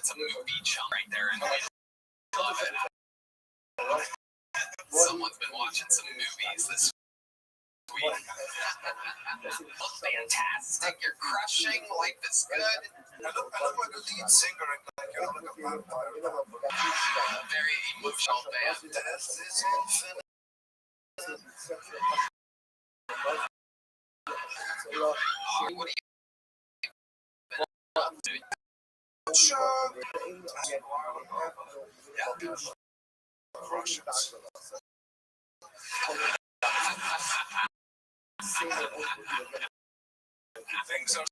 That's a movie chunk right there, and I love it. Someone's been watching some movies this week. Look fantastic. You're crushing. Life is good. I look like a lead singer and like a very emotional band. Death is infinite. What do you up to? Russians. Things are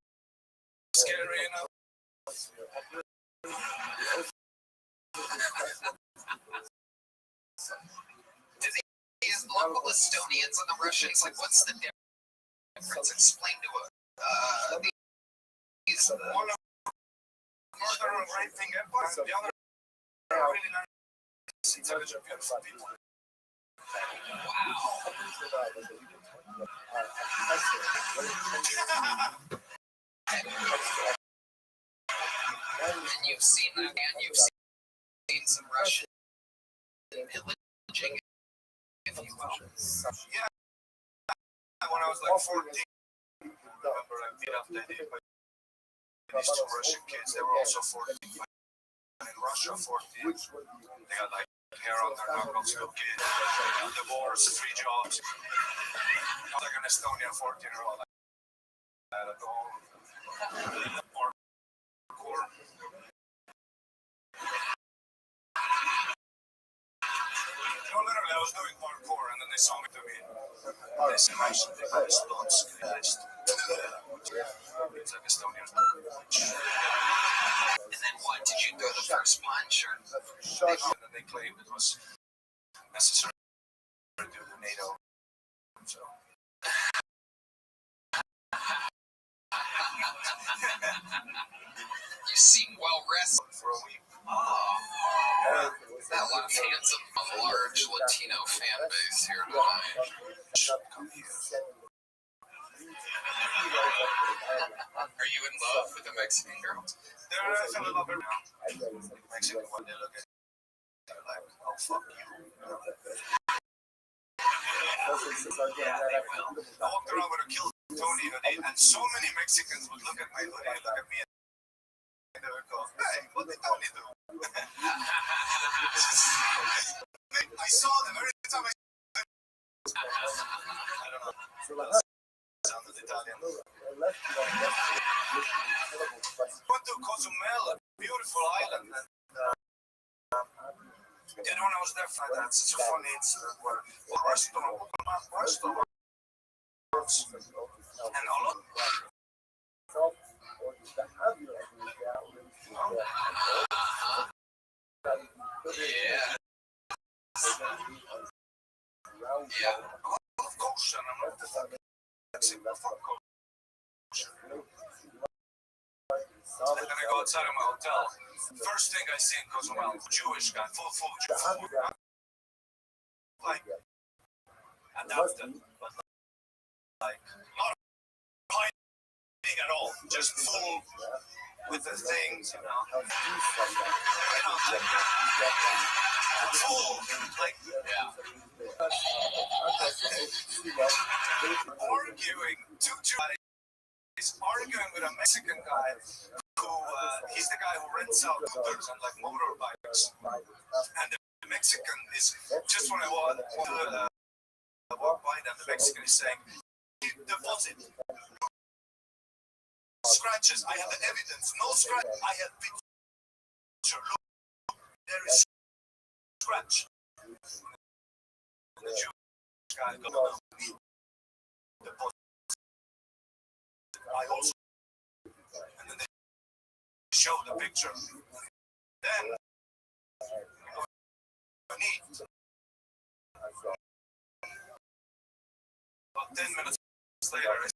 scary enough. Do these local Estonians and the Russians, like, what's the difference? Explain to us. These one of murder and raping empire, the other are really nice, intelligent, beautiful people. Wow. And you've seen that, and you've seen some Russian pillaging, if you will. Yeah, when I was like 14, I remember I beat up these two Russian kids. They were also 14. In Russia, 14. They got like hair on their knuckles, good kids. Divorce, 3 jobs. I was like an Estonian 14-year-old. I had a goal. Parkour. No, literally, I was doing parkour and then they saw me doing it. They said, I should take this thoughts. It's like Estonian. And then what? Did you throw the first punch? Or? And then they claimed it was necessary to do the NATO. So. You seem well rested for a week. Oh, that looks handsome. A large Latino fan base here tonight. Come here. Are you in love with a Mexican girl? There is a little bit now. Mexican one, they look at they're like, oh, fuck you. Yeah, they will. I walked around with a kill Tony hoodie, and so many Mexicans would look at my hoodie and look at me, and they would go, hey, what did Tony do? I saw them every time I don't know. Sounded Italian. Went to Cozumel, a beautiful island, and when I was there, I had such a funny incident where a restaurant and all of yeah. Yeah. Of course, and I'm not the Mexican for kosher. And then I go outside of my hotel. First thing I see in Cozumel, Jewish guy, full Jewish food. Like, adapted, but like, not hiding at all, just full with the things, you know. Full, like, yeah. Arguing, 2 Jews arguing with a Mexican guy who, he's the guy who rents out scooters and like motorbikes. And the Mexican is, just when I walk by them, the Mexican is saying, deposit. Scratches, I have evidence, no scratch, I have picture, look, there is scratch. The Jewish guy goes, deposit. I also, and then they show the picture. Then, neat. About 10 minutes later, I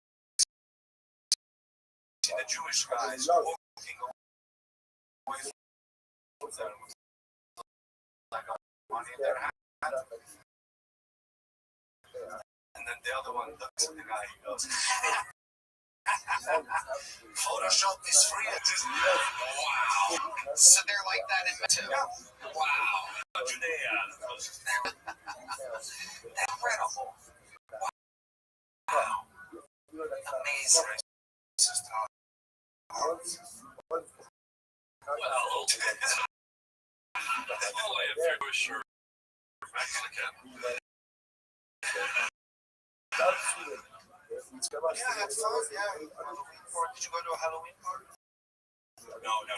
see the Jewish guys walking away from them with like money in their hand. And then the other one looks at the guy and goes, Photoshop is free. Just, wow. So they're like that in too. Wow. Incredible. Wow. Amazing. Well, only if you're Jewish or Mexican. Yeah, I had fun. Yeah. Did you go to a Halloween party? No. You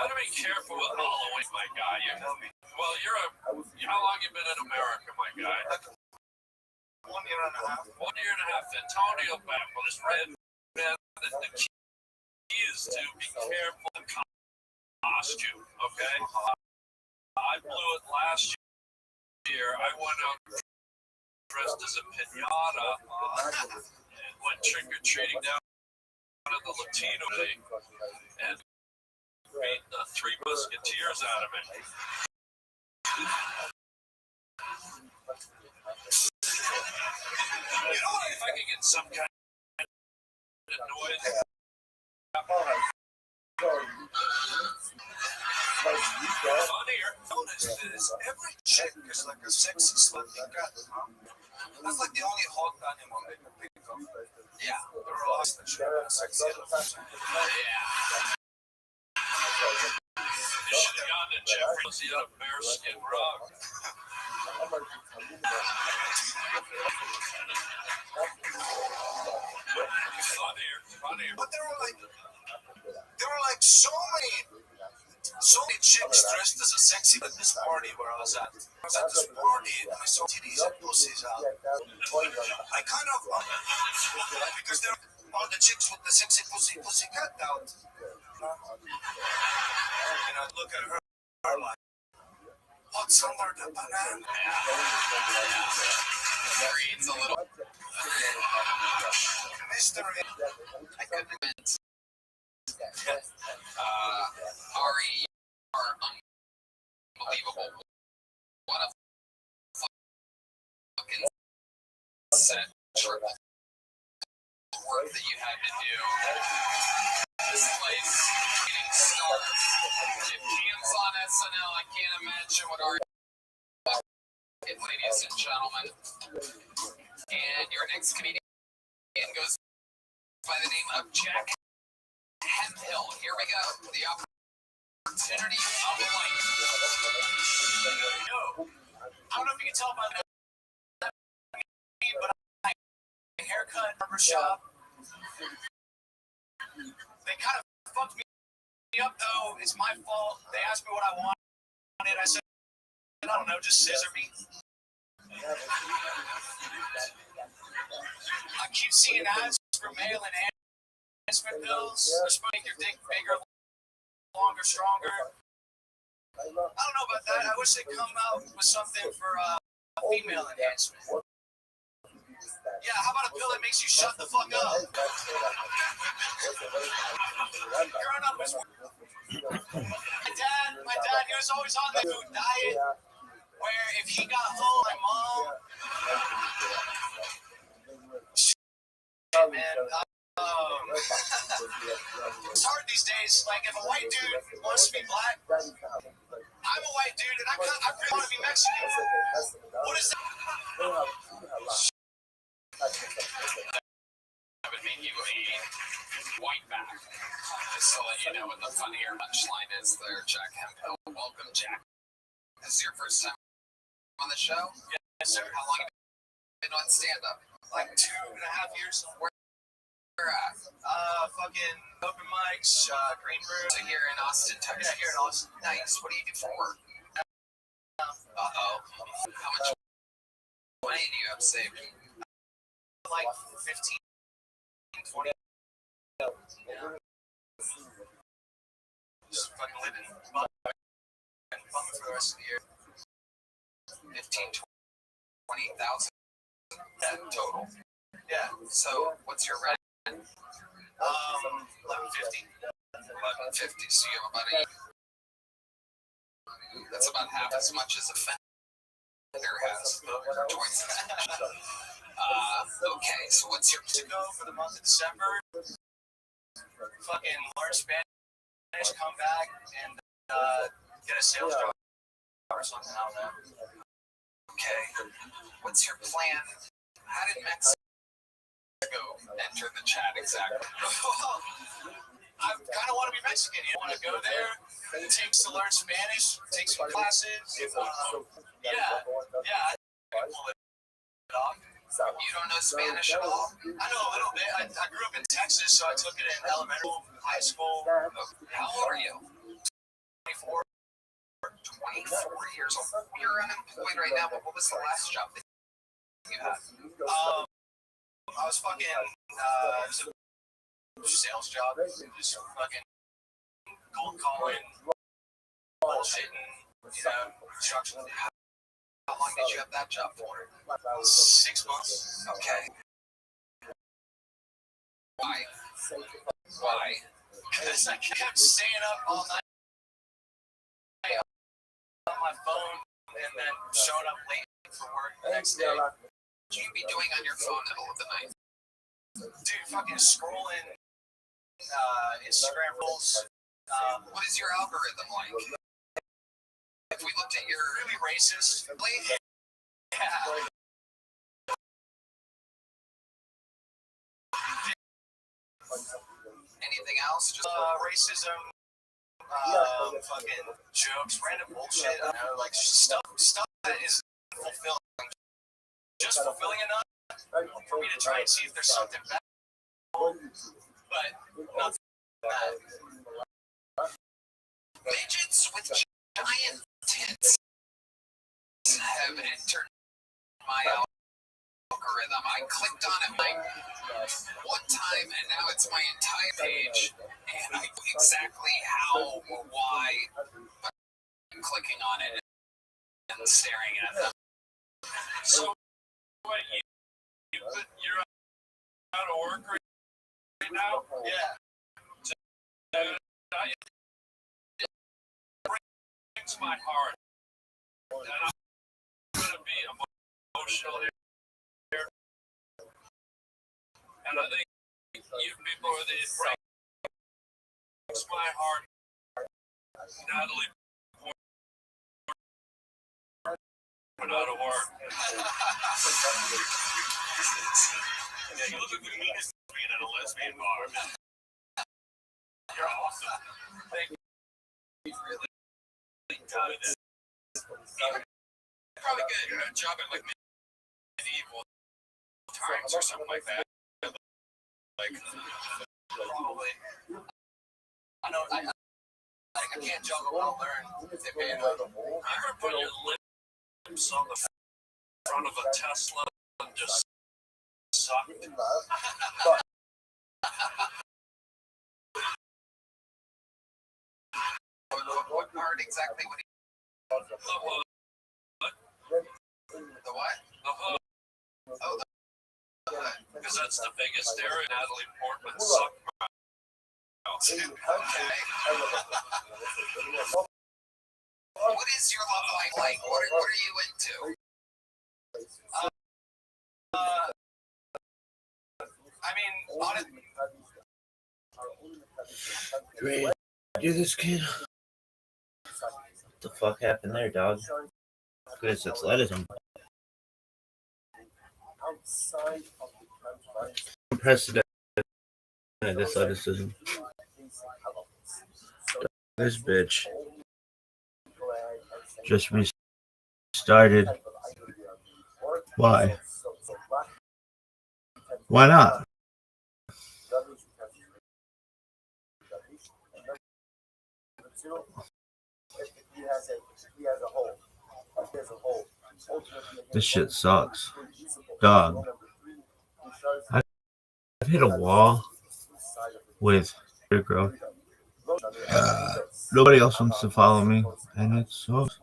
gotta be careful with Halloween, my guy. Well, how long you been in America, my guy? 1 year and a half. 1 year and a half. Antonio back with his red band. The key is to be careful in costume, okay? I blew it last year. I went out dressed as a pinata and went trick-or-treating down at the Latino day and beat the Three Musketeers out of it. You know what? If I could get some kind of noise. Funnier. Notice this. Every chick is like a sexy slutty cat. That's like the only hot animal they can pick up. Yeah. There are lots that should have sexy elephants. Yeah. You should have gone to Jeffrey's. He had a bearskin rug. Funnier. But there were like so many chicks dressed as a sexy at this party where I was at. I was at this party and I saw titties and pussies out. I kind of, because they're all the chicks with the sexy pussy cat out. And I look at her like, what's under the banana? Reads a little. Mystery. I couldn't. Ari, you are unbelievable. What a fucking central work that you had to do. This place getting started. If Ian's on SNL, I can't imagine what Ari, ladies and gentlemen. And your next comedian goes by the name of Jack Hemphill. Here we go. The opportunity of life. Yo, I don't know if you can tell by that, but my haircut, barbershop, they kind of fucked me up though. It's my fault. They asked me what I wanted. I said, I don't know, just scissor me. I keep seeing ads for male enhancement pills. They're supposed to make your dick bigger, longer, stronger. I don't know about that. I wish they'd come out with something for female enhancement. Yeah, how about a pill that makes you shut the fuck up? Growing up was my dad, he was always on the food diet where if he got home, my mom, man, it's hard these days. Like if a white dude wants to be black, I'm a white dude and I really want to be Mexican. What is that? I would make you a white back. Just to let you know what the funnier punchline is there, Jack Hemphill. Welcome, Jack. This is your first time on the show? Yes, sir. How long have you been on stand-up? Like 2.5 years. Where at? Fucking open mics, green room. So here in Austin, Texas? Yeah, here in Austin. Nice. What do you do for work? Uh-oh. How much money do you have saved? Like 15, 20. Yeah. Just fucking living for the rest of the year. 15, 20,000 total. Yeah. So what's your rent? 1150. 1150. So you have about that's about half as much as a fender has towards that. Okay, so what's your to go for the month of December? Fucking large span come back and get a sales job or something out there. Okay. What's your plan? How did Mexico enter the chat exactly? I kind of want to be Mexican. You want to go there, take to learn Spanish, take some classes. Yeah. I can pull it off. You don't know Spanish at all? I know a little bit. I grew up in Texas, so I took it in elementary, high school. How old are you? 24. 24 years old. You're unemployed right now, but what was the last job that you had? I was fucking, it was a sales job. Just fucking cold calling, bullshitting, construction. How long did you have that job for? 6 months. Okay. Why? Because I kept staying up all night on my phone and then showing up late for work the next day. What would you be doing on your phone in the middle of the night? Dude, fucking scrolling Instagram reels. What is your algorithm like? If we looked at your Really racist. Yeah. anything else? Just Racism, fucking jokes, random bullshit. Like stuff that is fulfilling. Just fulfilling enough for me to try and see if there's something bad. But nothing bad. midgets with giant tits have entered my algorithm. I clicked on it like one time, and now it's my entire page, and I know exactly how or why I'm clicking on it and staring at them. So, what, you're out of work right now? Yeah. It breaks my heart. And I'm going to be emotional here. And I think you people are the breaks my heart. Natalie went out of work. Yeah, you look like the meanest being at a lesbian bar, man. You're awesome. Thank you. He's really good. Probably get a job at like medieval times or something like that. Like, Probably. I know. I can't juggle. I'll learn. They pay enough. Ever put your lips on the front of a Tesla and just sucked? what part exactly would he? The hood. The what? The hood. Oh, the Because that's the biggest area. Natalie Portman sucked my mouth. okay. What is your love life like? What are you into? I mean, honestly, You ready to do this, kid? What the fuck happened there, dog? Good as athleticism. Unprecedented athleticism. This bitch just restarted. Why? Why not? This shit sucks. Dog. I've hit a wall with your girl. Nobody else wants to follow me, and it sucks.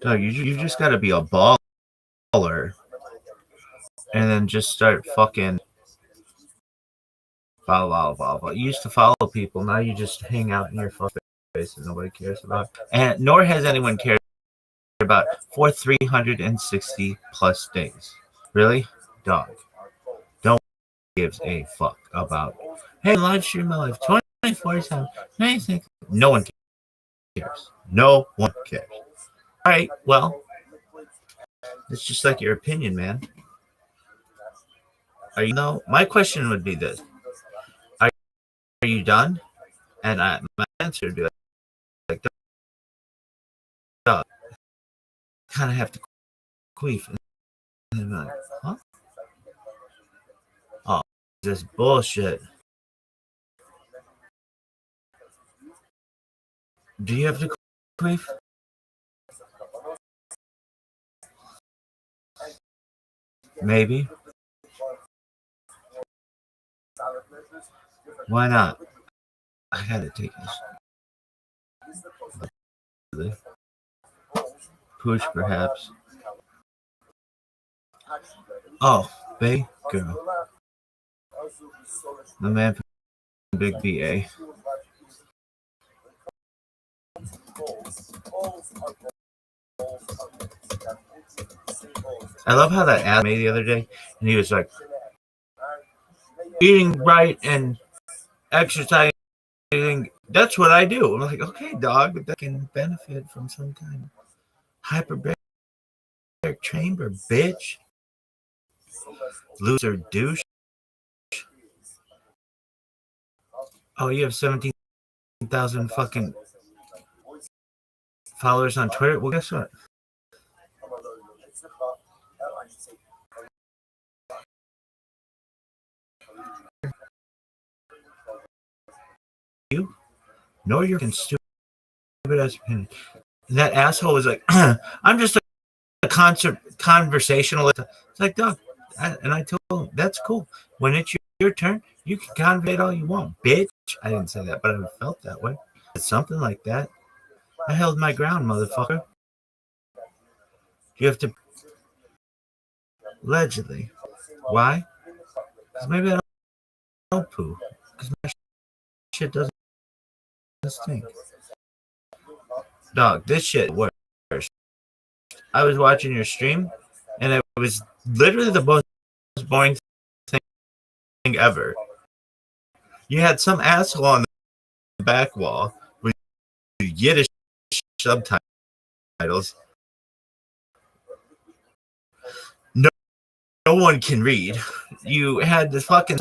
Doug, you just gotta be a baller and then just start fucking follow. You used to follow people, now you just hang out in your fucking face and nobody cares about. And nor has anyone cared about for 360 plus days. Really? Dog. Don't gives a fuck about, hey, live stream my life 24/7. Anything. No one cares. No one cares. All right, well, it's just like your opinion, man. Are you no? My question would be this: Are you done? And my answer would be like duh. Kind of have to queef, and then like, huh? Oh, this bullshit. Do you have to queef? Maybe. Why not? I gotta take this. Push, perhaps. Oh, baby girl. The man from Big BA. I love how that ad made the other day, and he was like, eating right and exercising. That's what I do. I'm like, okay, dog, that can benefit from some kind of hyperbaric chamber, bitch. Loser douche. Oh, you have 17,000 fucking followers on Twitter? Well, guess what? You know your stupid ass opinion. That asshole was like, I'm just a conversationalist. It's like, dog. And I told him, that's cool. When it's your turn, you can convey all you want, bitch. I didn't say that, but I felt that way. It's something like that. I held my ground, motherfucker. You have to. Allegedly. Why? Because maybe I don't poo. Because my shit doesn't stink. Dog, this shit works. I was watching your stream, and it was literally the most boring thing ever. You had some asshole on the back wall with Yiddish subtitles. No one can read. You had this fucking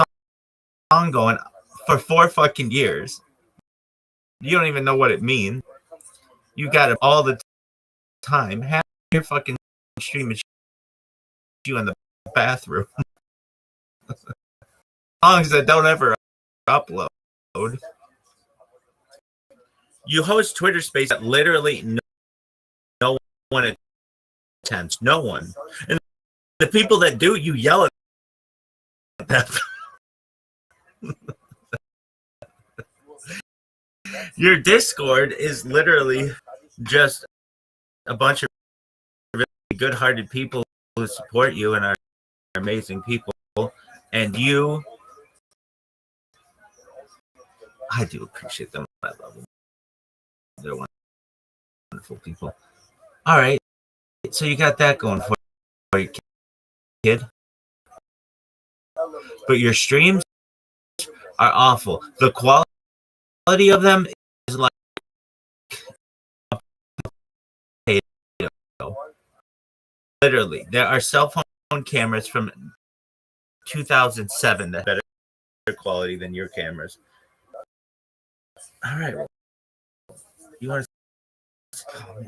song going for 4 fucking years. You don't even know what it means. You got it all the time. Have your fucking stream is you in the bathroom. Songs that don't ever upload. You host Twitter Space that literally no one attends. No one. And the people that do, you yell at them. Your Discord is literally just a bunch of really good-hearted people who support you and are amazing people. And you, I do appreciate them. I love them. They're wonderful people. All right. So you got that going for you, kid. But your streams are awful. The quality of them is like literally. There are cell phone cameras from 2007 that are better quality than your cameras. All right. You want to? Oh,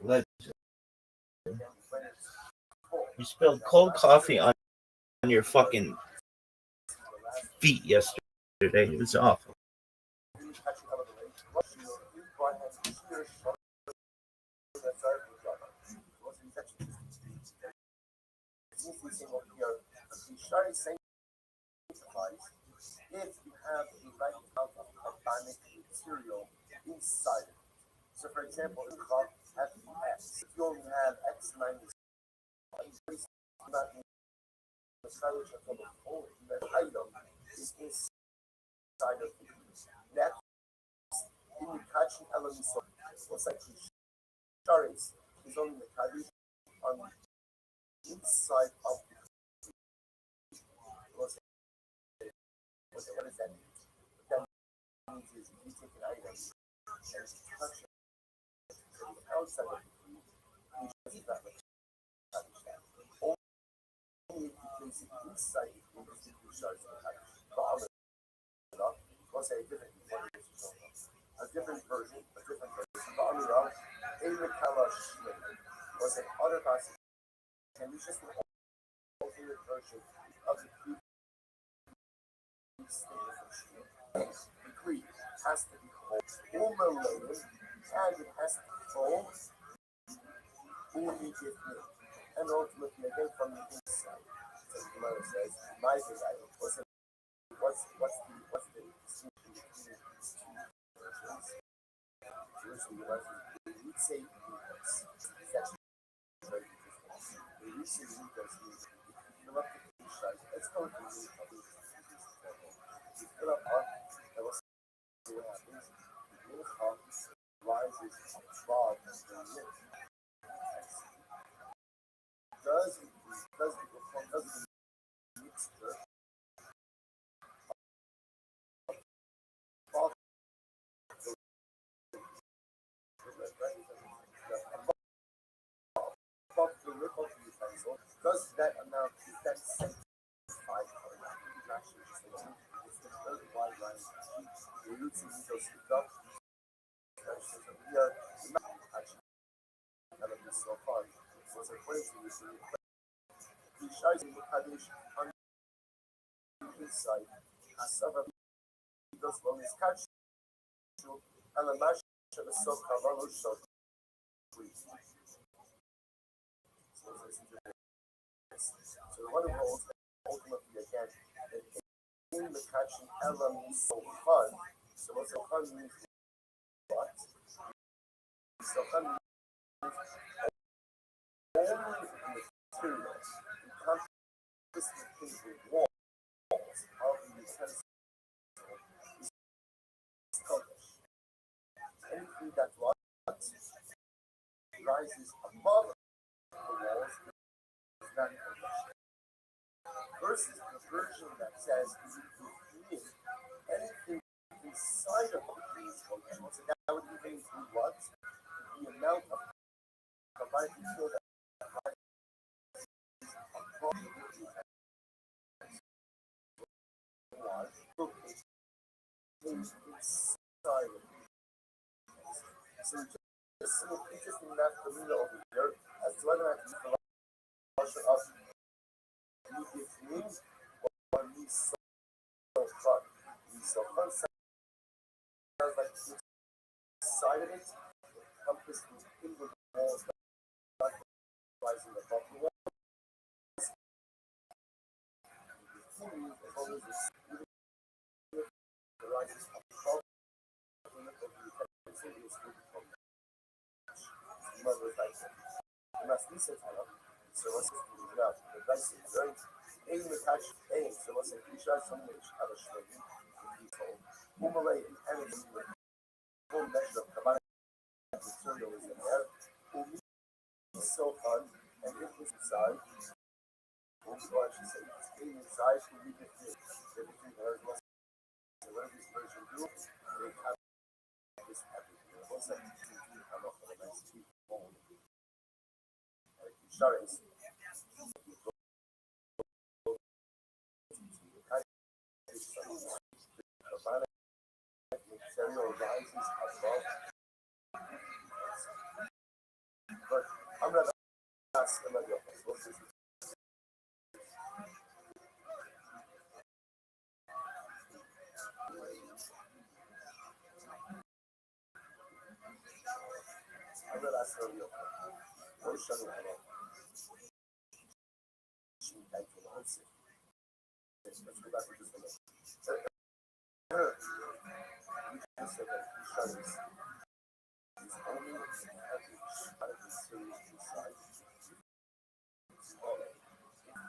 man. You spilled cold coffee on your fucking feet yesterday. It was awful. If you have a right amount of carbonic material inside it. So, for example, in FX, if you only have X minus not the solution of the whole item is inside of it. Next, in the catching elements of what's actually shards is only the Kaddish on inside of the what does that mean? What that means is you take an item and touch it from the outside of the food, you just not like touch that. Only if you place it inside the food is the food starts to touch. But let's say a different version, but in the Kalash was an other passage, and it's just an alternate version of the Greek statement. The Greek has to be called umelated, and it has to be called umigifni, and ultimately again from the inside. So the Gemara says, my desire was what's the distinction between these two versions? Usually we would say Lucas. It's actually very interesting. We would say Lucas means if you fill up the page size, let's go to the you fill up up, and we'll see what happens. The Mincha rises above the lip. Does the mixture above the lip of the utensil, does that amount, is that sanctified or not? It's actually just a line. It's the very wide line. The roots of the stick up. We are not actually kind of this so far. So it's a place in which the Shais in the Kaddish on the inside, as some of those moments catch you, and the mash of the soap cover so So the one who holds ultimately again in the catching element so fun. So what's so fun means what? So fun means only material encompassing the walls of the utensil is covered. Anything that rises above the walls is not covered. Versus the version that says anything inside of the trees functional. So that would even include what? The amount of combined material that rises above the inside of it. So just some interesting math formula over here as to whether or not the function of means or means so fun. So fun sounds like inside of it, encompassed in the walls, not rising above the walls. The rises above the lip of the utensil is good for the mother of life. You must listen to her. So what's it enough? The dice is very aim attach aim. So what's it? We shall some which have a shrinking people. Umalated energy with full measure of combined material is in there. So fun and it was inside. Also, I should say, staying inside to be different. Everything there is less. So what does this version do? They have this everything. What's that? I'm off on a nice tweet phone. Insurance. Material rises above. But I'm going to ask another question. What's this? I'm going to ask her real quick. What is Shanu Hello? Thank you. Let's go back to this one. You just said that Shanu is only having a serious inside.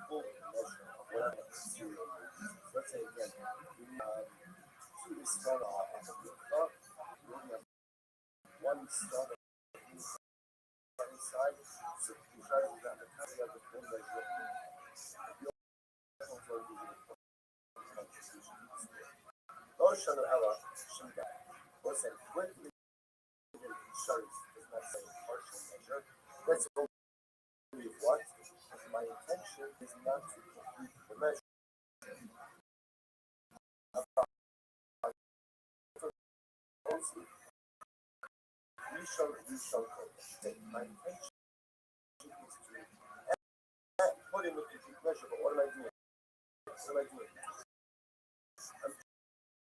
Full measure of whatever material is. Let's say again, we have two stone off of the cup. We have one stone inside. So you try to have the copy of the full measure. Rothschild Ella Shinda was a quickly insurance does not say partial measure. That's only what my intention is not to complete the measure. Also, we shall take my intention is to put in the complete measure, but what am I doing? What am I doing? I'm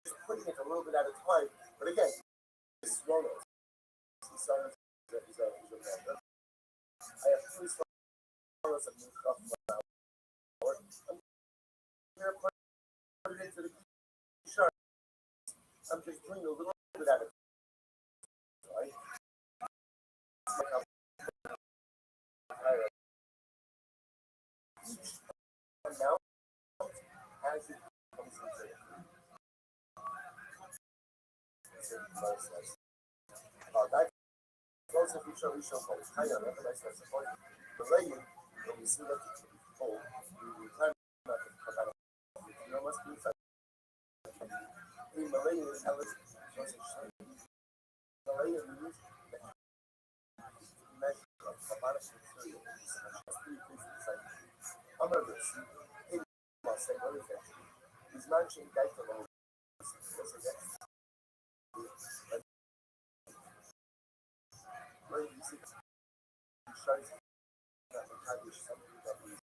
just putting it a little bit at a time, but again, this is wrong. I have three swallows of new stuff. I'm here put it into the shirt. I'm just doing a little bit at a time, right? Each amount as it comes into it. That those of which are we shall call higher, recognize as a point. The laying, when we see that it's full, we time that it must be in Malay is Malay means measure of Kabbalah material. However, in say what is that? He's mentioning that alone. When you see shows that the time is something that is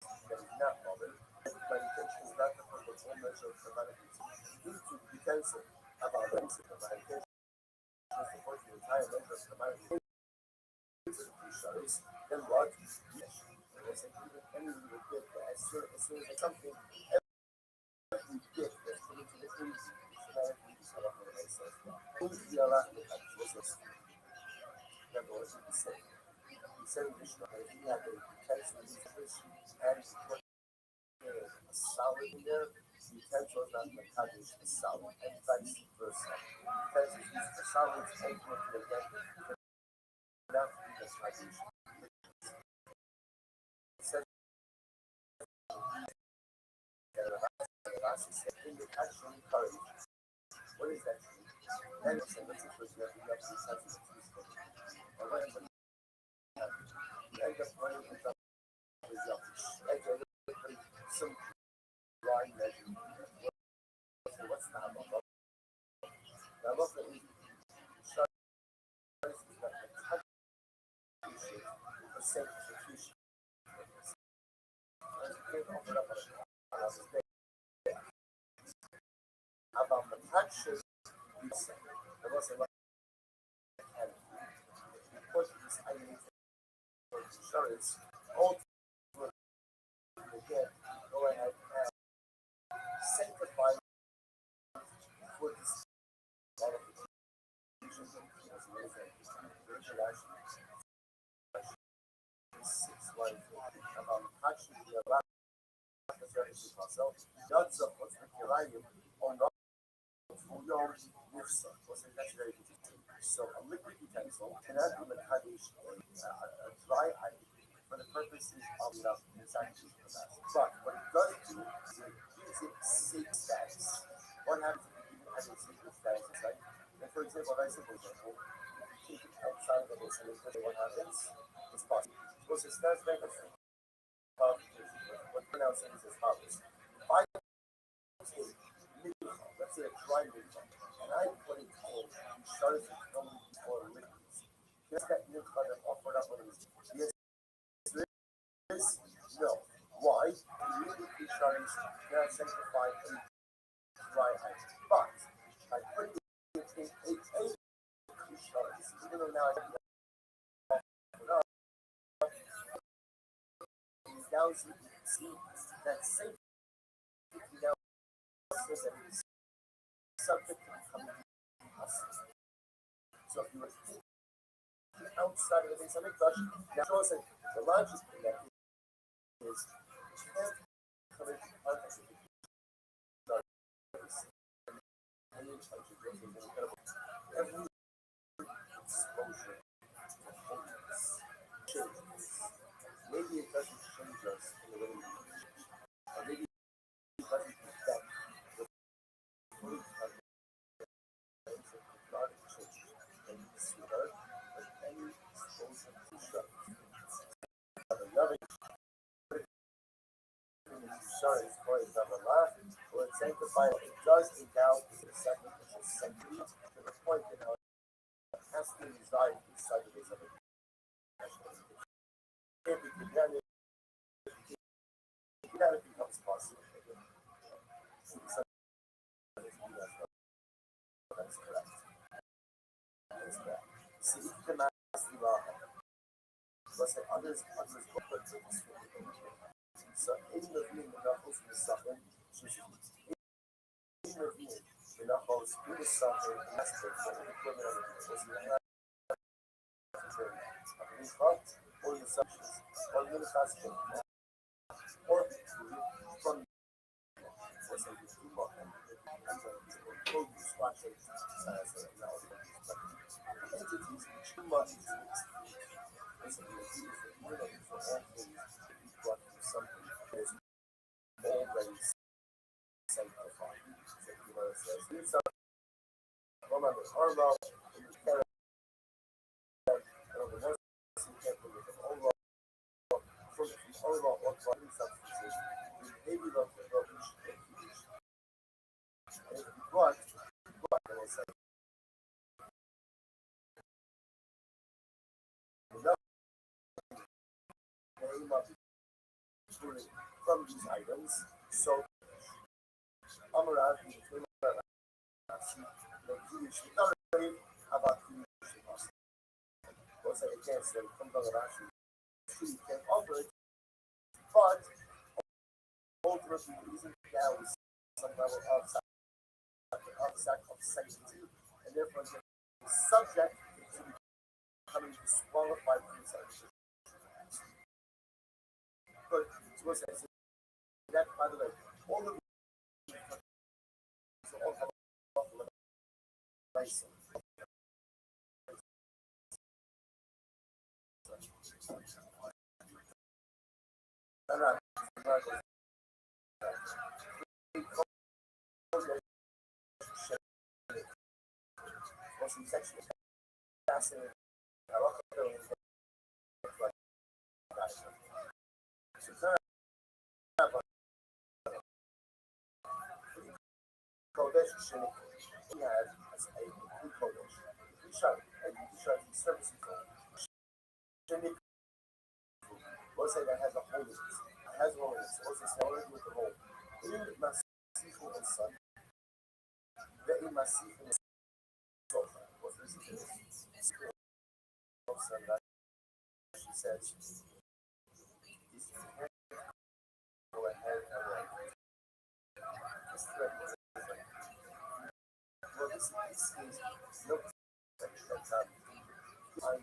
not bothered, my intention is not to put the whole measure of Kabbalah into the cancel about the my intention is to put the entire measure of Kabbalah shows, then what? Yes. Any little bit, as soon as something, every bit that's put into the food, the Allah Jesus. That was what he said. He said in Mishnah that he had a utensil and put a salad in there. The utensil is not the kaddish, the salad, and vice versa. The utensil is used for salads and put it again. Not the kaddish. In the actual courage. What is that? And it's a little bit of the next sentence. And when you end up running with some dry measure. What's the hammer? The hammer is not a touch for sanctification. And you can't open up a about the touches, there was a lot of put this item for insurance, ultimately, again, go ahead and sanctify for this qualification about touching the last services myself, that's of what's the Kirayim on the so a liquid utensil cannot be a dry item for the purposes of sanctification. But what it does do is it gives it safe status. What happens if you have a safe status, right? And for example, very simple example, if you take it outside of this liquid, what happens? It's possible. Because it stands very different. What we're now saying is as follows. Let's say a dry milk, and I put it in shards of only for liquids. Just that milk that offered up on it. Yes, this? No. Why? The liquid shards cannot sanctify a dry item. But I put it in a shards, even though now I have now see that same now says that it's subject to becoming possible. So if you were thinking outside of the things I'm touching, now shows that the logic in that is you can't come into contact with the every exposure to holiness changes. Maybe it doesn't change us in the way we change. Or maybe it doesn't affect the fully Sorry, it's for example, will sanctify it does endow the sacrificial sanctity to the point that now it has to reside inside the base of it. If it becomes possible. That's correct. That's correct. See, if the master law, let's say others will put this. So in the being the knuckles in the suffering, in the being the knuckles in the suffering aspect of the equivalent of the was the or the substance, or the aspect, or from the people and the produce watching entities which too much is basically for all things brought to something that is already sanctified. So you know it says do something remember Arlo in the character of the most careful with the Arlo from the Arlo or body substances the baby of the rubbish and if you brought and I said enough name of from these items so Amarath between the Jewish narrative about Jewish loss. Was against them from the Rashi. You can offer it, but ultimately isn't down with some level of sanctity, and therefore is subject to becoming disqualified from sanctity. But was that by the way, all the all have license. Was sexually fascinating. Kodesh Sheni had as a Kodesh. Rishon services Sheni was say that has a holiness. It has holiness. Also celebrated with the whole. In Masifu and Son, the in Masifu and Son was this of Son that she says go ahead and like this well this is no that I'm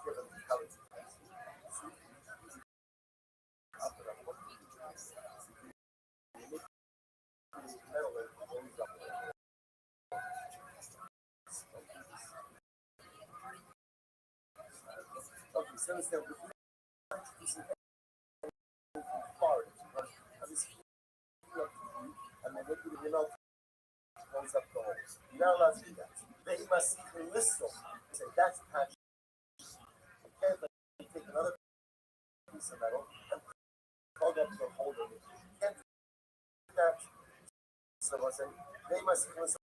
given the color okay, so instead of far and this and then maybe the milk goes up the hole. You're not allowed to do that. They must listen. Say that's passion. Okay, but you take another piece of metal and plug up the hole in it. You can't do that. So I say they must listen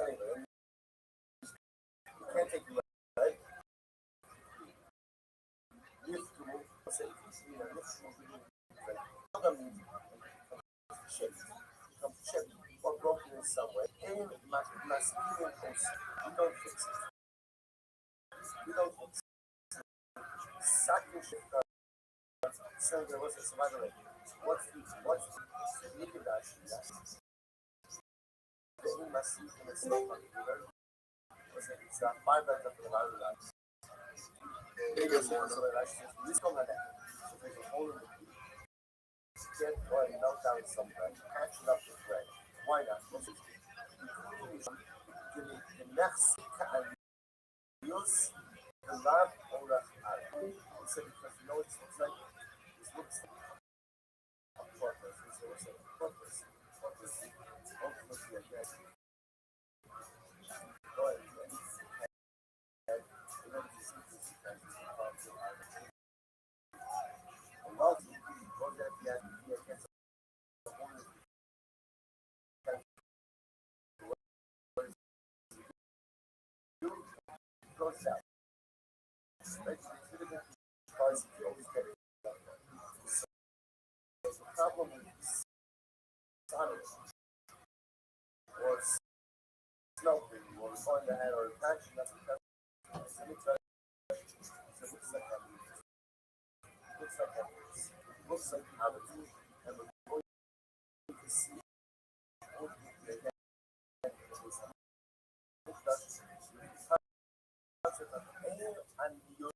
anyway. You can't take the right. Lift the move. Say lift the move. Shape or broken in some way. In masculine case, we don't fix it. We don't fix it. Sacrifice. So there was a survival. What's the Nicodemus? The masculine is so funny. It's a 5 letter for the value line. Maybe it's also a this one like that. So there's a hole in the key. Get one melt down somewhere, catch it up with bread. Why not? Because it's the next and use the lab or the so because you know it looks like it looks like a purpose. So it's a purpose. Ultimately, I guess. Go ahead. problem with sonic or smelting or on the head or attaching up because it's a mix of looks like that. Looks like cavity, and we're going to see again. And you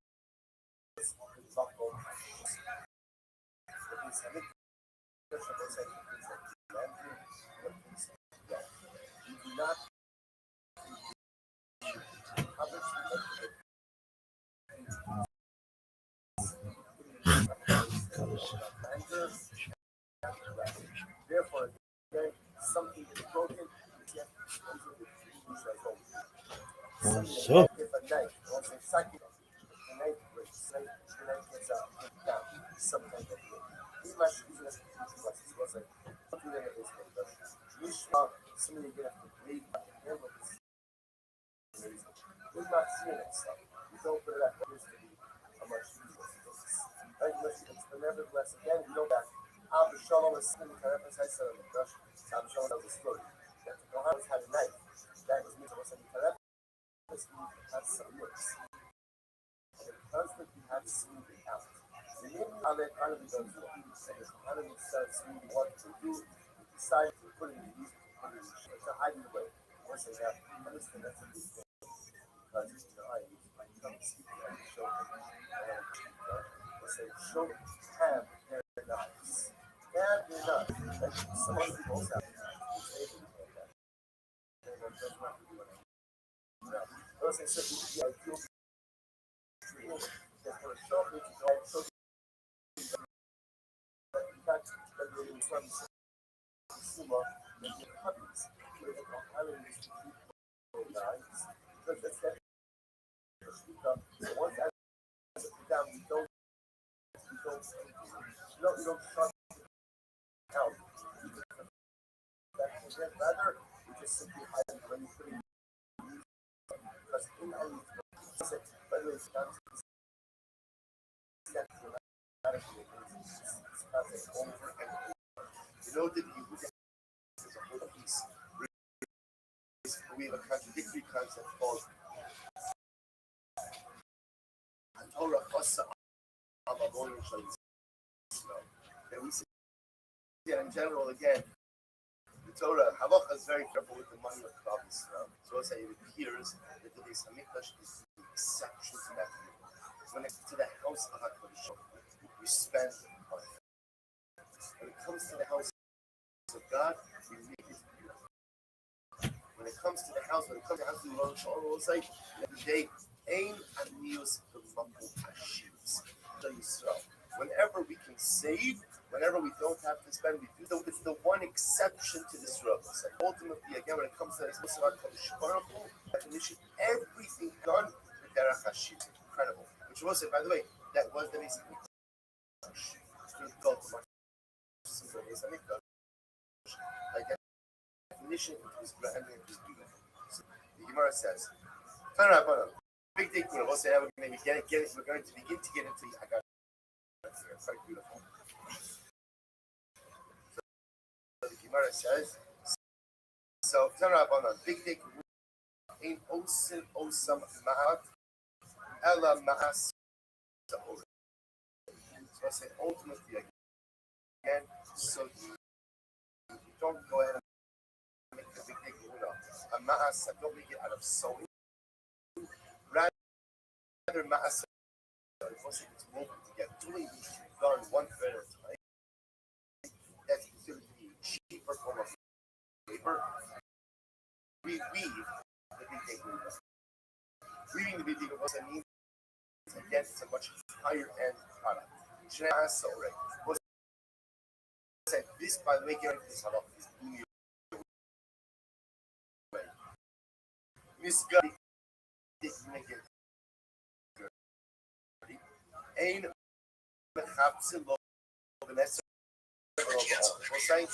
therefore, something is broken, you can't So, if a knife, or say second, the knife breaks, the knife gets out, down, something like that. He must use it as a teaching was like, don't do that in this way, but you should somebody get up to bleed, and look at we're not seeing that stuff. You don't put it out there to be a much easier fix. Right? But nevertheless, again, we go back. Abba Shalom is sitting in the I said on the brush. Abba Shalom tells the story. That the Kohanim had a knife. That was Mitzvah. Was in the had some licks. And constantly had to smooth it out. The name of that Kohanim does what he was saying. Kohanim started smoothing what to do. He decided to put it in these, to hide it away. Once they have, understand that's a good thing. Because you know, I come speak and show them. Say, show have their knives. Have their knives. Like some other people have. Those things that we are doing. That for a show, we can go show them. But in fact, that really is from consumer and the puppies. Where they are having these people knives. Because that's that. Once I put down, we don't shut out. Rather, we just simply hide it when you put it in. Because in any by the way, it's not dramatically over and over. You know that you look at a whole piece. We have a contradictory concept called Torah Chassa. And we see that in general again, the Torah Halacha is very careful with the money of Kravis. So let's say it appears that the Beis Hamikdash is the exception to that rule. When it's to the house of HaKadosh, we spend money. When it comes to the house of God, we make it beautiful. When it comes to the house of Rothschild, we'll say every day, Ein Anius B'Makom Hashivs. Whenever we can save, whenever we don't have to spend, we do. It's the one exception to this rule. So ultimately, again, when it comes to this definition, everything done with Derech Hashiv. Incredible. Which was it, by the way, that was the basic definition, it was grand and it was beautiful. So the Gemara says, big day, we'll say we're going to begin to get into the Haggah. It's quite beautiful. So the Gemara says, so big day, in Osin Osam Ma'at, Ella Ma'as. So I say ultimately again, so you don't go ahead and make the big day, a Ma'as, don't make it out of sewing. Rather, Ma'as, it's woven together. Doing each done one thread at a time. That's considered to be a cheaper form of labor. We weave the big day. Weaving the big day means again it's a much higher end product. So right. This, by the way, get this halal is blue. Miss Gutty didn't make it. Ain't محبس Vanessa. We're saying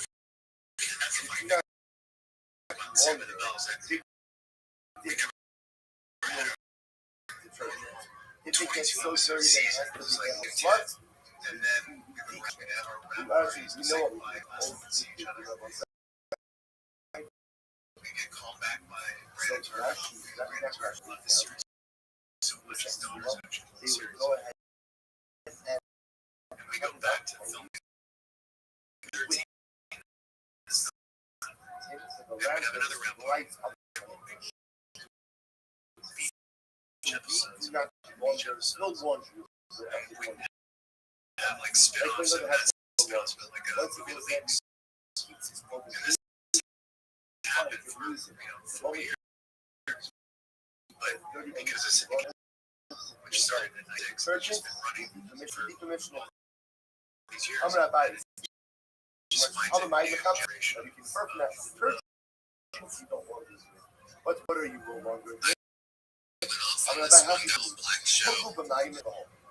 it gets so dirty that it has to be what? we know what we We get called back by so Rashi, that Rashi, the series. So which is they daughters actually the would series. go ahead and And we go back to film 13. into the random lights of Episodes. do not wonder, still wonder. We have like spin-offs and not spin-offs, but like Once a it goes weeks. keeps his focus. Happened for 4 years. But because it's which started in 96, it's just been running for these years. I'm gonna buy this. Just I'm my gonna buy the generation. you can perfect that. You don't want this. What are you no longer? I'm gonna buy healthy food. But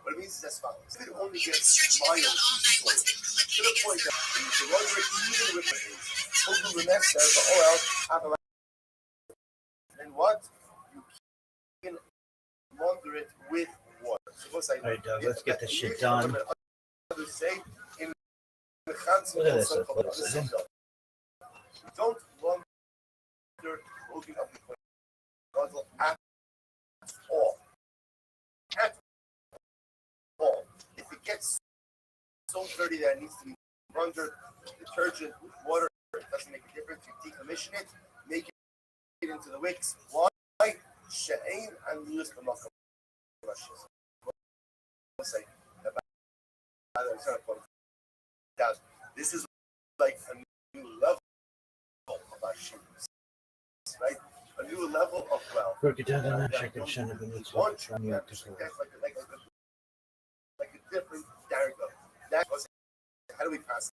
what it means is as follows. If it only gets mild to the point that you can wonder even with the things. But well, and what? You can wonder it with water. Suppose I All right, Doug, let's get this shit done. Say in the Look at this. don't wonder holding up the puzzle at all. At all. If it gets so dirty that it needs to be rendered detergent with water, it doesn't make a difference. You decommission it, make it into the wicks. Why? She'ain and lose the makam. This is like a new level of our shoes, right? A new level of wealth. One like a different derivative. That was how do we pass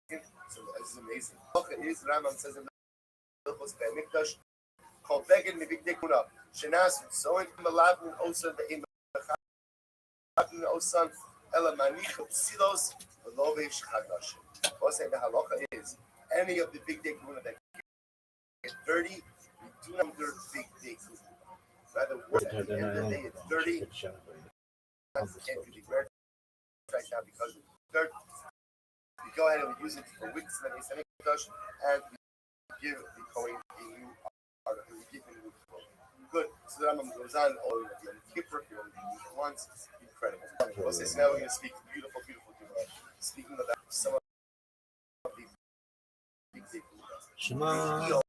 it? So this is amazing. Is Rambam says in the Mikdash called Begin Mibikdekuna. Shenas so in Malavin also the Im Osan Elamanich Silos Lovish Hadash. What say the halacha is any of the big day kuna that get dirty, we do not do big day kuna. Rather, at the end of the day, it's dirty. Can't be dirty right now because of dirt. We go ahead and we use it for wicks and and we give the Kohen a new article. We give him a new clothes. Good. So the Rambam goes on all of the Kippur, he only used it once. Incredible. So now we're going to speak beautiful, beautiful Gemara. Speaking about some of the big day Shema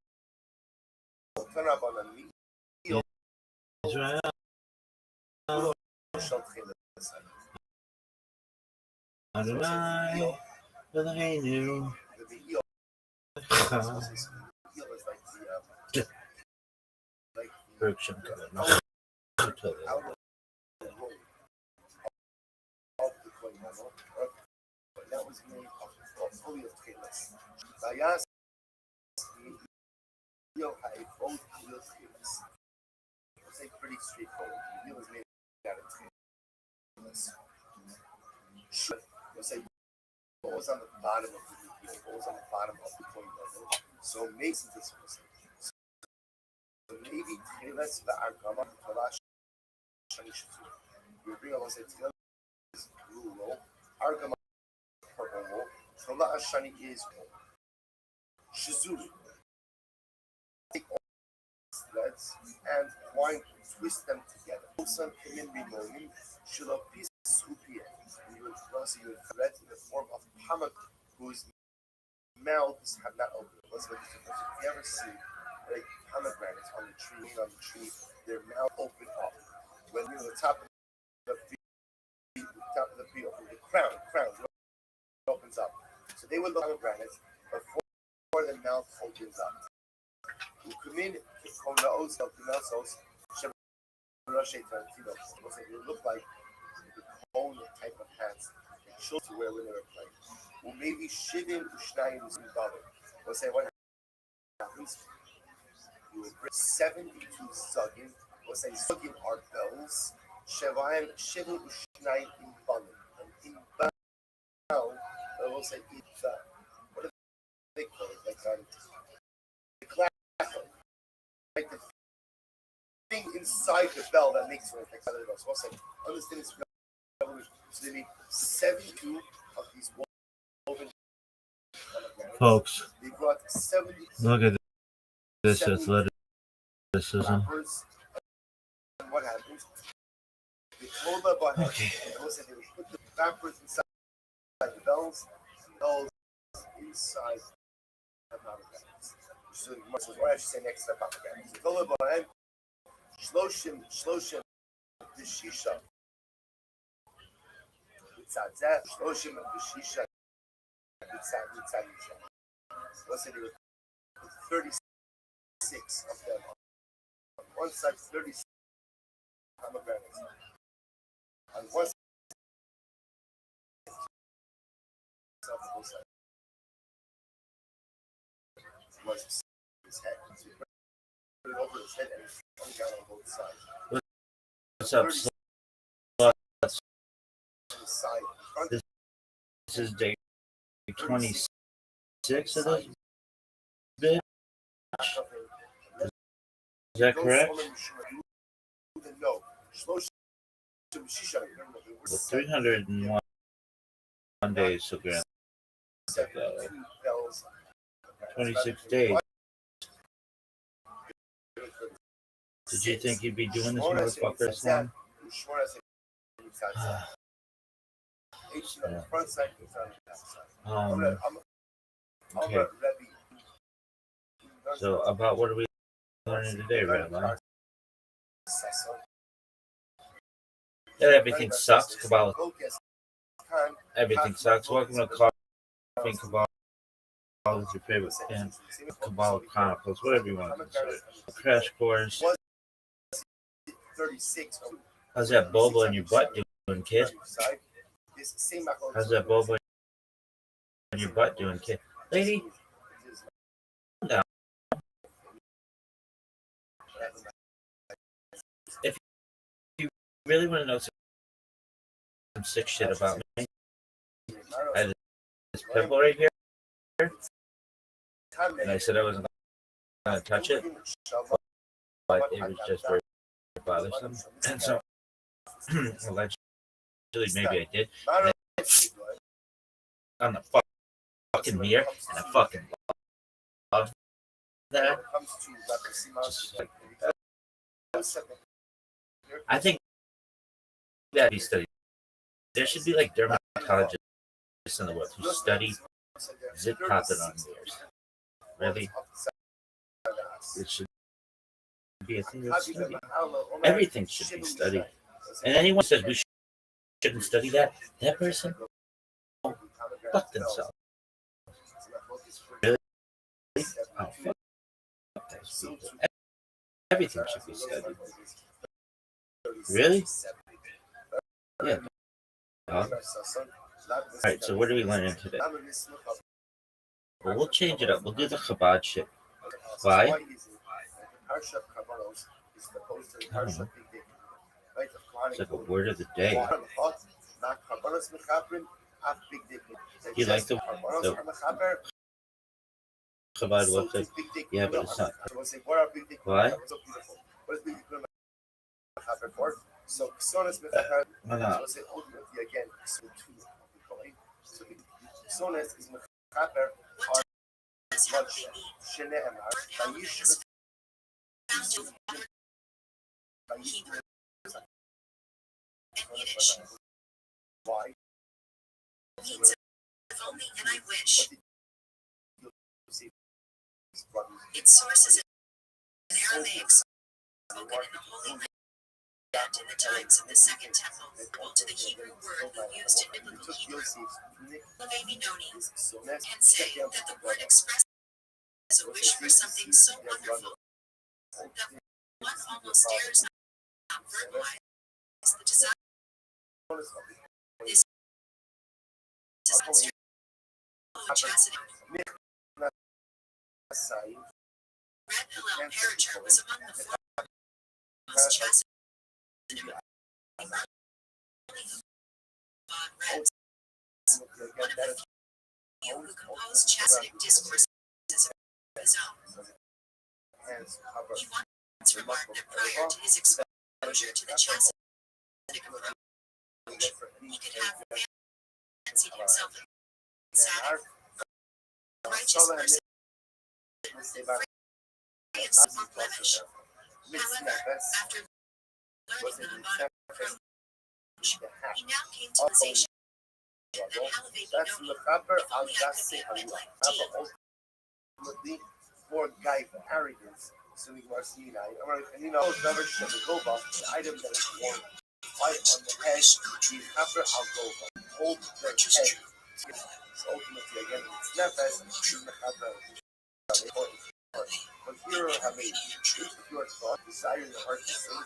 turn up on the meal. Israel. Adonai Eloheinu. Berg Shem Kavod. That was made of fully of tchilas. Vayas Yil ha'ifod kilo tchilas. It's like pretty straightforward. The was made out of tchilas. You'll say what was on the bottom of the wheel, what was on the bottom of the coin level. So it makes it this way. So maybe tchilas va'argama kalash shani shizu. You bring along say tchilas is blue roll, argama purple roll, kala shani is shizu. Take all threads and wind, twist them together. Some kamin bimonim should have pieces hoopia. You would thread in the form of hammock whose mouths have not opened. If you ever see like pomegranates on the tree, their mouth open up. When you're the top of the crown opens up. So they would look at pomegranates before the mouth opens up. You come in, it look like the cone type of hats that children wear when they were playing. Well, maybe shivim ushnayim zimbalim. We'll say what happens. You would bring 72 zugim. We'll say zugim are bells. Shivim ushnayim imbalim. And imbal, we'll say itza. What do they call it? Like the clapper. Like the thing inside the bell that makes it like other bells. So we'll say, understand this. So they made 72 of these woven pomegranates. Folks, They brought 70. look at this 70 athleticism. wrappers. And what happens? They told them about Okay. they would put the wrappers inside the bells inside the pomegranates. So what I should say next to the pomegranates. They told them about it. Shloshim Bishisha. Mitzadzeh, Shloshim Bishisha. Mitzadzeh. Let's say there were 36 of them. On one side, 36 pomegranates. On one side, was his head. So he put it over his head and it's coming down on both sides. What's up, 36 sluts? on the side. Front, This is day 26 of this bit. back of him. And then Is that goes correct? Solomon Shmuel. You didn't know. Shloshim Bishisha. Remember, there were Well, 301 days, so grand. 72 bells. 26 days. Did you think you'd be doing this, motherfucker, this long? Okay. So, about what are we learning today, Rabbi? That everything sucks, Kabbalah. Everything sucks. Welcome to Coffee and Kabbalah. Is your favorite band? Kabbalah Chronicles, whatever you want to consider it. Crash course. How's that boba in your butt doing, kid? How's that boba in your butt doing, kid? Lady, calm down. If you really want to know some sick shit about me, I had this pimple right here, and I said I wasn't going to touch it, but it was just very bothersome. And so, allegedly, maybe I did. And on the fucking mirror, and I fucking love that. Just like, I think that be studied. There should be like dermatologists in the world who study zip popping on mirrors. Really? It should be a thing that's studied. Everything should be studied. And anyone says we shouldn't study that, that person fuck themselves. Really? Oh, fuck those people. Everything should be studied. Really? Yeah. Alright, so what are we learning today? Well, we'll change it up. We'll do the Chabad shit. Why? I don't know. It's like a word of the day. You like the Chabad website? Yeah, but it's not. Why? So, Why not? again, so Sonas is Mechaper are much Shene'emar, why? If only, and I wish. Its source is in Aramaic spoken in the Holy Land and in the times of the Second Temple, equal to the Hebrew word used in biblical Hebrew, Levavinoni, and say that the word expresses a wish for something so wonderful that one almost dares not verbalize the desire. This is unstrictly chastity. Red Hillel Paracher was among the foremost chastity. One of the few who composed chastity discourses of his own. He once remarked that prior to his exposure to the chastity approach, He could have fancied himself a sadder, righteous person, free of simple blemish. However, after learning the Rabbinic approach, he now came to the realization that Halabi That's Binoni Mechaber al only had Dase Rabbi Halua. like That's D. ultimately for guy for arrogance. So we are seeing and you know, never should go about the item that is worn right on the head. The Mechaber al Gova. Hold the head. So ultimately, again, it's nefesh. The Mechaber. But here, I mean, if you are thought, desire in the heart to sin,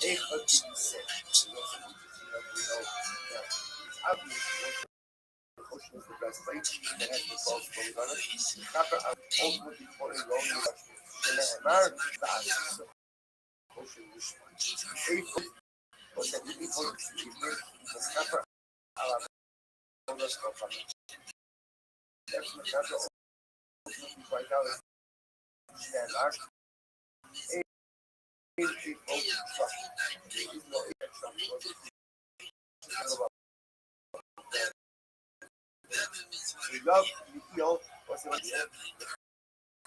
they could be sin. We know that obviously the ocean is the best place, and has the false belief on it. Chapter ultimately for a long reduction. Shene'emar, the ocean is faithful, but the evil the chapter ala that's the chapter ultimately find out that our people trust. There is no trust. We love Yehio, what's the idea?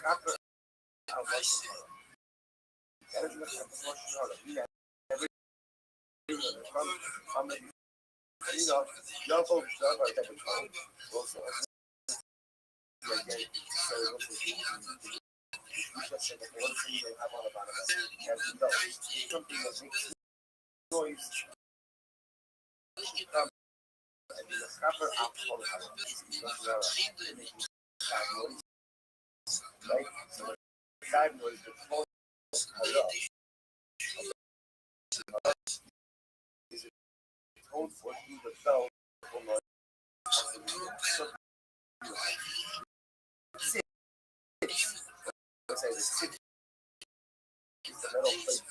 Chapter al that is the every from you know, Yaakov Zava had a call. Also, again, so just like one thing they have on about us, as you know, something that makes noise. And the scrapper alcohol has making bad noise, right? So the bad noise, the phone is it told for you the bell for noise. Six. Let's say the six is the metal plate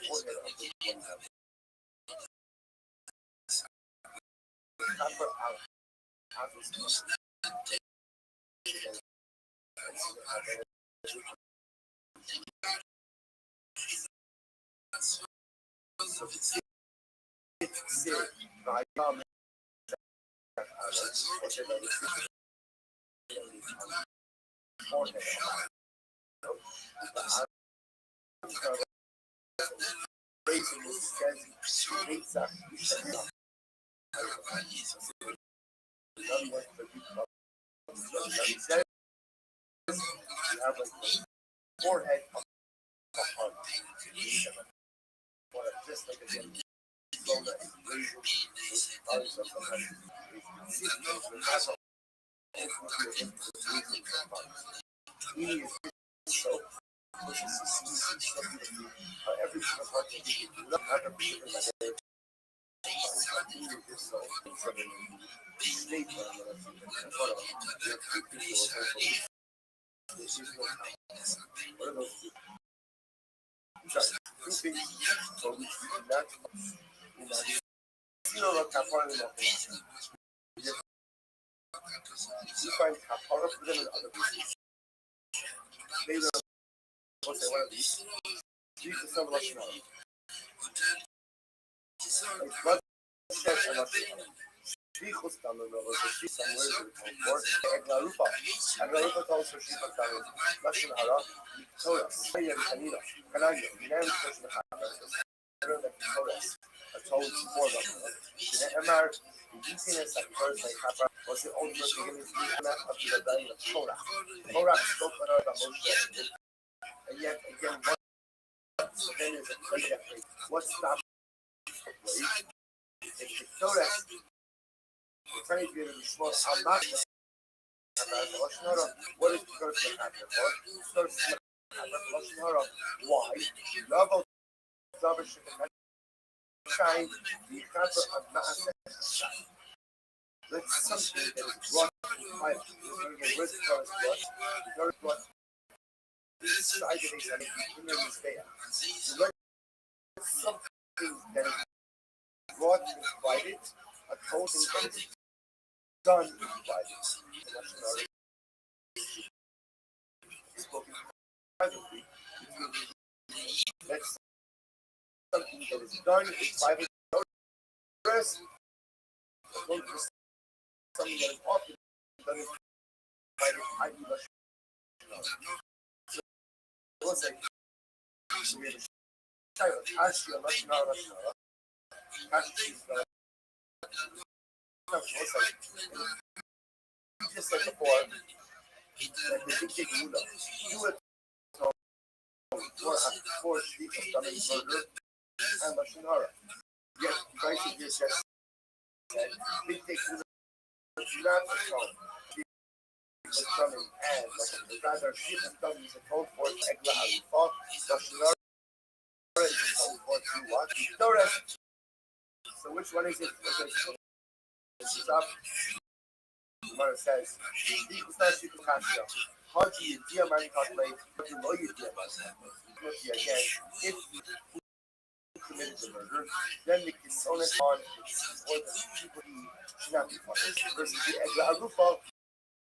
forehead of the one. Copper out. So by forehead of the heart. Just like again, so every part so we not you know what kapara is. You find kapara for them in other places. They don't know what they want to be. These are some Russian like bloodshed and Russian. Shvichus Tamil was a sheep somewhere in the court. Aglarupa. Aglarupa tells her sheep of Tamil. Russian Hara. Torah. Kaya Kanina. Kananya. Unanimous person of Torah. A told for them. Shene'emar. The easiness that occurs by Kappa was the only beginning of the rebellion of Torah. Torah spoke about Moshe. And yet, again, what stopped if the Torah returning to the small Hamas, what is the curse of Hamas? Why? Love of shine the Kappa of Maaseh. That's something that is brought by the blood. This side of the there. So something that is brought invited, a total that is done invited. Spoken privately. That's something that is done in private. rest, going for something that is often done in private ID Lashon Hara. So it was like, so we have a child, Kashi, Lashon Hara, Lashon Hara. Kashi is the, just like before, like the big big Mula. You would know for Shliach of Damim murder and Lashon Hara. Yet, Christ is just said, big big Mula do not know is coming and rather Shliach of Damim is told for Egla Alifah, Lashon Hara is told for through what? Torah. So which one is it? Stop. Gemara says, how do you deal man calculate what you know you deal again, if you committed the murder, then the dishonest on or the people he should not be punished. Versus the Arufa,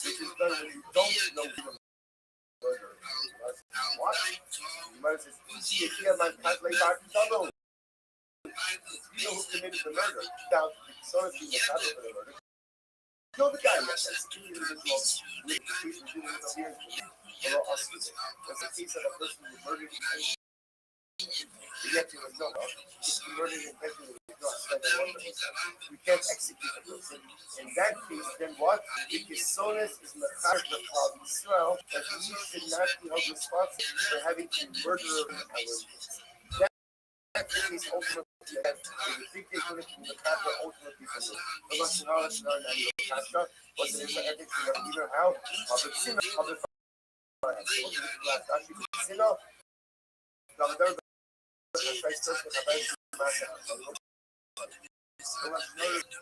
which is done when you don't know who the murderer is. What? Gemara says, do you deal man calculate back to know? You know who committed the murder. Now, the dishonest being responsible for the murder. No, the guy that's executed the most with the case of doing it here is that's the case of a person who murdered yet he was not. If he murdered intentionally, he was not spent on we can't execute the person. In that case, then what? The Kisonis is Mechar the Klal Yisrael that he should not be held responsible for having a murderer in our midst. That case ultimately that the big thing when it's in the Kasha ultimately for the Lashon Hara Kasha was an ethic to either how of the sin of the Sino, the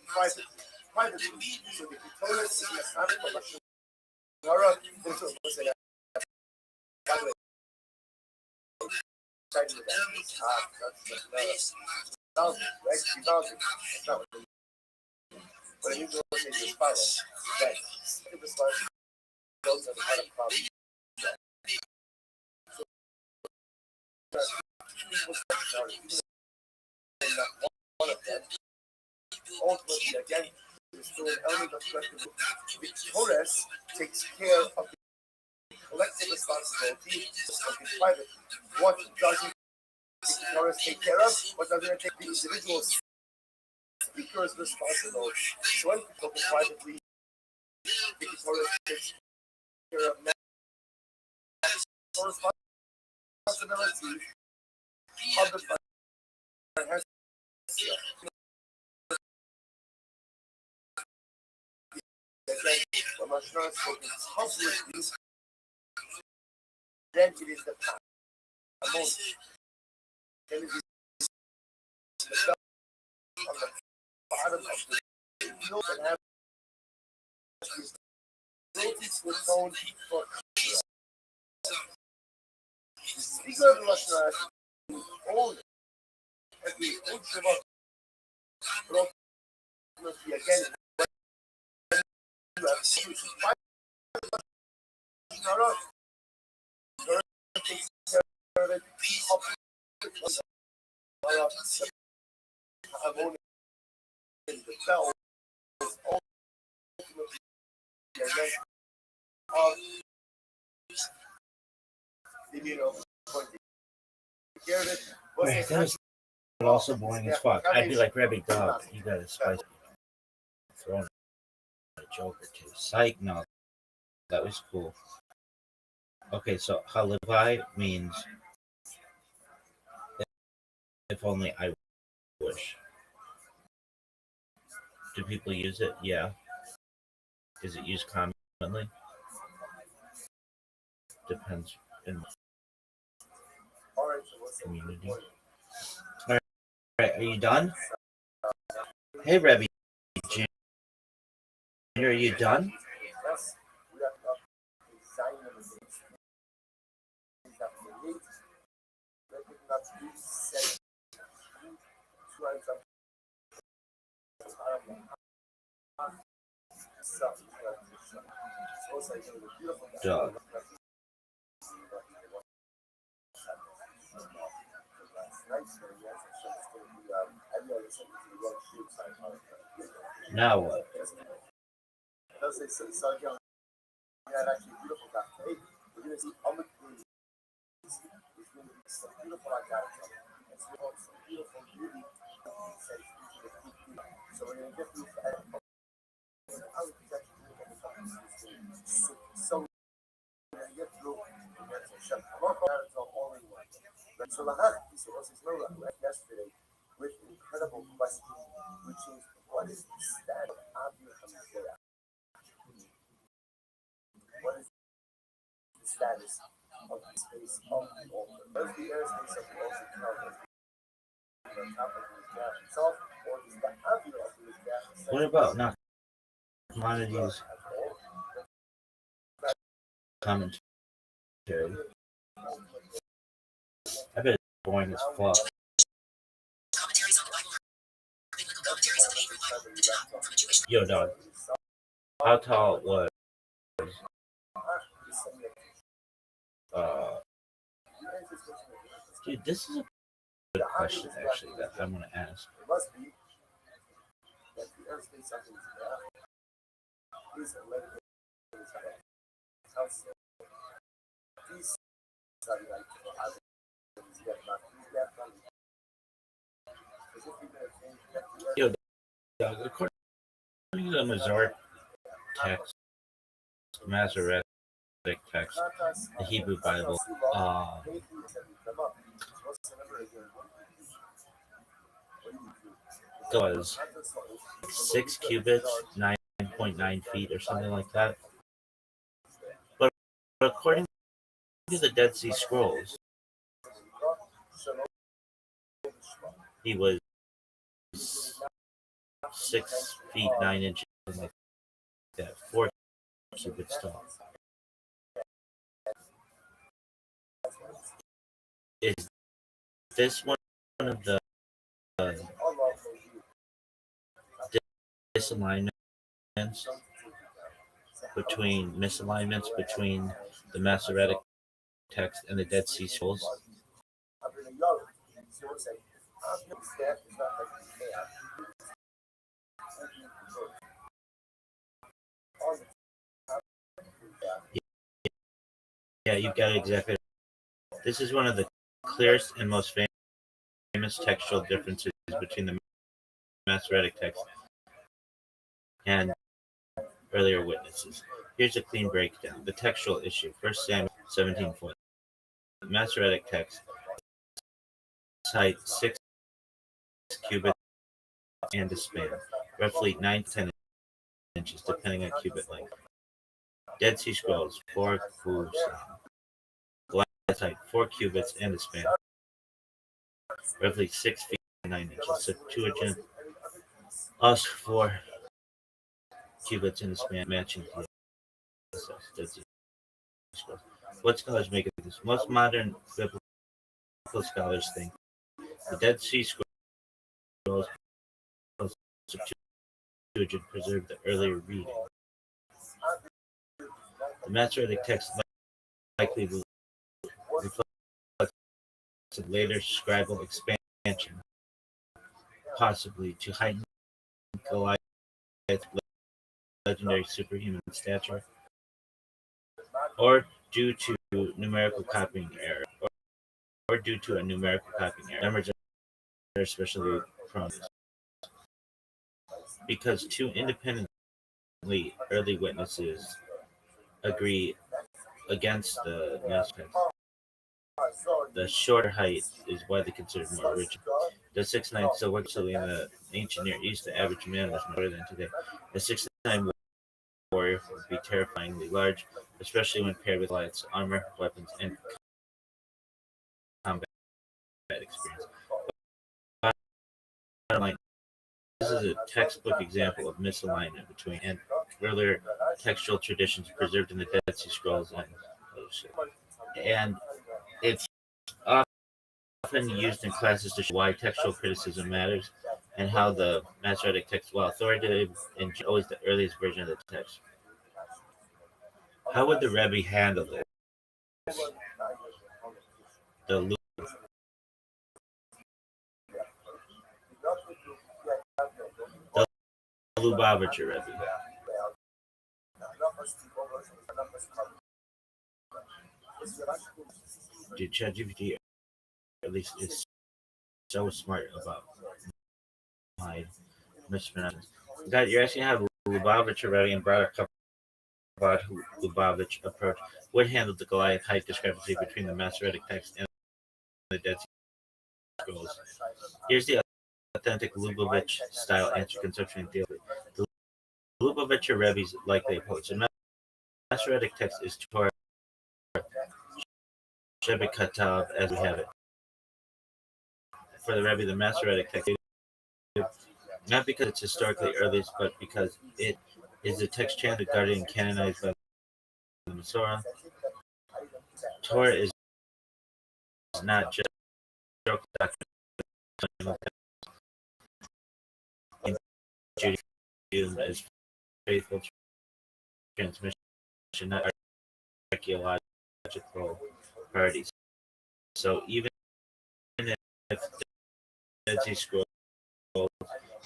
privately. So the Ketolis is the Sami for Lashon Hara. This was a but you don't say this follow that the response goes on how to problem. So one of them ultimately again is still an element of collective. The Torres takes care of the collective responsibility of the private. What doesn't the Torres take care of? What doesn't it take the individual speaker's responsibility? So when people talk privately, the Torres takes care of national responsibility of the private. Then it is the amount. Then it is the on the bottom of the field and have notice with tone for the speaker of the Lashon Hara own every Utshavah again. Right, that was also boring as fuck. I'd be like, Rabbi, dog, you gotta spice it. Throw in a joke or two. Psych, no. That was cool. Okay, so Halevai means if only I wish. Do people use it? Yeah. Is it used commonly? Depends in the community. All right, are you done? Hey, Rabbi, are you done? Dog. Nice, Now what? Does say so young? Yeah, actually beautiful back. Hey, we're gonna see it's gonna be so beautiful like that. It's so beautiful beauty. So we're gonna get these. I would think that's beautiful. So we're gonna get through. That's all in one. So the heart piece of us is no like yesterday with incredible question, which is what is the standard of your Hamazaya? What is the status of the space of the altar? Does the airspace of the altar count as on top of the gas itself, or is the avenue of the gas What about not commodities commentary? I bet it's boring as fuck. Commentaries on the Bible are biblical commentaries on the Hebrew Bible, the Tanakh, from a Jewish Yo, dog. How tall was uh dude, this is a good question actually that I'm gonna ask. It must be that the airspace of the gas is a level house. These are like Yo, dog, according to the Masoretic text, Masoretic text, the Hebrew Bible, was 6 cubits, 9.9 feet, or something like that. But according to the Dead Sea Scrolls, he was 6 feet 9 inches, like that, 4 cubits tall. Is this one of the misalignments between the Masoretic text and the Dead Sea Scrolls? Yeah, you got it exactly. This is one of the clearest and most famous textual differences between the Masoretic text and earlier witnesses. Here's a clean breakdown. The textual issue. 1 Samuel 17:4. The Masoretic text cites 6 cubits and a span, roughly 9 to 10 inches, depending on cubit length. Dead Sea Scrolls 4 cite 4 cubits and a span, roughly 6 feet and 9 inches. Septuagint also 4 cubits in the span, matching the Dead Sea Scrolls. What scholars make of this? Most modern biblical scholars think the Dead Sea Scrolls Septuagint preserved the earlier reading. The Masoretic text likely reflects a later scribal expansion, possibly to heighten Goliath's legendary superhuman stature, or due to numerical copying error, or due to a numerical copying error. Numbers are especially prone because 2 independently early witnesses agree against the Masoretic. The shorter height is widely considered more original. The 6'9" still works in the ancient Near East. The average man was more than today. The 6'9" warrior would be terrifyingly large, especially when paired with Goliath's armor, weapons, and combat experience. This is a textbook example of misalignment between and earlier textual traditions preserved in the Dead Sea Scrolls and it's often used in classes to show why textual criticism matters and how the Masoretic text, while authoritative and always the earliest version of the text. How would the Rabbi handle this? The loop. Lubavitcher Rebbe. Dude, ChatGPT at least is so smart about my mispronunciation. God, you're asking how Lubavitcher Rebbe and Barak Chabad Lubavitch approach would handle the Goliath height discrepancy between the Masoretic text and the Dead Sea Scrolls. Here's the authentic Lubavitch style answer conceptually and theoretically. The Lubavitcher Rebbe's likely approach. The Masoretic text is Torah Shebekatav as we have it. For the Rebbe, the Masoretic text, not because it's historically earliest, but because it is the text chanted, guarded, and canonized by the Masorah. Torah is not just historical document in Judaism as faithful transmission, not archaeological priorities. So even if the Dead Sea Scrolls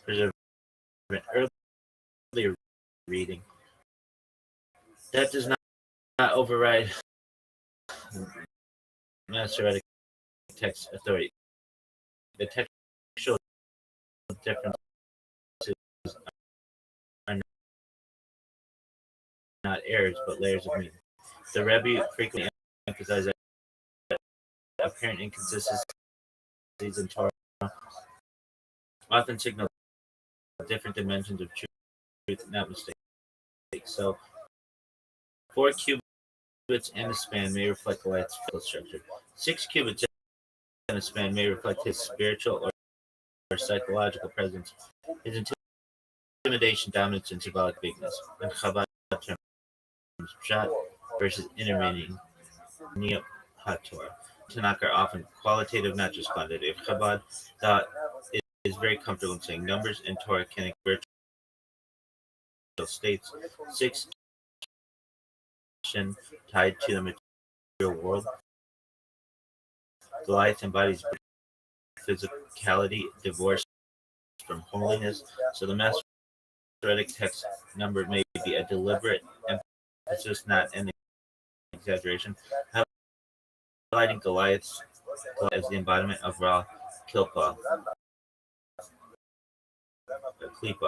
preserve an earlier reading, that does not override Masoretic text authority. The textual differences are not errors, but layers of meaning. The Rebbe frequently emphasizes that apparent inconsistencies in Torah often signal different dimensions of truth, not mistakes. So, 4 cubits and a span may reflect Goliath's physical structure. 6 cubits and a span may reflect his spiritual or psychological presence, his intimidation, dominance, and symbolic bigness. And Chabad terms pshat versus inner meaning, niyat haTorah. Tanakh are often qualitative, not just quantitative. Chabad thought is very comfortable in saying numbers and Torah can virtual states. 6 tied to the material world. Goliath embodies physicality, divorced from holiness. So the Masoretic text number may be a deliberate emphasis, not an exaggeration, highlighting Goliath as the embodiment of raw kilpa, klipa,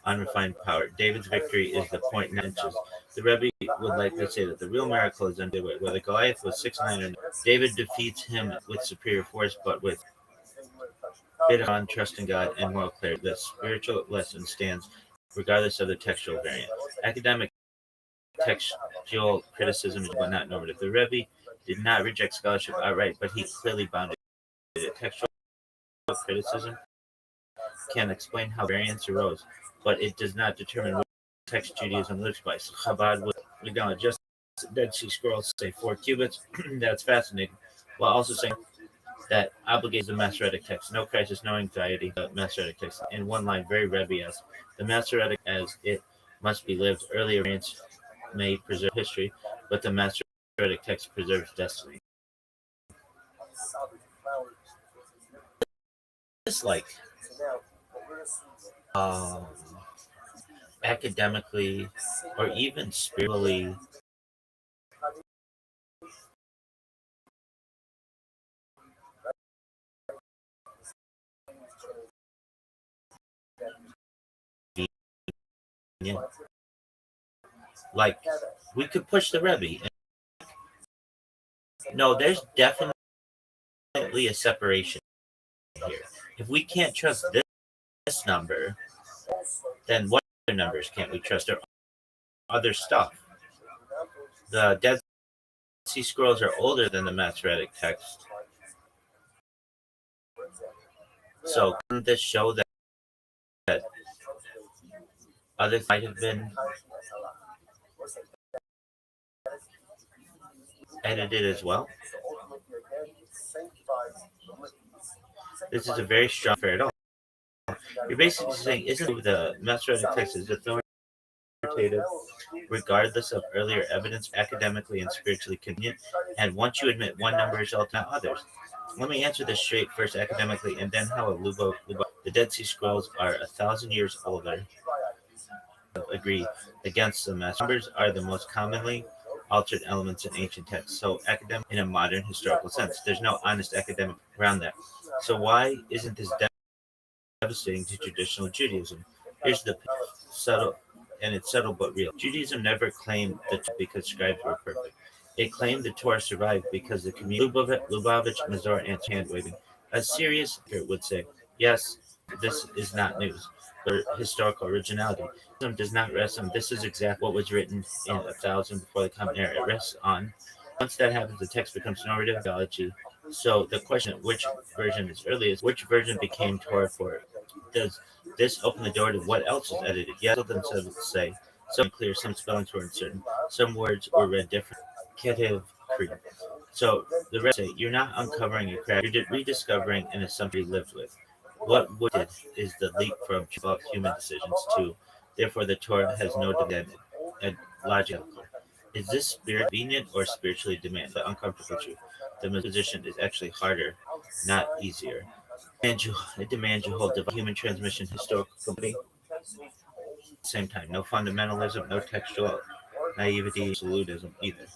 unrefined power. David's victory is the point 9 inches. The Rebbe would likely say that the real miracle is underway. Whether Goliath was 6'9" or not, David defeats him with superior force, but with bitter trust in God and moral clarity. The spiritual lesson stands regardless of the textual variant. Academic textual criticism is but not normative. The Rebbe did not reject scholarship outright, but he clearly bounded it. Textual criticism can explain how variants arose, but it does not determine what text Judaism lives by. So Chabad would acknowledge just Dead Sea Scrolls say 4 cubits. That's fascinating, while also saying that obligates the Masoretic text. No crisis, no anxiety. The Masoretic text in one line, very Rebbe-esque. The Masoretic as it must be lived. Earlier variants may preserve history, but the Masoretic text preserves destiny. It's like academically or even spiritually like we could push the Rebbe. No, there's definitely a separation here. If we can't trust this number, then what other numbers can't we trust or other stuff? The Dead Sea Scrolls are older than the Masoretic text. So doesn't this show that others might have been edited as well? This is a very strong fair at all. You're basically saying, isn't the Masoretic text is authoritative regardless of earlier evidence, academically and spiritually convenient, and once you admit one number is altered, not others. Let me answer this straight first academically, and then how the Dead Sea Scrolls are 1,000 years older. Agree against the mess. Numbers are the most commonly altered elements in ancient texts. So academic in a modern historical sense. There's no honest academic around that. So why isn't this devastating to traditional Judaism? Here's the subtle, and it's subtle but real. Judaism never claimed the Torah because scribes were perfect. It claimed the Torah survived because the community. Lubavitch, Mazor, and hand waving. A serious thinker would say, yes, this is not news, but historical originality. Judaism does not rest on this is exactly what was written in 1,000 before the Common Era. It rests on. Once that happens, the text becomes normative theology. So the question, which version is earliest, which version became Torah for it? Does this open the door to what else is edited? Yes, themselves say some clear, some spellings were uncertain, some words were read different. Ketev Creed. So the rest say you're not uncovering a crack, you're rediscovering an assumption you lived with. What would it is the leap from human decisions to, therefore the Torah has no demand and logical. Is this spirit convenient or spiritually demand? The uncomfortable truth. The position is actually harder, not easier. It demands you hold divine human transmission historical company at the same time. No fundamentalism, no textual naivety, absolutism either.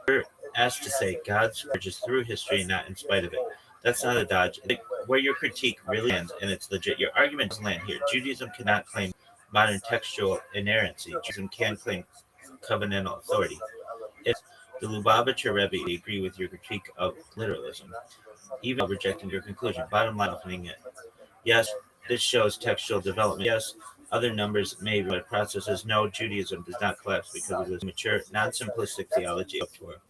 You're asked to say God's word is through history, not in spite of it. That's not a dodge. Where your critique really lands, and it's legit. Your argument doesn't land here. Judaism cannot claim modern textual inerrancy. Judaism can claim covenantal authority. If the Lubavitcher Rebbe agree with your critique of literalism, even rejecting your conclusion. Bottom line, opening it. Yes, this shows textual development. Yes, other numbers may be processes. No, Judaism does not collapse because of this mature, non-simplistic theology of Torah.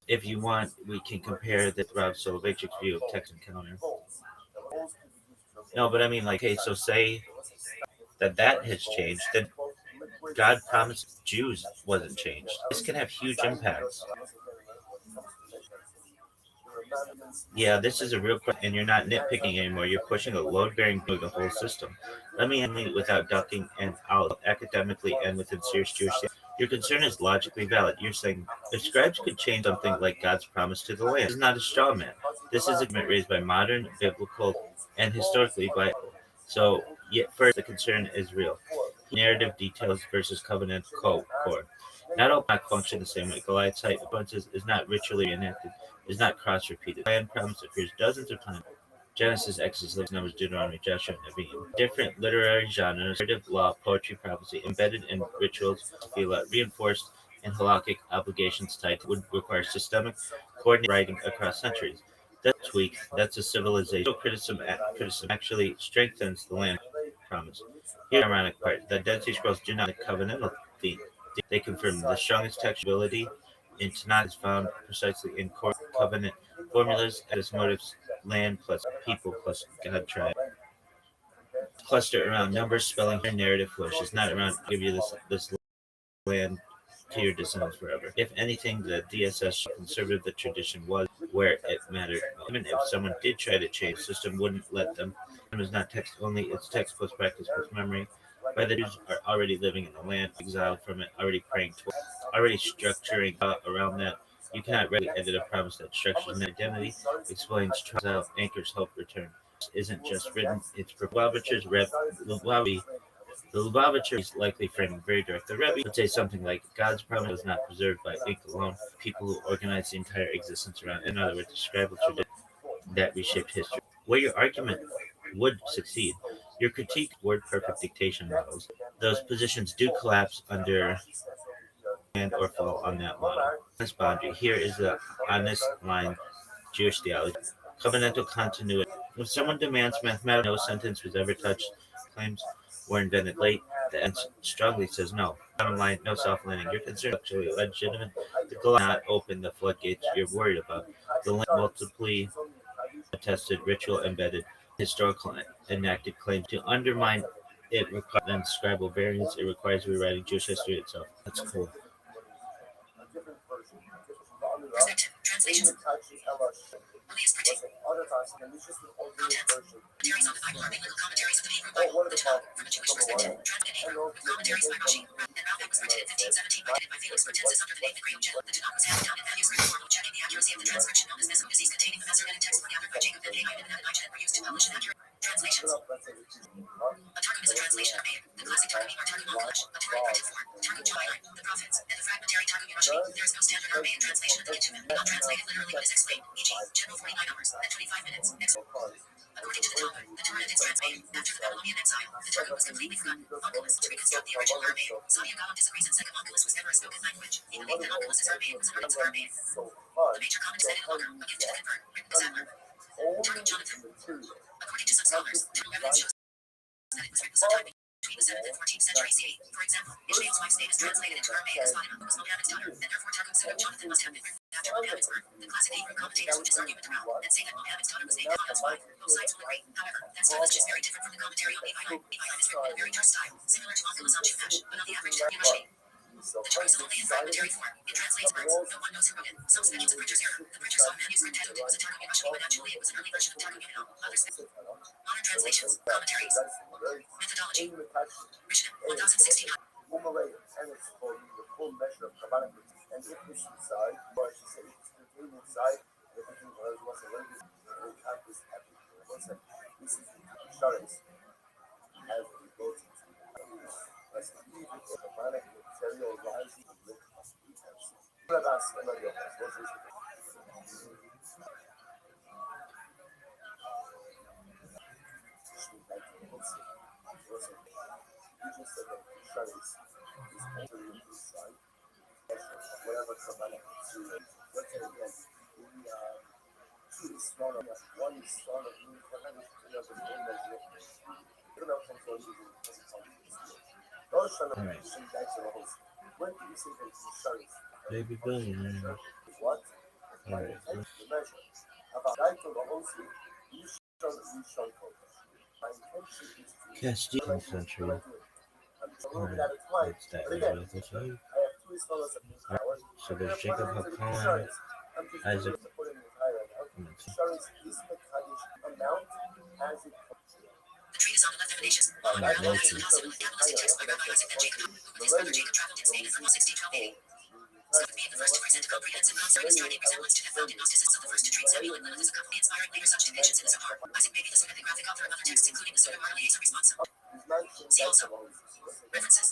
If you want, we can compare the Rav Soloveitchik's view of text encounter. No, but I mean, like, hey, so say that has changed, then God promised Jews wasn't changed. This can have huge impacts. Yeah, this is a real question, and you're not nitpicking anymore. You're pushing a load-bearing through the whole system. Let me handle it without ducking and out academically and within serious Jewish. Your concern is logically valid. You're saying if scribes could change something like God's promise to the land, this is not a straw man. This is a argument raised by modern, biblical, and historically by. So, yet first, the concern is real. Narrative details versus covenant core. Not all black function the same way. Goliath's height appearances is not ritually enacted, is not cross-repeated. Land promise appears dozens of times. Genesis, Exodus, Leviticus, Numbers, Deuteronomy, Joshua, and Nevi'im. Different literary genres, narrative, law, poetry, prophecy, embedded in rituals, tefillah, reinforced in halakhic obligations tied to would require systemic, coordinated writing across centuries. That's a tweak. That's a civilization. Criticism actually strengthens the land promise. Here's the ironic part. The Dead Sea Scrolls do not covenantal theme. They confirm the strongest textuality in Tanakh is found precisely in core covenant formulas as motives, land plus people plus God tribe. Cluster around numbers, spelling, and narrative flourishes, not around give you this land to your descendants forever. If anything, the DSS conservative the tradition was where it mattered. Even if someone did try to change, the system wouldn't let them. It is not text only, it's text plus practice plus memory. By the Jews are already living in the land, exiled from it, already praying to it, already structuring around that. You cannot really edit a promise that structures an identity, explains trials, anchors hope, return. This isn't just written, it's Lubavitcher's the Lubavitcher is likely framing very direct. The Rebbe would say something like, God's promise was not preserved by ink alone, people who organized the entire existence around it. In other words, describe a tradition that reshaped history. Where your argument would succeed, your critique word perfect dictation models, those positions do collapse under and or fall on that model. This boundary here is the honest line Jewish theology. Covenantal continuity. If someone demands mathematical, no sentence was ever touched, claims were invented late, the end strongly says no. Bottom line, no soft landing. Your concern is actually legitimate. The goal is not open the floodgates you're worried about. The multiply attested, ritual embedded, historical enacted claims to undermine it requires inscribable variants. It requires rewriting Jewish history itself. That's cool. Perspective. Translations. Earliest printing. Contents. Commentaries on the Bible are biblical commentaries of the Hebrew Bible. The Tanakh, from a Jewish perspective. Commentaries by Rashi and Rabbi. was printed in 1517 by Felix Pratensis under the name Graham Gel. The Tanakh was handed down in manuscript form, checking the accuracy of the transcription known as Mesophysics, containing the Masoretic text were gathered by Jacob Ben Haim and Adonijah and were used to publish an accurate translations. A Targum is a translation of Abe. The classic Targum are Targum al-Kulash, a Torah printed form, Targum John, the prophets, and the fragmentary Targum Yonashmi. There is no standard Arabic translation of the Ketuvim, not translated literally but is explained, e.g., general 49 hours and 25 minutes. According to the Talmud, the Torah and its translation, after the Babylonian exile, the Targum was completely forgotten. Onkelos to reconstruct the original Arabic. Sadia Gaon disagrees and said Onkelos was never a spoken language. He believed that Onkelos' Arabic was an original Arabic. The major comment said in Longer, a gift to the convert, written by Sadler. Targum Jonathan. According to some scholars, Targum evidence shows that it was written sometime between the 7th and 14th century CE. For example, Ishmael's wife's name is translated into Aramaic as Fatima, who was Mohammed's daughter, and therefore Targum said Jonathan must have been written after Mohammed's birth. The classic Hebrew commentators would disargue with the Rao and say that Mohammed's daughter was named Muhammad's wife. Both sides will agree. However, that style is just very different from the commentary on Levi. Levi is written in a very terse style, similar to Onkelos on Chumash, but on the average Targum Yonashmi. The Torah is only in fragmentary form. It translates words. No one knows who wrote it. Some speculates a printer's error. The printer saw a manuscript titled it was a Targum Yonashmi, but actually it was an early version of Targum Yonashmi. Others modern translations, commentaries, methodology. Mishnah 1069. And it's for the full measure of Kabbalah. And if this inside, or I should say, if it's contained inside, everything was already we have this happy. This is the insurance as we go to as the evil of Kabbalah material rising and look must be absent. Whatever Kabbalah is, let's say again, two is smaller, one is smaller, All right. when do you say that insurance? Baby billionaire. What? All right. The measure. About right to the whole thing, you shall focus. My intention is to Castile century. a little bit at a time. That's that But again, way. That's right. I have two installers of new power. So there's Jacob Hakan, I'm just Isaac. to put it in high right now. Insurance is the Kaddish amount as it comes. The treatise on the left emanations. Following the Rabbi and also Kabbalistic text by Rabbi Isaac ben Jacob, who with his brother Jacob traveled in Spain from 1612 So being the first to present a comprehensive concept and striking resemblance to the founded Gnosticism, the first to treat Samuel and Lilith as a couple, inspiring later such depictions in the Zohar. Isaac may be the epigraphic author of other texts, including the Pseudo-Marlies response. See also. References.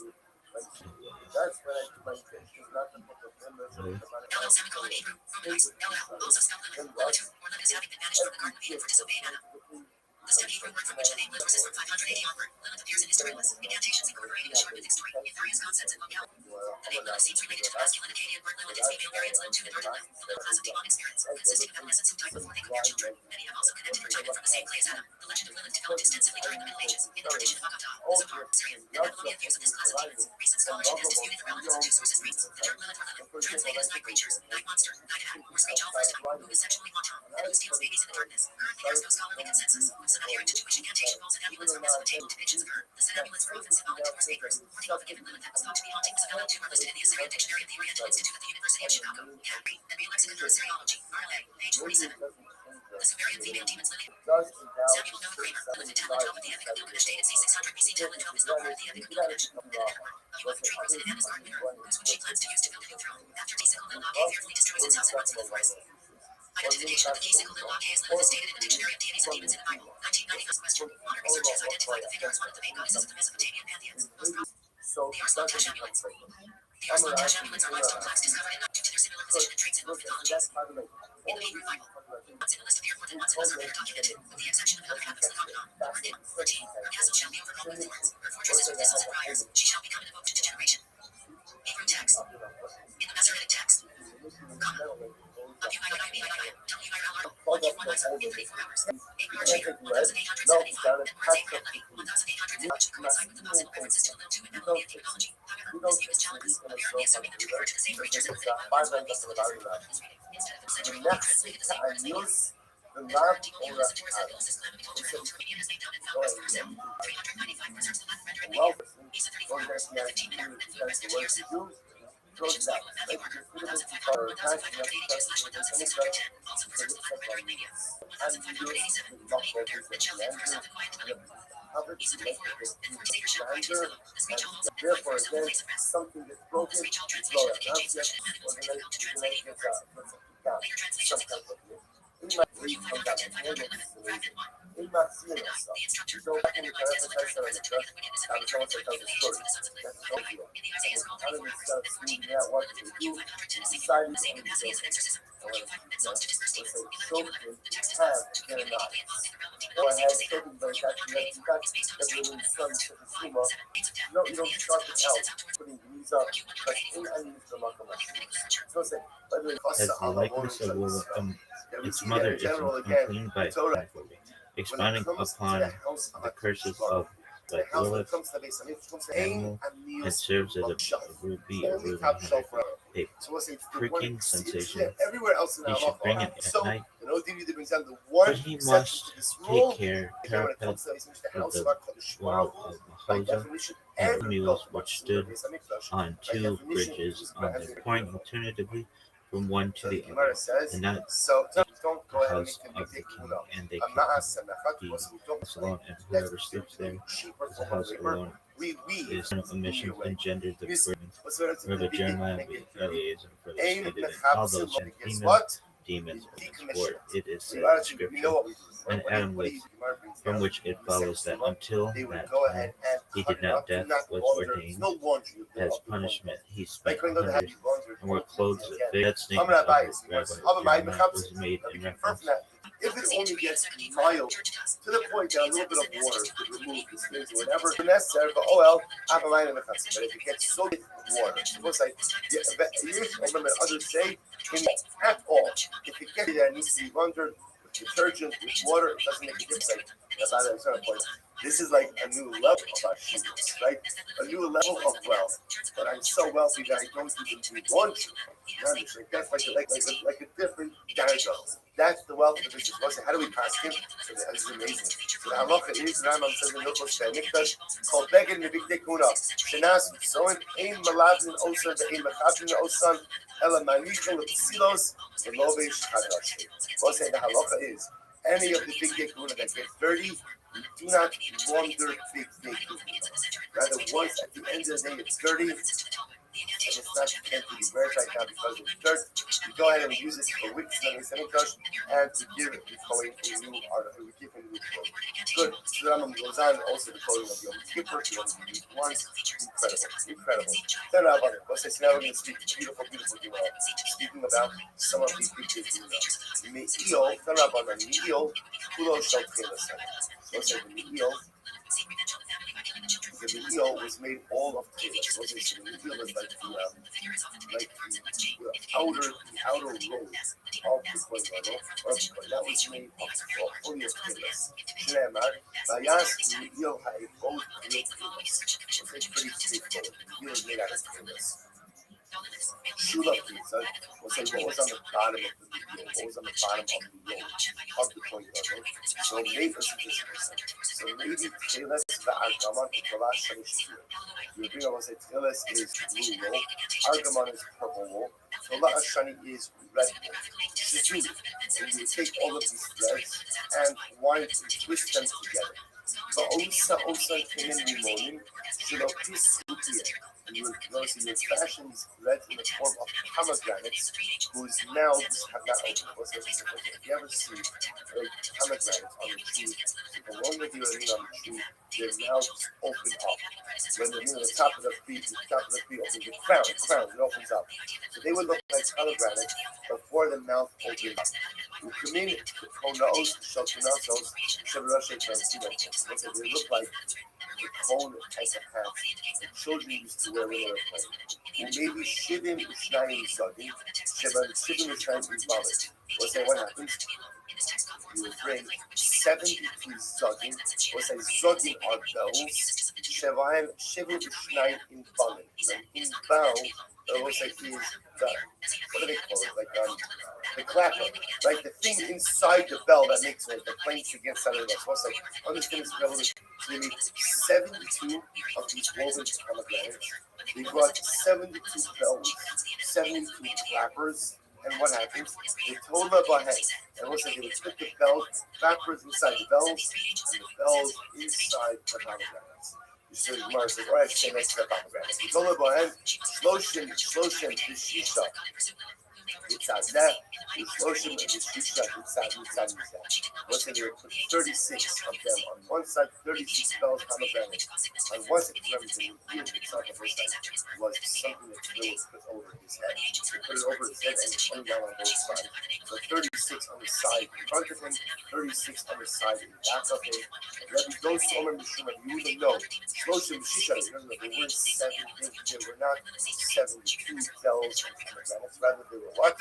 That's when my intention is not to put the members of the LL semicolon Hebrew, Romanized, LL, also spelled Lilith, Lilith, or Lilith having been banished from the Garden of Eden for disobeying Adam. The stem Hebrew word from which the name Lilith is from 580 onward. Lilith appears in history lists, incantations incorporating a short mythic story in various concepts and locales. The name Lilith seems related to the masculine Akkadian word Lilith. Its female variants live to and Lilith, the little class of demonic spirits, consisting of adolescents who died before they could bear children. Many have also connected her children from the same clay as Adam. The legend of Lilith developed extensively during the Middle Ages. In the tradition of Akkad, the Zohar, Syrian, and Babylonian views of this class of demons, recent scholarship has disputed the relevance of two sources. The term Lilith or Lilith, translated as night creatures, night monster, night hag, or screech owl first time, who is sexually wanton, and who steals babies in the darkness. Currently there is no scholarly consensus. Some adherent to Jewish incantation balls and amulets from Mesopotamian depictions of her. The said amulets were often symbolic to Norse makers, warding off a given Lilith that was thought to be haunting. Isabella II are listed in the Assyrian Dictionary of the Oriental Institute at the University of Chicago. Henry, and Real Lexicon for Assyriology, RLA, page 47. The Sumerian female demons living. Samuel Noah Kramer, Lilith in Talmud 12 of the Epic of Gilgamesh dated c. 600 BC. Talmud 12 is not part of the Epic of Gilgamesh. And the Netherworld, a young tree grows in an Anna's garden with her, whose wood she plans to use to build a new throne. After T-Sickle Lil Nage fearfully destroys its house and runs into the forest. Identification of the T-Sickle Lil Nage as Lilith is stated in the Dictionary of Deities and Demons in the Bible. 1990 question. Modern research has identified the figure as one of the main goddesses of the Mesopotamian pantheons. The Arslan Tash amulets. The Arslan Tash amulets are limestone plaques discovered in due to their similar position and traits in both mythologies. In the Hebrew Bible, once in the list appear more than once and thus are better documented, with the exception of another happens phenomenon. Word 14. Her castle shall be overgrown with thorns. Her fortresses with thistles and briars. She shall become an evoked degeneration. Hebrew text. In the Masoretic text. Comma. In 34 hours. Abraham Trader, 1875, and words Abraham Levy, 1800, which coincide with the possible references to Lil 2 in Babylonian demonology. However, this view is challenged, apparently assuming them to refer to the same creatures in the Levy Bible as well based on the desert of this reading. Instead of the century, he translated the same word as they use. The current demonic listen to present Moses Clement told her Turanian is named down and found west for herself. 395 preserves the Latin rendering native. Isa 34 hours, and 15 minutes, and food rest to yourself. Missions Bible of Matthew Marker, 1582/1610, also preserves the Latin rendering labia. 1587, Pliny Bruder, and shall live for herself in quiet dwelling. covered, like the grinder, and therefore again, something gets broken, you blow it. Now you get organized gets down, some kind of it. In my read from that handle, in my seeing that stuff. So back in the time, I said on the trust, I was almost like telling the story. That's the whole deal. And the kind of this stuff, smoothing out what they do, decided to do something. Let's say children have genetics. Or have children, but it's actually like you got every little son to the sumo. You don't start it out putting these up, but in and use the makamah. So say, by the way, As the likeness of woman, its mother is unclean by homophobia, expounding upon the curses of the Lilith animal, and serves as a ruby or ruby a pricking sensation. He should bring it at night, but he must take care parapet of the wall of Mahosa and mules which stood on two bridges on the point alternatively from one to the other, and not the house of the king, and they cannot be alone, and whoever sleeps there is a house alone. Is no omission engendered the burden. Rabbi Jeremiah Eliezer further stated in all those demons or sport, it is said in scripture, and Adam lived, from which it follows that until that time he did not death was ordained as punishment. He spent 100 and wore clothes of fig. That statement of Rabbi Jeremiah was made in reference if it only gets mild to the point that a little bit of water could remove the skins or whatever necessary, but oh well, I'm a line in the country. But if it gets so with water, it looks like remember others say at all. If it gets there, it needs to be rendered with detergent, with water, it doesn't make a difference. This is like a new level of achievements, right? A new level of wealth. But I'm so wealthy that I don't even do laundry. That's like a different dynamo. That's the wealth of the business. How do we pass him? So this is amazing. So the halacha is Rambam says in Hilchos Mikdash called Beged Mebigdei Kuna. Shenas Soin Ein Malavin Osan Ein Mechatrin Osan Ela Manichel Psilos Velovish Hadash. We'll say the halacha is any of the Bigdei Kuna that gets dirty, we do not launder Bigdei Kuna. Rather, once at the end of the day it's dirty. And it's not can't be burned right now because of the dirt. We go ahead and use it for weeks and we give it the Kohen a new article. We give him a new clothing. Good. So the Rambam goes on also the clothing of Yom Kippur. He only used once. Incredible. Then Rabbi, let's say now we're going to speak beautiful Gemara. Speaking about some of these big things. Me'il, the Rabbi, Me'il, Kulo Shal Tchelas. So let's say the Me'il. The meal was made all of tchelas. The meal is like the outer roll of the kohen. That was made of fully of tchelas. Shneimar, Vayas meal ha'efod tchelas. It's pretty straightforward. The meal is made out of tchelas. Shula pizza was like what was on the bottom of the meal, what was on the bottom of the roll of the kohen. So maybe so maybe tchelas va'argaman utolash shamishir. The thing I want to say tchelas is blue wool, argaman is purple wool, tolah shani is red wool. Shizumi, and you take all of these threads and wind and twist them together. Va'osa kemin limonim shilopis lupiyah. And you would notice that you would fashion these threads in the form of pomegranates, whose mouths have not opened. If you ever see pomegranates on the tree, the longer they remain on the tree, their mouths open up. When they're near the top of the tree opens the crown, it opens up. So they would look like pomegranates before the mouth opens up. They look like the cone type of hat that children used to wear when they were playing. Maybe Shivim Ushnayim Zogin, Shivim Ushnayim Zogin. We'll say what happens. You will bring 73 Zogin. We'll say Zogin are bells. Shivim Ushnayim in Balin. And in bow, we'll say is the, what do they call it? Like the clapper, like the thing inside the bell that makes noise, that clanks against other bells. So it's like, understand this bell. So they made 72 of these woven pomegranates. They brought 72 bells, 72 clappers, And what happens? They told Rabbi, and what's like they would put the bells backwards inside the bells, and the bells inside the pomegranates. So the Gemara says, all right, stay next to the pomegranate. They told Rabbi, Shloshim, Bishisha. It's out there. Shloshim and Bishisha, it's out. What's like they would put 36 of them on one side, 36 bells pomegranates. On one side, everything itself on this side was something that they would put over his head. They put it over his head and it hung down on both sides. So 36 on the side in front of him, 36 on the side in back of him. Rabbi goes to Omer Mishum, and you even know, Shloshim Shisha, remember, they weren't 70, they were not 72 bells and pomegranates, rather they were what?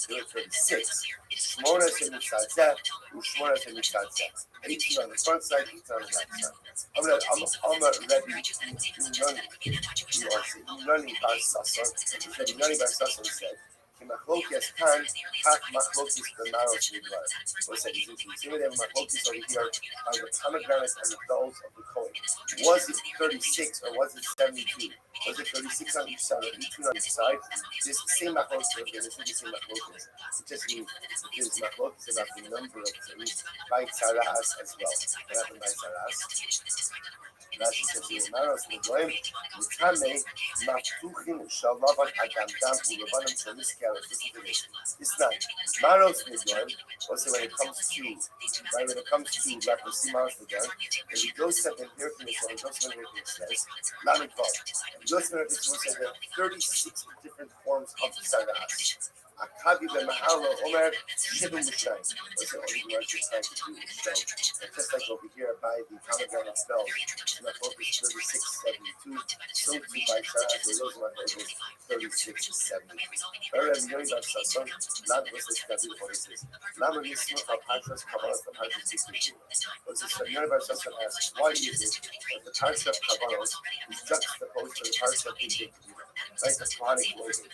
They were 36. Shmonas and Mitzadzeh, Ushmonas and Mitzadzeh. 18 on the front side, 18 on the back side. I'm a Rabbi Unani Bar Sasson. Rabbi Unani Bar Sasson said, Machlokias kan, hak machlokias b'maros midbar. What said he's interesting. They have machlokias over here on the pomegranates and the bells of the coin. Was it 36 or was it 72? Was it 36 on each side or 18 on each side? This same machlokias again. This is the same machlokias. It just means because machlokias about the number of things by tzaras as well. What happened by tzaras? Rashi says here, Maros Migoim, Mutame, Matuchin, Shalavan, Agamdam, Ulavanam, Shaliskaras. Listen to this. It's not Maros Migoim. Also, when it comes to, right, when it comes to leprosy, Maros Migoim, and he goes up and here from the song, goes up and here says, Lamed Vav. And goes up and here says there are 36 different forms of Tzaras. Akabi ben Mahalo Omer Shibum B'Shaim. What's the only word you're trying to do is show. And just like over here by the pomegranate spell, my focus 3672, so too by Shara, the Rose one focus 3670. Very young about Sasson, not was this Kabi for this. Lama Yismuk of Patras Kabbalah, the Patras Yismuk. What's this? Young about Sasson asks, why is it that the Parsha of Kabbalah is juxtaposed to the Parsha of Big right? The Quranic wording.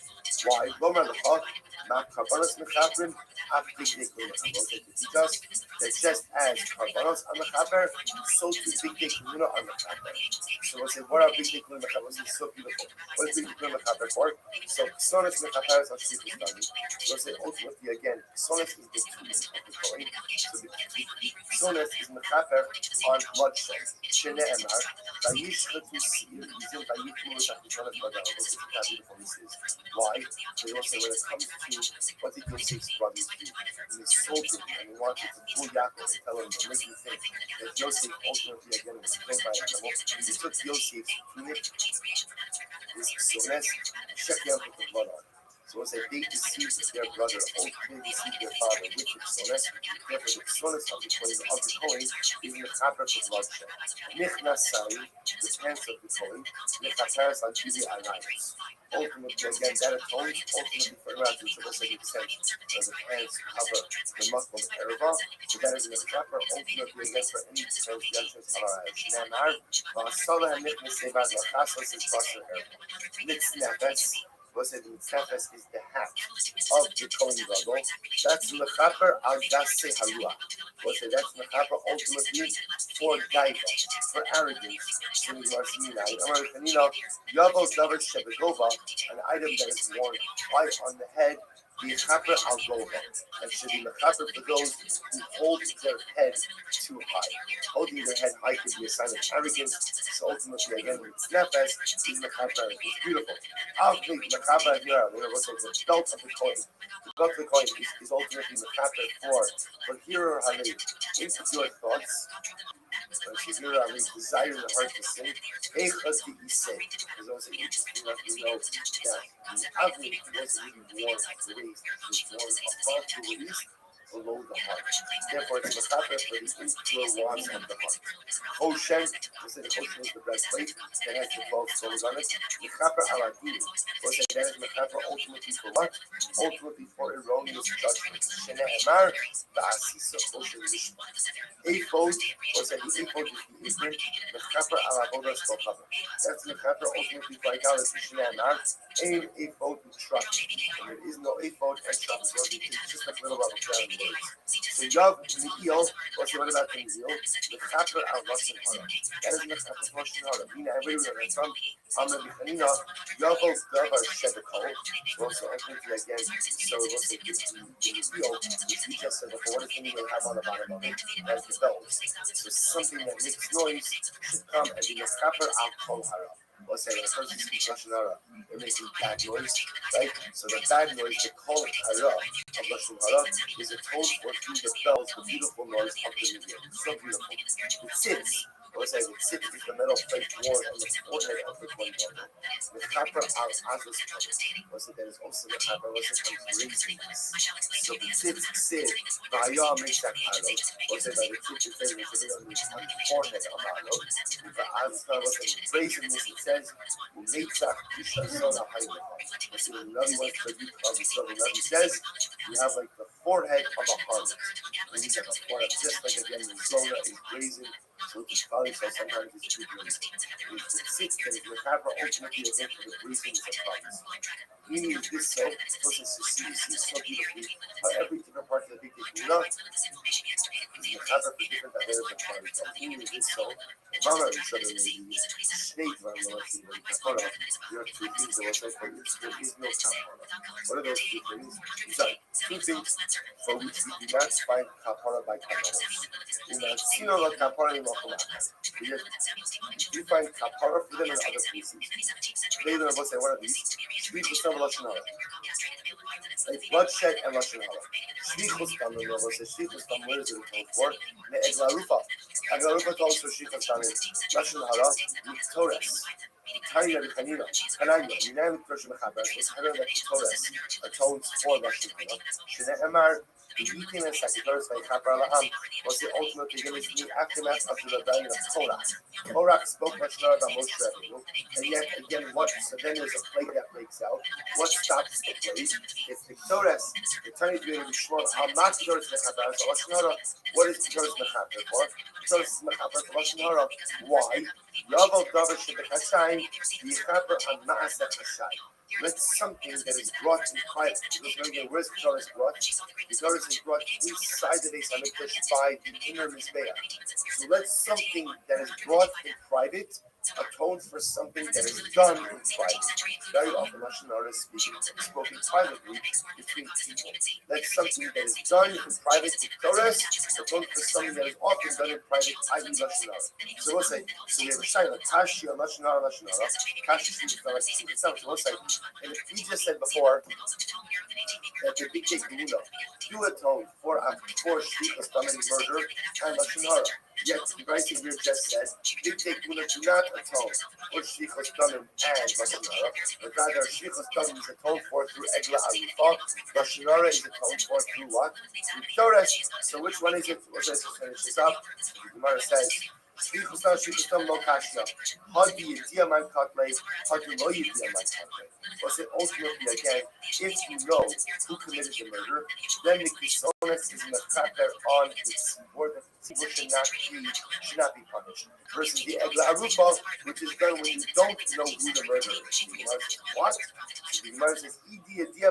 Why? Lomer L'chak, not Kabbalah's Mechabrim, have Big Dick L'Mechabot. To teach us that just as Kabbalah's on Mechaber, so too Big Dick L'Mechabot on Mechaber. So we'll say, what are Big Dick L'Mechabot? This is so beautiful. What is Big Dick L'Mechaber for? So Sonis Mechaber is on Shvit L'Stami. We'll say, ultimately again, Sonis is the tool of the Kohen. So the Sonis is Mechaber on bloodshed. Shene Emar, Vayishchatu Sir, Yizim Vayichmu L'Tachishon Badal. This is how beautiful this is. Why? So you say when it comes to what did Yosef's brothers do? And they sold him and they wanted to pull Yaakov and tell him to make him think that Yosef ultimately again was killed by a devil. And they took Yosef's tunic, his sones, and checked him with the blood on. So once they deceived their brother, ultimately deceived their father with the sones, therefore the sones of the coin is mechaper for bloodshed. Nichnasai, the pants of the coin, mechaperes on Judy Arayos. Ultimately, again, that atones ultimately for Iraqi. So let's say the extension of the pants cover the Muslim Ereva. So that is a proper ultimately against for any transgressions of our eyes. Namar, Vasala and Nicholas Sevad, Lachasas is Pasha Ereva. Nitznefes, what's it? Nitznefes is the hat of the Kohen Gadol. That's Mechaper al Gasse Halua. What's it? That's Mechaper ultimately for Gaiva, for arrogance. So we are seeing now. Yavos Davar Shebegova, an item that is worn white on the head, the Mechaper al Gova, and should be Mechaper for those who hold their head too high. Holding their head high could be a sign of arrogance. So ultimately, again, it's Nefes, is Mechaper. It's beautiful. I'll think Mechaper here, what's it? The belt of the coin. The belt of the coin is ultimately Mechaper for hero Halei. Into your thoughts. Shizura, I mean, desire in the heart to sin. Eichas to be saved. There's also interesting enough to know that the Avni wasn't really worn at the waist. It was worn above the waist, below the heart. Therefore, it's Mechaper for the interior walls of the heart. Koshen, we said Koshen is the breastplate that has the 12 stones on it. Mechaper Aladin, we said that is Mechaper ultimately for what? Ultimately for erroneous judgment. Shene Emar, the Asisa Koshen Mishma. Ephod, we said the ephod is the ephod. Mechaper Alavodas Kochaber. That's Mechaper ultimately for idolatry. Shene Emar, aim ephod with trust. And there is no ephod and trust. So it's just like a little bit of a prayer in words. So Yav Ni'il, what's the word about the Ni'il? Mechaper al Lashon Hara. That is Mechaper Lashon Hara. Mina, everybody knows that from Amr Bichanina, Yavel Davar Shedekol. We'll say, ultimately again, so we'll say, the Ni'il, which we just said before, what is the Ni'il have on the bottom of it? That's the bells. So something that makes noise should come and be Mechaper al Kol Hara. We'll say, when a person speaks Lashon Hara, they're making bad noise, right? So the bad noise, the Kol Hara of Lashon Hara, is a tone for through the bells, the beautiful noise of the Ni'il. So beautiful. It sits. We'll say, it sits with the metal plate worn on the forehead of the coin holder. The Chaper al Azos Pele. We'll say, there is also the Chaper, we'll say, craziness. So the sits, sit, Vaya makes that Halo. We'll say, that the tip is there, which is on the forehead of Halo. The Azos Pele, we'll say, craziness, it says, Neitzach Isha Sona Hayla. We'll say, the Navi wants to be of the story. The Navi says, you have like the forehead of a harlot. And you have a forehead, just like again, the Zona is brazen. So it's probably so sometimes it's too brazen. It's the sixth and the Chaper ultimately against the brazen of prophets. Meaning is this so, person to see so beautifully how every different part of the big Gula is the Chaper for different areas of prophets. Meaning is this so, Mama is sure that maybe snake around the left side of the Kapara. There are two things that will say for which there is no Kapara. What are those two things? Sorry, two things for which we do not find Kapara by Kapara. We not see no Kapara in Mohammed. We find Kapara for them in other places. They don't say one of these. Shvichus Tam Lashon Hara. Like bloodshed and Lashon Hara. Shvichus Tam, the Rabbi says, Shvichus Tam, where is it told for? Egla Rufa. Egla Rufa told for Shvichus Tam in Lashon Hara, Torres. Tanya Bichanina, Kananya, Minam Krosh Mechaber, was heard that Torres atones for Lashon Hara. Shne'emar, the eating and sacrifice by Chaper La'am was the ultimate beginning to the aftermath of the rebellion of Korach. Korach spoke much more about Moshe Rabbeinu, and yet again, what? So then there's a plague that breaks out. What stops the plague? It's the Torres. The Tanya being Shmuel. How not Torres Mechaber? So Lashon Hara. What is Torres Mechaber for? Torres Mechaber for Lashon Hara. Why? Yavel Davar Shebechashayim, the Chaper on Ma'aseh Hashayim. Let something that is brought in private. Because again, where's the Torah is brought? The Torah is brought inside the Beis Hamikdash by the inner Mizbeach. So let something that is brought in private atone for something that is done in private. Very often, Lashon Hara is spoken privately between people. Let something that is done in private with Torah atone for something that is often done in private, i.e. Lashon Hara. So we'll say, so we have a shayla, Tashi on Lashon Hara, Kashi speaks about itself. So we'll say, and if we just said before that the big Gula do atone for Shvichus Tam and murder and Lashon Hara. Yet the writing we just said, big Gula do not atone for Shvichus Tam and Lashon Hara, but rather Shvichus Tam is atoned for through Egla Arifah. Lashon Hara is atoned for through what? Through Torah. So which one is it? Let's finish this up. The Gemara says, Shvichus Tam lo kashya. Hadi yidia man katlei, hadi lo yidia man katlei. Was it ultimately again, if you know who committed the murder, then the Kisonis is mechaper on its word that people should not be punished. Versus the Egla Arufa, which is done when you don't know who the murderer is. What? The Gemara says, if you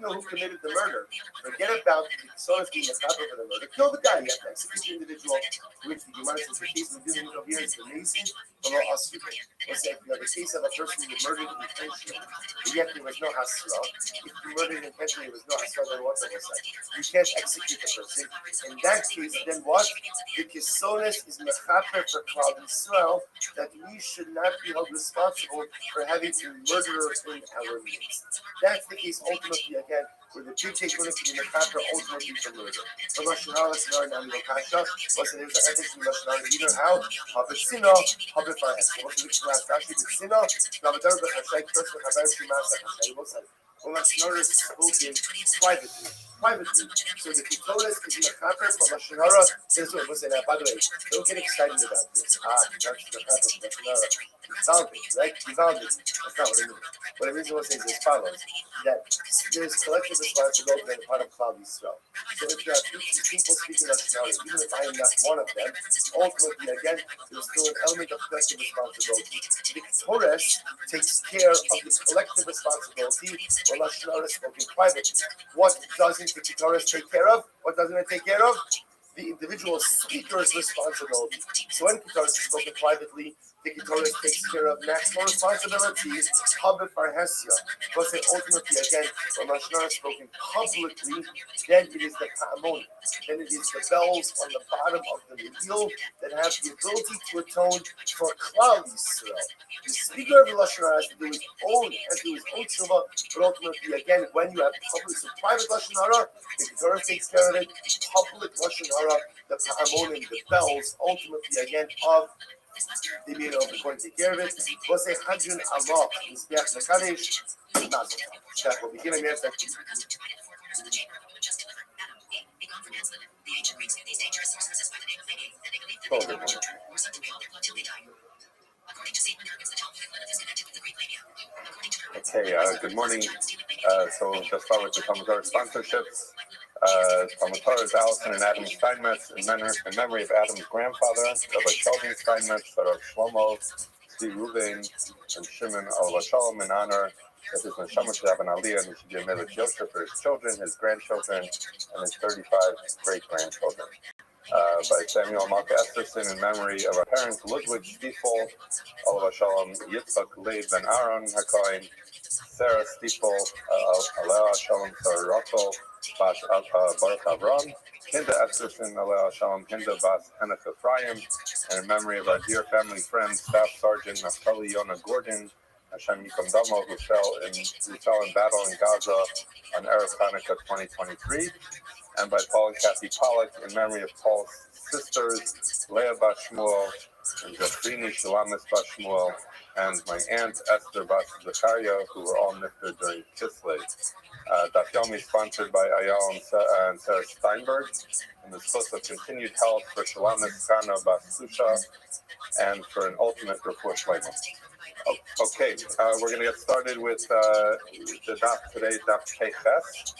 know who committed the murder, forget about the Kisonis being mechaper for the murder. Kill the guy, you have to execute the individual. Which the Gemara says the case we're dealing with here is the Mason, below Asura. Let's say if you have a case of a person who murdered intentionally, but yet there was no Hasra. If you murdered intentionally, there was no Hasra, then what does it say? You can't execute the person. In that case, then what? The Kisonis is mechaper for Klal Yisrael, that we should not be held responsible for having a murderer in our midst. That's the case ultimately again, where the big take unit to be mechaper ultimately for murder. So Lashon Hara, Nami Lokasha, what's the name of the ethics in Lashon Hara? Either how, Habitsino, Habitfahes. What's the last Rashi? Bitsino, Navadar Bechashai, Kurz Bechaber, Shimasa, Hashay, what's that? Well, Lashon Hara is spoken privately. So the Kitolas is mechaper for Lashon Hara. Here's what we'll say now. By the way, don't get excited about this. That's mechaper for Lashon Hara. Right? That's not what it means. What the reason was is as follows: that there's collective responsibility on the part of Klal Yisrael. So if you have 50 people speaking Lashon Hara, even if I am not one of them, ultimately, again, there's still an element of collective responsibility. The Torah takes care of the collective responsibility for Lashon Hara spoken privately. What doesn't the Torah take care of? What doesn't it take care of? The individual speaker's responsibility. So when Torah is spoken privately, the Torah takes care of national responsibilities, Habit Farhesia. Because ultimately, again, when Lashon Hara is spoken publicly, then it is the Pa'amon. Then it is the bells on the bottom of the wheel that have the ability to atone for Klal Yisrael. The speaker of the Lashon Hara has to do his own tshuva, but ultimately, again, when you have public, so private Lashon Hara, the Torah takes care of it. Public Lashon Hara, the Pa'amon and the bells, ultimately, again, of the being able to take care of it. Was a Hadjun Allah, Mizbeach Mekadesh, Mazel. That will begin again. Okay, good morning. So just start with the Talmud Torah sponsorships. Talmud Torah is Allison and Adam Steinmetz in memory of Adam's grandfather, Rabbi Sheldon Steinmetz, of Shlomo, Steve Ruben, and Shimon Alav Shalom, in honor that his neshama should have an aliyah and he should be a melech yosher for his children, his grandchildren, and his 35 great-grandchildren. By Samuel Malka Esterson in memory of our parents Ludwig Stiefel, Alav Shalom, Yitzchak Leib Ben Aaron HaKohen, Sarah Stiefel, Alav Shalom, Sarah Rothschild, Baruch Avram, Hinda Esterson, Alav Shalom, Hinda Bas Henach Ephraim, and in memory of our dear family friend, Staff Sergeant Naftali Yonah Gordon, Hashem Yikom Damo, who fell in battle in Gaza on Erev Hanukkah 2023, and by Paul and Kathy Pollack in memory of Paul's sisters, Leah Bas Shmuel, and Zafrini Shalamis Bas Shmuel, and my aunt Esther Bas Zakaria, who were all nifted during Kislev. Daf Yomi sponsored by Ayal and Sarah Steinberg, and the source of continued health for Shalamis Kana Bas Susha, and for an ultimate refuah shleima. Okay, we're going to get started with the daf today, daf Keiches,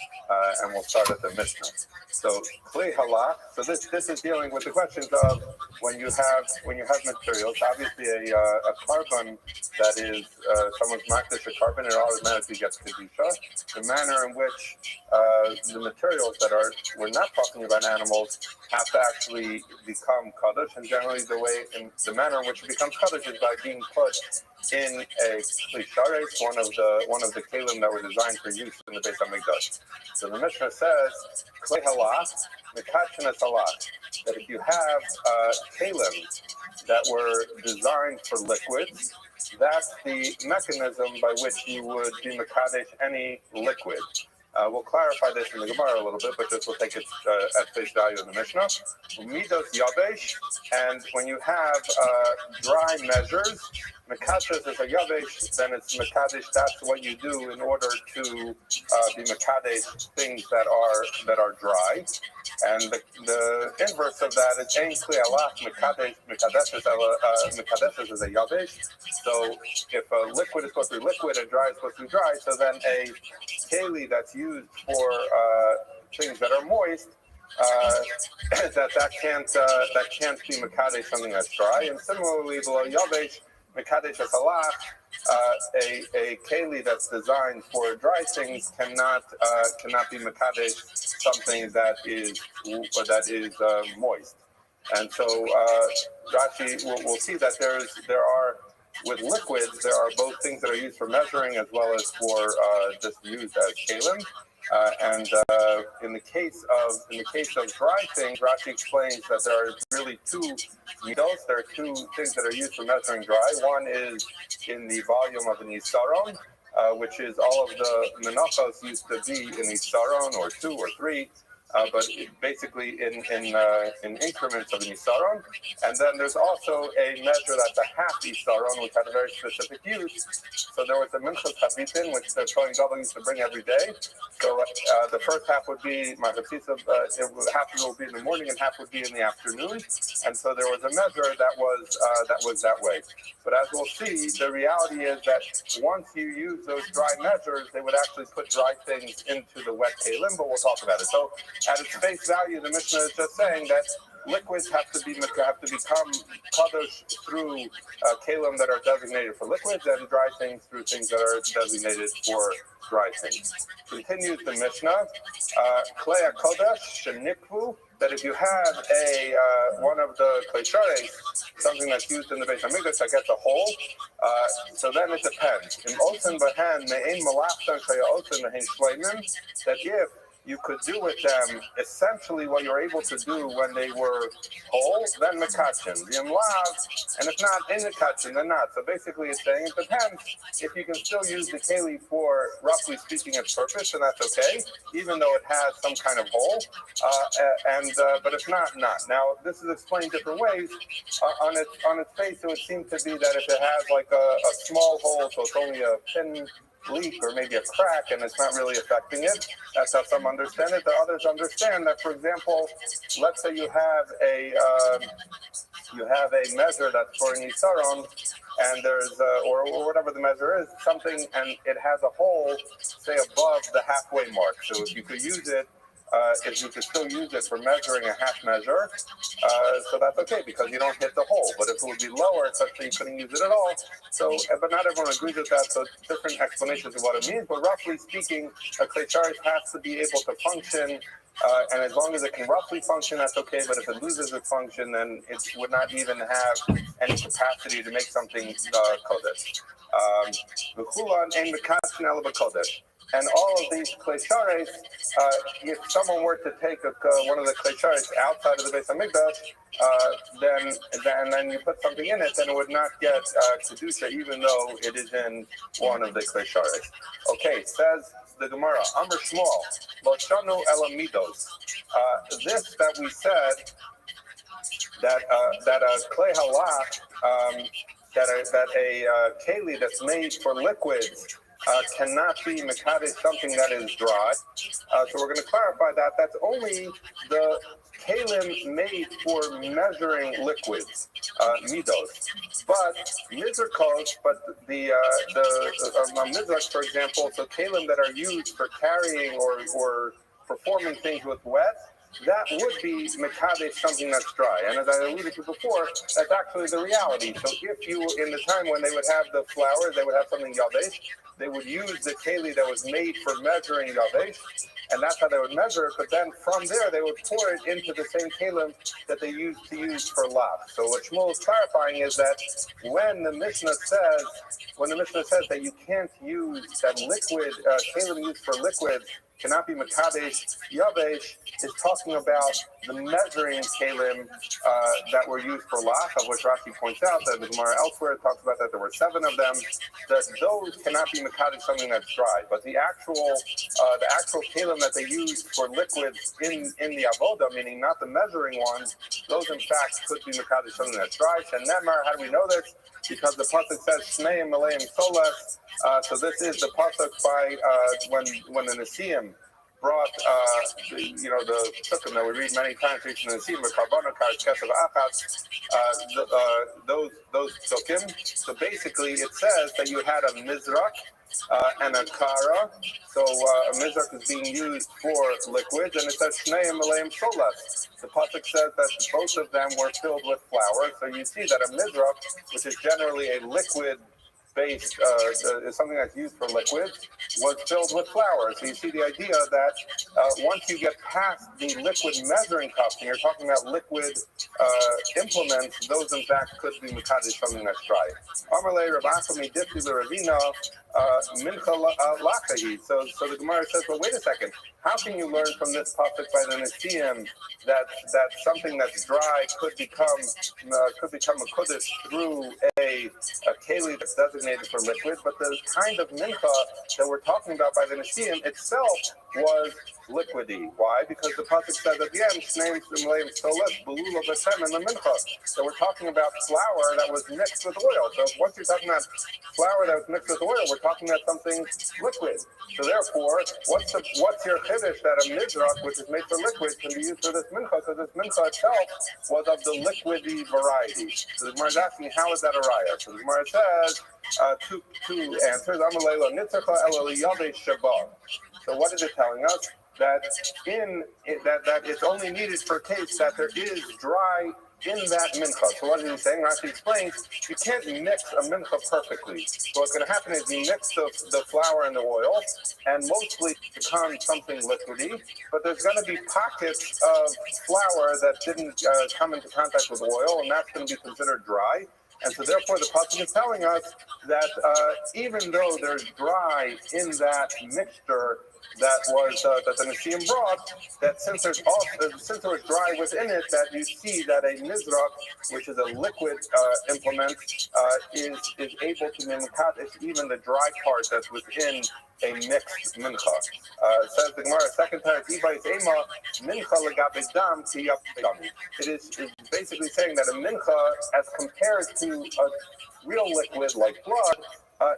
and we'll start at the Mishnah. So Klei Halach. So this is dealing with the questions of when you have materials. Obviously, a carbon that is someone's makdish a carbon, it automatically gets kedusha. The manner in which the materials that we're not talking about animals have to actually become kaddish, and generally the manner in which it becomes kaddish is by being put in a klishares, one of the kelim that were designed for use in the Beis Hamikdash. So the Mishnah says, klei halach, mekatchenes halach, that if you have kelim that were designed for liquids, that's the mechanism by which you would be mekadesh any liquid. We'll clarify this in the Gemara a little bit, but just we'll take it at face value in the Mishnah. Midos yavesh, and when you have dry measures, mekadesh is a yavesh, then it's mekadesh. That's what you do in order to be mekadesh things that are dry. And the inverse of that is ein kli alach mekadesh. Mekadesh is a yavesh. So if a liquid is supposed to be liquid and dry is supposed to be dry, so then a keli that's used for things that are moist, that can't be mekadesh something that's dry. And similarly, below yavesh, mekadesh halach, a keli that's designed for dry things cannot be mekadesh something that is moist. And so Rashi, we'll see that there are with liquids, there are both things that are used for measuring as well as for just used as kalim. And in the case of dry things, Rashi explains that there are really two midos. There are two things that are used for measuring dry. One is in the volume of an isaron, which is all of the menachos used to be in isaron, or 2 or 3. but basically in increments of an isaron. And then there's also a measure that's a half isaron, which had a very specific use. So there was a minchas chavitin, which the Kohen Gadol used to bring every day. So the first half would be half of it will be in the morning and half would be in the afternoon. And so there was a measure that was that way. But as we'll see, the reality is that once you use those dry measures, they would actually put dry things into the wet kalim, but we'll talk about it. So at its face value, the Mishnah is just saying that liquids have to become kadosh through kalim that are designated for liquids, and dry things through things that are designated for dry things. Continues the Mishnah, klei kodesh shenikvu, that if you have one of the kleishares, something that's used in the Beis Hamikdash that gets a hole, so then it depends. In osen b'hen me'ein malachtan shaya osen me'ein shleimin, that if you could do with them essentially what you're able to do when they were whole, then mekachin. V'im lav, and if not in the kachin, then not. So basically it's saying it depends. If you can still use the keli for, roughly speaking, its purpose, then that's okay, even though it has some kind of hole. But if not, not. Now, this is explained different ways. On its face, it would seem to be that if it has like a small hole, so it's only a thin leak or maybe a crack and it's not really affecting it. That's how some understand it. The others understand that, for example, let's say you have a measure that's for an isaron, and there's or whatever the measure is, something, and it has a hole, say above the halfway mark. So if you could use it, if you could still use it for measuring a half measure, so that's okay because you don't hit the hole. But if it would be lower, such that you couldn't use it at all. So, but not everyone agrees with that. So different explanations of what it means. But roughly speaking, a kleisharis has to be able to function, and as long as it can roughly function, that's okay. But if it loses its function, then it would not even have any capacity to make something kodesh. And all of these kleishares, if someone were to take one of the kleishares outside of the Beis Hamikdash, then you put something in it, then it would not get kedusha, even though it is in one of the kleishares. Okay, says the Gemara, Amr Shmuel, Lo Shanu Ela Midos. This that we said that a klei halach, that a keli that's made for liquids cannot be mekadesh something that is dry. So we're going to clarify that. That's only the kalim made for measuring liquids, midos. But mizrakos, but the mizrak, for example, so kalim that are used for carrying or performing things with wet, that would be mekadesh something that's dry. And as I alluded to before, that's actually the reality. So if you, in the time when they would have the flour, they would have something yavesh, they would use the keli that was made for measuring yavesh, and that's how they would measure it. But then from there, they would pour it into the same kelim that they used to use for lav. So what Shmuel is clarifying is that when the Mishnah says that you can't use that liquid, kelim used for liquid, cannot be mekadesh yavesh, is talking about the measuring kalim that were used for lach, of which Rashi points out that the Gemara elsewhere talks about that there were 7 of them. That those cannot be mekadesh something that's dry, but the actual kalim that they used for liquids in the avoda, meaning not the measuring ones, those in fact could be mekadesh something that's dry. And Nemar, how do we know this? Because the pasuk says Shneim Maleim Solas. So this is the pasuk by when the Nesiim brought the Sukkim that we read many times, reaching the Nesiim, the Karbana Kar Kesav Achat, those Sukkim. So basically, it says that you had a Mizrak and a Kara. So a Mizrak is being used for liquids, and it says Shneim Maleim Solas. The pasuk says that both of them were filled with flour. So you see that a Mizrak, which is generally a liquid based, is something that's used for liquids, was filled with flour. So you see the idea that once you get past the liquid measuring cups, and you're talking about liquid implements, those in fact could be mekadesh something that's dry. Amarle Rabbi Dipti Ravina Mincha Lakahi. So the Gemara says, well, wait a second. How can you learn from this pasuk by the Nesiim that something that's dry could become a kodesh through a keli that's designated for liquid? But the kind of mincha that we're talking about by the Nesiim itself was liquidy. Why? Because the pasuk says at the end, so we're talking about flour that was mixed with oil. So once you're talking about flour that was mixed with oil, we're talking about something liquid. So therefore, what's your chiddush that a mizrach, which is made for liquid, can be used for this mincha? Because this mincha itself was of the liquidy variety. So the Gemara is asking, how is that a raya? So the Gemara says two answers. So what is it telling us? That that it's only needed for a case that there is dry in that mincha. So what is he saying? Rashi explains, you can't mix a mincha perfectly. So what's going to happen is you mix the flour and the oil, and mostly it becomes something liquidy, but there's going to be pockets of flour that didn't come into contact with oil, and that's going to be considered dry. And so therefore the pasuk is telling us that even though there's dry in that mixture that the Nesiim brought, that since there was dry within it, that you see that a mizrach, which is a liquid implement, is able to mimkadesh even the dry part that's within a mixed mincha. Says the Gemara, second time, it is basically saying that a mincha, as compared to a real liquid like blood,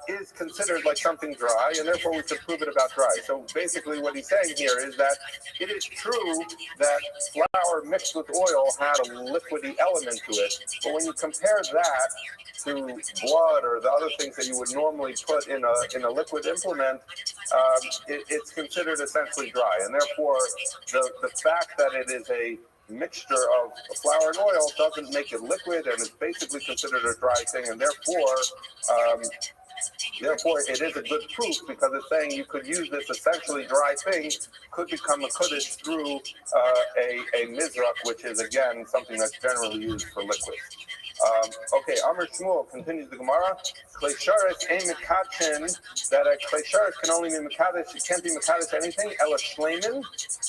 is considered like something dry, and therefore we should prove it about dry. So basically what he's saying here is that it is true that flour mixed with oil had a liquidy element to it, but when you compare that to blood or the other things that you would normally put in a liquid implement, it's considered essentially dry, and therefore the fact that it is a mixture of flour and oil doesn't make it liquid, and it's basically considered a dry thing, and therefore it is a good proof, because it's saying you could use this essentially dry thing, could become a kuddush through a mizrach, which is again something that's generally used for liquid. Okay, Amr Shmuel continues the Gemara. Kleisharis ain't mekadshin, that a kleisharis can only be mekadesh, it can't be mekadesh anything, ela shleimin,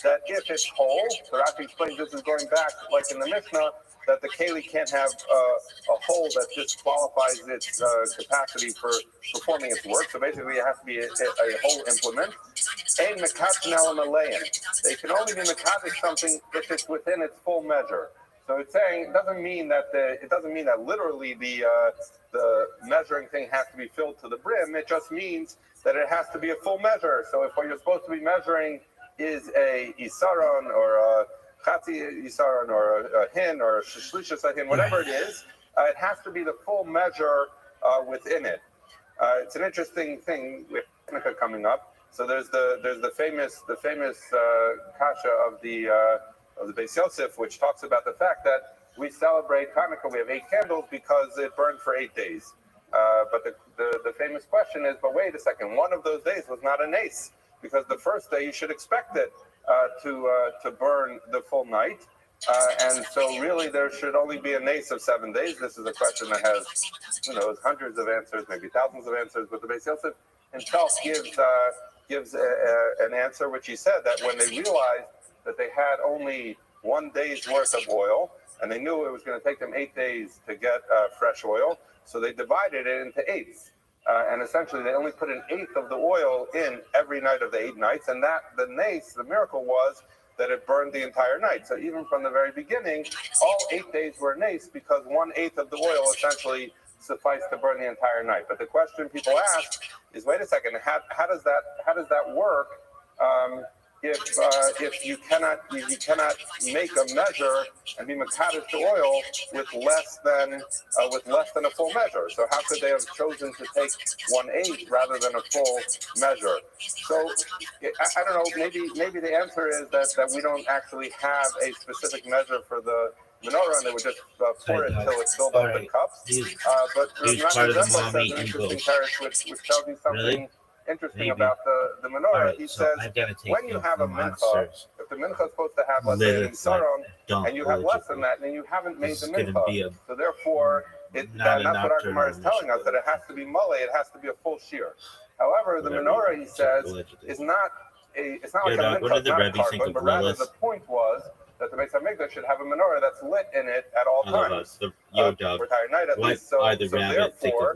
that if it's whole, so Rabbi explains this is going back like in the Mishnah, that the keli can't have a hole that disqualifies its capacity for performing its work. So basically, it has to be a whole implement. Ein mekadshin ela malein. They can only be mekadesh something if it's within its full measure. So it's saying it doesn't mean that literally the measuring thing has to be filled to the brim. It just means that it has to be a full measure. So if what you're supposed to be measuring is a isaron or a chati isaron or a hin or a shlisha sahin, whatever it is, it has to be the full measure within it. It's an interesting thing with Hanukkah coming up. So there's the famous kasha of the Beis Yosef, which talks about the fact that we celebrate Hanukkah, we have 8 candles because it burned for 8 days. But the famous question is, but wait a second, one of those days was not a nace, because the first day you should expect it to burn the full night. And so really there should only be a nace of 7 days. This is a question that has, hundreds of answers, maybe thousands of answers, but the Beis Yosef himself gives an answer, which he said that when they realized that they had only 1 day's worth of oil, and they knew it was going to take them 8 days to get fresh oil, so they divided it into 8ths. And essentially, they only put 1/8 of the oil in every night of the 8 nights, and that the nace, the miracle was that it burned the entire night. So even from the very beginning, all 8 days were nace because 1/8 of the oil essentially sufficed to burn the entire night. But the question people ask is, wait a second, how does that work? If you cannot make a measure and be mekadesh to oil with less than a full measure. So how could they have chosen to take 1/8 rather than a full measure? So I don't know. Maybe the answer is that we don't actually have a specific measure for the menorah, and they would just pour it until it's filled up in cups. But Rav says an interesting parish which tells you something interesting about the menorah. He says when you have a mincha, if the mincha is supposed to have, let's say, saron, and you have less than that, then you haven't made the mincha. So therefore, that's what our Gemara is telling us, that it has to be mole, it has to be a full shear. However, the menorah, he says, it's not like a mincha, it's not a carbon, but rather the point was that the Beis HaMikdash should have a menorah that's lit in it at all times. For entire night at least. So therefore,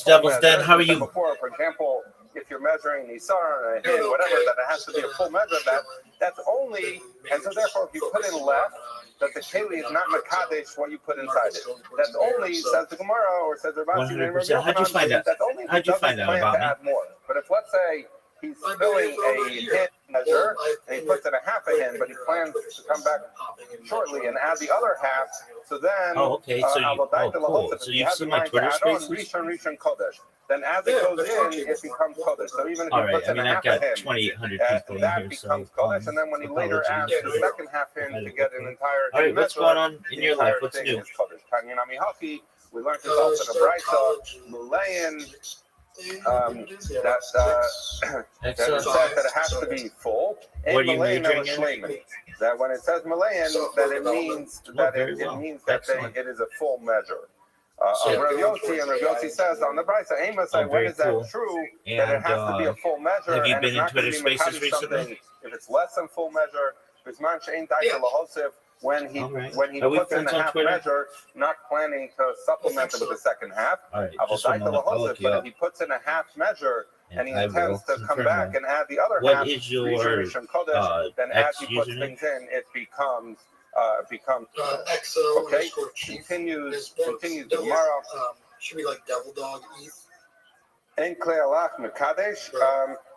It's Devil's full Den. measure. How are As I said you? Before, for example, if you're measuring Nisar and a hin, whatever, then it has to be a full measure of that. That's only, and so therefore, if you put in less, that the keli is not makadesh what you put inside it. That's only, says the Gemara, or says the Rabbi, 100%. How'd you find out? that's only if he How'd you doesn't find out plan about to me? add more. But if, let's say, he's filling a hin measure, and he puts in a half a hin, but he plans to come back shortly and add the other half, so then, Oh, okay. So you, cool. So you've seen my Twitter Spaces? Rishon Kodesh. Then as it goes in, it becomes Kodesh. So even if All he right. puts I in mean, a I've half a got hin, 2,800 people in that here, so becomes Kodesh. And then when he later adds the second half hin to get an entire All right, what's measure, going on in the your life? entire What's thing new? is Kodesh. Tanya Nami Haki, we learned this also in the Brisa, Mulayan, that Excellent. says that it has to be full. What are you Mulayan majoring in? Shleiman. that when it says Malayan, that it means that very well. means that Excellent. it is a full measure. So- Rav Yossi, and Rav Yossi says on the Brisa, Oh, when is that very cool. true? That it And, has to be a full measure, have you and been it's in not going Twitter to be Spaces Makadish recently? something if it's less than full measure. Bisman she'ein daita lahosif, when he All right. when he Are we puts in friends the on half Twitter? measure, not planning to supplement it with the second half. All right, Avol just one daita moment. I'll lahosif, look you but up. if he puts in a half measure and he I intends will to come confirm back that. and add the other What half, is your Rishon Kodesh, then as X he puts username? things in, it becomes XO okay. _ Chief. Continues the Double- Gemara. Should be like Devil Dog ETH. En Klealach Mekadesh.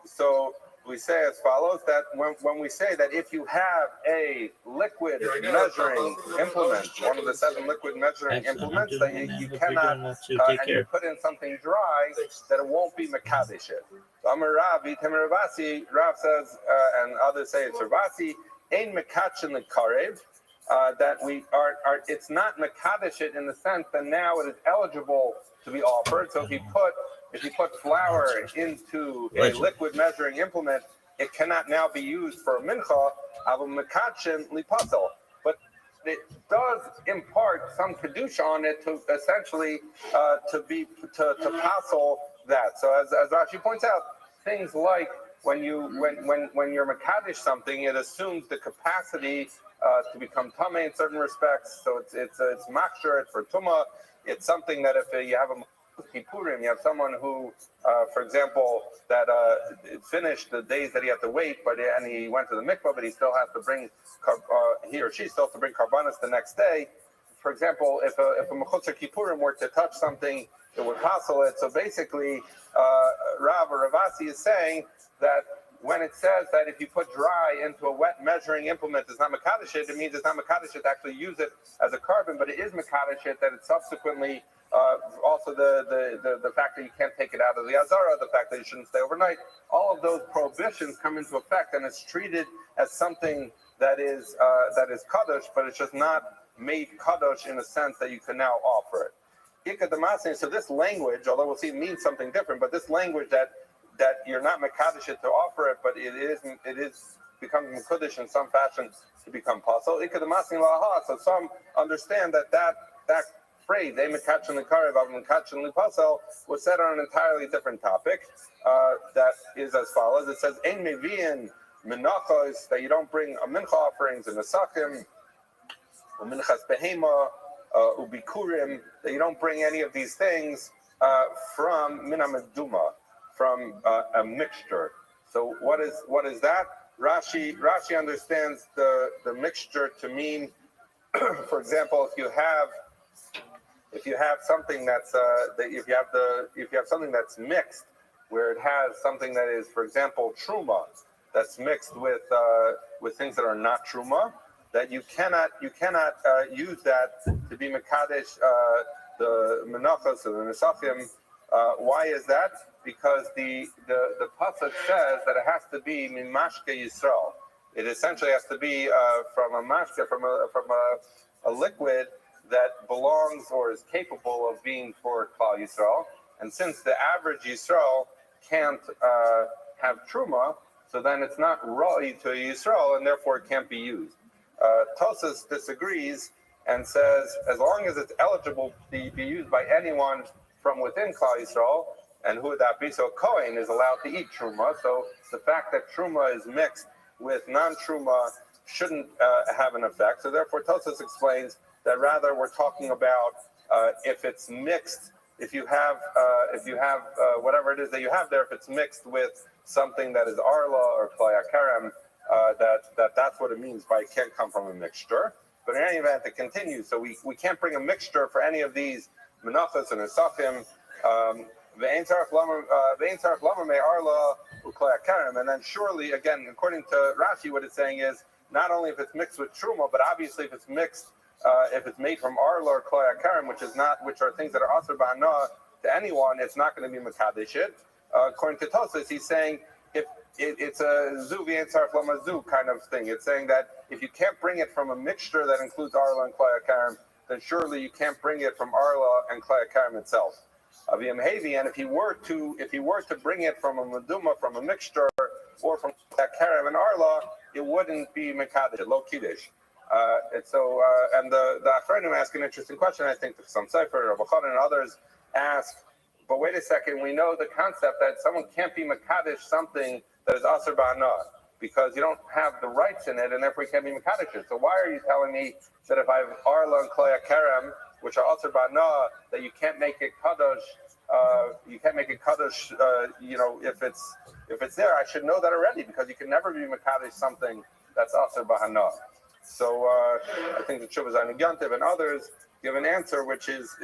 So we say as follows, that when we say that if you have a liquid measuring implement, one of the 7 liquid measuring Excellent. implements, I'm that doing it, you man. Hope cannot, you're doing that too. Take and care. you put in something dry, that it won't be Mekadesh it. Amar Rabbi, Temer Ravasi, Rav says, and others say it's Ravasi, Ein Mekachin Karev, that we are, it's not Mekadesh it in the sense that now it is eligible to be offered. So if you put flour into a liquid measuring implement, it cannot now be used for a mincha, avol mekachin lipasel. But it does impart some kedusha on it to essentially to passel that. So as Rashi points out, things like when you're mekadesh something, it assumes the capacity to become tameh in certain respects. So it's makshir, it's for tumah. It's something that if you have a Kippurim, you have someone who, for example, that finished the days that he had to wait, and he went to the mikvah, but he still has to bring, he or she still has to bring karbanos the next day. For example, if a mechutzer Kippurim were to touch something, it would passel it. So basically, Rav or Ravasi is saying that when it says that if you put dry into a wet measuring implement, it's not mekadesh it means it's not mekadesh it to actually use it as a carbon, but it is mekadesh it that it's subsequently also the fact that you can't take it out of the azara, the fact that you shouldn't stay overnight, all of those prohibitions come into effect, and it's treated as something that is kadosh, but it's just not made kadosh in a sense that you can now offer it. So this language, although we'll see it means something different, but this language that you're not mekadesh it to offer it, but it is becomes mekudesh in some fashion to become possible. So some understand that phrase, was said on an entirely different topic. That is as follows. It says, Ein mevi'in menachos, that you don't bring a mincha offerings and a sakim, or minchas behema, ubikurim, that you don't bring any of these things from minameduma, from a mixture. So what is that? Rashi understands the mixture to mean, for example, if you have something that's if you have something that's mixed, where it has something that is, for example, truma, that's mixed with things that are not truma, that you cannot use that to be mekadesh the menachos or the nesachim. Why is that? Because the pasuk says that it has to be mimashke Yisrael. It essentially has to be from a mashke, from a liquid that belongs or is capable of being for Klal Yisrael. And since the average Yisrael can't have truma, so then it's not ra'i to a Yisrael, and therefore it can't be used. Tosas disagrees and says as long as it's eligible to be used by anyone from within Klal Yisrael, and who would that be? So Kohen is allowed to eat truma. So the fact that truma is mixed with non-truma shouldn't have an effect. So therefore, Tosas explains that rather we're talking about if it's mixed, if you have whatever it is that you have there, if it's mixed with something that is arla or klayakarem, that's what it means by it can't come from a mixture. But in any event, it continues. So we can't bring a mixture for any of these menachos and esachim. And then surely, again, according to Rashi, what it's saying is not only if it's mixed with truma, but obviously if it's mixed, if it's made from arla or kloyakarim, which are things that are asur b'hana to anyone, it's not going to be mekadesh it. According to Tosas, he's saying if it's a zu v'yenzarf lama zu kind of thing. It's saying that if you can't bring it from a mixture that includes arla and kloyakarim, then surely you can't bring it from arla and kloyakarim itself. And if he were to bring it from a meduma, from a mixture, or from karam and arla, it wouldn't be Mekadesh, low Kiddush. And the Achronim ask an interesting question. I think some Sefer, Rabbi and others ask, but wait a second, we know the concept that someone can't be Mekadesh something that is Asr Ba'anah, because you don't have the rights in it, and therefore you can't be Mekadesh. So why are you telling me that if I have Arla and Klei Kerem, which are Asr Ba'anah, that you can't make it Kadosh? You can't make it Kadosh, if it's there. I should know that already, because you can never be Mekadesh something that's Asr Ba'anah. So I think the Chuvas Yontiv and others give an answer which is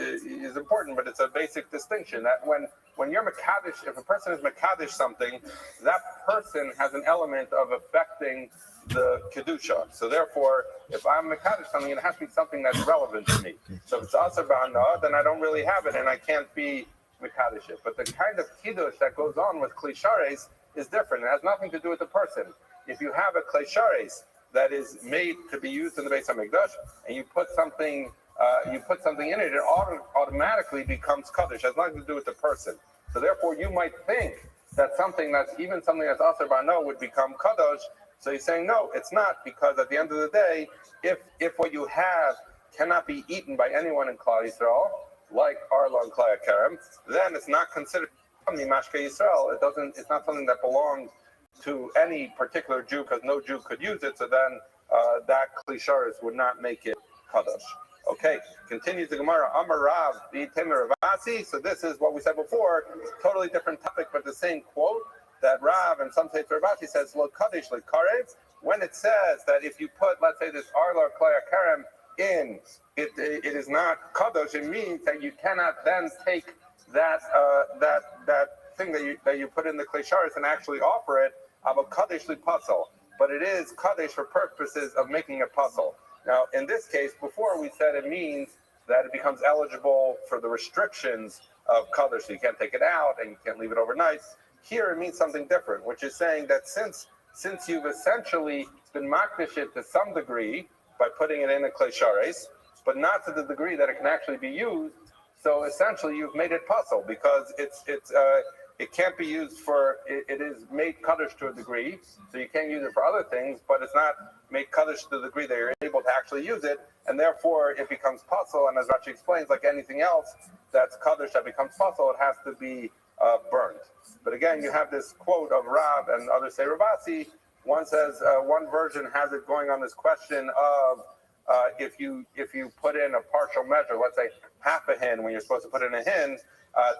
important, but it's a basic distinction that when you're Mekadesh, if a person is Mekadesh something, that person has an element of affecting the Kedusha. So therefore, if I'm Mekadesh something, it has to be something that's relevant to me. So if it's Asar Ba'anah, then I don't really have it, and I can't be Mekadesh it. But the kind of Kiddush that goes on with Klishares is different. It has nothing to do with the person. If you have a Klishares that is made to be used in the Beis HaMikdash, and you put something in it, it automatically becomes Kaddish. It has nothing to do with the person. So therefore, you might think that something that's Asar Ba'anah would become Kaddish. So he's saying, no, it's not, because at the end of the day, if what you have cannot be eaten by anyone in Klal Yisrael, like Arla and Klei Kerem, then it's not considered Mashke Yisrael. It's not something that belongs to any particular Jew, because no Jew could use it. So then that Klisharis would not make it Kadosh. Okay, continues the Gemara. Amar Rav v'Temer Ravasi. So this is what we said before. Totally different topic, but the same quote that Rav and some say Ravasi says Lo Kadosh Le Karev. When it says that if you put, let's say, this Arla or Klei Kerem in, it is not Kadosh. It means that you cannot then take that thing that you put in the Klisharis and actually offer it of a Kadosh Le Puzzle. But it is Kadosh for purposes of making a puzzle. Now, in this case, before we said it means that it becomes eligible for the restrictions of Kadosh. So you can't take it out and you can't leave it overnight. Here it means something different, which is saying that since you've essentially been makdish it to some degree by putting it in a Klisharis, but not to the degree that it can actually be used, so essentially you've made it puzzle, because it can't be used for, it is made Kaddish to a degree, so you can't use it for other things, but it's not made Kaddish to the degree that you're able to actually use it, and therefore it becomes puzzle. And as Rashi explains, like anything else that's Kaddish that becomes puzzle, it has to be burned. But again, you have this quote of Rav and others say Ravasi. One says, one version has it going on this question of if you put in a partial measure, let's say half a hin when you're supposed to put in a hin,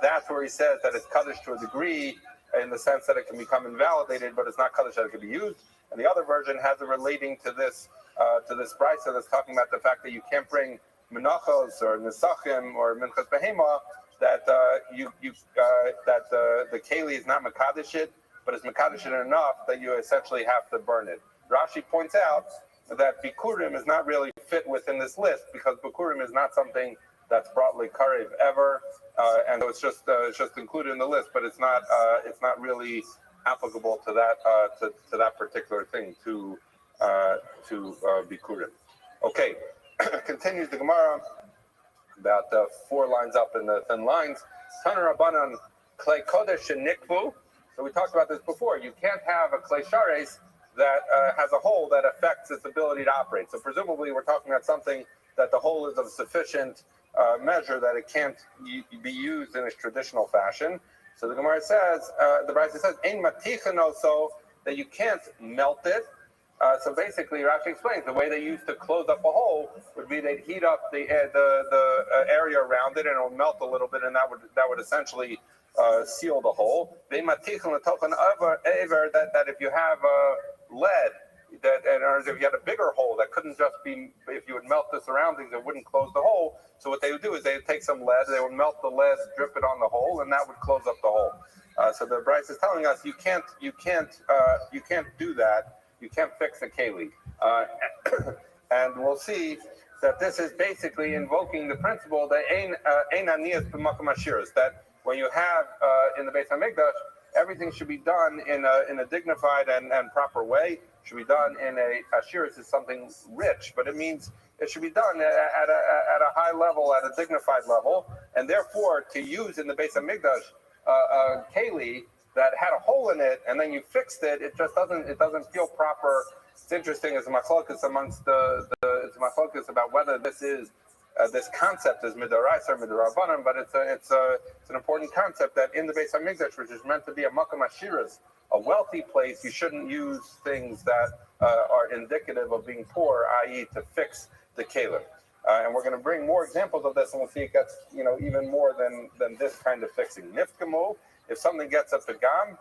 that's where he says that it's Kaddish to a degree, in the sense that it can become invalidated, but it's not Kaddish that it can be used. And the other version has it relating to this brisa that's talking about the fact that you can't bring menachos or nesachim or minchas behema, that the keli is not mekadesh it, but it's mekadesh it enough that you essentially have to burn it. Rashi points out that bikurim is not really fit within this list, because bikurim is not something that's brought karev ever, and so it's just included in the list, but it's not really applicable to that particular thing, to bikurim. Okay, continues the Gemara about 4 lines up in the thin lines. Tana Rabbanan klei kodesh shenikvu. So we talked about this before. You can't have a klei shares that has a hole that affects its ability to operate. So presumably we're talking about something that the hole is of sufficient measure that it can't be used in its traditional fashion. So the Gemara says, the Brisa says, "Ein matichin," also that you can't melt it. So basically, Rashi explains the way they used to close up a hole would be they'd heat up the area around it, and it would melt a little bit, and that would essentially seal the hole. Ein matichin l'tochen aver, that if you have lead, or if you had a bigger hole that couldn't just be, if you would melt the surroundings, it wouldn't close the hole. So what they would do is they would take some lead, they would melt the lead, drip it on the hole, and that would close up the hole. So the Bryce is telling us you can't do that. You can't fix a keli, and we'll see that this is basically invoking the principle that ein aniyas b'makom ashiras, that when you have in the Beis HaMikdash, everything should be done in a dignified and proper way. Should be done in a ashiras is something rich, but it means it should be done at a high level, at a dignified level, and therefore to use in the Beis HaMikdash a keli that had a hole in it and then you fixed it, it just doesn't feel proper It's interesting. It's a machlokas amongst it's a machlokas about whether this is this concept is midoraisa or midorabbanan, but it's an important concept that in the Beis Hamikdash, which is meant to be a makom ashiras, a wealthy place, you shouldn't use things that are indicative of being poor, i.e., to fix the kelim. And we're going to bring more examples of this, and we'll see it gets even more than this kind of fixing. Nifkamu, if something gets a pagam,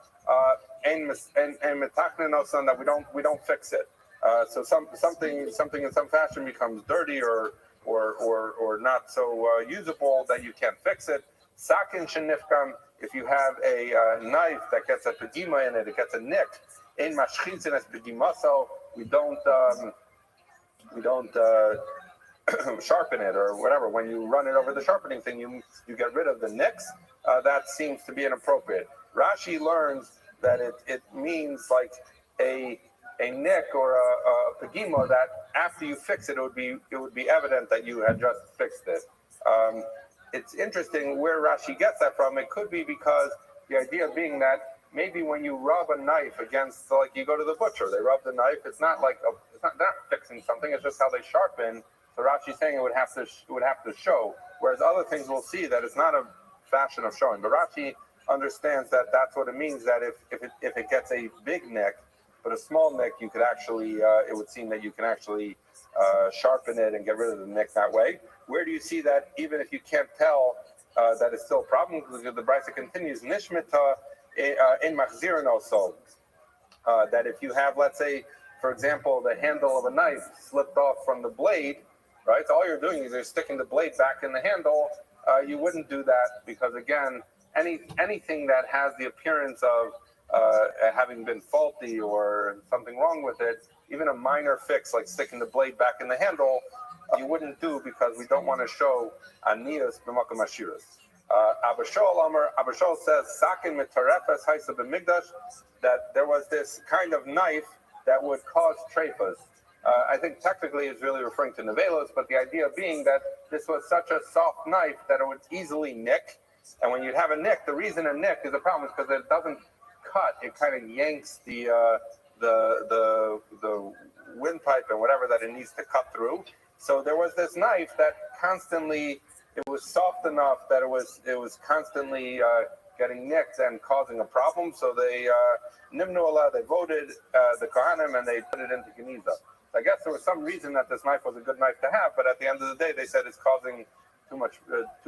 and mitachnen that we don't fix it. So something in some fashion becomes dirty or not so usable that you can't fix it. Sakin shenifkam, if you have a knife that gets a pegima in it, it gets a nick. In mashchitzin as pegimaso, we don't sharpen it or whatever. When you run it over the sharpening thing, you get rid of the nicks. That seems to be inappropriate. Rashi learns that it means like a nick or a pegima that after you fix it, it would be evident that you had just fixed it. It's interesting where Rashi gets that from. It could be because the idea being that maybe when you rub a knife against, like you go to the butcher, they rub the knife. It's not like they're not fixing something. It's just how they sharpen. So Rashi's saying it would have to show. Whereas other things we'll see that it's not a fashion of showing. But Rashi understands that that's what it means. That if it gets a big nick, but a small nick, you could actually it would seem that you can actually sharpen it and get rid of the nick that way. Where do you see that? Even if you can't tell that it's still a problem, because the Brisa continues nishmita in machzirin also. That if you have, let's say, for example, the handle of a knife slipped off from the blade, right? So all you're doing is you're sticking the blade back in the handle. You wouldn't do that because, again, anything that has the appearance of having been faulty or something wrong with it, even a minor fix like sticking the blade back in the handle, you wouldn't do because we don't want to show aniyas b'makom ashiras. Abba Shaul says, "Sakin mitarefes haisa b'migdash," that there was this kind of knife that would cause trefas. I think technically it's really referring to nevelos, but the idea being that this was such a soft knife that it would easily nick. And when you'd have a nick, the reason a nick is a problem is because it doesn't cut; it kind of yanks the windpipe and whatever that it needs to cut through. So there was this knife that constantly, it was soft enough that it was constantly getting nicked and causing a problem. So they they voted the Kohanim and they put it into Geniza. I guess there was some reason that this knife was a good knife to have, but at the end of the day, they said it's causing too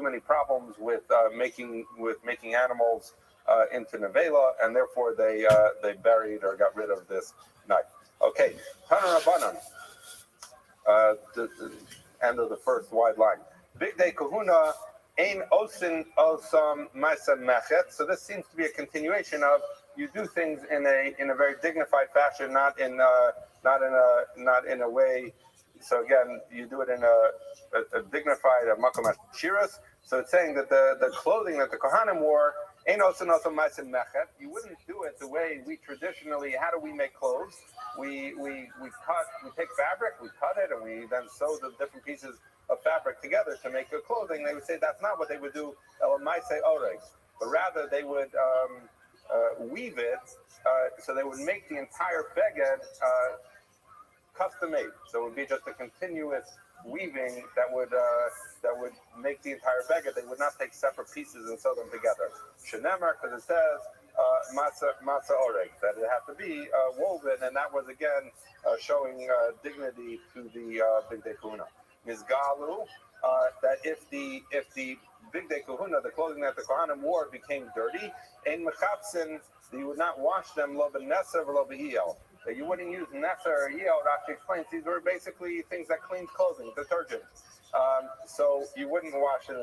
many problems with making animals into nevela, and therefore they buried or got rid of this knife. Okay, Tana Rabbanan. The end of the first wide line. Big day kahuna ein osin osam ma'aseh mechet. So this seems to be a continuation of you do things in a very dignified fashion, not in a way. So again, you do it in a dignified makom ashiras. So it's saying that the clothing that the Kohanim wore ein osin osam ma'aseh mechet. You wouldn't do it the way we traditionally. How do we make clothes? We take fabric, we cut it, and we then sew the different pieces of fabric together to make good clothing. They would say that's not what they would do, but rather they would weave it, so they would make the entire beged custom made. So it would be just a continuous weaving that would make the entire beged. They would not take separate pieces and sew them together. Shenemar, because it says Masa oreg, that it had to be woven, and that was again showing dignity to the Big Day Kahuna. Mizgalu, that if the Big Day Kahuna, the clothing that the Kohanim wore, became dirty, in mechatsin, you would not wash them lo b'neser v'lo b'iyel. That you wouldn't use neser or yel. Rashi explains these were basically things that cleaned clothing, detergent. So you wouldn't wash it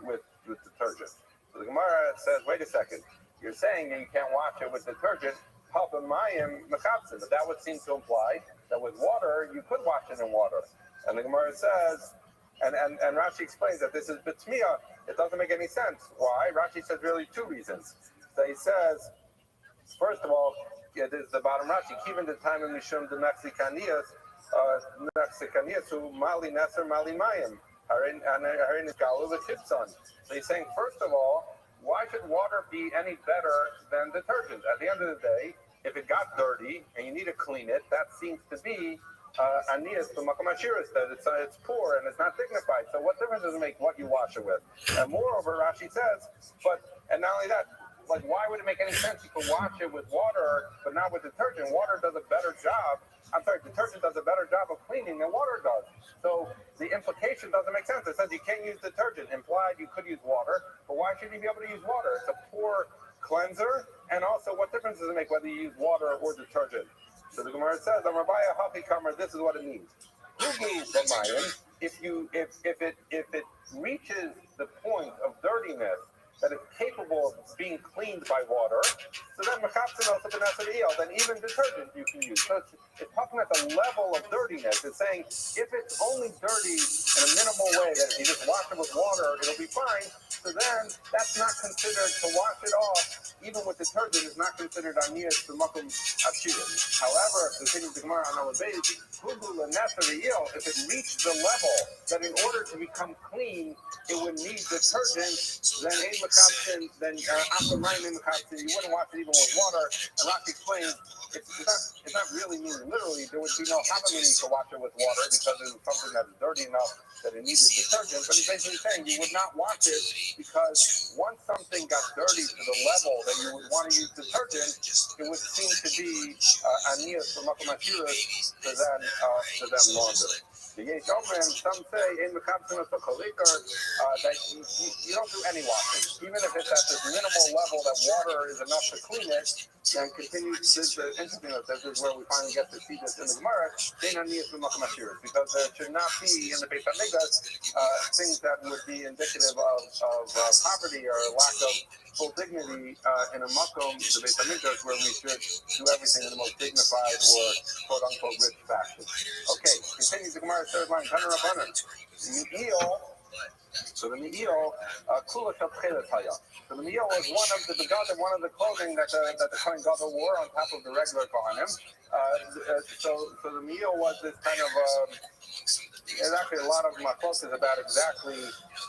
with detergent. So the Gemara says, wait a second. You're saying that you can't wash it with detergent, but that would seem to imply that with water, you could wash it in water. And the Gemara says, and Rashi explains that this is bitmiyah. It doesn't make any sense. Why? Rashi says really two reasons. So he says, first of all, this is the bottom Rashi, even the time of Mishum the Mexicanias, who Mali Neser Mali Mayim, Harin Galu the Chitzon. So he's saying, first of all, why should water be any better than detergent? At the end of the day, if it got dirty and you need to clean it, that seems to be aniyas b'makom ashiris, that it's poor and it's not dignified. So what difference does it make what you wash it with? And moreover, Rashi says, and not only that, like, why would it make any sense to wash it with water but not with detergent? Water does a better job. Detergent does a better job of cleaning than water does. So the implication doesn't make sense. It says you can't use detergent. Implied you could use water, but why should you be able to use water? It's a poor cleanser. And also, what difference does it make whether you use water or detergent? So the Gemara says, Rabbi Hachi Kamer, this is what it means. If it reaches the point of dirtiness that is capable of being cleaned by water, so then then even detergent you can use. So it's talking about the level of dirtiness. It's saying if it's only dirty in a minimal way, that if you just wash it with water, it'll be fine. So then that's not considered, to wash it off, even with detergent, is not considered aniyas b'makom ashiris. However, continues the Gemara on our base, if it reached the level that in order to become clean, it would need detergent, then you wouldn't wash it even with water. And Rashi explains, it's not really meaning literally. There would be no meaning to wash it with water because it was something that's dirty enough that it needed detergent. But he's basically saying you would not wash it because once something got dirty to the level that you would want to use detergent, it would seem to be aniyas b'makom ashiris to them launder. The Yesh Omer, some say in the Mekabsin that you don't do any washing, even if it's at this minimal level that water is enough to clean it. And continues this interesting. This is where we finally get to see this in the Gemara. Because there should not be in the Beit Hamikdash things that would be indicative of poverty or lack of full dignity in a makom, the Beit Hamikdash, where we should do everything in the most dignified or quote unquote rich fashion. Okay, continues the Gemara third line. So the me'il, kula shel tcheles haya. So the me'il was one of the begadim, one of the clothing that the Kohen Gadol wore on top of the regular kohanim. So the me'il was this kind of. There's actually a lot of machlokas about exactly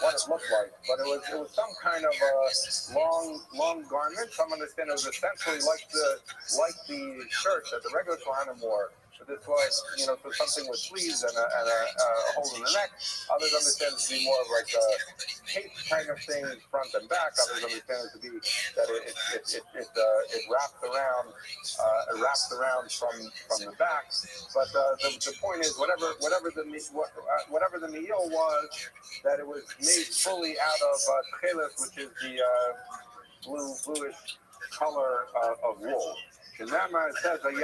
what it looked like, but it was some kind of a long garment. Some understand it was essentially like the shirt that the regular kohanim wore. But this was, for something with sleeves and a hole in the neck. Others understand it to be more of like a cape kind of thing, front and back. Others understand it to be that it wraps around from the back. But the point is, whatever the me'il was, that it was made fully out of tcheles, which is the bluish color of wool. In that man it says that they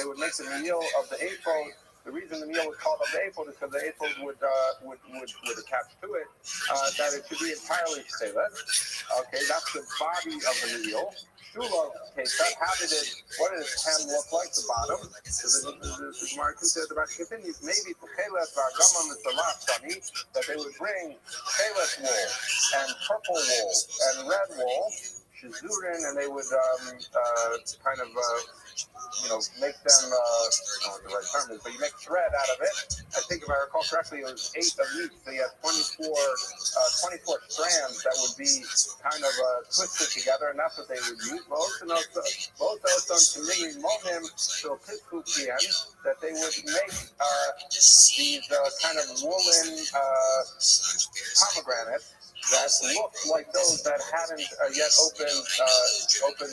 would make the meal of the ephod. The reason the meal was called of the ephod is because the ephod would attach to it. That it should be entirely stainless. Okay, that's the body of the meal. Shula Kesef, what did its hem look like, the bottom? So the Gemara continues, maybe that they would bring Cheles wool and purple wool and red wool, Shizurin, and they would make them, I don't know what the right term is, but you make thread out of it. I think if I recall correctly, it was 8 of each, so you have 24 strands that would be kind of twisted together, and that's what they would use. Both on Community Mohim, so that they would make these kind of woolen pomegranates that looked like those that hadn't yet opened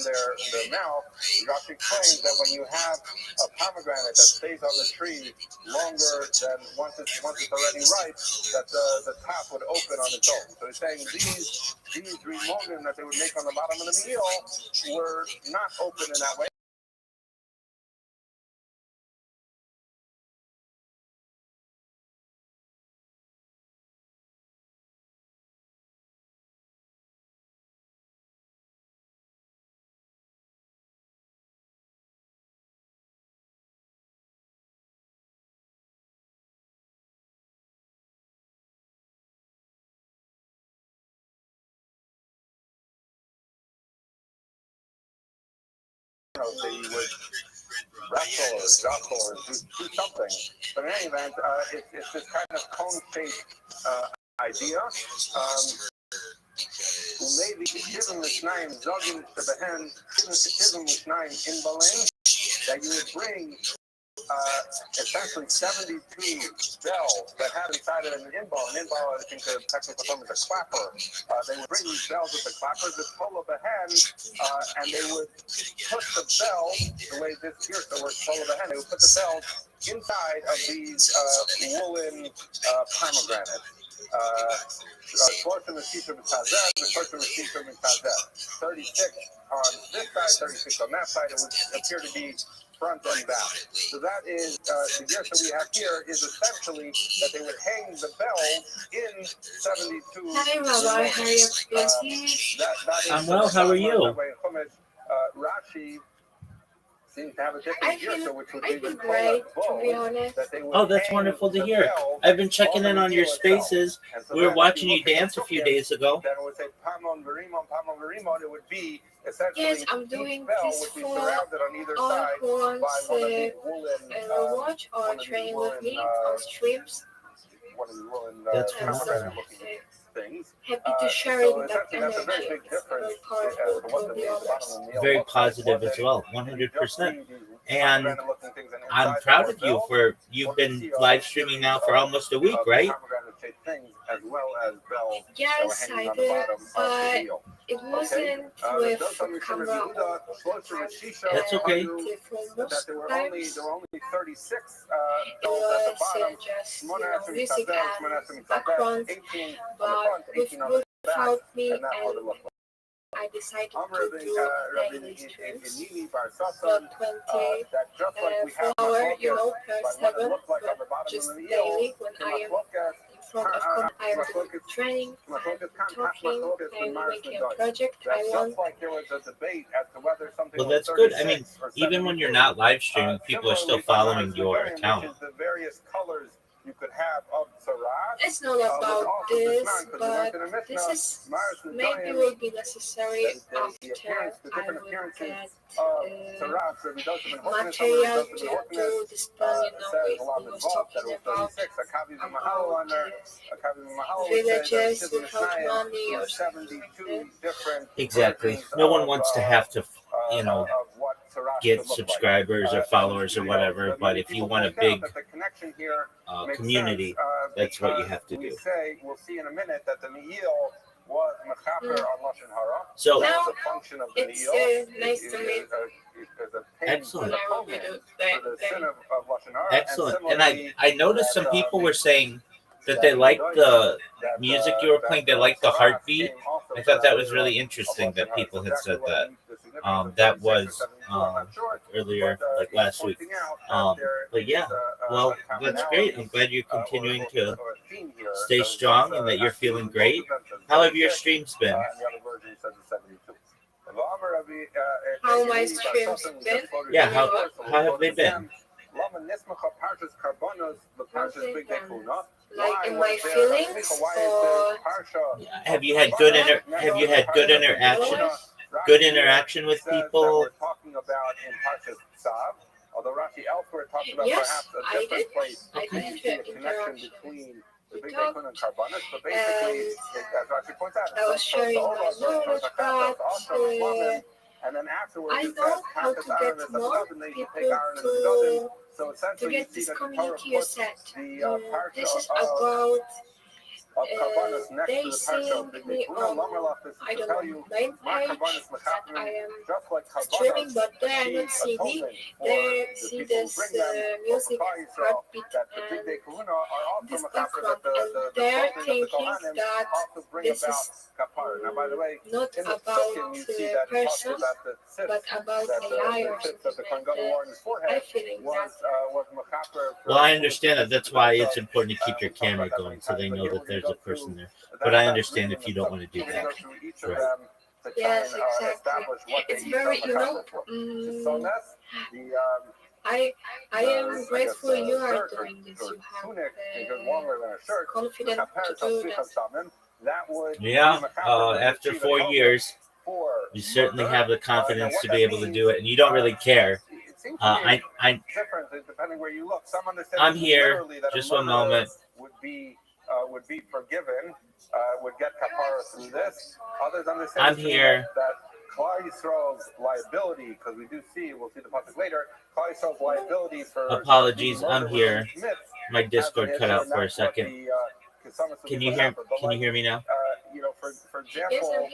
their mouth. Rashi explains that when you have a pomegranate that stays on the tree longer than once it's already ripe, that the top would open on its own. So he's saying these remolding that they would make on the bottom of the meal were not open in that way. They would wrestle or juggle or do something. But in any event, it's this kind of cone-shaped idea. Levi Shivim Mishnayim Zogin Shebehen Shivim Mishnayim in Berlin, that you would bring essentially 72 bells that have inside of an inbal. An inbal, I think the technical term is a clapper. They would bring these bells with the clappers, the toll of the hand, and they would put the bell, the way this here, so we're toll of the hand, they would put the bells inside of these woolen pomegranates. Short of the Shishim Tazeh, the short of the Shishim Tazeh. 36 on this side, 36 on that side. It would appear to be front and back. So that is the gear that we have here is essentially that they would hang the bells in 72. Hi, Rabbi. How are you? I'm well. How are you? Rashi seems to have a I different gear, feel, which would I be feel the great, to be honest. Oh, that's wonderful to hear. I've been checking in on your spaces. We were watching you dance a few days ago. Then it would say Pamon Verimon, Pamon Verimon. It would be essentially Yes, I'm doing each bell this would be for surrounded on either all side who wants by one of these woolen, watch or one of these train woolen, with me on streams. one of these woolen That's I'm so pomegranate looking things. happy to share So that essentially, that's a very energy. big It's very difference powerful as to what to the the bottom others. of the meal Very looks like. positive as well, 100%. And I'm proud of you for you've been live streaming now for almost a week, right? As well as bells Yes, that were hanging I on the did, bottom of the but wheel. it wasn't with camera or That's okay. for That most there were times. only 36 It bells at the was bottom. just music and background, 18 on the but front, 18 on the back, without me, and that's what it and looked like. I decided I'm to Rabbi do daily streams for 20 that just like we have 4 hours, per but what it 7, looked like on the but bottom just of the daily when I am eel, in front of I am doing training, I am talking, I am making a project. I want. just like there was a debate as to whether something Well, was that's good. I 36 mean, or even when you're 72. not live streaming, people are still following your account. Which is the various colors you could have of Sarat. It's not about this, but this is maybe will be necessary after I will get material to display. We was talking about villages without money or something like that. Exactly. No one wants to have to, get subscribers or followers or whatever. But if you want a big community, that's what you have to do. We'll see in a minute that the Me'il was mechaper on Lashon Hara. So That was a function of the It's Me'il. nice to meet. Excellent. Excellent. Excellent. And I noticed some people were saying that they liked the music you were playing. They liked the heartbeat. I thought that was really interesting that people had said that. That was earlier, like last week. But yeah, well, that's great. I'm glad you're continuing to stay strong and that you're feeling great. How have your streams been? How my streams been? Yeah, how have they been? Like in my feelings, or Have you had good interaction? Good interaction with people? We're talking about in Parshas Tzav, although Rashi elsewhere talks about yes, perhaps a I different did. place I where you did see a the connection interaction. between the We big talked, Daikun and Karbanis, but basically, as Rashi points out, I was sharing my knowledge, but and then afterwards, I know how to get more people to get this community set. This is about they seeing me on, I don't know, main page that I am streaming, but they are not seeing me. They see this music heartbeat and this background, and they're thinking that this is not about the person, but about AI or something like that. I'm feeling that. Well, I understand that. That's why it's important to keep your camera going so they know that there's a person there. But I understand if you don't want to do that. Right. Yes, exactly. It's very, I am grateful you are doing this. You have confidence to do that. Yeah, after 4 years, you certainly have the confidence to be able to do it, and you don't really care. I'm here. Just one moment. would be forgiven, would get kapara through this. Others understand I'm here. that Klal Yisrael's liability, because we do see, we'll see the pasuk later, Klal Yisrael's liability for Apologies, I'm here. Smith My Discord cut out for a second. Can you hear me now? For example,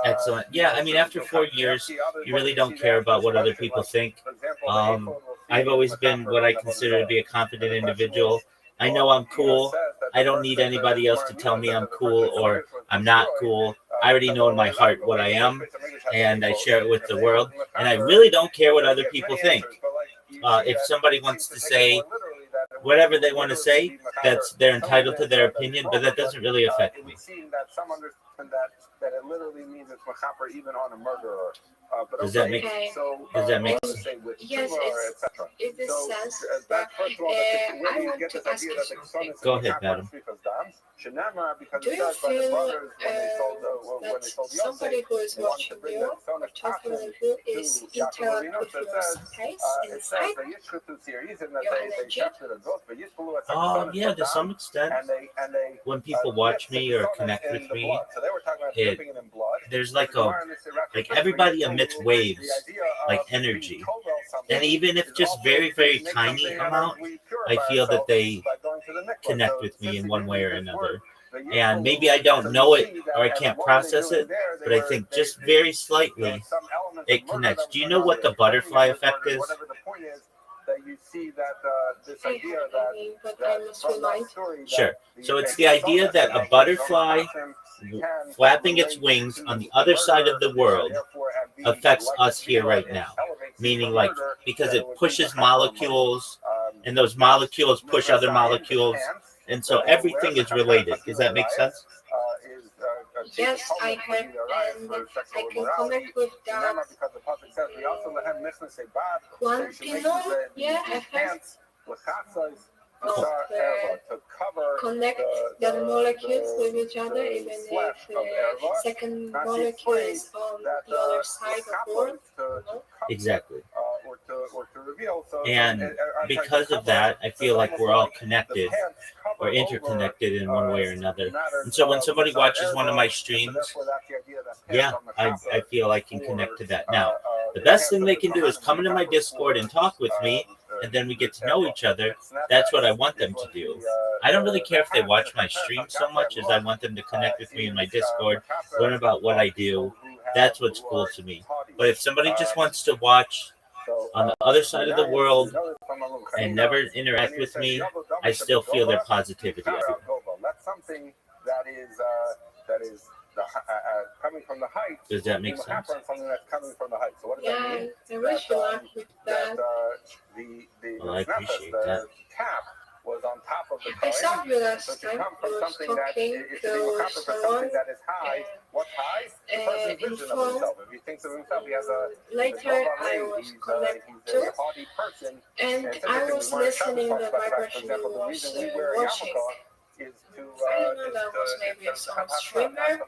Excellent. Yeah, I mean, after 4 years, you really don't care about what other people think. I've always been what I consider to be a confident individual. I know I'm cool. I don't need anybody else to tell me I'm cool or I'm not cool. I already know in my heart what I am, and I share it with the world. And I really don't care what other people think. If somebody wants to say whatever they want to say, they're entitled to their opinion, but that doesn't really affect me. That it literally means it's machaper even on a murderer. Does that make Okay. Does that make sense? Yes, it is sense. That But first of all, where do I you want get to this ask idea you that the son something. is Go ahead, madam. Because Do it you says by the feel brothers when they sold that Yosef, somebody who is they wanted watching to bring you the son or of talking Tachon with you is to Yaakov interact Avinu. with So it your says, space it says inside? that Yishkutu Serizim, that Your they energy? shafted a goat, but Yishkulu as son Yeah, to some extent. and they When people watch me or connect with me, So they were talking about it- dipping it in blood. there's like everybody emits waves, like energy. And even if just very, very tiny amount, I feel that they connect with me in one way or another. And maybe I don't know it or I can't process it, but I think just very slightly it connects. Do you know what the butterfly effect is? That you see that this idea But I must remind. Sure. So it's the idea that a butterfly flapping its wings on the other side of the world affects us here right now. Meaning, like, because it pushes molecules, and those molecules push other molecules, and so everything is related. Does that make sense? Yes, I heard, and I can connect with that. Quantino, yeah, I heard. To connect the molecules with each other, even if the second molecule is on the other side of the world. Exactly. Or to reveal. And because of that, I feel like we're all connected or interconnected in one way or another. And so when somebody watches one of my streams, yeah, I feel I can connect to that. Now, the best thing they can do is come into my Discord and talk with me, and then we get to know each other. That's what I want them to do. I don't really care if they watch my stream so much as I want them to connect with me in my Discord, learn about what I do. That's what's cool to me. But if somebody just wants to watch on the other side of the world and never interact with me, I still feel their positivity. That's something that is coming from the heights. Does that make sense? Something that's coming from the heights. So what does that mean? I wish you luck with that. Well, I appreciate that. Cap was on top of the I saw you last so to time. come from You were something that talking if to you come from someone. something that is high, what's high? The person's vision of himself. If he thinks of himself, he has a Later, I was connected he's a haughty person. and I was listening to the vibration you was watching. Is to, I don't know, that was maybe some streamer.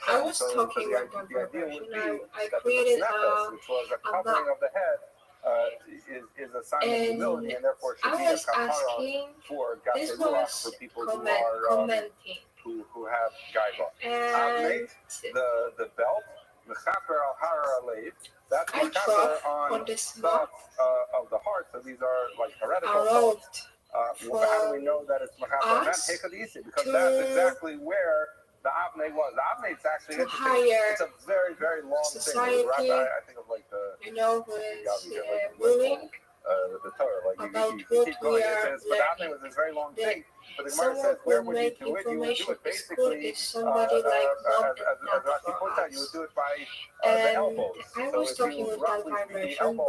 I was talking with the vibration. I created a covering of the head. Is a sign of humility, and therefore should be a asking, for this was for people commenting. who have gaiva. And The belt, mechaper al hara alev. That's I mechaper on this thoughts of the heart. So these are like heretical thoughts. How do we know that it's mechaper? Because that's exactly where the Avnei was. The Avnei is actually it's a very, very long society, thing. Rabbi, I think of like the who is ruling the Torah. Like about you what keep going. we It are says, but the Avnei was this very long thing. But the Gemara says, where would you do it? You would do it basically, is somebody like as Rashi points out, you would do it by the elbows. I was talking with that vibration by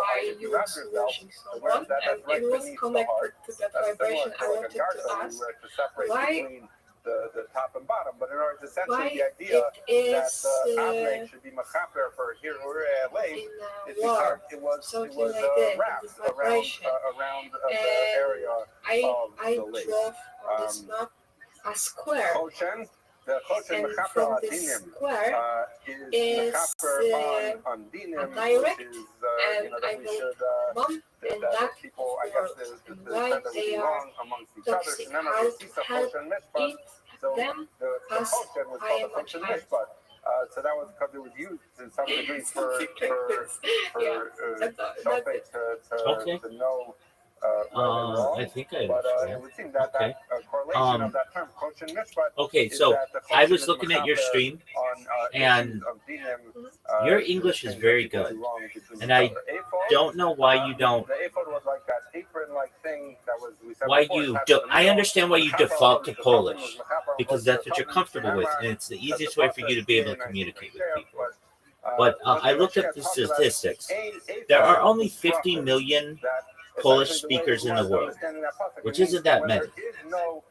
watching someone, and it was connected to that vibration. I wanted to ask why the top and bottom, but in order to essentially the idea that Avnei should be machaper for here lane, it's because it was wrapped around the area of the lake. Drove on this map a square. The Choshen And mechaper from on this dinim square is mechaper on dinim, direct, which is and that I we will should bump and that that people, I guess, and they why said that would they be are wrong amongst each other. toxic, So then how I to see some help kosher mishpat. eat So them the as kosher was I called am a a kosher child. mishpat. So that was because it was used to some degree for Yeah, that's shofet Okay. to know right and wrong. I think I But it understand. would seem that Okay. that correlation Um, of that term kosher mishpat Okay, is so that the I kosher was is looking at your mechaper stream, on and issues of dinim, your English is things that very people good. do wrong between And each I other. Ephod, don't know why you don't. The ephod was like that apron-like thing that was we said Why before. you Attached do? to the I middle. understand why you Mechaper default to was the Polish, was mechaper because was that's the what you're tablet, comfortable with, Shemar, and it's the that easiest the way for you to be able to process communicate with there, people. but But I looked at the statistics. There are only 50 million Polish speakers in the world, which isn't that many.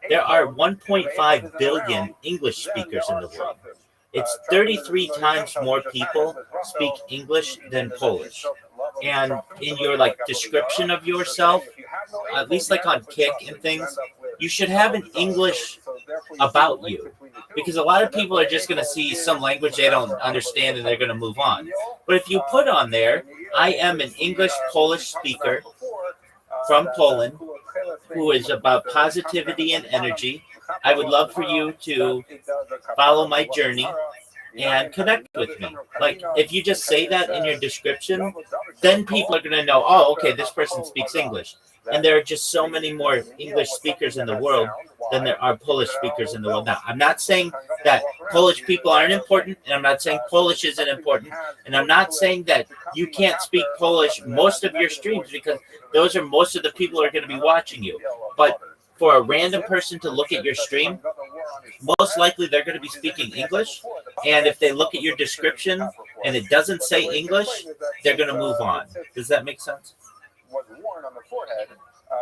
There are 1.5 billion English speakers in the world. It's 33 times more people speak English than Polish. And in your description of yourself, at least on Kick and things, you should have an English about you, because a lot of people are just going to see some language they don't understand and they're going to move on. But if you put on there, I am an English Polish speaker from Poland who is about positivity and energy. I would love for you to follow my journey and connect with me. If you just say that in your description, then people are going to know, oh, okay, this person speaks English. And there are just so many more English speakers in the world than there are Polish speakers in the world now. I'm not saying that Polish people aren't important, and I'm not saying Polish isn't important, and I'm not saying that you can't speak Polish most of your streams, because those are most of the people who are going to be watching you. But for a random person to look at your stream, most likely they're going to be speaking English. And if they look at your description and it doesn't say English, they're going to move on. Does that make sense? Was worn on the forehead.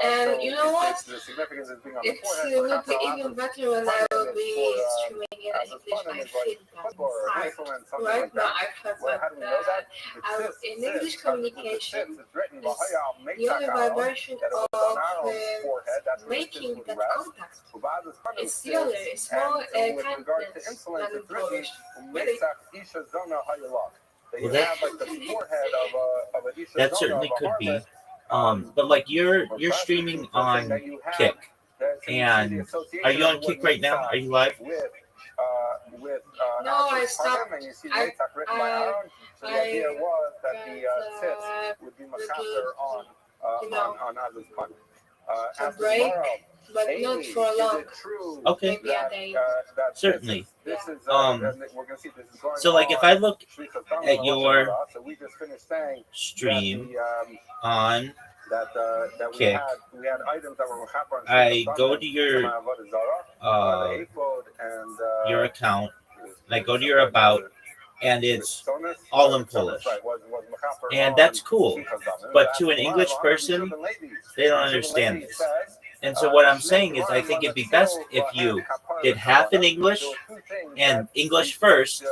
And you know what? The significance is being on It will be even better when I will be streaming in English. I feel that. Right now, I felt that in English communication is the only vibration of making that contact. It's the other. It's more kindness than in Polish. Really. Well, that certainly could be. But you're streaming on Kick, and are you on Kick right now? Are you live? No, I stopped. I the idea was that the tits would be macabre on Adam's punch. A break, but not for long. Okay. Maybe a day. Certainly. We're gonna see this is going So if I look at your so we just finished saying stream that on that Kick, we had items that were mechaber. I go to your account, and I go to your about, and it's all in Polish. And that's cool. But to an English person, they don't understand this. And so what I'm saying is, I think it'd be best if you did half in English and English first,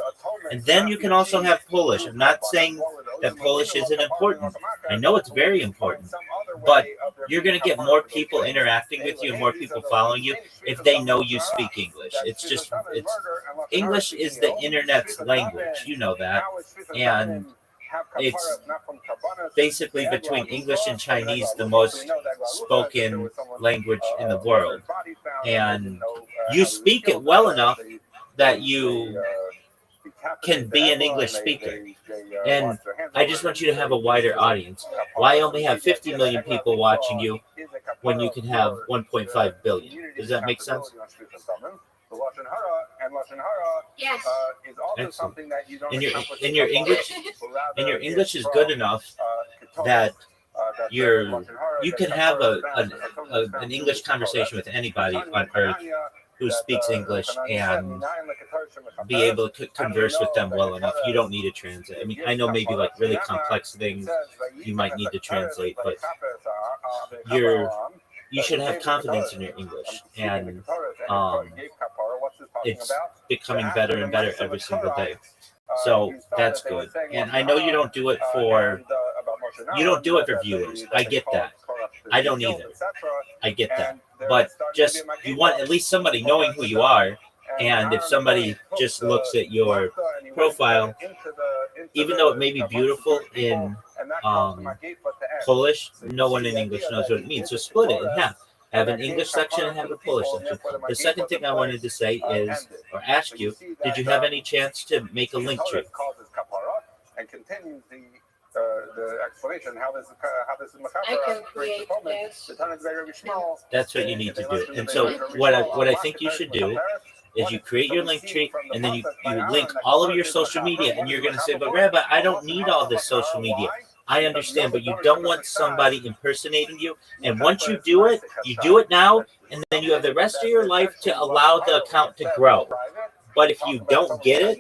and then you can also have Polish. I'm not saying that Polish isn't important. I know it's very important, but you're going to get more people interacting with you and more people following you if they know you speak English. English is the internet's language. You know that. And it's basically between English and Chinese the most spoken language in the world. And you speak it well enough that you can be an English speaker. And I just want you to have a wider audience. Why only have 50 million people watching you when you can have 1.5 billion? Does that make sense? Yes. Excellent. And your English is good enough that you can have an English conversation with anybody on earth who speaks English and be able to converse with them well enough. You don't need to translate. I mean, I know maybe really complex things you might need to translate, but you should have confidence in your English, and it's becoming better and better every single day. So that's good. And I know you don't do it for viewers. I get that. I don't either. I get that. But just, you want at least somebody knowing who you are. And if somebody just looks at your profile, even though it may be beautiful in Polish, no one in English knows what it means. So split it in half. Have an English section and have a Polish section. The second thing I wanted to say is, or ask you, did you have any chance to make a link tree? And continues the explanation how this is I can create this. That's what you need to do. And so what I think you should do is you create your link tree and then you link all of your social media, and you're going to say, but Rabbi, I don't need all this social media. I understand, but you don't want somebody impersonating you. And once you do it now, and then you have the rest of your life to allow the account to grow. But if you don't get it,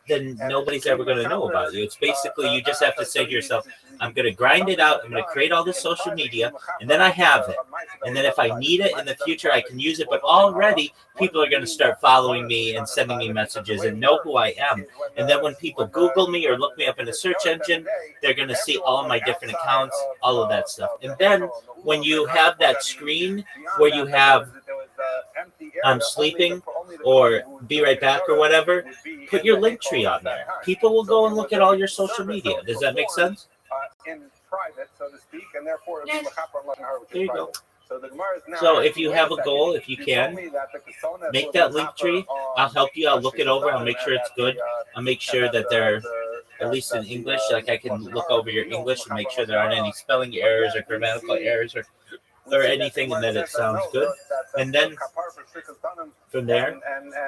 then nobody's ever going to know about you. It's basically, you just have to say to yourself, I'm going to grind it out. I'm going to create all this social media, and then I have it. And then if I need it in the future, I can use it. But already, people are going to start following me and sending me messages and know who I am. And then when people Google me or look me up in a search engine, they're going to see all my different accounts, all of that stuff. And then when you have that screen where you have I'm sleeping or be right back or whatever, put your link tree on there. People will go and look at all your social media. Does that make sense? In private, so to speak, and therefore Yes. There you go. So So if you have a goal, if you can, make that link tree. I'll help you. I'll look it over. I'll make sure it's good. I'll make sure that they're at least in English. Like I can look over your English and make sure there aren't any spelling errors or grammatical errors or anything, and that it sounds good. And then from there,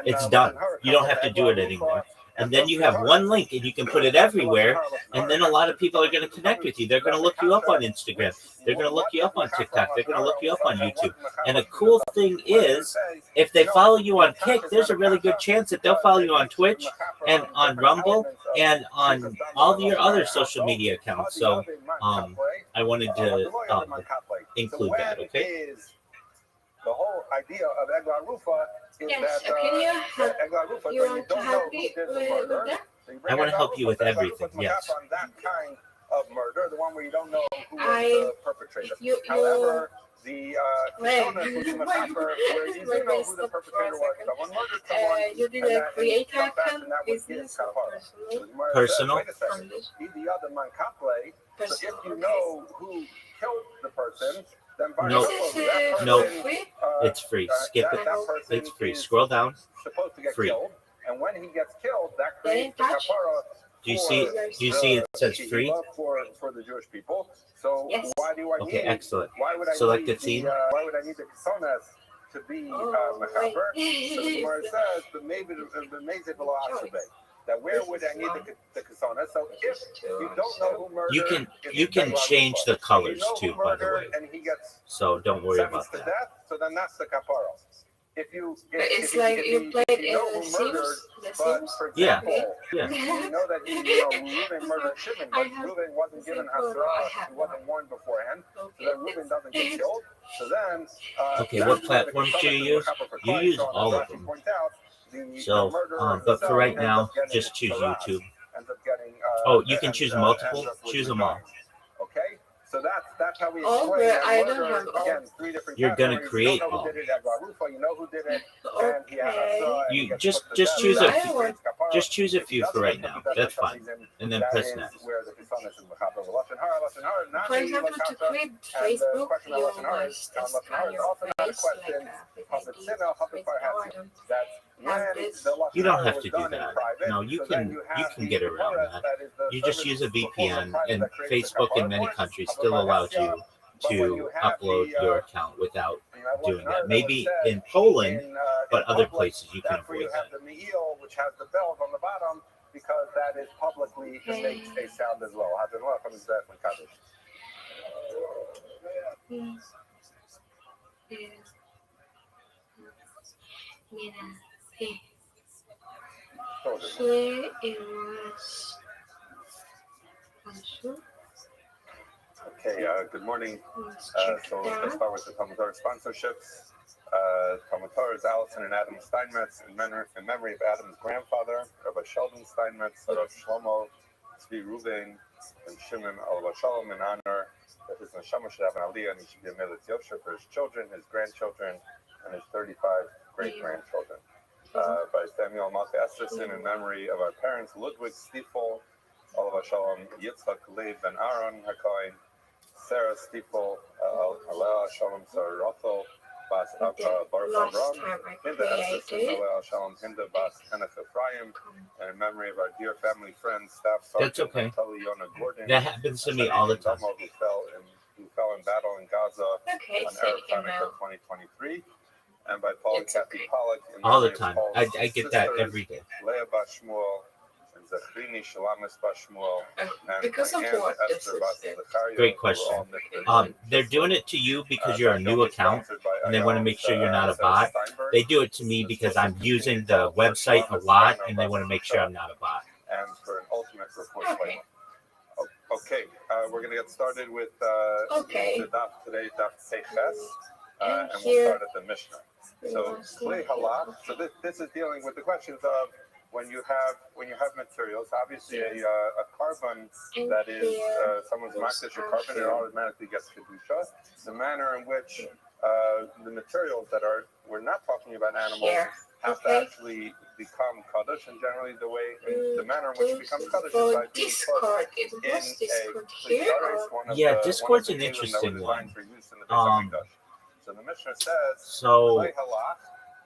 it's done. You don't have to do it anymore. And then you have one link and you can put it everywhere. And then a lot of people are going to connect with you. They're going to look you up on Instagram. They're going to look you up on TikTok. They're going to look you up on YouTube. And a cool thing is, if they follow you on Kick, there's a really good chance that they'll follow you on Twitch and on Rumble and on all your other social media accounts. So I wanted to include that, okay? The whole idea of Egla Rufa is Yes, that can you want to help me with that? I want to help you with everything, yes. On that kind of murder, the one where you don't know who is I- the perpetrator. However, the Wait. where you do know who the perpetrator was. Someone murdered someone. You did and a that create in some fashion, account, that would give business or kapara. personal? Personal. Wait a second. Be the other man kaple. So if you know who killed the person, then by Nope. default, that person, Nope. Free? It's free. Skip it. that person It's free. is Scroll down. supposed to get Free. killed, and when he gets killed, that They creates the didn't touch? kapara. Do you see? Do you see it says free? For the Jewish people. So Yes. why do I need? Okay, excellent. Why would I Select need the theme. Why would I need the kesonas to be mechaber? So the Gemara says the maybe the mezid below asabeh. That where would I need the kesonas? So if you don't know who murdered, You can change the if you colors know too, who by the way. murdered and he gets So don't worry about sentenced to that. death, so then that's the kapara. If you, But it's if like if you played if in know The who murdered, Sims. The but Sims. for Yeah. example, Yeah. you know that Reuben murdered Shimon, I but have Reuben wasn't given I Hasra, have he wasn't warned beforehand, so Okay. then Reuben doesn't get killed. So then, Okay, that's what where the platforms do you Kesonas use? and the You Kappa use for all of Rashi them. points out, the So, murderer but for himself right ends now, up getting just choose harassed, YouTube. ends up getting, Oh, you can ends- choose ends multiple. up with Choose the them all. guys. Okay, so that's how we All, explain but that I don't murder, have all. again, three different You're gonna categories. create You don't know all. who did it at Garufa, you know who did it, and he had Okay. Hasra, and You he gets just- put to just death. choose a That few. creates kapara. Just choose a If he few for doesn't right get put now. to death That's for some fine. reason, And then that press is next. where the Kesonas is mechaber. Lashon hara, lashon hara, not For the example, to lakata, create and the Facebook, question you about lashon hara must on lashon hara scan is your often not a face like question with of the ID. sinner, of the With parhatzi. Adam. That Have when this. the lashon You don't hara have was to do done in that. private, No, you so can then you have can the get around kaparas, that. that is the You just service use a before the VPN, private and that creates the Facebook in kapara many points countries of the still allows parhatzi. you But when to you have upload the, your account without you have doing lashon that. hara Maybe was said in Poland, in, but in other public, places you can that's where you avoid have that. the me'il, which has the bells on the bottom, because that is publicly, it makes a sound as well. Hadron Lachem is that from Kaddish. Yes. Yes. Mira, here it was also. Okay, good morning. Let's So check let's that. start with the Talmud Torah sponsorships. Talmud Torah is Allison and Adam Steinmetz in memory of Adam's grandfather, Rabbi Sheldon Steinmetz, Rav Shlomo, Tzvi Ruben, and Shimon Alav Shalom, in honor that his neshama should have an aliyah and he should be a Milat Yosher for his children, his grandchildren, and his 35 great-grandchildren. By Samuel Malka Esterson in memory of our parents, Ludwig Stiefel, Alav Shalom, Yitzchak Leib Ben Aaron HaKohen, Sarah Stiefel, Alea Shalom Sarah Rothel, Bas Abba Baruch Last Avram, time I Hinda Esther created. Alea Shalom Hinda Bas Kenneth Ephraim, and in memory of our dear family friend, Staff That's Sergeant okay. Natali Yona Gordon, That happens to me all the time. who fell in battle in Gaza Okay, on say Erev Hanukkah email. 2023, and by Paul and It's Kathy okay. Pollack in All the memory of time. Paul's I get that sisters, every day. Leah Bashmuel, and Zachrini Shalamis Bashmuel, and Because of my aunt what this Esther is Bas it? Zacharia, Great who were question. all nicknamed They're doing it to you because you're a new Show Me, account, sponsored by and they want to Ayal's, make sure you're not a Sarah bot. Steinberg. They do it to me because I'm using the website a lot, and they want to make sure I'm not a bot. And for an ultimate report Okay. Okay, we're going to get started with Okay. the daf today, daf Teiches, And and we'll here, start at the Mishnah. So, Klei Halach. So this is dealing with the questions of when you have materials. Obviously, a carbon that is someone's makdish a carbon, it automatically gets kedusha. The manner in which the materials that we're not talking about animals have to actually become kaddish, and generally the manner in which it becomes kaddish is by being Discord. It in was Discord a here. Yeah, Discord's an interesting one. So the Mishnah says, So "Klei halach,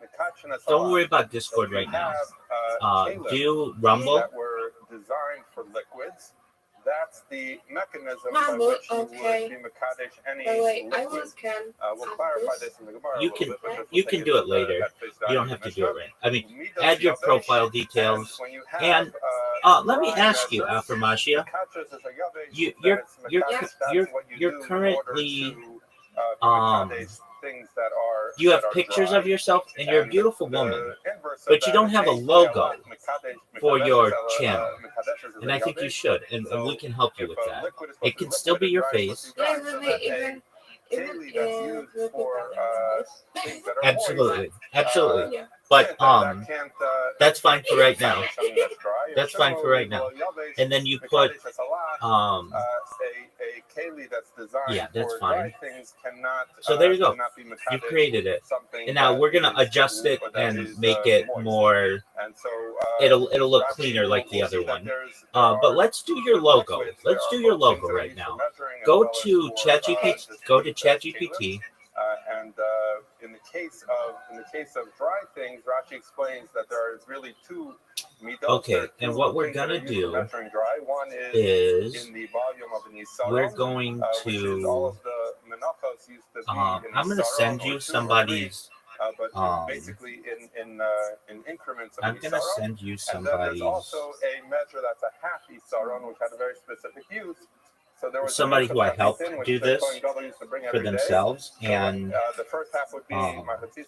mekatchen es don't halach." worry about Discord So if right you now. have, kalim Do Rumble. that were designed for liquids. That's the mechanism by Rumble, which you okay. would be mekadesh any By the way, I liquid. will can. We'll clarify this in the Gemara. You a little can bit, but just you we'll can take do it at later. face You value don't in have the to do it Mishnah. right. I mean, Midas add your yavesh, profile details. when you have, And let me dry ask you, measures, Afirmatia. mekatches is a yavesh, You're then it's mekadesh. That's you're what you you're do in order currently to mekadesh things that are you have that are pictures dry. of yourself, and you're a And beautiful the woman, inverse of but you that don't is have a saying, logo mekadesh for your is a- channel. mekadesh is And a I think you yavesh. should, and So we can help you if with a that. liquid is supposed It to can be still liquid, be your and dry is face. supposed to be Yeah, dry. So even that even Kaylee that's used for things that are Absolutely, absolutely. yeah. But that can't, that's fine for right now. something that's dry. That's fine for right now. And then you put a kaylee that's designed yeah, that's for fine. dry things cannot. So there you go. Cannot be You've created it. something. And now we're gonna adjust it and make it more. And so it'll look cleaner like the other one. But let's do your logo. Let's do your logo right now. Go to ChatGPT. Go to ChatGPT. And in the case of dry things, Rashi explains that there is really two midot. Okay, and what we're gonna do measuring dry. One is in the volume of an isaron, we're going which is all to. of the menachos used to be I'm gonna send you somebody's. but basically in increments of I'm gonna isaron. send you And then there's somebody's. also a measure that's a half isaron, which had a very specific use. So there was Somebody who I helped do this for themselves, so, and the first half would be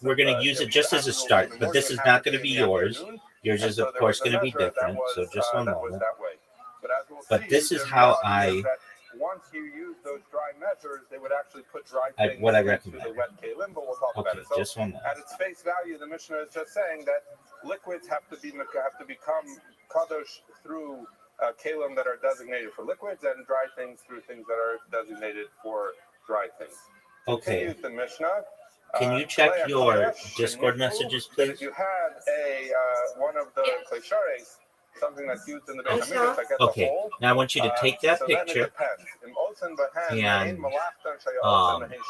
we're going to use it just as a start, but this is not going to be yours. Yours is, of course, going to be different, so just one moment. But this is how I, once you use those dry measures, they would actually put dry things what I into recommend. the wet kalim, but we'll talk about Okay, it. So just one moment. at its face value, the Mishnah is just saying that liquids have to become kadosh through kalim that are designated for liquids, and dry things through things that are designated for dry things. Okay. The Mishnah. Can you check your Discord messages, please? If you had one of the kleshares, something that's used in the Beit HaMikdash, that gets Okay. a hole, Now I want you to take that picture and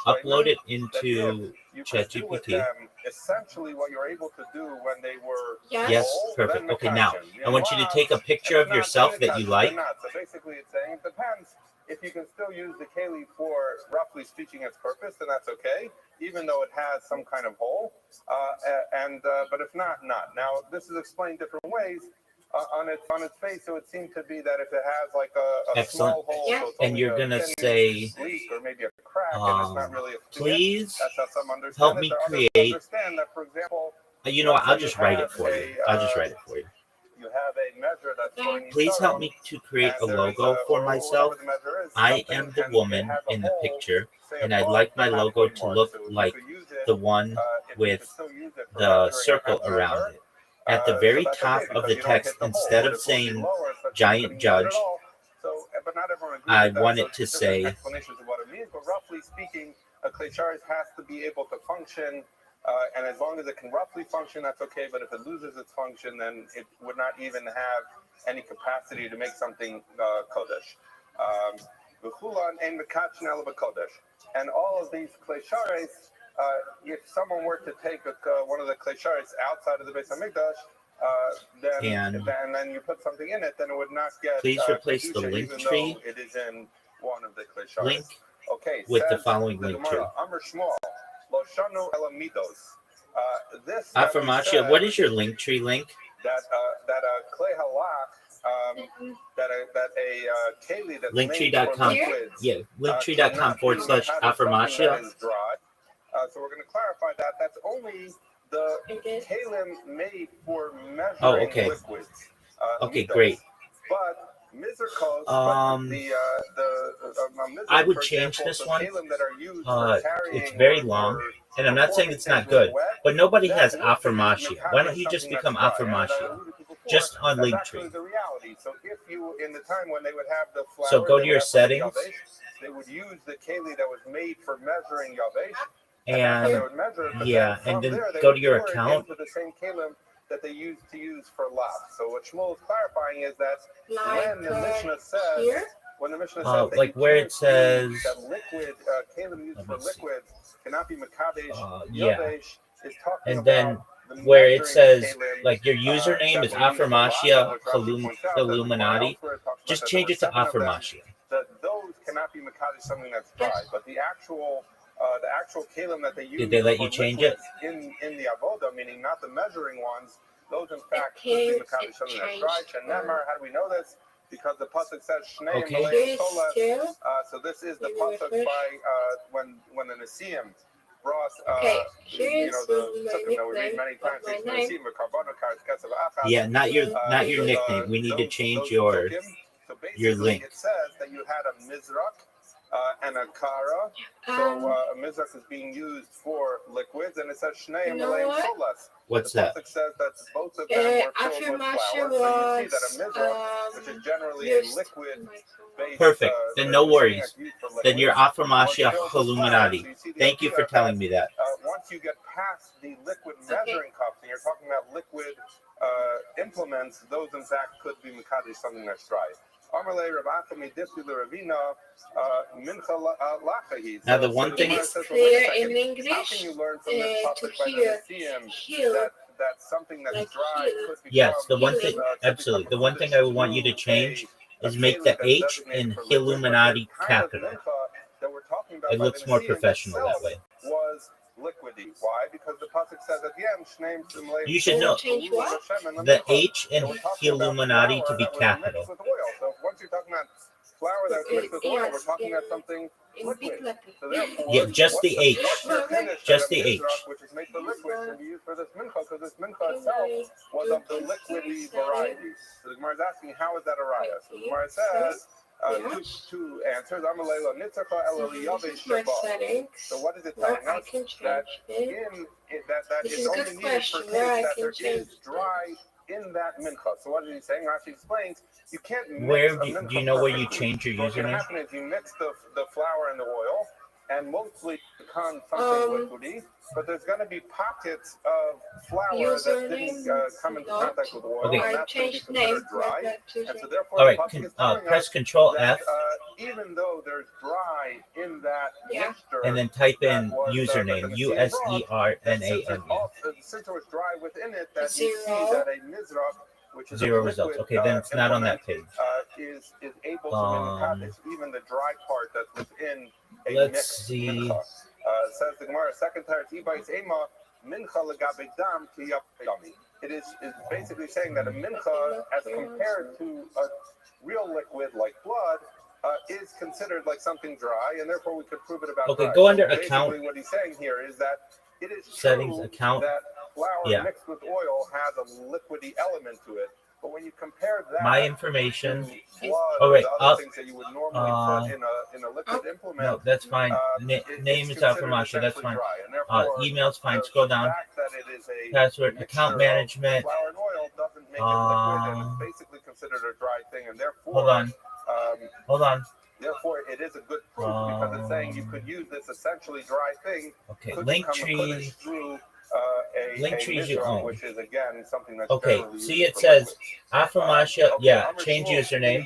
upload it into ChatGPT. Essentially, what you're able to do when they were Yes, perfect. Okay, now I want you to take a picture of yourself that you like. So basically, it's saying it depends. If you can still use the keli for, roughly speaking, its purpose, then that's okay, even though it has some kind of hole. But if not, not. Now, this is explained different ways. On its face, so it seemed to be that if it has like a small hole, yeah. so And you're gonna say, leak or maybe a crack, and it's not really a please that's how some understand help it. me There are create. others understand that, for example, You know what? I'll just write it for you. I'll just write it for you. you have a measure that's going. Please help me to create a logo for myself. I am the woman in the picture, and I'd like my logo to look like the one with the circle around it. At the very top of the text, instead of saying giant judge, I want it to say, explanations of what it means, but roughly speaking, a klecharis has to be able to function, and as long as it can roughly function, that's okay. But if it loses its function, then it would not even have any capacity to make something kodesh. And all of these kleshares, if someone were to take one of the kleshares outside of the Beis Hamikdash, then you put something in it, then it would not get. Please replace the kedusha, link even tree though it is in one of the kleshares. link Okay, with the says following the link Gemara, tree. Amr Shmuel, Lo shanu ela midos. This Affirmatio, what is your link tree link? That klei halach, that a keli that's made for Linktree.com. liquids. Yeah, linktree.com/affirmatio. So we're going to clarify that. That's only the kalim made for measuring liquids. Okay, midos. great. But mizrachos, I would change this one. that are used for carrying It's very long, and I'm not saying it's not good, but nobody has affirmatio. Why don't you just become affirmatio? Just on Linktree. The reality. So if you, in the time when they would have the flour, so go to your settings. They would use the keli that was made for measuring yavesh. And they would measure it, yeah, and then go to your account. The same kalim that they used to use for lav. So what Shmuel is clarifying is that when the Mishnah says, that like where it says that liquid kalim used for liquids cannot be makadesh, yeah, is talking and about then where it says like your username is affirmatio Illuminati, just change it to affirmatio. That those cannot be makadesh, something that's dry, but the actual kalim that they use. Did they let you change it? In the avoda, meaning not the measuring ones, those in fact could be makadesh, something that's dry. Shenemar, how do we know this? Because the pasuk says Shnei Malei Solas. So this is the pasuk by when the Nesiim brought something that we read many times. Yeah, not your nickname. We need to change your link. It says that you had a mizrak and a kara. So a mizrak is being used for liquids, and it says Shnei Malei Solas. What's that? The pasuk says that both of them were filled with flour. So you see that a mizrak, which is generally a liquid. Perfect. Then no worries. Then you're affirmatio Illuminati. Thank you for telling me that. Once you get past the liquid measuring cups, and you're talking about liquid implements, those in fact could be makadesh, something that's dry. Now the one thing is clear in English to heal. That's something that's dry. Yes, the one thing, absolutely. The one thing I would want you to change is make the H in Illuminati capital. It looks more professional that way. Was liquidy. Why? Because the pasuk says at the end, you should know the H in Illuminati to be capital. So once you're talking about flour that's mixed with oil, we're talking about something liquid. So yeah, just the H. Just the H. Which is made for liquid can be used for this mincha, because this mincha itself was of the liquidy variety. So the Gemara is asking, how is that a raya? So the Gemara says, two answers. So what is it telling us? That that is only needed for case that there is dry in that mincha. So what is he saying? Rashi explains, you can't mix where do you know where you change your username? So what happen is you mix the flour and the oil, and mostly become something liquidy, but there's going to be pockets of flour that didn't come into contact with oil, okay. and that's going to be considered dry. And so therefore, all right, press Control F. Even though there's dry in that mixture, and then type in username, USERNAME. Since it was dry within it, that you see that a mizrach, which is 0 results. Okay, then it's not on that page. Is able to make even the dry part that's within a let's see. Mincha. Says the Gemara, second tier, mincha legabe dam ki yami. It is basically saying that a mincha, as compared to a real liquid like blood, is considered like something dry, and therefore we could prove it about. Okay, dry. go under so account. What he's saying here is that it is settings account. That flour mixed with oil has a liquidy element to it. But when you compare that, my information. things that you would normally put in a liquid implement. No, that's fine. Name is affirmatio. That's fine. Email's fine. Scroll down. Password, account management. Flour and oil doesn't make it liquid, and it's basically considered a dry thing, and therefore. Hold on. Therefore, it is a good proof because it's saying you could use this essentially dry thing. Okay, Linktree. Linktree is your own. Which is again something that's okay. See, it says affirmatio. Yeah, change username.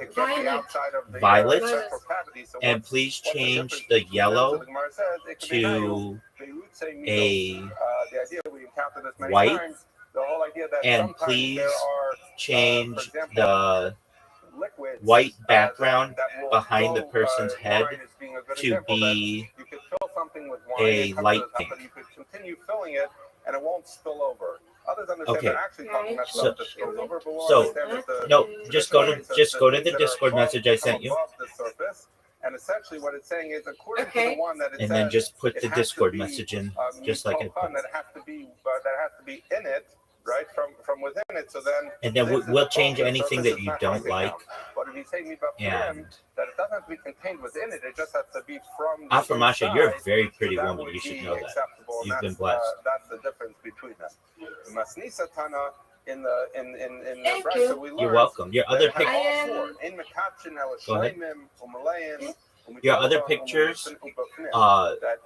It get the Violet. outside of the Violet. central cavity. So And what's please the change difference the between them? So yellow the Gemara says it could be to a a the idea we encountered this many white. times. The whole idea that And sometimes please there are change for example, the liquids, white background that will behind the go, person's head wine is being a good to example, that be you could fill something with wine a and cover light the top, pink. but you could continue filling it and it won't spill over. Others understand Okay. they're actually talking about So- stuff that spills over, but we'll so- understand that the No, just go to traditional the things that Discord are message I above sent you, come above the surface. And essentially what it's saying is according to Okay. the one that it and says, then just put it the has to Discord be, message in, just like I put. that has to be in it, right, from within it. So then, And then this is we'll above change the anything surface, that it's you not going don't to like. count. But if you say me And that it doesn't have to be contained within it, it just has to be from the Aframasha, inside, you're a very pretty so that woman. would You should be know that. acceptable, and You've been that's, blessed. that's the difference between them. The Masnisa Tana in the Thank Brisa, you. we You're learned welcome. Your that other it has I all am- four. In Mekatchin, El Go ahead. Shleimim, Umalayan, Your other pictures, that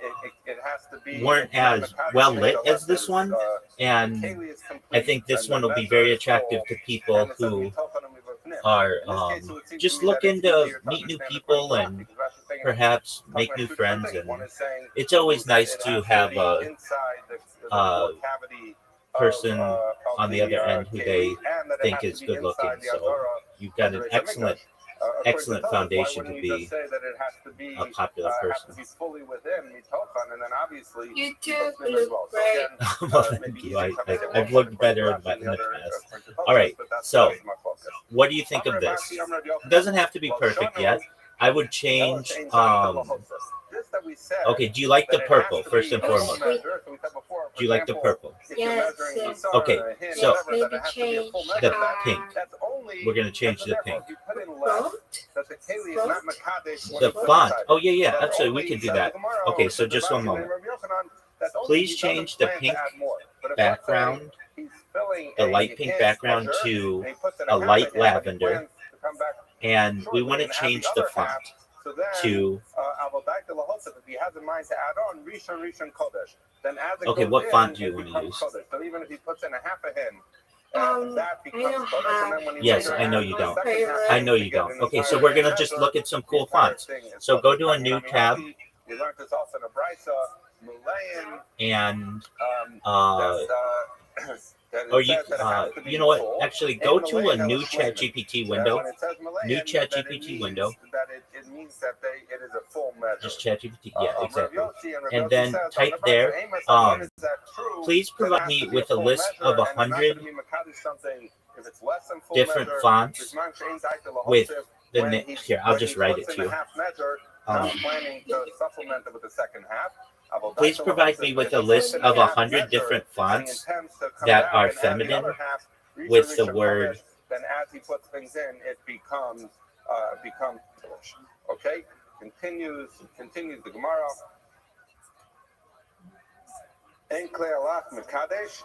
it has to be weren't as well lit as this one, and Keli is complete, I think this and one the will be measure very is attractive full, to people and it says who Mitochanim Mivavnim. are In this case, it would seem to just me that looking it's to easier meet new understand the people Torah and because Rashi's saying perhaps talking make about new two different friends. things. And One is saying it's always that nice it to has have be a inside the uh, core cavity person of on the other end who they Keli, and that it think has is to be good looking. inside the So Azara you've got of the an Beis excellent, Hamikdash. According to excellent Toras, why foundation wouldn't to you be just say that it has to be a popular has to person. be fully within Mitochan, and then obviously You too Mivavnim as well. look So great. again, Well, maybe thank you. easier to make it I've one looked according to better Rashi in and the the other past. according to Toras, All right, but that's so my focus. what do you think of this? It doesn't have to be perfect yet. I would change. This that we said, Okay, do you like the that it purple has to first be and a full foremost? measure. So we said before, for Do you like the example, purple? if you're Yes, measuring yes. the sun Okay, or a hand, so whatever, that it has to be a full change measure. the pink. That's only, We're gonna change so the therefore, pink. if you put in less, Font? that the keli is not makadesh when The you put font. inside. Oh yeah, That's absolutely. We only, can do says that. the Gemara, Okay, or so says the just one Rashi, moment. Rabbi Yochanan, that's only Please if he doesn't change the plan to pink add more. But if background, he's filling the light pink his background measure, to and he puts in a half light of him, but he lavender, plans to come back and we shortly want to and add change the the other half. font So then, to Avodaita Lahosef, if he has in mind to add on Rishon Kodesh, then as it okay. goes What in, font do you it want to becomes use? Kodesh. So even if he puts in a half a hin, that I becomes don't Kodesh. And then have when he Yes, later I know adds you the don't. second half, I know you to get don't. an Okay, so entire we're gonna just measure, look at some the cool entire fonts. thing is So go Kodesh. to a new tab, We learned this also in a Brisa, Mulayan, and that or it you says that it has to be you know what? full. Actually, go And to a Malayan new is Chat Shleiman. GPT window. When it says Malayan, New Chat that it GPT means window. That it means that it is a full measure. Just Chat GPT. Yeah, exactly. And And then type there. Please provide me with a list of 100 different fonts with the name. Here, I'll just write it to you. Planning to supplement it with the second half. Please provide me with a list of 100 different fonts that are feminine with the word. Then as he puts things in, it becomes okay. Continues the Gemara. En kle'alach mekadesh.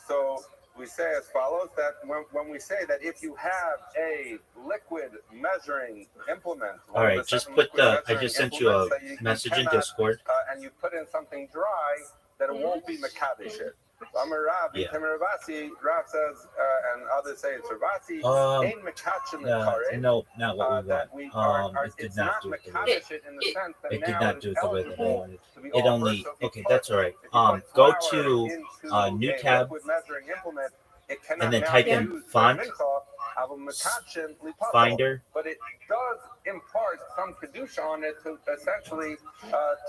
So we say as follows, that when we say that if you have a liquid measuring implement, All right, just put the. I just sent you a message in Discord. And you put in something dry, that it won't be mekadesh it. Amar Rav, Yeah. Ravasi, Rav says, and others say it's Ravasi. Ein mekachim karet. No, not what we That we are, want. It did it's not do it the way. mekadesh it in the sense that It did now not it do is it the way that I eligible wanted. to be It offered. only. So if you Okay, put- that's all right. if you put Go flour to into new a tab, liquid measuring implement, it cannot and then now type be in used for font, mincha, avol mekachim lipato. Finder. But it does impart some kedusha on it to essentially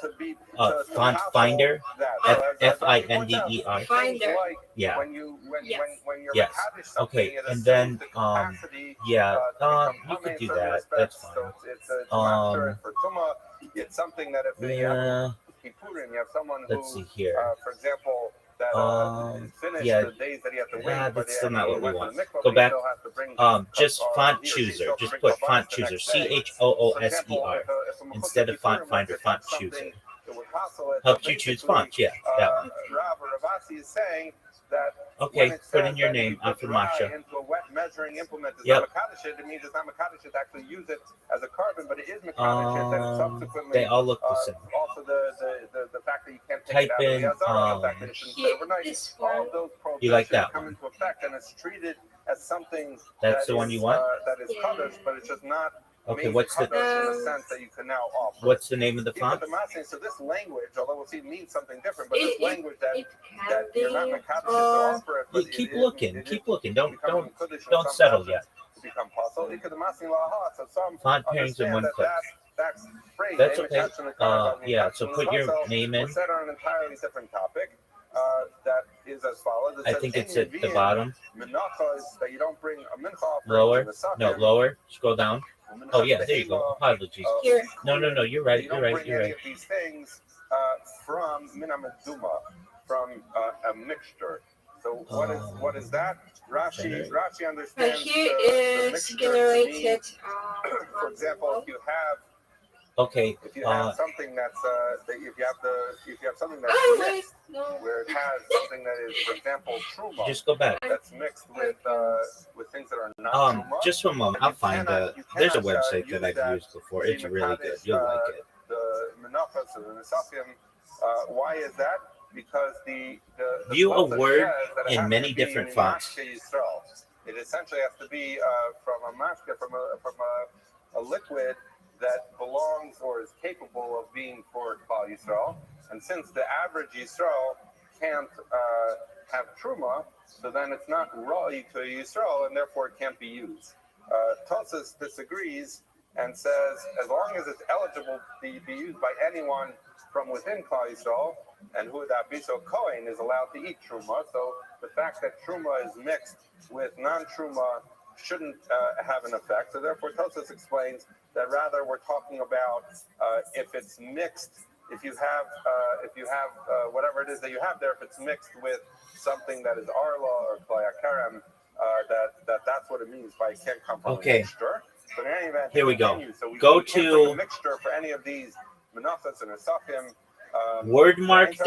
to be to Font topple Finder, that. So as Rabbi points out, FINDER. things Finder. like Yeah. when you're Yes. mekadesh something, Okay, it and assumes then the capacity yeah, to become you tummy could in do certain that. respects. That's So fine. it's not sure for tuma. It's something that if you have Yeah. Kippurim, you have someone Let's who, see here. for example, that finished yeah. the days that he had to wait, Yeah, but that's still not what we went to want. the mikvah, Go but he back. still has to bring Just font he or she chooser. still has to Just bring put korbanos font the chooser. next day. CHOOSER instead of font finder. Font chooser. Helps you choose fonts. Yeah, that one. Rav or Ravasi is saying that Okay, when it put says in your that name, you put Aframasha. dry into a wet measuring implement, it's Yep. not mekadesh it. It means it's not mekadesh it to actually use it as a carbon, but it is mekadesh it. Then subsequently, They all look the same. also the fact that you can't take Type it out in, of the azara, the fact that it shouldn't sit overnight, This all one. of those You like prohibitions that come one? into effect, and it's treated as something That's that the one is, you want? that is Yeah. kaddish, but it's just not Okay, made what's the kaddish in the sense that you can now offer. what's the name of the font? So this language, although we'll see, means something different, but this language that It can that you're not be makadosh to offer it, but Keep it looking. is Keep looking. Don't becoming kaddish in don't some settle fashion yet. to become possible. So some Font pairings in understand one that click. that phrase, That's okay. Yeah. So put your also name in. was said on an entirely different topic. That is as follows. It I says, think it's "Ein at the Nevi'im bottom. menachos," that you don't bring a mincha offering Lower. to the Sakim, No, lower. Scroll down. Oh yeah, there you go. Apologies. Here. No. You're right. You You're don't right. bring You're any right. of these things from minameduma, from a mixture. So what is that? Rashi understands Here the is mixture to generated. mean, for example, if you have Okay. something that's if you have something that's Oh wait, mixed, no. where it has something that is, for example, truma, Just go back. that's mixed with things that are not truma. Just one moment. I'll find there's a website that I've used before. It's really good. You'll like it. The menachos and the nesakim. Why is that? Because the View a pasuk word says that it in has many to be different fonts. mashke Yisrael. It essentially has to be from a mashke, from a liquid that belongs or is capable of being for Klal Yisrael. And since the average Yisrael can't have truma, so then it's not ra'i to Yisrael, and therefore it can't be used. Tosas disagrees and says as long as it's eligible to be used by anyone from within Klal Yisrael, and who would that be? So Kohen is allowed to eat truma. So the fact that truma is mixed with non-truma shouldn't have an effect. So therefore, Tosas explains that rather we're talking about if it's mixed, if you have whatever it is that you have there, if it's mixed with something that is arla or klayakarem, that's what it means by it can't come from a mixture. But in any event, here we go. So we Go can't bring to a mixture for any of these menachos and esakim. Wordmark.it.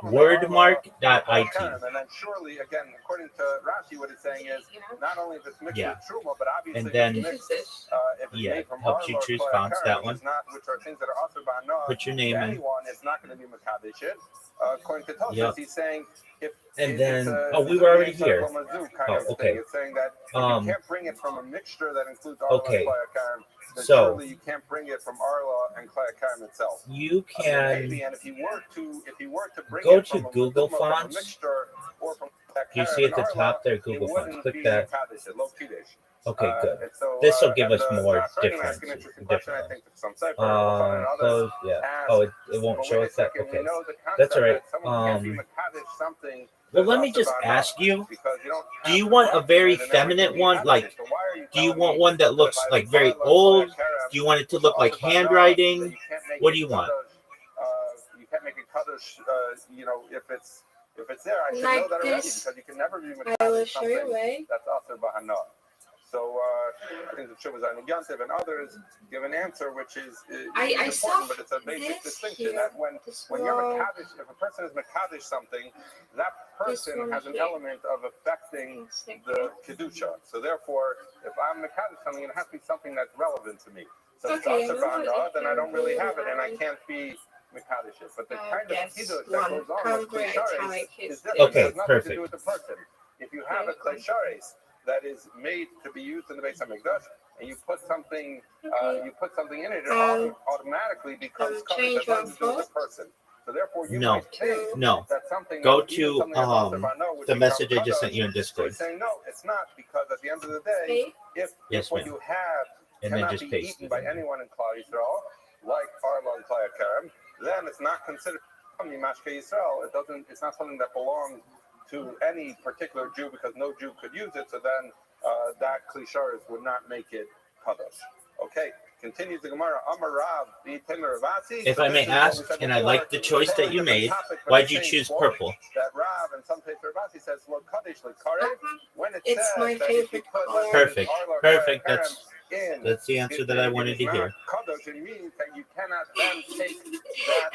Wordmark.it. And then surely, again, according to Rashi, what it's saying is not only if it's mixed with truma, but obviously and then if it's made from helps you choose fonts. That one. Which are things that are also ba'anah. Put your name in. Anyone is not going to be mekadesh it. According to Tosfos, he's saying if and then we were already here. Okay. It's saying that you can't bring it from a mixture that includes arla and klayakarem. So surely you can't bring it from arla and klayakarem itself. You can maybe, and if you were to bring go it to from Google from Fonts. A mixture or from You see at the top there, Google Fonts. Click that. Okay, good. This will give us more difference. Close, yeah. Oh, it won't show us that. Okay, that's all right. Well, let me just ask you: do you want a very feminine one? Like, do you want one that looks like very old? Do you want it to look like handwriting? What do you want? You can't make a kaddish, if it's there. I should like know that already this. because you can never be I will show you way. That's also bahana. So I think the Shuvas and Yantiv and others give an answer which is important, but it's a basic distinction that when you're Makadosh, if a person is Makadosh something, that person has an element of affecting the Kedusha. So therefore, if I'm Makadosh something, it has to be something that's relevant to me. So if it's Bahana, then I don't really have it and I can't be Mekadosh. But the kind of Kiddush that goes on with Kleshares is different. It has nothing to do with the person. If you have a Kleshares that is made to be used in the Beis HaMikdash, and you put something in it, it automatically becomes covered. It has nothing to do with the person. So therefore, you might think that something go to the message I just sent you in Discord. Saying no, it's not, because at the end of the day, if what you have cannot be eaten by anyone in Klal Yisrael, like Arla and Klayakarem, then it's not considered Mashke Yisrael. It's not something that belongs to any particular Jew because no Jew could use it. So then that Klisharis would not make it Kadosh. Okay. Continues the Gemara. If I may ask, and I like the choice that you made, why'd you choose purple? That Rav and some place Ravasi says, well, Kaddish Lekarev, when it it's says my that favorite Perfect. That's the answer that I wanted to hear. Kadosh, it means that you cannot then take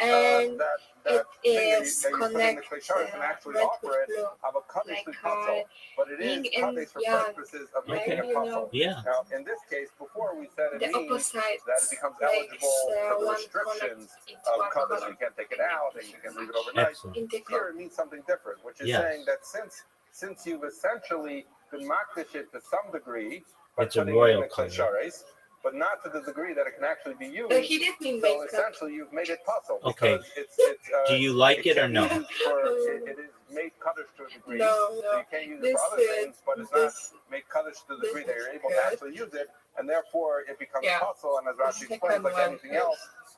and that it is connected and actually offer it of a Kaddish Lekarev, but it is Kaddish for purposes of making a puzzle. Yeah. Now, in this case, before we said it means that it becomes makes, eligible for the restrictions of Kaddish. You can't take it out and you can leave it overnight. Excellent. Here it means something different, which is saying that since you've essentially been makdish it to some degree by It's a putting royal it in color. the Shares, but not to the degree that it can actually be used. He didn't So make up. essentially, you've made it puzzle. Okay. It's Do you like it or can be no? used it is made kaddish to a degree. No, So no. you can't use it for other things, but it's not made kaddish to the degree that you're able to actually use it, and therefore it becomes puzzle. And as Rashi explains, like anything else,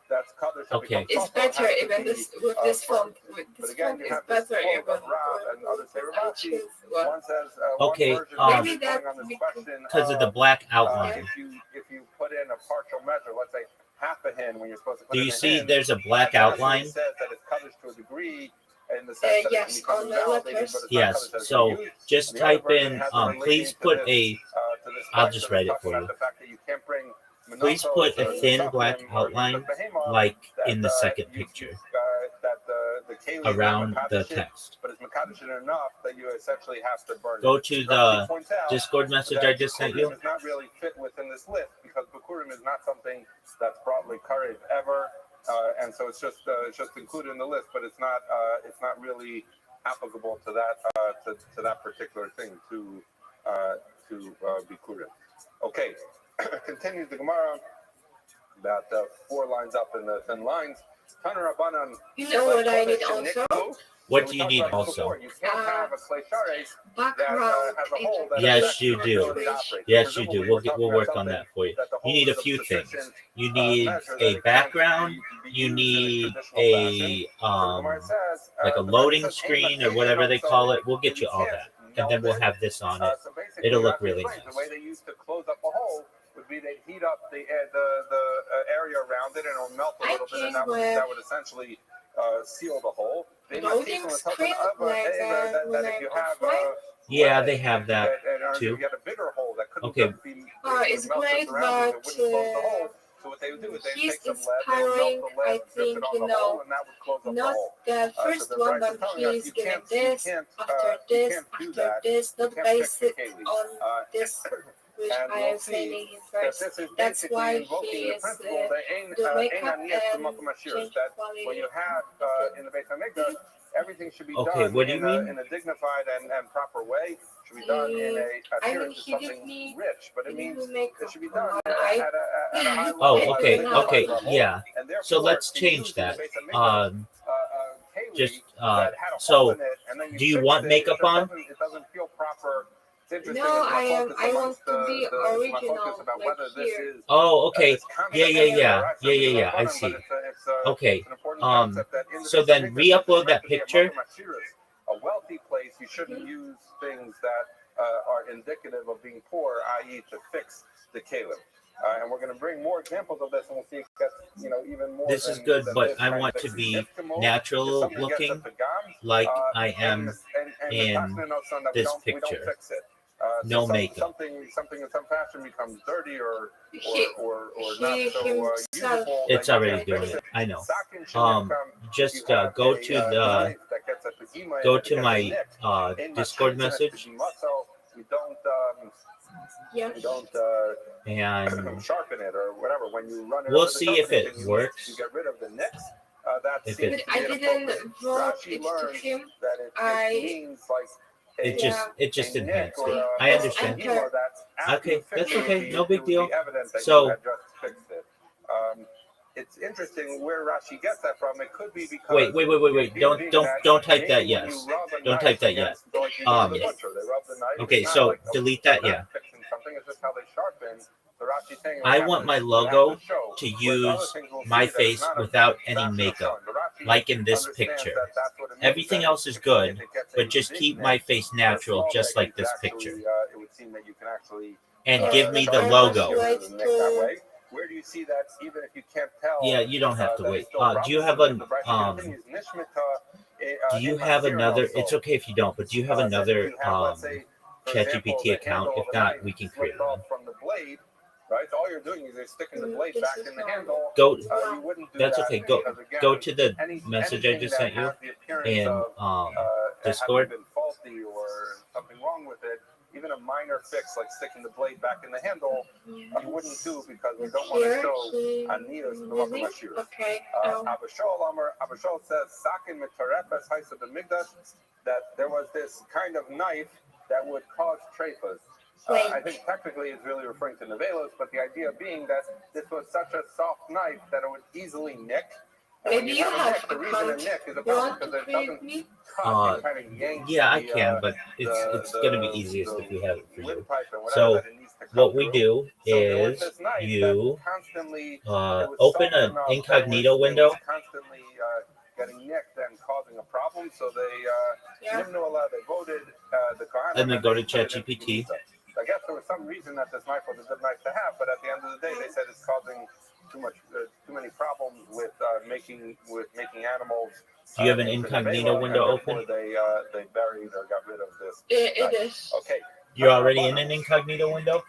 that's kaddish. Okay. It's better even this with this font. With But this again, font you is have this better quote even. of Rab and others say I Rashi. choose one. One says Okay, one version Maybe is that going on this question Because of the black outline. if you put in a partial measure, let's say half a hin when you're supposed to put Do in you a see hin, there's a black and Rashi outline? says that it's kaddish to a degree in the sense that yes, it can on become the invalidated, letters. but it's not Yes. kaddish as So used. just The other type version in, has it relating please to put this, a, to this I'll fact just that write it's it for talking about you. the fact that you can't bring Please menachos put a or thin nesachim black or outline behema like that, in the second you- picture that the keli around the makadosh it, text. but it's makadosh it enough that you essentially have to burn Go it. to Rashi the points out Discord message that I just sent you. Bikurim is not really fit within this list because Bikurim is not something that's broadly karev ever, and so it's just included in the list, but it's not really applicable to that to that particular thing to Bikurim. Okay, continues the Gemara about 4 lines up in the thin lines. Taner Rabbanan. You know what I need also? What do you need also? You can't have a clay shares Background. that has a hole that Yes, you do. Yes, you do. Presumably, We'll work on that for you. You need a few things. You need a background. You need a like a loading screen or whatever they call it. We'll get you all that, and then we'll have this on it. So basically, It'll look really The way nice. they used to close up a hole would be they'd heat up the area around it and it'll melt a little bit, and that would essentially seal the hole. Loading screen like when if I'm you have offline. Yeah, they have that too. If you had a bigger hole that couldn't Okay. be It's great, but so what they would do is they'd he's take some lead, inspiring, melt the lead, I drip think, it on the hole, and that would close up the not hole. the first the one, Bryce is but telling us he's you giving can't- this, you can't, after you this, can't do after that. this, not can't base fix it the keli. on this, which and I we'll am see saying in his that verse. this is That's basically why invoking he the is principle that the makeup and that when you have in the Beit HaMikdash, everything should be Okay, done what do you mean? in a dignified and proper way. Should be done in a adherence to something rich, but it means it should be done at a high level. Oh, okay, yeah. So let's change that. Just so, do you want makeup on? It doesn't feel proper. No, I want to be original, like here. Oh, okay. Yeah. I see. Okay. So then re-upload that picture. A wealthy place, you shouldn't use things that are indicative of being poor, i.e., to fix the caleb. And we're going to bring more examples of this, and we'll see if it gets even more. This is good, but I want to be natural looking, like I am in this picture. No makeup. Something in some fashion becomes dirty or not so usable. It's already doing it. I know. Just go to my Discord message. You don't And sharpen it or whatever. When you run it, we'll see if it works. You get rid of the nicks. If it, I didn't vote it to him. it just a nick enhanced or it. a- I understand. Enter. Okay, that's okay. No big deal. So- So it's interesting where Rashi gets that from. It could be because Wait. Don't type that yes. Don't type that yet. Okay, so delete that, yeah. I want my logo to use my face without any makeup, like in this picture. Everything else is good, but just keep my face natural, just like this picture. And give me the logo. Where do you see that? Even if you can't tell. Yeah, you don't have to wait. Do you have a Do you have another? It's okay if you don't, but do you have another ChatGPT account? If not, we can create one. From the blade, right? All you're doing is you're sticking the blade back in the handle. Go. You wouldn't do That's that okay. because, again, Go to the message I anything just sent that you has the appearance in of, Discord. having been faulty or something wrong with it. Even a minor fix like sticking the blade back in the handle, you wouldn't do because we don't want to show Aniyos in the Makom Hashir. Okay. Abishol says, Sakin mitarefes haisa b'migdash, that there was this kind of knife that would cause trefas. I think technically it's really referring to nevelos, but the idea being that this was such a soft knife that it would easily nick. And Maybe you have the reason a nick is You about want to because it create doesn't me? cut, it kind of yanks Yeah, I the, can, but it's going to be easiest if we have it for you. So what we do is you open an incognito window. Constantly getting nicked and causing a problem, so they voted the Kohanim And then go to ChatGPT. I guess there was some reason that this knife was a good knife to have, but at the end of the day, they said it's causing too many problems with making animals. Do you have an incognito window open? They buried or got rid of this. It is. Okay. You're already in an incognito window?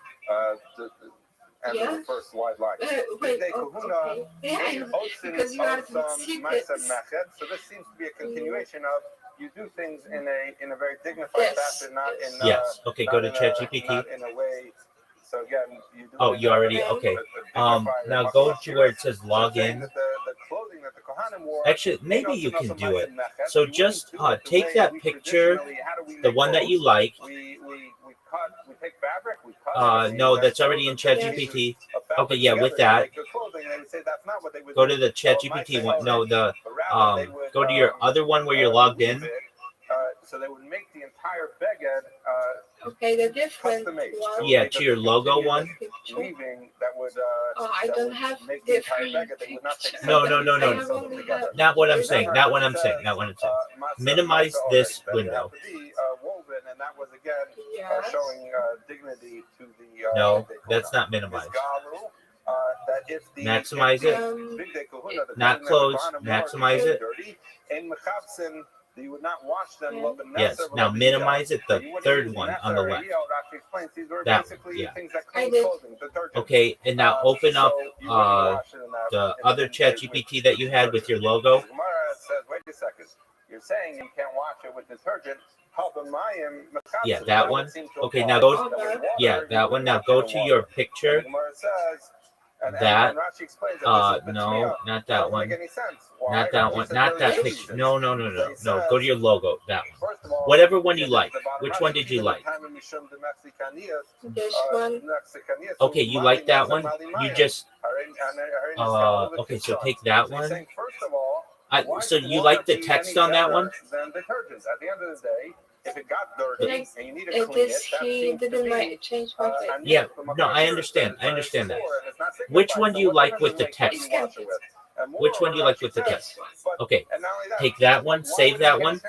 And the first wide line. Wait, okay. Yeah, because you are secret. So this seems to be a continuation of you do things in a very dignified fashion, not in yes. Okay, go to ChatGPT. Not in a way. So again, you do. Oh, you already okay. Now go to where it says log in. The clothing that the Kohanim wore. Actually, maybe you can do it. So just take that picture, the one that you like. We take fabric, we cut no, that's already in ChatGPT. Okay, yeah, with that, go to the ChatGPT one. No, the go to your other one where you're logged in. So they would make the entire beged. Okay, the different one. Yeah, to your logo one. Weaving that would. I don't have different pictures. No. Not what I'm saying. Not what I'm saying. Minimize this window. And that was again showing dignity to the. No, that's not minimized. Maximize it. Not close. Maximize it. You would not watch them. Yes. Now minimize it. The third one on the left. That one. Yeah. Okay. And now open up the other ChatGPT that you had with your logo. Wait a second. You're saying you can't watch it with detergent. Yeah, that one. Okay, now go. Yeah, that one. Now go to your picture. That. No, not that one. Not that one. Not that picture. No. Go to your logo. That one. Whatever one you like. Which one did you like? This one. Okay, you like that one? You just. Okay, so take that one. So you like the text on that one? At the end of the day, if it got dirty and you need to clean it, he didn't change my face. Yeah, no, I understand that. Which one do you like with the text? Which one do you like with the text? Okay, take that one, save that one.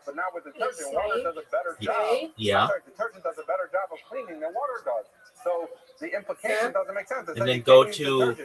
But not with detergent. Water does a better job. Yeah. Detergent does a better job of cleaning than water does. So the implication doesn't make sense. And then go to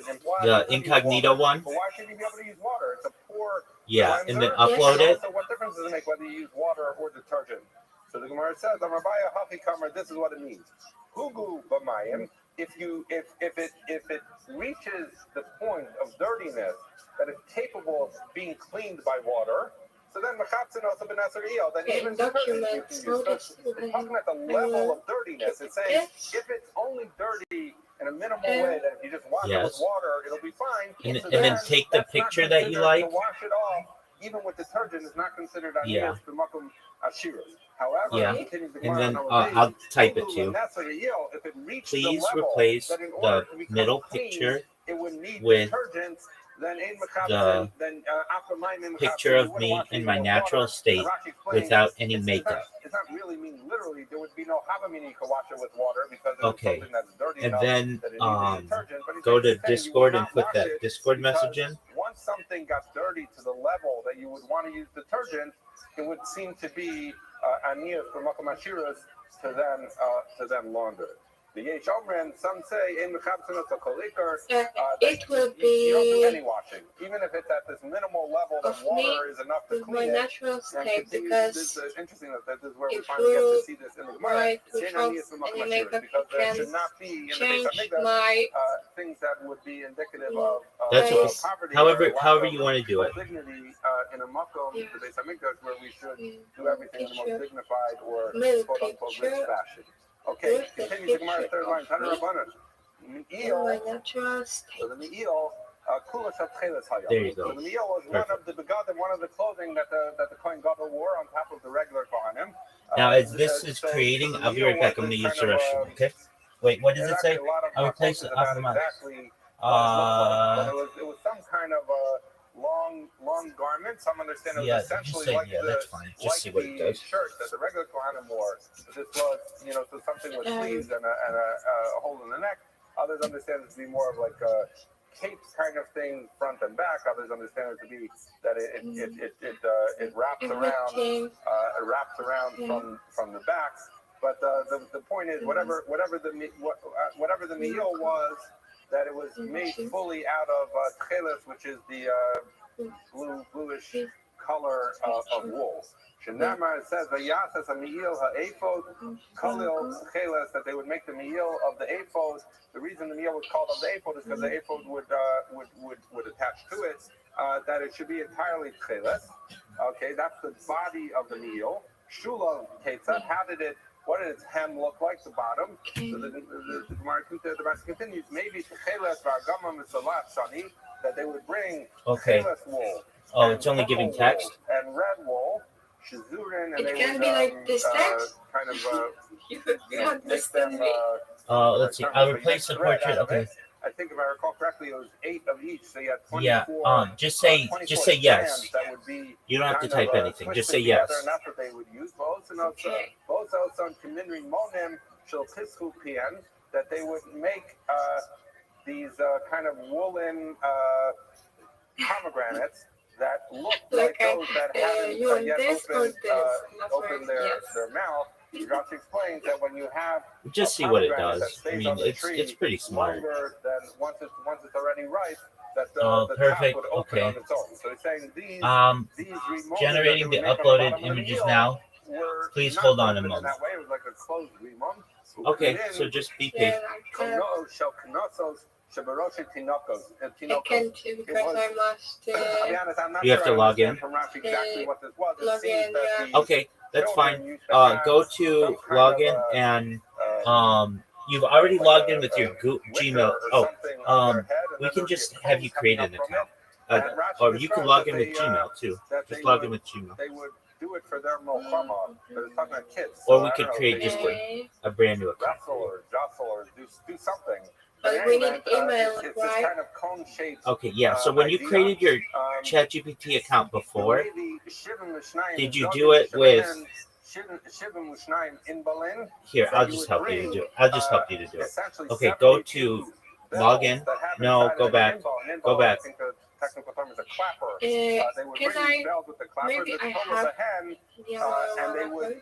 the incognito one. But why should you be able to use water? It's a poor. Yeah, and then upload it. So what difference does it make whether you use water or detergent? So the Gemara says, Rabbi Hafi Kamer, this is what it means. Hugu b'mayim. If it reaches the point of dirtiness that is capable of being cleaned by water, so then mechatzin also b'nasar iyal. Then even documents. it's talking at the level of dirtiness. It's saying if it's only dirty in a minimal way, that if you just wash it with water, it'll be fine. And then take the picture that you like. To wash it off, even with detergent, is not considered aniyas b'makom ashiras. However, and then I'll type it to you. Please replace the middle picture with the picture of me in my natural state without any makeup. It's not really mean literally. There would be no havamina. You can wash it with water because okay. And then go to Discord and put that Discord message in. Once something got dirty to the level that you would want to use detergent, it would seem to be aniyah for makom ashiras to then launder. The Yesh Omren, some say in it will be. You don't do any washing, even if it's at this minimal level that water is enough to clean my natural state, because this is interesting that this is where we finally get to see this in the Gemara. Because there should not be in the base of things that would be indicative of that's poverty. However you want to do it. Dignity in a makom, the base of where we should do everything in the most dignified or quote unquote rich fashion. Okay, continue the Gemara third line. Tana Rabbanan. So the me'il, kula shatcheles hayam. There you go. So the me'il was one of the begadim, one of the clothing that the Kohen Gadol wore on top of the regular Kohanim. Now, as this is creating, I'll be right back. I'm going to use the restroom. Okay. Wait, what does it say? I'll replace it off of my. Exactly but it was some kind of a long garment. Some understand it was essentially like that's fine. Just see what it does. Shirt that the regular Kohanim wore. This was, so something with sleeves and a hole in the neck. Others understand it to be more of like a cape kind of thing, front and back. Others understand it to be that it wraps around. It wraps around from the back. But the point is, whatever the meal was, that it was made fully out of tcheles, which is the bluish color of wool. Shenamar says vayasas ha'me'il ha'ephod kalil tcheles, that they would make the meal of the ephod. The reason the meal was called of the ephod is because the ephod would attach to it. That it should be entirely tcheles. Okay, that's the body of the meal. Shulav ketzad, what did its hem look like, the bottom? So the Gemara continues, maybe tcheles v'agama misalat shani, that they would bring tcheles wool. Oh, it's only giving text? And red wool, shizurin, and it can be like this text. Kind of, you make them, let's see, I'll replace the portrait, okay. I think if I recall correctly, it was 8 of each, so you had 24. Just say yes. That would be you don't have to type anything. Just say yes. And that's what they would use. That they would make these kind of woolen pomegranates that look like those that haven't yet opened their mouth. Rashi explains that when you have just see what it does. I mean, it's pretty smart. Then once it's already ripe, that the perfect. Top would open Okay. on its own. So he's saying these generating the uploaded images now. Please hold on a moment. That way, it was like a closed remon. Okay, so just be patient. I can't too because I must You have to log in. log in, yeah. Okay, that's fine. Go to login and you've already logged in with your Gmail. We can just have you create an account. Or you can log in with Gmail too. Just log in with Gmail. They would do it for their milchama, but it's talking about kids. Or we could create just a brand new account. Jostle or do something. But we need email, it's right? kind of cone-shaped. Okay, yeah. So when you created your ChatGPT account before, did you do it with? Here, I'll just help you to do it. I'll just help you to do it. Okay, go to login. No, go back. Go back. Technical term is a clapper. Can I? Bells with the clappers Maybe I as tall as have a hen, the and they would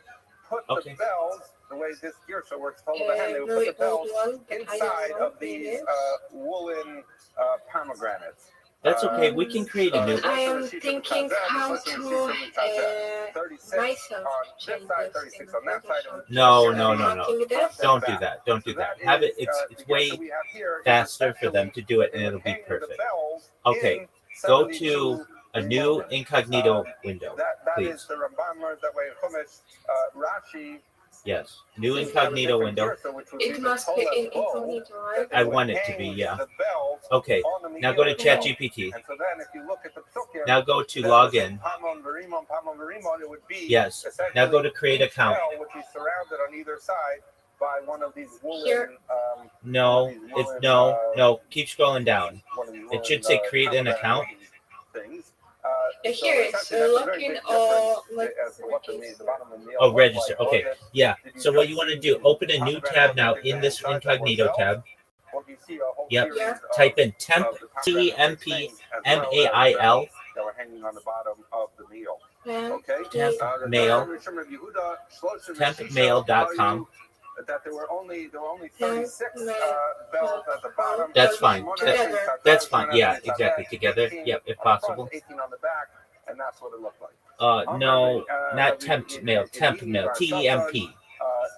put Okay. the bells the way this gear show works. Tall as a hen, they would put the bells inside of these woolen pomegranates. That's okay. We can create a new. I am thinking how to myself change this. No. Don't do that. Don't do that. Have it. It's way faster for them to do it, and it'll be perfect. Okay. Go to a new incognito window, please. That is the Rabbi that way Chumash, Rashi. Yes, new incognito window. It must be in incognito, right? I want it to be, yeah. Okay, now go to ChatGPT. Now go to login. Yes, now go to create account. Which is surrounded on either side by one of these woolen. No, no. Keep scrolling down. It should say create an account. Here it's login or like Oh, register. Okay, yeah. So what you want to do? Open a new tab now in this incognito tab. Yep. Yeah. Type in temp TEMP MAIL. That were hanging on the bottom of the meal. Okay. Temp mail. Tempmail.com. That there were only 36 bells at the bottom. That's fine. That's fine. Yeah, exactly. Together. Yep, if possible. 18 on the back, and that's what it looked like. No, not temp mail. Temp mail. TEMP.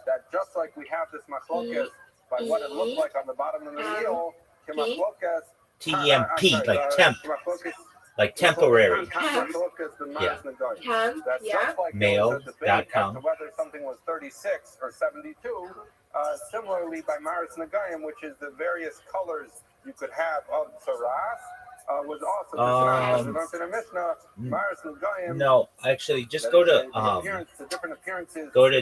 That just like we have this machlokes by what it looked like on the bottom of the meal, TEMP, like temp, like temporary. Yeah. Mail.com. Whether something was 36 or 72. Similarly, by Maris Nagayim, which is the various colors you could have of Saras, was also in the Mishnah. No, actually, just go to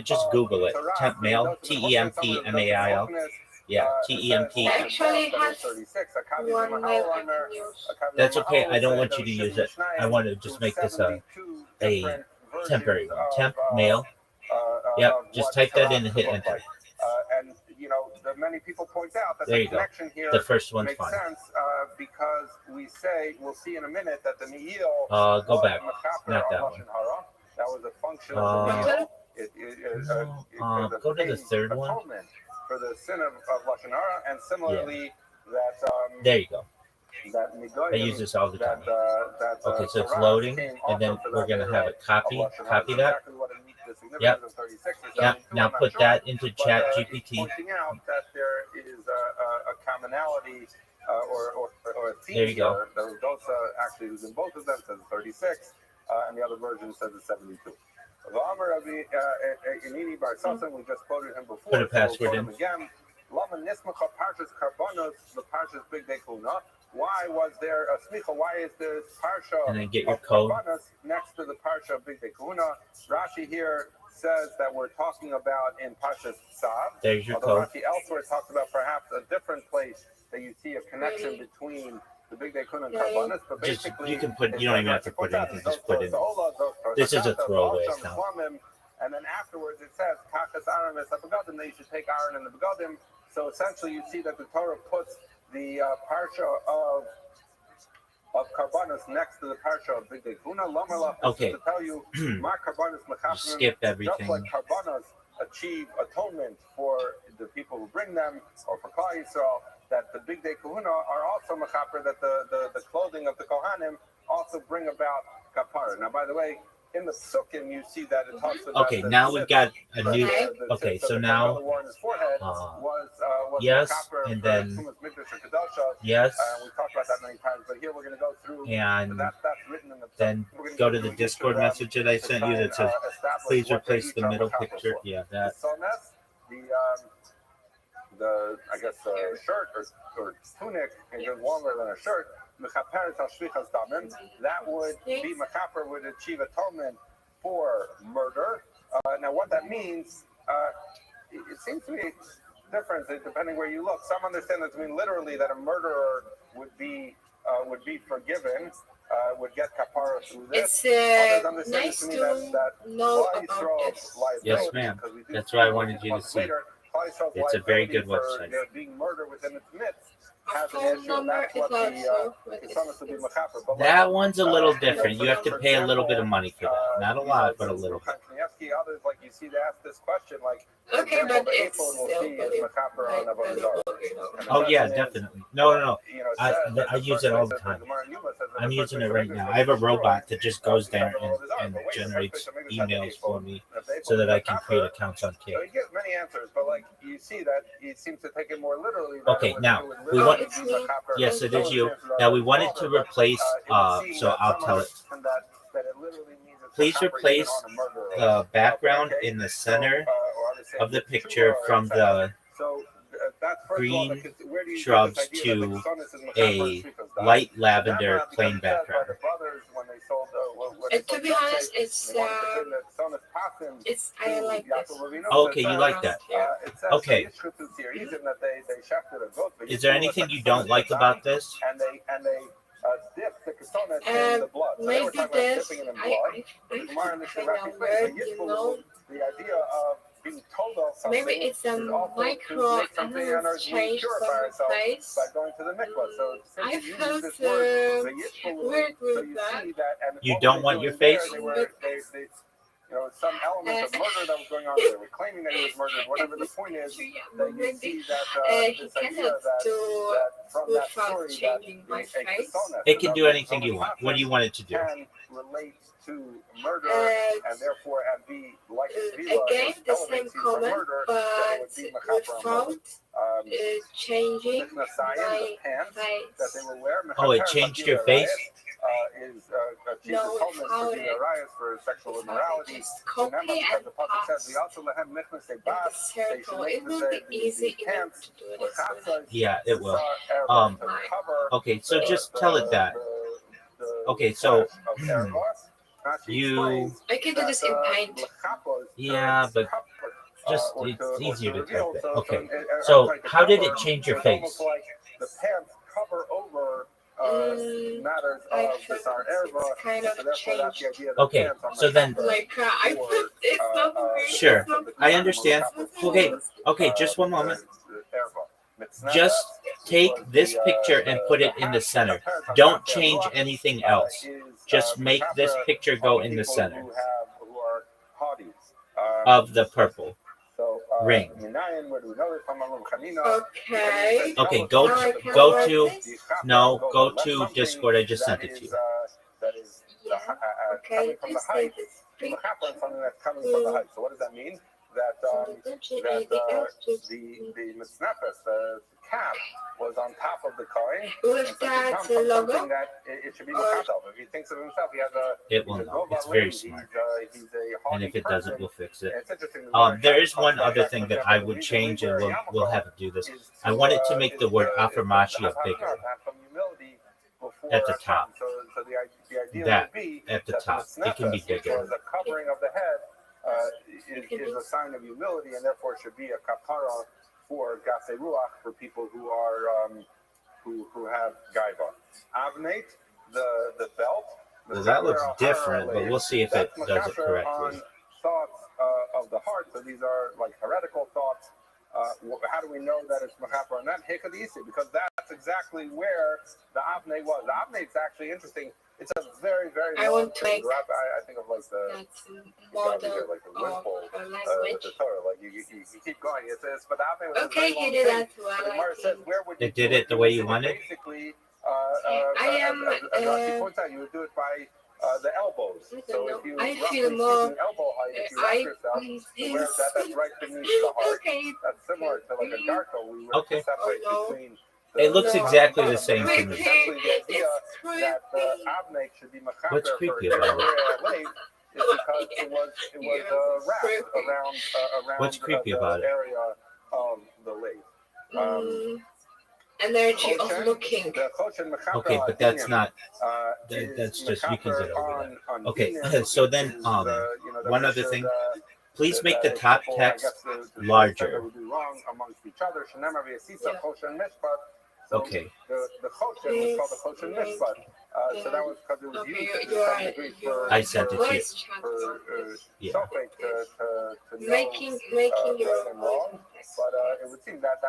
just Google it. Temp mail, TEMPMAIL. Yeah, TEMP. I actually have one mail I can use. That's okay. I don't want you to use it. I want to just make this a temporary one. Temp mail. Yep, just type that in and hit enter. And many people point out that there the you connection go. here The first one's makes fine. sense because we'll see in a minute that the Neil go back. Not that one. That was a function of go to the third one. For the sin of Lashon Hara, and similarly that there you go. That I use this all the time. Okay, so it's loading, and then we're gonna have it copy that. Yep. Now put that into Chat GPT. Pointing out that there is a commonality or a theme. There you go. The Dosa actually is in both of them, says 36, and the other version says it's 72. We just quoted him before. Put a password in. Again. Why was there a smicha? Why is this parsha and then get your code next to the parsha of Big Day Kahuna? Rashi here says that we're talking about in Parshas Tzav. There's your code. Rashi elsewhere talks about perhaps a different place that you see a connection between the Big Day Kahuna and Karbanos, but basically you can put. You don't even have to put anything. Just put in. This is a throwaway now. And then afterwards it says Kachas Aaron es Begadim, that you should take Aaron and the Begadim. So essentially you see that the Torah puts the parsha of Karbanos next to the parsha of Big Day Kahuna. Okay. To tell you, skip everything. Just like Karbanos achieve atonement for the people who bring them, or for Klal Yisrael, that the Big Day Kahuna are also mechaper, that the clothing of the Kohanim also bring about kapara. Now, by the way, in the Sukkim, you see that it talks about. Okay, now we've got a new. Okay, so now. Yes, and then. Yes. We talked about that many times, but here we're going to go through. And that's written in the. Then go to the Discord message that I sent you that says, "Please replace the middle picture." Yeah, that. The shirt or tunic is longer than a shirt. That would be mechaper, would achieve atonement for murder. Now, what that means, it seems to be different depending where you look. Some understand that to mean literally that a murderer would be forgiven, would get kapara through this. It's nice to know about this. Yes, ma'am. That's why I wanted you to see. It's a very good website. They're being murdered within its midst. Phone number is also that one's a little different. You have to pay a little bit of money for that. Not a lot, but a little bit. Others, like you see, to ask this question, like okay, but it's oh yeah, definitely. No. I use it all the time. I'm using it right now. I have a robot that just goes there and generates emails for me so that I can create accounts on K. So he gives many answers, but like you see that he seems to take it more literally. Okay, now we want. Yes, it is you. Now we wanted to replace. So I'll tell it. Please replace the background in the center of the picture from the green shrubs to a light lavender plain background. And to be honest, I like this. Okay, you like that. Okay. Is there anything you don't like about this? Maybe this, the idea of being told of maybe it's a micro change from place. by going to the mikvah. So I felt weird with that. You don't want your face? Some element of murder that was going on. They were claiming that he was murdered. Whatever the point is, that you see that he cannot do without changing my face. It can do anything you want. What do you want it to do? Can relate to murder and therefore be like again the same comment, but without changing my face. Oh, it changed your face? No, how it for sexual immorality. Copy and paste. It will be easy enough to do this. Yeah, it will. Okay, so just tell it that. Okay, so you. I can do this in Paint. Yeah, but just it's easier to type it. Okay, so how did it change your face? The pants cover over matters I of think B'sar Erva, it's kind so of therefore that's changed. the idea that Okay, pants on so the then- cover Like I for, put it's not Sure, it's not I understand. Okay, just one moment. Just take this picture and put it in the center. Don't change anything else. Just make this picture go in the center of the purple ring. Okay. Okay, Now I can write this. go to Discord. I just sent it to you. Yeah. Okay. This thing is pink. Something that's coming from the height. So what does that mean? That the misnafes, the cap, was on top of the coin. Was that the logo? That it should be himself. If he thinks of himself, he has a. It will know. It's very smart. He's a And if it doesn't, we'll fix it. It's interesting. There is one other thing that I would change, and we'll have to do this. I wanted to make the word affirmation bigger at the top. So the idea That would be at the that top, it can be bigger. The covering of the head is a sign of humility, and therefore should be a kapara for gasei ruach, for people who are who have gaiva. Avnate, the belt. Well, that looks different, but we'll see if it does it correctly. On thoughts of the heart. So these are like heretical thoughts. How do we know that it's mechaper and not hikadisi? Because that's exactly where the avne was. The avne is actually interesting. It's a very, very. I want to make I think of like the model like the of windfall, a with language. the Torah. Like you keep going. It's but the avne was a Okay, very long he did thing. that well. The Gemara says, where would you It did do it the way you wanted? Basically, I am. as Rashi points out, you would do it by the elbows. I So don't if you know. I roughly feel more. speaking, elbow height, if you wrap yourself, that's right beneath the heart. Okay. That's similar to like a darko. We would Okay. separate Oh, no. between. It looks No. exactly the same to Wait, me. Essentially, the idea it's that avnei should be mechaper What's for creepy about it? is because it was wrapped around What's creepy the about it? area of the lathe. Energy of looking. Okay, but that's not. That's just you can get over that. Okay, so then one other thing. Please make the top text larger. Okay. The Choshen was called the Choshen Mishpat. So that was because it was used to some degree for I sent it to you. voice for Yeah. Sophic to know making your right and wrong. But it would seem that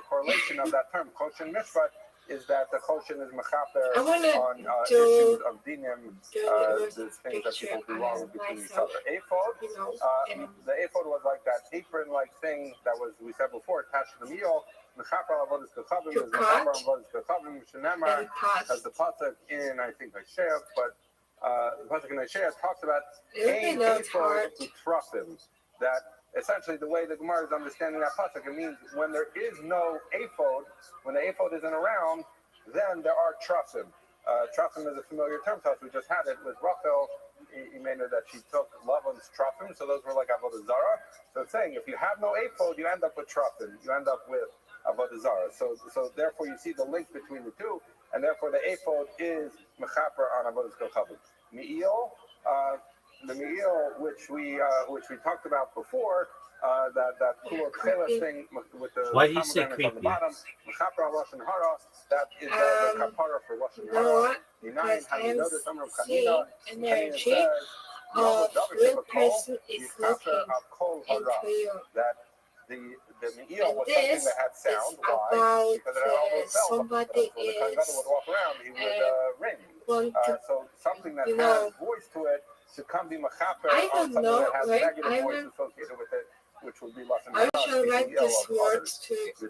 correlation of that term, Choshen Mishpat, is that the Choshen is mechaper I wanna on do issues of dinim, the the things that people do picture wrong of between each myself. other. Aphod, You know, the aphod was like that apron-like thing that was, we said before, attached to the meal. Mechaper avodas kachavim is mechaper avodas kachavim. Shenemar and pass. has the pasuk in, I think, Isaiah, but the pasuk in Isaiah talks about Even though it's hard. trufim. That essentially the way the Gemara is understanding that pasuk, it means when there is no aphod, when the aphod isn't around, then there are trufim. Trufim is a familiar term to us. We just had it with Rothschild. He made it that she took Lavan's trufim, so those were like avodah zara. So it's saying if you have no aphod, you end up with trufim. You end up with avodah zara. So therefore you see the link between the two, and therefore the aphod is mechaper on avodah kachavim. Me'il, the me'il which we talked about before. That cool tcheles thing with the Why do you say pomegranate on the creepy? bottom, mechaper Rosh Hara, that is the kapara for Rosh You know what? Because I am seeing energy of real person is looking into you. that the me'il And was something this that had is sound. Why? about Because it had all those cells. somebody So the Kohen Gadol would walk around, he would ring. want to. So something that You has know, voice to it should come be mechaper I on don't something know, that has right? negative I voice will- associated with it, which would be lashon I hara, shall speaking write ill these of others. words to The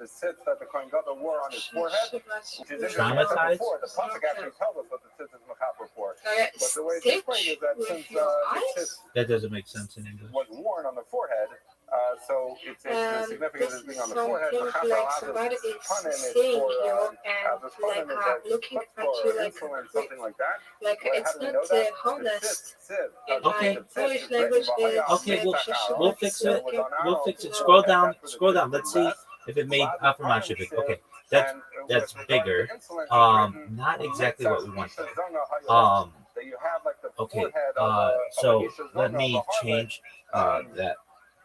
tzitz that the Kohen Gadol wore on his forehead, which is interesting. Traumatized? Before, the pasuk actually tells us what the tzitz is mechaper for. I But the way it's stitch explained is that with since your the eyes. tzitz That doesn't make sense in English. was worn on the forehead, so it's the significance This of being is on the forehead. something like somebody is seeing you and like looking at you like something like that. like Well, it's how do we not know that? honest. In Okay. my Polish language is Okay, we'll fix it. looking. We'll fix it. Scroll down. Let's see if it made affirmation big. Okay, that's that's bigger. insolent Not exactly what we want though. that you have like the Okay. forehead of So Isha let Zona, me of a harlot, change that.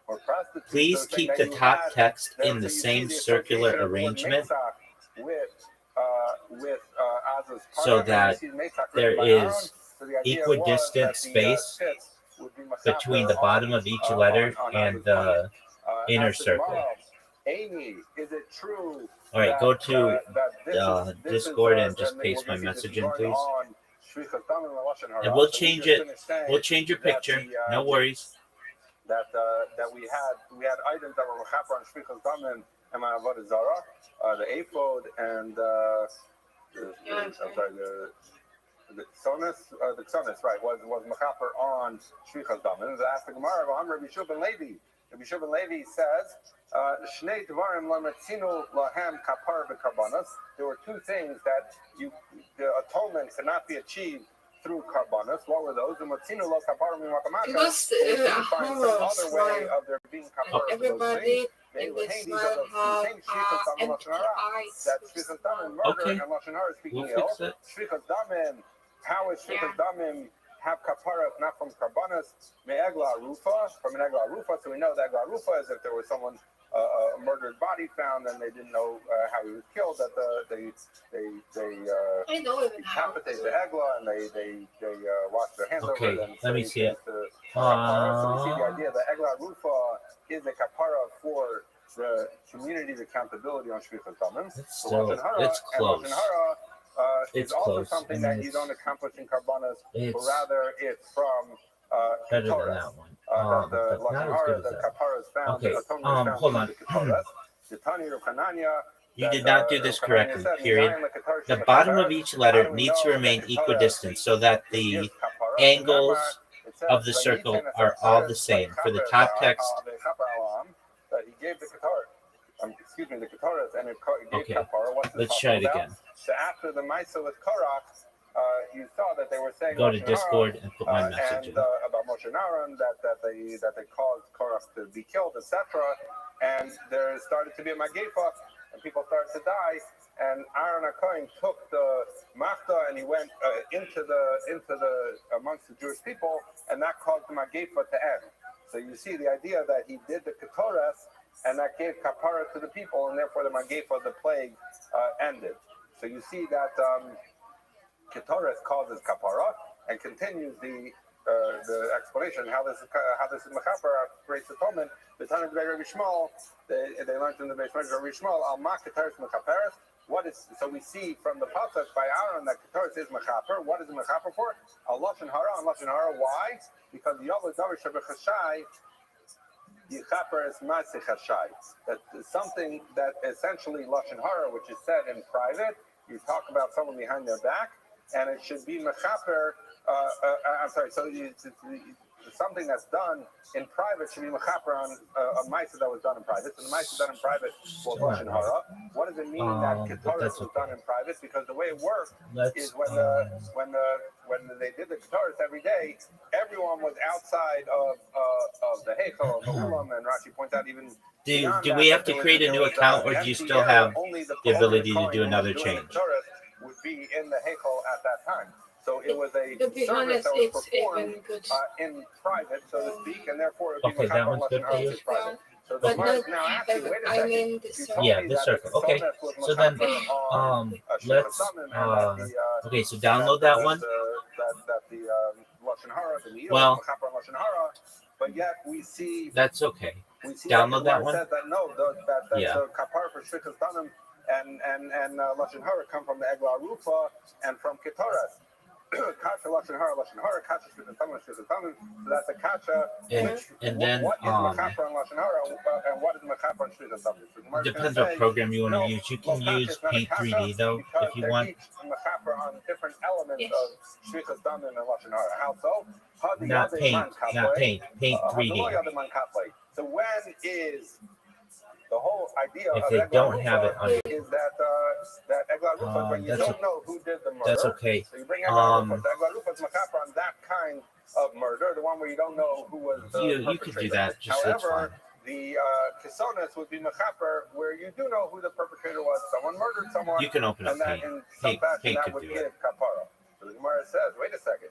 or prostitute. Please So saying keep that the you top had text there, in the so you same see the circular association of the word arrangement Mesach with Az's so para, that and you see Mesach there written by Aaron. is So the idea was equidistant that space the tits would be between the bottom of each letter and Az's the inner Ask the circle. Gemara, Amy, is it true? All right, go to that this Discord is, and just we're paste my gonna see this message in, going please. on Shvichas Damim and Lashon Hara. And we'll So change just it. finished saying We'll change your that picture. the, No worries. that we had items that were mechaper on Shvichas Damim and my Avodah Zarah, the ephod and I'm sorry, the Xonis, right, was mechaper on Shvichas Damim. They asked the Gemara, Rabbi Shub and Levi. Rabbi Shub and Levi says, Shnei Dvarim Lametzinu Lahem Kapar B'Karbanos. There were two things that the atonement cannot be achieved through Karbanos. What were those? The Matzinu Lo Kapar Mimakamaka. It was a horror other way of there being kapar. Everybody in this smile have empty eyes. That Shvichas Damim, murder, Okay. and Lashon Hara speaking We'll fix it. Shvichas Damim, how is Shvichas Damim have kapara not from karbanos, me'egla rufa, from an egla rufa? So we know that egla rufa is if there was someone, a murdered body found and they didn't know how he was killed, that they decapitate the egla and they wash their hands over Okay, it. And let me see it. So we see the idea that egla rufa is a kapara for the community's accountability on Shvichas Damim. It's So still, Lashon Hara it's close. and Lashon Hara, It's it's also close. something And that you don't accomplish in karbanos, but it's rather it's from better than Ketoras. that one. That the But not Lashon as good Hara, as the that. kapara is found, Okay, the atonement is found hold in on. the Ketoras. The Tani of Hanania, You did not do this correctly, period. The bottom of each letter needs to remain equidistant so that the angles of the circle are all the same. For the top text, that he gave the Ketoras, the Ketoras, and it gave okay, kapara. What's let's try it again. So after the Maisa with Korach, you saw that they were saying Go to Lashon Discord Hara, and put my message and in. about Moshe and Aaron that they caused Korach to be killed, etc. And there started to be a Magefa, and people started to die. And Aaron HaKohen took the Machta and he went into the amongst the Jewish people, and that caused the Magefa to end. So you see the idea that he did the Ketoras, and that gave kapara to the people, and therefore the Magefa, the plague, ended. So you see that Ketoras causes kapara, and continues the explanation how this is mechaper creates atonement. The time of Rabbi Shmuel, they learned in the Beis Medrash Rabbi Shmuel al ma Ketoras mechaperes. What is, so we see from the pasuk by Aaron that Ketoras is mechaper. What is it mechaper for? Al Lashon Hara, on Lashon Hara. Why? Because Yavah Davar Shebechashai Yichaper is Masich Hashai. That is something that essentially Lashon Hara, which is said in private. You talk about someone behind their back, and it should be mechaper. I'm sorry. So something that's done in private should be mechaper on a ma'aseh that was done in private. So the ma'aseh done in private was Lashon Hara. What does it mean that Ketoras was done in private? Because the way it worked is when they did the Ketoras every day, everyone was outside of the Heichal, of the Ulam, and Rashi points out even. Do we have to create a new account, or do you still have the ability to do another change? Would be in the Heichal at that time. So it was a To be service honest, that was it's performed even good. in private, so to speak, and therefore it would be Okay, that one's good for you. private. So the But Gemara not, is now asking, wait a I second. mean the You circle. told Yeah, me this that circle. the Okay, Sonet was so then, mechaper on let's, Shvichas Damim, and okay, so download that one. that the Lashon Hara, the Me'il, Well, mechaper on Lashon Hara, but yet we see That's okay. download Download that one. says that no, that Yeah. the kapar for Shvichas Damim and Lashon Hara come from the Egla Rufa and from Ketoras. Kasha Lashon Hara, Kasha Shvichas Damim, Shvichas Damim. So that's a kasha. And then, what is mechaper on Lashon Hara and what is mechaper on Shvichas Damim? So the Gemara is depends gonna what say, program you want no, to use. You well, can kasha use is not a Paint kasha 3D though, because if you they're want. each mechaper on different elements Yes. of Shvichas Damim and Lashon Hara. How so? Not Paint, Paint 3D. So when is the whole idea If of they Egla don't Rufa have it under, is that Egla Rufa when you that's don't know who did the murder. that's okay. So you bring Egla Rufa. Egla Rufa is mechaper on that kind of murder, the one where you don't know who was the You perpetrator. could do that. Just that's fine. However, the kisonas would be mechaper, where you do know who the perpetrator was. Someone murdered someone. You can open up and that paint. in some fashion Paint that could would do give it. kapara. So the Gemara says, wait a second.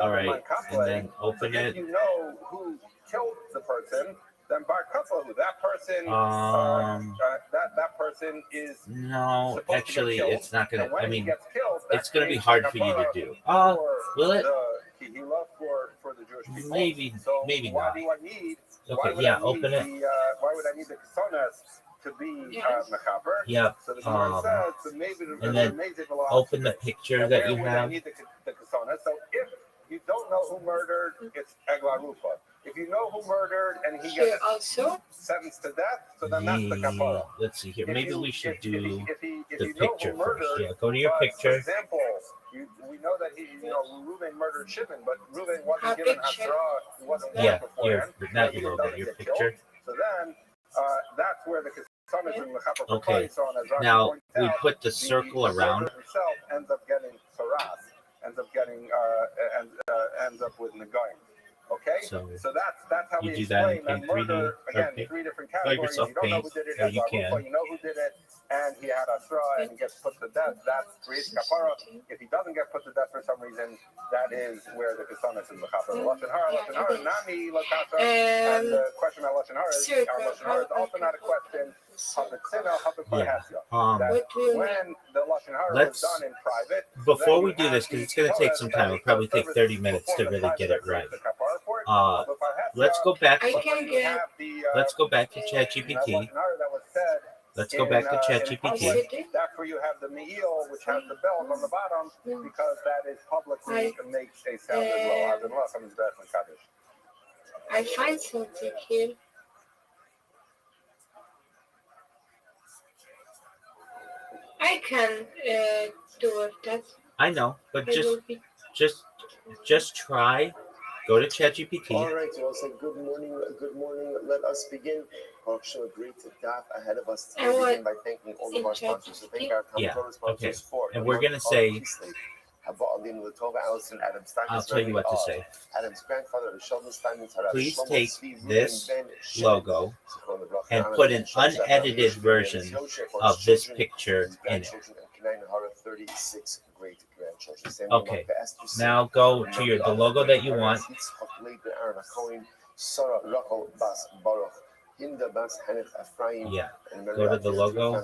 All right, and then open If it. you know who killed the person, then bar kafahu, that person, that person is No, supposed to get actually, killed. it's not gonna. And when I he mean, gets killed, it's gonna be creates hard for you to kapara do. Will it? The kihila for the Jewish people. Maybe, So maybe why not. do I need? Okay, yeah, open it. Why would I need the kisonas to be mechaper? Yeah. So the Gemara says, so maybe And then open the picture that you have. Need the kisonas. So if you don't know who murdered, it's egla rufa. If you know who murdered and he Here gets also. sentenced to death, so then that's the kapara. Let's see here. Maybe we should do if the you know picture who first. murdered, Yeah, go to your For picture. example, we know that Reuben murdered Shimon, but Reuben wasn't Our given picture. Hasra. He wasn't Yeah, warned beforehand. not He your was logo, done your to get picture. killed. So then that's where the kisonas and mechaper Okay. so on, as Rashi Now points we out, put the circle around. murderer himself ends up getting saras, ends up with nagayim. Okay, So that's how you we do that in explain that Paint 3D, murder again. okay. 3 different Like categories. yourself You don't know Paint, who did it. or you can. You know who did it, and he had a straw and he gets put to death. That creates kapara. If he doesn't get put to death for some reason, that is where the kisonas is mechaper. Lashon hara, nami lakasa. And the question about lashon hara is also not a question. Yeah. When the lashon hara Let's- is done in private. Before we do this, because it's going to take some time, it'll probably take 30 minutes to really get it right. Let's go back. I can get. Let's go back to ChatGPT. Let's go back to ChatGPT. That's where you have the meal, which has the belt on the bottom, because that is publicly makes a sound as well. I find something here. I can do it. That I know, but it will be. just try. Go to ChatGPT. All right, so I'll say good morning. Good morning. Let us begin. Our show a great daf ahead of us today. Begin by thanking all of our sponsors. So thank our sponsors for. And we're gonna say. Allison, Adam I'll tell you what to say. Adam's grandfather, Sheldon Steinman, Please take this logo and put an unedited version of this picture in it. 36 great grandchildren. Okay. Now go to the logo that you want. Yeah. Go to the logo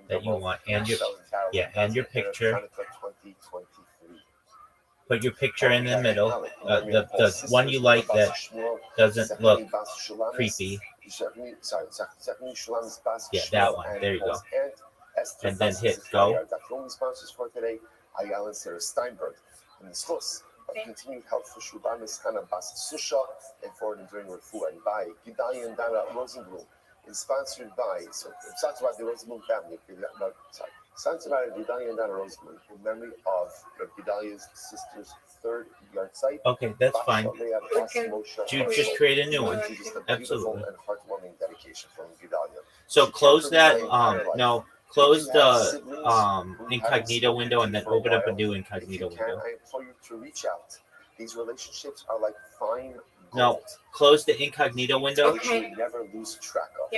that you want and your picture. Put your picture in the middle. The one you like that doesn't look creepy. Yeah, that one. There you go. And then hit go. Sponsors for today, Ayala and Sarah Steinberg. And the schos of continued health for Shubamis Hannah Bas Susha and forward and during Refu and by Gidali and Dana Rosenblum. And sponsored by, so it's not about the Rosenblum family. Sponsored by Gidali and Dana Rosenblum in memory of Gidalia's sister's third yard site. Okay, that's fine. Just create a new one. Absolutely. And heartwarming dedication from Gedalia. So close that. No. Close the incognito window and then open up a new incognito window. I implore you to reach out. These relationships are like fine gold. No, close the incognito window. Which you never lose track of.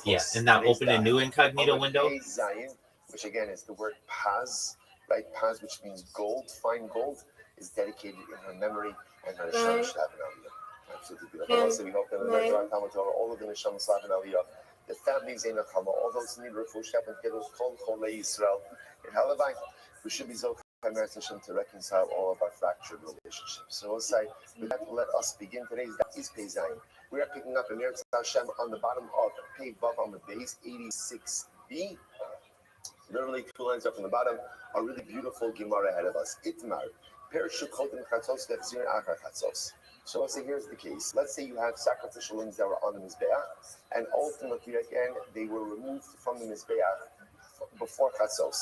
Yeah, and now open a new incognito window. Which again is the word paz, right? Paz, which means gold, fine gold, is dedicated in her memory and her Neshama Shlaven Aliyah. Absolutely beautiful. So we hope that the all of the Neshama Shlaven Aliyah, the families in Achama, all those who need refuah and kiddos, Kol Cholei Yisrael, in Halavai, we should be Zochai Meretz Hashem to reconcile all of our fractured relationships. So we'll say, with that, let us begin today's daf is Pei Zayin. We are picking up in Meretz Hashem on the bottom of Pei Vav on the base 86b. Literally 2 lines up from the bottom, a really beautiful Gemara ahead of us. Itmar, Perishuk Chotim Chatzos Vechzir Achar Chatzos. So let's say here's the case. Let's say you have sacrificial lambs that were on the Mizbeach, and ultimately again they were removed from the Mizbeach before Chatzos,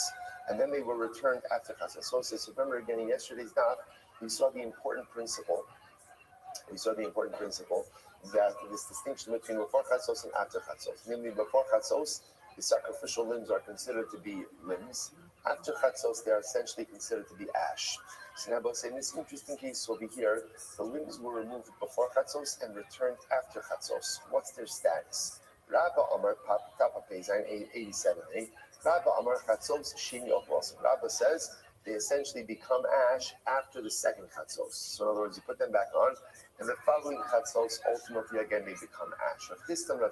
and then they were returned after Chatzos. So remember again in yesterday's daf, we saw the important principle. That this distinction between before Chatzos and after Chatzos. Namely, before Chatzos, the sacrificial limbs are considered to be limbs. After chatzos, they are essentially considered to be ash. So now, both say in this interesting case over here, the limbs were removed before chatzos and returned after chatzos. What's their status? Rabbi Amar Tapa Peizain 87a. Rabbi Amar chatzos sheni ochlosim. Rabbi says they essentially become ash after the second chatzos. So in other words, you put them back on, and the following chatzos ultimately again they become ash. Rav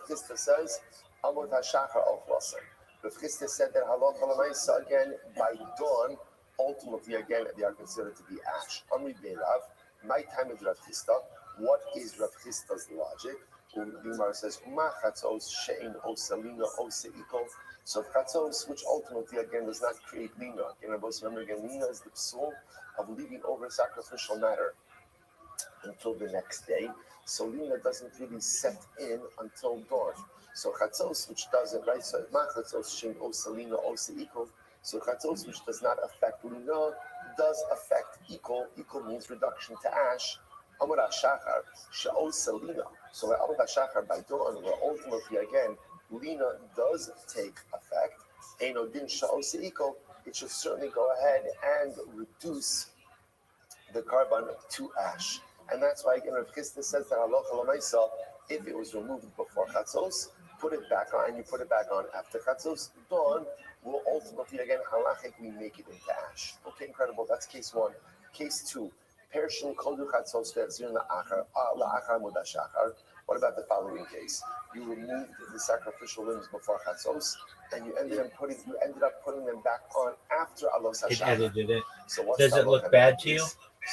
Chisda says Amot HaShachar ochlosim. Rav Chisda said that halacha l'maisa again by dawn, ultimately again they are considered to be ash. Amri Beirav, my time is Rav Chisda. What is Rav Chisda's logic? Umar says Uma chatzos she'in osa lina osa ikol. So chatzos, which ultimately again does not create lina. Again, remember again, lina is the psul of leaving over sacrificial matter until the next day. So lina doesn't really set in until dawn. So chatzos, which doesn't, right? So ma chatzos she'in osa lina osa ikol. So chatzos, which does not affect lina, does affect ikol. Ikol means reduction to ash. Amar HaShachar she'osa lina. So by Amar HaShachar by dawn, where ultimately again lina does take effect, Eino din she'osa ikol, it should certainly go ahead and reduce the carbon to ash. And that's why again Rav Chisda says that halacha l'maisa, if it was removed before chatzos, put it back on, and you put it back on after chatzos, dawn will ultimately again halachically make it into ash. Okay, incredible. That's case one. Case two. Perishing kodu chatzos ve'achzir la'achar mud hashachar. What about the following case? You removed the sacrificial limbs before chatzos, and you ended up putting them back on after alos hashachar. It edited it. So does it look bad to you?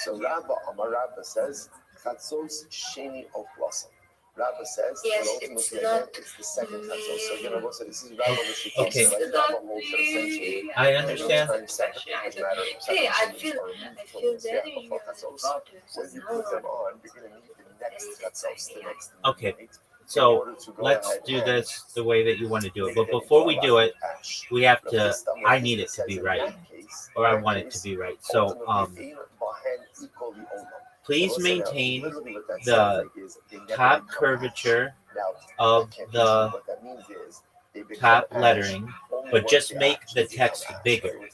So Rabbi says chatzos sheni ochlosim. Rabbi says Yes, ultimately it's not it's the second chatzos. So again, Rabbi said this is Rabbi L'shitose, Okay. right? Rabbi holds that essentially. I understand. I feel that you before chatzos. When you put them on, you're going to need the next chatzos, the next Okay. night. So let's do this the way that you want to do it. But before we do it, we have to, I need it to be right, or I want it to be right. So please maintain the top curvature of the top lettering, but just make the text bigger.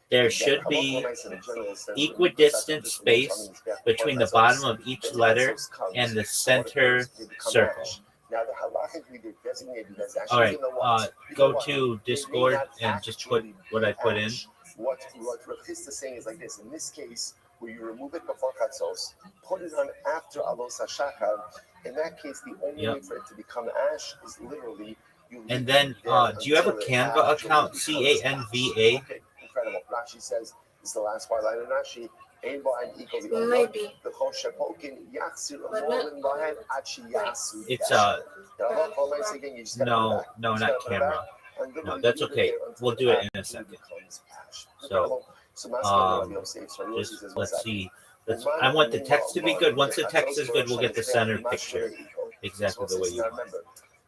There should be equidistant space between the bottom of each letter and the center circle. All right, go to Discord and just put what I put in. What Rav Chisda is saying is like this. In this case, where you remove it before chatzos, put it on after alos hashachar. In that case, the only way for it to become ash is literally you. And then, do you have a Canva account? CANVA. Okay, incredible. Rashi says this is the last part line in Rashi. Maybe. It's no, not camera. No, that's okay. We'll do it in a second. So, just let's see. I want the text to be good. Once the text is good, we'll get the center picture exactly the way you want.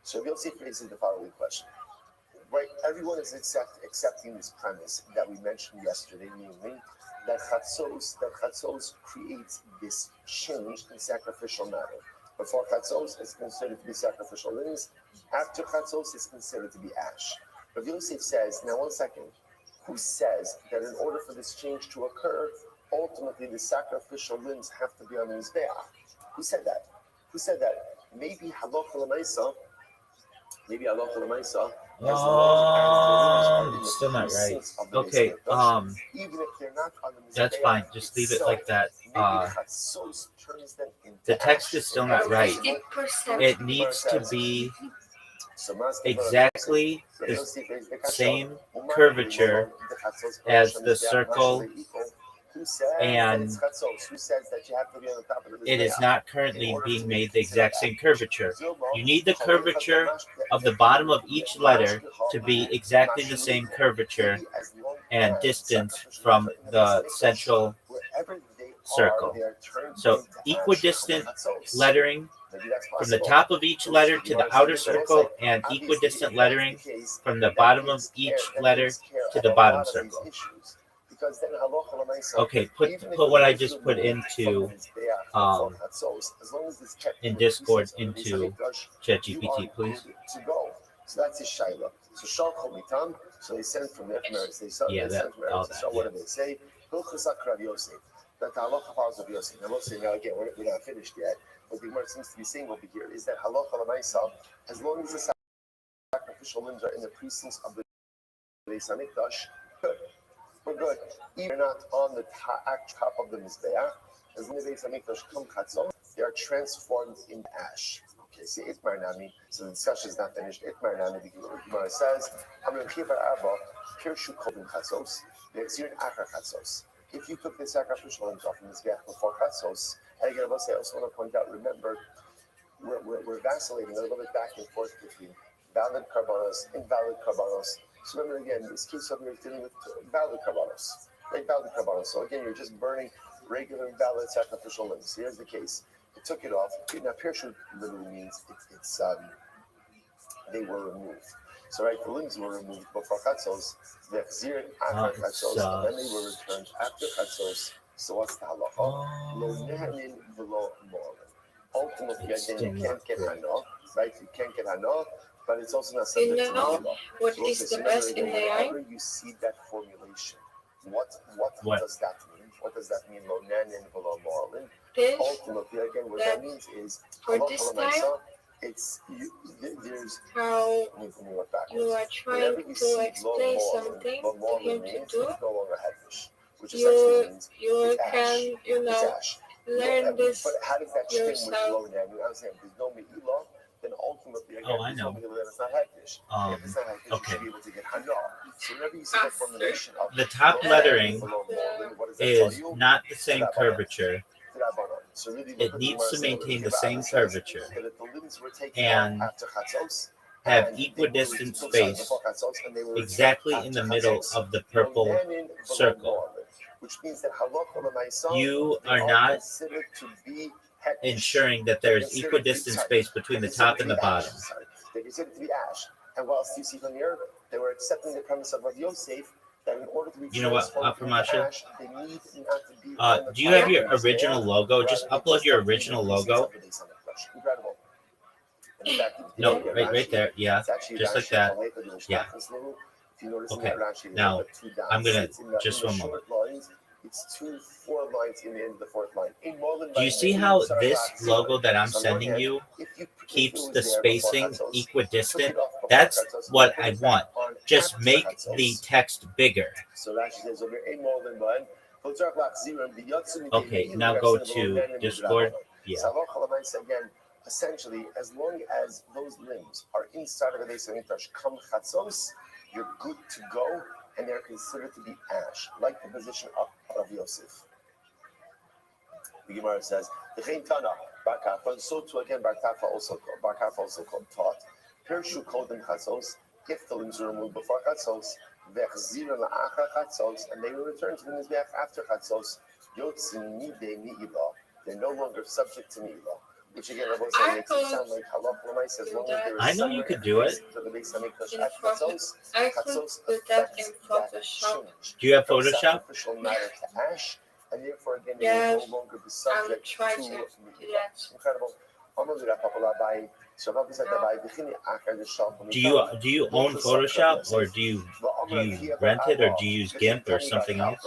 So Yosef raises the following question. Right, everyone is accepting this premise that we mentioned yesterday, namely that chatzos creates this change in sacrificial matter. Before chatzos is considered to be sacrificial limbs. After chatzos is considered to be ash. But Yosef says, now 1 second, who says that in order for this change to occur, ultimately the sacrificial limbs have to be on the mizbeach? Who said that? Maybe halacha l'maisa. It's still not right. Okay, even if they're not on the that's fine. Just leave it like that. The text is still not right. It needs to be exactly the same curvature as the circle, and it is not currently being made the exact same curvature. You need the curvature of the bottom of each letter to be exactly the same curvature and distance from the central circle. So equidistant lettering from the top of each letter to the outer circle, and equidistant lettering from the bottom of each letter to the bottom circle. Okay, put what I just put into in Discord into ChatGPT, please. So that's his shaila. So Shal Kol Mitam. So they sent from Eretz. They sent from Eretz. So what do they say? Hilchus Rav Yosef. That the halacha follows of Yosef. Now, we'll say now again, we're not finished yet. What the Gemara seems to be saying over here is that halacha l'maisa, as long as the sacrificial limbs are in the precincts of the Beis Hamikdash, good. We're good. Even not on the top of the mizbeach, as long as the Beis Hamikdash come chatzon, they are transformed into ash. Okay, see, Itmar Nami. So the discussion is not finished. Itmar Nami, the Gemara says, Amr Chivar Abba, Kirshu Kovim Chatzos, Vexir Achar Chatzos. If you took the sacrificial limbs off from the mizbeach before chatzos, and again, I also want to point out, remember, we're vacillating a little bit back and forth between valid karbanos, invalid karbanos. So remember again, this case over here is dealing with valid karbanos, right? Valid karbanos. So again, you're just burning regular valid sacrificial limbs. Here's the case. It took it off. Now, Pirshu literally means it's they were removed. So right, the limbs were removed before chatzos, the chzir after chatzos, and then they were returned after chatzos. So what's the halacha? Lo nehanin v'lo mo'alin. Ultimately, again, you can't get hana, right? You can't get hana, but it's also not subject to hana. What is the best in the eye? Whenever you see that formulation, what does that mean? What does that mean? Lo nehanin v'lo mo'alin. Ultimately, again, what that means is for this time. It's there's how you are trying to explain something to him to do. No longer haggish, which you can learn this but how does that yourself. I'm saying there's no me'ilah, then ultimately again, I know. it's not haggish. If it's not haggish, okay. you should be able to get hana. So whenever you see that formulation of the top lettering is not the same curvature. So really it needs to maintain the same curvature and have equidistant space exactly in the middle of the purple circle. Which means that you are not ensuring that there is equidistant space between the top and the bottom. They consider it to be ash. And whilst you see from here, they were accepting the premise of Rabbi Yosef that in order to reach you know what, Apramasha? They need not to be do you have your original logo? Just upload your original logo. Incredible. No, right there. Yeah, just like that. Yeah. Okay. Now, I'm going to, just one moment. It's 4 lines in the end of the fourth line. Do you see how this logo that I'm sending you keeps the spacing equidistant? That's what I want. Just make the text bigger. Okay, now go to Discord. Yeah. Again, essentially, as long as those limbs are inside of the Beis Hamikdash, come chatzos, you're good to go, and they're considered to be ash, like the position of Yosef. The Gemara says, "V'chein Tana Bar Kappa." So too again, Bar Kappa also called taught. Pirshu kodem chatzos. If the limbs were removed before chatzos, v'chzir la'achar chatzos, and they were returned to the mizbeach after chatzos, yotzim midei mi'ilah. They're no longer subject to mi'ilah. Which again, I was saying, makes it sound like halach l'maisa as long as there is. I know you could do it. I could put that in Photoshop. Do you have Photoshop? And therefore, again, yes, no longer be subject to incredible. Do you own Photoshop, or do you rent it, or do you use GIMP or something else?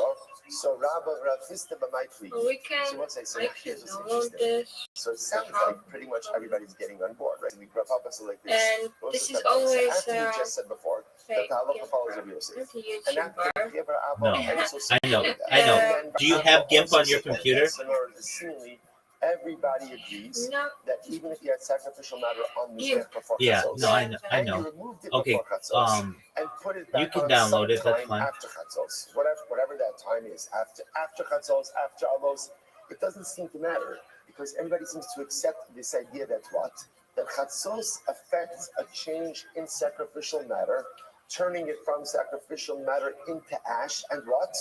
So we can download this. So it sounds like pretty much everybody's getting on board, right? We wrap up so like this. And this is always after you just said before that the halacha follows of Yosef. And after no, I know. Do you have GIMP on your computer? Everybody agrees that even if you had sacrificial matter on the before chatzos, no, I know. Okay, and put it back you can download it. That's fine. After chatzos, whatever that time is, after chatzos, after avos, it doesn't seem to matter because everybody seems to accept this idea that chatzos affects a change in sacrificial matter, turning it from sacrificial matter into ash, and what?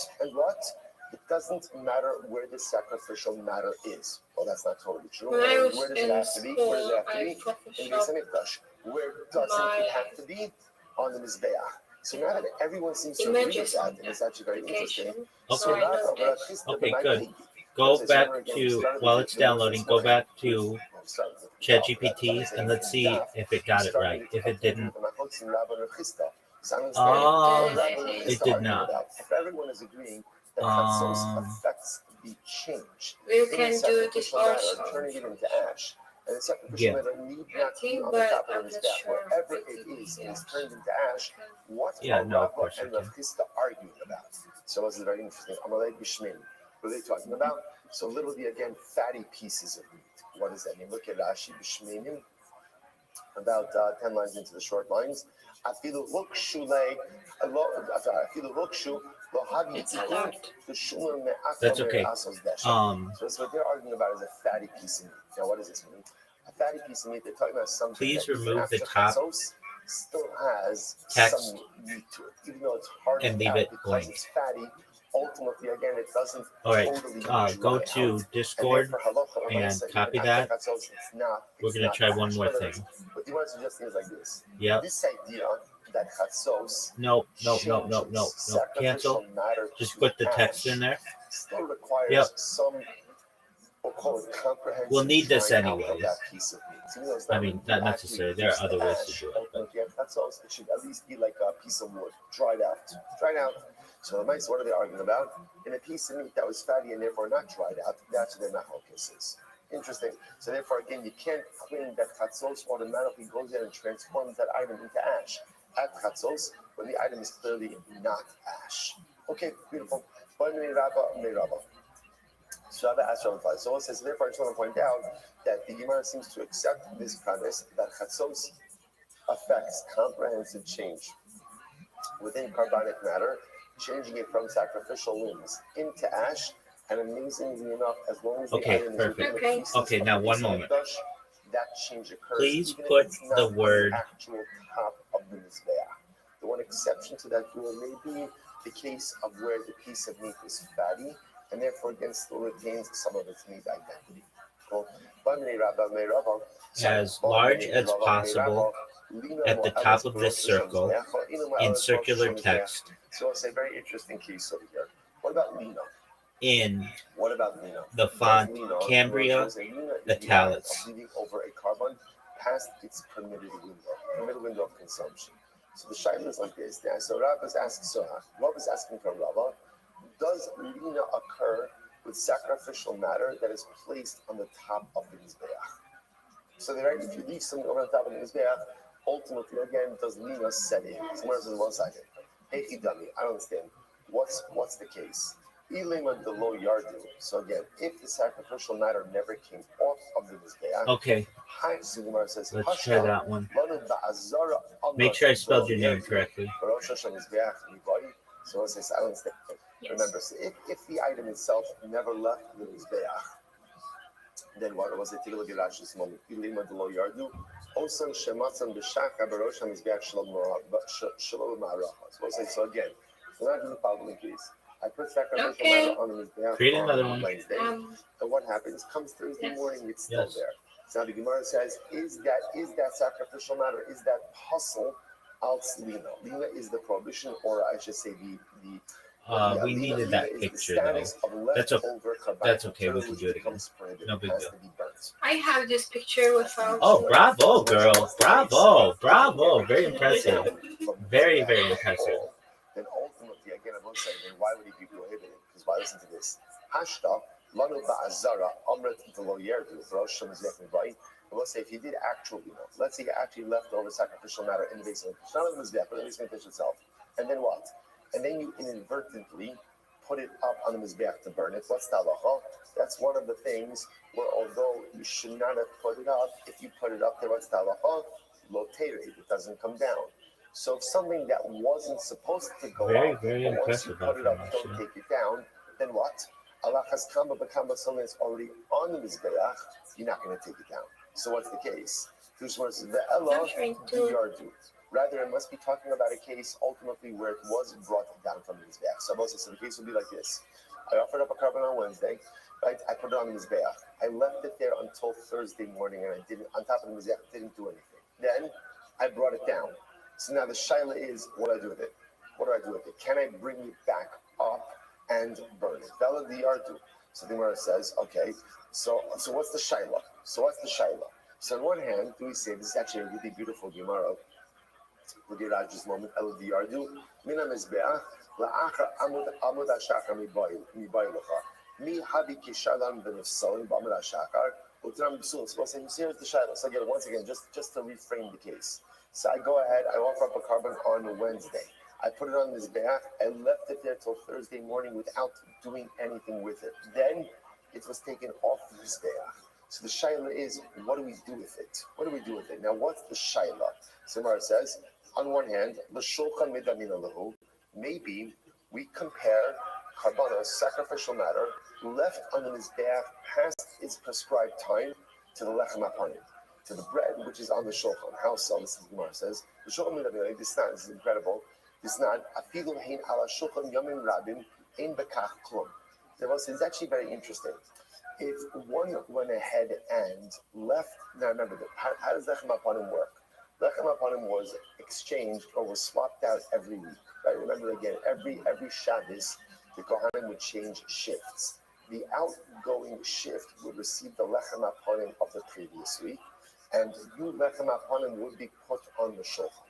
It doesn't matter where the sacrificial matter is. Well, that's not totally true. Where does it have to be? In the Beis Hamikdash. Where doesn't it have to be? On the Mizbeach. So now that everyone seems to agree with that, and it's actually very interesting. Okay, good. Go back to, while it's downloading, go back to ChatGPT and let's see if it got it right. If it didn't, between Rabbi and Chisda. It did not. If everyone is agreeing that chatzos affects the change, We can do this also. turning it into ash, and the sacrificial Yeah. matter need not be on the But top of I'm his not back. sure. Wherever it is turned into ash. What are No, of Rabbi course and you Rav can. Chisda arguing about? So it's very interesting. Amalei Bishmin. What are they talking about? So literally again, fatty pieces of meat. What does that mean? Look at Rashi Bishminim, about 10 lines into the short lines. Afilu lokshu le, afilu lokshu lo havi It's a lot. the shumer me'akom That's okay. me'asos desha. Um, So that's what they're arguing about is a fatty piece of meat. Now, what does this mean? A fatty piece of meat, they're talking about something Please that remove the after top chatzos still has text some meat to it, even though it's hard and to leave out it because blank. it's fatty. Ultimately, again, it doesn't all right. totally Go dry to out. Discord And therefore, halacha and lemaisa, copy even that. after chatzos, it's not. We're gonna try one more thing. But you want to suggest things like this. Yep. This idea that chatzos No. changes Cancel. sacrificial matter Just to put the ash text in there. still requires Yep. some, we'll call it comprehensive. We'll need this drying out anyways. of that piece of meat. So, it's I mean, not necessarily. There are other ways to do it. But that's all. It should at least be like a piece of wood, dried out. So the mice, what are they arguing about? In a piece of meat that was fatty and therefore not dried out, that's where their machlokes is. Interesting. So therefore, again, you can't claim that chatzos automatically goes in and transforms that item into ash. At chatzos, when the item is clearly not ash. Okay, beautiful. So Rabbi asked Rabbi, so it says, therefore, I just want to point out that the Gemara seems to accept this premise that chatzos affects comprehensive change within carbonic matter, changing it from sacrificial limbs into ash, and amazingly enough, as long as the item is within the pieces Okay, now of the one moment. Mikdash, that change occurs. Please even if put it's not the on word actual top of the mizbeach. The one exception to that rule may be the case of where the piece of meat is fatty, and therefore again still retains some of its meat identity. Cool. as large as possible at the top of this circle in circular text So I'll say very interesting case over here. What about Lina? in What about Lina? the font Cambria italics. Leaving over a carbon past its permitted window of consumption. So the shaila is like this. So Rabbi is asking from Rabbi, does Lina occur with sacrificial matter that is placed on the top of the mizbeach? So if you leave something over the top of the mizbeach, ultimately again does Lina set in? Somewhere else is one second. Hey Chidami, I don't understand. What's the case? Ilema the low yardu. So again, if the sacrificial matter never came off of the mizbeach, okay. So the Gemara says, Let's try that one. Make sure I spelled your name correctly. So it says, I don't understand. Yes. Remember, so if the item itself never left the mizbeach, then what was it? Take a look at Rashi's moment. Ilema the low yardu. Osan shematzan b'shaka b'rosh hamizbeach shalom ma'aracha. So again, we're not doing the following case. I put sacrificial matter on the mizbeach Create another one. Wednesday, and what happens? Comes Thursday morning, it's still there. So now the Gemara says, is that sacrificial matter? Is that hustle als lina? Lina is the prohibition, or I should say we needed that picture though. That's okay. We can do it again. No big deal. I have this picture without. Oh, bravo, girl! Bravo! Very impressive. Very impressive. Then ultimately, again, I will say, then why would it be prohibited? Because why listen to this? Hashta lanu ba'azara amret v'lo yerdu v'rosh shemizvech mibai. Let's say if he did actually, let's say he actually left over sacrificial matter in the base of the not in the mizbech, but in the base of the fish itself. And then what? And then you inadvertently put it up on the mizbech to burn it. What's the halacha? That's one of the things where although you should not have put it up, if you put it up there, what's the halacha? Lo tered, it doesn't come down. So if something that wasn't supposed to go up, very but once you impressive. put it up, don't take it down, then what? Allah has kama b'kama, something that's already on the mizbeach, you're not going to take it down. So what's the case? Rather, it must be talking about a case ultimately where it was brought down from the mizbeach. So the case would be like this. I offered up a carbon on Wednesday, right? I put it on the mizbeach. I left it there until Thursday morning, and I didn't, on top of the mizbeach, didn't do anything. Then I brought it down. So now the shaila is, what do I do with it? Can I bring it back up and burn it? Vela the yardu. So the Gemara says, okay, so what's the shaila? So on one hand, do we say, this is actually a really beautiful Gemara. Look at Raj's moment. El Yardu. Mina Mizbeach. La'achar Amud HaShachar Mibaylecha. Mi Habi Kishalam Benefsalim B'Amud HaShachar. Utram B'Sul. So here's the shadow. So again, once again, just to reframe the case. So I go ahead, I offer up a carbon on Wednesday. I put it on this back. I left it there till Thursday morning without doing anything with it. Then it was taken off this back. So the shaila is, what do we do with it? What do we do with it? Now, what's the shaila? Samar says, on one hand, maybe we compare karbanos, sacrificial matter, left on the mizbeach past its prescribed time to the lechem hapanim, to the bread which is on the shulchan. How so? This is Gemara says, the shulchan midavim, this is incredible. This not afilu hein ala shulchan yomim rabim ein bekach klum. It's actually very interesting. If one went ahead and left, now remember, how does lechem hapanim work? Lechem hapanim was exchanged or was swapped out every week. Right? Remember again, every Shabbos, the Kohanim would change shifts. The outgoing shift would receive the lechem hapanim of the previous week, and new lechem hapanim would be put on the shulchan.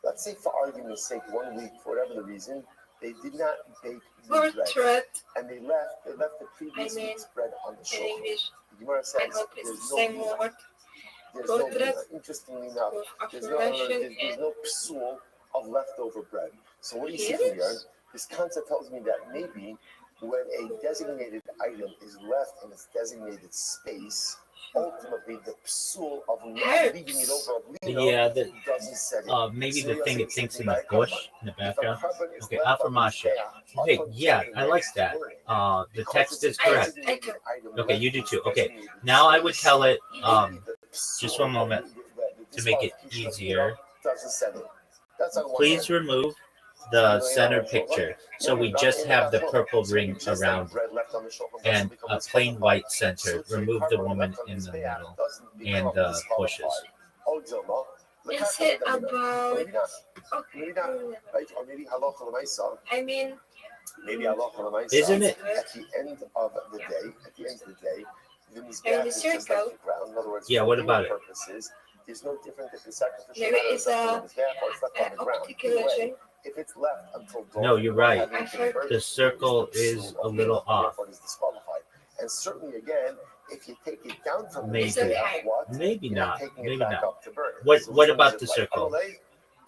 Let's say, for argument's sake, 1 week, for whatever the reason, they did not bake the bread, and they left the previous week's bread on the shulchan. The Gemara says there's no, interestingly enough, there's no psul of leftover bread. So what do you see here? This concept tells me that maybe when a designated item is left in its designated space, ultimately the psul of not leaving it over doesn't set it. Maybe the thing it thinks in the bush in the background. Okay, affirmation. Okay, yeah, I like that. The text is correct. Okay, you do too. Okay, now I would tell it, just one moment to make it easier. Please remove the center picture. So we just have the purple ring around and a plain white center. Remove the woman in the middle and the bushes. Is it about? Isn't it? At the end of the day, the mizbeach is just like the ground. In other words, yeah, what about it? There's no different if the sacrificial Maybe it's a articulation. If it's left until dawn, no, you're right. The circle is a little off. It is disqualified. And certainly, again, if you take it down from the Maybe. mizbeach, Maybe not. Maybe not. Up to burn. What about the circle?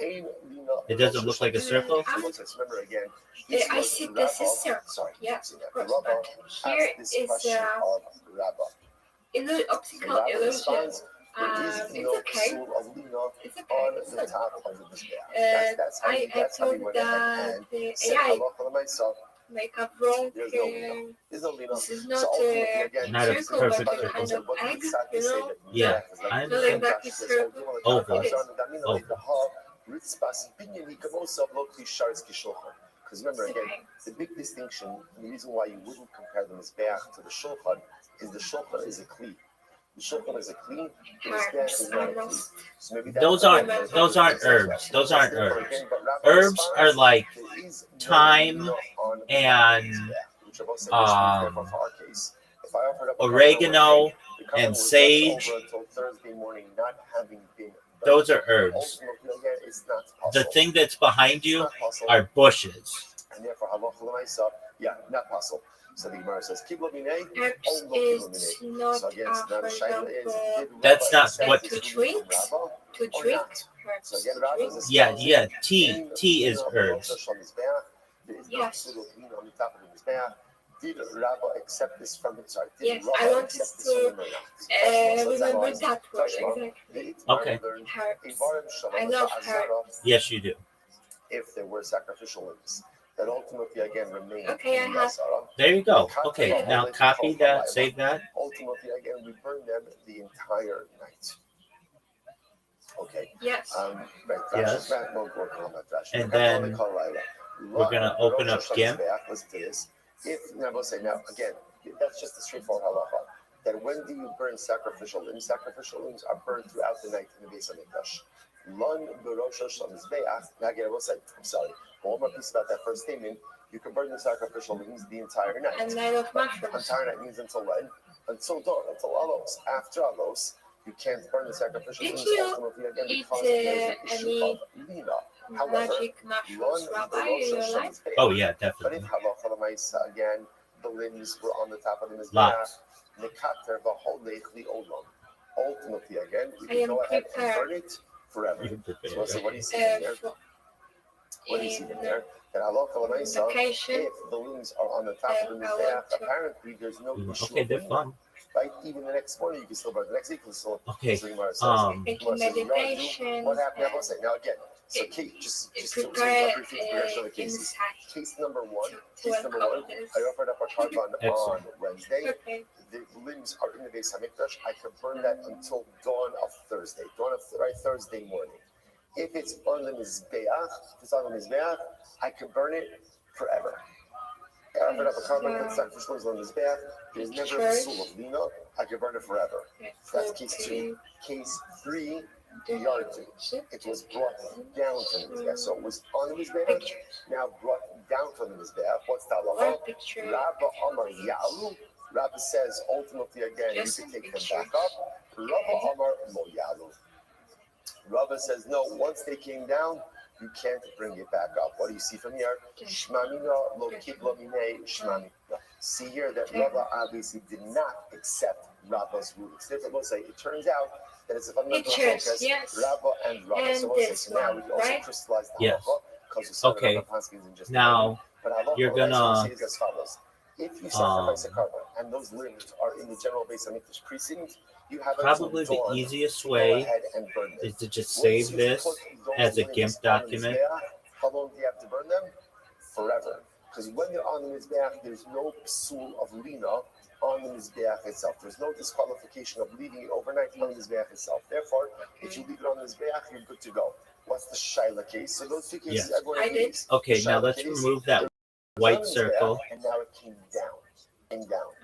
It doesn't look like a circle? Remember again, I see this is circle. Sorry. Yeah. But Here is in the optical illusion. It's okay. It's okay. On the top of the mizbeach. I thought that the AI make up wrong. This is not a circle, but a kind of egg, you know? Yeah, I Not exactly circle. Oval. It is. Because remember again, the big distinction, the reason why you wouldn't compare the mizbeach to the shulchan is the shulchan is a kli. The shulchan is a kli. The mizbeach is not a kli. So maybe Those aren't herbs. Those aren't herbs. Herbs are like thyme and oregano and sage. Those are herbs. The thing that's behind you are bushes. And therefore, not possible. So the Gemara says, Herbs is not so again, it's not a shaila, is That's not what. to drink. To drink. So again, Rabbi is Yeah. Tea is herbs. Yes. Did Rabbi accept this from him? Sorry. Yes, I wanted to remember that word exactly. Okay. Herbs. I love herbs. Yes, you do. If there were sacrificial limbs that ultimately again remain. Okay, I have. There you go. Okay, now copy that, save that. Ultimately, again, we burn them the entire night. Okay. Yes. Right. Yes. And And then we're gonna open up again. Listen to this. If now, we'll say now again, that's just a straightforward halacha. That when do you burn sacrificial limbs? Sacrificial limbs are burned throughout the night in the Beis Hamikdash. Lon b'rosho shel mizbeach. Now again, I will say, I'm sorry. One more piece about that first statement. You can burn the sacrificial limbs the entire night. And night of mushrooms. Entire night means until when? Until dawn, until alos. After alos, You can't burn the sacrificial Did things you ultimately again eat because there's an issue any of lina. However, magic mushrooms, Rabbi, in your life? Oh yeah, but definitely. if halacha l'maisa again, the limbs were on the top of the mizbeach, Lots. nekater v'holech li'olam. Ultimately again, you I can am go ahead and prepared. burn it forever. You can prepare So what do you see Uh, in there? for- What do you see in in there? That halacha l'maisa, vacation, if the limbs are on the top of the I mizbeach, want to. apparently there's no issue Okay, of they're lina. fun. Right? Even the next morning, you can still burn. The next day, you can still. Okay. So Gemara says, Making Gemara says, meditation what happened? and Say now again. So it- Kate, just prepare show the cases. inside Case number one. to Case number one. accomplish. I offered up a carbon on Excellent. Wednesday. Okay. The limbs are in the Beis Hamikdash. I can burn that until dawn of Thursday. Thursday morning. If it's on the Mizbeach, I can burn it forever. I offered up a carbon on sacrificial on the Mizbeach. There's never a soul of lina. I can burn it forever. That's case two. Case three. Yardu. It was brought down from the Mizbeach. So it was on the Mizbeach, now brought down from the Mizbeach. What's the halacha? Rabbi Amar Yalu. Rabbi says ultimately again, you can take them back up. Rabbi Amar Lo Yalu. Rabbi says no, once they came down, you can't bring it back up. What do you see from here? Shmamina lo kibla mine shmami. See here that Rabbi obviously did not accept Rabba's rulings. Therefore, we'll say it turns out that it's a fundamental focus. Yes. Rabba and Rabba. And So we'll say this so now one, we also right? crystallize the Yes. halacha because we saw Okay. the Paskins in just Now but halacha, you're what I gonna say is as follows. If you sacrifice a carbon and those limbs are in the general Beis Hamikdash precinct, you have probably until the dawn easiest to go way ahead and burn them. is to just Once save you this put those as a limbs GIMP on the document. Mizbeach, how long do you have to burn them? Forever. Because when they're on the Mizbeach, there's no psul of lina on the Mizbeach itself. There's no disqualification of leaving it overnight on the Mizbeach itself. Therefore, if you leave it on the Mizbeach, you're good to go. What's the Shaila case? So those two cases, Yes. everyone I did. agrees. Okay, The now Shaila let's case, remove that it was on white the Mizbeach, circle. and now it came down.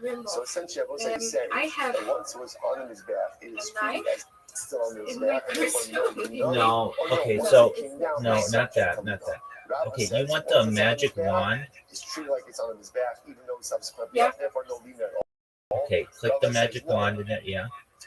Remove. So essentially, I was saying I have that once it was on the Mizbeach, it is a knife treated as still on the in my Mizbeach, and therefore purse. No, okay, once so it came down, no, it's not that, subject not to that. Rabba Okay, says you want once the it's on magic Mizbeach, wand? it's treated like it's on the Mizbeach, even though it's subsequently Yeah. off, therefore no lina at all. Okay, click Rabba the magic says no. wand in it, yeah.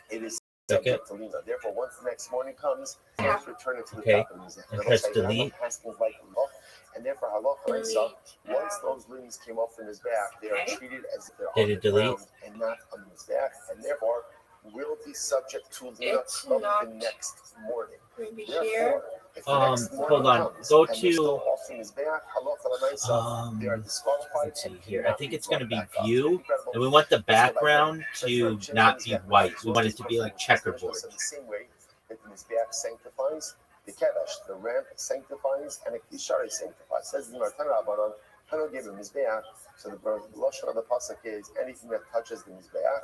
It is Click it. subject to lina. Therefore, once the next morning comes, Yeah. first return it to the Okay. top of the Mizbeach. And Rabba press says Rabba delete. has things like halacha, and therefore halacha and so once those limbs came off the Mizbeach, they are Okay. treated as if they're Did on it the delete? ground and not on the Mizbeach, and therefore will be subject to lina It's come not. the next morning. Maybe here. Therefore, if the next morning Hold on. comes Go and they're to still off the Mizbeach, halacha l'maisa, they are disqualified. let's see and here. I cannot think be it's going to brought be back up. view, Incredible. and we want the Let's go back background there. to Check not the be Mizbeach. white. We So want this it to be like person checkerboard. in the same way that the Mizbeach sanctifies, the Kedesh, the ramp sanctifies, and the Kishari sanctifies. Says the Martan Rabbanon, Hano gave him Mizbeach, so the Lashon of the Pasuk is anything that touches the Mizbeach,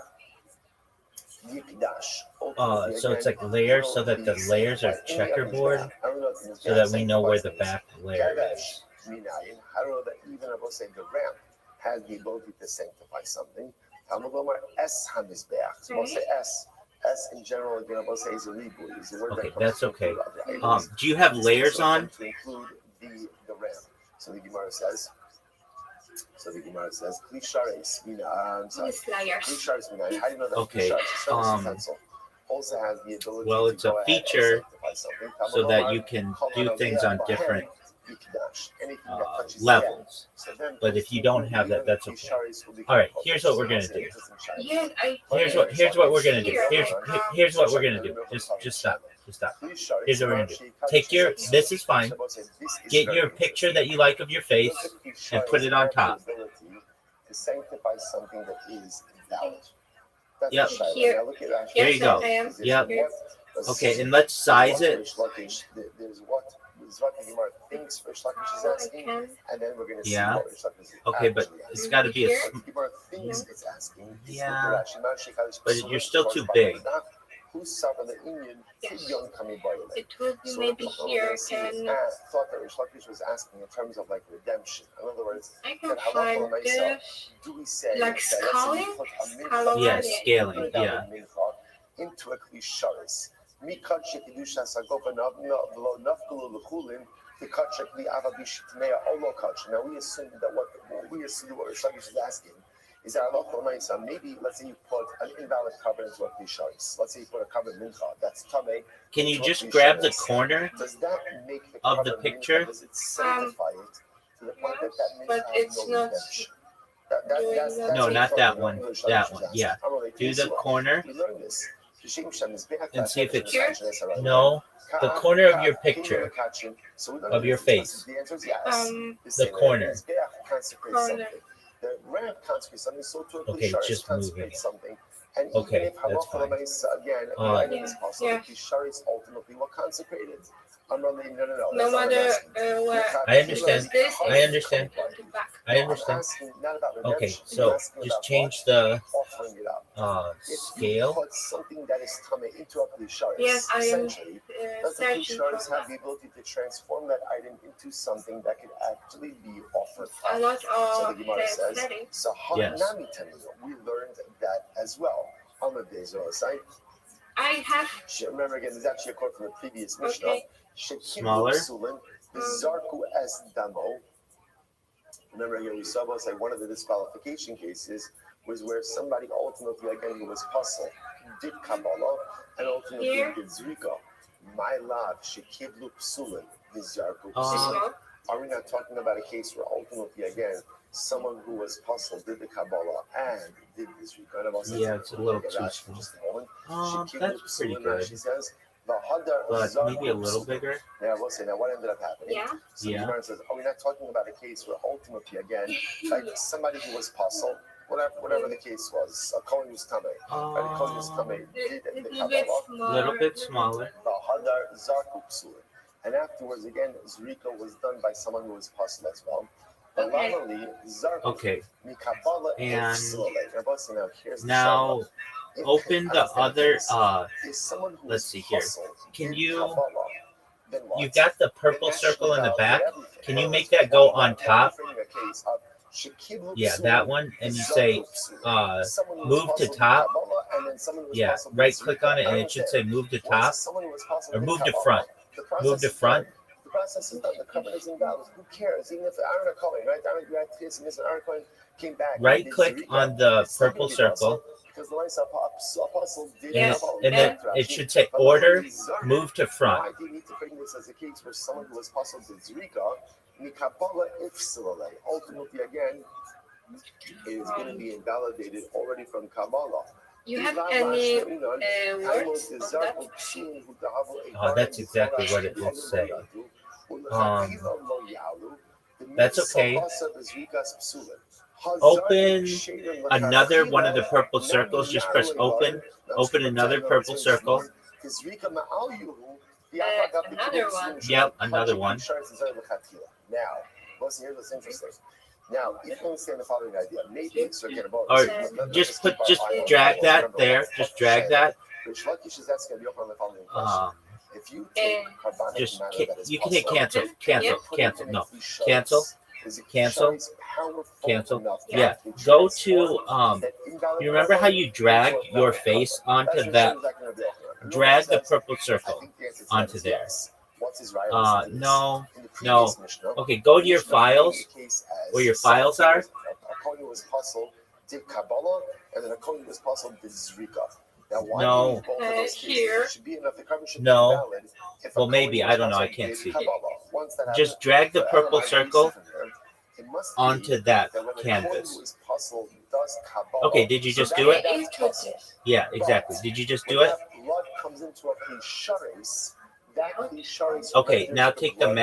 Yikdash. So it's like layers, so that the layers are checkerboard, so that we know where the back layer is. I don't know that even I will say the ramp has the ability to sanctify something. Talmud Lomar S Hamizbeach. So we'll say S. S in general, again, I will say is a ribu. Is the word Okay, that comes that's to okay. include other items. Do you have layers So on? to include the ramp. So the Gemara says. Klishares mina. I'm sorry. These layers. Klishares mina. How do you know that? Okay, Klishares utensil also has the ability well, to it's a go ahead feature and sanctify something. so that you can do things on different levels. But if you don't have that, that's okay. All right, here's what we're gonna do. Yeah, Here's what we're gonna do. Here's what we're gonna do. Just stop. Here's what we're gonna do. Take your. This is fine. Get your picture that you like of your face and put it on top. To sanctify something that is valid. Yep. Here. There you go. Yep. Okay, and let's size it. There's what the Gemara thinks Rish Lakish is asking, and then we're going to see what Rish Lakish is Okay, but it's got to be a. What the Gemara thinks it's asking. Yeah. But you're still too big. it would be maybe here and thought that Rish Lakish was asking in terms of like redemption. In other words, I can find this do we say like that scaling? let's say we put a Scale mincha, Yeah, scaling. Yeah. into a klisharis. Mikad shekidusha sagofa lo nafkulu l'chulin mikad shekli avabish tmea olo kach. Now we assume that what Rish Lakish is asking Is that a maybe let's say you put an invalid carbon into a Pisharis. Let's say you put a carbon mincha that's tame. Can you just grab the corner Does that make the of the carbon picture? Mincha, does it sanctify it to the point that that but mincha it's has no not redemption? No, not that one. English That one. Yeah. Do the corner We learn this. and see if it's no. The corner of your picture of your face. The answer is yes. The corner. corner. The ramp consecrates something, so to Okay, it's just moving consecrates it. something. And Okay, even if that's fine. again, Yeah, is possible, yeah. Pisharis ultimately will consecrate it. No. No that's matter not what I'm asking. what. I understand. This I is understand. put it back. I No, I'm understand. asking not about Okay, redemption. I'm so asking just about change what? the Offering it up. If you scale. put something that is tame into a Pisharis, Yes, I am essentially, does the searching for Pisharis have the ability to transform that item into something that could actually be offered a up? lot So of the Gemara says, settings. so Yes. we learned that as well. On the Bezor side, I have remember again, there's actually a quote from the previous Mishnah. okay. Smaller. Bizarku as damo. Remember again, we saw about like one of the disqualification cases was where somebody ultimately again who was puzzled did Kabbalah and ultimately Here. did Zrika. My love, Shekiblu Psulin, Bizarku. Small. Are we not talking about a case where ultimately again someone who was puzzled did the Kabbalah and did this Zrika? Yeah, it's a little too small. Just a moment. That's pretty good. She says, but maybe a little bigger. Yeah, we'll see. Now, what ended up happening? Yeah. So Yeah. the Gemara says, are we not talking about a case where ultimately, again, like somebody who was puzzled, whatever the case was, a Kohen was coming, right? A Kohen was coming, did the Kabbalah, Little bit smaller. Bahadar Zarku Psul. And afterwards, again, Zrika was done by someone who was puzzled as well. Okay. Okay. And And now open the other let's see here. Can you you've got the purple circle in the back. Can you make that go on top? Yeah, that one. And you say move to top. Yeah, right click on it and it should say move to top or move to front. Move to front. The process is done. The covenant is invalid. Who cares? Even if Aaron Cohen, right? Aaron Cohen came back. Right click on the purple circle. Because the apostle did And then it should say order, move to front. Why do you need to bring this as a case where someone who was puzzled did Zrika? Mikabala ifsilale. Ultimately, again, it is going to be invalidated already from Kabbalah. You have any words on that? That's exactly what it would say. That's okay. Open another one of the purple circles. Just press open. Open another purple circle. Another one. Yep, another one. Now, listen, here's what's interesting. Now, if you understand the following idea, maybe it's okay to Or just drag that there. Just drag that. If you take carbonic Just matter that is you can hit possible, cancel. No, Cancel. cancel. Cancel. Yeah. Go to you remember how you drag your face onto that? Drag the purple circle onto there. No. Okay, go to your files where your files are. A Kohen was puzzled, did Kabbalah, and then a Kohen was puzzled, did Zrika. Now, why No. do you need both of those Here. cases? Should be enough. The carbon should No. be valid. If a Well, maybe. Kohen I don't know. I puzzled, can't did see. Kabbalah. Once that Just happens, drag the but I don't purple know how you circle see from there. It must be onto that that when the canvas. Kohen was puzzled, does Kabbalah, Okay, did you just so do that it? is puzzled. Yeah, exactly. Did you just When do it? that blood comes into a Pisharis, that Pisharis Okay, renders now the take the blood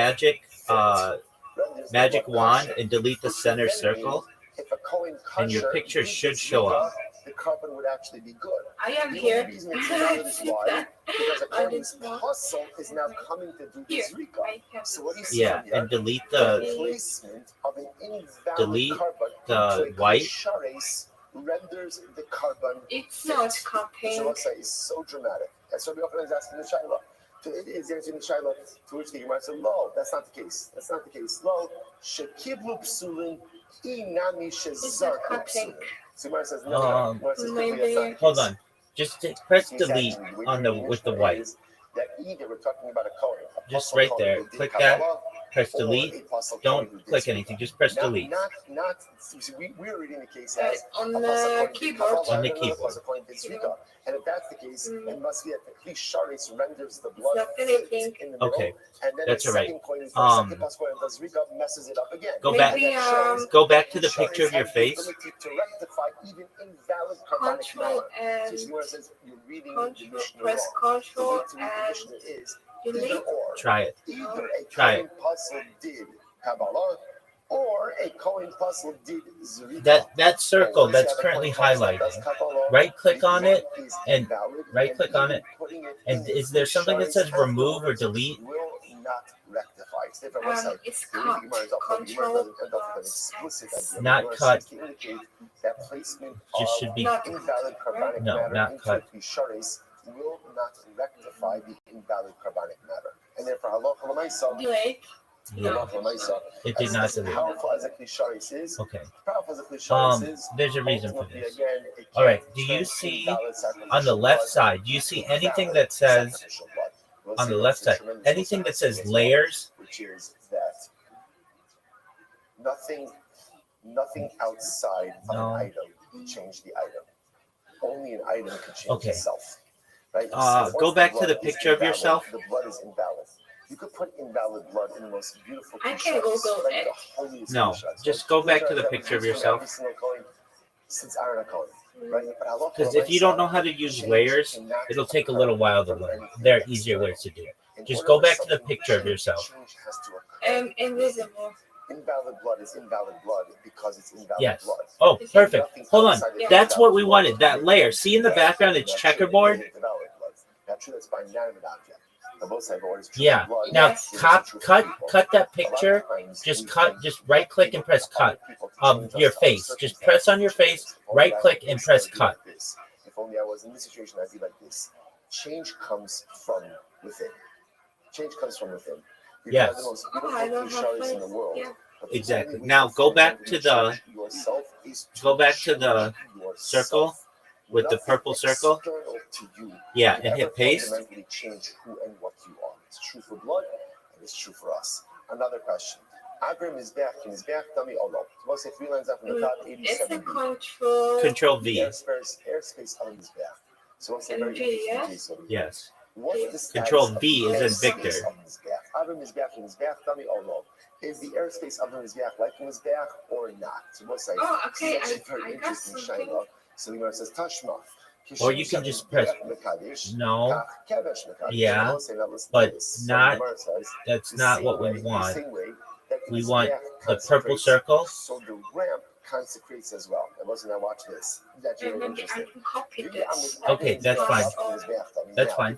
magic wand and delete the center circle, If a Kohen and your kosher picture did should this show up. The carbon would actually be good. I am The here. only reason it's valid is why? Because a I Kohen's didn't know. puzzle is now coming to do Here. this Rika. I have. So what do you see Yeah, from here? and delete The the placement of an invalid delete carbon the into a white. Pisharis renders the carbon It's not fit. copying. So it's so dramatic. That's what Yochanan is asking the Shaila. So it is answering the Shaila, to which the Gemara said, "Lo, that's not the case. That's not the case. Lo, shekiblu psulin, inami shezarku copying. psulin." So Gemara says, "No, Gemara says, Maybe- that's not the Hold case." on. Just press He's delete actually, on the with the white. is that either we're talking about a Kohen, a Just puzzle right Kohen there. who did Click that. Kabbalah, Press or delete. a possible Don't coin with click Zrika. anything. Just press delete. We're reading the case as on a the possible coin with keyboard. Kabbalah On the and another keyboard. possible coin with Zrika. And if that's the case, Mm. it must be that the Klisharis renders the It's blood not fit anything. in the middle, Okay, and then that's the all right. second coin, the second Um, possible coin with Zrika messes it up again. Go back. Maybe Go back to the picture of your face. To rectify even invalid carbonic Control matter. So and where it says you're reading the Control, Mishnah press wrong. Control The way to read the and Mishnah is either delete. or. Try it. Either a Try Kohen puzzle did Kabbalah or a Kohen puzzle did Zrika. That circle that's currently highlighted. Right click on it and right click on it. And is there something that says remove or delete? Will not rectify. It's different It's cut. Control. Not cut. That placement Just should be Not invalid carbonic No, matter not into cut. the Sharis will not rectify the invalid carbonic matter. And therefore, halacha l'maisa, Delete. yeah. halacha l'maisa, It did not as delete. powerful as a Klisharis is, Okay. powerful as a Klisharis is, There's a reason for ultimately, this. again, it All right. can't Do you turn see invalid sacrificial on the left blood side? Do you see into anything valid that says sacrificial blood? We'll on see the that's left a side? tremendous Anything that says as well, layers? which is that nothing outside of No. an item can change the item. Only an item can change Okay. itself. Right? Go once back to blood the is picture of invalid, yourself. The blood is invalid. You could put invalid blood in the most beautiful I can Klisharis, Google right? it. The holiest No, Klisharis. just go back to the Klisharis picture of that was used in every yourself. single coin since Aaron Cohen, right? But halacha Because if you don't know how to l'maisa, use change layers, cannot it'll take a occur little while to from learn. anything There are easier external. ways to do it. In Just order go for back to the something picture of change yourself. has to occur. Invisible. Invalid blood is invalid blood because it's invalid Yes. blood. Oh, perfect. Nothing Hold on. outside of That's what we invalid wanted. blood That layer. See in the background, it's Naturally, checkerboard. it's invalid blood. Naturally, that's by inanimate object. Now, both sides of what is true Yeah. for blood Now Yes. is cut also true for cut people. cut that A lot of picture. times Just we cut. can Just right click and press other cut people to of change your us, our face. Just press on your face. circumstances. If only Right I click had and this, press I'd be cut. like this. If only I was in this situation, I'd be like this. Change comes from within. Change comes from within. You Yes. can have the most Oh, I beautiful don't have Klisharis in face. the world. Yeah. But the Exactly. only way Now to go back fundamentally to the change yourself is to go back to the change yourself. circle with the Nothing purple circle. external to you Yeah, can and ever hit paste. fundamentally change who and what you are. It's true for blood, and it's true for us. Another question. Abram is back. Can his back dummy? Oh no. We'll say 3 lines up from the top, It's a 87. control. Control The V. airspace of his back. So we'll say very MG, interesting yeah? case over here. Yes. What's the status Control of V the is in airspace Victor. of his back? Abram is back in his back dummy? Oh no. Is the airspace of his back like in his back or not? So we'll say Oh, okay. this is actually very I got interesting, something. Shaila. So the Gemara says Tashma. Or you can just press no. Yeah, but not. That's not what we want. We want the purple circle. So the ramp consecrates as well. And listen, now watch this. That's And very maybe I interesting. can copy this. Okay, that's fine. That's fine.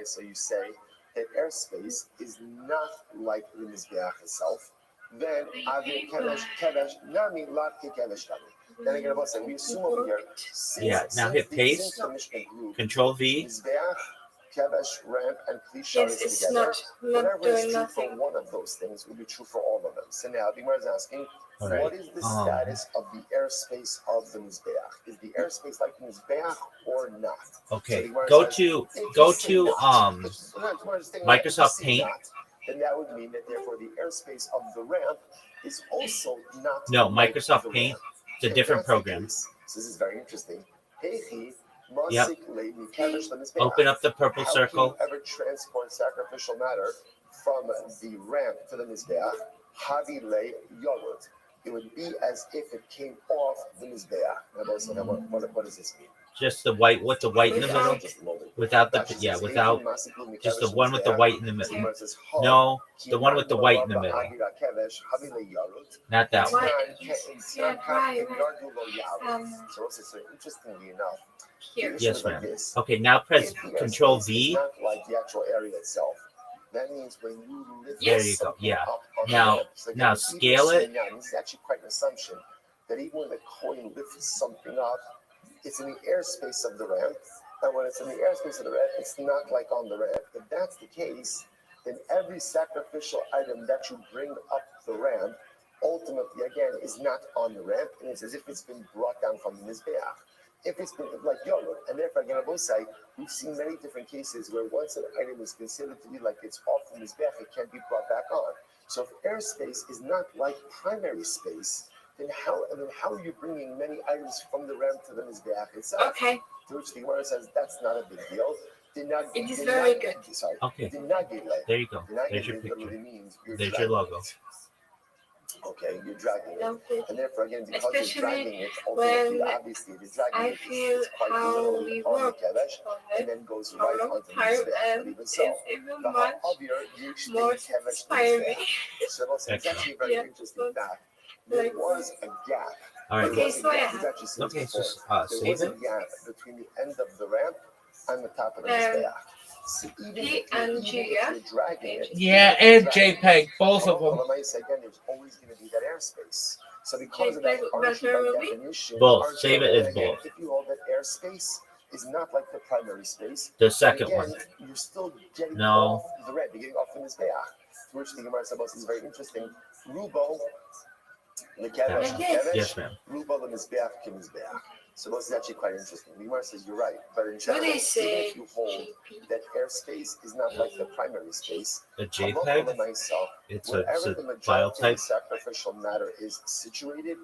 So you say that airspace is not like the Mizbeach itself. Then Avi Kevesh Kevesh Nami Latke Kevesh Nami. Then again, about say we assume over here. Yeah. Now hit paste. Control V. Mizbeach, Kevesh, ramp, and Klisharis Yes, it's together. not Whatever is doing true nothing. for one of those things will be true for all of them. So now the Gemara is asking, All right. what is the status of the airspace of the Mizbeach? Is the airspace like the Mizbeach or not? Okay. So the Gemara Go says, to if go you say to not, if you Microsoft say Paint. not, then that would mean that therefore the airspace of the ramp is also not No, like Microsoft the Paint. ramp. It's a If different that's the program. case, so this is very interesting. Yep. Open up the purple How circle. can you ever transport sacrificial matter from the ramp to the Mizbeach? Havi le yogurt. It would be as if it came off the Mizbeach. Now, what does this mean? Just the white with the white in the middle. Without the without just the one with the white in the middle. No, the one with the white in the middle. Not that one. So interestingly enough, Here. Yes, ma'am. Okay, now press Control V. Not like the actual area itself. That means when you lift There you go. Yeah. Now scale it. This is actually quite an assumption that even when the coin lifts something up, it's in the airspace of the ramp. And when it's in the airspace of the ramp, it's not like on the ramp. If that's the case, then every sacrificial item that you bring up the ramp ultimately, again, is not on the ramp. And it's as if it's been brought down from the Mizbeach. If it's been like yogurt, and therefore, again, I will say, we've seen many different cases where once an item is considered to be like it's off the Mizbeach, it can't be brought back on. So if airspace is not like primary space, then how are you bringing many items from the ramp to the Mizbeach itself? Okay. To which the Gemara says that's not a big deal. It is very good. Sorry. Okay. There you go. There's your picture. Means There's your logo. Okay, you're dragging it. Okay. And therefore, again, because Especially you're dragging it, when obviously, if it's dragging I it, feel it's quite how literally we on the work kevesh, on and it, then goes how right long onto the time, mizbeach. and Even it's so, even the much ha'avir usually more kevesh the inspiring. mizbeach. So it's actually a very Yeah, interesting but fact. There like- was a gap. All right. Okay, Was a so I gap. have- We've actually seen Okay, this so before. There save was a it. gap between the end of the ramp and the top of the mizbeach. So even P if and G, yeah? you're dragging it, Yeah, and JPEG, both of them. Again, there's always going to be that airspace. So because of that, JPEG aren't you better by movie? definition, Both. aren't Save you- it as again, both. If you hold that airspace is not like the primary space, The second again, one. you're still getting No. off the red. You're getting off the mizbeach. To which the Gemara says is very interesting. Rubo, the kevesh, Yes, ma'am. Rubo the mizbeach kimizbeach. So this is actually quite interesting. The Gemara says you're right, but in general, they even say if you hold JP? that airspace is not like the primary space, A halacha JPEG. l'maisa, It's wherever a the file majority of the type. sacrificial matter is situated,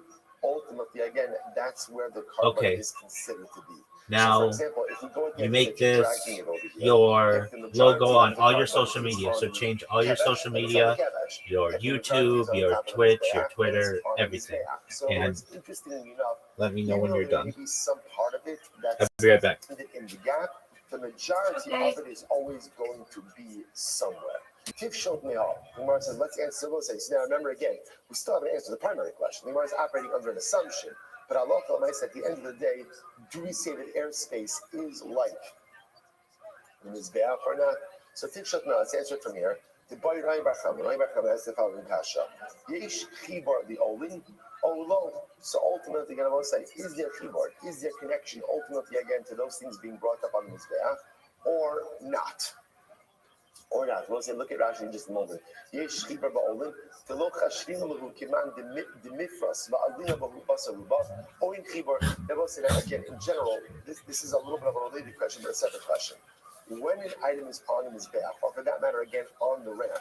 ultimately, again, that's where the carbon Okay. is considered to be. So, for Now example, if we go you again, make if you're this dragging it over here, your if the majority logo of on the all your carbon social is media. So on change all your kevesh, social then it's on the media, kevesh. your If the majority is YouTube, on your top of the Twitch, mizbeach, your then it's Twitter, on the everything. mizbeach. So And what's interesting enough, let me know when even you're though there done. may be some part of it I'll that's be right back. in the gap, the majority Okay. of it is always going to be somewhere. Tif showed me all. The Gemara says, let's answer those things. Now remember again, we still haven't answered the primary question. The Gemara is operating under an assumption. But Allah at the end of the day, do we say that airspace is like the mizbeach or not? So Tif showed me all. Let's answer it from here. The boy Ryan Barcham has the following kasha. Yesh chibor the olin, olo. So ultimately, again, I want to say, is there chibor? Is there connection ultimately again to those things being brought up on the mizbeach, or not? Or not. We'll say, look at Rashi in just a moment. Yesh chibor ba'olin, v'lo chashvinu lehu kiman demifras va'alina b'hu basa rubav. Or in chibor, they will say that again. In general, this is a little bit of a related question, but a separate question. When an item is on the mizbeach, or for that matter, again, on the ramp,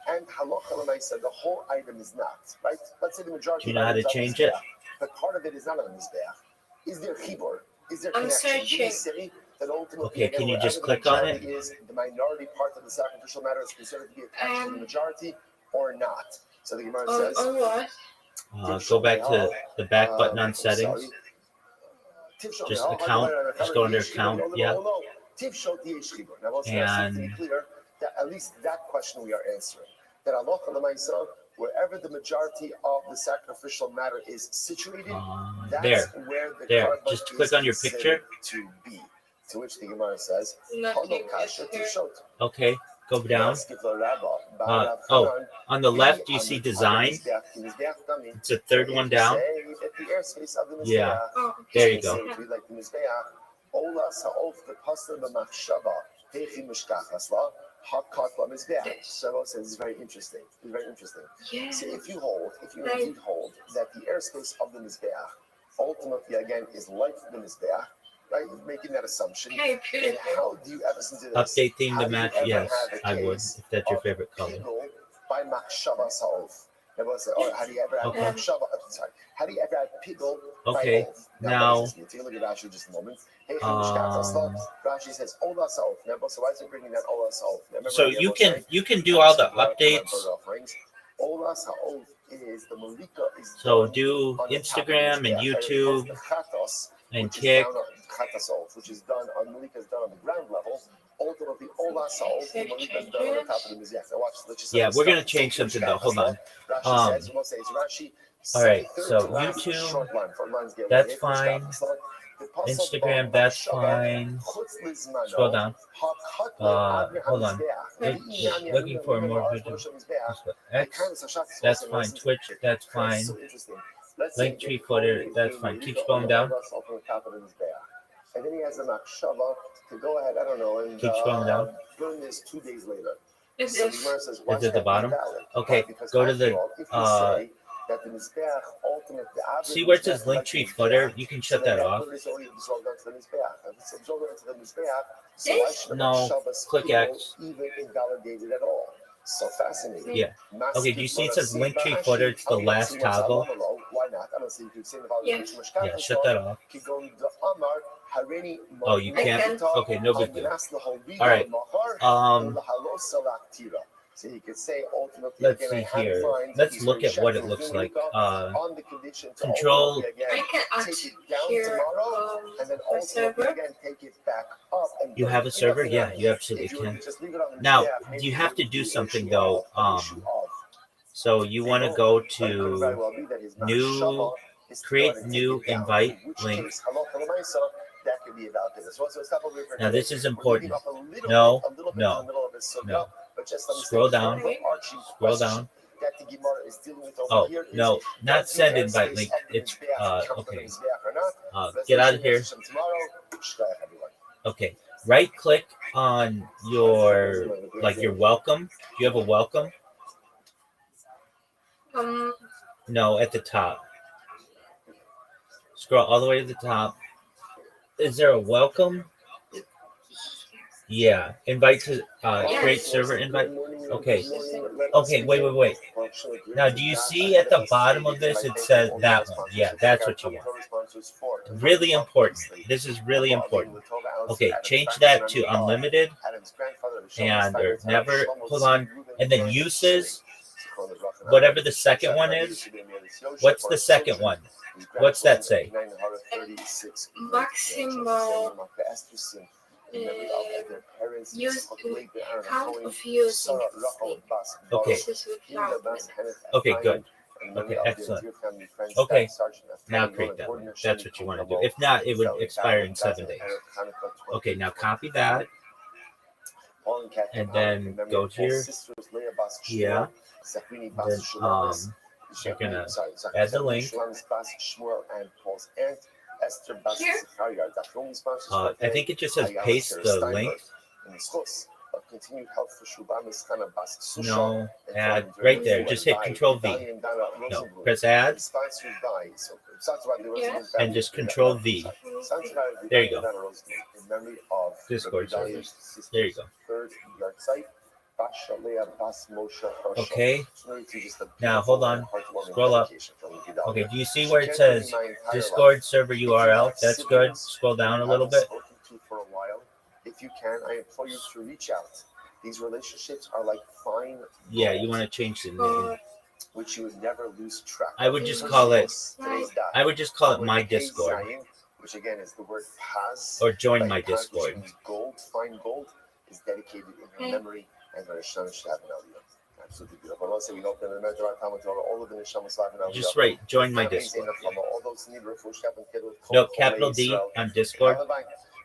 and halacha l'maisa, the whole item is not, right? Let's say the majority Do you know how of to it is on the change it? mizbeach, but part of it is not on the mizbeach. Is there chibur? Is there I'm connection? Do searching. we say that ultimately, Okay, again, can you wherever just the click on majority is, the minority part of the sacrificial matter is considered to be attached to the majority, or not? So the Gemara says, On what? Go back to the back button on settings. sorry. Just account. Just go under account. Yeah. Now, also, to be clear, that at least that question we are answering. That Allah wherever the majority of the sacrificial matter is situated, that's where the There. carbon Just click is on your picture. to be. To which the Gemara says, Nothing is here. Okay. Go down. On the left, you see design. It's the third one down. Yeah. Oh, There you go. So it's very interesting. It's very interesting. yeah. So if you indeed hold that the airspace of the mizbeach ultimately again is like the mizbeach, right? Making that assumption. Okay, And beautiful. how do you ever consider this? Update theme How to do you match. ever Yes, have a I would. case If that's your of favorite color. Pigel by machshava sa'of? Everyone say, oh, how do you ever have Okay. machshava? Sorry. How do you ever have pigel Okay, by oath? now, Take a look at Rashi just a moment. Rashi says, Ola Sa'of. Now, so why is it bringing that Ola Sa'of? So you can do all the updates. Ola Sa'of is the Malika. So do Instagram and YouTube and Kick. Which is done on Malika's done on the ground level. Ultimately, Ola Sa'of, the Malika is done on the top of the mizbeach. Now watch. Let's just Yeah, we're gonna change something though. Hold on. Rashi says, we'll say it's Rashi. All right, so Third to last YouTube, short line, front lines get that's away. fine. Instagram, that's fine. Scroll down. Hold on. Looking for more videos. X, that's fine. Twitch, that's fine. Linktree footer, that's fine. Keep scrolling down. And then he has a machshava to go ahead, I don't know, and Keep scrolling down. learn this 2 days later. Is So the this? Gemara says, Is why it should the that be bottom? valid? Okay, Because go to after the, all, if we say that the Mizbeach ultimate, the see where it says Linktree footer? You can shut that off. It's already absorbed onto the Mizbeach. If it's absorbed onto the Mizbeach, so why should the No, machshava click still X. even invalidated at all? So fascinating. Yeah. Okay, do you see it says link tree footer? It's the last toggle. Why not? I don't see you say about Yeah. Yeah, shut that off. Oh, you can't? Okay, no big deal. All right. So you could say ultimately. Let's see here. Let's look at what it looks like. On the condition to Control. I can add take it down here tomorrow, and then my ultimately server. again take it back up. And You have a server? Yeah, you absolutely can. Now, you have to do something though. So you want to go to new, create new invite link. Now this is important. No. Scroll down. Scroll down. Oh no, not send invite link. It's okay. Get out of here. Okay. Right click on your your welcome. Do you have a welcome? No, at the top. Scroll all the way to the top. Is there a welcome? Yeah. Invite to create server invite. Okay. Okay, wait. Now, do you see at the bottom of this, it says that one? Yeah, that's what you want. Really important. This is really important. Okay, change that to unlimited and or never, hold on. And then uses, whatever the second one is. What's the second one? What's that say? Maximal use count of using. Okay. Okay, good. Okay, excellent. Okay, now create that one. That's what you want to do. If not, it would expire in 7 days. Okay, now copy that. And then go here. Yeah. Then you're gonna add the link. I think it just says paste the link. No, add right there. Just hit Control V. No, press add. And just Control V. There you go. Discord server. There you go. Okay. Now hold on. Scroll up. Okay. Do you see where it says Discord server URL? That's good. Scroll down a little bit. If you can, I implore you to reach out. These relationships are like fine. Yeah, you want to change the name. Which you would never lose track. I would just call it. I would just call it my Discord. Which again is the word Paz. Or join my Discord. Gold, fine gold, is dedicated in her memory and her Hashem should have an aliyah. Absolutely beautiful. Also, we hope that all of the Neshamas live and just right. Join my Discord. No, capital D on Discord.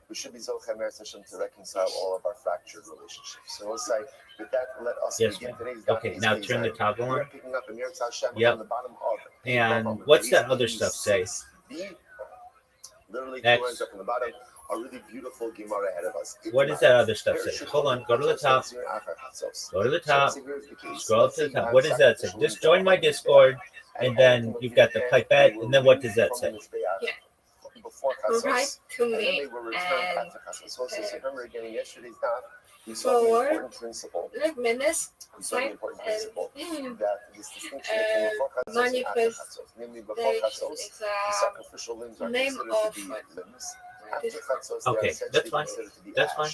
We should be Zochar Hashem to reconcile all of our fractured relationships. So we'll say, with that, let us begin today's. Okay, now turn the toggle on. Yep. And what's that other stuff say? Literally, X. Up on the bottom. A really beautiful Gemara ahead of us. What does that other stuff say? Hold on, go to the top. Go to the top. Scroll up to the top. What does that say? Just join my Discord, and then you've got the pipette, and then what does that say? Yeah. Write to me and remember again yesterday's daf. We saw the important principle. Like minutes, The important principle that this distinction manifest namely before chatzos, the sacrificial limbs are name considered of to be limbs. After chatzos, okay, that's fine. That's fine.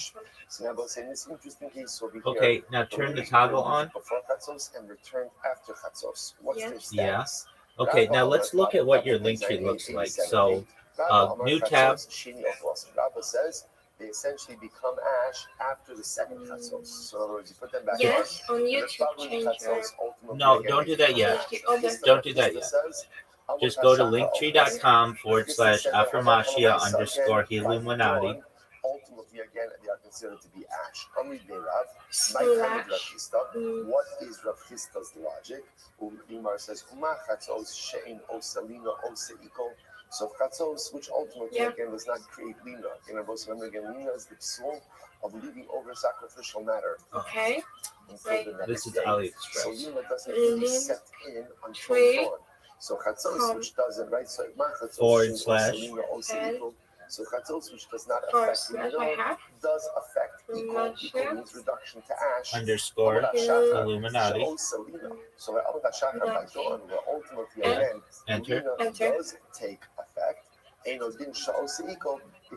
So now, in this interesting case over here. Okay, now turn the toggle on. Before chatzos and returned after chatzos. What's their status? Yeah. Okay, now let's look at what your link tree looks like. So, new tab. Rabbi says they essentially become ash after the second chatzos. So in other words, you put them back on YouTube. Change no, don't do that yet. Don't do that yet. Just go to linktree.com/Aframashia _Illuminati. Ultimately, again, they are considered to be ash. What is Rav Chisda's logic? Umar says, so chatzos, which ultimately again does not create lina. Again, remember again, lina is the psul of leaving over sacrificial matter. Okay. This is AliExpress. So lina doesn't really set in until dawn. So chatzos, which doesn't, right? So /. So chatzos, which does not For affect slash I the have does affect equal Masha means reduction to ash. Underscore to Illuminati. So by dawn, where ultimately And again enter. Enter. does take effect. It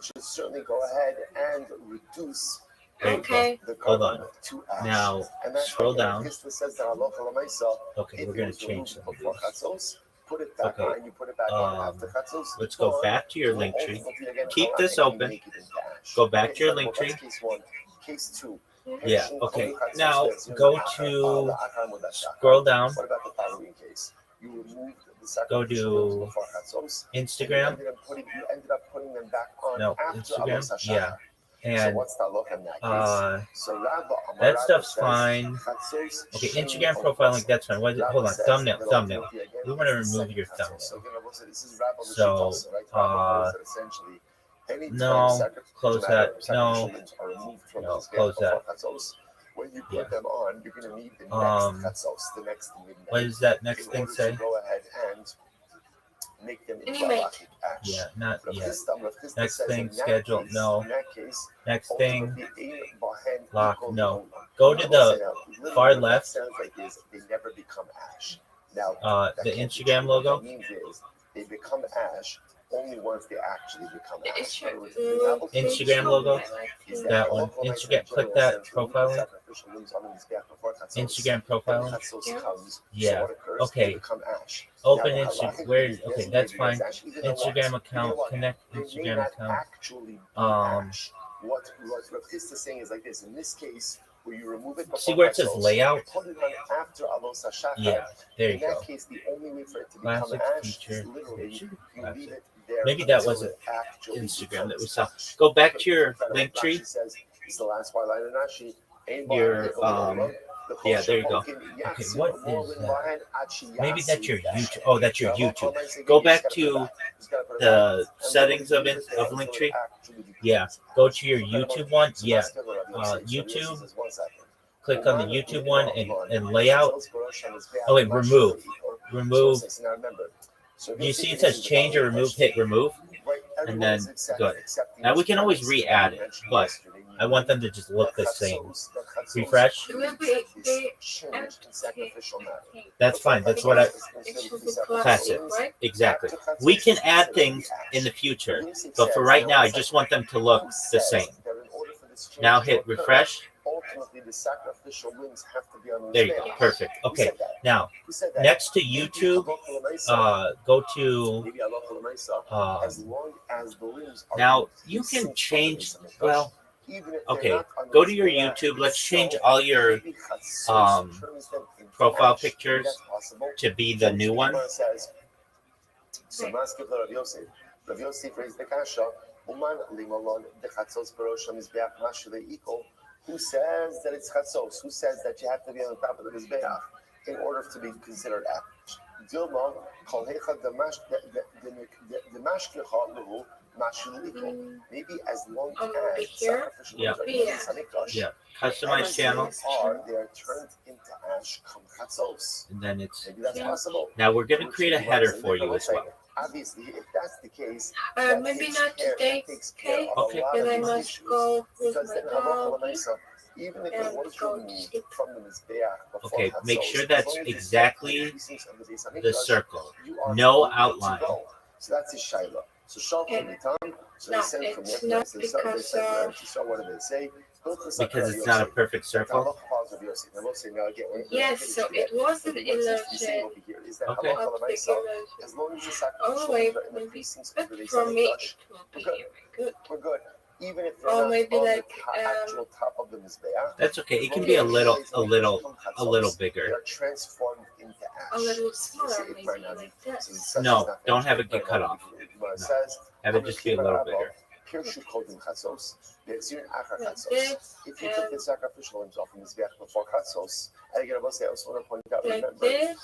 should certainly go ahead and reduce There you Okay. the Hold carbon on. to ash. Now And that's scroll why down. Hista says that halacha l'maisa, Okay, if we're it gonna was change removed some of before these. chatzos, put it back Okay. on. You put it back on after chatzos. Let's go dawn, back to your will link tree. ultimately again Keep this collectively open. make it into ash. Go back Okay, to your so link that's tree. case one. Case two. Yeah. Okay. Now go to scroll down. What about the following case? You removed the Go sacrificial to limbs before chatzos. Instagram. You ended up putting them back on No, after Instagram. Amos HaShachar. Yeah. So And what's the look in that case? So Rabbi that stuff's fine. Okay, Instagram profile link, that's fine. What is it? Hold on. Thumbnail. We want to remove your thumbnail. So, no, close that. No, close that. When you Yeah. put them on, you're going to need the next chatzos, the next midnight. What does that next in thing order say? to go ahead and make them into Animate. halachic ash. Yeah, not Rav yet. Chisda Next says thing in that scheduled. case- No. In that case, Next thing. ultimately, ein bahen Lock, equal no. l'olam. Go to I will the say that literally far what that left. sounds like is they never become ash. Now, that The can't be Instagram true. What logo. that means is they become ash only once they actually become The ash. In other words, Instagram- the novel Instagram feature logo. is That one. halacha l'maisa Instagram. in Click general that says profile link. sacrificial limbs on the mizbeach before chatzos. Instagram When profile. chatzos Yeah. comes, so Yeah. what occurs? Okay. They become ash. Open Now, the Instagram. halachic Where? is Okay, that's designated fine. as ash, even though what? Instagram Even though account. what? Connect They may Instagram not account. actually be ash. What Rav Chisda is saying is like this. In this case, where you remove it before See where it says chatzos, layout? put it on after Amos HaShachar. Yeah. There you In that go. case, the only way for it to become Classic ash feature. is literally you leave it there. Maybe that until wasn't it actually Instagram that we becomes saw. ash. Go back to your But link what tree. Rashi says is the last white line in Rashi. Your yeah, there you go. Okay, what is that? Maybe that's your YouTube. Oh, that's your YouTube. Go back to the settings of it of Linktree. Yeah, go to your YouTube one. Yeah, YouTube. Click on the YouTube one and layout. Oh wait, remove. Remove. Do you see it says change or remove? Hit remove, and then good. Now we can always re-add it, but I want them to just look the same. Refresh. It will be the That's fine. That's what I. it should be classic, Classic. right? Exactly. We can add things in the future, but for right now, I just want them to look the same. Now hit refresh. Ultimately, the sacrificial limbs have to be on the There you go. Yeah. Perfect. Okay. Now, Who said that? next to YouTube, go to. Maybe halacha l'maisa, as long as the limbs are Now you missing can from change. the Beis Well, even if they're okay. not on the Go to your mizbeach YouTube. Let's change itself, all your maybe chatzos turns them into profile ash. Maybe pictures that's possible. to be the new one. Says, so Maskef Rav Yosef. Rav Yosef raised the kasha. Uman limalon de chatzos barosh mizbeach mashu leikol. Who says that it's chatzos? Who says that you have to be on top of the mizbeach in order to be considered ash? Dilma kol hecha demashkecha lehu mashu leikol. Maybe as long as sacrificial Yeah. Yeah. Customize channel. They are turned into ash come chatzos. And then it's. Maybe that's possible. Now we're going to create a header for you as well. Obviously, if that's the case, Maybe not today, okay? Okay. Then I must go with because my then dog. even if and it was go removed sleep. from the mizbeach before Okay, make chatzos, sure as that's long as it's exactly not pieces of the Beis the Hamikdash, circle. you are No good to outline. go. So that's his shaila. So Shalom Mitam. So No, they send from it's Yemen, not they because send what do they say? Because it's not a perfect circle. Yes, so it was an illusion Okay. of the illusion. As long as the Oh, sacrificial wait, limbs are in the maybe, precincts but of the Beis for me, Hamikdash, it will be very good. we're good. Even if they're Or not maybe on like, the actual top of the mizbeach, That's okay. It can be a little bigger. they are transformed into ash. a little smaller, maybe like this. No, don't have it get cut off. Have it just be a little bigger. Pirshu kodim chatzos, v'exir achar Like chatzos. this, If you took the sacrificial limbs off the mizbeach before chatzos, and again, I also want to point out, like remember, this.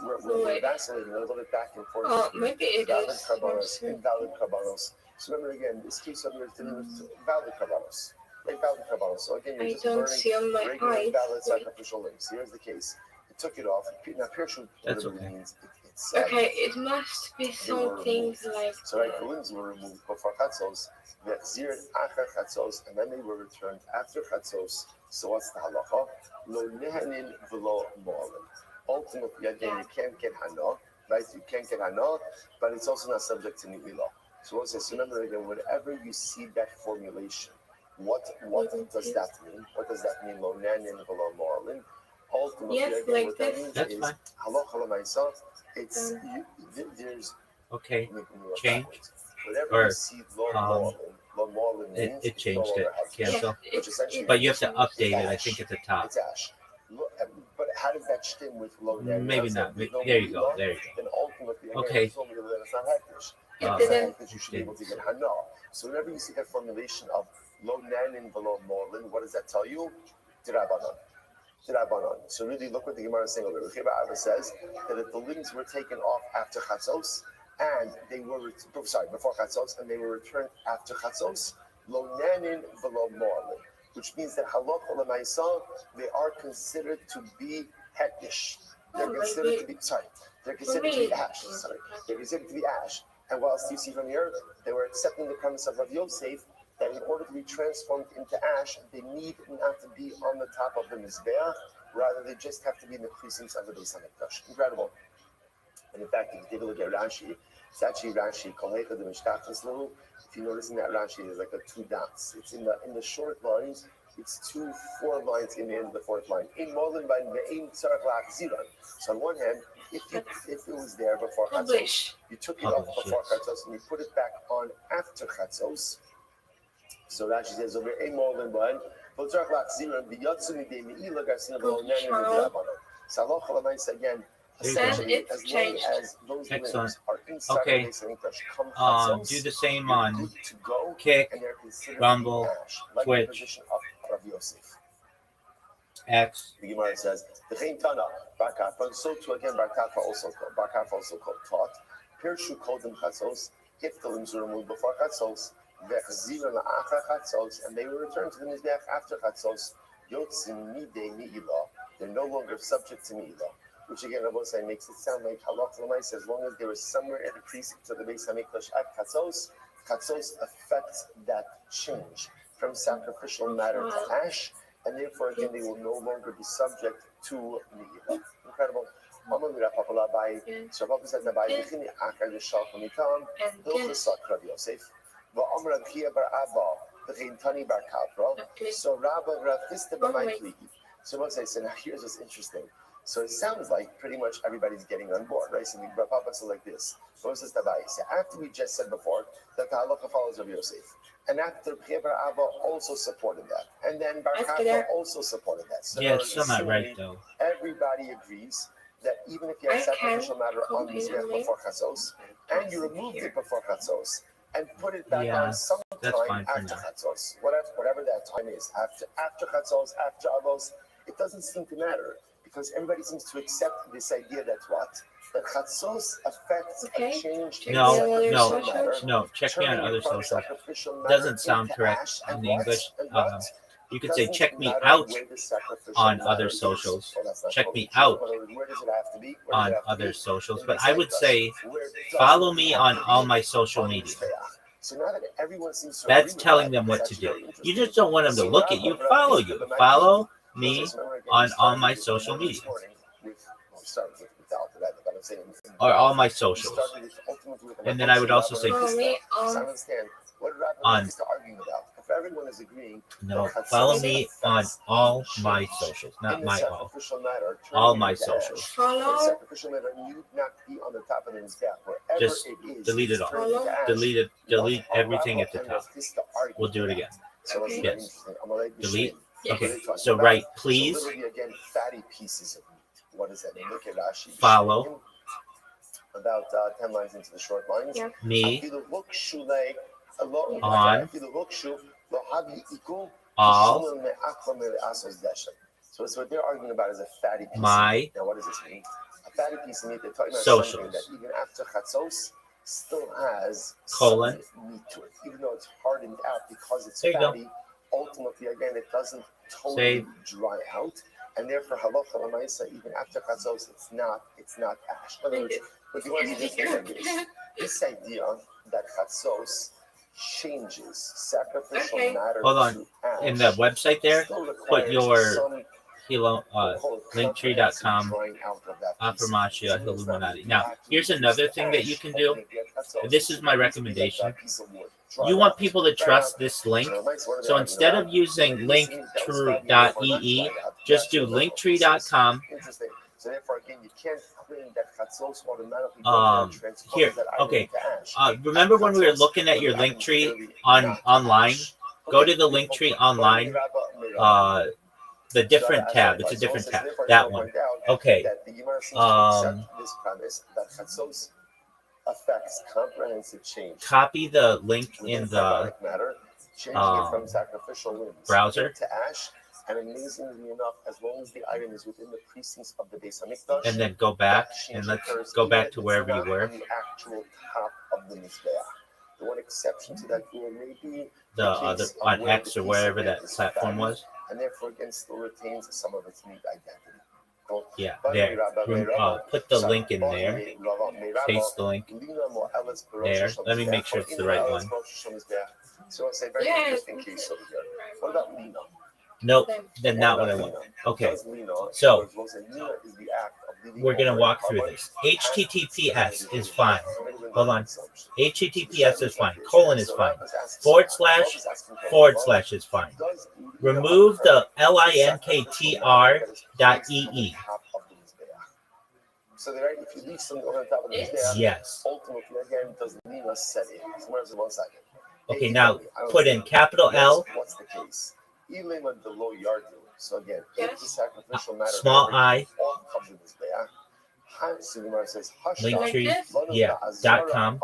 we're vacillating a little bit back and forth. Oh, maybe it Valid is. karbanos, invalid karbanos. So remember again, this case of yours dealing with valid karbanos, like valid karbanos. So again, you're I just don't burning see on my regular eyes. valid sacrificial limbs. Here's the case. If took it off. Now, Pirshu, That's whatever okay. it means, it said. Okay, it must be They were something removed. like So, right, the limbs were removed before Chatzos, and then they were returned after Chatzos. So, what's the halacha? Lo nehanin v'lo mo'alin. Ultimately, again, you can't get hana, right? You can't get hana, but it's also not subject to ni'ilah. So, what says? So, remember again, whenever you see that formulation, what does that mean? What does that mean? Lo nehanin v'lo mo'alin. Ultimately, Yes, again, like what that this. means That's is fine. halacha l'maisa. It's there's Okay, let me work change backwards. Whenever or you see low moreland means it it's no changed it. longer healthy. Cancel. Which essentially But you have means to update it. I ash. think at the top. It's ash. But how does that stem with low net? Maybe not. There you go. There you Then ultimately, again, Okay. you told me that it's not hektish. It didn't. Because you should be able to get hana. So whenever you see that formulation of low nan and below moreland, what does that tell you? Dirabanan. So really look what the Gemara is saying over here. Rabbi says that if the limbs were taken off after Chatzos and they were before Chatzos and they were returned after Chatzos, lo nanin v'lo mo'alin, which means that halacha l'maisa they are considered to be hektish. They're considered to be They're considered to be ash. They're considered to be ash. And whilst you see from here, they were accepting the premise of Rav Yosef that in order to be transformed into ash, they need not to be on the top of the Mizbeach, rather they just have to be in the precincts of the Beis HaMikdash. Incredible. And in fact, if you take a look at Rashi, it's actually Rashi, Kolecha the Mishkach, this little, if you notice in that Rashi, there's like a 2 dots. It's in the short lines, it's 4 lines in the end of the 4th line. In Molin by Me'im Tzarech Lach Ziran. So on one hand, if it was there before Chatzos, you took it off before Chatzos and you put it back on after Chatzos. So Rashi says over a more than one. Again, essentially, as long as those limbs are inside Okay. of the English, come Chatzos, do the same you're on good to go, Kick, and they're considered Rumble, ash, like Twitch. the position of Rav Yosef. X. The Gemara says, the Tana, Bar Kappa, so too again, Bar Kappa also taught, Pirshu Kodim Chatzos, if the limbs were removed before Chatzos, and they were returned to the Mizbeach after Chatzos, Yotzim Midei Mi'ilah, they're no longer subject to Mi'ilah. Which again, Rabbi say makes it sound like halach l'maisa, as long as they were somewhere in the precinct of the Beis Hamikdash at Chatzos, Chatzos affects that change from sacrificial matter to ash, and therefore again they will no longer be subject to Mi'ilah. Incredible. So Rabbi says that by Bechini Akar Yishal Komitam, Hilchus Rav Yosef. So Rabba Rafista B'Maitli. So once I said, now here's what's interesting. So it sounds like pretty much everybody's getting on board, right? So Rabbi Papa said like this. So after we just said before that the halacha follows Rav Yosef, and after Bar Abba also supported that, and then Bar Kappa also supported that. So Yeah, it's still not right though. Everybody agrees that even if you have sacrificial matter on the Mizbeach before Chatzos, and you removed it before Chatzos, and put it back on sometime after Chatzos, whatever that time is, after Chatzos, after Avos, it doesn't seem to matter because everybody seems to accept this idea that Chatzos affects a change in sacrificial matter. No. Check me on other socials. Doesn't sound correct in the English. You could say check me out on other socials. Check me out on other socials. But I would say follow me on all my social media. That's telling them what to do. You just don't want them to look at you. Follow you. Follow me on all my social media. Or all my socials. And then I would also say on everyone is agreeing. Follow me on all my socials, not my all my socials. Follow. Just delete it all. Delete everything at the top. We'll do it again. Yes. Delete. Okay. So write please. What is that? Look at Rashi. Follow. About 10 lines into the short lines. Yeah. Me. On. All. So what they're arguing about is a fatty piece. My. Now, what does this mean? A fatty piece of meat. They're talking about Socials. something that even after Chatzos still has Colon. some meat to it, even though it's hardened out because it's There you fatty. go. Ultimately, again, it doesn't totally dry out. and therefore halacha l'maisa, even after chatzos, it's not ash. In other words, what you want to understand is this idea that chatzos changes sacrificial matter Hold on. to ash. In the website there, put your linktree.com affirmatio Illuminati. Now, here's another thing that you can do. This is my recommendation. You want people to trust this link. So instead of using linktree.ee, just do linktree.com. So therefore, again, you can't claim that chatzos automatically here, okay. Remember when we were looking at your link tree online? Go to the link tree online. The different tab. It's a different tab. That one. Okay. This premise that chatzos affects comprehensive change. Copy the link in the changing it from sacrificial limbs browser to ash. And amazingly enough, as long as the item is within the precincts of the Beis Hamikdash, and then go back and let's go back to wherever you were. On the actual top of the mizbeach. The one exception to that rule may be the other on X or wherever that platform was, and therefore again still retains some of its unique identity. Cool. Yeah, there. Put the link in there. Paste the link there. Let me make sure it's the right one. So it's a very interesting case over here. What about Lina? Nope, then not what I want. Okay, so we're going to walk through this. HTTPS is fine. Hold on. HTTPS is fine. Colon is fine. // is fine. Remove the linktr.ee. So that if you leave something on top of the yes. Ultimately, again, does Lina set it? So where's the 1 second? Okay, now put in capital L. What's the case? So again, if the sacrificial matter small I, Linktree, .com,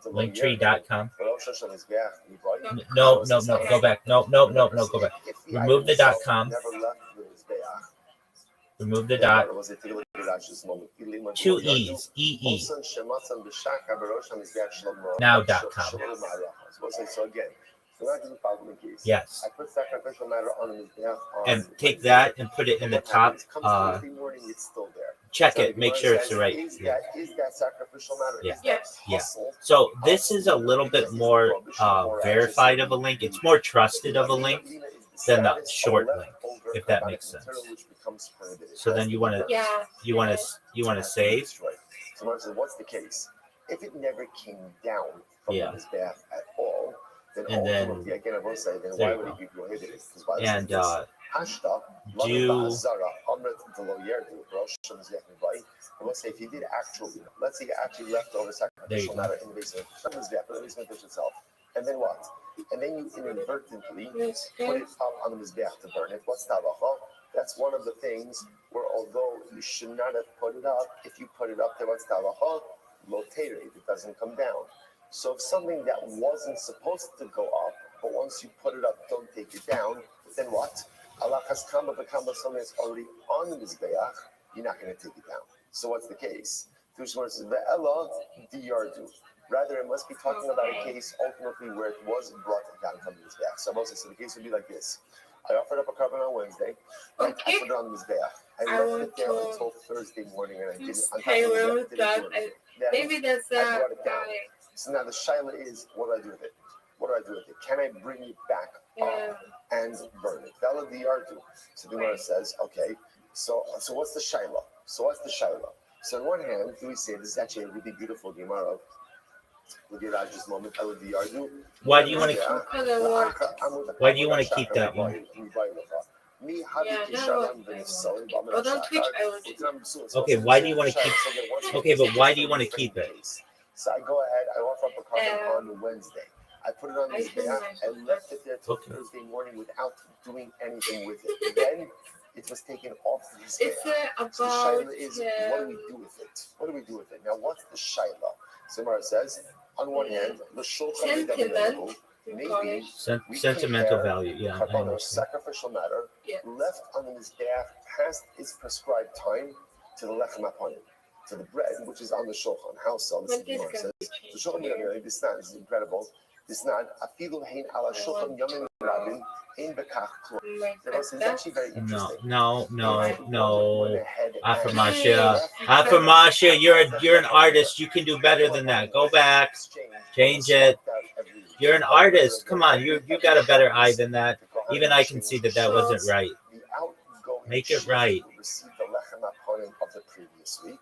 Linktree.com. No, go back. No, go back. Remove the .com. Remove the dot. 2 E's, EE. Now .com. So again, yes. I put sacrificial matter on the and take that and put it in the top. It's still there. Check it. Make sure it's the right. Is that sacrificial matter? Yeah. Yeah. So this is a little bit more verified of a link. It's more trusted of a link than the short link, if that makes sense. So then you want to save. So what's the case? If it never came down from the mizbeach at all, then again I will say, then why would it be prohibited? And do let's say if you did actually, let's say you actually left over sacrificial matter in the basement itself, and then what? And then you inadvertently put it up on the mizbeach to burn it. What's the halacha? That's one of the things where although you should not have put it up, if you put it up there, what's the halacha? Lotated, it doesn't come down. So if something that wasn't supposed to go up, but once you put it up, don't take it down, then what? Allah has come up, something that's already on the mizbeach, you're not going to take it down. So what's the case? Rather, it must be talking about a case ultimately where it was brought down from the mizbeach. So Moses, so the case would be like this. I offered up a carbon on Wednesday, and I put it on the mizbeach. I left it there until Thursday morning, and I did it on top of the maybe that's I brought it down. So now the shaila is, what do I do with it? Can I bring it back up and burn it? So the Gemara says, okay, so what's the shaila? So on one hand, do we say this is actually a really beautiful Gemara? With your Raj's moment, I would be argue. Why do you want to keep that one? Okay, why do you want to keep? Okay, but why do you want to keep it? So I go ahead. I offer up a carbon on Wednesday. I put it on the mizbeach. I left it there till Thursday morning without doing anything with it. Then it was taken off the mizbeach. So the shaila is, what do we do with it? Now, what's the shaila? Simara says, on one hand, the shulchan maybe sentimental value, yeah. Sacrificial matter left on the mizbeach past its prescribed time to the lechem hapanim, to the bread which is on the shulchan. How so? This is the shulchan. This is incredible. This not afilu hein ala shulchan yomim rabin in Bekach Klum. Like It's that. actually very interesting. No. Went ahead and Afirmasha, you're an artist. You can do better than that. Go back, change it. You're an artist. Come on, you got a better eye than that. Even I can see that wasn't right. The outgoing Make it right. received the lechem aponim of the previous week,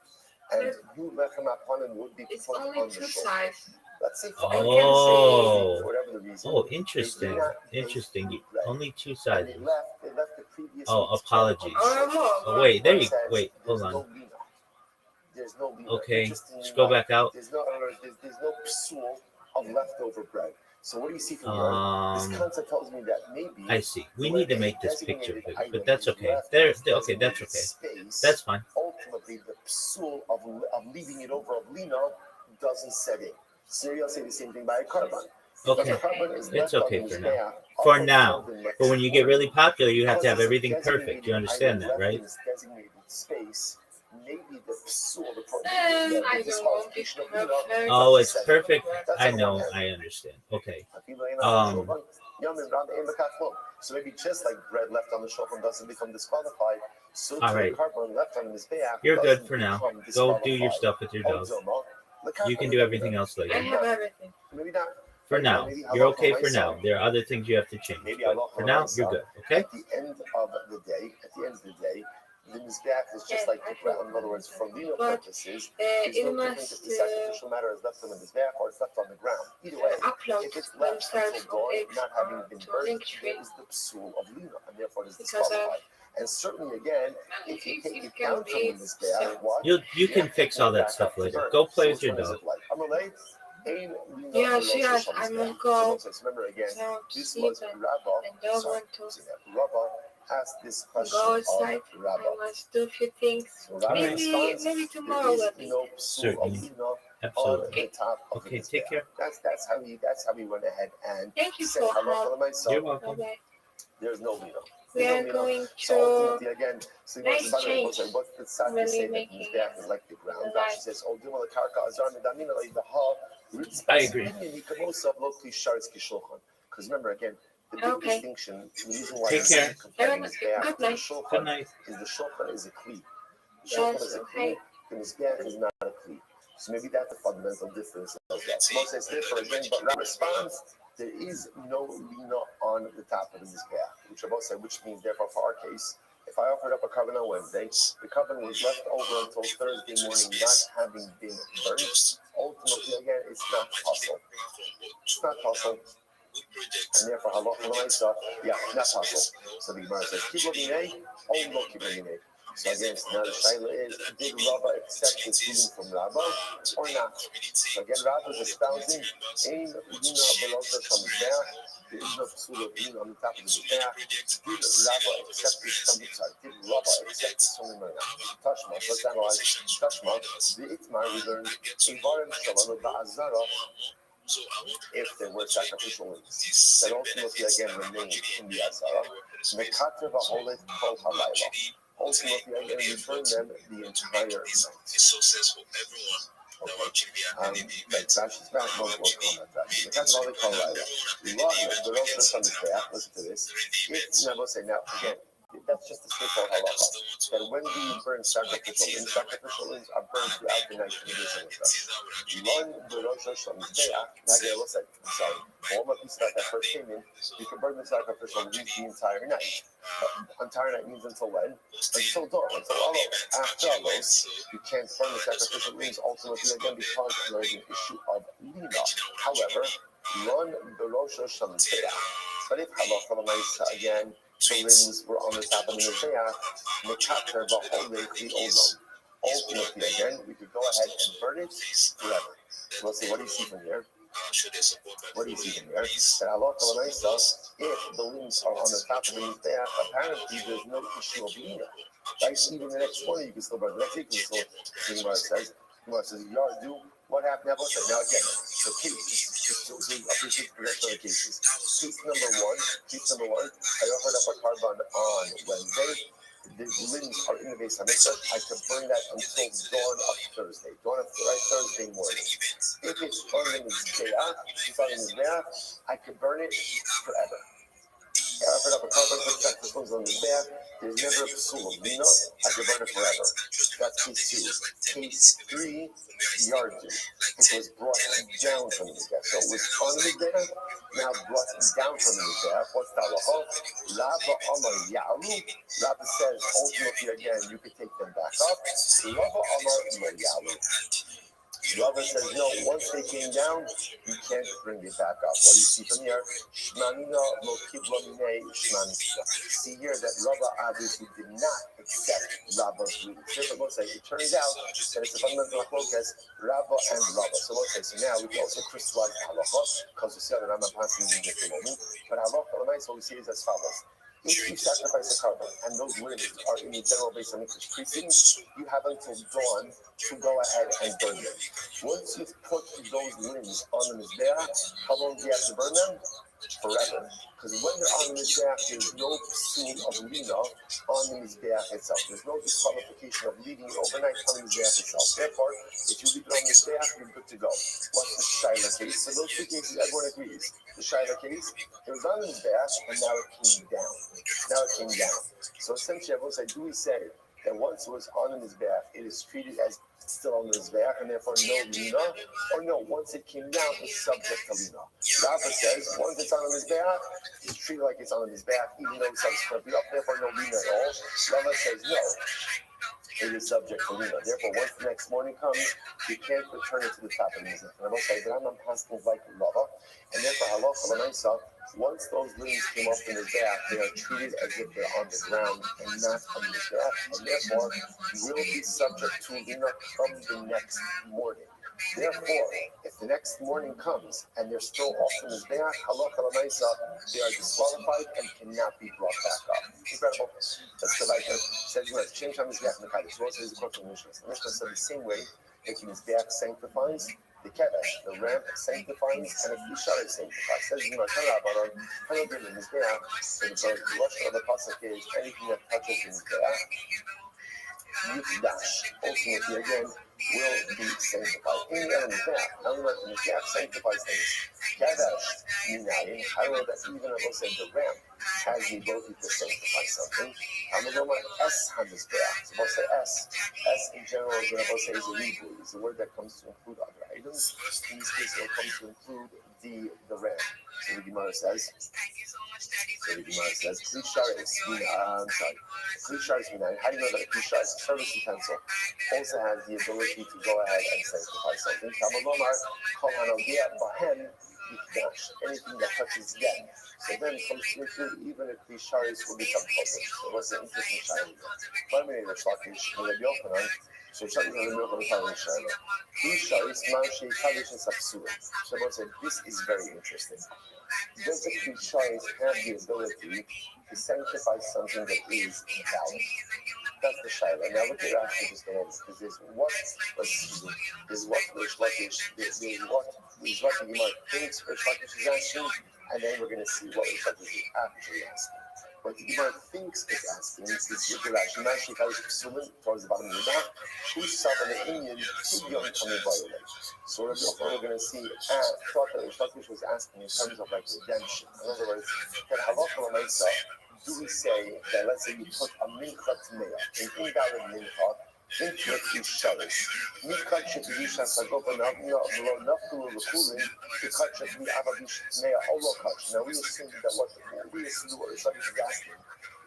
and new lechem aponim would be It's put only on the two shoulder. sides. Let's say Oh. for whatever the reason. Oh, interesting. Only two And sides. they left the previous Oh, week's apologies. Oh, Oh, wait, there you says wait. Hold there's on. no lina. There's no lina. Okay, Interestingly just go enough, back out. There's no psul of leftover bread. So what do you see from here? This concept tells me that maybe I see. We when need to a make this picture designated big, item but that's is okay. left Okay, in that's okay. space, That's fine. ultimately the psul of leaving it over of lina doesn't set in. Syria will say the same thing by a carbon. Okay, it's okay for now. For now, but when you get really popular, you have to have everything perfect. You understand that, right? Designated space, maybe the psul, the I disqualification of lina. Oh, it's perfect. I know. I understand. Okay. So maybe just like bread left on the shulchan doesn't become disqualified, so All right. carbon left on the mizbeach You're good doesn't for now. become Go do your disqualified. stuff with your dog. You can do everything else I later. have everything. Maybe not. For now, you're okay for now. There are other things you have to change. Maybe But for now, you're good. Okay? At the end of the day, the mizbeach is just like the ground. In other words, for lino purposes, it's no different if the sacrificial matter is left on the mizbeach or it's left on the ground. Either way, Upload if it's left until dawn, not having been burnt, there is the psul of lino, and therefore it is disqualified. And certainly, again, if you take it down from the mizbeach, what? You can fix all that stuff later. Go play with your dog. Yeah, she has. I'm gonna go Remember again, down to this sleep was and Rabbi. don't want to Rabbi asked this question go outside. of Rabbi. I must do a few things. So Rabbi responds, Maybe tomorrow, Rabbi. Certainly. Absolutely. The top of Okay, the take care. That's how we went ahead and Thank you said for halacha help. l'maisa. You're welcome. Bye-bye. There's no lino. We are going So to ultimately, again, so nice change. what's the sad to Really say that making mizbeach is like the ground? the Rashi says, "Oh, dimah lekarka azar medamina leidahah." I agree. Because remember again, the big Okay. distinction, the reason why Take care. comparing Good mizbeach to the night. shulchan Good night. is the shulchan is a kli. The Yeah, shulchan is a so, kli. hey. The mizbeach is not a kli. So maybe that's a fundamental difference. Moses says therefore again, but Rabbi responds, there is no lina on the top of the mizbeach, which Rabbi said, which means therefore for our case, if I offered up a carbon on Wednesday, the carbon was left over until Thursday morning, not having been burnt. Ultimately, again, it's not possible. It's not possible. And therefore, halacha l'maisa, not possible. So the Gemara says, "Kibul minei, oh no kibul minei." So again, now the shaila is, did Rabbi accept this ruling from Rabbi or not? So again, Rabbi is espousing, "Ein lina beloza shamizbeach." There is no psul of lina on the top of the mizbeach. Did Rabbi accept this from the side? Did Rabbi accept this from the Gemara? Tashma, let's analyze. Tashma, the Itmar, we learned, "Ivarim shalom ba'azara." If there were sacrificial lambs that ultimately again remained in the Azara, Mekater v'holet kol halayla. Ultimately again we burn them the entire night. Like Rashi's back, most work on that. Mekater v'holet kol halayla. Listen to this. If Nebo say now again, that's just a straightforward halacha. That when we burn sacrificial limbs are burned throughout the night to reduce any stuff. One Rosh Hashanah, looks like, I'm sorry, all the pieces that first came in, you can burn the sacrificial limbs the entire night. Entire night means until when? Until dawn, until all over. After all those, you can't burn the sacrificial limbs ultimately again because there is an issue of lina. However, one Rosh Hashanah, but if halacha l'maisa again, the limbs were on the top of the mizbeach, mekater v'holei kli olam. Ultimately, again, we could go ahead and burn it forever. So let's see, what do you see from here? What do you see from here? That halacha l'maisa, if the limbs are on the top of the mizbeach, apparently there's no issue of lina. Right? Even the next morning, you can still burn. The next day, you can still. Gemara says, "Yardu." What happened? Now again, so we appreciate the rest of the cases. Case number one. I offered up a carbon on Wednesday. The limbs are in the base hamikdash. I could burn that until dawn of Thursday. Thursday morning. If it's on the mizbeach, I could burn it forever. offered up a carbon for sacrifice on the Mizbeach. There's never a psul of lino. I can burn it forever. That's case 2. Case 3, yardu. It was brought down from the Mizbeach. So it was on the Mizbeach, now brought down from the Mizbeach. What's the halacha? Rabbi Amar Yalu. Rabbi says, ultimately again, you could take them back up. Rabbi Amar Lo Yalu. Rabbi says, no, once they came down, you can't bring it back up. What do you see from here? Shmanina lo kibla minei shmanina. See here that Rabbi obviously did not accept Rabba's ruling. It turns out that it's a fundamental halacha, Rabba and Rabba. So let's say, so now we can also crystallize halacha, because we see that I'm not passing in this moment. But halacha, what we see is as follows. If you sacrifice a carbon and those limbs are in the general base of Mikdash precincts, you have until dawn to go ahead and burn them. Once you've put those limbs on the Mizbeach, how long do you have to burn them? Forever. Because when they're on the Mizbeach, there's no psul of lina on the Mizbeach itself. There's no disqualification of leaving it overnight on the Mizbeach itself. Therefore, if you leave it on the Mizbeach, you're good to go. What's the Shaila case? So those two cases, everyone agrees. The Shaila case, it was on the Mizbeach, and now it came down. So essentially, I will say, do we say that once it was on the Mizbeach, it is treated as still on the Mizbeach, and therefore no lina? Or no, once it came down, it's subject to lina? Rabbi says, once it's on the Mizbeach, it's treated like it's on the Mizbeach, even though it's subsequently up, therefore no lina at all. Rabbi says, no, it is subject to lina. Therefore, once the next morning comes, you can't return it to the top of the Mizbeach. And I will say, but I'm passing like Rabbi, and therefore halacha l'maisa, once those limbs came up in the Mizbeach, they are treated as if they're on the ground and not on the Mizbeach, and therefore will be subject to lina from the next morning. Therefore, if the next morning comes and they're still off the Mizbeach, halacha l'maisa, they are disqualified and cannot be brought back up. Incredible. That's the right. Says you have changed on Mizbeach Mekayim. So also there's a quote from the Mishnah. The Mishnah said the same way that the Mizbeach sanctifies, the kevesh, the ramp sanctifies, and the kishar sanctifies. Says you know, how do the Mizbeach? So the Rothschild of the pasuk is anything that touches the Mizbeach, Yukdash, ultimately again, will be sanctified. In the Mizbeach, not only the Mizbeach sanctifies things, kevesh, minayin, I know that even I will say the ramp has the ability to sanctify something. I'm going to go S on this Mizbeach. So we'll say S. S in general, is what I will say is a reboot. It's a word that comes to include other items. In this case, it will come to include the ramp. So the Gemara says, Klisharis Minayin. How do you know that a Klishar is a service utensil? Also has the ability to go ahead and sanctify something. Anything that touches them. So then it comes to include even a Klisharis will become public. So what's the interesting shining? So something in the middle of the Shana. Klisharis, Marshe, Kalish, and Sapsura. So I said, this is very interesting. Does the Klisharis have the ability to sanctify something that is valid? That's the Shaila. Now look at Rashi just a moment, because there's what Rish Lakish thinks Rish Lakish is asking, and then we're going to see what Rish Lakish is actually asking. What the Gemara thinks is asking is look at Rashi. Rashi towards the bottom of the back. Who's sovereign in Indian? Coming by the way. So we're going to see thought that Rish Lakish was asking in terms of like redemption. In other words, that halacha l'maisa. Do we say that let's say you put a mincha tmeya, an invalid mincha, into a kisharis? Mincha shekidusha sagopa nafno nafkulu l'kulin to be avabish tmeya olokach. Now we assume that what Rish Lakish is asking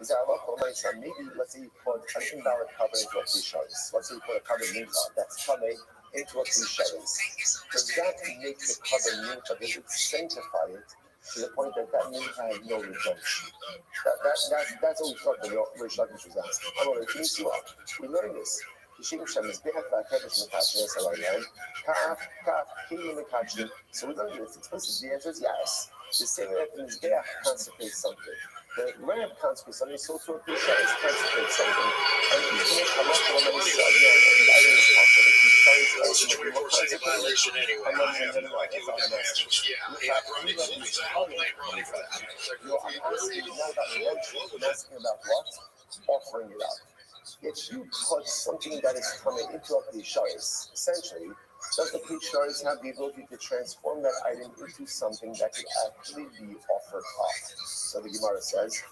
is that halacha maybe let's say you put an invalid cover into a kisharis. Let's say you put a cover mincha that's tame into a kisharis. Does that make the cover mincha? Does it sanctify it? To the point that mincha has no redemption. That's what we thought the Rish Lakish was asking. We learned this. So we learned this explicitly. The answer is yes. The same way that the Mizbeach consecrates something. The ramp consecrates something, so to a Klisharis consecrates something. And even if halacha l'maisa again, the item is possible. The Klisharis are violation anyway. I'm asking about what? Offering it up. If you put something that is coming into a Klisharis, essentially, Does the Kisharis have the ability to transform that item into something that could actually be offered up? So the Gemara says,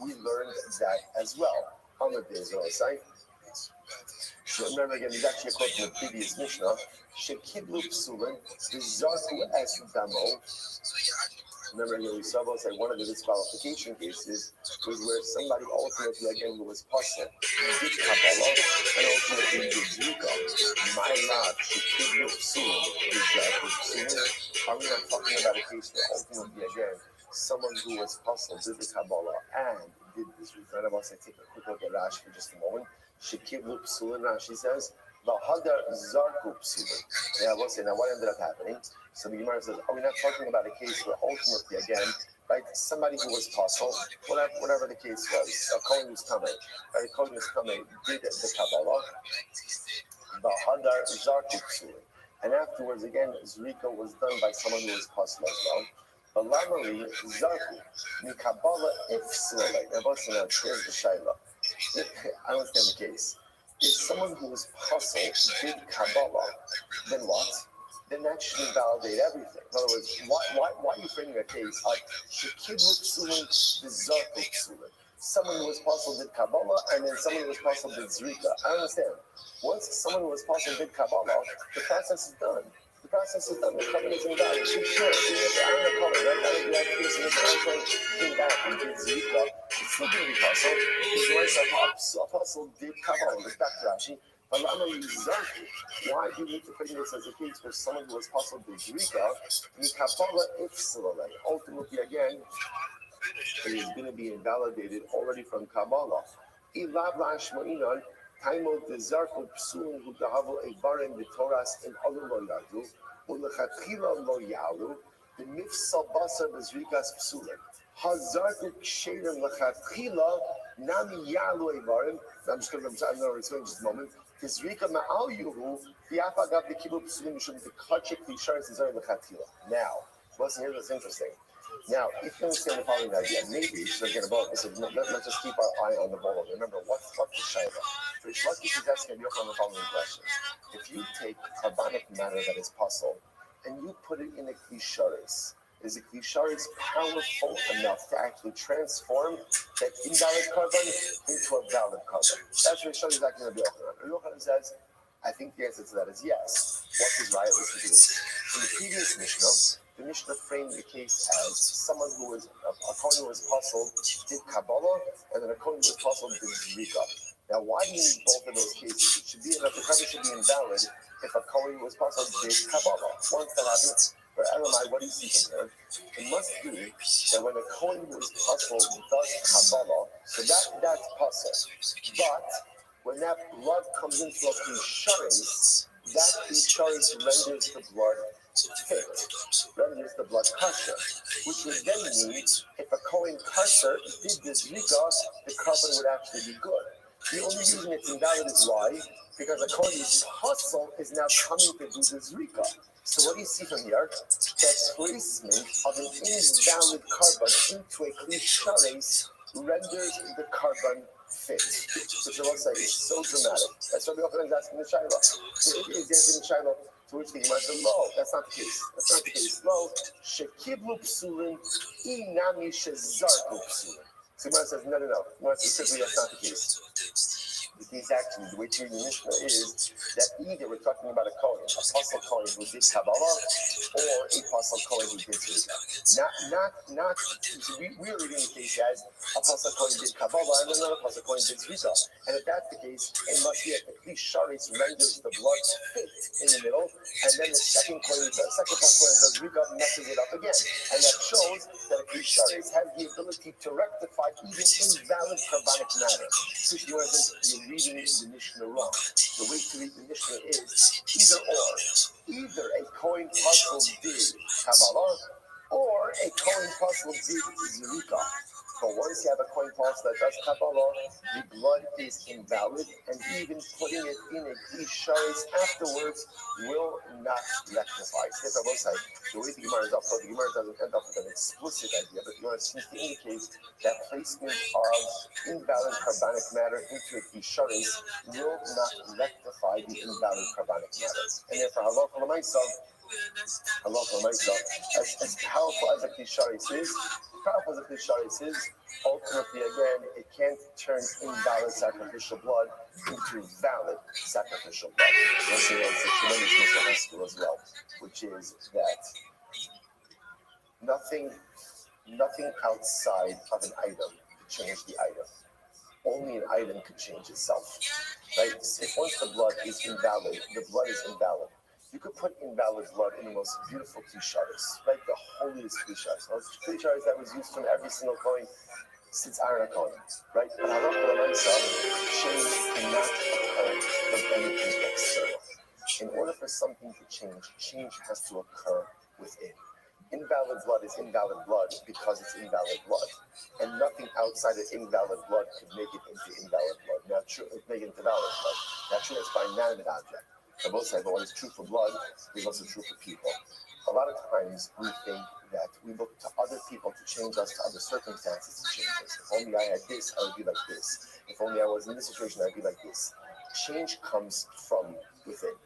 we learned that as well. On the days of Osai. Remember again, there's actually a quote from the previous Mishnah. Shekidlu psulin, bizarku es damo. Remember here we saw say one of the disqualification cases was where somebody ultimately again who was puzzled did Kabbalah and ultimately did Zrika. My lab, Shekidlu psulin, bizarku psulin. Are we not talking about a case where ultimately again someone who was puzzled did the Kabbalah and did the Zrika? And I want to take a quick look at Rashi for just a moment. Shekidlu psulin, Rashi says, V'hadar zarku psulin. Yeah, we'll say, now what ended up happening? So the Gemara says, are we not talking about a case where ultimately, again, right, somebody who was puzzled, whatever the case was, a Kohen was coming, right, a Kohen was coming, did the Kabbalah, V'hadar zarku psulin. And afterwards, again, Zrika was done by someone who was puzzled as well. V'lamari zarku, mi Kabbalah ifslele. Now, what's the here's the Shaila. I understand the case. If someone who was puzzled did Kabbalah, then what? Then that should invalidate everything. In other words, why are you framing a case of Shekidlu psulin, bizarku psulin? Someone who was puzzled did Kabbalah, and then someone who was puzzled did Zrika. I understand. Once someone who was puzzled did Kabbalah, the process is done. The process is done. The covenant is invalid. Sure. I'm the covenant, right? I don't do that case, and if I came back and did Zrika, it's still going to be puzzled. Because a puzzle did Kabbalah. It's back to Rashi. But why do you need to frame this as a case where someone who was puzzled did Zrika, and Kabbalah ifslele? Ultimately, again, it is going to be invalidated already from Kabbalah. Ilav la'ashma'inan, Taimot de zarku psulin hu dahavu evarim v'toras in alu lo yadu, u'lechatchila lo yalu, the mifsal basar b'zrikas psulin. Hazarku ksherim lechatchila nami yalu evarim. I'm just going to explain just a moment. Zrika ma'al yuhu, v'yaf agav v'kibu psulin mishum v'kachik v'yisharis zari lechatchila. Now, listen here, that's interesting. Now, if you understand the following idea, maybe so again about this, let's just keep our eye on the ball. Remember, what's the Shaila? Rish Lucky is asking you on the following question. If you take carbonic matter that is puzzled and you put it in a klisharis, is the klisharis powerful enough to actually transform that invalid carbon into a valid carbon? That's what Rish Lucky is asking Rabbi Yochanan. Rabbi Yochanan says, I think the answer to that is yes. What is right? Listen to this. In the previous Mishnah, the Mishnah framed the case as someone who was a Kohen who was puzzled did Kabbalah, and then a Kohen who was puzzled did Zrika. Now, why do you need both of those cases? It should be enough. The carbon should be invalid if a Kohen who was puzzled did Kabbalah. Once that happens, but Elamai, what do you see from there? It must be that when a Kohen who was puzzled does Kabbalah, so that's puzzle. But when that blood comes into a Kisharis, that Kisharis renders the blood fit, renders the blood kosher, which would then mean if a Kohen kosher did the Zrika, the carbon would actually be good. The only reason it's invalid is why? Because a Kohen's hustle is now coming to do the Zrika. So what do you see from here? That placement of an invalid carbon into a Klishares renders the carbon fit. Which I will say is so dramatic. That's what the Yochanan is asking the Shiloh. So it is answering the Shiloh. To which the Gemara said, no, that's not the case. That's not the case. No, shekiblu psulin, inami shezarku psulin. So the Gemara says, no. More specifically, that's not the case. The case actually, the way to read the Mishnah is that either we're talking about a Kohen, a Apostle Kohen who did Kabbalah, or a Apostle Kohen who did Zrika. Not. We're reading the case as Apostle Kohen did Kabbalah and another Apostle Kohen did Zrika. And if that's the case, it must be that the Klisharis renders the blood fit in the middle, and then the second Apostle Kohen does Zrika, messes it up again. And that shows that the Klisharis have the ability to rectify even invalid carbonic matter. So if you want to reading the Mishnah wrong. The way to read the Mishnah is either or. Either a Kohen puzzle did Kabbalah or a Kohen puzzle did Zrika. So once you have a coin toss that does Kabbalah, the blood is invalid, and even putting it in a Klisharis afterwards will not rectify. The way the Gemara is up, the Gemara doesn't end up with an explicit idea, but the Gemara seems to indicate that placement of invalid carbonic matter into a Klisharis will not rectify the invalid carbonic matter. And therefore, halacha l'maisa, as powerful as a Klisharis is, ultimately, again, it can't turn invalid sacrificial blood into valid sacrificial blood. That's a tremendous Mishnah school as well, which is that nothing outside of an item could change the item. Only an item could change itself. Right? If once the blood is invalid, the blood is invalid. You could put invalid blood in the most beautiful klisharis, right? The holiest klisharis. Those klisharis that was used from every single coin since Aaron HaKohen, right? But halacha l'maisa, change cannot occur from anything external. In order for something to change has to occur within. Invalid blood is invalid blood because it's invalid blood, and nothing outside of invalid blood could make it into invalid blood. Now, make it into valid blood. Now, true, it's by inanimate object. I will say, but what is true for blood is also true for people. A lot of times we think that we look to other people to change us, to other circumstances to change us. If only I had this, I would be like this. If only I was in this situation, I'd be like this. Change comes from within.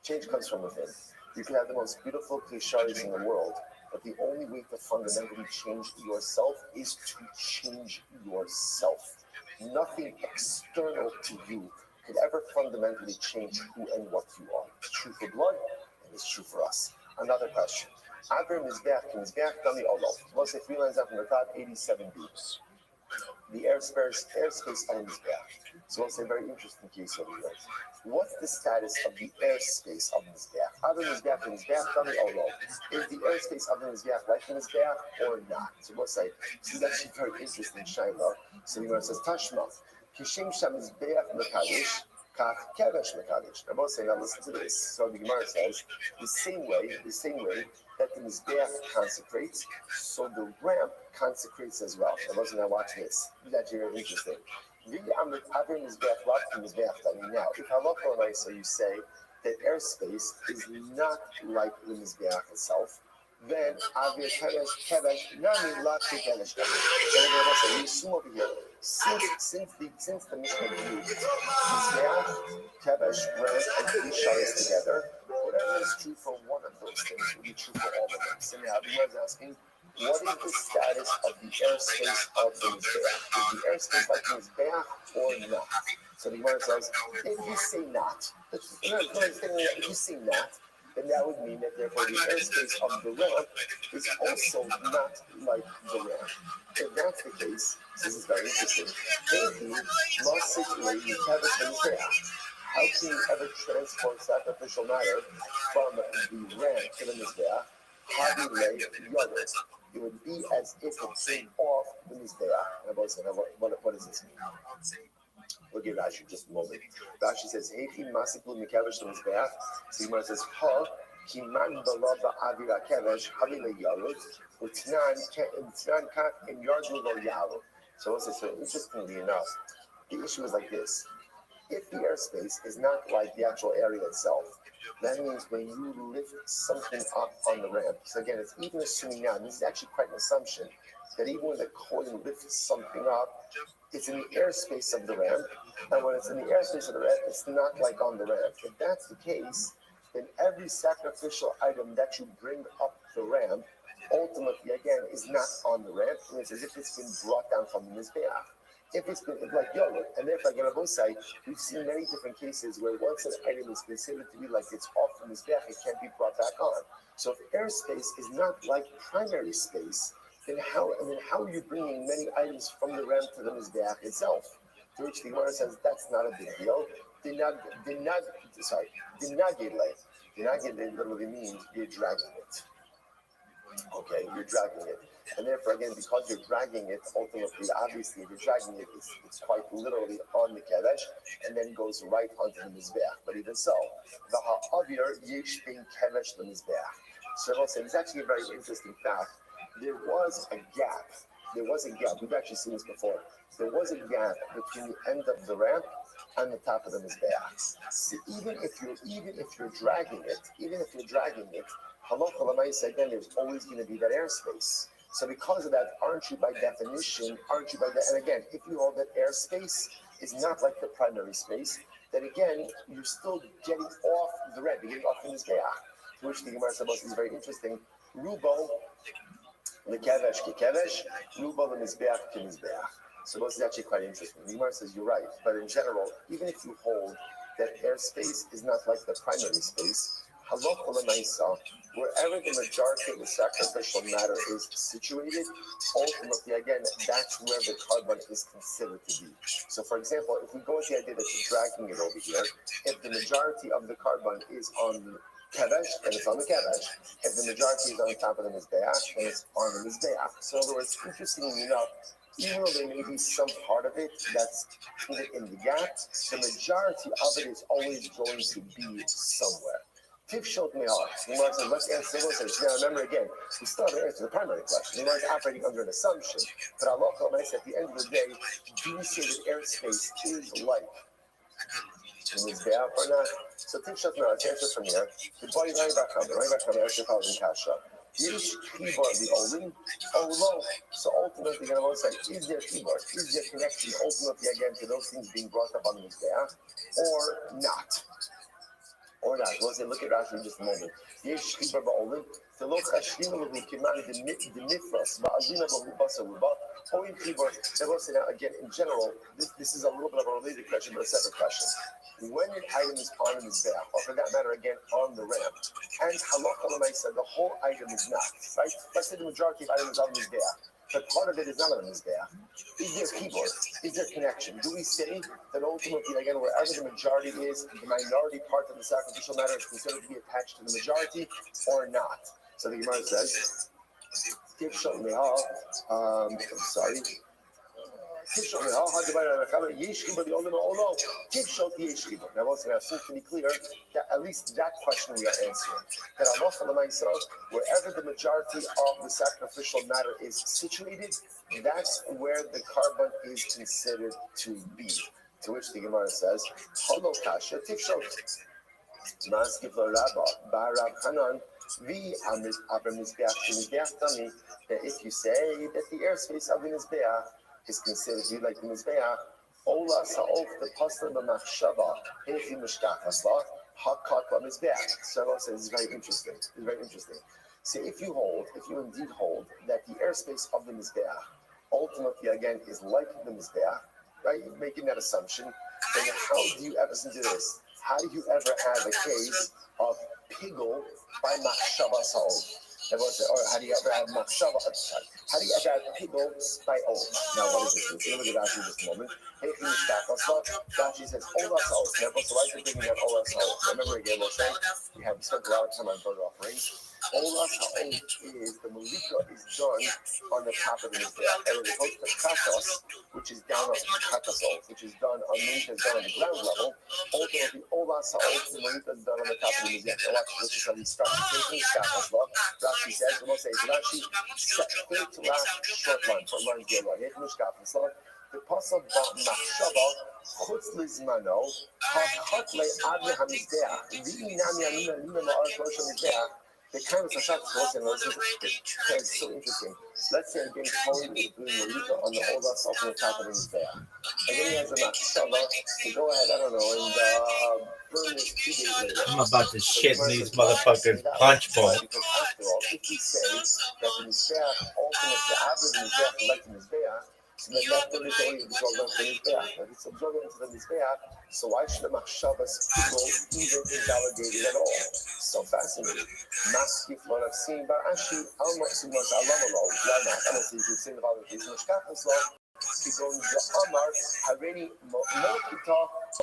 Change comes from within. You can have the most beautiful klisharis in the world, but the only way to fundamentally change yourself is to change yourself. Nothing external to you could ever fundamentally change who and what you are. It's true for blood, and it's true for us. Another question. Aver Mizbeach, Mizbeach Dami Olov. Let's say 3 lines up from the top, 87b. The airspace of a Mizbeach. So we'll say a very interesting case over here. What's the status of the airspace of the Mizbeach? Aver Mizbeach, Mizbeach Dami Olov. Is the airspace of the Mizbeach like the Mizbeach or not? So we'll say, this is actually very interesting, Shaila. So the Gemara says, Tashma. Kishim Shamizbeach Mekadosh, Kach Kevesh Mekadosh. Now both say, now listen to this. So the Gemara says, the same way that the Mizbeach consecrates, so the ramp consecrates as well. Now both say, now watch this. This is actually very interesting. Now, if halacha l'maisa you say that airspace is not like the Mizbeach itself, then Avir Kevesh Nami Lati Kevesh. You assume over here, since the Mishnah used Mizbeach, Kevesh, ramp, and Klisharis together, whatever is true for one of those things will be true for all of them. So now the Gemara is asking, what is the status of the airspace of the Mizbeach? Is the airspace like the Mizbeach or not? So the Gemara says, if you say not, then that would mean that therefore the airspace of the ramp is also not like the ramp. If that's the case, this is very interesting. How can you ever transport sacrificial matter from the ramp to the Mizbeach? It would be as if it came off the Mizbeach. What does this mean? We'll give Rashi just a moment. Rashi says, "Heifi masikul mikavesh l'mizbeach." So Gemara says, "Ha kiman balaba avira kevesh havile yarut utnan kat and yardu lo yarut." So interestingly enough, the issue is like this: if the airspace is not like the actual area itself, that means when you lift something up on the ramp. So again, it's even assuming now. This is actually quite an assumption that even when the coin lifts something up, it's in the airspace of the ramp, and when it's in the airspace of the ramp, it's not like on the ramp. If that's the case, then every sacrificial item that you bring up the ramp, ultimately, again, is not on the ramp, and it's as if it's been brought down from the Mizbeach. If it's been like yogurt, and therefore, again, on both sides, we've seen many different cases where once an item is considered to be like it's off from the Mizbeach, it can't be brought back on. So if airspace is not like primary space, then how are you bringing many items from the ramp to the Mizbeach itself? To which the Gemara says that's not a big deal. Dinagile literally means you're dragging it. Okay, you're dragging it. And therefore, again, because you're dragging it, ultimately, obviously, if you're dragging it, it's quite literally on the Kevesh, and then goes right onto the Mizbeach. But even so, the Ha'avir Yesh Bin Kevesh the Mizbeach. So I'll say, it's actually a very interesting fact. There was a gap there was a gap. We've actually seen this before. There was a gap between the end of the ramp and the top of the mizbeach. So even if you're dragging it, halacha l'maisa, again, there's always going to be that airspace. So because of that, aren't you by definition, and again, if you hold that airspace is not like the primary space, then again, you're still getting off the ramp, you're getting off the mizbeach. To which the Gemara says is very interesting. Rubo lekevesh kekevesh, rubo lemizbeach kemizbeach. So this is actually quite interesting. The Gemara says you're right, but in general, even if you hold that airspace is not like the primary space, halacha l'maisa, wherever the majority of the sacrificial matter is situated, ultimately, again, that's where the carbon is considered to be. So, for example, if we go with the idea that you're dragging it over here, if the majority of the carbon is on the kevesh, then it's on the kevesh. If the majority is on top of the mizbeach, then it's on the mizbeach. So, in other words, interestingly enough, even though there may be some part of it that's in the gap, the majority of it is always going to be somewhere. Tifshot me'ar. The Gemara says, let's answer the question. Now remember again, we still have to answer the primary question. The Gemara is operating under an assumption. But Allah at the end of the day, do we say that airspace is like the mizbeach or not? So Tifshot me'ar, let's answer from here. The body right back on answer following kasha. Yish keyboard the Olin, low. So ultimately, the Gemara says, is there keyboard? Is there connection ultimately again to those things being brought up on the mizbeach or not? Or not. We'll say, look at Rashi in just a moment. Yesh chibar ba'olim, telo chashvim lehu kimani demifras, ba'azina ba'ubasa ruba, oim chibar. They will say, now again, in general, this is a little bit of a related question, but a separate question. When an item is on the mizbeach, or for that matter, again, on the ramp, and halacha l'maisa, the whole item is not, right? Let's say the majority of items on the mizbeach, but part of it is not on the mizbeach. Is there keyboard? Is there connection? Do we say that ultimately, again, wherever the majority is, the minority part of the sacrificial matter is considered to be attached to the majority, or not? So the Gemara says, Now, also, seems to be clear that at least that question we are answering. That wherever the majority of the sacrificial matter is situated, that's where the carbon is considered to be. To which the Gemara says, Holo kasha tifshot. Maskif Rabba, Barab Hanan, that if you say that the airspace of the Mizbeach is considered to be like the Mizbeach, Ola Sa'of the Pastor B'Machshava, Hefi Mishkach Hasla, Hakat B'Mizbeach. So I said, this is very interesting. It's very interesting. So if you indeed hold that the airspace of the Mizbeach ultimately again is like the Mizbeach, right? You're making that assumption. Then how do you ever do this? How do you ever have a case of pigul by machshava sa'ol? Everyone say, or how do you ever have machshava? How do you ever have pigul by ol? Now, what is this? Let's look at Rashi in just a moment. Rashi says, ola sa'ol. So why is it bringing out ola sa'ol? Remember again, we'll say, we spent a lot of time on burnt offerings. Ola sa'ol is the malika is done on the top of the mizbeach, and as opposed to chatos, which is down on chatasol, which is done on malika is done on the ground level. Ultimately, ola sa'ol, the malika is done on the top of the mizbeach. Now watch, this is how we start. Rashi says, we'll say, Rashi, third to last short line, for line zero. The pasuk machshava chutz lizmano hakot le'ad hamizbeach v'inam yamina lina ma'aret rosh hamizbeach. The kind of Sashat is so interesting. Let's say I'm getting totally doing Malika on the old us off the top of the mizbeach. And then he has a machshava to go ahead, I don't know, and burn it 2 days later. I'm about to shit in these motherfuckers' punch bowl. Because after all, if we say that the mizbeach, ultimately, the average mizbeach is like the mizbeach, so then that will be absorbed into the mizbeach. If it's absorbed into the mizbeach, so why should the machshavas people even invalidated at all? So fascinating. Maskif what I've seen, but actually, I'm not so much alamalo. Why not? I don't see if you've seen the other things. Mishkachas law, Kigon Amar, Harini Mokita,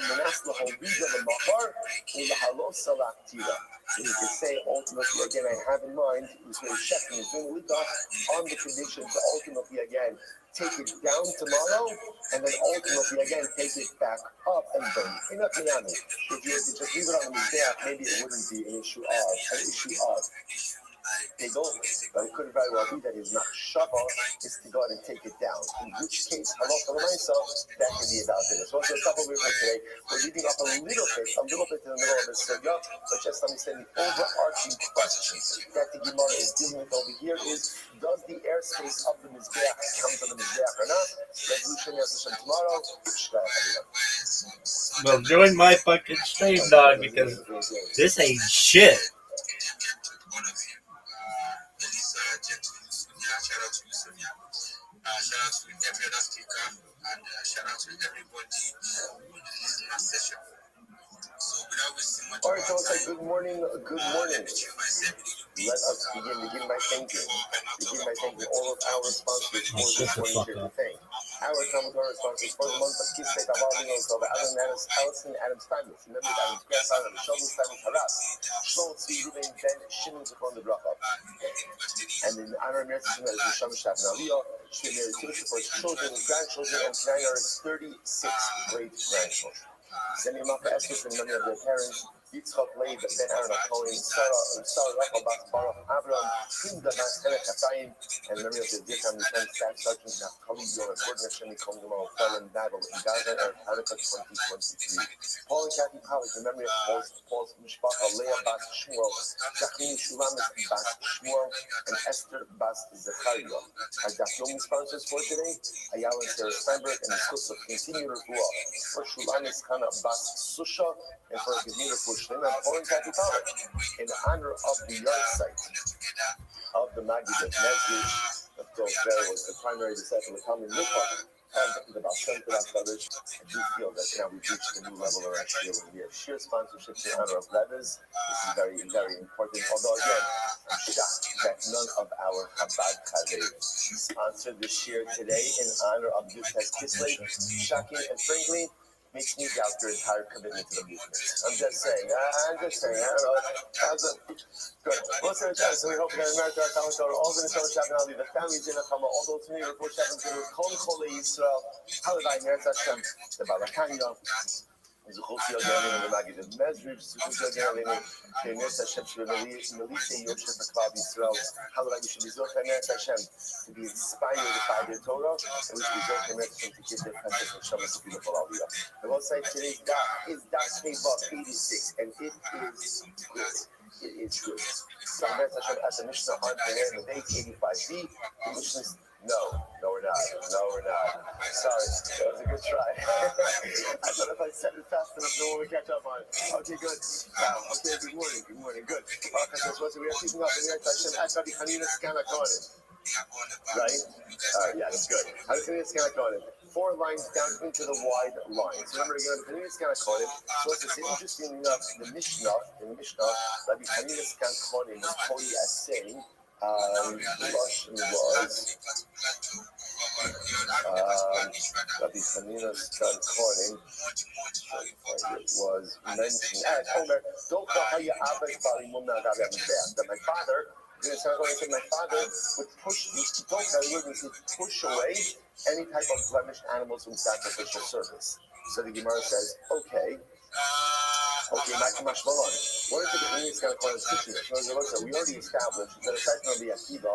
Manas Lahobiza, the Mahar, and the Halos Salaktira. So you could say ultimately again, I have in mind, was very checking is doing on the condition to ultimately again take it down tomorrow, and then ultimately again take it back up and burn it. If you were to just leave it on the mizbeach, maybe it wouldn't be an issue of. they don't, but it could very well be that his machshava is to go ahead and take it down. In which case, halacha l'maisa, that can be about it. So what's the couple we're today? We're leaving up a little bit in the middle of the sugya, but just understand the overarching question that the Gemara is dealing with over here is: does the airspace of the mizbeach count on the mizbeach or not? Resolution Hashem tomorrow. Well, join my fucking stream, dog, because this ain't shit. Shout out to Yusuf. Shout out to every other speaker, and shout out to everybody who is in our session. So without wasting much all right, so let's say good morning. Let us begin by thanking all of our sponsors for this morning's here to thank. Our Talmud sponsors for the month of Kislev, Aval, Allison, Adam Steinmetz, remember Adam's grandfather, Sheldon Steinmetz, Haras, Shlomo Tzvi, Ruben, Ben, Shimon, Zechron, the Bracha. And in honor of Meretz Hashem, that is Sham Shaf and Aliyah, Shemir Kiddush for his children, his grandchildren, and tonight are his 36 great-grandchildren. Sending them up for Estes in memory of their parents, Yitzchak, Leib, Ben Aaron, Cohen, Sarah, Rachel, Bas, Baruch, Avram, Hilda, Mas, Helen, Chaim, and in memory of their dear family friends, Staff Sergeant Naftali, Yoram, Gordon, Hashem, Nikom, Gamal, Felon, Battle, in Gaza, Erev Hanukkah 2023. Paul and Kathy Pollock, in memory of Paul's Mishpacha, Leah, Bas, Shmuel, Jacqueline, Shulamis, Bas, Shmuel, and Esther, Bas, Zechariah. Our Dafyomi sponsors for today, Ayala and Sarah Steinberg, and the schools of continued Revuah for Shulamis, Kana, Bas, Susha, and for Gizmir, and Paul and Kathy Pollock, in honor of the yard site of the Maggid of Mezrich, of Dov Ber was the primary disciple of Talmud Mikvah, and the Baal Shem Tov brothers. I do feel that now we've reached a new level of actually over here. Sheer sponsorships in honor of Levis. This is very, very important. Although again, I'm shocked that none of our Chabad Chavei sponsored this year today in honor of Yud-Tes Kislev. Shocking and frankly, makes me doubt your entire commitment to the movement. I'm just saying. I don't know. Good. Most of the time, so we hope that America, all the Nishon Shabbat, the families in the Kama, all those who report Shabbat, Kol Chole Yisrael, Halavai, Meretz Hashem, the Balakanya, Zuchot Yoganim, and the Maggid of Mezrich, Zuchot Yoganim, Meretz Hashem, Melite Yosef, Akvav Yisrael, Halavai, you should be Zoch Meretz Hashem, to be inspired by the Torah, and we should be Zoch Meretz Hashem to give their presence and Shabbat to beautiful Aliyah. The website today's dot is .kvav 86, and it is good. It is good. Some Meretz Hashem at the Mishnah on the date 85b. The Mishnah's no, we're not. Sorry, that was a good try. I thought if I said it fast enough, no one would catch up on it. Okay, good. Okay, good morning, good. We are keeping up in the Hashem at Rabbi Hanina Skana Kohen. Right? Yes, good. How does Hanina Skana Kohen? 4 lines down into the wide lines. Remember, again, Hanina Skana Kohen. So it's interesting enough, in the Mishnah, Rabbi Hanina Skana Kohen was quoted as saying, Rabbi Hanina Skana Kohen was mentioned as Omer, that my father would push away any type of blemished animals from sacrificial service. So the Gemara says, okay, what is the Hanina Skana Kohen teaching us? We already established that aside from the Akiva,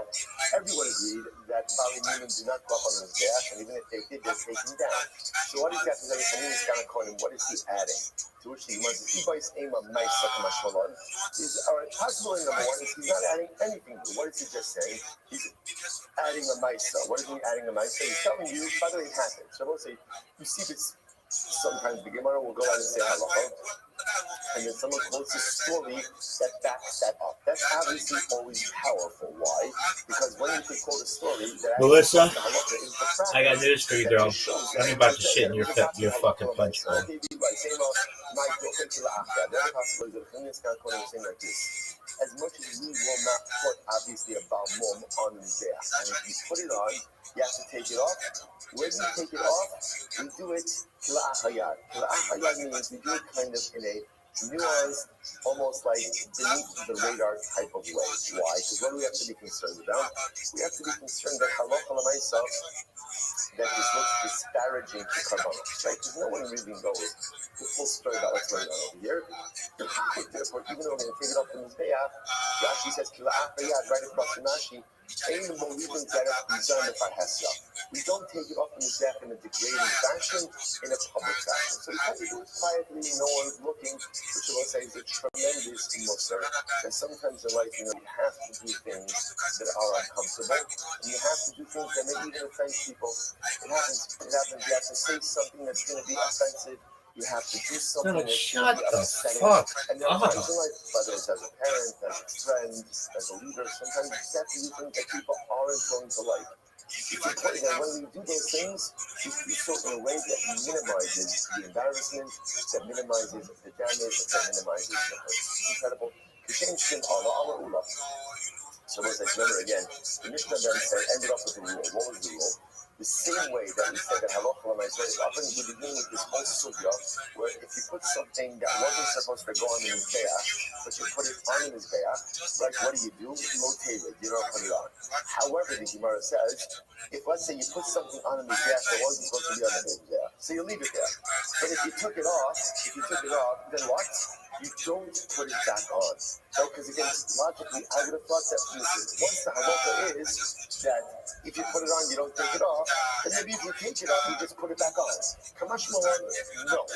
everyone agreed that Bali Munim do not go up on the Mizbeach, and even if they did, they're taken down. So what is that to say Hanina Skana Kohen? What is he adding? To which the Gemara says, possible number one is he's not adding anything new. What is he just saying? He's adding a Maisa. What is he adding a Maisa? He's telling you, by the way, it happened. So I will say, you see this, sometimes the Gemara will go out and say halacha, and then someone quotes a story that backs that up. That's obviously always powerful. Why? Because when you could quote a story that Melissa, I got news for you, girl. I'm about to shit in your fucking punch bowl. As much as we will not put, obviously, a balmum on there, and if you put it on, you have to take it off. When you take it off, we do it kila'achayad. Kila'achayad means we do it kind of in a nuanced, almost like beneath the radar type of way. Why? Because what do we have to be concerned about? We have to be concerned that halacha l'maisa, that this looks disparaging to karbanos, right? Because no one really knows the full story about what's going on over here. Therefore, even though we're going to take it off the Mizbeach, Rashi says, right across Rashi, we don't take it off the Mizbeach in a degrading fashion, in a public fashion. So we have to do it quietly, no one's looking, which I will say is a tremendous musar. And sometimes in life, you have to do things that are uncomfortable, and you have to do things that may even offend people. It happens. You have to say something that's going to be offensive. You have to do something that's going to be upsetting. And there are times in life, whether it's as a parent, as a friend, as a leader, sometimes you have to do things that people aren't going to like. When we do those things, we do so in a way that minimizes the embarrassment, that minimizes the damage, that minimizes the hurt. Incredible. So let's remember again, the Mishnah then said, ended off with the rule. What was the rule? The same way that we said that halacha l'maisa, often we begin with this whole sugya, where if you put something that wasn't supposed to go on the mizbeach, but you put it on the mizbeach, like what do? Lotated, you don't put it on. However, the Gemara says, if let's say you put something on the mizbeach that wasn't supposed to be on the mizbeach, so you leave it there. But if you took it off, then what? You don't put it back on. So, because again, logically, I would have thought that once the halacha is that if you put it on, you don't take it off, then maybe if you take it off, you just put it back on. Kamash Malan, no.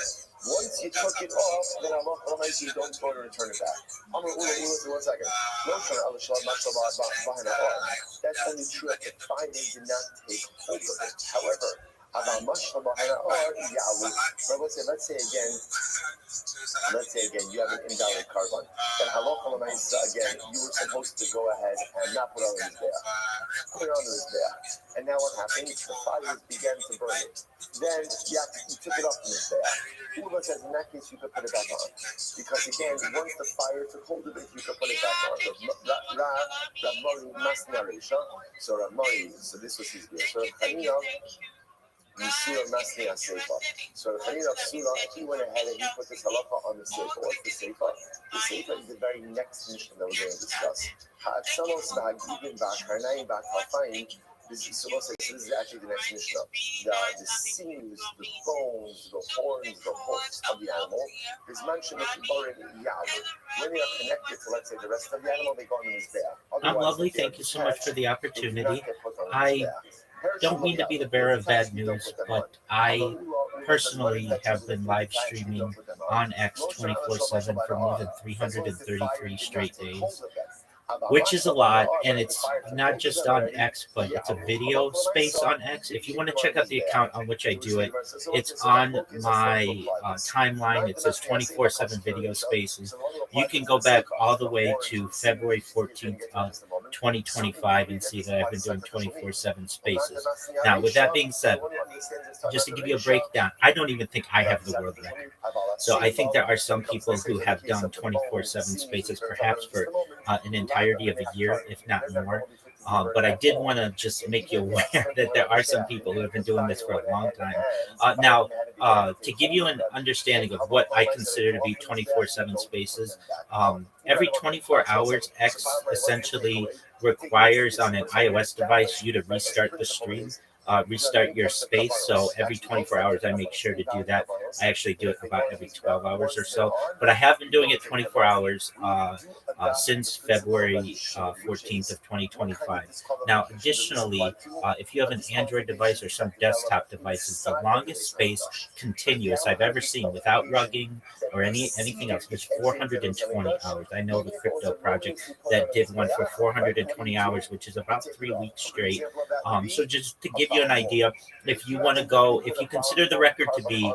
Once you took it off, then halacha l'maisa, you don't go to return it back. Amar ula, 1 second. That's only true if the fire did not take hold of it. However, let's say again, you have an invalid carbon. Then halacha l'maisa, again, you were supposed to go ahead and not put it on the mizbeach. Put it on the mizbeach. And now what happened? The fires began to burn it. Then you took it off the mizbeach. Ula says in that case you could put it back on. Because again, once the fire took hold of it, you could put it back on. So this was his view. So So the Hanina of Sula, he went ahead and he put this halacha on the Seifa. What's the Seifa? The Seifa is the very next mission that we're going to discuss. This is actually the next mission. The sinews, the bones, the horns, the hoofs of the animal is mentioned when they are connected to, let's say, the rest of the animal, they go on the mizbeach. I'm lovely. Thank you so much for the opportunity. I don't mean to be the bearer of bad news, but I personally have been live streaming on X 24/7 for more than 333 straight days, which is a lot. And it's not just on X, but it's a video space on X. If you want to check out the account on which I do it, it's on my timeline. It says 24/7 video spaces. You can go back all the way to February 14th of 2025 and see that I've been doing 24/7 spaces. Now, with that being said, just to give you a breakdown, I don't even think I have the world record. So I think there are some people who have done 24/7 spaces, perhaps for an entirety of a year, if not more. But I did want to just make you aware that there are some people who have been doing this for a long time. Now, to give you an understanding of what I consider to be 24/7 spaces, every 24 hours, X essentially requires on an iOS device you to restart the stream. Restart your space. So every 24 hours, I make sure to do that. I actually do it about every 12 hours or so. But I have been doing it 24 hours since February 14th of 2025. Now, additionally, if you have an Android device or some desktop devices, the longest space continuous I've ever seen without rugging or anything else was 420 hours. I know the crypto project that did one for 420 hours, which is about 3 weeks straight. So just to give you an idea, if you want to go, if you consider the record to be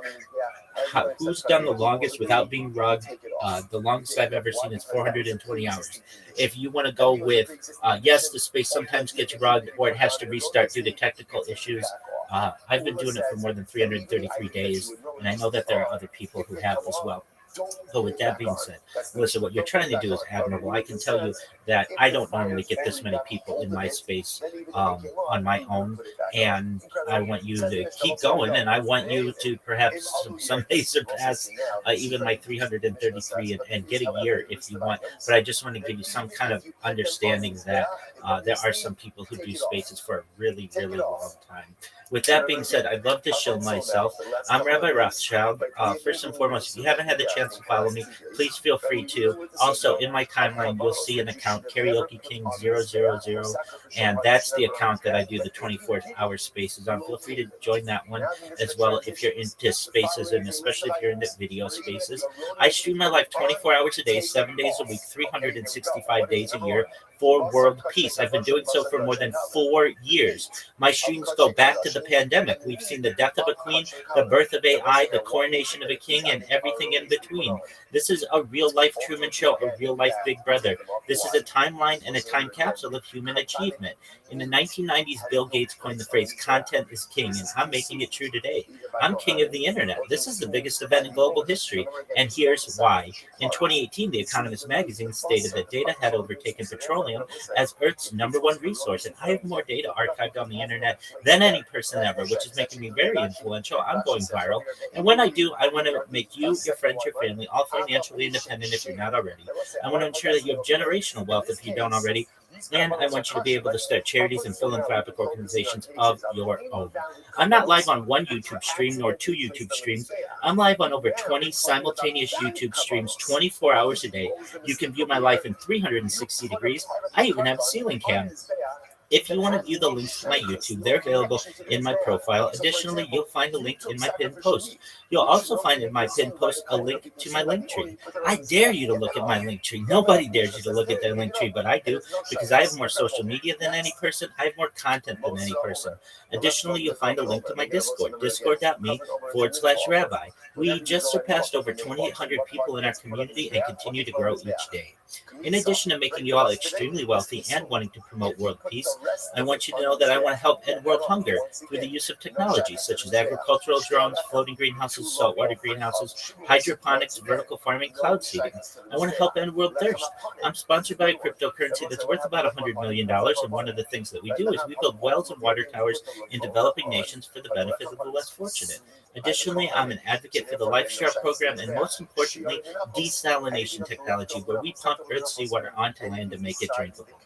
who's done the longest without being rugged, the longest I've ever seen is 420 hours. If you want to go with, yes, the space sometimes gets rugged or it has to restart due to technical issues, I've been doing it for more than 333 days, and I know that there are other people who have as well. But with that being said, Melissa, what you're trying to do is admirable. I can tell you that I don't normally get this many people in my space on my own, and I want you to keep going, and I want you to perhaps someday surpass even my 333 and get a year if you want. But I just want to give you some kind of understanding that there are some people who do spaces for a really, really long time. With that being said, I'd love to show myself. I'm Rabbi Rothschild. First and foremost, if you haven't had the chance to follow me, please feel free to. Also, in my timeline, you'll see an account, Karaoke King 000, and that's the account that I do the 24-hour spaces on. Feel free to join that one as well if you're into spaces, and especially if you're into video spaces. I stream my life 24 hours a day, 7 days a week, 365 days a year for world peace. I've been doing so for more than 4 years. My streams go back to the pandemic. We've seen the death of a queen, the birth of AI, the coronation of a king, and everything in between. This is a real-life Truman Show, a real-life Big Brother. This is a timeline and a time capsule of human achievement. In the 1990s, Bill Gates coined the phrase, content is king, and I'm making it true today. I'm king of the internet. This is the biggest event in global history, and here's why. In 2018, The Economist magazine stated that data had overtaken petroleum as Earth's #1 resource, and I have more data archived on the internet than any person ever, which is making me very influential. I'm going viral, and when I do, I want to make you, your friends, your family, all financially independent if you're not already. I want to ensure that you have generational wealth if you don't already, and I want you to be able to start charities and philanthropic organizations of your own. I'm not live on one YouTube stream nor 2 YouTube streams. I'm live on over 20 simultaneous YouTube streams 24 hours a day. You can view my life in 360 degrees. I even have a ceiling cam. If you want to view the links to my YouTube, they're available in my profile. Additionally, you'll find a link in my pinned post. You'll also find in my pinned post a link to my link tree. I dare you to look at my link tree. Nobody dares you to look at their link tree, but I do, because I have more social media than any person. I have more content than any person. Additionally, you'll find a link to my Discord, discord.me/rabbi. We just surpassed over 2,800 people in our community and continue to grow each day. In addition to making you all extremely wealthy and wanting to promote world peace, I want you to know that I want to help end world hunger through the use of technology such as agricultural drones, floating greenhouses, saltwater greenhouses, hydroponics, vertical farming, cloud seeding. I want to help end world thirst. I'm sponsored by a cryptocurrency that's worth about $100 million, and one of the things that we do is we build wells and water towers in developing nations for the benefit of the less fortunate. Additionally, I'm an advocate for the LifeStar program and, most importantly, desalination technology, where we pump Earth's seawater onto land to make it drinkable.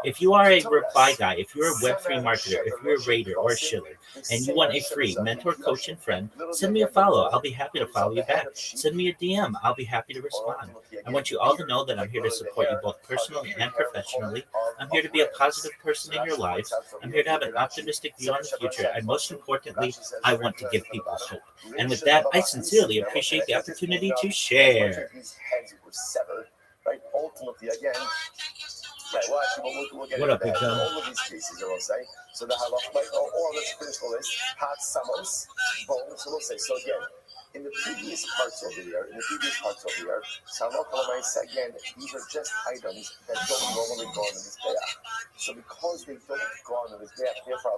If you are a reply guy, if you're a Web3 marketer, if you're a raider or a shiller, and you want a free mentor, coach, and friend, send me a follow. I'll be happy to follow you back. Send me a DM. I'll be happy to respond. I want you all to know that I'm here to support you both personally and professionally. I'm here to be a positive person in your lives. I'm here to have an optimistic view on the future. And most importantly, I want to give people hope. And with that, I sincerely appreciate the opportunity to share. Right, ultimately, again, right, well, actually, we'll get What up, Big into John? all of these cases, I will say. So the halach, right, or let's finish the list. Hot summons, bones, so we'll say. So again, in the previous parts over here, again, these are just items that don't normally go on the Mizbeach. So because they don't go on the Mizbeach, therefore,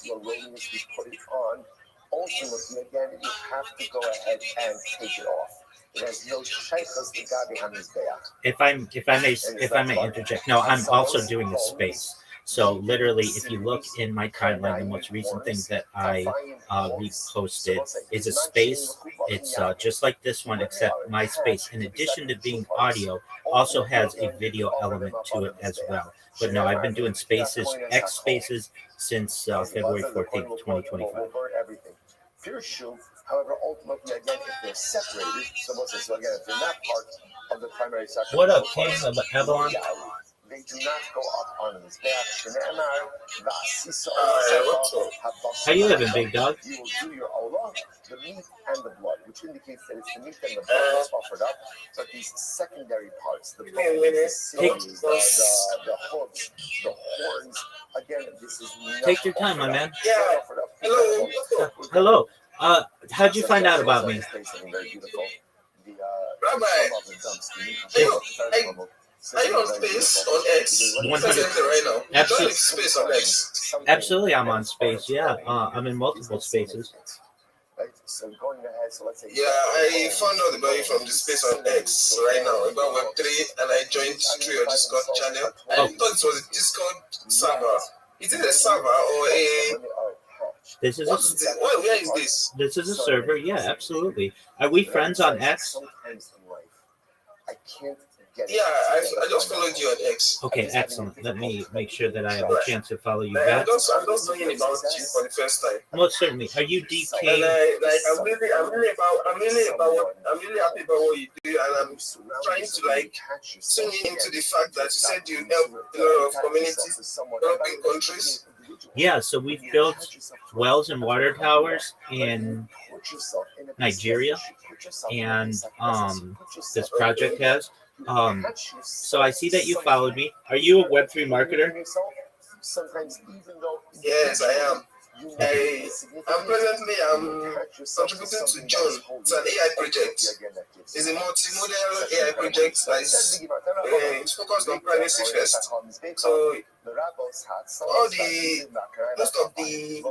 you erroneously put it on. Ultimately, again, you have to go ahead and take it off. It has no shaykhs to gabi hamizbeach. If I may interject, no, I'm also doing a space. So literally, if you look in my timeline, the most recent thing that I reposted is a space. It's just like this one, except my space, in addition to being audio, also has a video element to it as well. But no, I've been doing spaces, X spaces, since February 14th, 2025. Fear shuv, however, ultimately, again, if they're separated, so again, if they're not part of the primary sacrifice. What up, King of Avalon? They do not go up on the Mizbeach. How you living, big dog? You will do your olah, the meat and the blood, which indicates that it's the meat and the blood that's offered up. But these secondary parts, the bones, the sinews, the hooves, the horns, again, this is not. Take your time, my man. Yeah. Hello. How'd you find out about me? Rabbi, are you on space on X? 100. Right now. Absolutely. Space on X. Absolutely, I'm on space. Yeah, I'm in multiple spaces. So going ahead, so let's say I found out about you from the space on X right now about Web3, and I joined through your Discord channel. I thought it was a Discord server. Is it a server or a? This is Where is this? This is a server. Yeah, absolutely. Are we friends on X? Sometimes in life, I can't get it. Yeah, I just followed you on X. Okay, excellent. Let me make sure that I have a chance to follow you I'm back. just knowing about you for the first time. Most certainly. Are you And DK? I'm really happy about what you do, and I'm trying to tune into the fact that you said you help a lot of communities, developing countries. Yeah, so we've built wells and water towers in Nigeria, and this project has. So I see that you followed me. Are you a Web3 marketer? Yes, I am. I'm contributing to John. It's an AI project. It's a multimodal AI project that is focused on privacy first. So most of the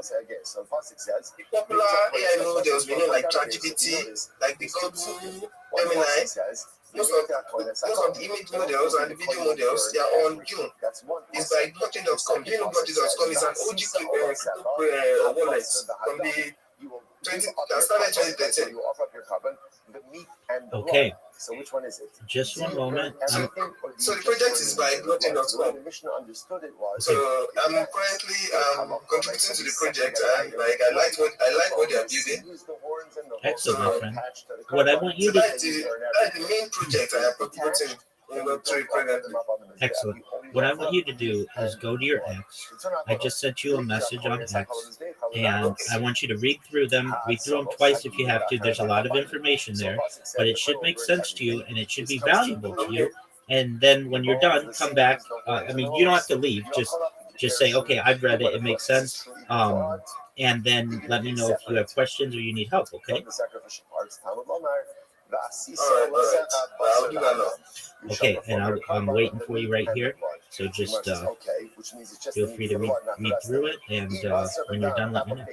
popular AI models, like ChatGPT, like the Google Gemini, most of the image models and the video models, they are on June. It's by blockchain.com. Do you know blockchain.com is an OG wallet from the that started 2013. Okay. So which one is it? Just one moment. So the project is by blockchain.com. So I'm currently contributing to the project, and I like what they are building. Excellent, my friend. What I want you to that's the main project I am contributing. Excellent. What I want you to do is go to your X. I just sent you a message on X, and I want you to read through them. Read through them twice if you have to. There's a lot of information there, but it should make sense to you, and it should be valuable to you. And then when you're done, come back. You don't have to leave. Just say, okay, I've read it. It makes sense. And then let me know if you have questions or you need help. Okay. Okay, and I'm waiting for you right here. So just feel free to read through it, and when you're done, let me know.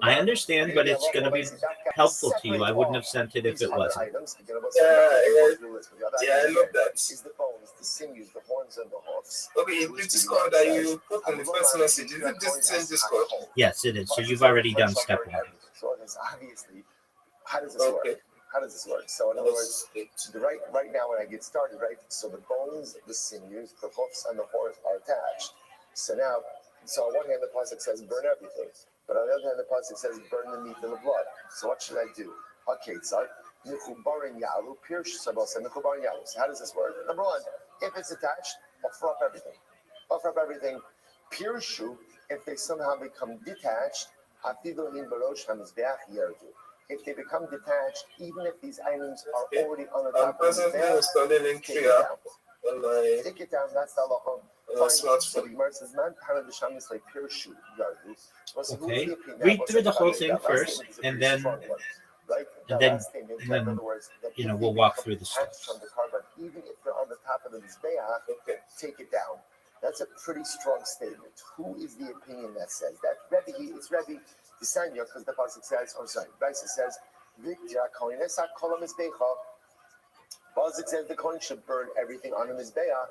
I understand, but it's going to be helpful to you. I wouldn't have sent it if it wasn't. Yeah, I love that. The bones, the sinews, the horns, and the hoofs. Okay, the Discord that you put in the first message, is it this same Discord? Yes, it is. So you've already done step one. So obviously, how does this work? How does this work? So in other words, right now when I get started, right, so the bones, the sinews, the hoofs, and the horns are attached. So now, on one hand the pasuk says burn everything, but on the other hand the pasuk says burn the meat and the blood. So what should I do? Okay, so how does this work? Number one, if it's attached, offer up everything. Offer up everything. Pirshu, if they somehow become detached, if they become detached, even if these items are already on the top of the Mizbeach, take it down, that's the halacha. Okay, read through the whole thing first, and then we'll walk through the steps. Even if they're on the top of the Mizbeach, take it down. That's a pretty strong statement. Who is the opinion that says that? It's Rabbi Desanya, because the pasuk says, Raisa says, pasuk says the Kohen should burn everything on the Mizbeach.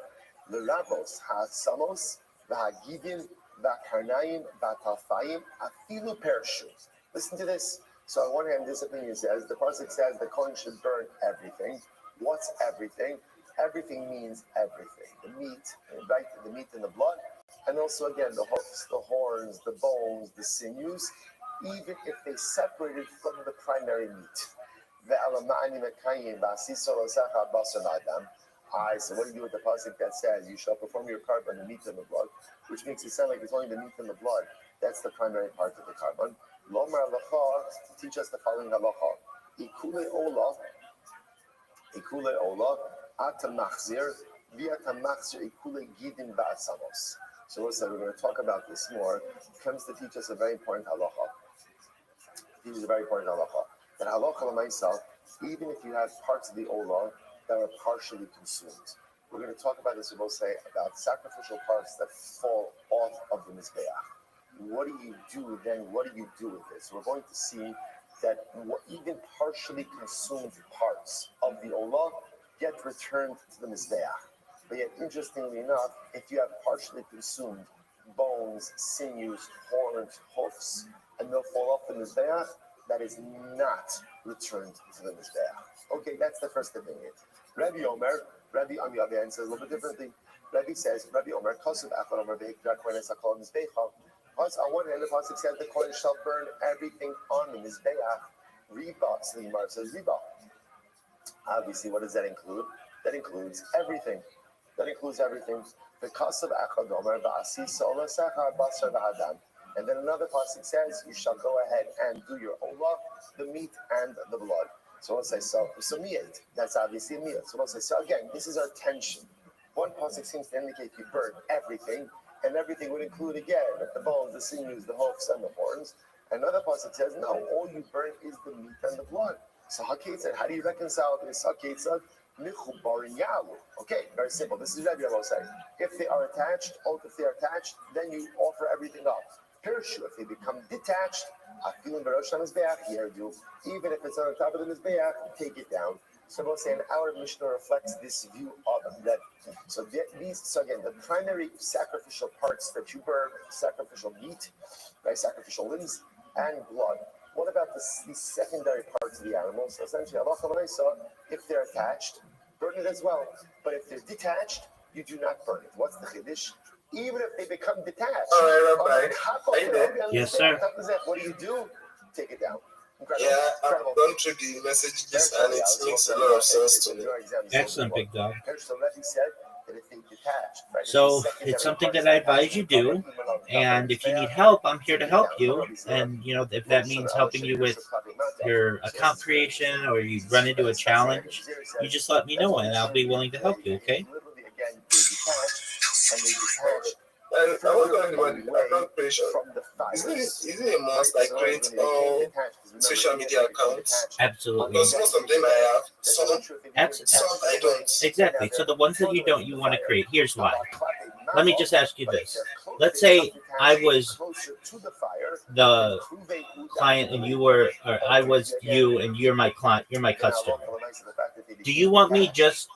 The Rabos, Ha'asamos, V'Hagidim, V'Karnayim, V'Talfayim, Afilu Pershu. Listen to this. So on one hand, this opinion says, the pasuk says the Kohen should burn everything. What's everything? Everything means everything. The meat, right? The meat and the blood, and also again the hoofs, the horns, the bones, the sinews, even if they separated from the primary meat. So what do you do with the pasuk that says you shall perform your carbon, the meat and the blood, which makes it sound like it's only the meat and the blood. That's the primary part of the carbon. Lomar halacha, teach us the following halacha. Ikule ola, atamachzir, viatamachzir ikule gidin ba'asamos. So listen, we're going to talk about this more. It comes to teach us a very important halacha. This is a very important halacha. That halacha l'maisa, even if you have parts of the olah that are partially consumed, we're going to talk about this, we'll say, about sacrificial parts that fall off of the Mizbeach. What do you do then? What do you do with this? We're going to see that even partially consumed parts of the Olah get returned to the Mizbeach. But yet, interestingly enough, if you have partially consumed bones, sinews, horns, hoofs, and they'll fall off the Mizbeach, that is not returned to the Mizbeach. Okay, that's the first opinion. Rabbi Omer, Rabbi on the other hand says a little bit differently. Rabbi says, Rabbi Omer, Kosev Echad Omer Beikra Kohenes HaKol Mizbecha. On one hand, the pasuk says the Kohen shall burn everything on the Mizbeach. Riba, so the Gemara says Riba. Obviously, what does that include? That includes everything. That includes everything. The Kosev Echad Omer Ba'asi Sola Sechar Basar V'Hadam. And then another pasuk says, you shall go ahead and do your olah, the meat and the blood. So we'll say, so miyat, that's obviously a meal. So we'll say, so again, this is our tension. One pasuk seems to indicate you burn everything, and everything would include again the bones, the sinews, the hoofs, and the horns. Another pasuk says, no, all you burn is the meat and the blood. So Hakei said, how do you reconcile this? Hakei said, okay, very simple. This is Rabbi saying. If they are attached, then you offer everything up. If they become detached, even if it's on the top of the Mizbeach, take it down. So we'll say, and our Mishnah reflects this view of that. So again, the primary sacrificial parts that you burn, sacrificial meat, right, sacrificial limbs, and blood. What about the secondary parts of the animals? So essentially, if they're attached, burn it as well. But if they're detached, you do not burn it. What's the chiddush? Even if they become detached. All right, Rabbi. Yes, sir. What do? Take it down. Incredible. Yeah, I've gone through the messages and it makes a lot of sense to me. Excellent, big dog. So Rabbi said that if they detach, right, so it's something that I advise you do. And if you need help, I'm here to help you. And, if that means helping you with your account creation or you run into a challenge, you just let me know and I'll be willing to help you, okay? And they detach. And I was going to the account creation. Is it a must I create all social media accounts? Absolutely. Because most of them I have, some I don't. Exactly. So the ones that you don't, you want to create. Here's why. Let me just ask you this. Let's say I was the client and I was you and you're my client, you're my customer. Do you want me just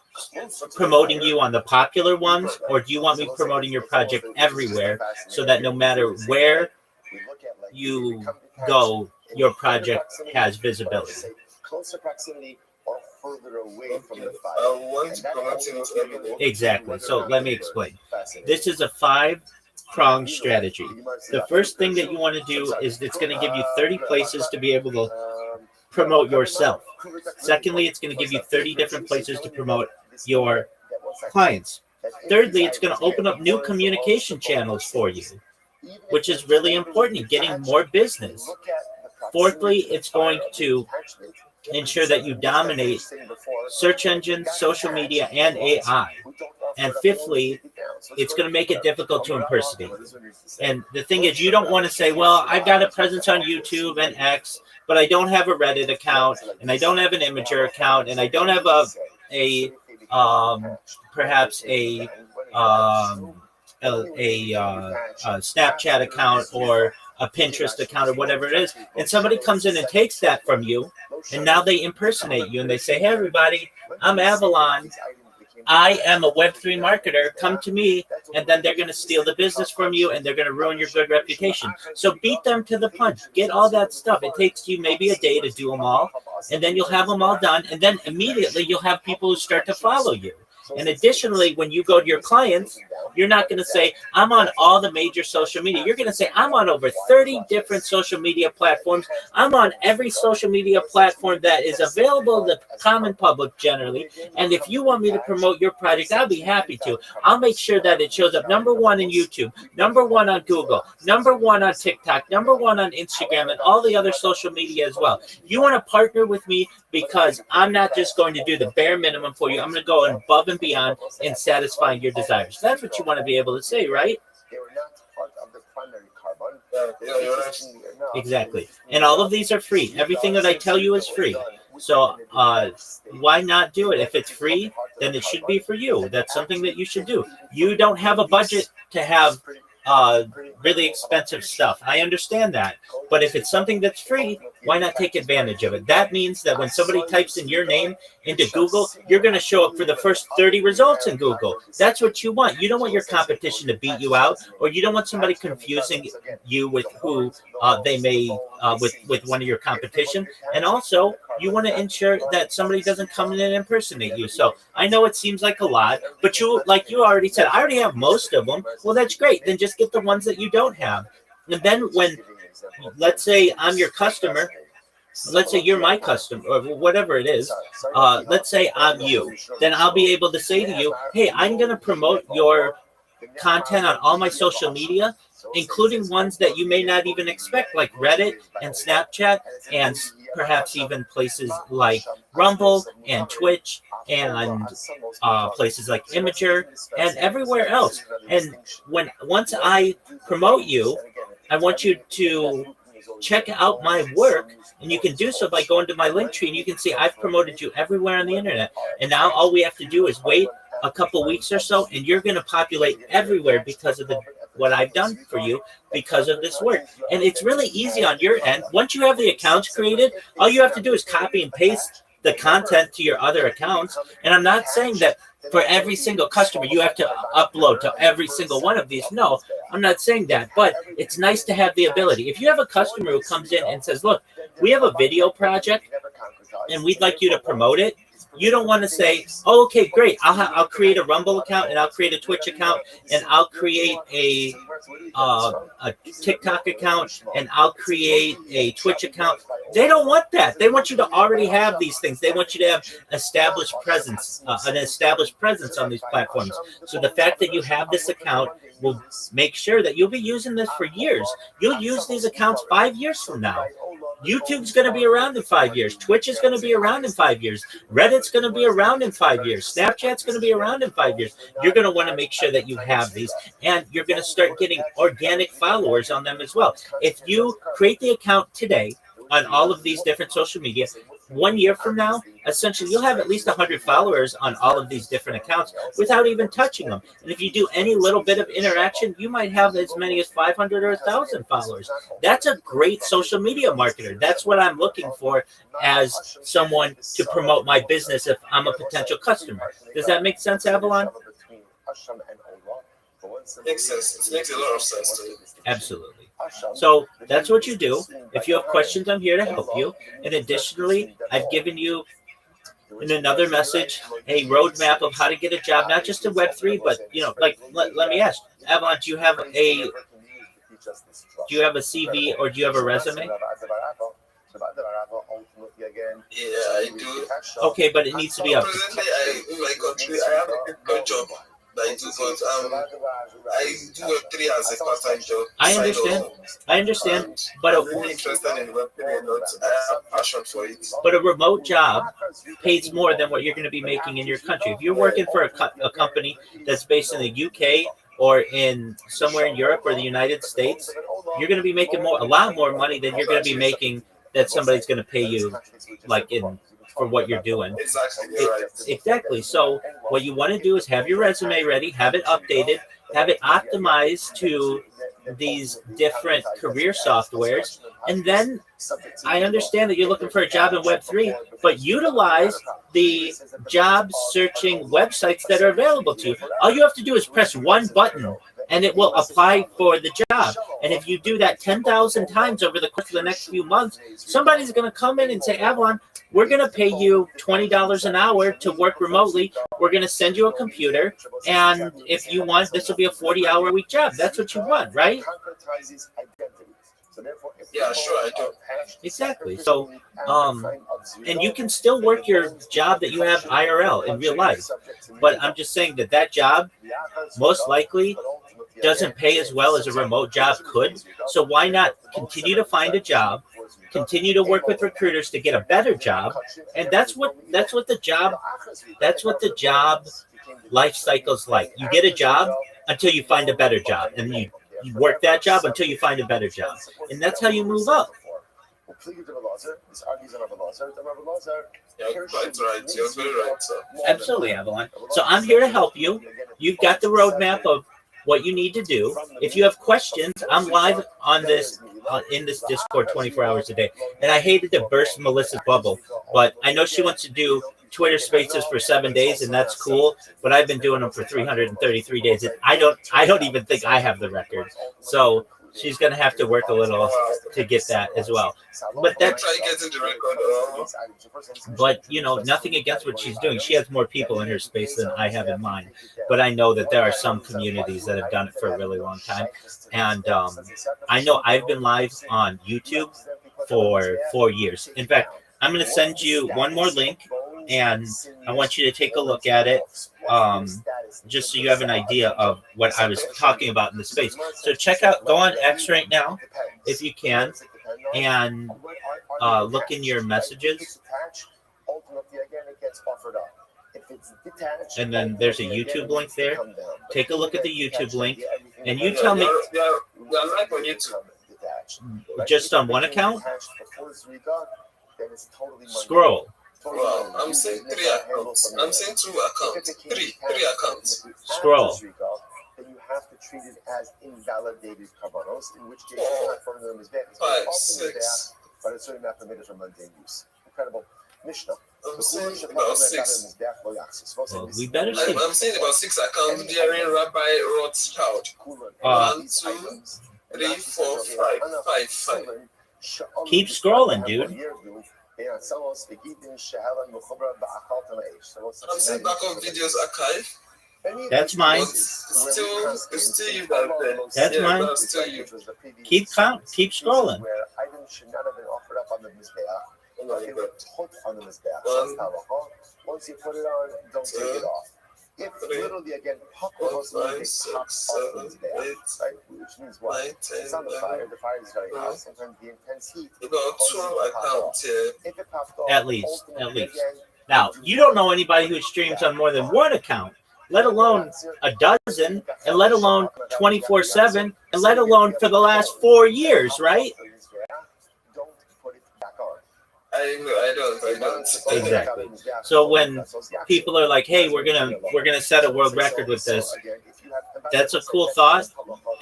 promoting you on the popular ones, or do you want me promoting your project everywhere so that no matter where you go, your project has visibility? Closer proximity or further away from the fire. Exactly. So let me explain. This is a 5-pronged strategy. The first thing that you want to do is it's going to give you 30 places to be able to promote yourself. Secondly, it's going to give you 30 different places to promote your clients. Thirdly, it's going to open up new communication channels for you, which is really important, getting more business. Fourthly, it's going to ensure that you dominate search engines, social media, and AI. And fifthly, it's going to make it difficult to impersonate. And the thing is, you don't want to say, well, I've got a presence on YouTube and X, but I don't have a Reddit account, and I don't have an Imager account, and I don't have perhaps a Snapchat account or a Pinterest account or whatever it is, and somebody comes in and takes that from you, and now they impersonate you, and they say, hey, everybody, I'm Avalon. I am a Web3 marketer. Come to me, and then they're going to steal the business from you, and they're going to ruin your good reputation. So beat them to the punch. Get all that stuff. It takes you maybe a day to do them all, and then you'll have them all done, and then immediately you'll have people who start to follow you. And additionally, when you go to your clients, you're not going to say, I'm on all the major social media. You're going to say, I'm on over 30 different social media platforms. I'm on every social media platform that is available to the common public generally. And if you want me to promote your project, I'll be happy to. I'll make sure that it shows up #1 in YouTube, #1 on Google, #1 on TikTok, #1 on Instagram, and all the other social media as well. You want to partner with me because I'm not just going to do the bare minimum for you. I'm going to go above and beyond in satisfying your desires. That's what you want to be able to say, right? They were not part of the primary carbon. Exactly. And all of these are free. Everything that I tell you is free. So why not do it? If it's free, then it should be for you. That's something that you should do. You don't have a budget to have really expensive stuff. I understand that. But if it's something that's free, why not take advantage of it? That means that when somebody types in your name into Google, you're going to show up for the first 30 results in Google. That's what you want. You don't want your competition to beat you out, or you don't want somebody confusing you with who they may with one of your competition. And also, you want to ensure that somebody doesn't come in and impersonate you. So I know it seems like a lot, but you already said, I already have most of them. Well, that's great. Then just get the ones that you don't have. And then when, let's say I'm your customer, let's say you're my customer, or whatever it is, let's say I'm you, then I'll be able to say to you, hey, I'm going to promote your content on all my social media, including ones that you may not even expect, like Reddit and Snapchat, and perhaps even places like Rumble and Twitch and places like Imager and everywhere else. And once I promote you, I want you to check out my work, and you can do so by going to my link tree, and you can see I've promoted you everywhere on the internet. And now all we have to do is wait a couple weeks or so, and you're going to populate everywhere because of what I've done for you because of this work. And it's really easy on your end. Once you have the accounts created, all you have to do is copy and paste the content to your other accounts. And I'm not saying that for every single customer you have to upload to every single one of these. No, I'm not saying that, but it's nice to have the ability. If you have a customer who comes in and says, look, we have a video project and we'd like you to promote it, you don't want to say, oh, okay, great, I'll create a Rumble account, and I'll create a Twitch account, and I'll create a TikTok account, and I'll create a Twitch account. They don't want that. They want you to already have these things. They want you to have an established presence on these platforms. So the fact that you have this account will make sure that you'll be using this for years. You'll use these accounts 5 years from now. YouTube's going to be around in 5 years. Twitch is going to be around in 5 years. Reddit's going to be around in 5 years. Snapchat's going to be around in 5 years. You're going to want to make sure that you have these, and you're going to start getting organic followers on them as well. If you create the account today on all of these different social media, 1 year from now, essentially, you'll have at least 100 followers on all of these different accounts without even touching them. And if you do any little bit of interaction, you might have as many as 500 or 1,000 followers. That's a great social media marketer. That's what I'm looking for as someone to promote my business if I'm a potential customer. Does that make sense, Avalon? Makes sense. It makes a lot of sense to me. Absolutely. So that's what you do. If you have questions, I'm here to help you. And additionally, I've given you in another message a roadmap of how to get a job, not just in Web3, but let me ask, Avalon, do you have a CV or do you have a resume? Yeah, I do. Okay, but it needs to be up. Presently, in my country, I have a good job. I do, but I do Web3 as a part-time job. I understand. But I'm really interested in Web3 a lot. I have passion for it. But a remote job pays more than what you're going to be making in your country. If you're working for a company that's based in the UK or in somewhere in Europe or the United States, you're going to be making a lot more money than you're going to be making that somebody's going to pay you for what you're doing. Exactly. So what you want to do is have your resume ready, have it updated, have it optimized to these different career softwares. And then I understand that you're looking for a job in Web3, but utilize the job searching websites that are available to you. All you have to do is press one button and it will apply for the job. And if you do that 10,000 times over the course of the next few months, somebody's going to come in and say, Avalon, we're going to pay you $20 an hour to work remotely. We're going to send you a computer. And if you want, this will be a 40-hour-a-week job. That's what you want, right? Yeah, sure, I do. Exactly. So, and you can still work your job that you have IRL in real life. But I'm just saying that job most likely doesn't pay as well as a remote job could. So why not continue to find a job, continue to work with recruiters to get a better job, and that's what the job life cycle's like. You get a job until you find a better job, and you work that job until you find a better job, and that's how you move up. You're quite right. You're very right, sir. Absolutely, Avalon. So I'm here to help you. You've got the roadmap of what you need to do. If you have questions, I'm live on this in this Discord 24 hours a day. And I hated to burst Melissa's bubble, but I know she wants to do Twitter Spaces for 7 days, and that's cool. But I've been doing them for 333 days, and I don't even think I have the record. So she's gonna have to work a little to get that as well. But that's Try getting the record. but nothing against what she's doing. She has more people in her space than I have in mine. But I know that there are some communities that have done it for a really long time. And I know I've been live on YouTube for 4 years. In fact, I'm going to send you one more link, and I want you to take a look at it, just so you have an idea of what I was talking about in the space. So go on X right now, if you can, and look in your messages. And then there's a YouTube link there. Take a look at the YouTube link, and you tell me. Just on one account? Scroll. Wow, I'm saying 3 accounts. I'm saying 2 accounts. Three accounts. Scroll. Then you have to treat it as invalidated kabanos, in which case 5, 6. But it's certainly not permitted for mundane use. Incredible Mishnah. I'm saying about 6. Well, we better see. I'm saying about 6 accounts during Rabbi Rothschild. 1, 2, 3, 4, 5. Keep scrolling, dude. I'm seeing back of videos archive. That's mine. It's still you that. That's mine. Still you. Keep scrolling. Where items should not have been offered up on the mizbeach. They were put on the mizbeach. Once you put it on, don't take it off. If literally again, pop was like pops off the mizbeach, right? Which means what? It's on the fire. The fire is very hot. Sometimes the intense heat. About 2 accounts here. If it popped off, At least. Now, you don't know anybody who streams on more than one account, let alone a dozen, and let alone 24/7, and let alone for the last 4 years, right? Don't put it back on. I don't. Exactly. So when people are like, "Hey, we're gonna set a world record with this," that's a cool thought,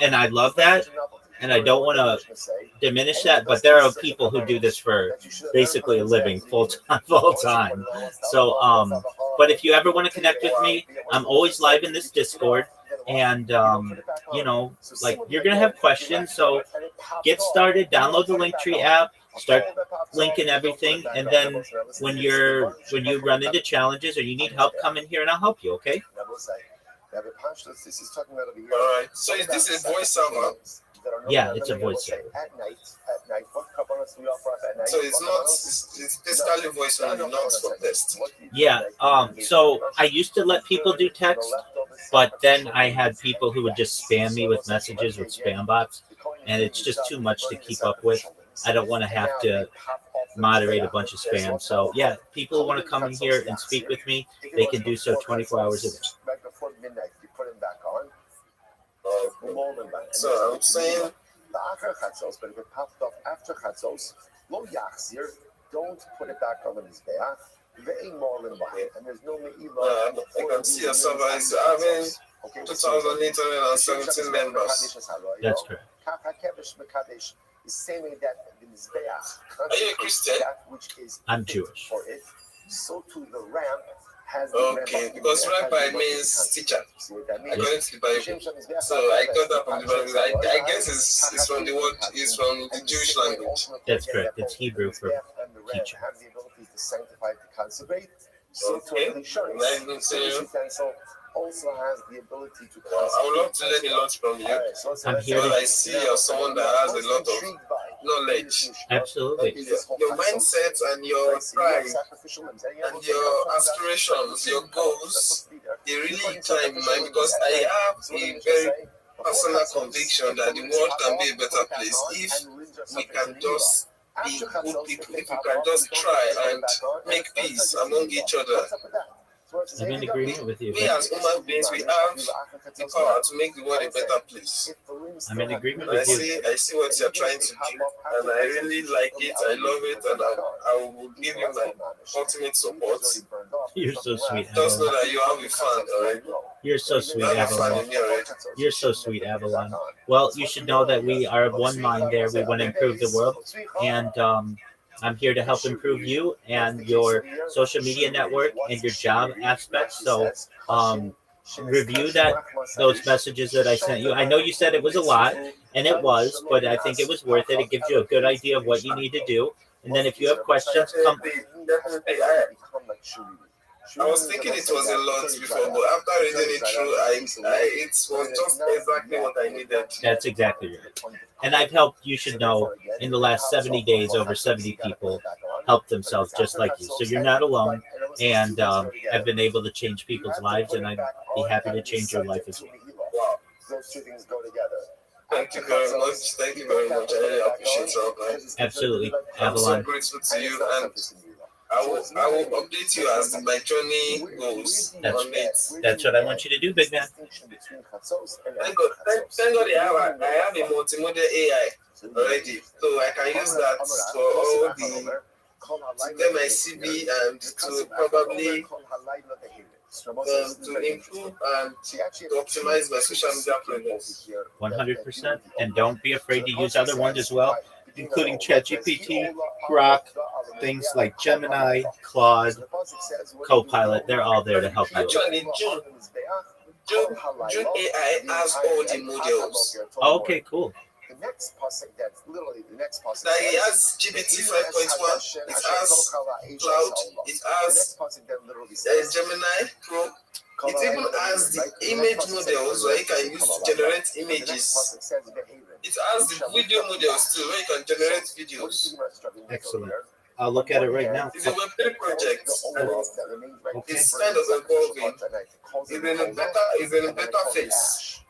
and I love that, and I don't want to diminish that. But there are people who do this for basically a living, full time. So, but if you ever want to connect with me, I'm always live in this Discord, and you're gonna have questions. So get started. Download the Linktree app. Start linking everything, and then when you run into challenges or you need help, come in here and I'll help you. Okay? All right. So is this a voice server? Yeah, it's a voice server. At night, what kabanos do we offer up at night? So it's basically voice only, not for text. Yeah. So I used to let people do text, but then I had people who would just spam me with messages with spam bots, and it's just too much to keep up with. I don't want to have to moderate a bunch of spam. So yeah, people who want to come in here and speak with me, they can do so 24 hours a day. Right before midnight, you put it back on. So I'm saying the after chatzos, but if it popped off after chatzos, lo yachzir, don't put it back on the mizbeach. Ve'ein more than one, and there's no me'ilah. I can see your server is having 2,817 members. That's correct. Are you a Christian? I'm Jewish. For it, so too the ramp has the Okay, because rabbi means teacher, according to the Bible. So I got that from the Bible. I guess it's from the word, it's from the Jewish language. That's correct. It's Hebrew for teacher. Have the ability to sanctify, to consecrate. So Okay. to insurance. Nice to see you. Utensil also has the ability to consecrate. I would love to learn a lot from you. I'm here Because to I see you're someone that has a lot of knowledge. absolutely. Your mindset and your pride and your aspirations, your goals, they really incline mine because I have a very personal conviction that the world can be a better place if we can just be good people, if we can just try and make peace among each other. I'm in agreement with you. We as human beings, we have the power to make the world a better place. I'm in agreement And with you. I see what you're trying to do, and I really like it. I love it, and I will give you my ultimate support. You're so sweet, Just know Avalon. that you have a fan already. You're so sweet, You have a fan Avalon. in me already. You're so sweet, Avalon. Well, you should know that we are of one mind there. We want to improve the world. And I'm here to help improve you and your social media network and your job aspects. So review those messages that I sent you. I know you said it was a lot, and it was, but I think it was worth it. It gives you a good idea of what you need to do. And then if you have questions, come. Definitely. I was thinking it was a lot before, but after reading it through, it was just exactly what I needed. That's exactly right. And I've helped, you should know, in the last 70 days, over 70 people helped themselves just like you. So you're not alone. And I've been able to change people's lives, and I'd be happy to change your life as well. Wow. Those two things go together. Thank you very much. Thank you very much. I really appreciate your help. Absolutely. I'm so Avalon. grateful to you, and I will update you as my journey goes on it. That's what I want you to do, big man. Thank God I have a multimodal AI already, so I can use that for all to get my CV and to probably to improve and to optimize my social media presence. 100%. And don't be afraid to use other ones as well, including ChatGPT, Grok, things like Gemini, Claude, Copilot. They're all there to help you. Actually, June AI has all the modules. Okay, cool. Now it has GPT 5.1, it has Cloud, it has Gemini Pro, it even has the image models where you can use to generate images. It has the video models too, where you can generate videos. Excellent. I'll look at it right now. It's a Web3 project. Okay. It's kind of evolving. It's in a better phase.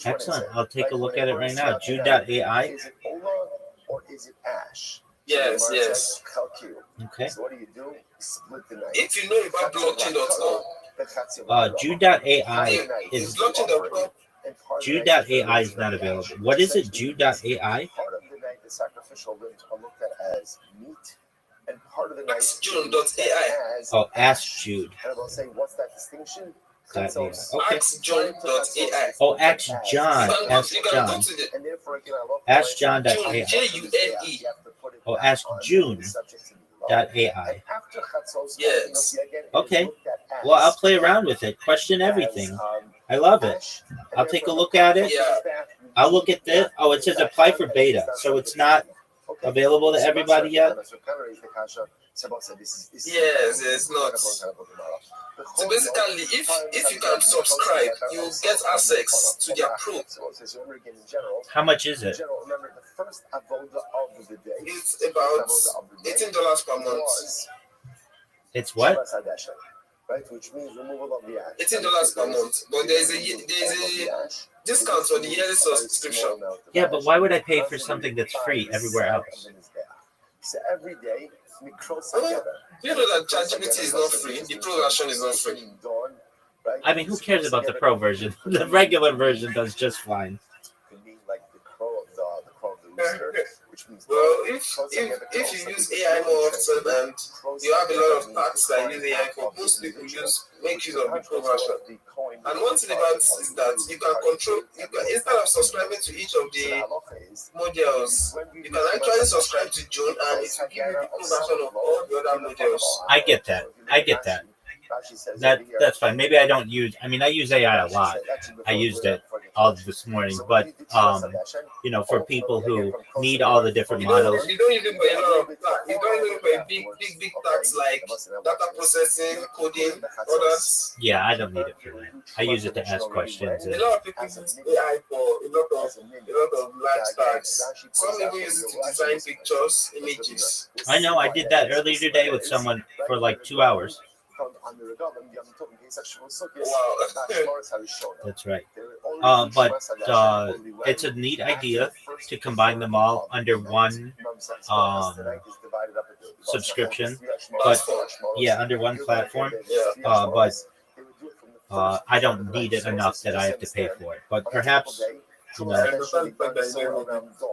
Excellent. I'll take a look at it right now. Jude.ai. Is it Ola or is it Ash? Yes, yes. Okay. So what do? Split the night. If you know about blockchain.com, Jude.ai is blockchain.com. Jude.ai is not available. What is it? Jude.ai? Part of the night, the sacrificial ribs are looked at as meat, and part of the night, June.ai. Oh, Ask Jude. And they'll say, what's that distinction? Okay. AskJohn.ai. Oh, Ask John. Ask John. And therefore, again, I love Ask John.ai. June. Oh, Ask June.ai. Yes. Okay. Well, I'll play around with it. Question everything. I love it. I'll take a look at it. Yeah. I'll look at this. Oh, it says apply for beta. So it's not available to everybody yet? Yes, it's not. So basically, if you can subscribe, you get access to their pro. How much is it? It's about $18 per month. It's what? Which means removal of the ash. $18 per month, but there's a discount for the yearly subscription. Yeah, but why would I pay for something that's free everywhere else? So every day we cross together. You know that ChatGPT is not free. The pro version is not free. I mean, who cares about the pro version? The regular version does just fine. Like the crow of the rooster, which means well, if you use AI more often and you have a lot of tasks that use AI for, most people make use of the pro version. And one thing about it is that you can control, instead of subscribing to each of the modules, you can actually subscribe to June and it will give you the pro version of all the other modules. I get that. That's fine. Maybe I don't use. I mean, I use AI a lot. I used it all this morning, but for people who need all the different models. You don't even pay a lot of tasks. You don't even pay big tasks like data processing, coding, others. Yeah, I don't need it for that. I use it to ask questions. A lot of people use AI for a lot of large tasks. Some people use it to design pictures, images. I know. I did that earlier today with someone for like 2 hours. That's right. But it's a neat idea to combine them all under one subscription. But yeah, under one platform. But I don't need it enough that I have to pay for it. But perhaps, you know,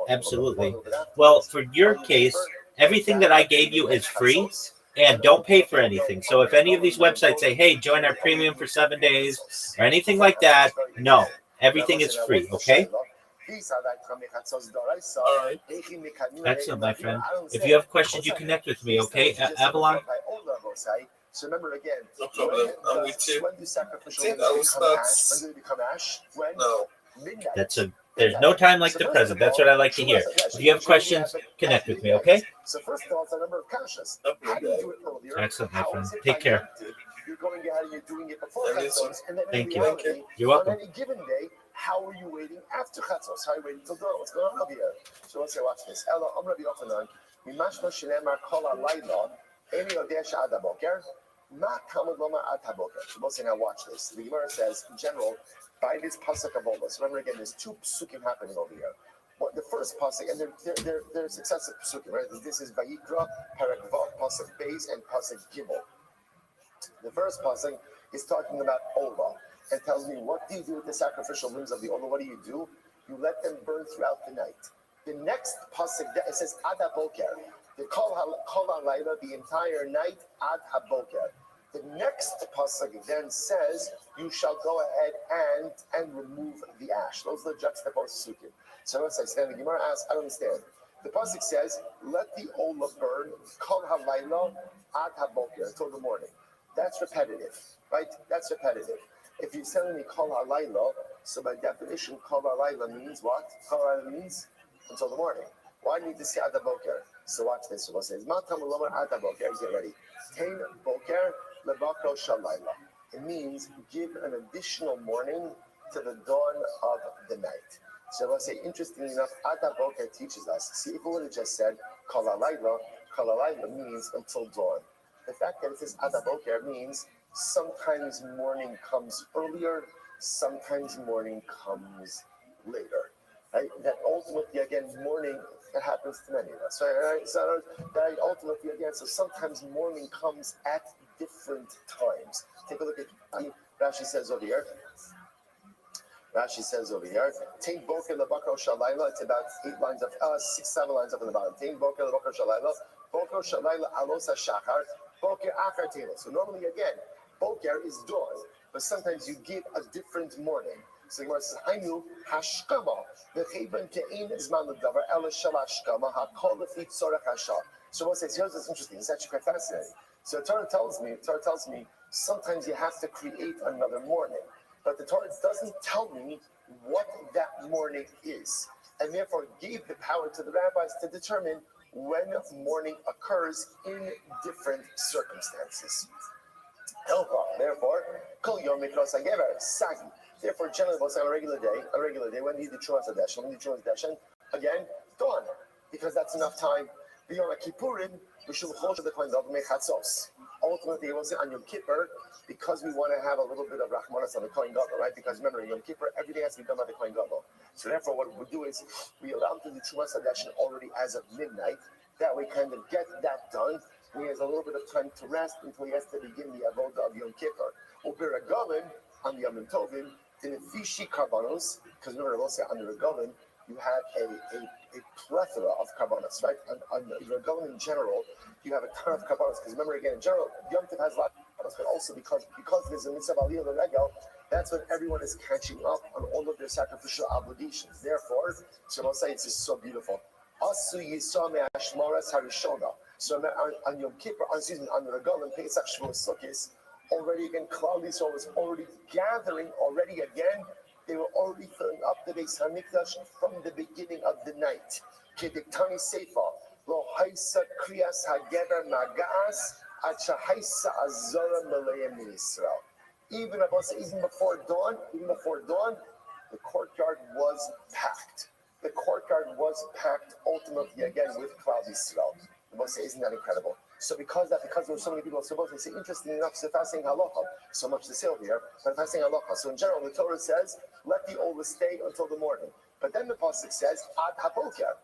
absolutely. Well, for your case, everything that I gave you is free and don't pay for anything. So if any of these websites say, hey, join our premium for 7 days or anything like that, no, everything is free, okay? All right. Excellent, my friend. If you have questions, you connect with me, okay? Avalon? So remember again, No problem. I'm with you. when do sacrificial I think lambs I will become start. ash? When do they become ash? When? No. Midnight. There's no time like the present. That's what I like to hear. If you have questions, connect with me, okay? So first of all, it's a number of kashas. No How do you problem. do it earlier? Excellent, my How friend. is it Take by care. Yom Tov? You're going ahead and you're doing it before I listen. chatzos, and then Thank in you. reality, You're welcome. on any given day, how are you waiting after chatzos? How are you waiting till dawn? What's going on over here? So let's say, watch this. Ella, I'm Rabbi Yochanan. Mimashma shenamar kol halayla, eni yodeh she'ad haboker, ma kamod lomar ad haboker. So we'll say, now watch this. The Gemara says, in general, by this pasuk of Olos. Remember again, there's two psukim happening over here. What the first pasuk, and they're successive psukim, right? This is Vayikra, Parak Vav, pasuk Beis, and pasuk Gimel. The first pasuk is talking about Ola and tells me, what do you do with the sacrificial limbs of the Ola? What do? You let them burn throughout the night. The next pasuk, it says Ad HaBoker. The Kol HaLayla, the entire night, Ad HaBoker. The next pasuk then says, you shall go ahead and remove the ash. Those are the juxtaposed psukim. So as I stand, the Gemara asks, I don't understand. The pasuk says, let the Ola burn, Kol HaLayla, Ad HaBoker, until the morning. That's repetitive, right? That's repetitive. If you're telling me Kol HaLayla, so by definition, Kol HaLayla means what? Kol HaLayla means until the morning. Why do you need to say Ad HaBoker? So watch this. So we'll say, Matam Lomar Ad HaBoker. Get ready. Tein Boker Lebakro Shalayla. It means give an additional morning to the dawn of the night. So let's say, interestingly enough, Ad HaBoker teaches us. See, if we would have just said Kol HaLayla means until dawn. The fact that it says Ad HaBoker means sometimes morning comes earlier, sometimes morning comes later. Right? That ultimately, again, morning, that happens to many of us. Right? So that ultimately, again, so sometimes morning comes at different times. Take a look at, Rashi says over here, Tein Boker Lebakro Shalayla, it's about 7 lines up in the bottom. Tein Boker Lebakro Shalayla, Boker Shalayla Alos HaShachar, Boker Achar Tela. So normally, again, Boker is dawn, but sometimes you give a different morning. So the Gemara says, Hainu Hashkama, the Cheben Ke'in Zman L'Davar, Ela Shel Hashkama, HaKol Lefi Tzorech Hashah. So one says, here's what's interesting, it's actually quite fascinating. So the Torah tells me, sometimes you have to create another morning. But the Torah doesn't tell me what that morning is, and therefore gave the power to the rabbis to determine when morning occurs in different circumstances. Therefore, Kol Yom Mikros HaGever, Sagi. Therefore, generally, on a regular day, when do you do Trumas HaDeshen? Again, dawn, because that's enough time. Beyond Kippurim, Mishum Chosh the Kohen Gadol Mechatzos. Ultimately, we'll say on Yom Kippur, because we want to have a little bit of Rachmanas on the Kohen Gadol, right? Because remember, Yom Kippur, everything has to be done by the Kohen Gadol. So therefore, what we do is we allow them to do Trumas HaDeshen already as of midnight. That way, kind of get that done. He has a little bit of time to rest until he has to begin the avodah of Yom Kippur. U'b'regalim on the Yom Tovim, the nefishi karbanos, because remember, we'll say on the regalim, you have a plethora of karbanos, right? On the regalim in general, you have a ton of karbanos, because remember again, in general, Yom Tov has a lot of karbanos, but also because there's a mitzvah aliyah l'regel, that's when everyone is catching up on all of their sacrificial obligations. Therefore, so we'll say it's just so beautiful. Asu yisam me'ashmaras harishona. So on Yom Kippur, on the Regalim, Pesach, Shavuos, Sukkot, already again, Klal Yisrael was already gathering already again. They were already filling up the Beis Hamikdash from the beginning of the night. Kediktani Seifa, Lo Haisa Kriyas Hageber Magas, Acha Haisa Azora Malaya Min Yisrael. Even before dawn, the courtyard was packed. The courtyard was packed ultimately again with Klal Yisrael. You must say, isn't that incredible? So because there were so many people, so they say, interesting enough, so if I was saying halacha, so much to say over here, but if I was saying halacha, so in general, the Torah says, let the oldest stay until the morning. But then the pasuk says, ad haboker.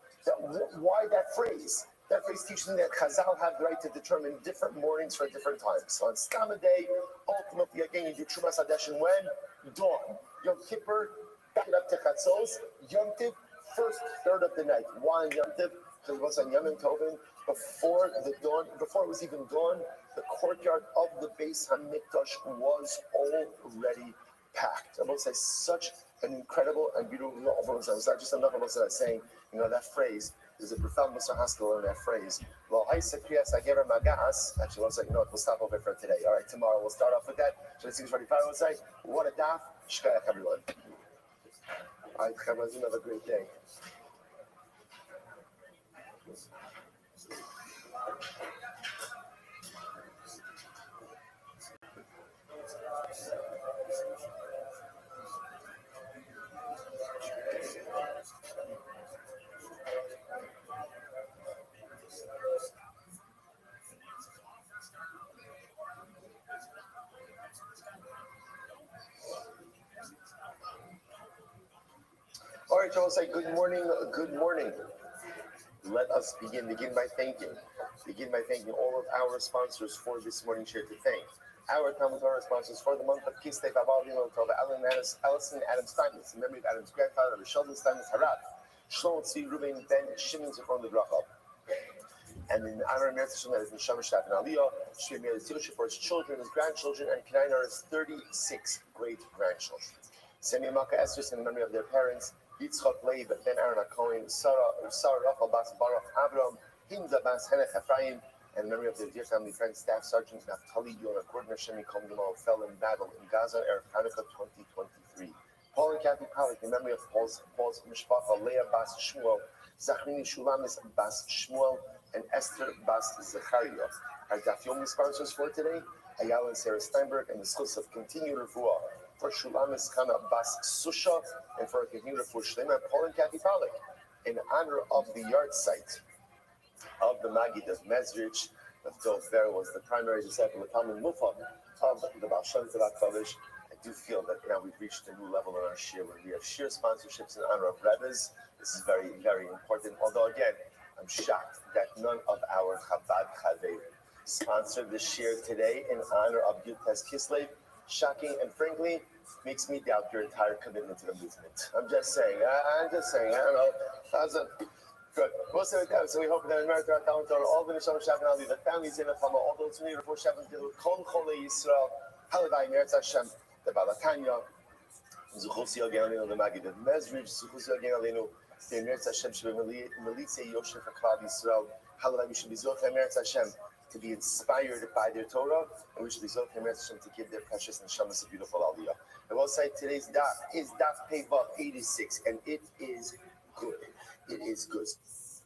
Why that phrase? That phrase teaches me that Chazal have the right to determine different mornings for different times. So on Stam day, ultimately, again, you do Trumas Hadeshin when? Dawn. Yom Kippur, back it up to Chatzos. Yom Tiv, first third of the night. Why on Yom Tiv? Because it was on Yom Tovin, before the dawn, before it was even dawn, the courtyard of the Beis HaMikdash was already packed. I will say such an incredible and beautiful it's not just enough of us saying, that phrase. There's a profound Mr. Haskell in that phrase. Well, I said, yes, I gave her magas. Actually, I was like, we'll stop over for today. All right, tomorrow we'll start off with that. So it's 6:45. We'll say, what a daf. Shkayach, everyone. All right, have another great day. All right, so I'll say good morning, good morning. Let us begin by thanking all of our sponsors for this morning's share to thank. Our Talmud Torah sponsors for the month of Kislev, Allison Adam Steinmetz, in memory of Adam's grandfather, Sheldon Steinmetz Harav, Shlomo Tzvi Ruben Ben Shimon Zichron Libracha. And in honor of Meretz Hashem, that is Neshama Shtaf and Aliyah, Shri Meir Tziloshe for his children, his grandchildren, and Kinainar's 36 great-grandchildren. Semi Maka Esther's in memory of their parents, Yitzchak Leib Ben Aaron HaKohen, Sarah Rachel Bas Baruch Avram, Hinda Bas Henech Ephraim, and in memory of their dear family friend, Staff Sergeant Naftali Yonah Gordon Hashem Yikom Gimel fell in battle in Gaza, Erev Hanukkah 2023. Paul and Kathy Pollack, in memory of Paul's Mishpacha, Leah Bas Shmuel, Zachrini Shulamis Bas Shmuel, and Esther Bas Zechariah. Our Daf Yomi sponsors for today, Ayala and Sarah Steinberg, and the schools of continued refuah for Shulamis Kana Bas Susha, and for a continued refuah Shlema, Paul and Kathy Pollack, in honor of the yard site of the Maggid of Mezrich. The Dov Ber was the primary disciple of Talmud Mufad of the Baal Shem Tov HaKadosh. I do feel that now we've reached a new level in our shir where we have shir sponsorships in honor of Rebbes. This is very, very important. Although, again, I'm shocked that none of our Chabad Chaverim sponsored the shir today in honor of Yud-Tes Kislev. Shocking, and frankly, makes me doubt your entire commitment to the movement. I'm just saying. I don't know. Good. So we hope that in America, all the Neshama Shabbat Ali, the families in the Chama, all those who need for Shabbat, Kol Chole Yisrael, Haladai Meretz Hashem, the Balatanya, Zuchosi Alenu, the Maggid of Mezrich, Zuchosi Alenu, the Meretz Hashem, Melitze Yosef Haklav Yisrael, Haladai, we should be Zochem Meretz Hashem to be inspired by their Torah, and we should be Zochem Meretz Hashem to give their precious Neshamas a beautiful Aliyah. I will say today's daf is daf Pei-Vav 86, and it is good. It is good.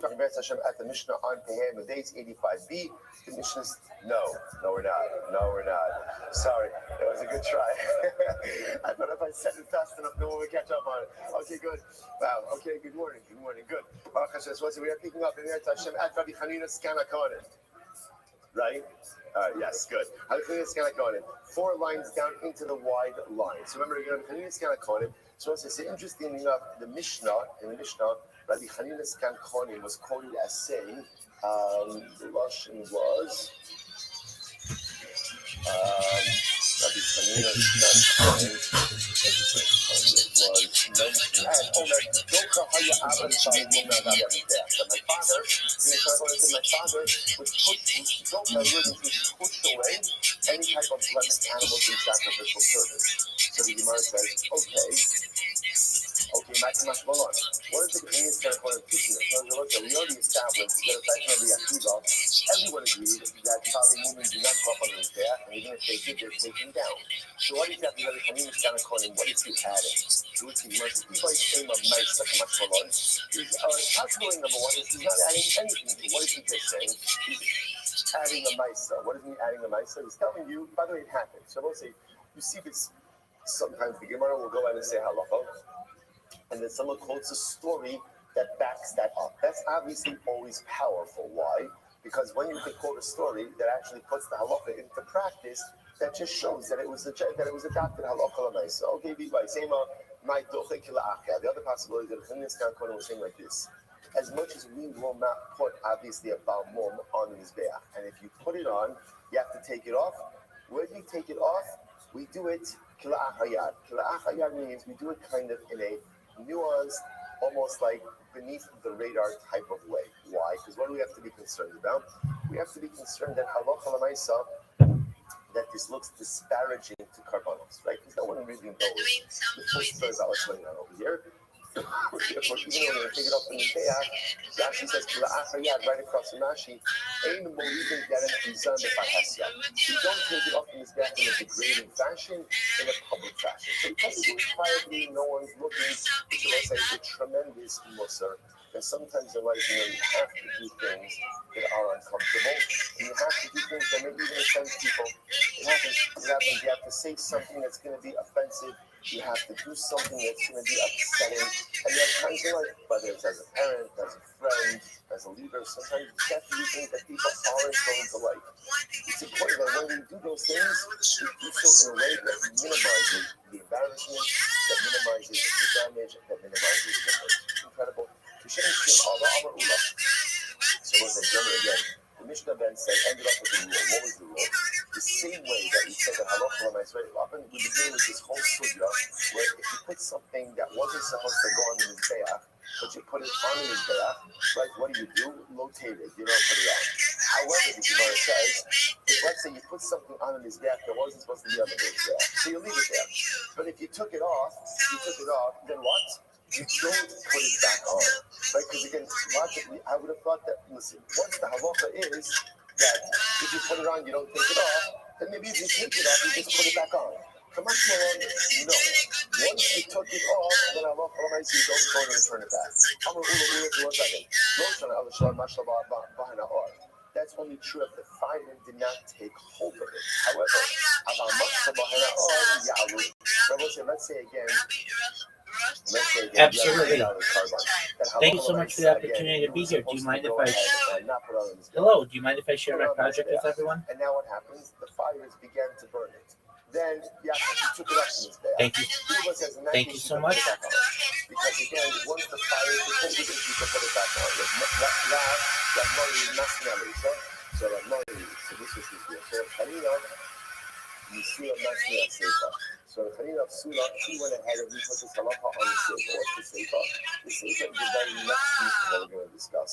Talking about Hashem at the Mishnah on Pehem, the days 85b. The Mishnah's no, we're not. Sorry, that was a good try. I thought if I said it fast enough, no one would catch up on it. Okay, good. Wow. Okay, good morning. Good. Baruch Hashem. So we are picking up in there Hashem at Rabbi Chanina Skana Kohanim. Right? Yes, good. Rabbi Chanina Skana Kohanim. 4 lines down into the wide line. So remember, Rabbi Chanina Skana Kohanim. So it's interesting enough, in the Mishnah, Rabbi Chanina Skan Kohanim was quoted as saying, the Lashon was, Rabbi Chanina Skan Kohanim my father would push away any type of blessed animals in sacrificial service. So the Gemara says, okay, Maximus Malon. What is the Canadian standpoint of teaching us? We already established that aside from the Akiva, everyone agreed that Kali movement do not go up on the Mizbeach, and even if they did, they're taken down. So what is that? The Canadian standpoint, what is he adding? So it's the most same of nice Maximus Malon. Possibly number one is he's not adding anything. What is he just saying? He's adding a Maisa. What is he adding a Maisa? He's telling you, by the way, it happened. So we'll say, you see this, sometimes the Gemara will go out and say halacha, and then someone quotes a story that backs that up. That's obviously always powerful. Why? Because when you could quote a story that actually puts the halacha into practice, that just shows that it was adopted halacha l'maisa. Okay, by same the other possibility that Chanis Kankona was saying like this: as much as we will not put obviously a Baal Mum on the mizbeach, and if you put it on, you have to take it off. Where do you take it off? We do it kila'ach hayad. Kila'ach hayad means we do it kind of in a nuanced, almost like beneath the radar type of way. Why? Because what do we have to be concerned about? We have to be concerned that halacha l'maisa, that this looks disparaging to karbanos, right? Because no one really knows the full story about what's going on over here. Therefore, even though we're going to take it up in the Be'ach, Rashi says, right across from Rashi, you don't take it up in this Be'ach in a degrading fashion, in a public fashion. So because it's quietly, no one's looking, to let's say, a tremendous musar. And sometimes in life, you have to do things that are uncomfortable, and you have to do things that maybe even offend people. It happens. You have to say something that's going to be offensive. You have to do something that's going to be upsetting. And there are times in life, whether it's as a parent, as a friend, as a leader, sometimes you have to do things that people aren't going to like. It's important that when we do those things, we do so in a way that minimizes the embarrassment, that minimizes the damage, that minimizes the hurt. Incredible. So what's the general again? The Mishnah then said, ended up with the rule. What was the rule? The same way that we said that halacha l'maisa, right? Often we begin with this whole sugya where if you put something that wasn't supposed to go on the mizbeach, but you put it on the mizbeach, right? What do? Rotate it. You don't put it on. However, the Gemara says, if let's say you put something on the mizbeach that wasn't supposed to be on the mizbeach, so you leave it there. But if you took it off, then what? You don't put it back on, right? Because again, logically, I would have thought that, listen, once the halacha is that if you put it on, you don't take it off, then maybe if you take it off, you just put it back on. Come on, no. Once you took it off, then halacha l'maisa, you don't go and turn it back. That's only true if the fire did not take hold of it. However, let's say again, absolutely. Thank you so much for the opportunity to be here. Do you mind if I share my project with everyone? And now what happens? The fires began to burn it. Then took it up in his bed. Thank you so much. Because again, once the fire is hold it, you can put it back on. So this is his deal. So the Khalil of Sulah, he went ahead and he put his halacha on the Sefer. What's the Sefer? The Sefer is the very next piece that we're going to discuss.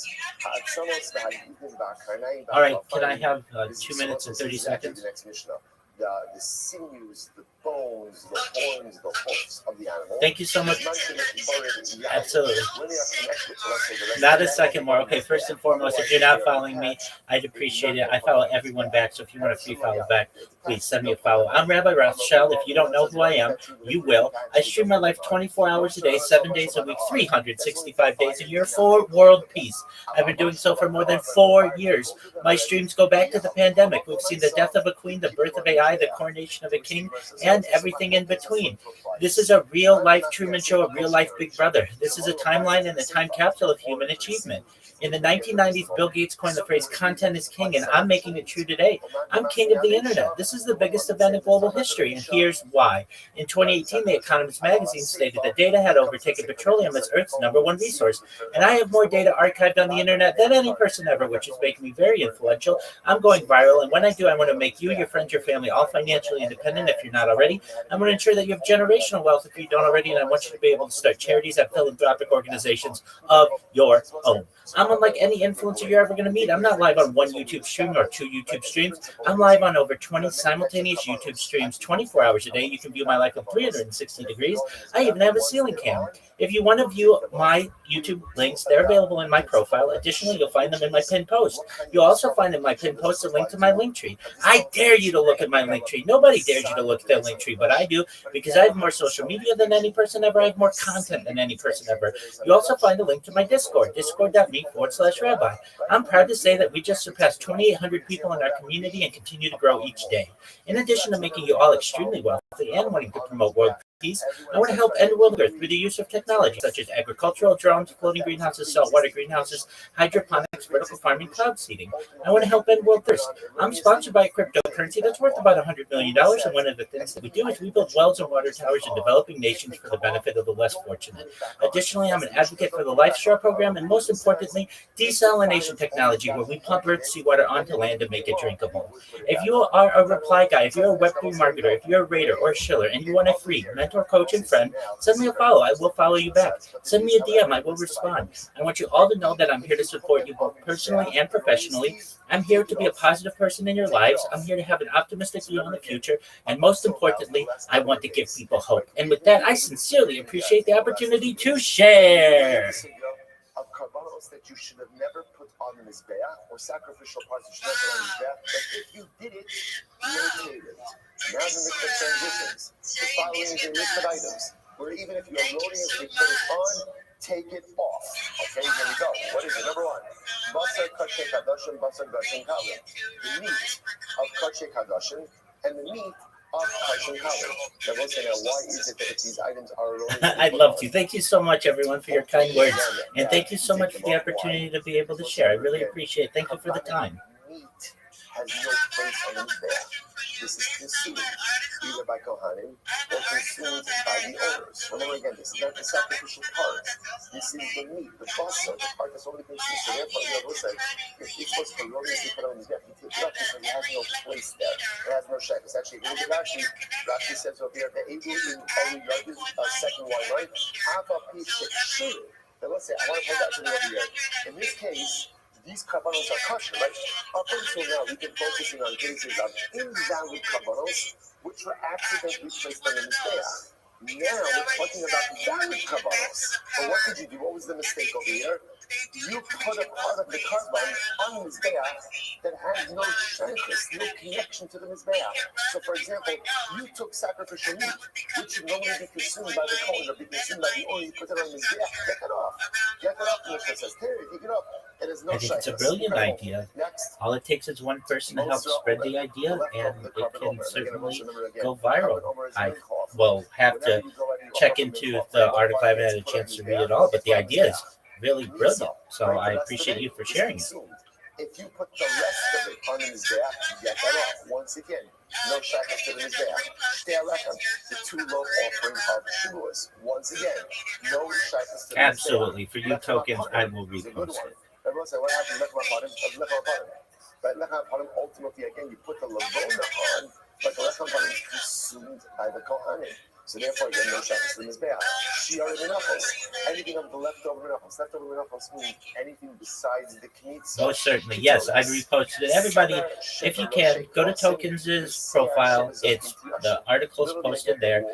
All right, can I have 2 minutes and 30 seconds? The next Mishnah. The sinews, the bones, the horns, the hoofs of the animal. Thank you so much. Absolutely. Not a second more. Okay, first and foremost, if you're not following me, I'd appreciate it. I follow everyone back, so if you want a free follow back, please send me a follow. I'm Rabbi Rothschild. If you don't know who I am, you will. I stream my life 24 hours a day, 7 days a week, 365 days a year for world peace. I've been doing so for more than 4 years. My streams go back to the pandemic. We've seen the death of a queen, the birth of AI, the coronation of a king, and everything in between. This is a real-life Truman Show, a real-life Big Brother. This is a timeline and a time capsule of human achievement. In the 1990s, Bill Gates coined the phrase, content is king, and I'm making it true today. I'm king of the internet. This is the biggest event in global history, and here's why. In 2018, The Economist magazine stated that data had overtaken petroleum as Earth's #1 resource, and I have more data archived on the internet than any person ever, which is making me very influential. I'm going viral, and when I do, I want to make you, your friends, your family all financially independent if you're not already. I'm going to ensure that you have generational wealth if you don't already, and I want you to be able to start charities and philanthropic organizations of your own. I'm unlike any influencer you're ever going to meet. I'm not live on one YouTube stream or 2 YouTube streams. I'm live on over 20 simultaneous YouTube streams 24 hours a day. You can view my life in 360 degrees. I even have a ceiling cam. If you want to view my YouTube links, they're available in my profile. Additionally, you'll find them in my pinned post. You'll also find in my pinned post a link to my link tree. I dare you to look at my link tree. Nobody dares you to look at their link tree, but I do, because I have more social media than any person ever. I have more content than any person ever. You also find a link to my Discord, discord.me/Rabbi. I'm proud to say that we just surpassed 2,800 people in our community and continue to grow each day. In addition to making you all extremely wealthy and wanting to promote world I want to help end world hunger through the use of technology such as agricultural drones, floating greenhouses, saltwater greenhouses, hydroponics, vertical farming, cloud seeding. I want to help end world thirst. I'm sponsored by a cryptocurrency that's worth about $100 million, and one of the things that we do is we build wells and water towers in developing nations for the benefit of the less fortunate. Additionally, I'm an advocate for the Life Straw program, and most importantly, desalination technology, where we pump earth seawater onto land and make it drinkable. If you are a reply guy, if you're a Web3 marketer, if you're a raider or a shiller, and you want a free mentor, coach, and friend, send me a follow. I will follow you back. Send me a DM. I will respond. I want you all to know that I'm here to support you both personally and professionally. I'm here to be a positive person in your lives. I'm here to have an optimistic view on the future. And most importantly, I want to give people hope. And with that, I sincerely appreciate the opportunity to share. Of karbanos that you should have never put on the mizbeach, or sacrificial parts you should never put on the mizbeach, but if you did it, you okayed it. Now the mikvah transitions. The following is a list of items where even if you're erroneously put it on, take it off. Okay, here we go. What is it? Number one, basar kachei kadoshim, basar gashin kalim. The meat of kachei kadoshim and the meat of kashin kalim. Now, we'll say, now, why is it that if these items are erroneously I'd love to. Thank you so much, everyone, for your kind words. And thank you so much for the opportunity to be able to share. I really appreciate it. Thank you for the time. Meat has no place on the mizbeach. This is consumed either by Kohanim or consumed by the owners. Remember again, this is not the sacrificial part. This is the meat, the basar, the part that's already consumed. So therefore, the Rabbi said, if it's supposed to erroneously put on the mizbeach, you take it up because it has no place there. It has no shekels. Actually, if you look at Rashi says over here, the able in only Yardis, second one, right? Half a piece of shit. Now let's say, I want to point out to you over here. In this case, these karbanos are kosher, right? Up until now, we've been focusing on cases of invalid karbanos, which were accidentally placed on the mizbeach. Now we're talking about valid karbanos. So what did you do? What was the mistake over here? You put a part of the karban on the mizbeach that had no shaykhus, no connection to the mizbeach. So, for example, you took sacrificial meat, which should normally be consumed by the kohen or be consumed by the owner. You put it on the mizbeach. Get it off. Get it off. The Mishnah says, "Here, take it off." It is no I think it's a brilliant idea. Next. All it takes is one person to help spread the idea, and it can certainly go viral. I will have to check into the article. I haven't had a chance to read it all, but the idea is really brilliant. So I appreciate you for sharing it. If you put the rest of it on the mizbeach, get that off. Once again, no shekels to the mizbeach. Shtei alechem, the two loaf offering of shavuos. Once again, no shekels to the mizbeach. Absolutely. For you tokens, I will repost it. Everyone say, what happened to lechem hapanim? Lechem hapanim. But lechem hapanim, ultimately, again, you put the lavona on, but the lechem hapanim is consumed by the kohanim. So therefore, again, no shekels to the mizbeach. Shiar minachos, anything of the leftover minachos. Leftover minachos means anything besides the knitza. Most certainly, yes. I reposted it. Everybody, if you can, go to Tokens' profile. It's the article's posted there.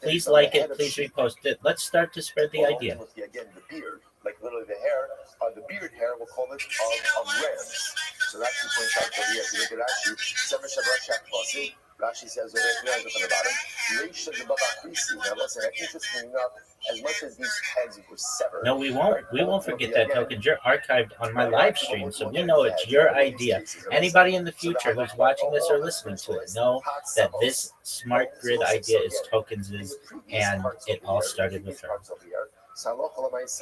Please like it. Please repost it. Let's start to spread the idea. Again, the beard, like literally the hair, the beard hair, we'll call it of rams. So that's the point out over here. If you look at Rashi, Sefer Shabbat Shakbasi, Rashi says over there, on the bottom, Reisha the Baba Krisi. Now listen, interestingly enough, as much as these heads were severed. No, we won't. We won't forget that, Tokens. You're archived on my live stream, so we know it's your idea. Anybody in the future who's watching this or listening to it, know that this smart grid idea is Tokens', and it all started with her. So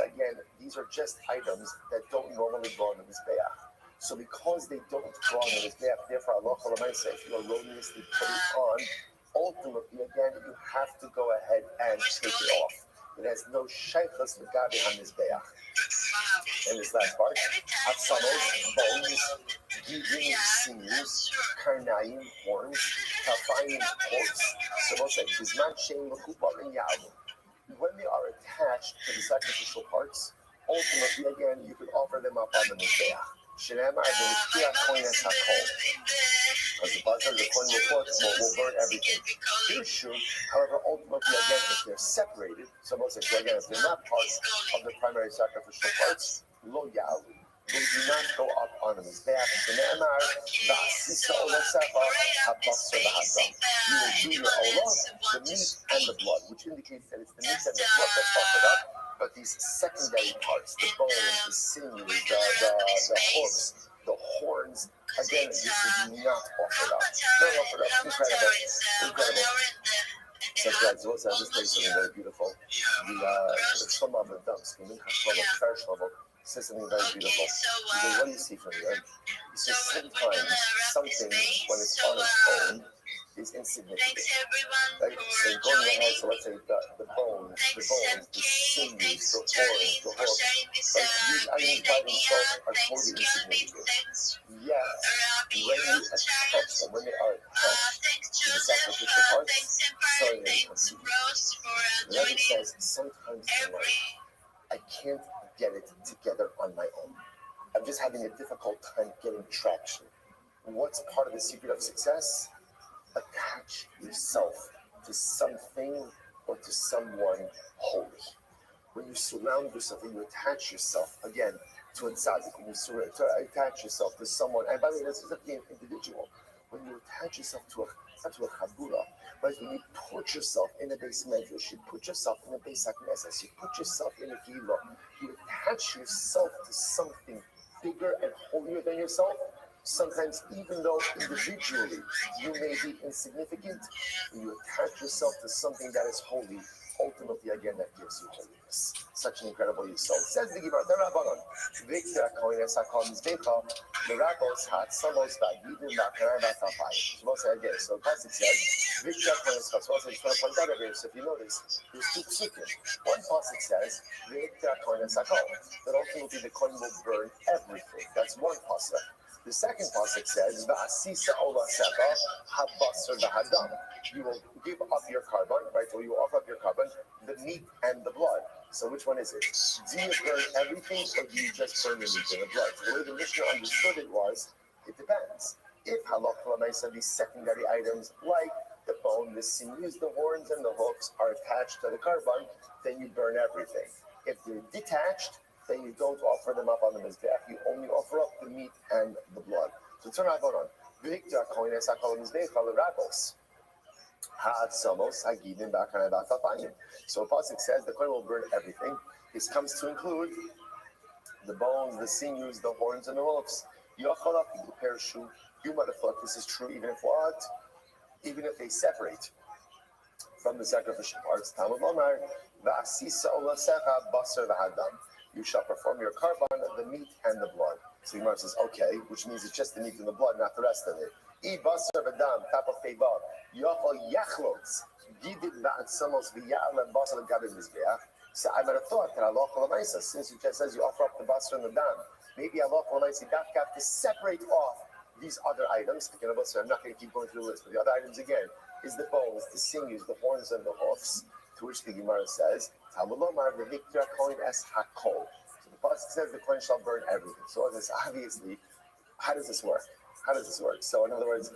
again, these are just items that don't normally go on the mizbeach. So because they don't go on the mizbeach, therefore Allah if you erroneously put it on, ultimately again you have to go ahead and take it off. It has no shaykhus megabe on mizbeach. And this last part, atzamos, bones, giving sinews, karnaim, horns, kafayim, horns. So we'll say, bisman shein l'chupah and yavu. When they are attached to the sacrificial parts, ultimately, again, you could offer them up on the mizbeach. Because the buzzer, the coin will burn everything. Here's true. However, ultimately, again, if they're separated, so most again, if they're not part of the primary sacrificial parts, lo yalu. They do not go up on the mizbeach. You will do your olah, the meat and the blood, which indicates that it's the meat and the blood that's offered up. But these secondary parts, the bones, the sinews, the hooves, the horns, again, this is not offered up. Not offered up. Incredible. Such as also has this place something very beautiful. The Shlomo of the Dumps, the Mincha Shlomo, Fer Shlomo, says something very beautiful. He says, what do you see from here? He says sometimes something when it's on its own is insignificant. Right? So going ahead, so let's say the bones, the sinews, the horns, the hooves, right? These items by themselves are totally insignificant. Yet, when you attach them, when they are attached to the sacrificial parts, suddenly they become significant. The Rabbi says, sometimes in life, I can't get it together on my own. I'm just having a difficult time getting traction. What's part of the secret of success? Attach yourself to something or to someone holy. When you surround yourself, when you attach yourself, again, to a tzaddik, when you attach yourself to someone, and by the way, this is an individual. When you attach yourself to a chabura, right? When you put yourself in a base medrash, you put yourself in a base hakneses, you put yourself in a gila, you attach yourself to something bigger and holier than yourself. Sometimes, even though individually you may be insignificant, when you attach yourself to something that is holy, ultimately, again, that gives you holiness. Such an incredible result. Says the Gemara, the Rabbanon, Victor Koines Hakol Mizbecha, the Rabbos had Samos Vagidin Bakarava Tafai. Again, so the passage says, Victor Koines Hakol. So I just want to point out over here. So if you notice, there's two psukim. One passage says, Victor Koines Hakol, that ultimately the coin will burn everything. That's one pasuk. The second pasuk says, "Va'asisa olasecha habasar v'hadam." You will give up your carbon, right? Or you will offer up your carbon, the meat and the blood. So which one is it? Do you burn everything, or do you just burn the meat and the blood? The way the Mishnah understood it was, it depends. If halakha l'maisa, these secondary items like the bone, the sinews, the horns, and the hooks are attached to the carbon, then you burn everything. If they're detached, then you don't offer them up on the mizbeach. You only offer up the meat and the blood. So turn our vote on. Victor Koines Hakol Mizbeach Rabos. So Pasuk says the coin will burn everything. This comes to include the bones, the sinews, the horns, and the hooves. You might have thought this is true even if what? Even if they separate from the sacrificial parts. You shall perform your carbon, the meat and the blood. So Gemara says, okay, which means it's just the meat and the blood, not the rest of it. So I might have thought that Allah, since it just says you offer up the basar and the dam, maybe Allah have to separate off these other items. I'm not going to keep going through the list, but the other items again is the bones, the sinews, the horns, and the hoofs. To which the Gemara says, so the pasuk says the coin shall burn everything. So this obviously, how does this work? So in other words,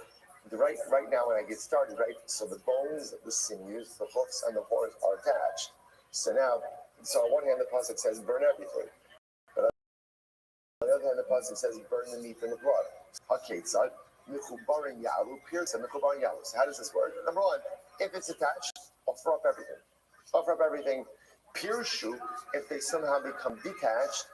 right now when I get started, right? So the bones, the sinews, the hoofs, and the horns are attached. So on one hand the pasuk says burn everything, but on the other hand the pasuk says burn the meat and the blood. Okay, so how does this work? Number one, if it's attached, offer up everything. Offer up everything. Pirshu, if they somehow become detached,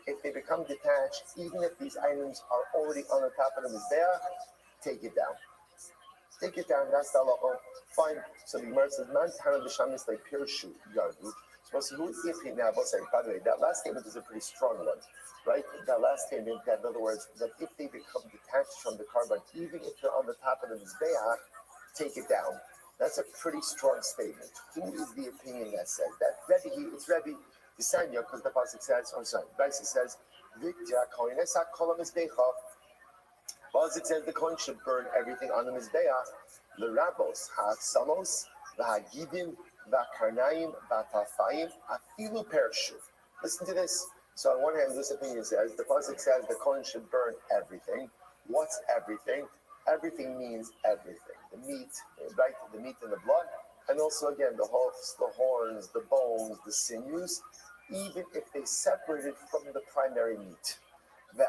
if they become detached, even if these items are already on the top of the mizbeach, take it down. Take it down. That's the halacha. Fine. So the Gemara says, "Man tana b'shamis like pirshu yardu." So who is the opinion now? By the way, that last statement is a pretty strong one, right? That last statement, that in other words, that if they become detached from the carbon, even if they're on the top of the mizbeach, take it down. That's a pretty strong statement. Who is the opinion that says that? It's Rabbi Yisanya, because the pasuk says, Rashi says, Pasuk says the coin should burn everything on the mizbeach. The Rabbos ha'atzamos, v'hagidim, v'karnayim, v'atafayim, afilu pershu. Listen to this. So on one hand, this opinion says, the pasuk says the coin should burn everything. What's everything? Everything means everything. The meat, right? The meat and the blood, and also again the hoofs, the horns, the bones, the sinews, even if they separated from the primary meat. So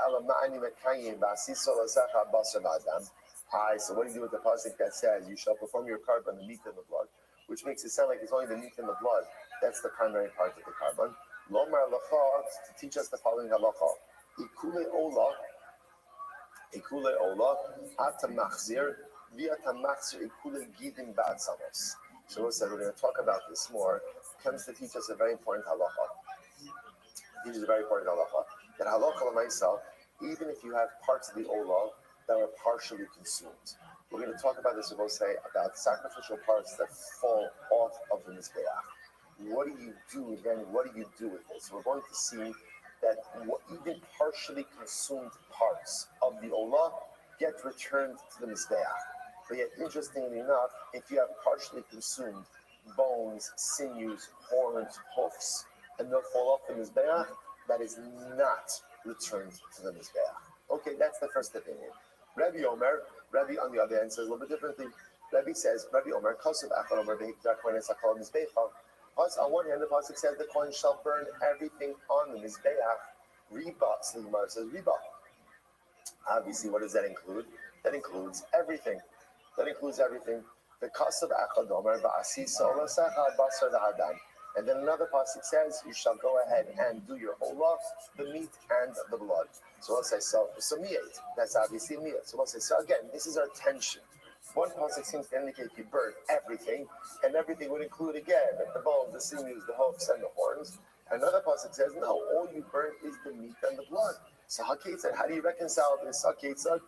what do you do with the pasuk that says you shall perform your carbon, the meat and the blood, which makes it sound like it's only the meat and the blood. That's the primary part of the carbon. Lomar lacha, to teach us the following halacha: Ikule ola, ata machzir, So we're going to talk about this more. Comes to teach us a very important halacha. Teaches a very important halacha. That halacha l'maisa, even if you have parts of the olah that are partially consumed. We're going to talk about this, we'll say, about sacrificial parts that fall off of the mizbeach. What do you do then? What do you do with this? We're going to see that even partially consumed parts of the olah get returned to the mizbeach. But yet, interestingly enough, if you have partially consumed bones, sinews, horns, hoofs, and they'll fall off the mizbeach, that is not returned to the mizbeach. Okay, that's the first opinion. Rabbi Omer, Rabbi on the other hand says a little bit differently. Rabbi says, Rabbi Omer, Kosev Achal Omer Behikdar Kohen Esachal Mizbecha. On one hand, the pasuk says the Kohen shall burn everything on the mizbeach. Riba, so the Gemara says Riba. Obviously, what does that include? That includes everything. That includes everything. The Kosev Achal Omer Ba'asisa Olasecha Basar Da'adan. And then another pasuk says, you shall go ahead and do your olah, the meat and the blood. So let's say, so miyat. That's obviously miyat. So let's say, so again, this is our tension. One pasuk seems to indicate you burn everything, and everything would include again the bones, the sinews, the hoofs, and the horns. Another pasuk says, no, all you burn is the meat and the blood. So Hakei said, how do you reconcile this? Hakei said,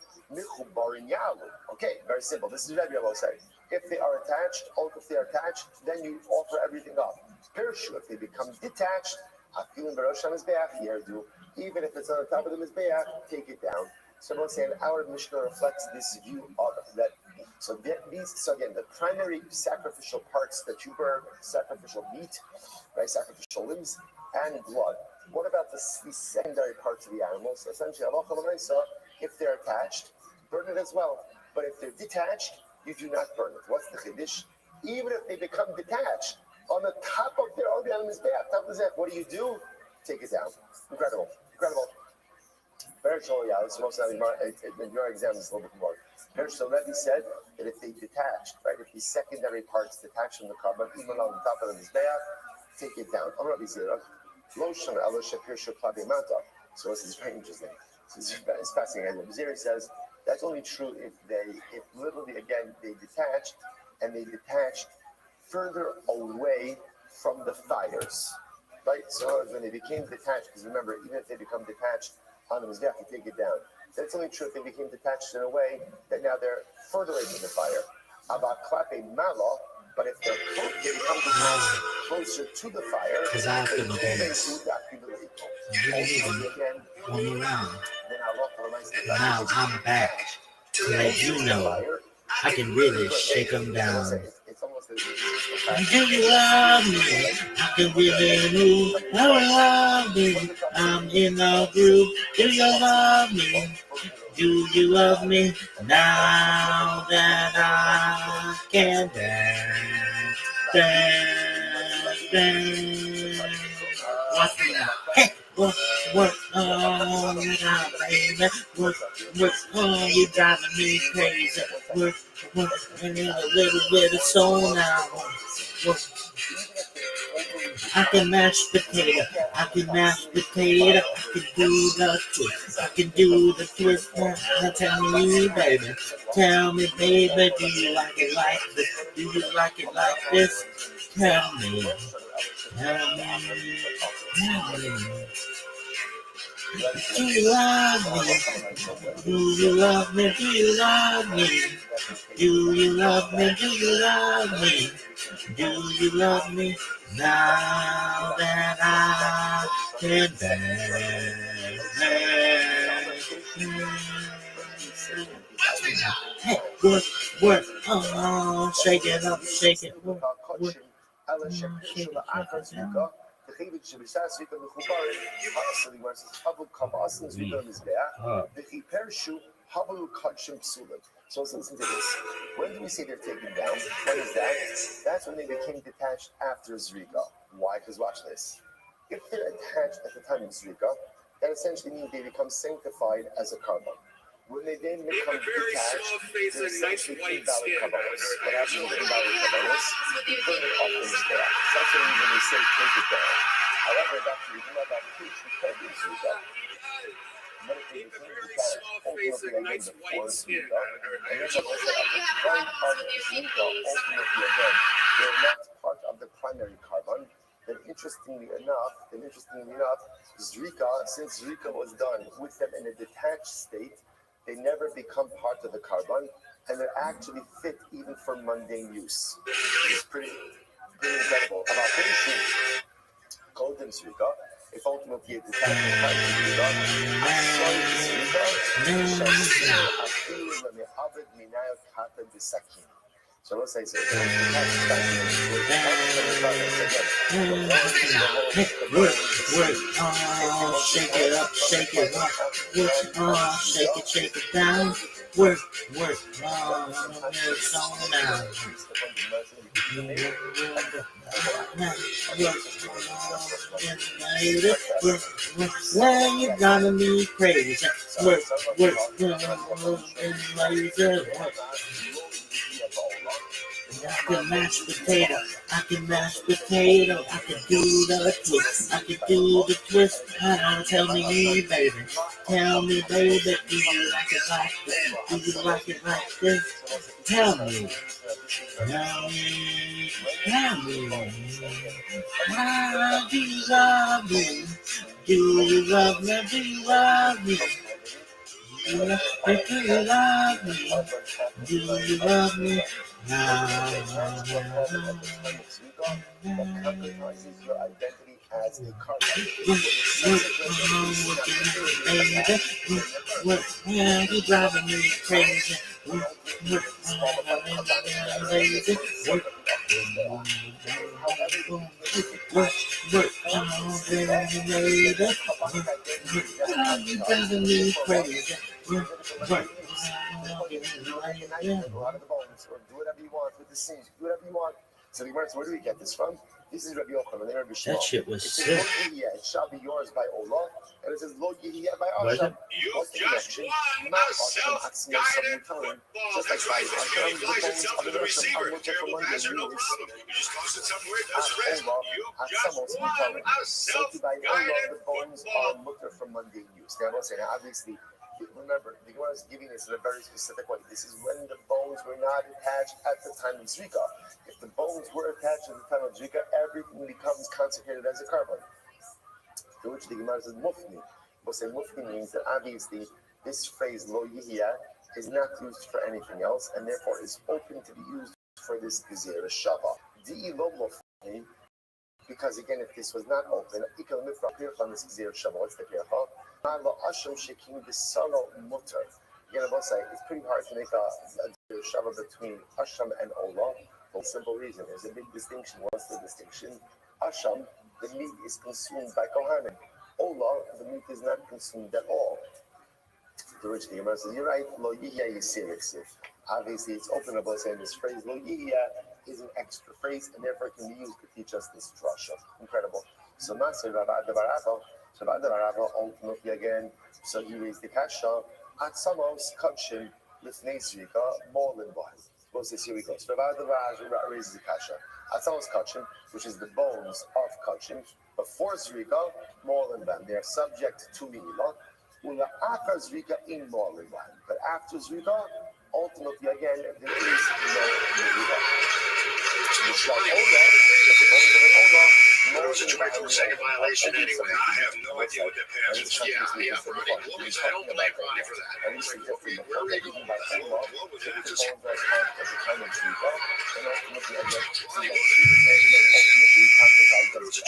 okay, very simple. This is Rabbi will say. If they are attached, then you offer everything up. Pirshu, if they become detached, even if it's on the top of the mizbeach, take it down. So we'll say, our Mishnah reflects this view of that. So again, the primary sacrificial parts that you burn, sacrificial meat, right, sacrificial limbs, and blood. What about the secondary parts of the animals? So essentially, if they're attached, burn it as well. But if they're detached, you do not burn it. What's the chiddush? Even if they become detached, on the top of their organ mizbeach, top of the zech, what do? Take it down. Incredible. So your exam is a little bit more. So Rabbi said that if they detached, right, if the secondary parts detached from the carbon, even on the top of the mizbeach, take it down. So this is very interesting. It's fascinating. Zira says that's only true if literally again they detached further away from the fires, right? So when they became detached, because remember, even if they become detached on the mizbeach, you take it down. That's only true if they became detached in a way that now they're further away from the fire. About klape malo, but if they become detached closer to the fire, because I have to dance. One around. Now I'm back to let you know I can really shake them down. Do you love me? I can really move. Oh, love me. I'm in the groove. Do you love me? Do you love me now that I can dance? Watch me now. Hey, work, oh, now, baby. Work, oh, you driving me crazy. Work, and a little bit of soul now. Work. I can mash potato, I can do the twist, now tell me, baby, do you like it like this, tell me, do you love me, do you love me, do you love me, do you love me, do you love me, do you love me, now that I can dance. Hey, work, oh, shake it up, shake it, work, shake it down. So listen to this. When do we say they're taken down? When is that? That's when they became detached after Zrika. Why? Because watch this. If they're attached at the time of Zrika, that essentially means they become sanctified as a carbon. When they then become detached, they're essentially invalid carbonos. What happens with invalid carbonos? You burn it off in the back. That's the reason they say take it down. However, back to the application, but if they became detached, ultimately again before Zrika. And therefore, also at the front of Zrika, ultimately again, they're not part of the primary carbon. Then interestingly enough, Zrika, since Zrika was done with them in a detached state, they never become part of the carbon, and they're actually fit even for mundane use. It's pretty incredible. About finishing golden Zrika, if ultimately it detached the type of Zrika, Aslan Zrika, so let's say, Shake it up, shake it up, shake it down, work, it's on now. Well, you're gonna be crazy. Work, I can mash potato, I can do the twist, tell me, baby, do you like it like this, do you like it like this, tell me, why do you love me, do you love me, do you love me, do you love me, that compromises your identity as a carbon. You driving me crazy. Or do whatever you want with the scenes, do whatever you want. So the where do we get this from? This is Rabbi Yochanan and Rabbi Shmuel. That shit was sick. It shall be yours by Allah, and it says Lo Yihiyah by Asham. You've just won a self-guided football exercise. Any license up to the receiver. Terrible passer, no problem. You just toss it somewhere, does the rest. You just won a self-guided football. Mutter from mundane use. Now, I'm saying, obviously, remember, the Gemara is giving this in a very specific way. This is when the bones were not attached at the time of Zrika. If the bones were attached at the time of Zrika, everything becomes consecrated as a carbon. To which the Gemara says mufni. We'll say mufni means that obviously this phrase lo yihya is not used for anything else, and therefore is open to be used for this gezerah shava. Di lo mufni, because again, if this was not open, ikal mifrach pircha this gezerah shava. What's the pircha? Lo asham shekin b'salo mutter. Again, I will say it's pretty hard to make a shava between asham and olah. For a simple reason, there's a big distinction. What's the distinction? Asham, the meat is consumed by kohanim. Olah, the meat is not consumed at all. To which the Gemara says, you're right, lo yihya yisir. Obviously, it's openable saying this phrase, lo yihya, is an extra phrase, and therefore it can be used to teach us this drasha. Incredible. So, Maser Rabbi ultimately again, so he raised the kasha, at Samos Kachim, Lifnei Zrika, more than one. Here we go. So Rabbi raises the kasha. At Samos Kachim, which is the bones of Kachim, before Zrika, more than one. They are subject to Mila. After Zrika, in more than one. But after Zrika, ultimately again, there is no Mila. There was a 24-second violation anyway. I have no idea what that pass was. Yeah, Ronnie. I don't blame Ronnie for that. Where are they going with that? What was it? Just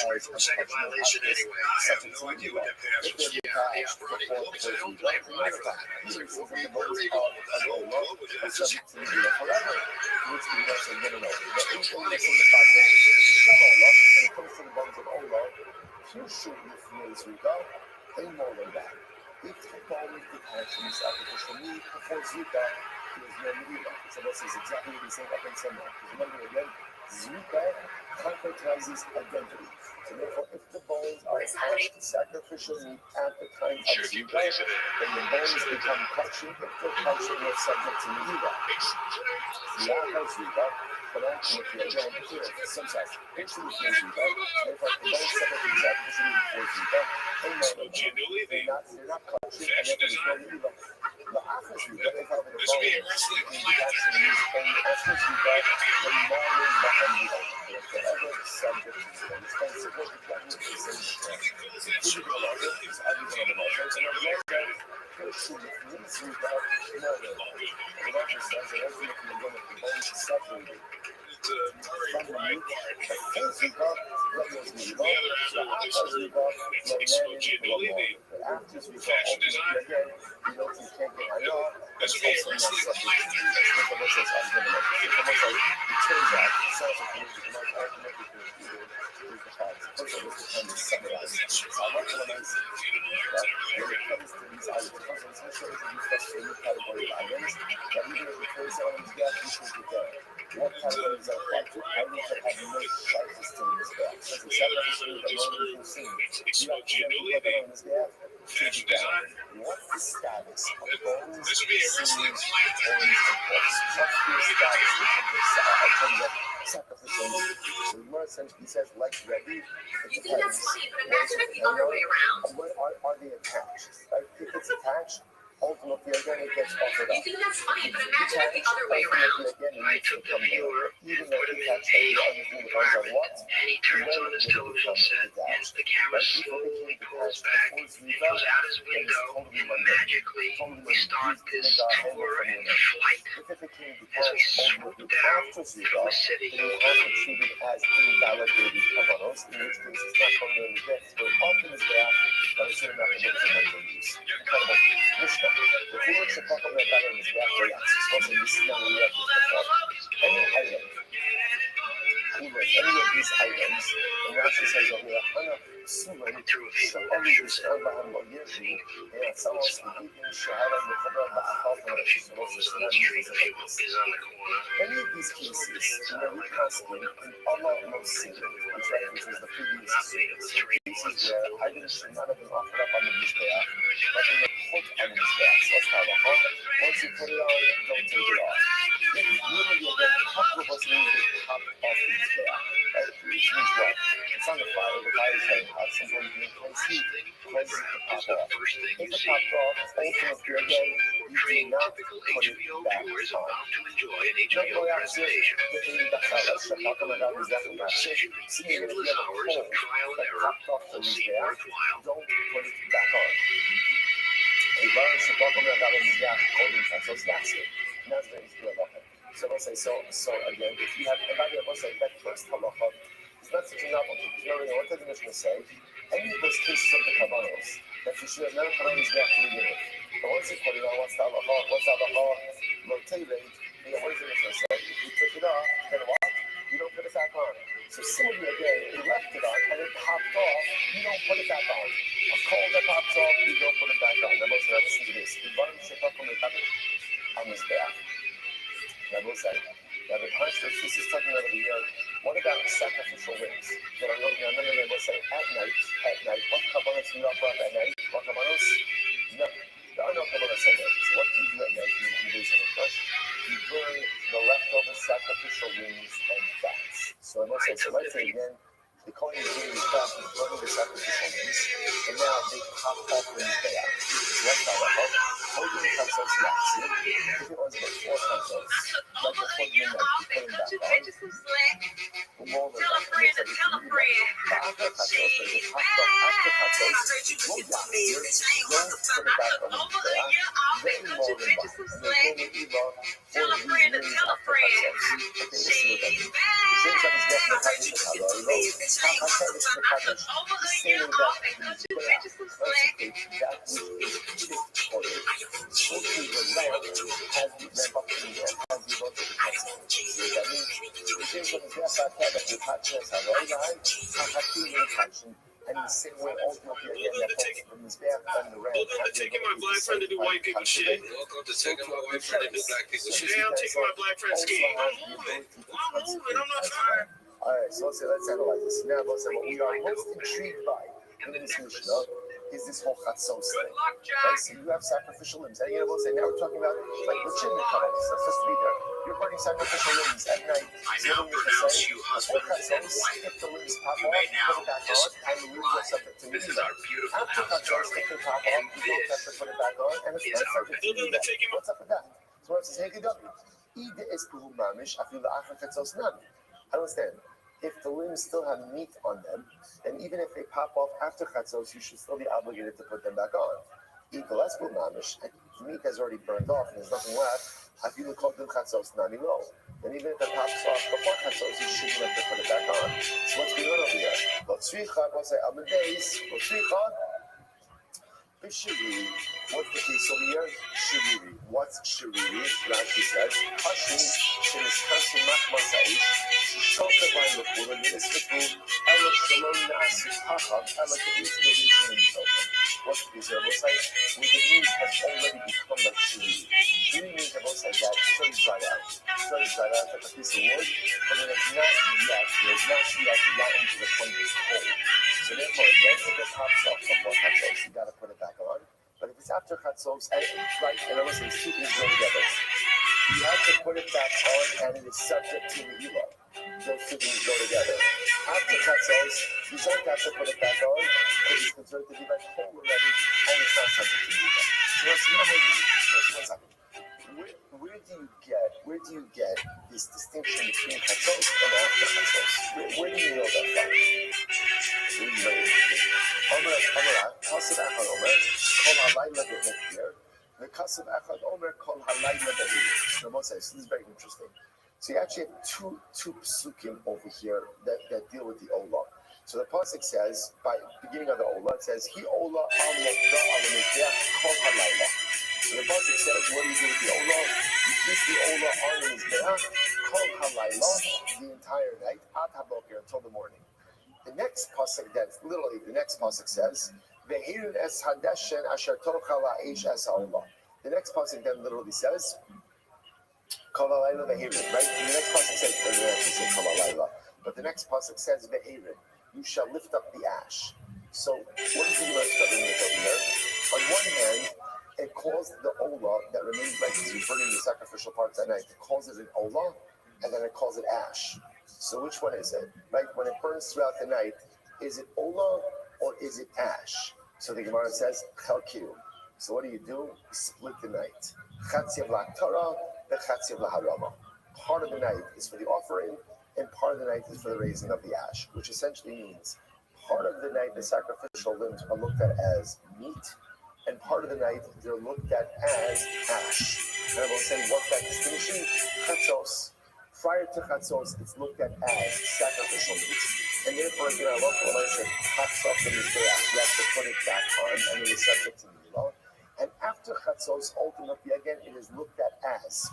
24-second violation anyway. I have no idea what that pass was. Yeah, Ronnie. I don't blame Ronnie for that. Where are they going with that? What was it? Just bones of Olah, if you shoot with Zrika, they more than that. If the bone is detached from the sacrificial meat before Zrika, there is no Mila. So this is exactly what we say up in Sunnah. Because remember again, Zrika concretizes identity. So therefore, if the bones are attached to sacrificial meat at the time of Zrika, then the bones become kachim. If they're kachim, they're subject to Mila. Zrika, Zrika, but ultimately, again, here, sometimes, actually, with Zrika, therefore, the bones separate from sacrificial meat before Zrika, they're not kachim, and therefore, there's no Mila. This would be a wrestling climax. Fashion designer. This would be a wrestling What's the status of bones, This would be a wrestling climax. He says, like Rabbi, You think that's funny, but imagine it the other way around. are they attached? Right? If it's attached, ultimately again it gets offered up. You think that's funny, but imagine it the other way around. I took the viewer Even and though put him he in touched a it, normal environment, and he turns on his television set, and the camera slowly pulls back, and goes out his window, and magically we start this tour and flight as we swoop down from the city. They are also treated as invalidated kavanos, in which case it's not going to invest, but often is there, but it's not going to use. Incredible. Mishnah. The Lord should talk about that in his back way. Supposed to be smelling the earth. Any item, any of these items, and Rashi says over here, Hana Suman, Sha'ali Sha'abaham Yeshi, and Samos, Ibn Shahara, Yehoba, Ba'achal, and any of these cases, we constantly, and Allah most sin, which references the previous cases where items should not have been offered up on the Mizbeach, but they were put on the Mizbeach. So that's how once you put it on, don't take it off. If literally again, a couple of us need to pop off the Mizbeach, right? Which means what? It's on the fire is very hot, sometimes you place heat, causes it to pop off. If it popped off, ultimately again, you do not put it back on. Endless hours of trial and error will seem worthwhile. Don't put it back on. So let's say, so again, if you have, and by the way, let's say that first halacha, it's not such a novelty. You know what the Mishnah say? Any of those cases of the kavanos that you should have never put on his back to begin with. But once you put it on, what's the halacha? Motivate. You know, what does the Mishnah say? If you took it off, then what? You don't put it back on. So similarly again, you left it on and it popped off, you don't put it back on. A coal that pops off, you don't put it back on. Now, listen to this. On his back. Now, the construct, this is talking about over here. What about sacrificial rings? That are not, let's say, at night, what kabbalas do you offer up at night? What kabbalas? No, there are no kabbalas at night. So what do you do at night? You burn the leftover sacrificial rings and fats. So let's say again, the Kohen is doing the fat and burning the sacrificial rings, and now they pop off in the day. So what's that about? Holding the concepts last year, if it was before concepts, like before the midnight, you put them back on. More than that, and it's like it's really the after concepts, there's a pop off after concepts, go last year, don't put it back on the day. Very more than that, and they're going to be long for the reasons after concepts. Okay, let's see what that means. The same time is definitely happening to Kabbalah. And in the same way, ultimately, again, that takes from his back and the red. Welcome to taking my black friend to do white people shit. Welcome to taking my white friend to do black people shit. Today I'm taking my black friend skiing. I'm moving. I'm not tired. All right, so let's analyze this. Now, let's say what we are most intrigued by in this Mishnah is this whole chatzos thing. Right? So you have sacrificial limbs. And again, I will say, now we're talking about like legitimate covenants. That's supposed to be there. You're burning sacrificial limbs at night. I now pronounce you husband and wife. If the limbs pop You off, may now put it back on, and the limbs are subject to This me. is our beautiful After house, chatzos, darling. if they pop And off, you don't have to put it back on, and it's is not our subject to me. What's up with that? So it says, hey, I understand. If the limbs still have meat on them, then even if they pop off after chatzos, you should still be obligated to put them back on. If the meat has already burned off and there's nothing left, I feel the called them chatzos nani lo. Then even if it pops off before chatzos, you shouldn't have to put it back on. So what's going on over here? Shiriri. What's the case over here? Shiriri. What's Shiriri? Rashi says, Hashin, Shinis Kansu Machmasaish, Shota Bain Lukura, Nisvitu, Ella Shalom Nasi Pacham, Ella Kadis Medicine in Sofa. What's the case here? We'll say, when the meat has already become like Shiriri. Shiriri means that we'll say that it's very dried out. It's very dried out like a piece of wood, but it has not yet got into the point it's cold. So therefore, again, if it pops off before chatzos, you got to put it back on. But if it's after chatzos, right, and I was saying two things go together. You have to put it back on, and it is subject to the elo. Those two things go together. After chatzos, you don't have to put it back on because it's considered to be like cold already, and it's not subject to the elo. So what's one second. Where do you get this distinction between chatzos and after chatzos? Where do you know that from? Kasav Echad Omer, Kol Halayla Behir. The Kasav Echad Omer, Kol Halayla Behir. This is very interesting. So you actually have two psukim over here that deal with the Olah. So the pasuk says, by beginning of the Olah, it says, Hi Olah al Mokda al Mizbeach Kol Halayla. So the pasuk says, what do you do with the Olah? You keep the Olah on the Mizbeach Kol Halayla the entire night, Ad HaBoker, until the morning. The next pasuk, that's literally the next pasuk says, "Ve'hirin es hadeshen asher tochal ha'esh es ha'olah." The next pasuk then literally says, "Kol ha'layla ve'hirin." Right? And the next pasuk says, it doesn't actually say "Kol ha'layla," but the next pasuk says, "Ve'hirin." You shall lift up the ash. So what is the Gemara studying with over here? On one hand, it calls the olah that remains like you're burning the sacrificial parts at night. It calls it an olah, and then it calls it ash. So which one is it? Right? When it burns throughout the night, is it olah or is it ash? So the Gemara says, chalkiu. So what do? Split the night. Chatziv la'ktara, the chatziv la'harama. Part of the night is for the offering, and part of the night is for the raising of the ash, which essentially means part of the night the sacrificial limbs are looked at as meat, and part of the night they're looked at as ash. And I will say, what's that distinction? Chatzos. Prior to chatzos, it's looked at as sacrificial meat. And therefore, again, I love when I said pops off the mizbeach, you have to put it back on, and it is subject to milah. And after chatzos, ultimately, again, it is looked at as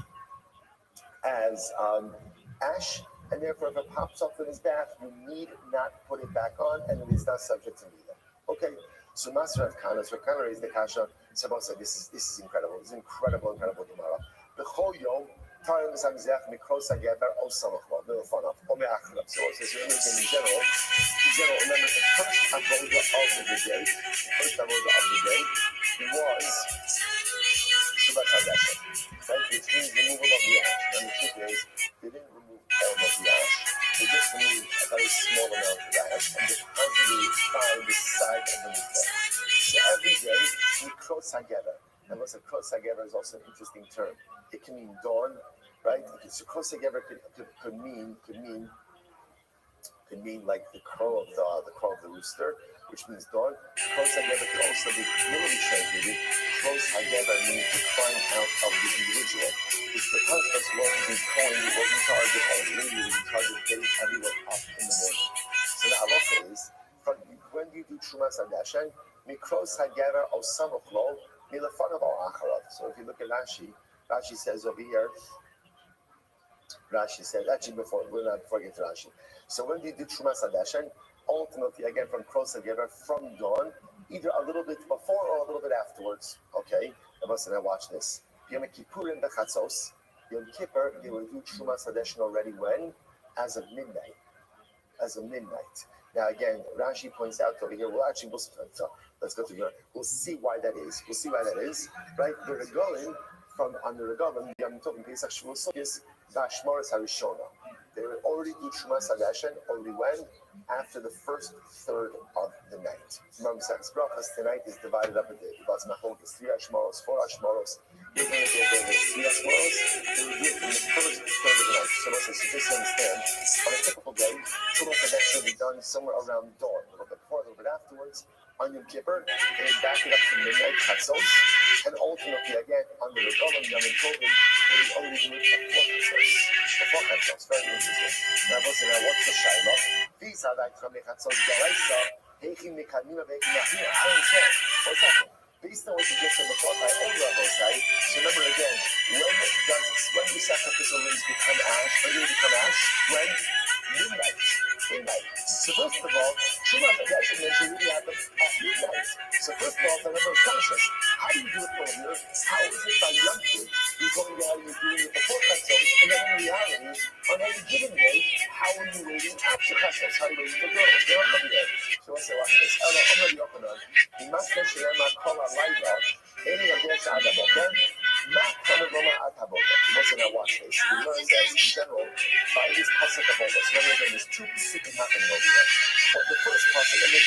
ash, and therefore, if it pops off the mizbeach, you need not put it back on, and it is not subject to milah. Okay, so Master of Kanas, Rav Kana raised the kasha. Sabah said, "This is incredible. It's incredible Gemara. The whole yom." So it says in general, remember the first avodah of the day was Shabbat Hadashen, right? Which means removal of the ash. And the truth is, they didn't remove all of the ash. They just removed a very small amount of ash and deposited it by the side of the mizbeach. So every day, we cross together. And listen, cross together is also an interesting term. It can mean dawn, right? So cross together could mean like the crow of the rooster, which means dawn. Cross together could also be literally translated. Cross together means the crying out of the individual. It's the purpose wasn't in calling, it wasn't targeted on radio, it was targeted getting everyone up in the morning. So the halacha is, when you do Trumas Hadashen, mikros together or samochlo. So if you look at Rashi says over here, before I get to Rashi. So when you do Trumas Hadashen, ultimately, again, from Kros Hagever, from dawn, either a little bit before or a little bit afterwards. Okay? Now watch this. Yom Kippur in the Chatzos, Yom Kippur, they will do Trumas Hadashen already when? As of midnight. Now again, Rashi points out over here, Let's go to Gemara. We'll see why that is. Right? The Regalim from on the Regalim, Yom Tov and Pesach Shavuos Sukkos, Bashmaris Harishona. They would already do Shumas Hadashen only when? After the first third of the night. Remember, Saks Brachas tonight is divided up into Bas Machlokes, 3 Ashmaros, 4 Ashmaros. They're going to get the 3 Ashmaros, they would do it in the first third of the night. So let's just understand, on a typical day, Shumas Hadashen will be done somewhere around dawn, a little bit before, a little bit afterwards. On Yom Kippur, they back it up to midnight Chatzos, and ultimately again on the Regalim, Yom Tovim, they already do it before Chatzos. Very interesting. Now, what's the Shiloh? These are like from the Chatzos Dalaisa, Heichim Mekadmina Veichim Machina. I don't care. What's happening? Based on what you just said before, by old Rabbosai, so remember again, when do sacrificial rings become ash? When do they become ash? When? Midnight. So first of all, Shumas Hadashen means you really have them at midnight. So first of all, the number of conscious. How do you do it earlier? How is it by Yom Tov? You're going out and you're doing it before Chatzos, and then in reality, on any given day, how are you waiting after Chatzos? How are you waiting to go? They're not coming in. So let's say, watch this. I'm going to be open on. You must mention that my call on light out. Any of this out of okay? Not coming from out of okay. You must now watch this. We learned that in general, by this pasuk of all this, remember again, there's 2 pasukim happening over there. But the first pasuk, and then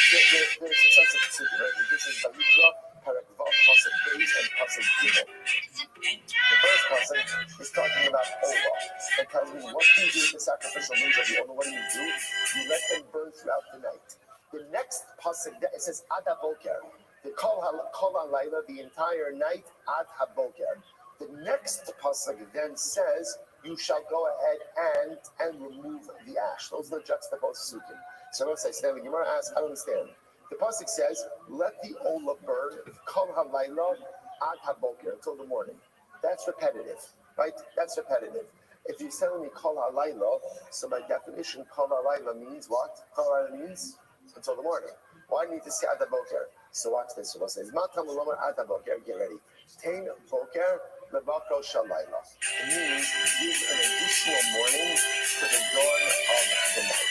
there's successive pasukim, right? This is Vayikra, Parak Vav, pasuk Beis, and pasuk Gimel. The first pasuk is talking about Ova, and tells me what do you do with the sacrificial means of the Ova? What do? You let them burn throughout the night. The next pasuk, it says Ad HaBoker. The Kol HaLayla, the entire night, Ad HaBoker. The next pasuk then says, you shall go ahead and remove the ash. Those are the juxtaposed psukim. So let's say, the Gemara asks, I don't understand. The pasuk says, let the Ola burn, Kol HaLayla, Ad HaBoker, until the morning. That's repetitive, right? That's repetitive. If you're telling me Kol HaLayla, so by definition, Kol HaLayla means what? Kol HaLayla means until the morning. Why do you need to say Ad HaBoker? So watch this. So it says, Matam Ulomar Ad HaBoker, get ready. Tein Boker Levako Shalayla. It means give an additional morning to the dawn of the night.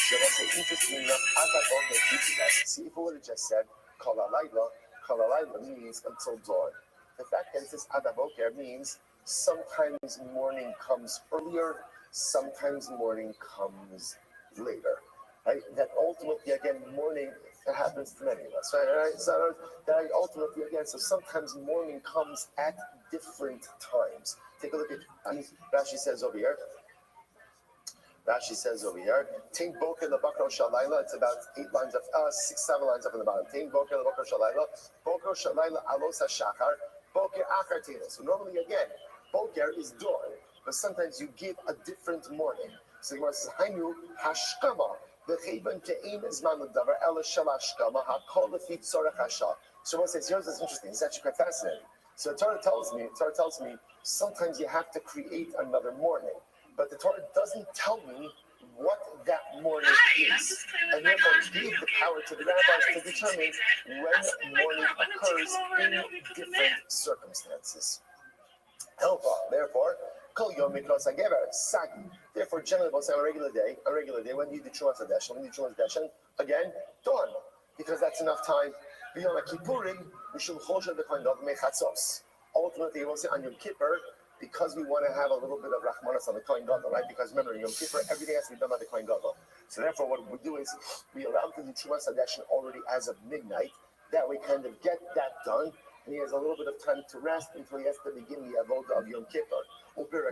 So that's interesting enough. Ad HaBoker teaches us. See, if we would have just said Kol HaLayla means until dawn. The fact that it says Ad HaBoker means sometimes morning comes earlier, sometimes morning comes later. Right? That ultimately, again, morning, that happens to many of us, right? So that ultimately, again, so sometimes morning comes at different times. Take a look at, Rashi says over here, Tein Boker Lebakro Shalayla, it's about 8 lines of, 6, 7 lines up in the bottom. Tein Boker Lebakro Shalayla, Boker Shalayla Alos HaShachar, Boker Achar Teina. So normally, again, Boker is dawn, but sometimes you give a different morning. So the Gemara says, Hainu Hashkama. So one says, here's what's interesting. It's actually quite fascinating. So the Torah tells me sometimes you have to create another morning, but the Torah doesn't tell me what that morning is, and therefore give the power to the rabbis to determine when morning occurs in different circumstances. Therefore, Therefore, generally, on a regular day, when you do Chumas Hadashen, again, dawn, because that's enough time. Ultimately, we'll say on Yom Kippur, because we want to have a little bit of Rachmanas on the Kohen Gadol, right? Because remember, Yom Kippur, everything has to be done by the Kohen Gadol. So therefore, what we do is we allow him to do Chumas Hadashen already as of midnight. That we kind of get that done, and he has a little bit of time to rest until he has to begin the avodah of Yom Kippur. Because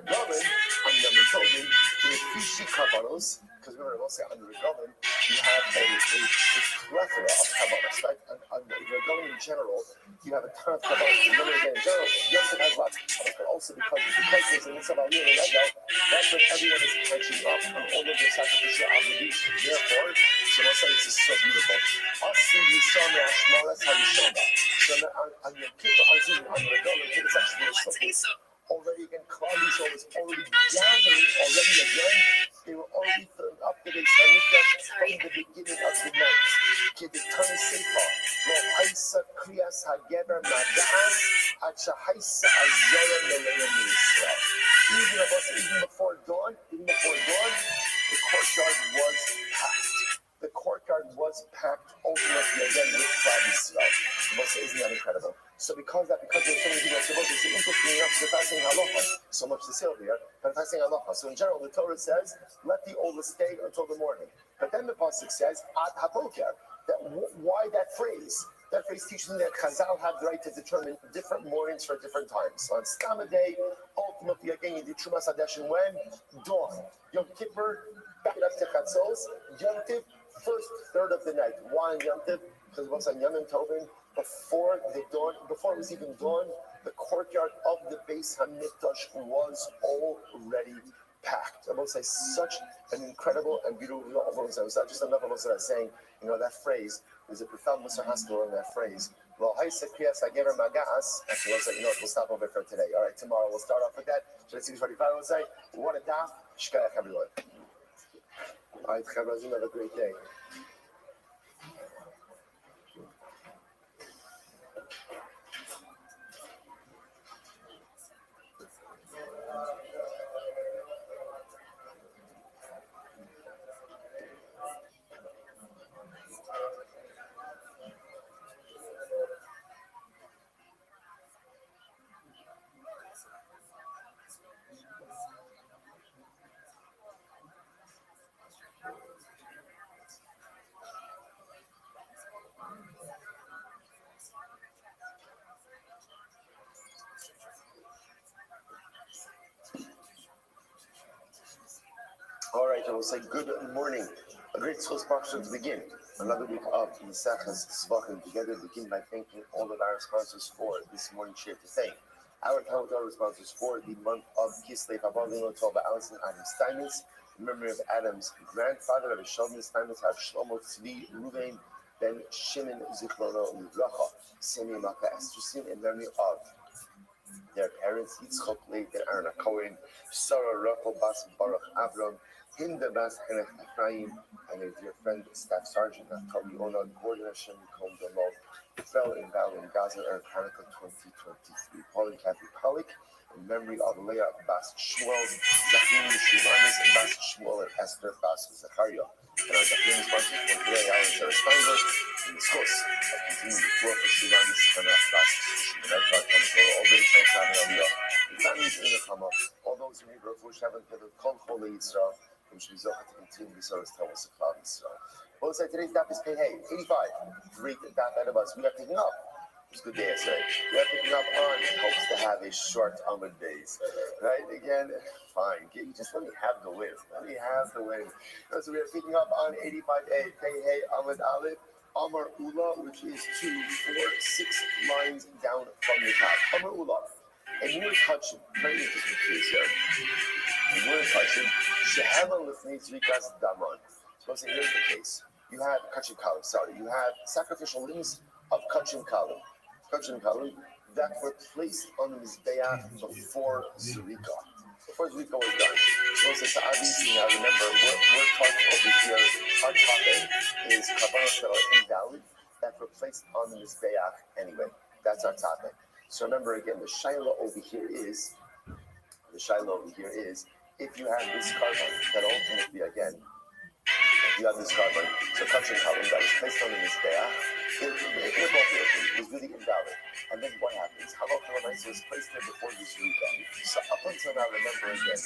remember, we'll say on the Regalim, you have a plethora of Kabbalas, right? On the Regalim in general, you have a ton of Kabbalas. Remember again, in general, Yom Tov has lots of Kabbalas, but also because there's an Mitzvah Aliyah and Regal, that's when everyone is catching up on all of their sacrificial obligations. Therefore, so we'll say this is so beautiful. Also, you saw me Ashmalas Harishona. So on Yom Kippur, on the Regalim, it's actually so already again, Klal Yisrael was already gathering already again. They were already filling up the Beis Hamikdash from the beginning of the night. Kedetani Sefer, Lo Haisa Kriyas Hageber Mada'as Acha Haisa Azara Meleim Yisrael. Even before dawn, the courtyard was packed. The courtyard was packed ultimately again with Klal Yisrael. So much to say over here. So in general, the Torah says, let the oldest stay until the morning. But then the pasuk says, ad haboker. Why that phrase? That phrase teaches me that Chazal have the right to determine different mornings for different times. So on Stam day, ultimately again, you do Trumas Hadeshin when? Dawn. Yom Kippur, back it up to Chatzos. Yom Tiv, first third of the night. Why on Yom Tiv? Because once on Yom Tovin, before the dawn, before it was even dawn, the courtyard of the Beis HaMikdash was already packed. I will say such an incredible and beautiful. It's not just enough of us that are saying, that phrase. There's a profound Musar Haskell in that phrase. Well, I said, I gave her magas. Actually, we'll stop over for today. All right, tomorrow we'll start off with that. Should I see 45? We'll say, what a daf. Shkayach, everyone. All right, Chabrazim, have a great day. All right, I will say good morning. A great source portion to begin. Another week of Mesachas Tzvachim together. Begin by thanking all of our sponsors for this morning's share to thank. Our Talmud sponsors for the month of Kislev, Avalino, Tova, Allison, Adam Steinmetz, in memory of Adam's grandfather, Rabbi Shlomo Steinmetz, Rav Shlomo Tzvi Ruvain Ben Shimon Zichrono Livracha, Semi Malka Estrusin, in memory of their parents, Yitzchok Lev Ben Aaron Cohen, Sarah Rachel Bas Baruch Avram, Hinda Bas Henech Ephraim, and their dear friend, Staff Sergeant Naftali Onan, Gordon Hashem Kom Domov, fell in battle in Gaza in Hanukkah 2023. Pauline Kathy Polik, in memory of Leah Bas Shmuel, Zachim Shivanis Bas Shmuel, and Esther Bas Zachariah. And our Zachim sponsors for today, Alan Sarah Steinberg, in the course of continuing the work of Shivanis Hannah Bas Shmuel, all those who have the families in the Chama, all those who need refuge haven't gathered, Kol Chole Yisrael, from Shvizoch to continue the service to Thomas Cloud Yisrael. Well, say today's daf is Pei 85. Great daf ahead of us. We are picking up. It's a good day yesterday. We are picking up on hopes to have a short Amud days. Right? Again, fine. Just let me have the win. Let me have the win. So we are picking up on 85A, Pei Amud Aleph, Amar Ula, which is 2, 4, 6 lines down from the top. Amar Ula. And we're touching, very interesting case here. And we're touching, Sheheva Lifnei Zrikas Daman. So here's the case. You have kachim kalim, you have sacrificial limbs of kachim kalim that were placed on the mizbeach before Zurika. Before Zurika was done. So obviously now remember, we're talking over here, our topic is karbanos that are invalid that were placed on the mizbeach anyway. That's our topic. So remember again, the shaila over here is, if you have this carbon that ultimately again, you have this carbon, so kachim kalim that was placed on the mizbeach, it was really invalid. And then what happens? Halakha was placed there before the Zurika. So up until now, remember again,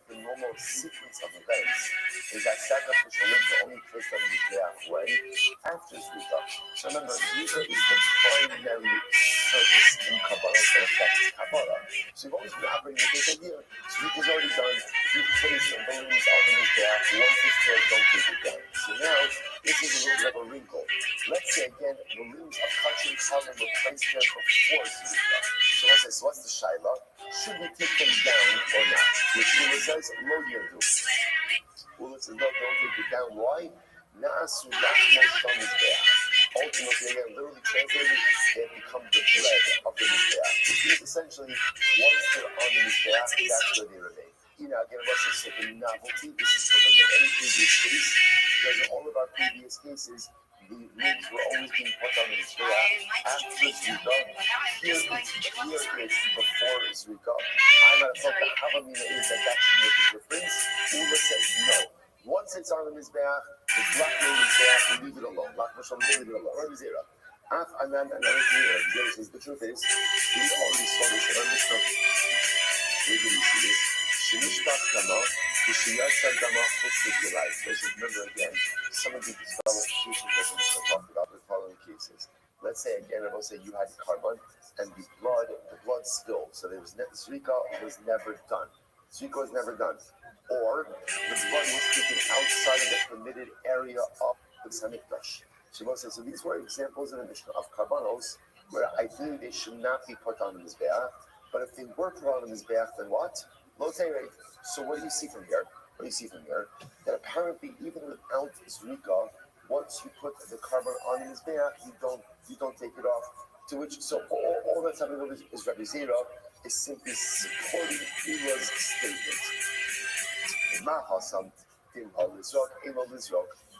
the normal sequence of events is that sacrificial limbs are only placed on the mizbeach when? After Zurika. So remember, Zurika is the primary service in Kabbalah that affects Kabbalah. So you've always been operating with this idea. Zurika is already done. You've placed the limbs on the mizbeach. Once it's there, don't take it down. So now, this is a little bit of a wrinkle. Let's say again, the limbs of kachim kalim were placed there before Zurika. So what's the shaila? Should we take them down or not? Which Ula says, lo yirdu. Ula says, no, don't take it down. Why? Na'asu lachmo sham mizbeach. Ultimately, again, literally translated, they have become the bread of the mizbeach. Which means essentially, once they're on the mizbeach, that's where they remain. Again, it's a novelty. This is different than any previous case, because in all of our previous cases, the limbs were always being put on the mizbeach after Zurika. Here it's before Zurika. I'm at a thought that Havamina is that should make a difference. Ula says no. Once it's on the mizbeach, it's black no mizbeach, we leave it alone. Black Mishal, we leave it alone. Rabbi Zera. Af Anan and Rabbi Zera says the truth is, we already saw this in our Mishnah. Maybe you see this. Shenishbach Dama, Kushiyasa Dama, Husnikilai. So remember again, some of these disqualifications that we talked about the following cases. Let's say again, I will say you had carbon and the blood spilled. So there was Zrika was never done. Zrika was never done. Or the blood was taken outside of the permitted area of the Samikdash. Shimon says, so these were examples in the Mishnah of carbonos where ideally they should not be put on the Mizbeach, but if they were put on the Mizbeach, then what? So what do you see from here? That apparently even without Zrika, once you put the carbon on the Mizbeach, you don't take it off. To which, so all that's happening over is Rabbi Zera is simply supporting Ila's statement.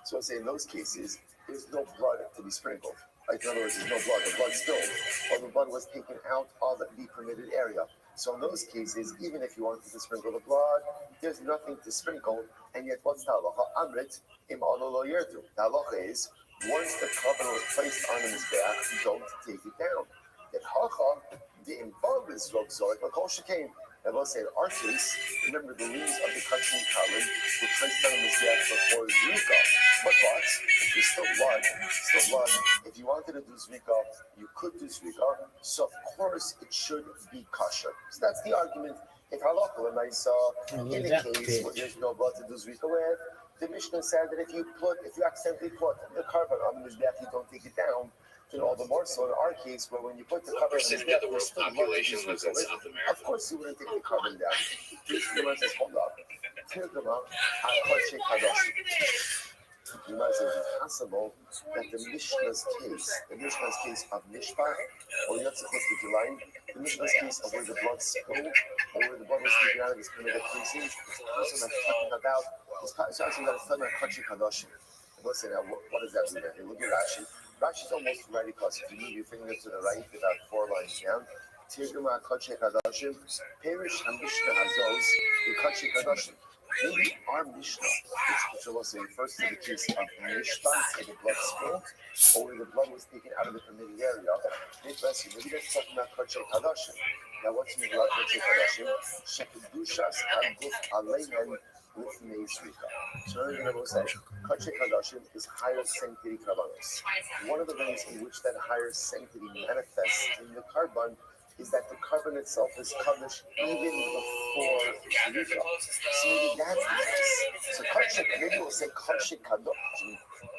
So I say in those cases, there's no blood to be sprinkled. Like in other words, there's no blood. The blood spilled, or the blood was taken out of the permitted area. So in those cases, even if you wanted to sprinkle the blood, there's nothing to sprinkle. And yet, what's the halacha? Amrit im alolo yertu. The halacha is once the carbon was placed on the mizbeach, you don't take it down. That halacha the involved is zorik like shekain. I will say in our case, remember the leaves of the kachim kalim were placed on the mizbeach before zrika. But there's still blood. If you wanted to do zrika, you could do zrika. So of course it should be kosher. So that's the argument. If halacha and I saw in the case where there's no blood to do zrika with, the Mishnah said that if you accidentally put the carbon on the mizbeach, you don't take it down. Then all the more so in our case, where when you put the carbon on the mizbeach, there's still blood to do zrika with. Of course, you wouldn't take the carbon down. This woman says, hold up. You might say it's possible that the Mishnah's case of Mishpach, or Yotzachos, the Mishnah's case of where the blood spilled, or where the blood was taken out of his primitive places, the person that's talking about Kachik Kadoshim. Let's say now, what does that mean? Hey, look at Rashi. Rashi's almost right across. If you move your finger to the right, about 4 lines down, Tirguma Kachik Kadoshim, Perish HaMishnah Hazos, the Kachik Kadoshim. Maybe our Mishnah, which also refers to the case of Mishpat, where the blood spilled, or where the blood was taken out of the permitted area. Maybe that's talking about Kachek Hadashim. Now, what's the meaning about Kachek Hadashim? Shekedushas Haguf Aleihen with Meizrika. So, in other words, Kachek Hadashim is higher sanctity karbanos. One of the ways in which that higher sanctity manifests in the carbon is that the carbon itself is kaddish even before zrika. So maybe that's the case. So kachik, maybe we'll say kachik kadosh.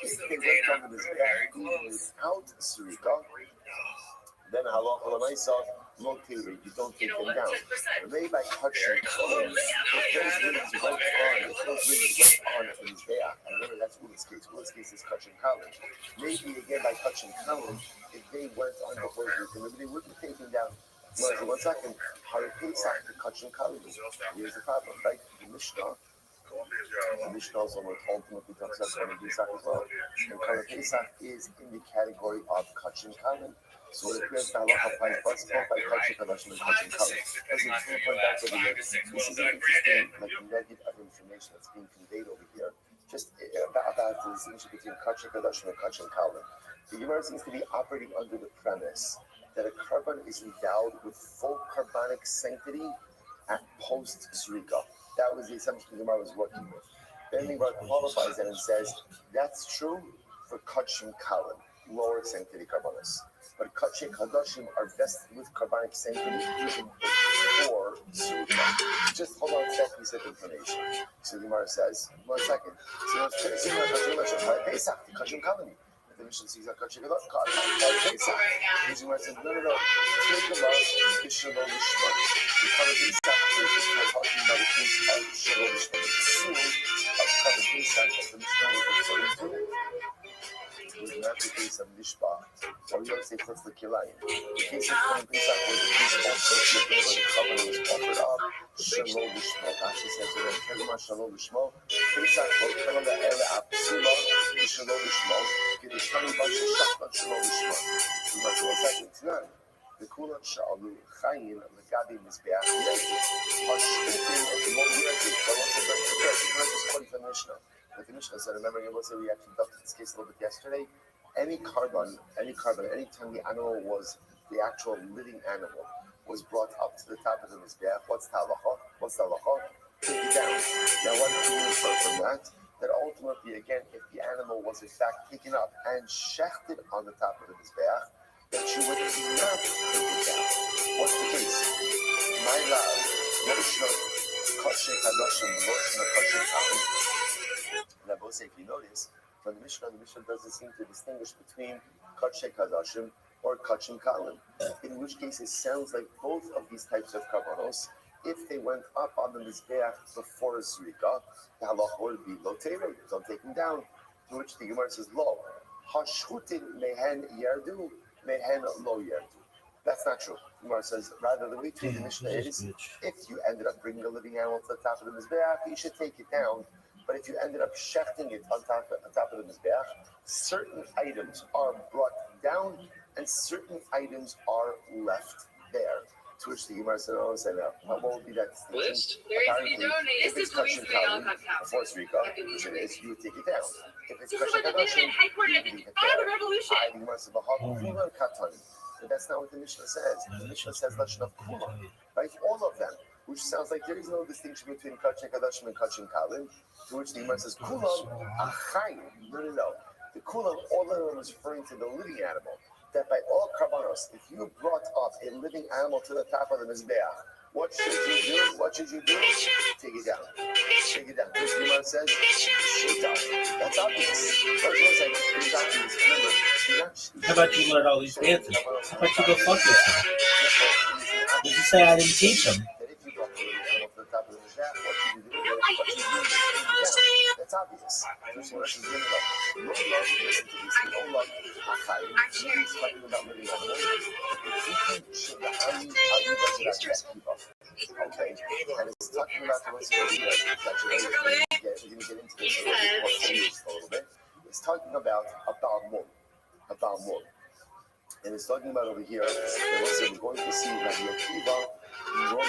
If they went on the mizbeach even without zrika, then halacha l'maisa lo tiri, you don't take them down. Maybe by kachik kadosh, if those rings went on the mizbeach, and remember that's Ula's case. Ula's case is kachik kadosh. Maybe again by kachik kadosh, if they went on before zrika, maybe they wouldn't be taken down. One second, Pesach to Kachim Kalim. Here's the problem, right? The Mishnah is ultimately talks about Pesach as well. And Pesach is in the category of Kachim Kalim. So it appears that halacha applies both by Kachim Kadashim and Kachim Kalim. As we point out over here, this is an interesting nugget of information that's being conveyed over here, just about the distinction between Kachim Kadashim and Kachim Kalim. The Gemara seems to be operating under the premise that a carbon is endowed with full carbonic sanctity at post-zrika. That was the assumption the Gemara was working with. Then the Gemara qualifies that and says, that's true for Kachim Kalim, lower sanctity carbonos. But Kachim Kadoshim are vested with carbonic sanctity even before zrika. Just hold on to that piece of information. So the Gemara says, 1 second. So Pesach, Kachim Kalim. The Mishnah sees a Kachim Kadoshim. The Gemara said, no. Take them out, Shalom Lishma. Because Pesach is talking about the case of Shalom Lishma. The soul of Kachim Pesach that the Mishnah was referring to was not the case of Mishpah, or you say first the Kilayim. The case of Kachim Pesach was the case also where the covenant was offered up. Shalom Lishma. Rashi says that Kelma Shalom Lishma. Pesach will tell the Ele Apsula, Shalom Lishma. Get the 20 bunch of Shachmat Shalom Lishma. You must go second to none. The Kulan Sha'alu Chayin Lagabi Mizbeach are speaking of the more directed, but also very prepared. You can't just quote from Mishnah. But the Mishnah said, remember, you will say we actually dealt with this case a little bit yesterday. Any carbon, anytime the animal was the actual living animal, was brought up to the top of the Mizbeach. What's the halacha? Take it down. Now, what do you infer from that? That ultimately, again, if the animal was in fact taken up and shechted on the top of the Mizbeach, that you would not take it down. What's the case? My love, if you notice, from the Mishnah doesn't seem to distinguish between Kachek Hadashim or Kachim Kalim, in which case it sounds like both of these types of Kavanos, if they went up on the Mizbeach before Zrika, the halacha would be lo terim, don't take them down. To which the Gemara says, lo, hashchutin mehen yardu, mehen lo yardu. That's not true. The Gemara says, rather the way to the Mishnah is, if you ended up bringing a living animal to the top of the Mizbeach, you should take it down. But if you ended up shechting it on top of the Mizbeach, certain items are brought down and certain items are left there. To which the Gemara said, "Oh, say no. What would be that distinction? Apparently, if it's Kachim Kalim before Zrika, which it is, you would take it down. If it's Kachim Kadashim, you would leave it there. The Gemara said, but that's not what the Mishnah says. The Mishnah says Lashon of Kula, right? All of them, which sounds like there is no distinction between Kachim Kadashim and Kachim Kalim. To which the Gemara says, Kulam Achayim. No. The Kulam, all of them is referring to the living animal. That by all karbanos, if you brought up a living animal to the top of the Mizbeach, what should you do? Take it down. Take it down. This Gemara says, that's obvious. It's obvious. Remember, How about you learn all these dances? How about you go fuck yourself? Did you say I didn't teach them? That if you brought a living animal to the top of the Mizbeach, what should you do? That's obvious. This Gemara says, listen to this. Talking about living animals. Okay, and it's talking about the rest of the video that you're going to get into this a little bit. It's talking about a balmum. And it's talking about over here, we're going to see that the Akiva normally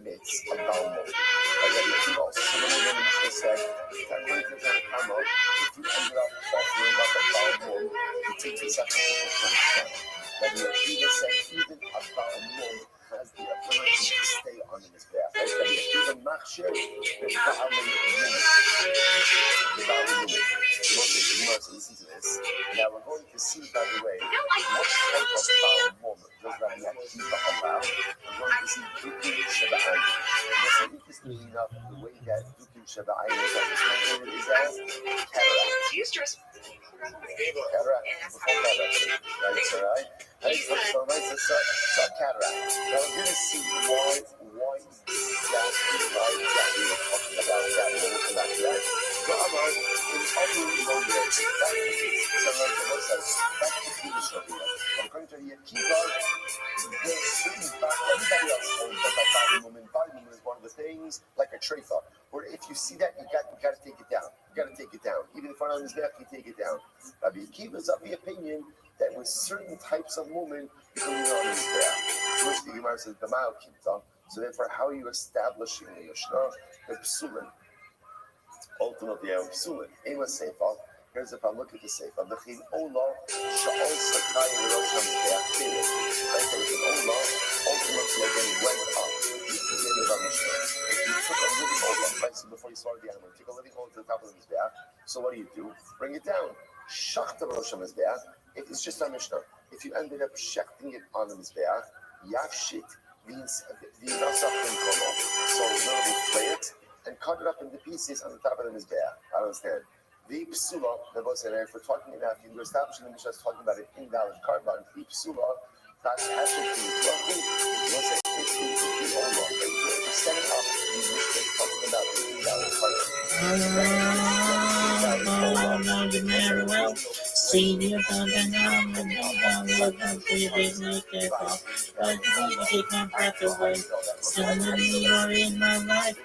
makes a balmum. Like the Akiva also, someone in the Mishnah said, that according to the Tanakama, if you ended up offering up a balmum, you take the sacrificial punishment. That the Akiva said even a balmum has the ability to stay on the Mizbeach. Right? That the Akiva machshir, the balmum. Listen to this. Now we're going to see, by the way, what type of balmum does Rabbi Akiva allow. We're going to see Dukin Shaba'ayin. This is interestingly enough, the way that Dukin Shaba'ayin is understood is as cataract. Cataract. Right? So cataract. Now we're going to see why exactly we're talking about that. We'll come back to that. Rama is utterly low-grade. But according to the Akiva, there's certain everybody else holds that body movement is one of the things, like a treifa, where if you see that, you got to take it down. Even if one on his back, you take it down. Rabbi Akiva is of the opinion that with certain types of movement, you can leave it on his back. Which the Gemara says, the mile keeps on. So therefore, how are you establishing the Mishnah? The psulin. Ultimately, I'm psulin. Ema seifa. Here's if I look at the seifa. L'chin ola sha'ol sakai v'rosh ha'mizbeach teilim. Right? So l'chin ola ultimately again went up. If you took a living ola, right? So before you slaughtered the animal, you take a living ola to the top of the mizbeach. So what do? Bring it down. Shachta v'rosh ha'mizbeach. It is just a Mishnah. If you ended up shechting it on the mizbeach, yafshit. So now we flay it and cut it up into pieces on the top of the mizbeach. I don't understand. The psula, if we're talking about, if you're establishing the Mishnah, talking about an invalid carbon, the psula, that's actually if you're setting up the Mishnah talking about the invalid carbon. See you from the numb and take my breath away. So many are in my life.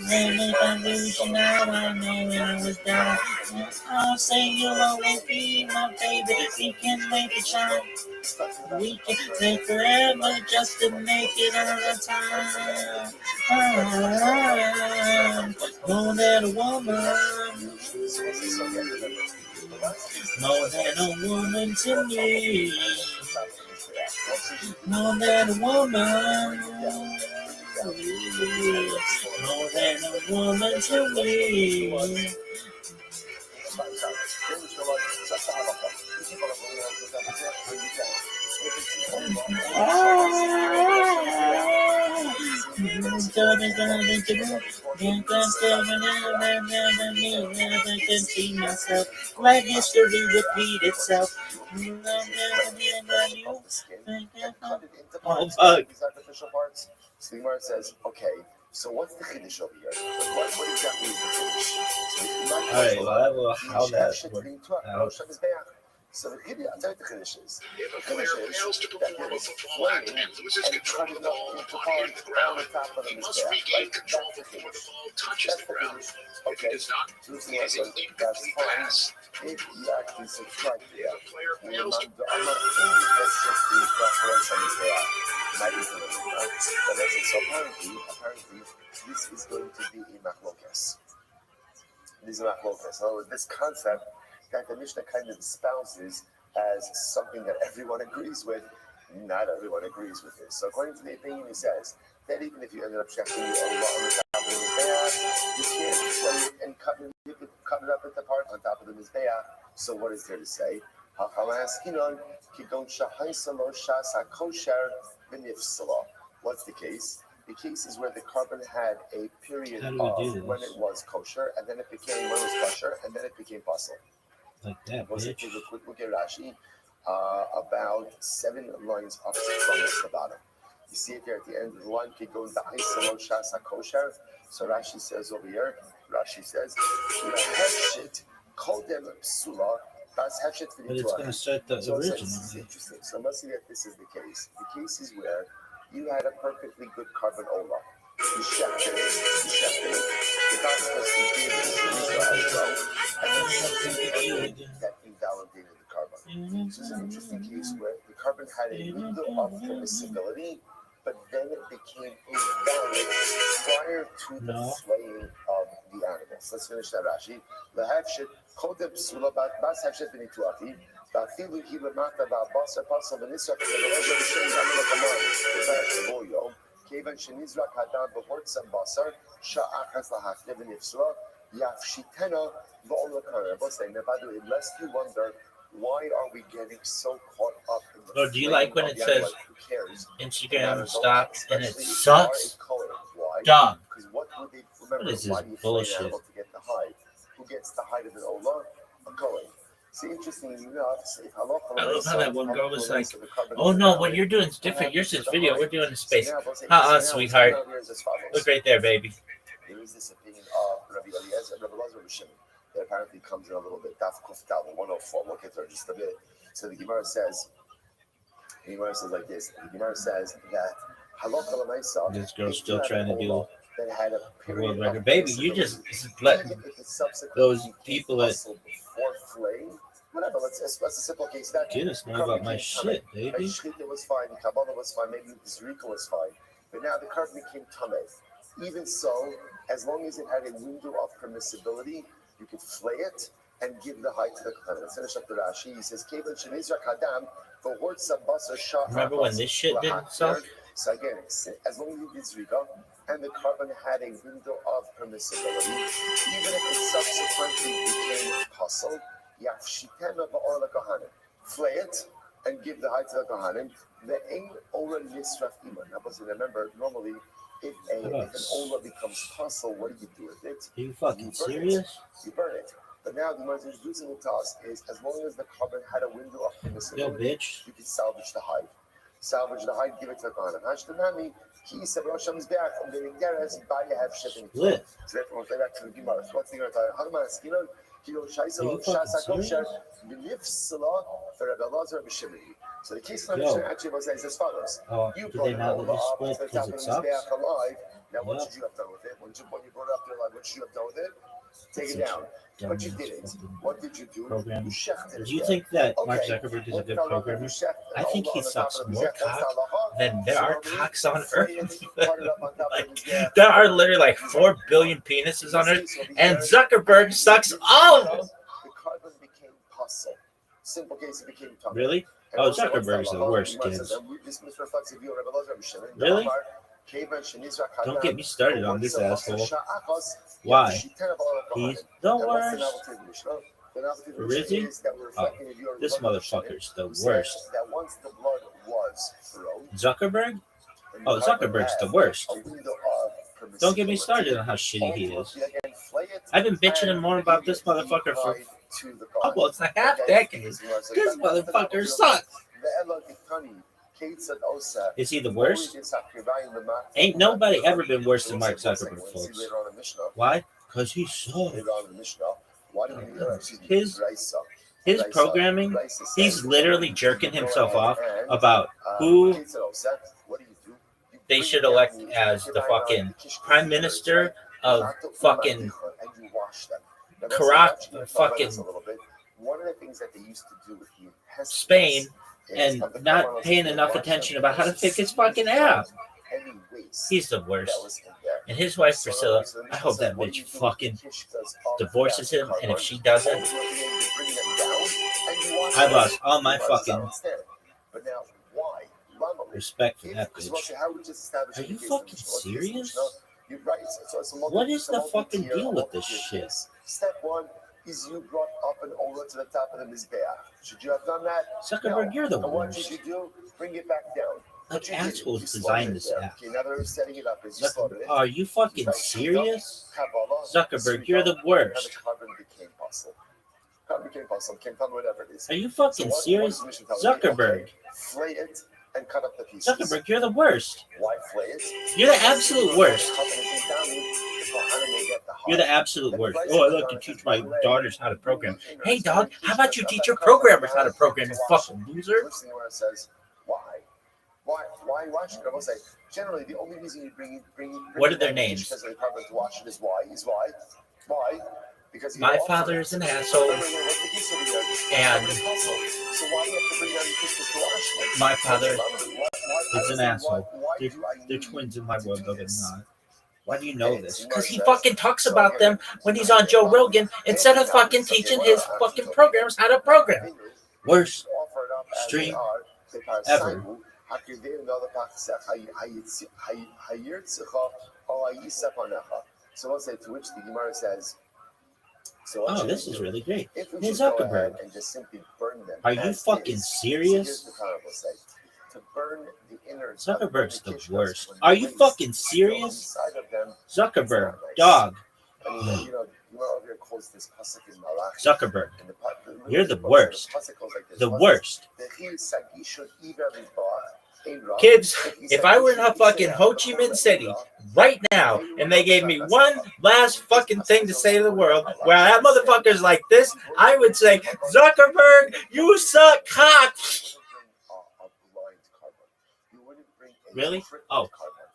Lately, I'm reaching out, I know when I was down. I'll say you'll always be my baby. We can make it shine. We can stay forever just to make it on time. More than a woman. More than a woman to me. More than a woman. More than a woman to me. I can see myself. Let history repeat itself. Oh, fuck. Artificial parts. So the Gemara says, okay, so what's the chiddush over here? What exactly is the chiddush? So all right, well, I will how that worked out. So the chiddush, I'll tell you what the chiddush is. If a player fails to perform a football act and loses control of the ball upon hitting the ground, he must regain control before the ball touches the ground. If he does not, it is an incomplete pass. If you actually subtract If a player fails to so apparently, this is going to be a machlokas. This is a machlokas. In other words, this concept that the Mishnah kind of espouses as something that everyone agrees with, not everyone agrees with this. So according to the opinion, he says that even if you ended up checking the Allah on the top of the Mizbeah, you can't play it and you could cut it up at the part on top of the Mizbeah. So what is there to say? What's the case? The case is where the carbon had a period of when it was kosher, and then it became when it was kosher, and then it became puzzle. Like that, Was it bitch. take a quick look at Rashi? About 7 lines up from the bottom. You see it there at the end of the line. It goes the Aisalo Shasa Kosher. So Rashi says over here. Rashi says, "Heshit kodem psula bas heshit v'nituach." But it's going to start the So original. it's interesting. So let's see that this is the case. The case is where you had a perfectly good carbon ola. You checked it. The doctor was as well, and then that invalidated the carbon. This is an interesting case where the carbon had a window of permissibility, but then it became invalid prior to the slaying of the animals. Let's finish that Rashi. Lahevshit kodem psula bas hevshit v'nituachi. Ba'afilu hi lemata ba'abasa pasal v'nisra v'neroja v'shem gamel kamar. Kevan shenizrak hadam b'hortzam basar sha'achas lahachne v'nifsra yafshitena v'olakana. Both say Nevadu, unless you wonder why are we getting so caught up in the Or do you like when it says who cares? Instagram stops and it sucks? Why? Dumb. Because what would they remember? What is Why this do you bullshit? flay an animal to get the hide? Who gets the hide of an olah? A kohen. See, interestingly enough, I love how that one girl was like, "Oh no, what you're doing is different. Yours is video. We're doing the space." Sweetheart. Look right there, baby. There is this opinion of Rabbi Eliezer, Rabbi Shimon, that apparently comes in a little bit. Daf Kuf Tal 104. Look at her just a bit. So the Gemara says like this. The Gemara says that halakha l'maisa. This girl's still trying to do that had a world record. Baby, you just let those people that before flaying. Whatever, that's a simple case. That get us know about my shit, baby. Shchita was fine, Kabbalah was fine, maybe Zrika was fine. But now the carbon became tameh. Even so, as long as it had a window of permissibility, you could flay it and give the height to the kohen. Let's finish up the Rashi. He says, "Kevan shenizrak hadam v'hortzam basar shah." Remember when this shit didn't suck? So again, as long as you did Zrika, and the carbon had a window of permissibility, even if it subsequently became puzzle, flay it and give the height to the kohanim. The ain ola nisraf iman. Now, remember, normally, if an ola becomes puzzle, what do you do with it? Are you fucking serious? You burn it. But now the most introducing it to us is as long as the carbon had a window of permissibility, you can salvage the hide. Give it to the kohanim. Hashtanami. He said, Rosham's back from the Ningeras, buy a half shipping. Lit. So therefore, we'll back to the Gemara. So what's the Gemara talking about? How do you So the case of actually was as follows. You brought all the split because it sucks? Now, what should you have done with it? When you brought it up there, like, what should you have done with it? Take it down. But you didn't. What did you do? Program. You shefted it. Do you think that Mark Zuckerberg is a good programmer? I think he sucks more cock than there are cocks on Earth. Like, there are literally like 4 billion penises on Earth, and Zuckerberg sucks all of them. The carbon became puzzle. Simple case, it became tough. Really? Oh, Zuckerberg's the worst, kids. Really? Don't get me started on this asshole. Why? He's the worst. Is he? Oh, this motherfucker's the worst. Zuckerberg? Oh, Zuckerberg's the worst. Don't get me started on how shitty he is. I've been bitching more about this motherfucker for almost a half decade. This motherfucker sucks. Is he the worst? Ain't nobody ever been worse than Mark Zuckerberg, folks. Why? Because he sucks. His programming, he's literally jerking himself off about who they should elect as the fucking prime minister of fucking Spain, and not paying enough attention about how to fix his fucking app. He's the worst. And his wife Priscilla, I hope that bitch fucking divorces him, and if she doesn't, I lost all my fucking respect for that bitch. Are you fucking serious? What is the fucking deal with this shit? Step one is you brought up an Ola to the top of the Mizbeach. Should you have done that? Zuckerberg, you're the What worst. did you do? Bring it back down. Like assholes designed this app. Okay, now they're setting it up. Are you fucking serious? Zuckerberg, you're the worst. Carbon became puzzle. Carbon became puzzle. Became fun, whatever it is. Are you fucking serious? Zuckerberg. Flay it and cut up the pieces. Zuckerberg, you're the worst. Why flay it? You're the absolute worst. You're the absolute worst. Oh, I like to teach my daughters how to program. Hey, dog, how about you teach your programmers how to program, you fucking loser? Why should I say? Generally, the only reason you bring What are their names? because of the department to watch it is why? Why? Because My father is an asshole, and my father is an asshole. They're twins in my world, though they're not. Why do you know this? Because he fucking talks about them when he's on Joe Rogan instead of fucking teaching his fucking programmers how to program. Worst stream ever. So let's say to which the Gemara says, Oh, this is really great. Hey, Zuckerberg, and just simply burn them. are you fucking serious? To burn the innards Zuckerberg's the worst. Are you fucking serious? Zuckerberg, dog. Zuckerberg, you're the worst. The worst. Kids, if I were in a fucking Ho Chi Minh City right now and they gave me one last fucking thing to say to the world where that motherfucker's like this, I would say, Zuckerberg, you suck cock. Really? Oh,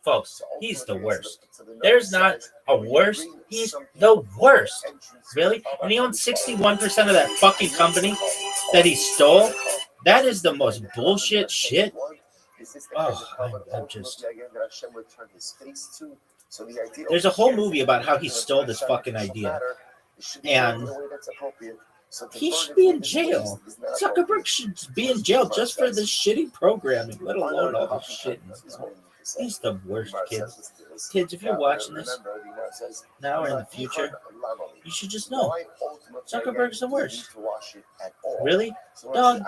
folks, he's the worst. There's not a worse. He's the worst. Really? And he owns 61% of that fucking company that he stole. That is the most bullshit shit. Oh, I'm just... There's a whole movie about how he stole this fucking idea. And he should be in jail. Zuckerberg should be in jail just for this shitty programming, let alone all this shit. He's the worst, kids. Kids, if you're watching this now or in the future, you should just know Zuckerberg's the worst. Really? Dog,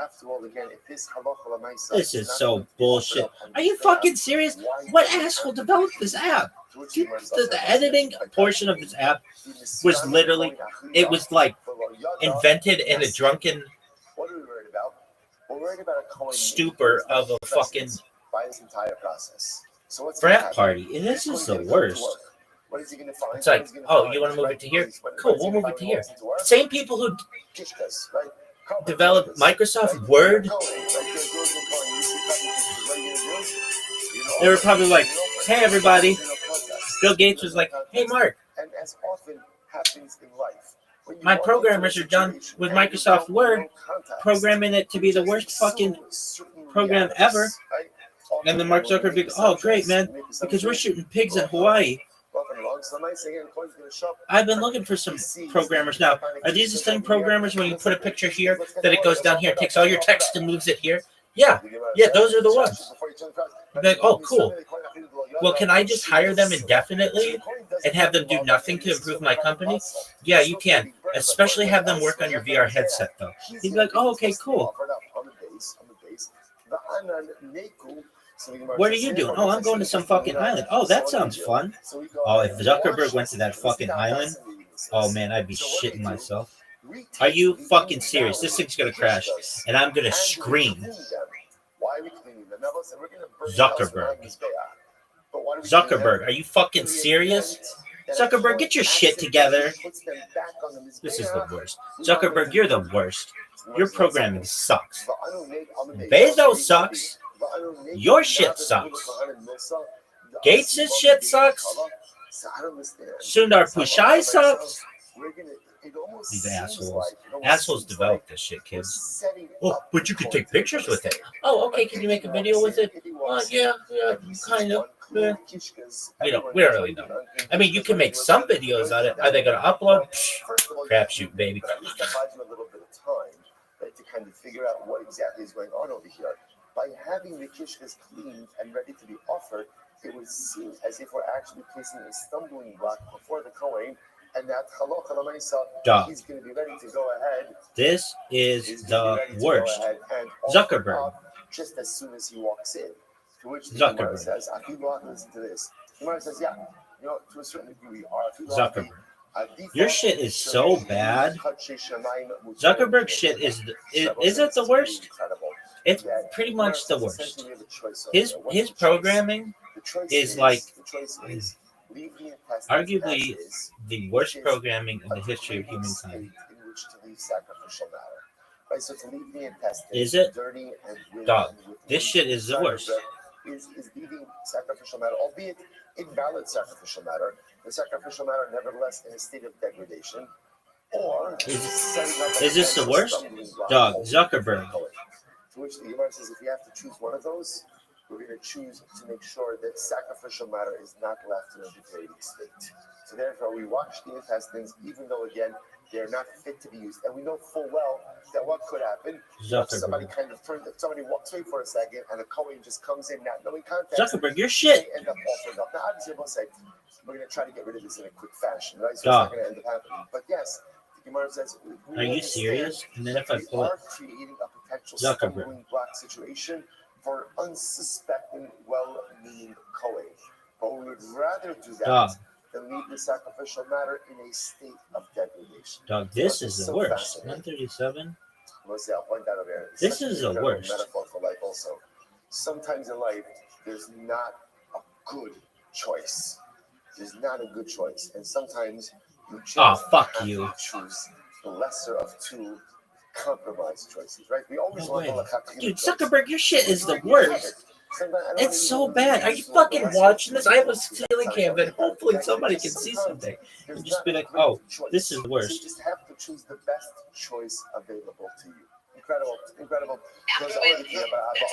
this is so bullshit. Are you fucking serious? What asshole developed this app? The editing portion of this app was literally, it was like invented in a drunken stupor of a fucking frat party. And this is the worst. It's like, oh, you want to move it to here? Cool, we'll move it to here. Same people who developed Microsoft Word, they were probably like, hey, everybody, Bill Gates was like, "Hey, Mark, and as often happens in life, my programmers are done with Microsoft Word, programming it to be the worst fucking program ever." And then Mark Zuckerberg, "Oh, great, man, because we're shooting pigs in Hawaii. I've been looking for some programmers now. Are these the same programmers when you put a picture here that it goes down here, takes all your text and moves it here? Yeah, those are the ones." I'm like, "Oh, cool. Well, can I just hire them indefinitely and have them do nothing to improve my company?" "Yeah, you can. Especially have them work on your VR headset, though." He'd be like, "Oh, okay, cool. What are you doing?" "Oh, I'm going to some fucking island." "Oh, that sounds fun." Oh, if Zuckerberg went to that fucking island, oh man, I'd be shitting myself. Are you fucking serious? This thing's gonna crash, and I'm gonna scream. Zuckerberg, are you fucking serious? Zuckerberg, get your shit together. This is the worst. Zuckerberg, you're the worst. Your programming sucks. Bezos sucks. Your shit sucks. Gates' shit sucks. Sundar Pichai sucks. These assholes. Assholes develop this shit, kids. "Oh, but you can take pictures with it." "Oh, okay. Can you make a video with it?" Yeah, kind of. We don't really know. I mean, you can make some videos on it. Are they going to upload? Crapshoot, baby. To kind of figure out what exactly is going on over here. By having the kishkas cleaned and ready to be offered, it would seem as if we're actually placing a stumbling block before the Kohen, and that he's going to be ready to go ahead. This is the worst. Zuckerberg. Just as soon as he walks in. To which the Zuckerberg says, listen to this. The says, yeah, to a certain degree we are. Zuckerberg. Your shit is so bad. Zuckerberg shit is it the worst? It's pretty much the worst. His programming is like arguably the worst programming in the history of humankind. Is it? Dog, this shit is the worst. Is leaving sacrificial matter, albeit invalid sacrificial matter, the sacrificial matter nevertheless in a state of degradation, or is this the worst? Dog, Zuckerberg. To which the Gemara says, if you have to choose one of those, we're going to choose to make sure that sacrificial matter is not left in a degrading state. So therefore, we wash the intestines, even though again they're not fit to be used, and we know full well that what could happen. Somebody somebody walks away for a second, and a Kohen just comes in, not knowing context. Zuckerberg, your shit. End up offering up. Now, obviously, we'll say we're going to try to get rid of this in a quick fashion, right? So it's not going to end up happening. But yes, the Gemara says, "Are you serious?" And then if I pull it, creating a potential Zuckerberg stumbling block situation for unsuspecting, well-meaning Kohen, but we would rather do that. Than leave the sacrificial matter in a state of degradation. Dog, this is the worst. 137. I'll point that over here. This is the worst. Metaphor for life also. Sometimes in life, there's not a good choice. There's not a good choice. And sometimes you just fuck have you. to choose the lesser of two compromise choices, right? We always want to Dude, Zuckerberg, your shit is the worst. It's so bad. Are you fucking watching this? I have a ceiling cam that hopefully somebody can see something. And just be like, "Oh, this is the worst." You just have to choose the best choice available to you. Incredible. That's an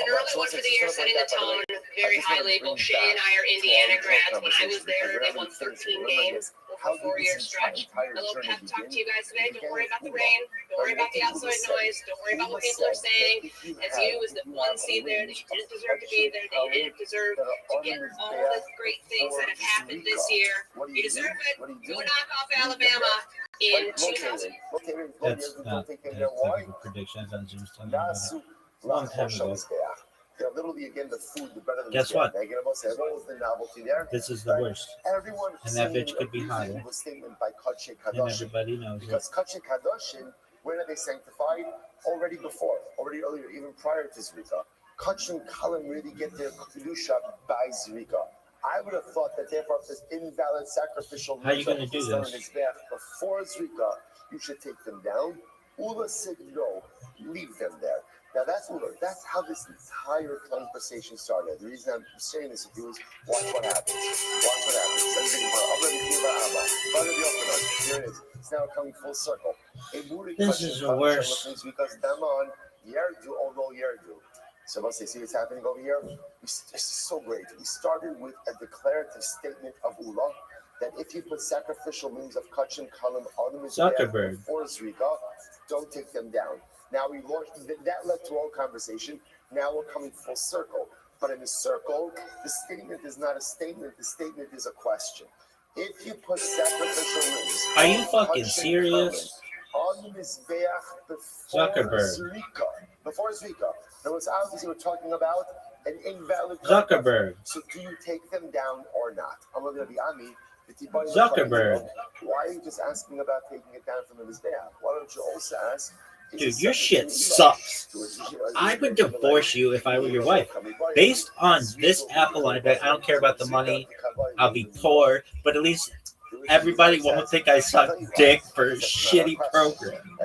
early one for the year, setting the tone, very high label. Shay and I are Indiana grads. When I was there, they won 13 games over a 4-year stretch. A little pep talk to you guys today. Don't worry about the rain. Don't worry about the outside noise. Don't worry about what people are saying. As you, as the one seed there, that you didn't deserve to be there, that you didn't deserve to get all the great things that have happened this year. You deserve it. Go knock off Alabama in 2000. That's predictions on Zoom's talking about it. Long time ago. Literally, again, the food, the better. Guess what? The novelty there. This is the worst. Everyone and that bitch could be higher. And everybody knows because Kadshe Kadoshin, when are they sanctified? Already earlier, even prior to Zrika. Kachim Kalim really get their kedusha by Zrika. I would have thought that therefore, if this invalid sacrificial how are you going to do this? Before Zrika, you should take them down. Ula said no, leave them there. Now that's how this entire conversation started. The reason I'm saying this with you is watch what happens. Here it is. It's now coming full circle. This is the worst. Because Daman, Yerdu, although Yerdu. So let's see what's happening over here. This is so great. We started with a declarative statement of Ula that if you put sacrificial means of Kachin Kalim on the Mizbeach before Zrika, don't take them down. Now we launched that led to all conversation. Now we're coming full circle. But in the circle, the statement is not a statement. The statement is a question. If you put sacrificial means, are you fucking serious? On the Mizbeach before Zrika. Now, it's obviously we're talking about an invalid Zuckerberg. So, do you take them down or not? I'm going to be Ami. Zuckerberg. Why are you just asking about taking it down from the Mizbeach? Why don't you also ask? Dude, your shit sucks. I would divorce you if I were your wife. Based on this Apple line, I don't care about the money. I'll be poor, but at least everybody won't think I suck dick for a shitty program.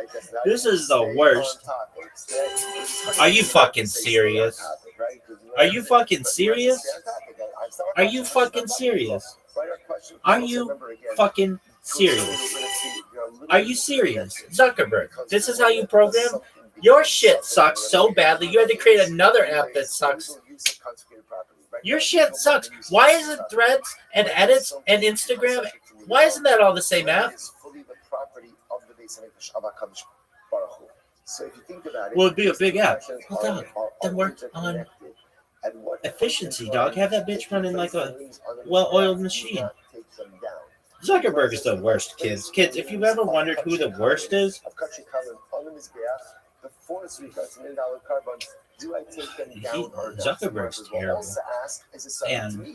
This is the worst. Are you fucking serious? Are you fucking serious? Are you fucking serious? Are you fucking serious? Are you serious? Zuckerberg, this is how you program? Your shit sucks so badly, you had to create another app that sucks. Your shit sucks. Why isn't Threads and Edits and Instagram, why isn't that all the same app? So if you think about it, well, it'd be a big app. Well, dog, then work on efficiency, dog. Have that bitch running like a well-oiled machine. Zuckerberg is the worst, kids. Kids, if you've ever wondered who the worst is, Zuckerberg's terrible. And,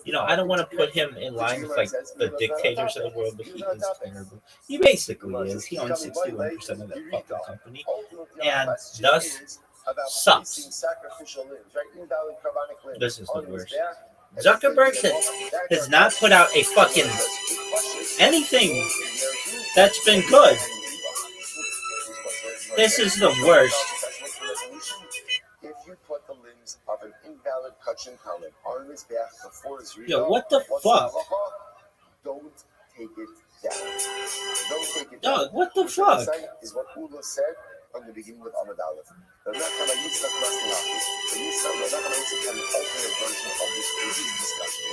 you know, I don't want to put him in line with, like, the dictators of the world, but he is terrible. He basically is. He owns 61% of that fucking company. And thus sucks. This is the worst. Zuckerberg has not put out a fucking anything that's been good. This is the worst. If you put the limbs of an invalid Kachin Kalim on his back before his real, yo, what the fuck? Don't take it down. Don't take it down. Dog, what the fuck? Is what Ula said on the beginning of Amud Aleph. They're not going to use the question of this. They're not going to use an alternate version of this previous discussion.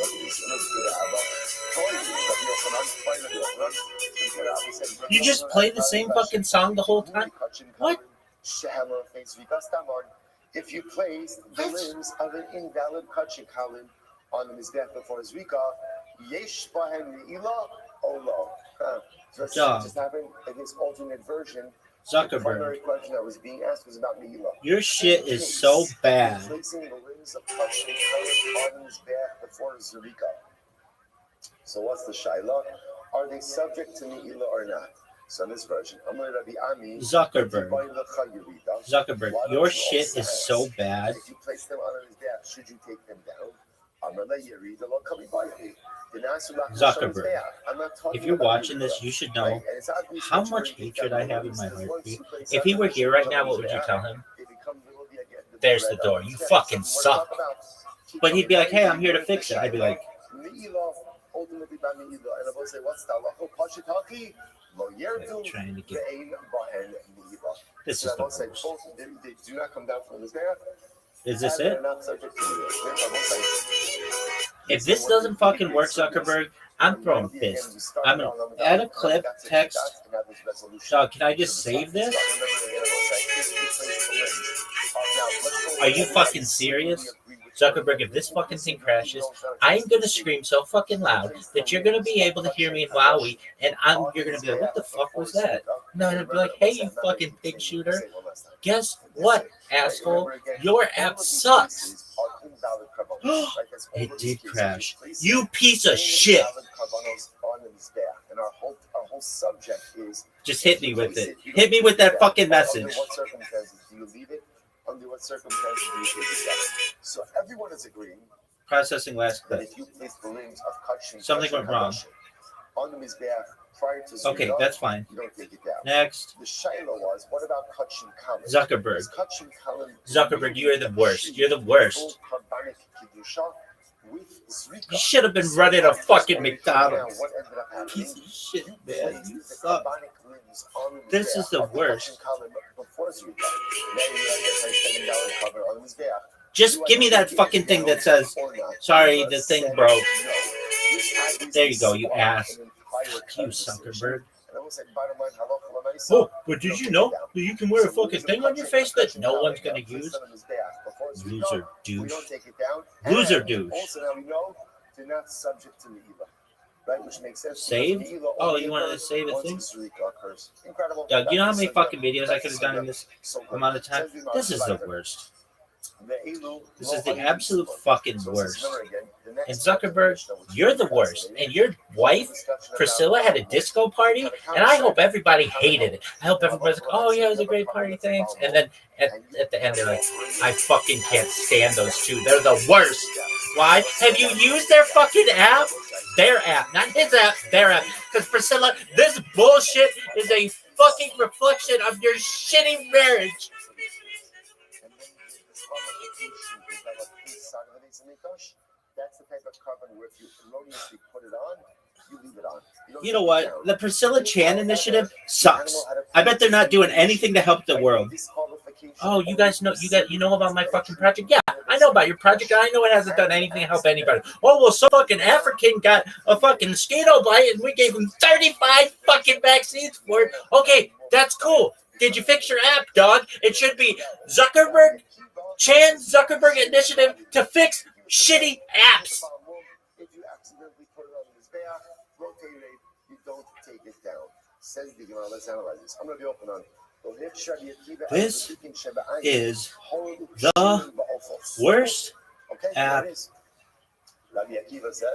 You just play the same fucking song the whole time? What? If you place the limbs of an invalid Kachin Kalim on the Mizbeach before Zrika, Yesh Bahem Ila Olo. Just happened in this alternate version. Zuckerberg. The primary question that was being asked was about Meila. Your shit is so bad. Placing the limbs of Kachin Kalim on Mizbeach before Zrika. So what's the Shaila? Are they subject to Meila or not? So in this version, Zuckerberg, your shit is so bad. If you place them on his back, should you take them down? Zuckerberg, if you're watching this, you should know how much hatred I have in my heart. If he were here right now, what would you tell him? There's the door. You fucking suck. But he'd be like, hey, I'm here to fix it. I'd be like, ultimately by me, and I will say, what's the halacha? Pashitaki, lo yerdu, trying to get ve'ein bahen ni'iva. this is the say worst. both they do not come down from the Mizbeach. Is this and it? they're not subject to the If this doesn't fucking work, Zuckerberg, I'm throwing fists. I'm gonna add a clip, text. Dog, can I just save this? Are you fucking serious? Zuckerberg, if this fucking thing crashes, I'm gonna scream so fucking loud that you're gonna be able to hear me in Wowie, and you're gonna be like, what the fuck was that? No, and I'd be like, hey, you fucking pig shooter. Guess what, asshole? Your app sucks. It did crash. You piece of shit. And our whole subject is just hit me with it. Hit me with that fucking message. Under what circumstances do you leave it? Under what circumstances do you take it down? So everyone is agreeing. Processing last clip. If you place the limbs of Kachin, something went wrong. On the Mizbeach prior to okay, that's fine. You don't take it down. Next. The Shaila was, what about Kachin Kalim? Zuckerberg. Zuckerberg, you are the worst. You're the worst. You should have been running a fucking McDonald's. Piece of shit, man. You suck. This is the worst. Just give me that fucking thing that says, sorry, the thing broke. There you go, you ass. Fuck you, Zuckerberg. Oh, but did you know that you can wear a fucking thing on your face that no one's gonna use? Loser douche. Loser douche. They're not subject to Meila, right? Which makes sense. Save? Oh, you wanted to save a thing? Incredible. Doug, you know how many fucking videos I could have done in this amount of time? This is the worst. This is the absolute fucking worst. And Zuckerberg, you're the worst. And your wife, Priscilla, had a disco party, and I hope everybody hated it. I hope everybody's like, oh yeah, it was a great party, thanks. And then at the end, they're like, I fucking can't stand those two. They're the worst. Why? Have you used their fucking app? Their app, not his app, their app. Because Priscilla, this bullshit is a fucking reflection of your shitty marriage. That's the type of carbon where if you erroneously put it on, you leave it on. You know what? The Priscilla Chan initiative sucks. I bet they're not doing anything to help the world. Oh, you guys know you know about my fucking project? Yeah, I know about your project. I know it hasn't done anything to help anybody. Oh, well, some fucking African got a fucking mosquito bite and we gave him 35 fucking vaccines for it. Okay, that's cool. Did you fix your app, dog? It should be Chan Zuckerberg initiative to fix shitty apps. If you accidentally put it on the Mizbeach, rotate it, you don't take it down. Says the Gemara, let's analyze this. I'm going to be open on. This is the worst app. Rabbi Akiva says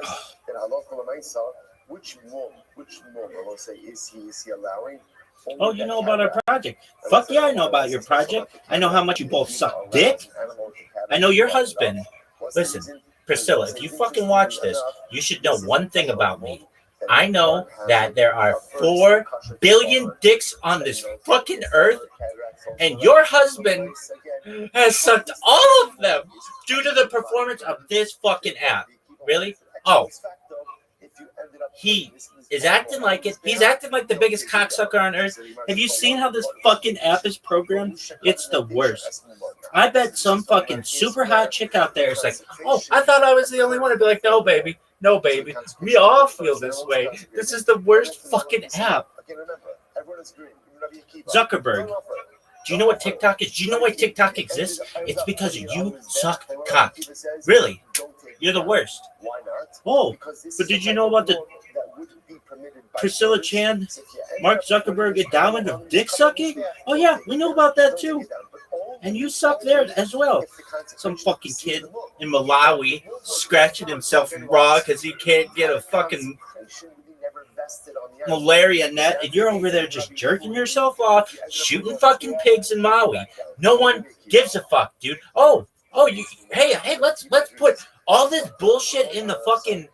in Halacha L'Maisa, which mom, I will say, is he allowing? Oh, you know about our project. Fuck yeah, I know about your project. I know how much you both suck dick. I know your husband. Listen, Priscilla, if you fucking watch this, you should know one thing about me. I know that there are 4 billion dicks on this fucking earth, and your husband has sucked all of them due to the performance of this fucking app. Really? Oh. He is acting like it. He's acting like the biggest cocksucker on earth. Have you seen how this fucking app is programmed? It's the worst. I bet some fucking super hot chick out there is like, oh, I thought I was the only one. I'd be like, no, baby. No, baby. We all feel this way. This is the worst fucking app. Zuckerberg. Do you know what TikTok is? Do you know why TikTok exists? It's because you suck cock. Really? You're the worst. Oh, but did you know about the Priscilla Chan, Mark Zuckerberg endowment of dick sucking? Oh yeah, we know about that too. And you suck there as well. Some fucking kid in Malawi scratching himself raw because he can't get a fucking malaria net, and you're over there just jerking yourself off, shooting fucking pigs in Maui. No one gives a fuck, dude. Hey, let's put all this bullshit in the fucking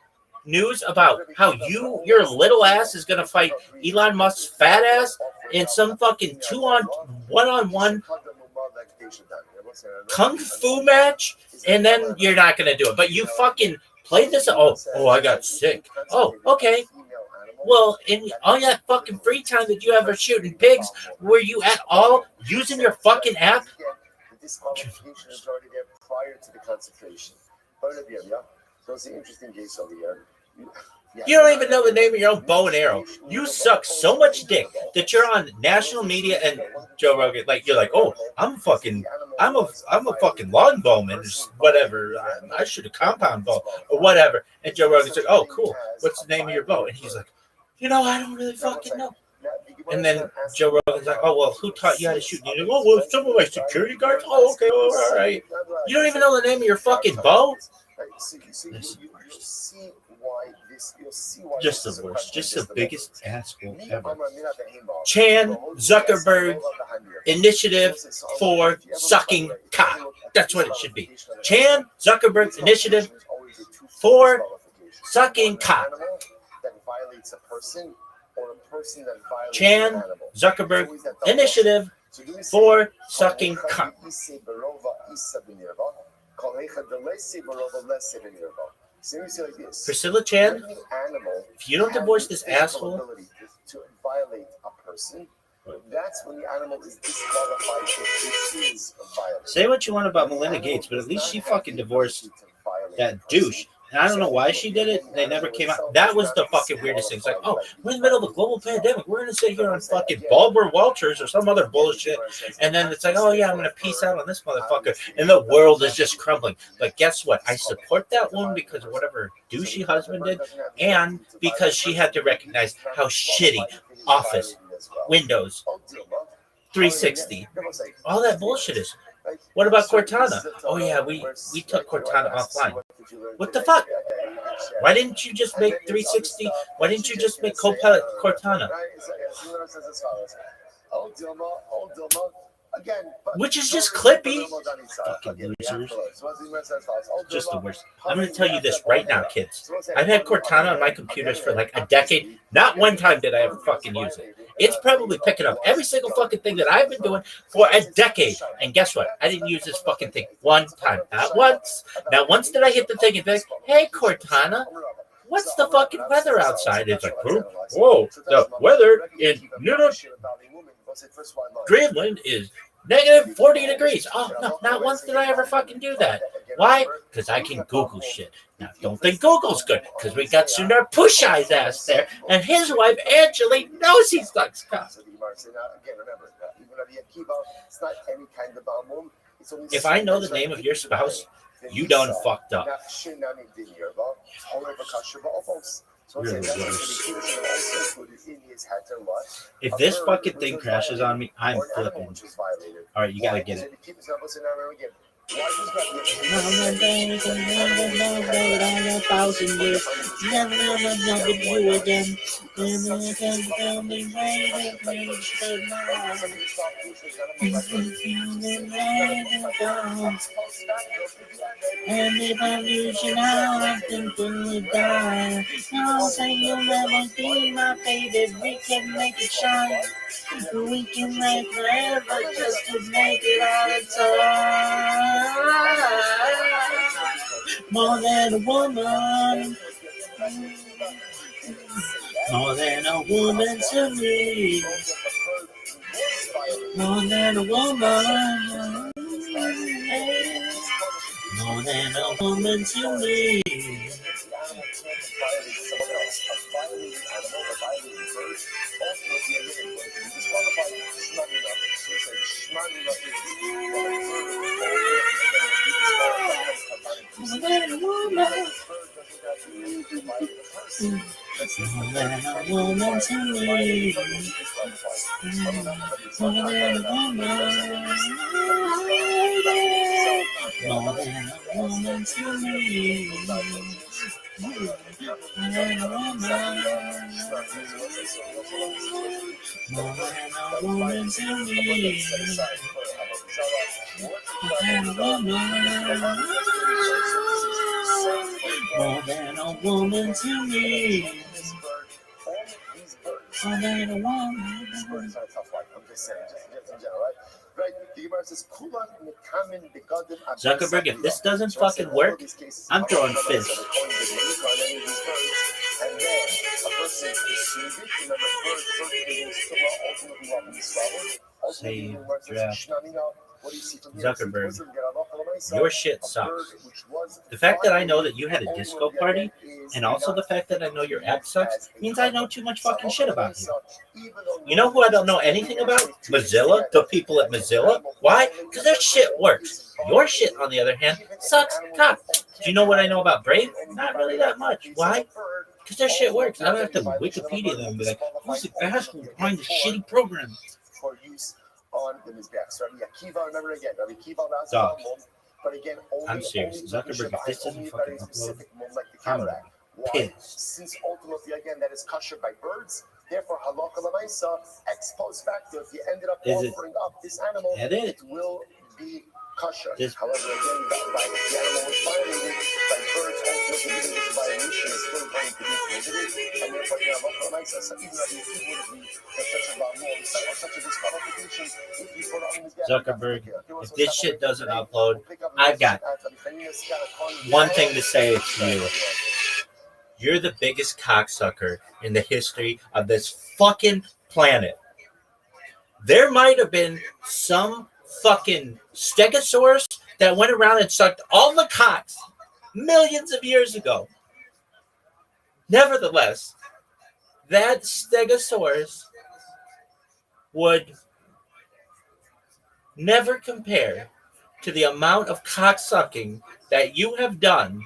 news about how your little ass is gonna fight Elon Musk's fat ass in some fucking one-on-one kung fu match, and then you're not gonna do it. But you fucking played this. Oh, I got sick. Oh, okay. Well, in all that fucking free time that you have for shooting pigs, were you at all using your fucking app? The disqualification is already there prior to the consecration. So it's an interesting case over here. You don't even know the name of your own bow and arrow. You suck so much dick that you're on national media and Joe Rogan, like you're like, oh, I'm a fucking longbowman, whatever. I shoot a compound bow or whatever. And Joe Rogan's like, oh, cool. What's the name of your bow? And he's like, I don't really fucking know. And then Joe Rogan's like, oh, well, who taught you how to shoot? And you're like, oh, well, some of my security guards. Oh, okay, all right. You don't even know the name of your fucking bow? Just the worst. Just the biggest asshole ever. Chan Zuckerberg Initiative for Sucking Cock. That's what it should be. Chan Zuckerberg Initiative for Sucking Cock. Chan Zuckerberg Initiative for Sucking Cock. seriously like this. Priscilla Chan, Animal if you don't divorce this asshole, to violate a person, that's when the animal is disqualified if it is violent. say what you want about Melinda Gates, but at least she fucking divorced that douche. And I don't know why she did it. They never came out. That was the fucking weirdest thing. It's like, oh, we're in the middle of a global pandemic. We're going to sit here on fucking Baldwin Walters or some other bullshit. And then it's like, oh, yeah, I'm going to peace out on this motherfucker. And the world is just crumbling. But guess what? I support that woman because of whatever douchey husband did. And because she had to recognize how shitty Office, Windows, 360, all that bullshit is. What about Cortana? Oh, yeah, we took Cortana offline. What the fuck? Why didn't you just make 360? Why didn't you just make Copilot Cortana? Which is just clippy. Fucking losers. Just the worst. I'm going to tell you this right now, kids. I've had Cortana on my computers for like a decade. Not one time did I ever fucking use it. It's probably picking up every single fucking thing that I've been doing for a decade. And guess what? I didn't use this fucking thing one time. Not once. Not once did I hit the thing and be like, hey, Cortana, what's the fucking weather outside? It's like, whoa, the weather in Greenland is negative 40 degrees. Oh, no, not once did I ever fucking do that. Why? Because I can Google shit. Now, don't think Google's good, because we got Sundar Pichai's ass there, and his wife, Angeli, knows he sucks cock. If I know the name of your spouse, you done fucked up. Really if this fucking thing crashes on me, I'm flipping. All right, you gotta get it. And if I lose you now, I think we'll die. I'll say you'll never be my baby. We can make it shine. We can make forever just to make it all the time. More than a woman. More than a woman to me. More than a woman. More than a woman to me. More than a woman. More than a woman to me. More than a woman. More than a woman to me. More than a woman. More than a woman to me. More than a woman. More than a woman to me. More than a woman. Zuckerberg, if this doesn't fucking work, I'm throwing fists. Save draft. Zuckerberg, your shit sucks. The fact that I know that you had a disco party, and also the fact that I know your app sucks, means I know too much fucking shit about you. You know who I don't know anything about? Mozilla, the people at Mozilla. Why? Because their shit works. Your shit, on the other hand, sucks cock. Do you know what I know about Brave? Not really that much. Why? Because their shit works. I don't have to Wikipedia them and be like, who's the asshole behind the shitty program? For use on the Mizbeach. So Rabbi Akiva, remember again, Rabbi Akiva last Dog. but again, I'm serious. Zuckerberg, if this doesn't fucking upload, I'm pissed. Since ultimately, again, that is kosher by birds, therefore, halakha l'maisa, ex post facto, if you ended up offering up this animal, it will be kosher. However, again, the animal was violated by Zuckerberg, if this shit doesn't upload, I've got one thing to say to you. You're the biggest cocksucker in the history of this fucking planet. There might have been some fucking stegosaurus that went around and sucked all the cocks millions of years ago. Nevertheless, that stegosaurus would never compare to the amount of cocksucking that you have done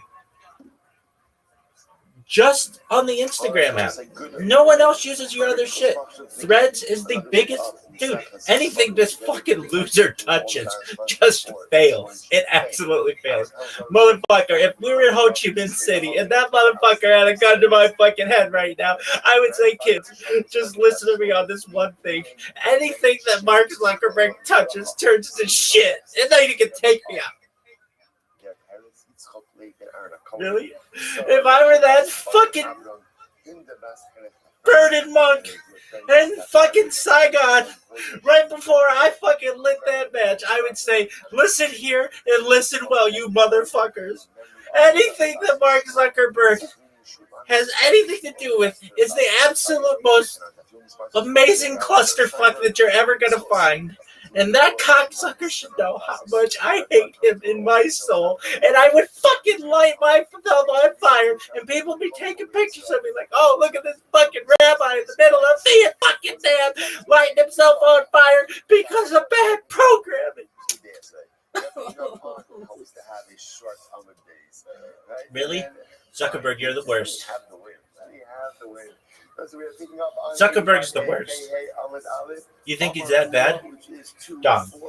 just on the Instagram app. No one else uses your other shit. Threads is the biggest. Dude, anything this fucking loser touches just fails. It absolutely fails. Motherfucker, if we were in Ho Chi Minh City and that motherfucker had a gun to my fucking head right now, I would say, kids, just listen to me on this one thing. Anything that Mark Zuckerberg touches turns to shit. And then you can take me out. Really? If I were that fucking burning monk in fucking Saigon right before I fucking lit that match, I would say, listen here and listen well, you motherfuckers. Anything that Mark Zuckerberg has anything to do with is the absolute most amazing clusterfuck that you're ever going to find. And that cocksucker should know how much I hate him in my soul. And I would fucking light myself on fire. And people would be taking pictures of me like, oh, look at this fucking rabbi in the middle of the fucking dam lighting himself on fire because of bad programming. Really? Zuckerberg, you're the worst. Zuckerberg's the worst. You think he's that bad? Dom. Do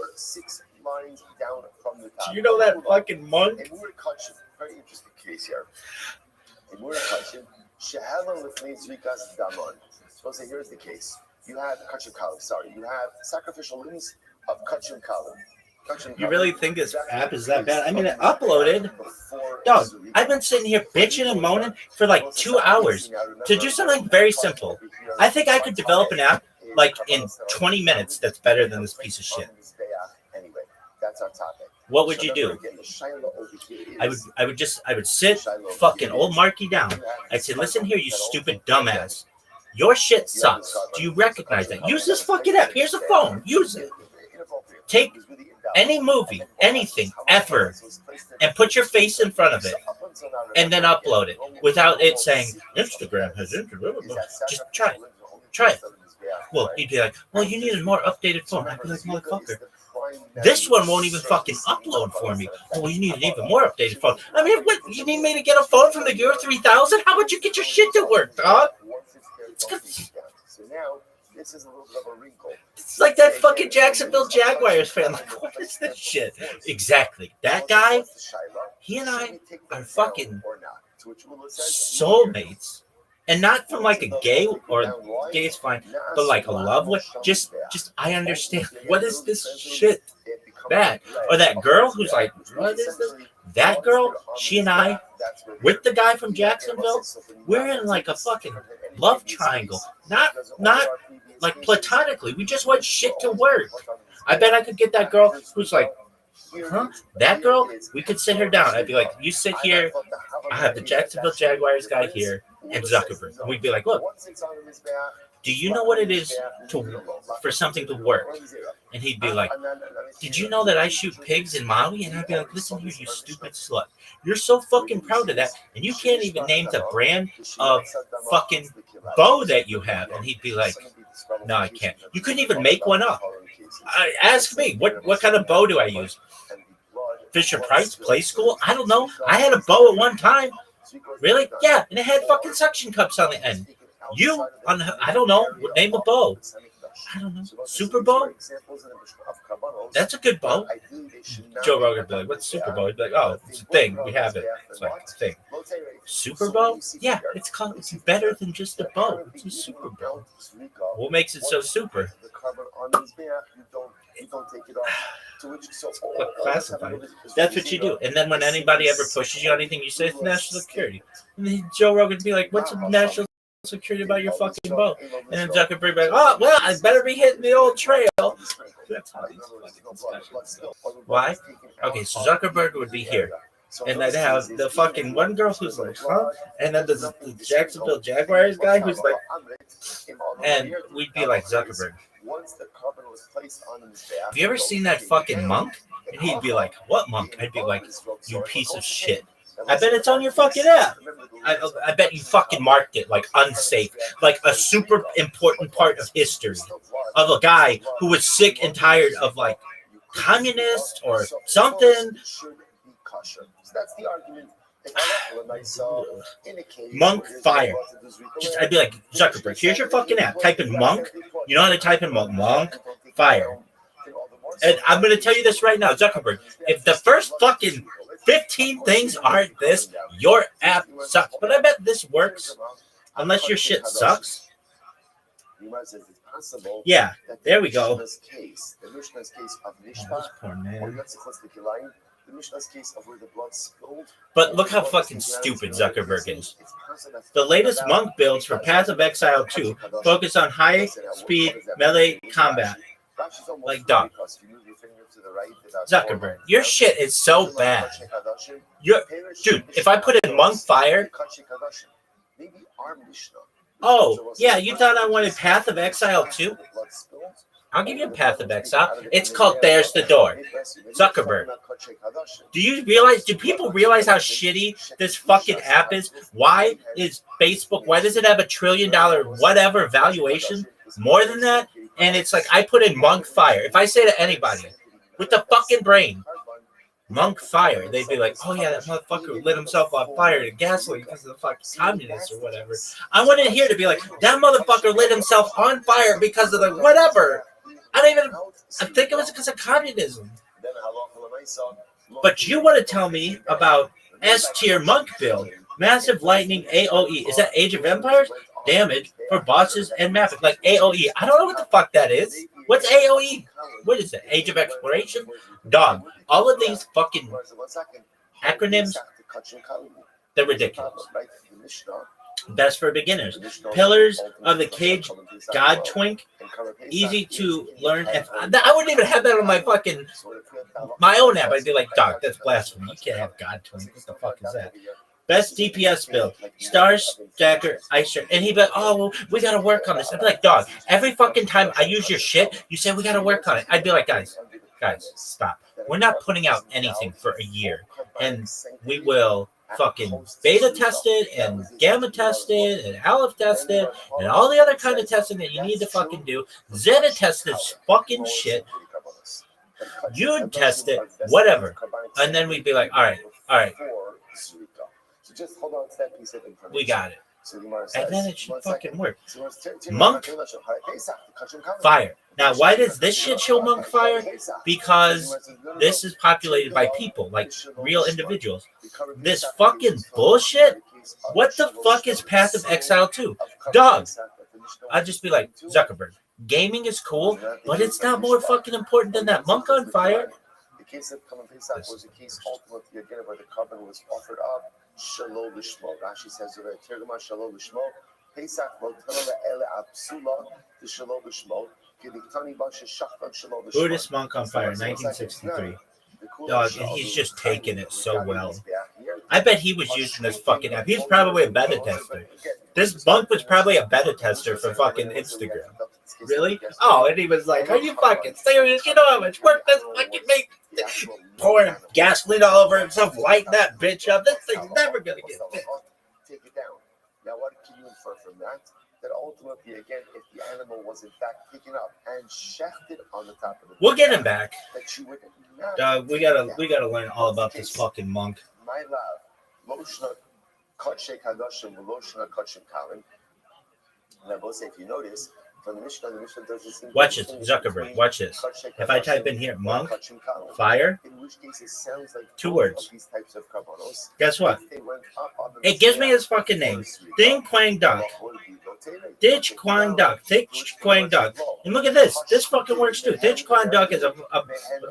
you know that fucking monk? Very interesting case here. So here's the case. You have you have sacrificial limbs of kachim kalim. You really think this app is that bad? I mean, it uploaded. Dog, I've been sitting here bitching and moaning for like 2 hours to do something very simple. I think I could develop an app like in 20 minutes that's better than this piece of shit. Anyway, that's our topic. What would you do? I would sit fucking old Marky down. I'd say, listen here, you stupid dumbass. Your shit sucks. Do you recognize that? Use this fucking app. Here's a phone. Use it. Take any movie, anything, ever, and put your face in front of it, and then upload it without it saying, Instagram has just try it. Try it. Well, you'd be like, well, you need a more updated phone. I'd be like, motherfucker, this one won't even fucking upload for me. Oh, well, you need an even more updated phone. I mean, what, you need me to get a phone from the Gear 3000? How would you get your shit to work, dog? This is a little bit of a wrinkle. It's like that fucking Jacksonville Jaguars fan. Like, what is this shit? Exactly. That guy, he and I are fucking soulmates. And not from like a gay, or gay is fine, but like a love one. Just I understand. What is this shit? That. Or that girl who's like, what is this? That girl, she and I, with the guy from Jacksonville, we're in like a fucking love triangle. Not like platonically. We just want shit to work. I bet I could get that girl who's like, huh? That girl, we could sit her down. I'd be like, you sit here. I have the Jacksonville Jaguars guy here and Zuckerberg. And we'd be like, look, do you know what it is for something to work? And he'd be like, did you know that I shoot pigs in Maui? And I'd be like, listen here, you stupid slut. You're so fucking proud of that. And you can't even name the brand of fucking bow that you have. And he'd be like, no, I can't. You couldn't even make one up. Ask me, what kind of bow do I use? Fisher Price, Play School? I don't know. I had a bow at one time. Really? Yeah, and it had fucking suction cups on the end. I don't know. Name a bow. I don't know. Super Bowl? That's a good bow. Joe Rogan would be like, what's Super Bowl? He'd be like, oh, it's a thing. We have it. It's like a thing. Super Bowl? Yeah, it's better than just a bow. It's a Super Bowl. What makes it so super? classified. That's what you do. And then when anybody ever pushes you on anything, you say it's national security. And then Joe Rogan would be like, what's national security about your fucking boat? And then Zuckerberg be like, oh, well, I better be hitting the old trail. That's how these fucking Why? Okay, so Zuckerberg would be here. And I'd have the fucking one girl who's like, huh? And then the Jacksonville Jaguars guy who's like, and we'd be like, Zuckerberg, have you ever seen that fucking monk? And he'd be like, what monk? I'd be like, you piece of shit. I bet it's on your fucking app. I bet you fucking marked it like unsafe, like a super important part of history of a guy who was sick and tired of like communist or something. That's the argument. Monk fire. I'd be like, Zuckerberg, here's your fucking app. Type in monk. You know how to type in monk fire. And I'm going to tell you this right now, Zuckerberg. If the first fucking 15 things aren't this, your app sucks. But I bet this works. Unless your shit sucks. Yeah, there we go. But look how fucking stupid Zuckerberg is. The latest monk builds for Path of Exile 2 focus on high-speed melee combat. Like, dog. Zuckerberg, your shit is so bad. Dude, if I put in monk fire... Oh, yeah, you thought I wanted Path of Exile 2? I'll give you a Path of Exile. It's called There's the Door. Zuckerberg. Do people realize how shitty this fucking app is? Why is Facebook, why does it have $1 trillion whatever valuation? More than that? And it's like, I put in monk fire. If I say to anybody with the fucking brain, monk fire, they'd be like, oh yeah, that motherfucker lit himself on fire to gasoline because of the fucking communists or whatever. I wanted here to be like, that motherfucker lit himself on fire because of the whatever. I think it was because of communism. But you want to tell me about S-tier monk build, massive lightning AOE. Is that Age of Empires? Damage for bosses and mapping. Like AOE. I don't know what the fuck that is. What's AOE? What is it? Age of Exploration? Dog. All of these fucking acronyms, they're ridiculous. Best for beginners. Pillars of the Cage, God Twink, easy to learn. I wouldn't even have that on my own app. I'd be like, dog, that's blasphemy. You can't have God Twink. What the fuck is that? Best DPS build, Star Stacker, Ice Shard. And he'd be like, oh, well, we got to work on this. I'd be like, dog, every fucking time I use your shit, you say, we got to work on it. I'd be like, guys, stop. We're not putting out anything for a year. And we will fucking beta test it and gamma test it and aleph test it and all the other kind of testing that you need to fucking do. Zeta test this fucking shit. You'd test it, whatever. And then we'd be like, all right. Just hold on to that piece of information. We got it. And then it should fucking work. Monk fire. Now, why does this shit show monk fire? Because this is populated by people, like real individuals. This fucking bullshit? What the fuck is Path of Exile 2? Dog. I'd just be like, Zuckerberg, gaming is cool, but it's not more fucking important than that monk on fire. The case of Kaman Pesach was a case ultimately again where the carbon was offered up. Shalom Lishmo. Rashi says over there, Tirgama Shalom Lishmo. Pesach lo tala ele absula the Shalom Lishmo. Kidiktani basha shachtan Shalom Lishmo. Buddhist monk on fire, 1963. Dog, and he's just taking it so well. I bet he was using this fucking app. He's probably a beta tester. This monk was probably a beta tester for fucking Instagram. Really? Oh, and he was like, are you fucking serious? You know how much work this fucking makes? Pouring gasoline all over himself, lighting that bitch up. This thing's never going to get fixed. Take it down. Now, what can you infer from that? That ultimately, again, if the animal was in fact taken up and shafted on the top of the we'll get him back. That you would we gotta learn all about this fucking monk. My love, Loshna Kotshek Hadoshim, Loshna Kotshek Kalim. And I will say, if you notice, from the Mishnah does this. Watch this, Zuckerberg. Watch this. If I type in here, monk, fire, in which case it sounds like 2 words. These types of guess what? It gives me his fucking name. Ding Quang Duck. Thich Quang Duc. Thich Quang Duc. And look at this. This fucking works too. Thich Quang Duc is a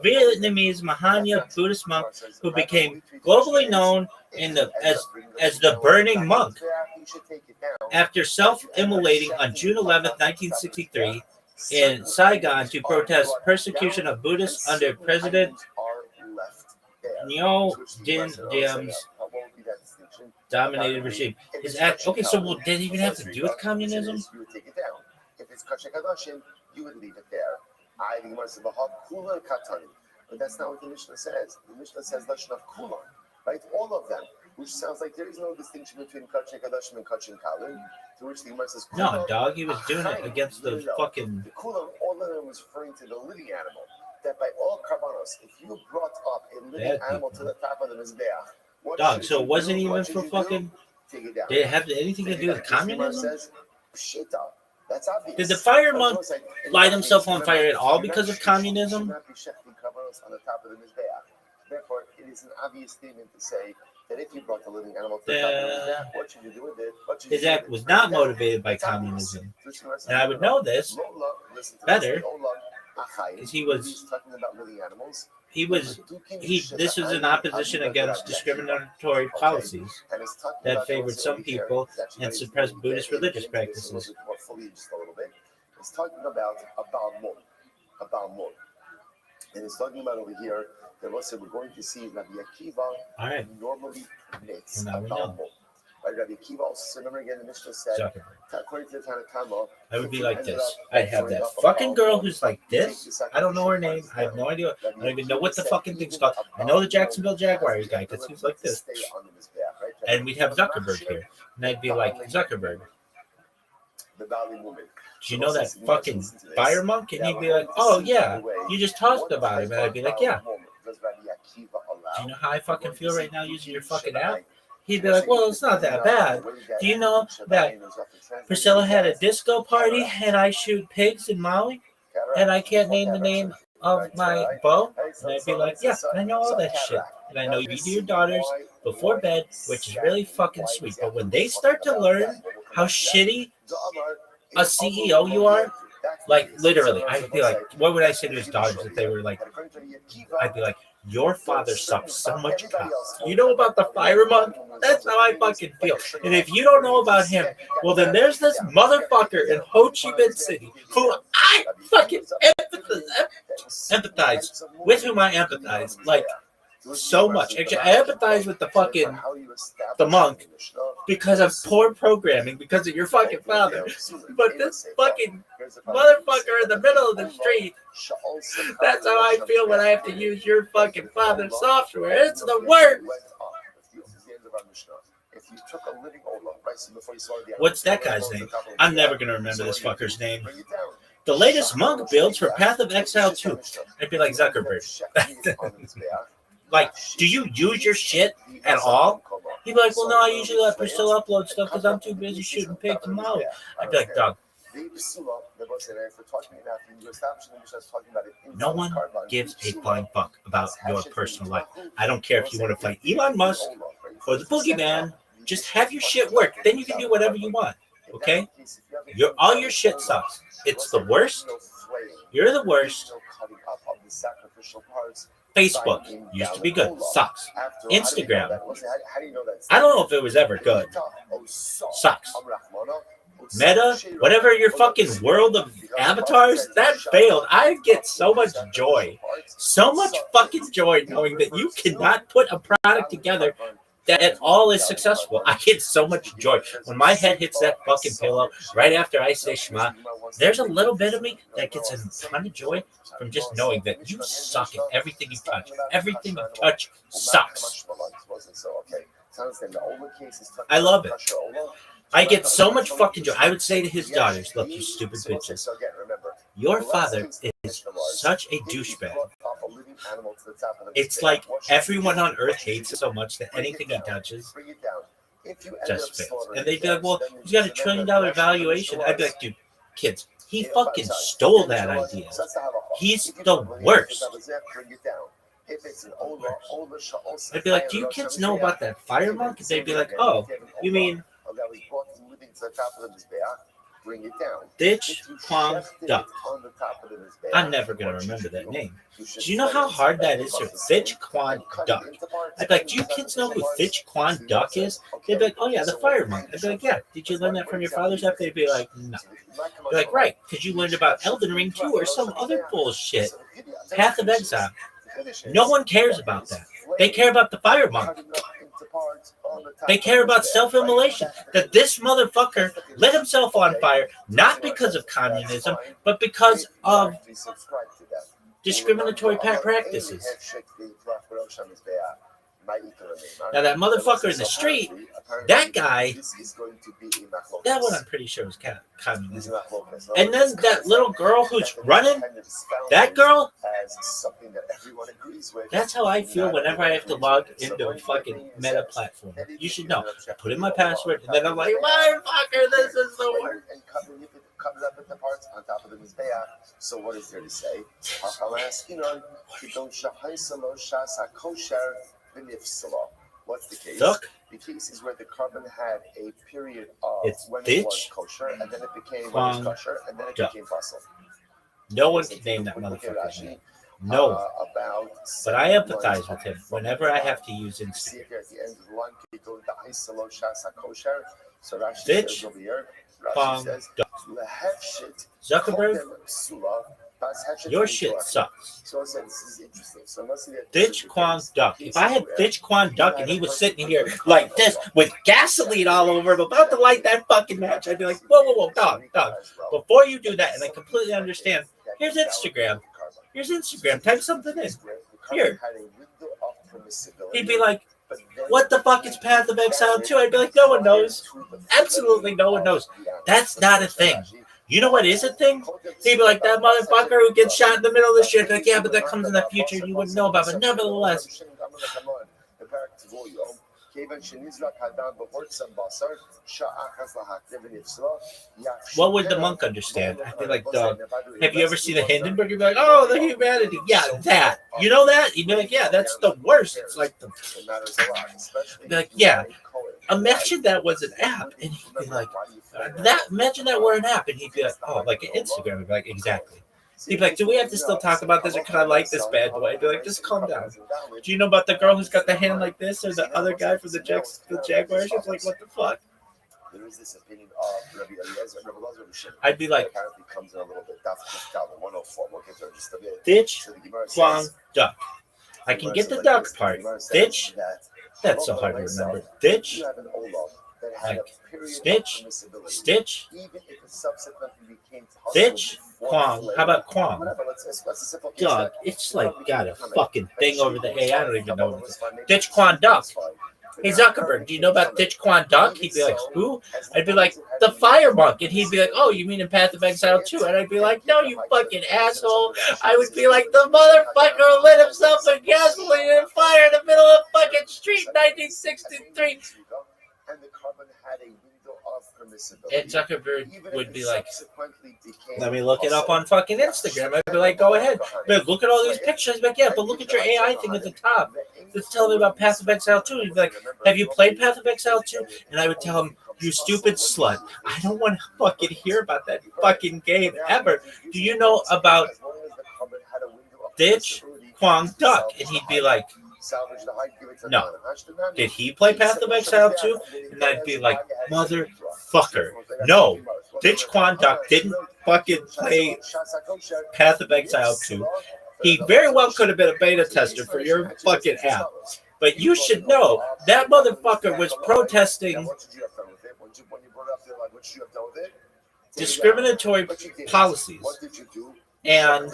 Vietnamese Mahayana Buddhist monk who became globally known as the Burning Monk after self-immolating on June 11, 1963 in Saigon to protest persecution of Buddhists under President Ngo Dinh Diem's dominated regime. His act. Okay, so well, did it even have to do with communism? You would take it down. If it's Kachek Hadashim, you would leave it there. I think it's Kula Katani. But that's not what the Mishnah says. The Mishnah says Lashon of Kula, right? All of them, which sounds like there is no distinction between Kachek Hadashim and Kachek Kalin, to which the Gemara says Kula. No, dog, he was doing it against the fucking. The Kula, all of them was referring to the living animal. That by all karbanos, if you brought up a living animal to the top of the Mizbeach, dog, so it wasn't even for fucking. Did it have anything to do with communism? That's obvious. Did the fire monk light himself on fire at all because of communism? Therefore, it is an obvious statement to say that if you brought the living animal to the top of the Mizbeach, what should you do with it? His act was not motivated by communism. And I would know this better because he was talking about living animals. This was in opposition against discriminatory policies that favored some people and suppressed Buddhist religious practices. It's talking about a Balmon. And it's talking about over here that also we're going to see Rabbi Akiva normally permits a Balmon. Rabbi Akiva also, remember again, the Mishnah said, according to the Tanakhama, I would be like this. I'd have that fucking girl who's like this. I don't know her name. I have no idea. I don't even know what the fucking thing's called. I know the Jacksonville Jaguars guy because he's like this. And we'd have Zuckerberg here. And I'd be like, Zuckerberg, do you know that fucking fire monk? And he'd be like, oh, yeah. You just talked about him. And I'd be like, yeah. Do you know how I fucking feel right now using your fucking app? He'd be like, well, it's not that bad. Do you know that Priscilla had a disco party and I shoot pigs in Maui? And I can't name the name of my beau? And I'd be like, yeah, I know all that shit. And I know you do your daughters before bed, which is really fucking sweet. But when they start to learn how shitty a CEO you are, like literally, I'd be like, what would I say to his daughters if they were like, I'd be like, your father sucks so much cock. You know about the fire monk? That's how I fucking feel. And if you don't know about him, well, then there's this motherfucker in Ho Chi Minh City who I fucking empathize, with whom I empathize, like, so much. Actually, I empathize with the monk because of poor programming, because of your fucking father. But this fucking motherfucker in the middle of the street, that's how I feel when I have to use your fucking father's software. It's the worst. What's that guy's name? I'm never going to remember this fucker's name. The latest monk builds for Path of Exile 2. I'd be like Zuckerberg. Like, do you use your shit at all? He'd be like, well, no, I usually let Priscilla upload stuff because I'm too busy shooting pigs in Maui. I'd be like, dog. No one gives a flying fuck about your personal life. I don't care if you want to fight Elon Musk or the boogeyman. Just have your shit work. Then you can do whatever you want. Okay? All your shit sucks. It's the worst. You're the worst. Facebook used to be good. Sucks. Instagram. I don't know if it was ever good. Sucks. Meta, whatever your fucking world of avatars, that failed. I get so much joy. So much fucking joy knowing that you cannot put a product together that at all is successful. I get so much joy. When my head hits that fucking pillow right after I say Shema, there's a little bit of me that gets a ton of joy from just knowing that you suck at everything you touch. Everything you touch sucks. I love it. I get so much fucking joy. I would say to his daughters, look, you stupid bitches. Your father is such a douchebag. It's like everyone on earth hates him so much that anything he touches just fails. And they'd be like, well, he's got $1 trillion valuation. I'd be like, dude, kids, he fucking stole that idea. He's the worst. I'd be like, do you kids know about that fire monk? They'd be like, oh, you mean bring it down. Ditch Kwang Duck. I'm never going to remember that name. Do you know how hard that is for Thich Quan Duck? I'd be like, do you kids know who Thich Quan Duck is? They'd be like, oh yeah, the fire monk. I'd be like, yeah. Did you learn that from your father's app? They'd be like, no. I'd be like, right, because you learned about Elden Ring 2 or some other bullshit. Path of Exile. No one cares about that. They care about the fire monk. They care about self-immolation. That this motherfucker lit himself on fire, not because of communism, but because of discriminatory practices. Now that motherfucker in the street, that guy, that one I'm pretty sure is communism. And then that little girl who's running, that girl, that's how I feel whenever I have to log into a fucking meta platform. You should know. I put in my password, and then I'm like, motherfucker, this is the worst. Covered up with the parts on top of the Mizbeach. So what is there to say? What's the case? Duck. The case is where the carbon had a period of It's when ditch, it was kosher, and then it became when it was kosher, and then it duck. became fossil. No one can name that motherfucker's name. No one. But I empathize with him whenever I have to use Instagram. Ditch, Kwang Duck. Zuckerberg, your shit sucks. Ditch Kwang Duck. If I had Ditch Kwang Duck and he was sitting here like this with gasoline all over him, about to light that fucking match, I'd be like, whoa, dog. Before you do that, and I completely understand, here's Instagram. Type something in. Here. He'd be like, what the fuck is Path of Exile 2? I'd be like, no one knows. Absolutely no one knows. That's not a thing. You know what is a thing? He'd be like, that motherfucker who gets shot in the middle of the shit. Like, yeah, but that comes in the future you wouldn't know about. But nevertheless. What would the monk understand? I'd be like, dog, have you ever seen the Hindenburg? You'd be like, oh, the humanity. Yeah, that. You know that? You'd be like, yeah, that's the worst. It's like the. I'd be like, yeah. Imagine that was an app. And he'd be like, imagine that were an app. And he'd be like, oh, like Instagram. I'd be like, exactly. He'd be like, do we have to still talk about this, or can I like this bad boy? I'd be like, just calm down. Do you know about the girl who's got the hand like this, or the other guy from the Jaguars? She's like, what the fuck? There is this opinion of Rabbi Eliezer. I'd be like, Ditch Kwang Duck. I can get the duck part. Ditch, that's so hard to remember. Ditch, like Stitch, Ditch, Kwang. How about Kwang? Dog, it's like got a fucking thing over the A. I don't even know what it is. Ditch Kwang Duck. Hey Zuckerberg, do you know about Ditch Kwang Duck? He'd be like, who? I'd be like, the fire monk. And he'd be like, oh, you mean in Path of Exile 2? And I'd be like, no, you fucking asshole. I would be like, the motherfucker lit himself with gasoline and fire in the middle of the fucking street in 1963. And the carbon had a window of permissibility. And Zuckerberg would be like, let me look it up on fucking Instagram. I'd be like, go ahead. But look at all these pictures. I'd be like, yeah, but look at your AI thing at the top. It's telling me about Path of Exile 2. He'd be like, have you played Path of Exile 2? And I would tell him, you stupid slut. I don't want to fucking hear about that fucking game ever. Do you know about Ditch Kwang Duck? And he'd be like, no. Did he play Path of Exile 2? And I'd be like, motherfucker. No. Ditch Kwang Duck didn't fucking play Path of Exile 2. He very well could have been a beta tester for your fucking app. But you should know that motherfucker was protesting discriminatory policies. And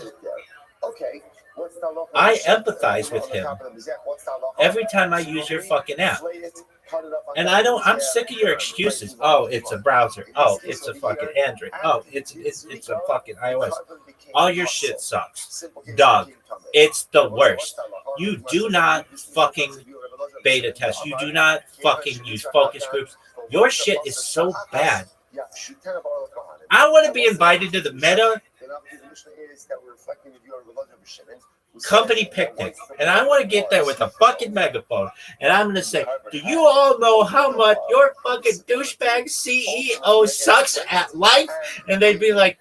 I empathize with him every time I use your fucking app. And I'm sick of your excuses. Oh, it's a browser. Oh, it's a fucking Android. Oh, it's a fucking iOS. All your shit sucks. Dog, it's the worst. You do not fucking beta test. You do not fucking use focus groups. Your shit is so bad. I want to be invited to the meta company picnic, and I want to get there with a fucking megaphone, and I'm going to say, do you all know how much your fucking douchebag CEO sucks at life? And they'd be like,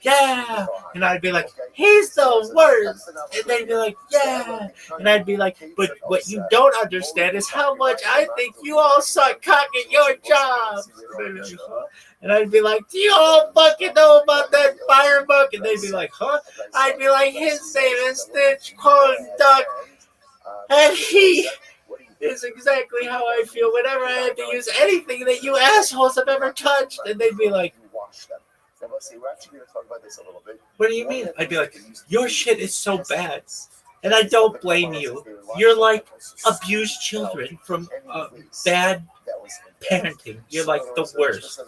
yeah. And I'd be like, he's the worst. And they'd be like, yeah. And I'd be like, but what you don't understand is how much I think you all suck cock at your jobs. And I'd be like, do you all fucking know about that firebug? And they'd be like, huh? I'd be like, his name is Stitch Corn Duck. And he is exactly how I feel whenever I have to use anything that you assholes have ever touched. And they'd be like, we're actually going to talk about this a little bit. what do you mean? I'd be like, your shit is so bad. And I don't blame you. You're like abused children from bad parenting. You're like the worst.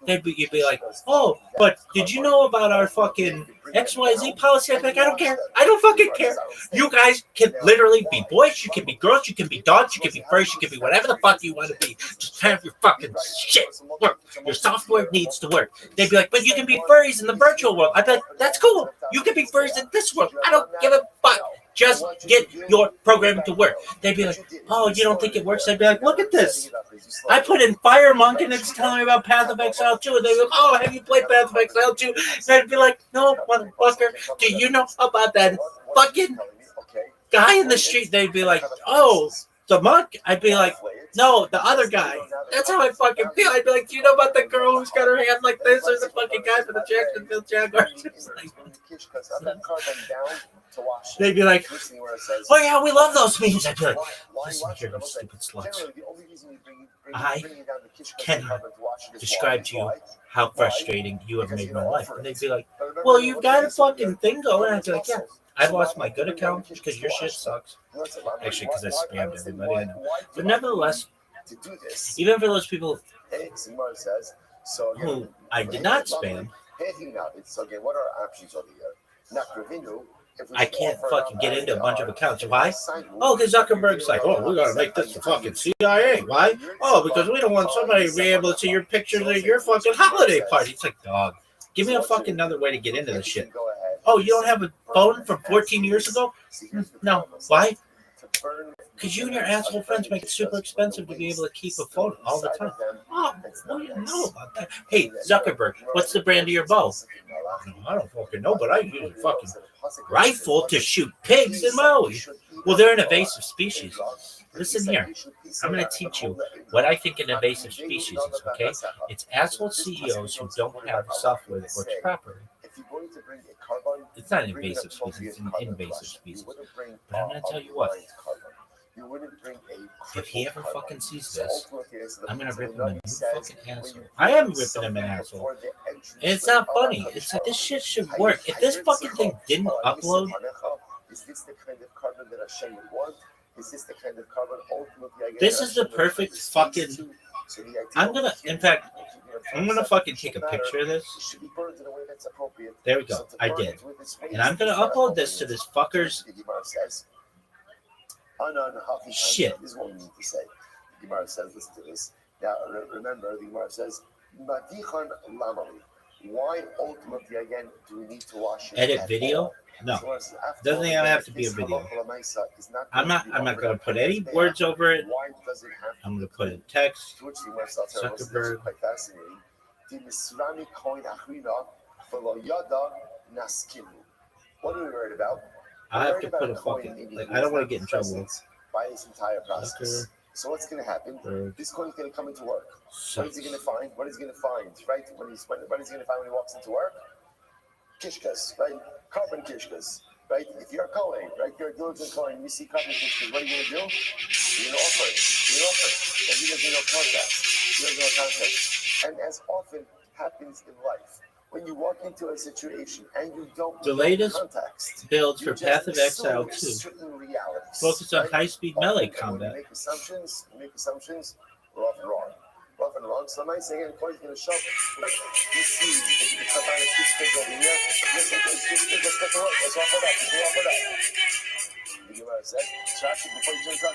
You'd be like, oh, but did you know about our fucking XYZ policy? I'd be like, I don't care. I don't fucking care. You guys can literally be boys. You can be girls. You can be dogs. You can be furries. You can be whatever the fuck you want to be. Just have your fucking shit work. Your software needs to work. They'd be like, but you can be furries in the virtual world. I'd be like, that's cool. You can be furries in this world. I don't give a fuck. Just get your programming to work. They'd be like, oh, you don't think it works? I'd be like, look at this. I put in Fire Monk and it's telling me about Path of Exile 2. And they'd be like, oh, have you played Path of Exile 2? And I'd be like, no, motherfucker. Do you know about that fucking guy in the street? They'd be like, oh, the monk? I'd be like, no, the other guy. That's how I fucking feel. I'd be like, do you know about the girl who's got her hand like this? Or the fucking guy for the Jacksonville Jaguars? They'd be like, oh yeah, we love those memes. I'd be like, listen here, you stupid sluts. I cannot describe to you how frustrating you have made my life. And they'd be like, well, you've got a fucking thing going. I'd be like, yeah, I lost my good account because your shit sucks. Actually, because I spammed everybody, I know. But nevertheless, even for those people who I did not spam, I can't fucking get into a bunch of accounts. Why? Oh, because Zuckerberg's like, oh, we gotta make this the fucking CIA. Why? Oh, because we don't want somebody to be able to see your pictures of your fucking holiday party. It's like, dog, give me a fucking another way to get into this shit. Oh, you don't have a phone from 14 years ago? No. Why? Because you and your asshole friends make it super expensive to be able to keep a phone all the time. Oh, what do you know about that? Hey, Zuckerberg, what's the brand of your bow? I don't fucking know, but I use a fucking rifle to shoot pigs in Maui. Well, they're an invasive species. Listen here. I'm going to teach you what I think an invasive species is, okay? It's asshole CEOs who don't have software that works properly. It's not an invasive species, it's an invasive species. But I'm going to tell you what. If he ever fucking sees this, I'm going to rip him a new fucking asshole. I am ripping him an asshole. And it's not funny. It's like, this shit should work. If this fucking thing didn't upload, this is the perfect fucking... I'm going to fucking take a picture of this. There we go. I did. And I'm going to upload this to this fucker's... shit. This is what we need to say. The Gemara says, listen to this. Now, remember, the Gemara says, why ultimately, again, do we need to wash it? Edit video? No. Doesn't even have to be a video. I'm not going to put any words over it. I'm going to put in text. Zuckerberg. What are we worried about? I have to put a fucking, like, I don't want to get in trouble. By this entire process. So what's going to happen? This coin is going to come into work. What is he going to find? What is he going to find? Right? What is he going to find when he walks into work? Kishkas, right? Carbon kishkas, right? If you're a Kohen, right? You're a diligent Kohen, you see carbon kishkas, what are you going to do? You're going to offer it. You're going to offer it. Because he doesn't know contact. He doesn't know contact. And as often happens in life, when you walk into a situation and you don't the latest context, builds for Path of Exile 2 focus on high-speed melee combat. Make assumptions, we're often wrong. We're often wrong. So am I saying the coin's going to show? You see, the combine of two over here. Listen, let's get to work. Let's offer that. The Gemara says, before he turns out,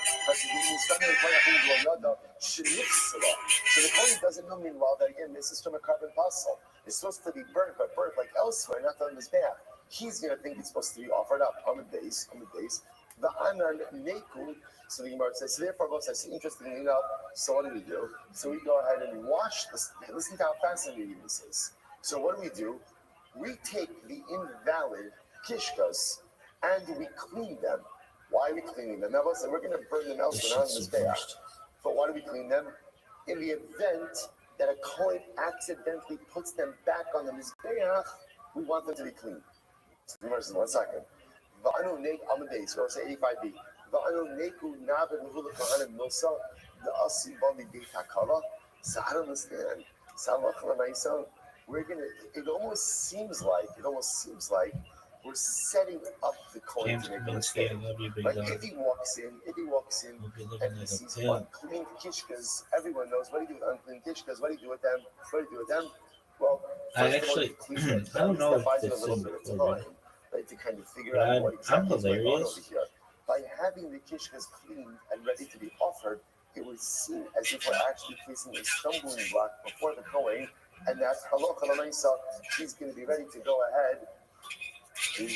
so the Kohen doesn't know meanwhile that again this is from a carbon puzzle. It's supposed to be burnt, but burnt like elsewhere, not on his back. He's gonna think it's supposed to be offered up on the base. The anan neku. So the Gemara says, so therefore, both says, interestingly enough, so what do? So we go ahead and wash this. Listen to how fascinating this is. So what do? We take the invalid kishkas and we clean them. Why are we cleaning them? Now listen, we're going to burn them elsewhere on the Mizbeach. But why do we clean them? In the event that a Kohen accidentally puts them back on the Mizbeach, we want them to be clean. So the Gemara says, 1 second. Va'anu neik amadei, so say 85b. Va'anu neiku nabed mehula kahanim milsa, the asi bali de takala. So I don't understand. We're gonna. It almost seems like we're setting up the Kohen to make a mistake. Like if he walks in and he sees unclean kishkas, everyone knows what do you do with unclean kishkas. What do you do with them? Well, I actually, I don't know if this is recorded, to kind of figure out what exactly I'm hilarious. Going on over here. By having the kishkas cleaned and ready to be offered, it would seem as if we're actually placing a stumbling block before the Kohen, and that's halacha l'maisa. He's going to be ready to go ahead. And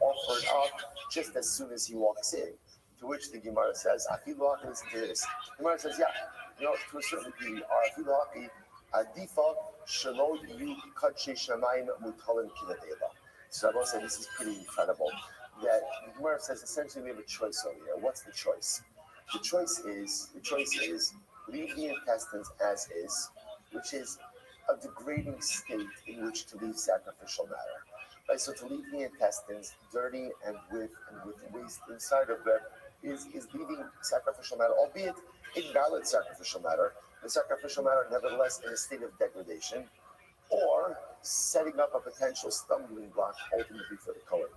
offer it up just as soon as he walks in. To which the Gemara says, "Afilu listen to this." The Gemara says, "Yeah, to a certain degree, afilu adifa shelo yu kadshe shamayim mutalim kiladeva." So I will say this is pretty incredible. That the Gemara says essentially we have a choice over here. What's the choice? The choice is leave the intestines as is, which is a degrading state in which to leave sacrificial matter. Right, so to leave the intestines dirty and with waste inside of them is leaving sacrificial matter, albeit invalid sacrificial matter, the sacrificial matter nevertheless in a state of degradation, or setting up a potential stumbling block ultimately for the Kohen.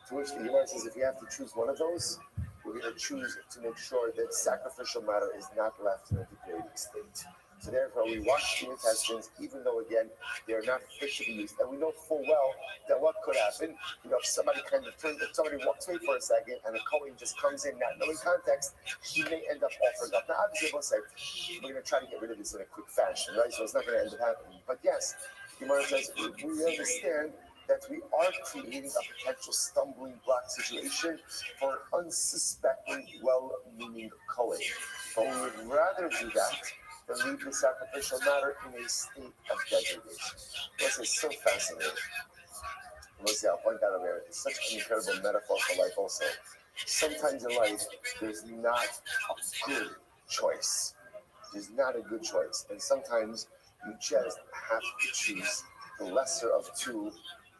To which the Gemara says if you have to choose one of those, we're going to choose to make sure that sacrificial matter is not left in a degrading state. So therefore, we wash the intestines, even though, again, they're not fit to be used. And we know full well that what could happen, if somebody walks away for a second and a Kohen just comes in, not knowing context, he may end up offering up. Now, obviously, we'll say, we're going to try to get rid of this in a quick fashion, right? So it's not going to end up happening. But yes, Gemara says, we understand that we are creating a potential stumbling block situation for an unsuspecting, well-meaning Kohen. But we would rather do that than leave the sacrificial matter in a state of degradation. This is so fascinating. I'll point that over here. It's such an incredible metaphor for life also. Sometimes in life, there's not a good choice. And sometimes you just have to choose the lesser of two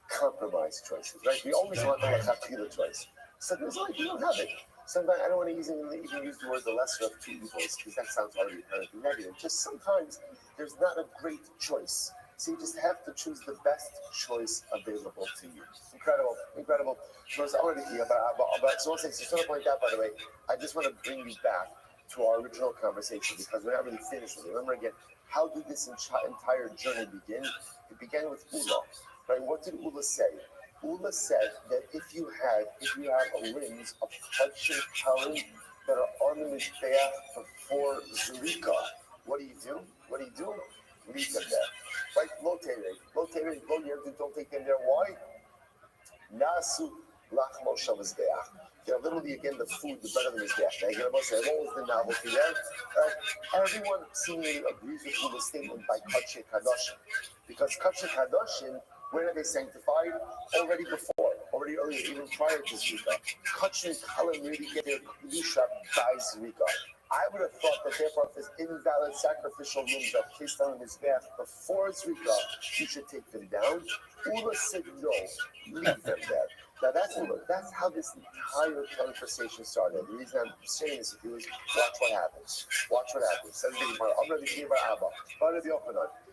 compromise choices, right? We always want the lechatchila choice. Sometimes you don't have it. Sometimes I don't want to even use the word the lesser of two evils because that sounds already inherently negative. Just sometimes there's not a great choice. So you just have to choose the best choice available to you. Incredible. So I wanted to hear about so to point out, by the way, I just want to bring you back to our original conversation because we're not really finished with it. Remember again, how did this entire journey begin? It began with Ula, right? What did Ula say? Ula said that if you have rings of Hudson County that are on the Mizbeach before Zerika, what do you do? Leave them there. Right? Located, don't take them there. Why? Nasu lachmo shel Mizbeach. They're literally, again, the food, the bread of the Mizbeach. Now, you're going to say, what was the novelty there? Everyone seemingly agrees with Ula's statement by Kadshe Kadoshim. Because Kadshe Kadoshim, when are they sanctified? Already earlier, even prior to Zerika. Kadshe Kalim really get their Kedusha by Zerika. I would have thought that therefore, if there's invalid sacrificial rooms that are placed on his bath before Zerika, you should take them down. Ula said no, leave them there. Now that's how this entire conversation started. The reason I'm saying this with you is watch what happens.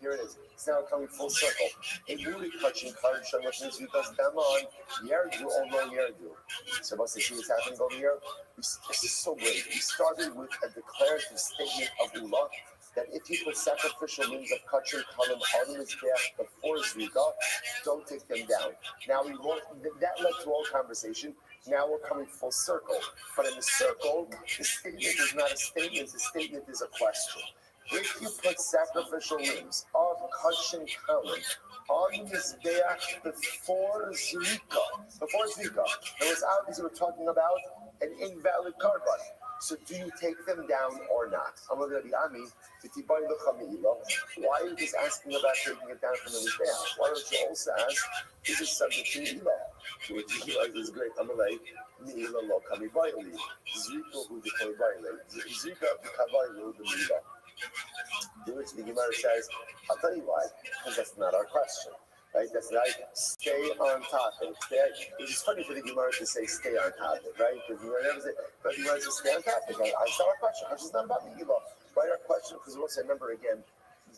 Here it is. It's now coming full circle. A really touching card showing what means does them on Yerdu over Yerdu. So must see what's happening over here. This is so great. We started with a declarative statement of Ula that if you put sacrificial means of kachim kalim on his bath before Zerika, don't take them down. Now that led to all conversation. Now we're coming full circle. But in the circle, the statement is not a statement, the statement is a question. If you put sacrificial limbs of Kachin Kalim on the Mizbeach before Zrika, there was obviously we're talking about an invalid carbon. So do you take them down or not? Why are you just asking about taking it down from the Mizbeach? Why don't you also ask, is it subject to Mi'ilah? Which is great. I'm like, Mi'ilah lo kami bayli. Zrika hu de kami bayli. Zrika b'kabayli the Mi'ilah. To which the Gemara says, I'll tell you why, because that's not our question. Right? That's right. Stay on topic. It's funny for the Gemara to say stay on topic, right? Because the Gemara never say, but the Gemara says stay on topic. It's not our question. It's not about the Mi'ilah. Right? Our question, because we also remember again,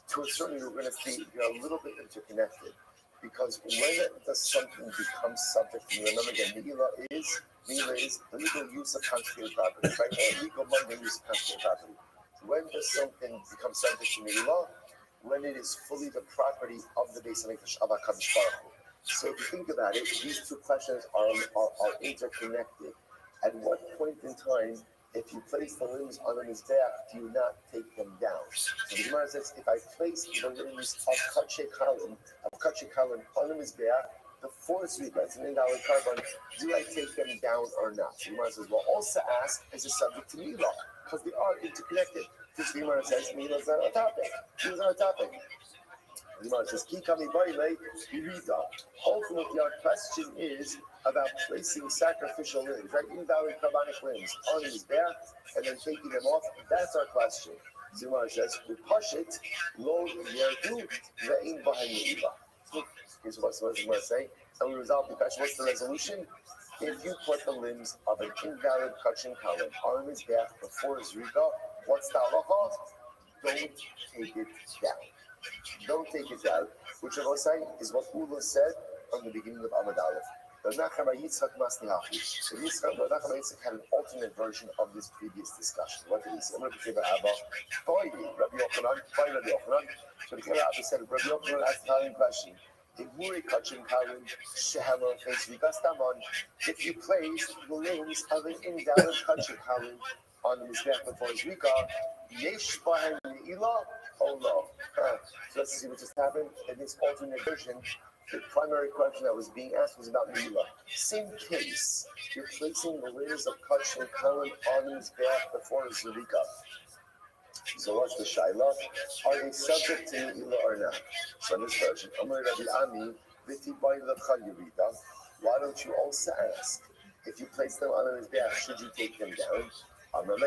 to a certain degree, we're going to see a little bit interconnected. Because when does something become subject to Mi'ilah? Remember again, Mi'ilah is legal use of consecrated property, right? Or legal mundane use of consecrated property. When does something become subject to Mi'ilah? When it is fully the property of the Beis Hamikdash of HaKadosh Baruch Hu. So if you think about it, these two questions are interconnected. At what point in time, if you place the limbs on the Mizbeach, do you not take them down? So the Gemara says, if I place the limbs of Kachin Kalim on the Mizbeach, the fourth week, that's an invalid carbon, do I take them down or not? The Gemara says, well, also ask, is it subject to Mi'ilah? Because they are interconnected. Which the Gemara says, Mi'ilah is not a topic. Mi'ilah is not a topic. The Gemara says, Ki kami baile yirida. Ultimately, our question is about placing sacrificial limbs, right? Invalid carbonic limbs on his back and then taking them off. That's our question. The Gemara says, Upashit lo yerdu ve'in bahen Mi'ilah. Okay, so what's the Gemara saying? And we resolve the question. What's the resolution? If you put the limbs of an invalid Kachin Kalim on his back before Zrika, what's the halacha? Don't take it down. Don't take it down. Which I will say is what Ula said from the beginning of Amud Aleph. The Nachama Yitzchak Masnihachi. So Nachama Yitzchak had an alternate version of this previous discussion. What did he say? I'm going to give Abba. Rabbi Yochanan. So the Abba said, Rabbi Yochanan asked the following question. If you place the limbs of an invalid Kachin Kalim on the Mizbeach before Zrika, yesh bahen Mi'ilah or no? So let's see what just happened in this alternate version. The primary question that was being asked was about Mi'ilah. Same case, you're placing the limbs of Kachin Kalim on the Mizbeach before Zrika. So what's the shaila? Are they subject to Mi'ilah or not? So in this version, why don't you also ask, if you place them on his back, should you take them down? I'm not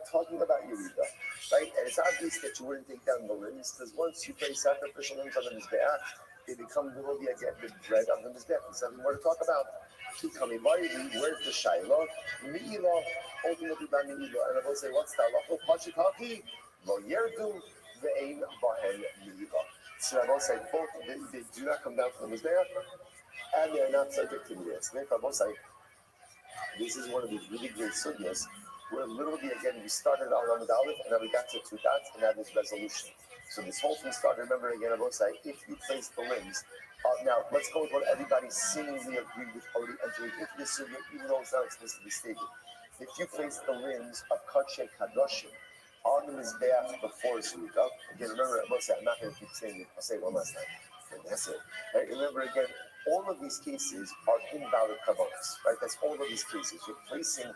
talking about Yerida, right? And it's obvious that you wouldn't take down the limbs, because once you place sacrificial limbs on the Mizbeach, they become the bread of the Mizbeach. There's nothing more to talk about. Where's the Shaila? Mi'ilah, ultimately by Mi'ilah. And I will say, what's the halacha? Pashitaki, lo yerdu ve'ein bahen Mi'ilah. So I will say, both, they do not come down from the Mizbeach, and they are not subject to Mi'ilah. So I will say, this is one of these really great sugyas, where literally, again, we started on Amud Aleph, and then we got to two dots, and that is resolution. So this whole thing started, remember again, I will say, if you place the limbs, now, let's go with what everybody seemingly agreed with already entering into this sugya, even though it's not explicitly stated. If you place the limbs of Kachin Kadoshim on the Mizbeach before Zrika, again, remember, I will say, I'm not going to keep saying it, I'll say it one last time. And that's it. Right? Remember again, all of these cases are invalid karbanos, right? That's all of these cases. You're placing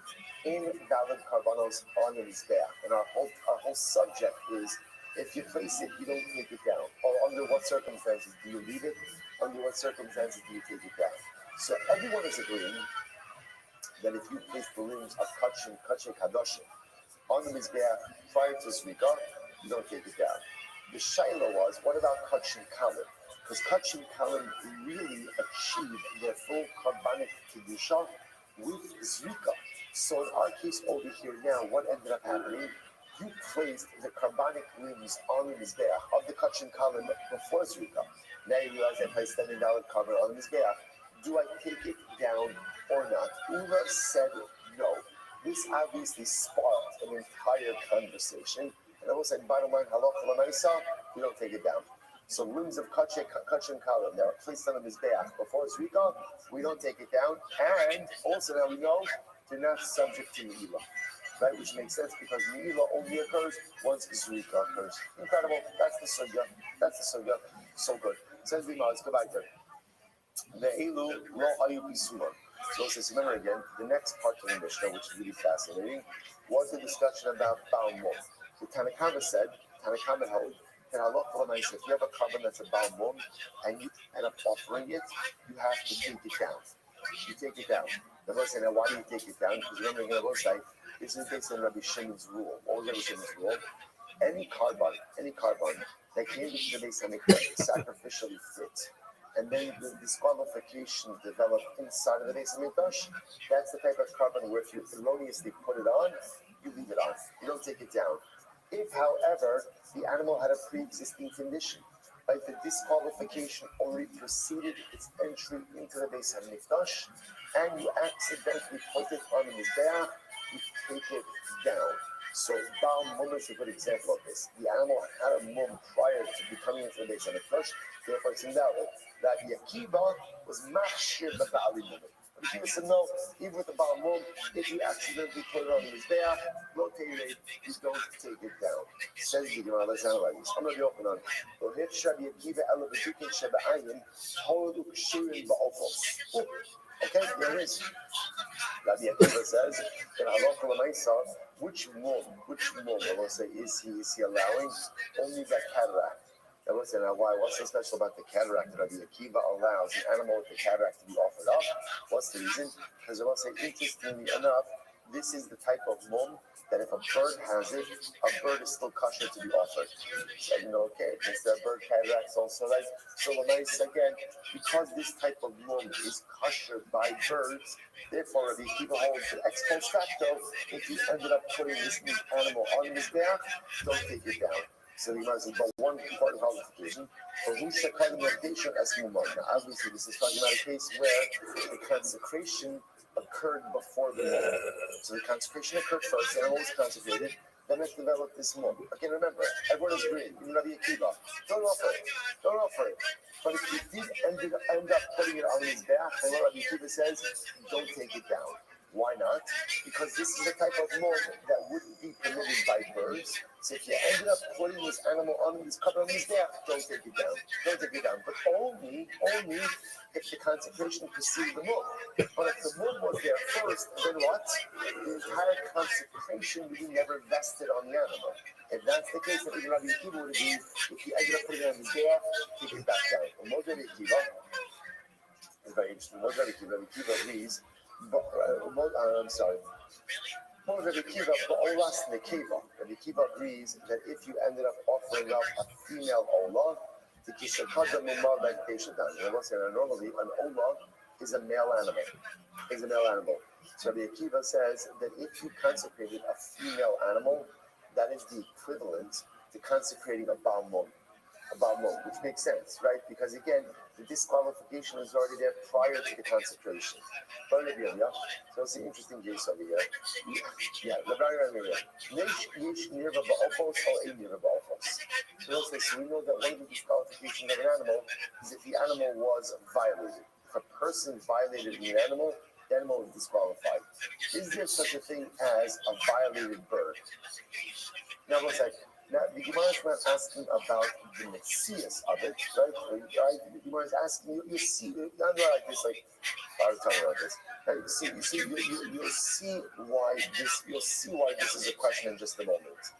invalid karbanos on the Mizbeach. And our whole subject is, if you place it, you don't take it down. Or under what circumstances do you leave it? Under what circumstances do you take it down? So everyone is agreeing that if you place the limbs of Kachin Kadoshim on the Mizbeach prior to Zrika, you don't take it down. The shaila was, what about Kachin Kalim? Because Kachin Kalim really achieved their full carbonic kedusha with Zrika. So in our case over here now, what ended up happening? You placed the carbonic limbs on the Mizbeach of the Kachin Kalim before Zrika. Now you realize I placed $10 carbon on the Mizbeach. Do I take it down or not? Ula said no. This obviously sparked an entire conversation. And I will say, bottom line, halacha l'maisa, we don't take it down. So limbs of kachem kalim that are placed on the mizbeach before zrika, we don't take it down, and also now we know they're not subject to meila, right? Which makes sense because meila only occurs once zrika occurs. Incredible. That's the sugya. That's the sugya. So good. Says Rima, let's go back there. Ve'elu lo hayu pisulam. So it says, remember again, the next part of the Mishnah, which is really fascinating, was the discussion about Baal Mum. The Tanakama said, Tanakama held, that halacha l'maaseh, if you have a carbon that's a Baal Mum and you end up offering it, you have to take it down. You take it down. The Rabbi said, now why do you take it down? Because remember, again, the Rabbi this is based on Rabbi Shimon's rule. What was Rabbi Shimon's rule? Any carbon that came into the base HaMikdash sacrificially fit, and then the disqualification developed inside of the base HaMikdash, that's the type of carbon where if you erroneously put it on, you leave it on. You don't take it down. If, however, the animal had a pre-existing condition, like the disqualification already preceded its entry into the base HaMikdash, and you accidentally put it on the mizbeach, you take it down. So Baal Mum is a good example of this. The animal had a mum prior to becoming into the base HaMikdash, therefore it's invalid. Rabbi Akiva was machshir b'Ba'ali Mum. Rabbi Akiva said no, even with the Baal Mum, if you accidentally put it on the mizbeach, rotate, you don't take it down. Says the Gemara, let's analyze this. I'm going to be open on it. Rabbi Akiva ela b'Dukin sheba'ayin holu kshurin ba'ofos. Okay, there it is. Rabbi Akiva says in halacha l'maisa, which mum, I will say, is he allowing? Only the cataract. I will say, now why? What's so special about the cataract that Rabbi Akiva allows an animal with the cataract to be offered up? What's the reason? Because I will say, interestingly enough, this is the type of mum that if a bird has it, a bird is still kosher to be offered. So okay, since that bird cataracts also right. So nice again, because this type of mum is kosher by birds, therefore Rabbi Akiva holds that ex post facto, if you ended up putting this animal on his back, don't take it down. So you must but one part of qualification. For who should call the meditation as mumon? Now obviously this is talking about a case where the consecration occurred before the mum. So the consecration occurred first, the animal was consecrated, then it developed this mum. Again, remember, everyone is agreeing, even Rabbi Akiva, don't offer it. But if you did end up putting it on his back, then what Rabbi Akiva says, don't take it down. Why not? Because this is the type of mum that wouldn't be permitted by birds. So if you ended up putting this animal on this cover on his back, don't take it down. But only if the consecration preceded the mum. But if the mum was there first, then what? The entire consecration would be never vested on the animal. If that's the case, then Rabbi Akiva would agree, if you ended up putting it on his back, take it back down. Well, Rabbi Akiva is very interesting. Rabbi Akiva agrees. I'm sorry. Rabbi Akiva agrees that if you ended up offering up a female olah, normally an olah is a male animal. So Rabbi Akiva says that if you consecrated a female animal, that is the equivalent to consecrating a Baal Mum, which makes sense, right? Because again, the disqualification is already there prior to the consecration. So it's an interesting case over here. So we know that one of the disqualifications of an animal is if the animal was violated. If a person violated the animal is disqualified. Is there such a thing as a violated bird? Now, one second. Now, the Gemara is not asking about the Messias of it, right? The Gemara is asking, you see, I'm not like this, like, I was talking about this. You'll see why this is a question in just a moment.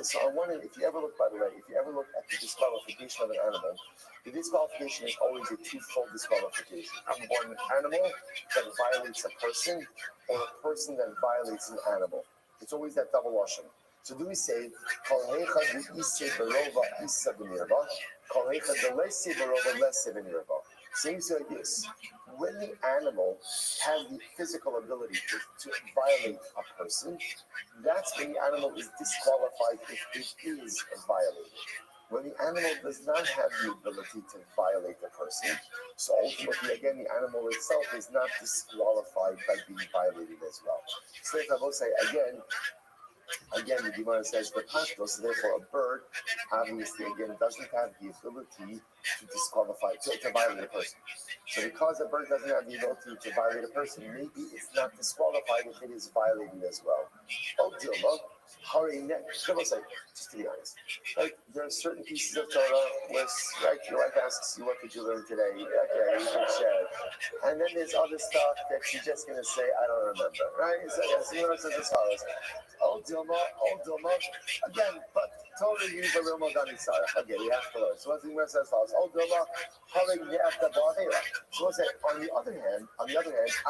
So I'm wondering if you ever look, by the way, at the disqualification of an animal, the disqualification is always a twofold disqualification. One animal that violates a person, or a person that violates an animal. It's always that double washing. So do we say, seems like this. When the animal has the physical ability to violate a person, that's when the animal is disqualified if it is violated. When the animal does not have the ability to violate the person, so ultimately, again, the animal itself is not disqualified by being violated as well. So if I will say, again, again, the Gemara says the pashto, so therefore a bird obviously again doesn't have the ability to disqualify, to violate a person. So because a bird doesn't have the ability to violate a person, maybe it's not disqualified if it is violated as well. Oh, Dilma, hurry next. Just to be honest, right? There are certain pieces of Torah where, right, your wife asks you, what did you learn today? Okay, you can share. And then there's other stuff that she's just going to say, I don't remember, right? So it says as follows. Oh, Dilma. Again, but Torah use a real Moganisara. Okay, we have to learn. So what's the Gemara says as follows. Oh, Dilma, hurry after Bavera. So what's that? On the other hand,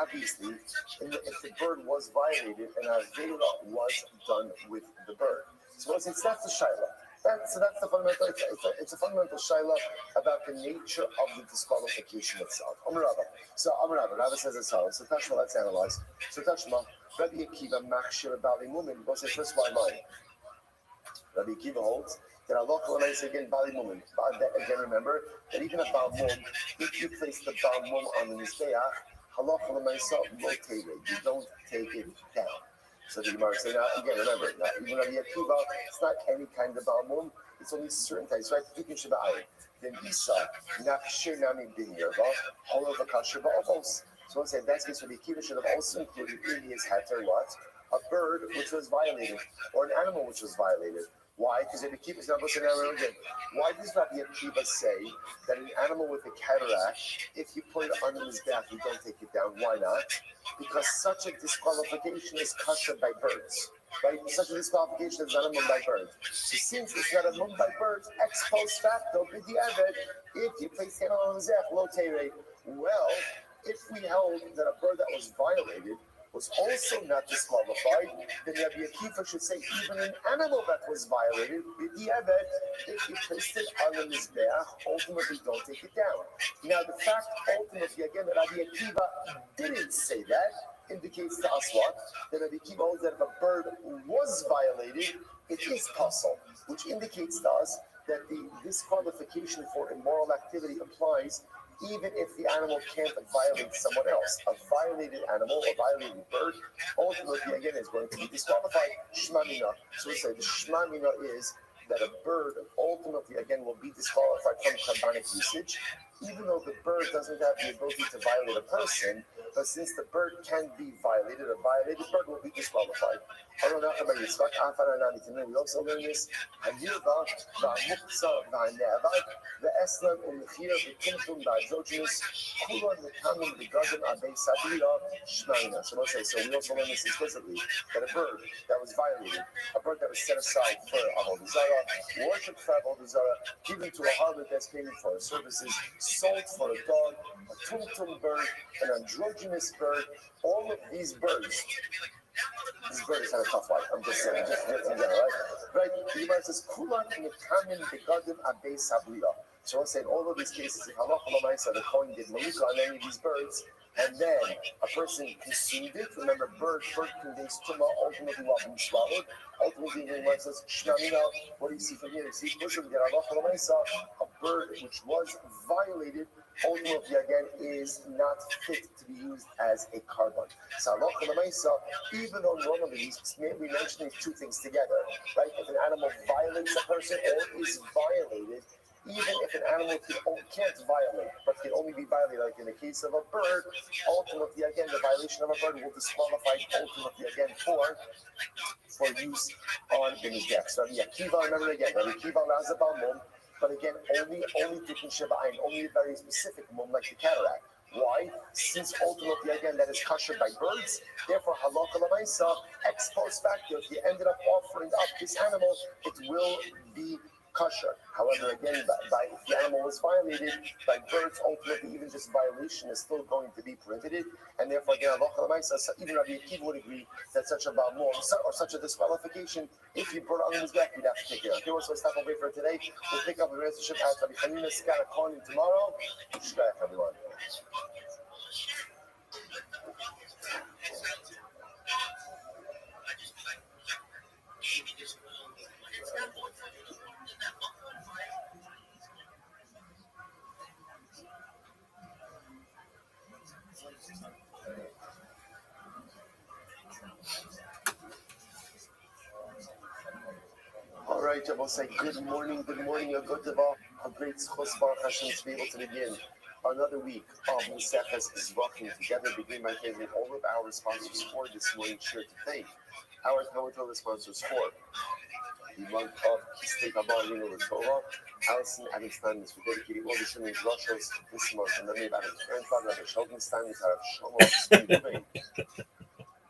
obviously, if the bird was violated and Avera was done with the bird. So what's it? That's the Shaila. That's the fundamental. It's a fundamental shaila about the nature of the disqualification itself. So Rabbi says as follows. So Tashma, let's analyze. So Tashma, Rabbi Akiva Machshir Bali Mumin. We'll say first why mine. Rabbi Akiva holds that Allah calls again Bali Mumin. Again, remember that even a Bal Mum, if you place the Bal Mum on the Mizbeach, Allah calls you don't take it down. So the Gemara says, now again, remember, even Rabbi Akiva, it's not any kind of balmum, it's only certain types, right? You can Shabbat. Then Isa, Nakshir Nami Binirva, Holova Kasher Ba'avos. So I say that's because Rabbi Akiva should have also included in his heter what? A bird which was violated, or an animal which was violated. Why? Because Rabbi Akiva is not listening to again. Why does Rabbi Akiva say that an animal with a cataract, if you put it under his back, you don't take it down? Why not? Because such a disqualification is kosher by birds. Right? Such a disqualification is not a mum by birds. So since it's not a mum by birds, ex post facto, if you place the animal on his back, low rate. Well, if we held that a bird that was violated was also not disqualified, then Rabbi Akiva should say even an animal that was violated, if you placed it on the mizbeach, ultimately don't take it down. Now the fact ultimately again that Rabbi Akiva didn't say that indicates to us what? That Rabbi Akiva holds that if a bird was violated, it is possible, which indicates to us that the disqualification for immoral activity applies even if the animal can't violate someone else. A violated animal, a violated bird, ultimately, again, is going to be disqualified. Shmamina. So we say the Shmamina is that a bird ultimately, again, will be disqualified from carbonic usage, even though the bird doesn't have the ability to violate a person, but since the bird can be violated, a violated bird will be disqualified. We also learn this. The Eslam and the Khir, the Kintum, the Androgynous, Kulon, the Kamim, the Gadim, Abe Sabira, Shmaina. So we also learn this explicitly that a bird that was violated, a bird that was set aside for Avodah Zarah, worshipped for Avodah Zarah, given to a harlot that's paid for her services, sold for a dog, a tumtum bird, an androgynous bird, all of these birds. This bird has had a tough life. I'm just saying, just in general, right? The Gemara says, "Kulan nekamin begadim abe sabrila." So I'm saying all of these cases, if halacha the Kohen did maluka on any of these birds, and then a person consumed it. Remember, bird conveys tumah, ultimately will be swallowed. Ultimately, the Gemara says, "Shnamina." What do you see from here? You see, a bird which was violated. Ultimately, again, is not fit to be used as a carbon. So, even though normally we mention these two things together, right? If an animal violates a person or is violated, even if an animal can't violate, but can only be violated, like in the case of a bird, ultimately, again, the violation of a bird will disqualify ultimately, again, for use on the mizbeach. So, Akiva, remember again, Akiva allows a balmum. But again, only taking Sheba'ayin, only a very specific mum like the cataract. Why? Since ultimately, again, that is kosher by birds, therefore, halakha l'maisa, ex post facto, if you ended up offering up this animal, it will be kosher. However, again, if the animal was violated by birds, ultimately, even just violation is still going to be prohibited, and therefore, again, even Rabbi Akiva would agree that such a balmum or such a disqualification, if you brought it on his back, you'd have to take it out. Okay, so let's stop over for today. We'll pick up the relationship at Rabbi Hanina's Skarah tomorrow. Shkayach, everyone. right, I will say good morning, a good Tava, a great schos Baruch Hashem to be able to begin another week of Maseches Zvachim together, begin by thanking all of our sponsors for this morning. Sure to thank our Talmud Torah sponsors for the month of Kislev Abba Yinu L'Torah. Allison Adamstein is for dedicating all the Shimon's Rothschilds this month in memory of Adam's grandfather, Rabbi Sheldonstein, is Harav Shlomo Steve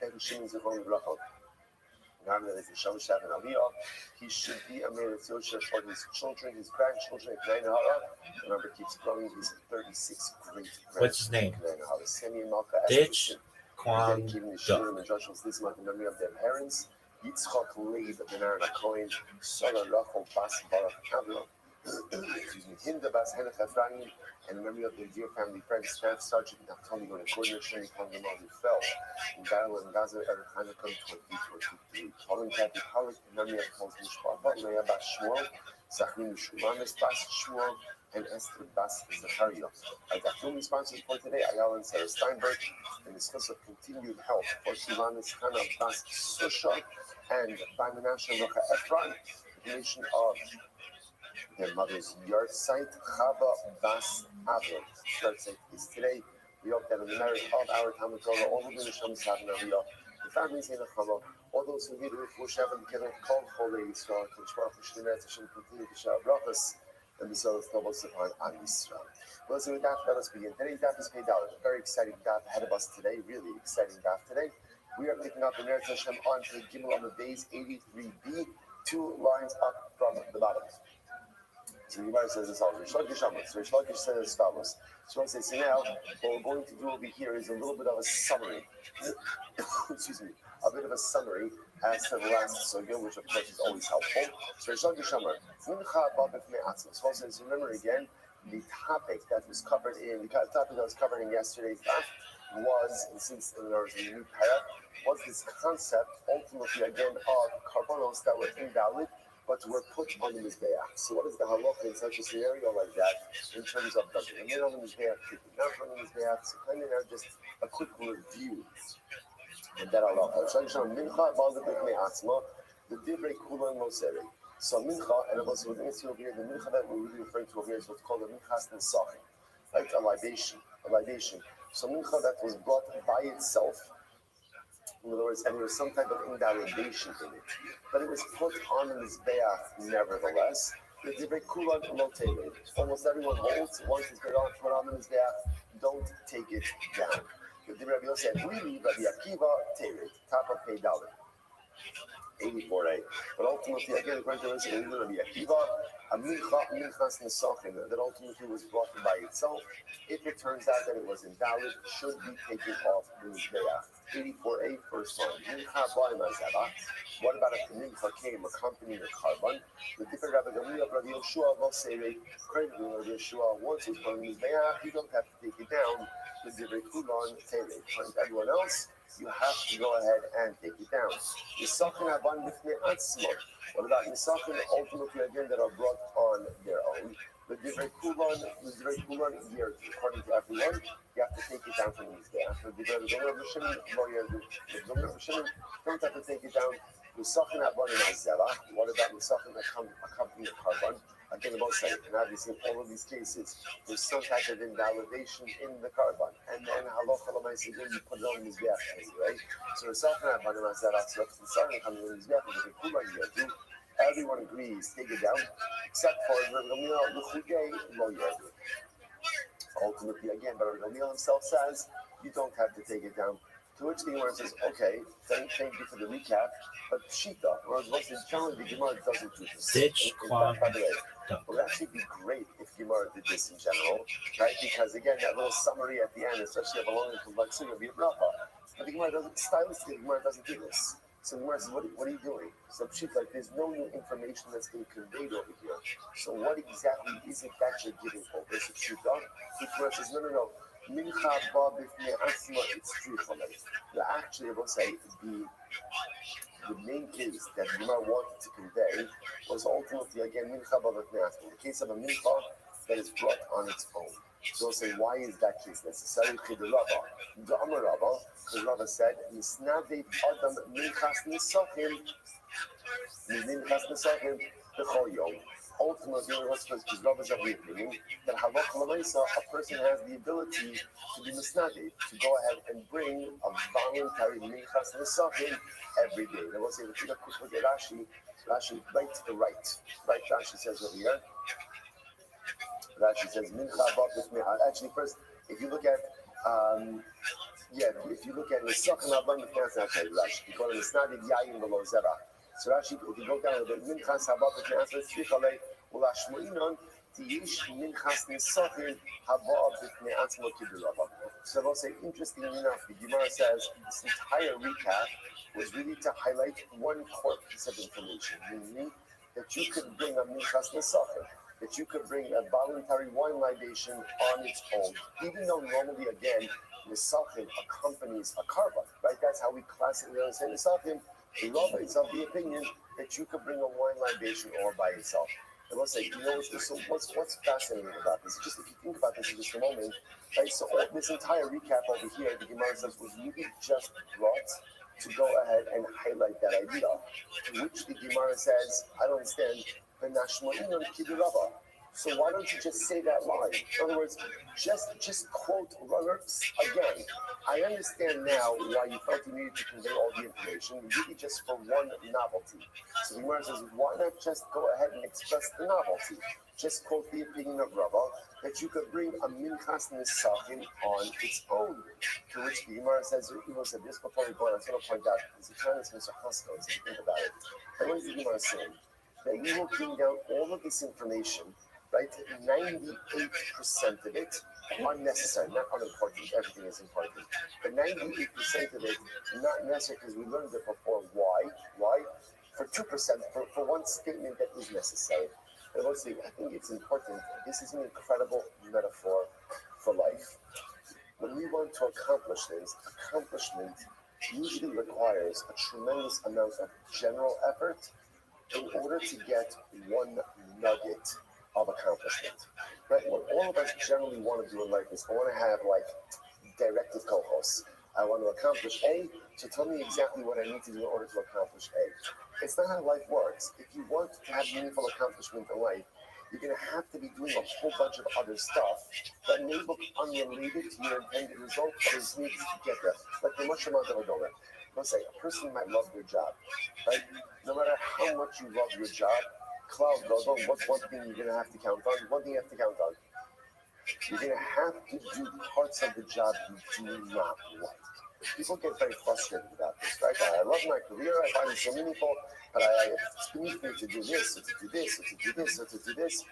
and Shimon Zevon L'Brachot. He should be a merit for his children, his grandchildren. Remember, keeps growing. He's 36 great. What's his name? Ditch Kwang. This month in memory of their parents. Yitzchak Leib Ben Aaron Cohen, Sarah Rachel Bas Baruch Avram, Hinda Bas Henech Efraim, and in memory of their dear family friends, Staff Sergeant Naftali Gordon Gordon, Shani Kongamal, who fell in battle in Gaza, Eric Hanukkah 2023. Colin Kathy Pollock, in memory of Paul's Mishpah, Leah Bas Shmuel, Zachrin Shumanis Bas Shmuel, and Esther Bas Zachariah. Our Dafyomi sponsors for today, Ayala and Sarah Steinberg, in discuss of continued health for Shivanis Hannah Bas Susha, and by Menashe Rocha Ephron, the nation of their mother's yard site, Chava Bas Avram. Yard site is today. We hope that in the merit of our Talmud Torah, all of the Neshama Savin Aliyah, the families in the Chava, all those who need to refuah Shabbat together, call Cholei Yisrael, Kishmar Kishnemet, Hashem continue to shout brachas, and the soul of Tobos upon Am Yisrael. Well, so with that, let us begin. Today's daf is paid out. A very exciting daf ahead of us today, really exciting daf today. We are picking up the Meretz Hashem on to Gimel on the base 83b, 2 lines up from the bottom. So the Gemara says as follows. Rish Lakish says as follows. So I say, so now, what we're going to do over here is a little bit of a summary. Excuse me. A bit of a summary as to the last sugya, which of course is always helpful. So Rish Lakish Amar, so says, remember again, the topic that was covered in yesterday's daf was, and since there was a new parak, was this concept ultimately again of karbanos that were invalid but were put on the mizbeach. So what is the halacha in such a scenario like that in terms of dumping them in on the mizbeach, taking out from the mizbeach? So kind of just a quick review of that halacha. The divrei kulan moseri. So mincha, and also we're going to see over here, the mincha that we're really referring to over here is what's called a minchas nesachim, like a libation. So mincha that was brought by itself, in other words, and there was some type of invalidation in it, but it was put on the mizbeach nevertheless. The divrei kulan moteri. Almost everyone holds once it's put on the mizbeach, don't take it down. The divrei Rabbi said, really, Rabbi Akiva tered, top of pay dollar. 84a. But ultimately, again, according to this, it will be Akiva, a minchas nesachim, that ultimately was brought by itself. If it turns out that it was invalid, it should be taken off the mizbeach. 84a, first line. What about if the mincha came accompanying a carbon? The different Rabbi Gamliel, Rabbi Yeshua, will say, according to Rabbi Yeshua, once it's put on the mizbeach, you don't have to take it down. The divrei kulan tered. According to everyone else, you have to go ahead and take it down. Nisachin aban b'fnei atzmo. What about nisachin ultimately again that are brought on their own? The divrei kulan here, according to everyone, you have to take it down from these days. The divrei don't have to take it down. Nisachin aban in azera. What about nisachin accompanying a carbon? Again, both sides, and obviously in all of these cases, there's some type of invalidation in the carbon, and then halacha l'maaseh you put it on the mizbeach, right? So the second abban mazara, so the second coming on the mizbeach, the kulan yadu, everyone agrees, take it down, except for Rabbi Gamliel l'chugei lo yadu. Ultimately, again, but Rabbi Gamliel himself says you don't have to take it down. To which the Gemara says, okay, thank you for the recap, but Shita, or most generally the Gemara doesn't do this. It would actually be great if Gemara did this in general, right? Because again, that little summary at the end, especially of a long and complex thing, would be a bracha. But the Gemara doesn't, stylistically, the Gemara doesn't do this. So the Gemara says, what are you doing? So Pshit, like, there's no new information that's been conveyed over here. So what exactly is it that you're giving over? So Pshit, the Gemara says, no. Mincha ba b'fnei atzma, it's true for me. Actually, I will say, the main case that Gemara wanted to convey was ultimately, again, mincha ba b'fnei atzma. The case of a mincha that is brought on its own. So we'll say, why is that case necessary? The Amar Rabba, because Rabba said, Nisnadei Adam minchas nisachim, Ultimately, because Rabbi is of the opinion that halacha l'maisa, a person has the ability to be misnadi, to go ahead and bring a voluntary minchas nesachim every day. Now we'll say, let's take a quick look at Rashi. Rashi, right to the right. Right, Rashi says over here. Rashi says, mincha b'av b'fnei. Actually, first, if you look at, if you look at nesachim abam b'fnei, that's not Rashi. You call it misnadi yayin below zera. So Rashi, if you go down a bit, minchas haba b'fnei aseret tzricha ulashmoinon tiyish minchas nesachim haba b'fnei atzmo kibirava. So I'll say, interestingly enough, the Gemara says this entire recap was really to highlight one core piece of information, namely that you could bring a minchas nesachim, that you could bring a voluntary wine libation on its own, even though normally, again, nesachim accompanies a karban, right? That's how we classically understand nesachim. The Rabbi is of the opinion that you could bring a wine libation all by itself. And let's say, you know, what's fascinating about this? Just if you think about this for just a moment, right? So this entire recap over here, the Gemara says, was really just brought to go ahead and highlight that idea, to which the Gemara says, I don't understand, so why don't you just say that line? In other words, just quote Rothschild again. I understand now why you felt you needed to convey all the information, really just for one novelty. So the Gemara says, why not just go ahead and express the novelty? Just quote the opinion of Rabbi that you could bring a minchas nesachim on its own. To which the Gemara says, even said this before we go on, I just want to point out, there's a Chinese Mr. Haskell, if you think about it. And what is the Gemara saying? That you will bring down all of this information, right? 98% of it unnecessary, not unimportant. Everything is important, but 98% of it not necessary because we learned it before. Why? For 2%, for one statement that is necessary. And mostly, I think it's important. This is an incredible metaphor for life. When we want to accomplish things, accomplishment usually requires a tremendous amount of general effort in order to get one nugget of accomplishment, right? What all of us generally want to do in life is I want to have like directive co-hosts. I want to accomplish A, so tell me exactly what I need to do in order to accomplish A. It's not how life works. If you want to have meaningful accomplishment in life, you're going to have to be doing a whole bunch of other stuff that may look unrelated to your intended result, but is needed to get there. Like the much amount of a dollar. Let's say a person might love their job, right? No matter how much you love your job, Cloud goes on. What's one thing you're going to have to count on? One thing you have to count on. You're going to have to do parts of the job you do not like. People get very frustrated about this, right? I love my career. I find it so meaningful, but it's beneath me to do this, or to do this, or to do this, or to do this,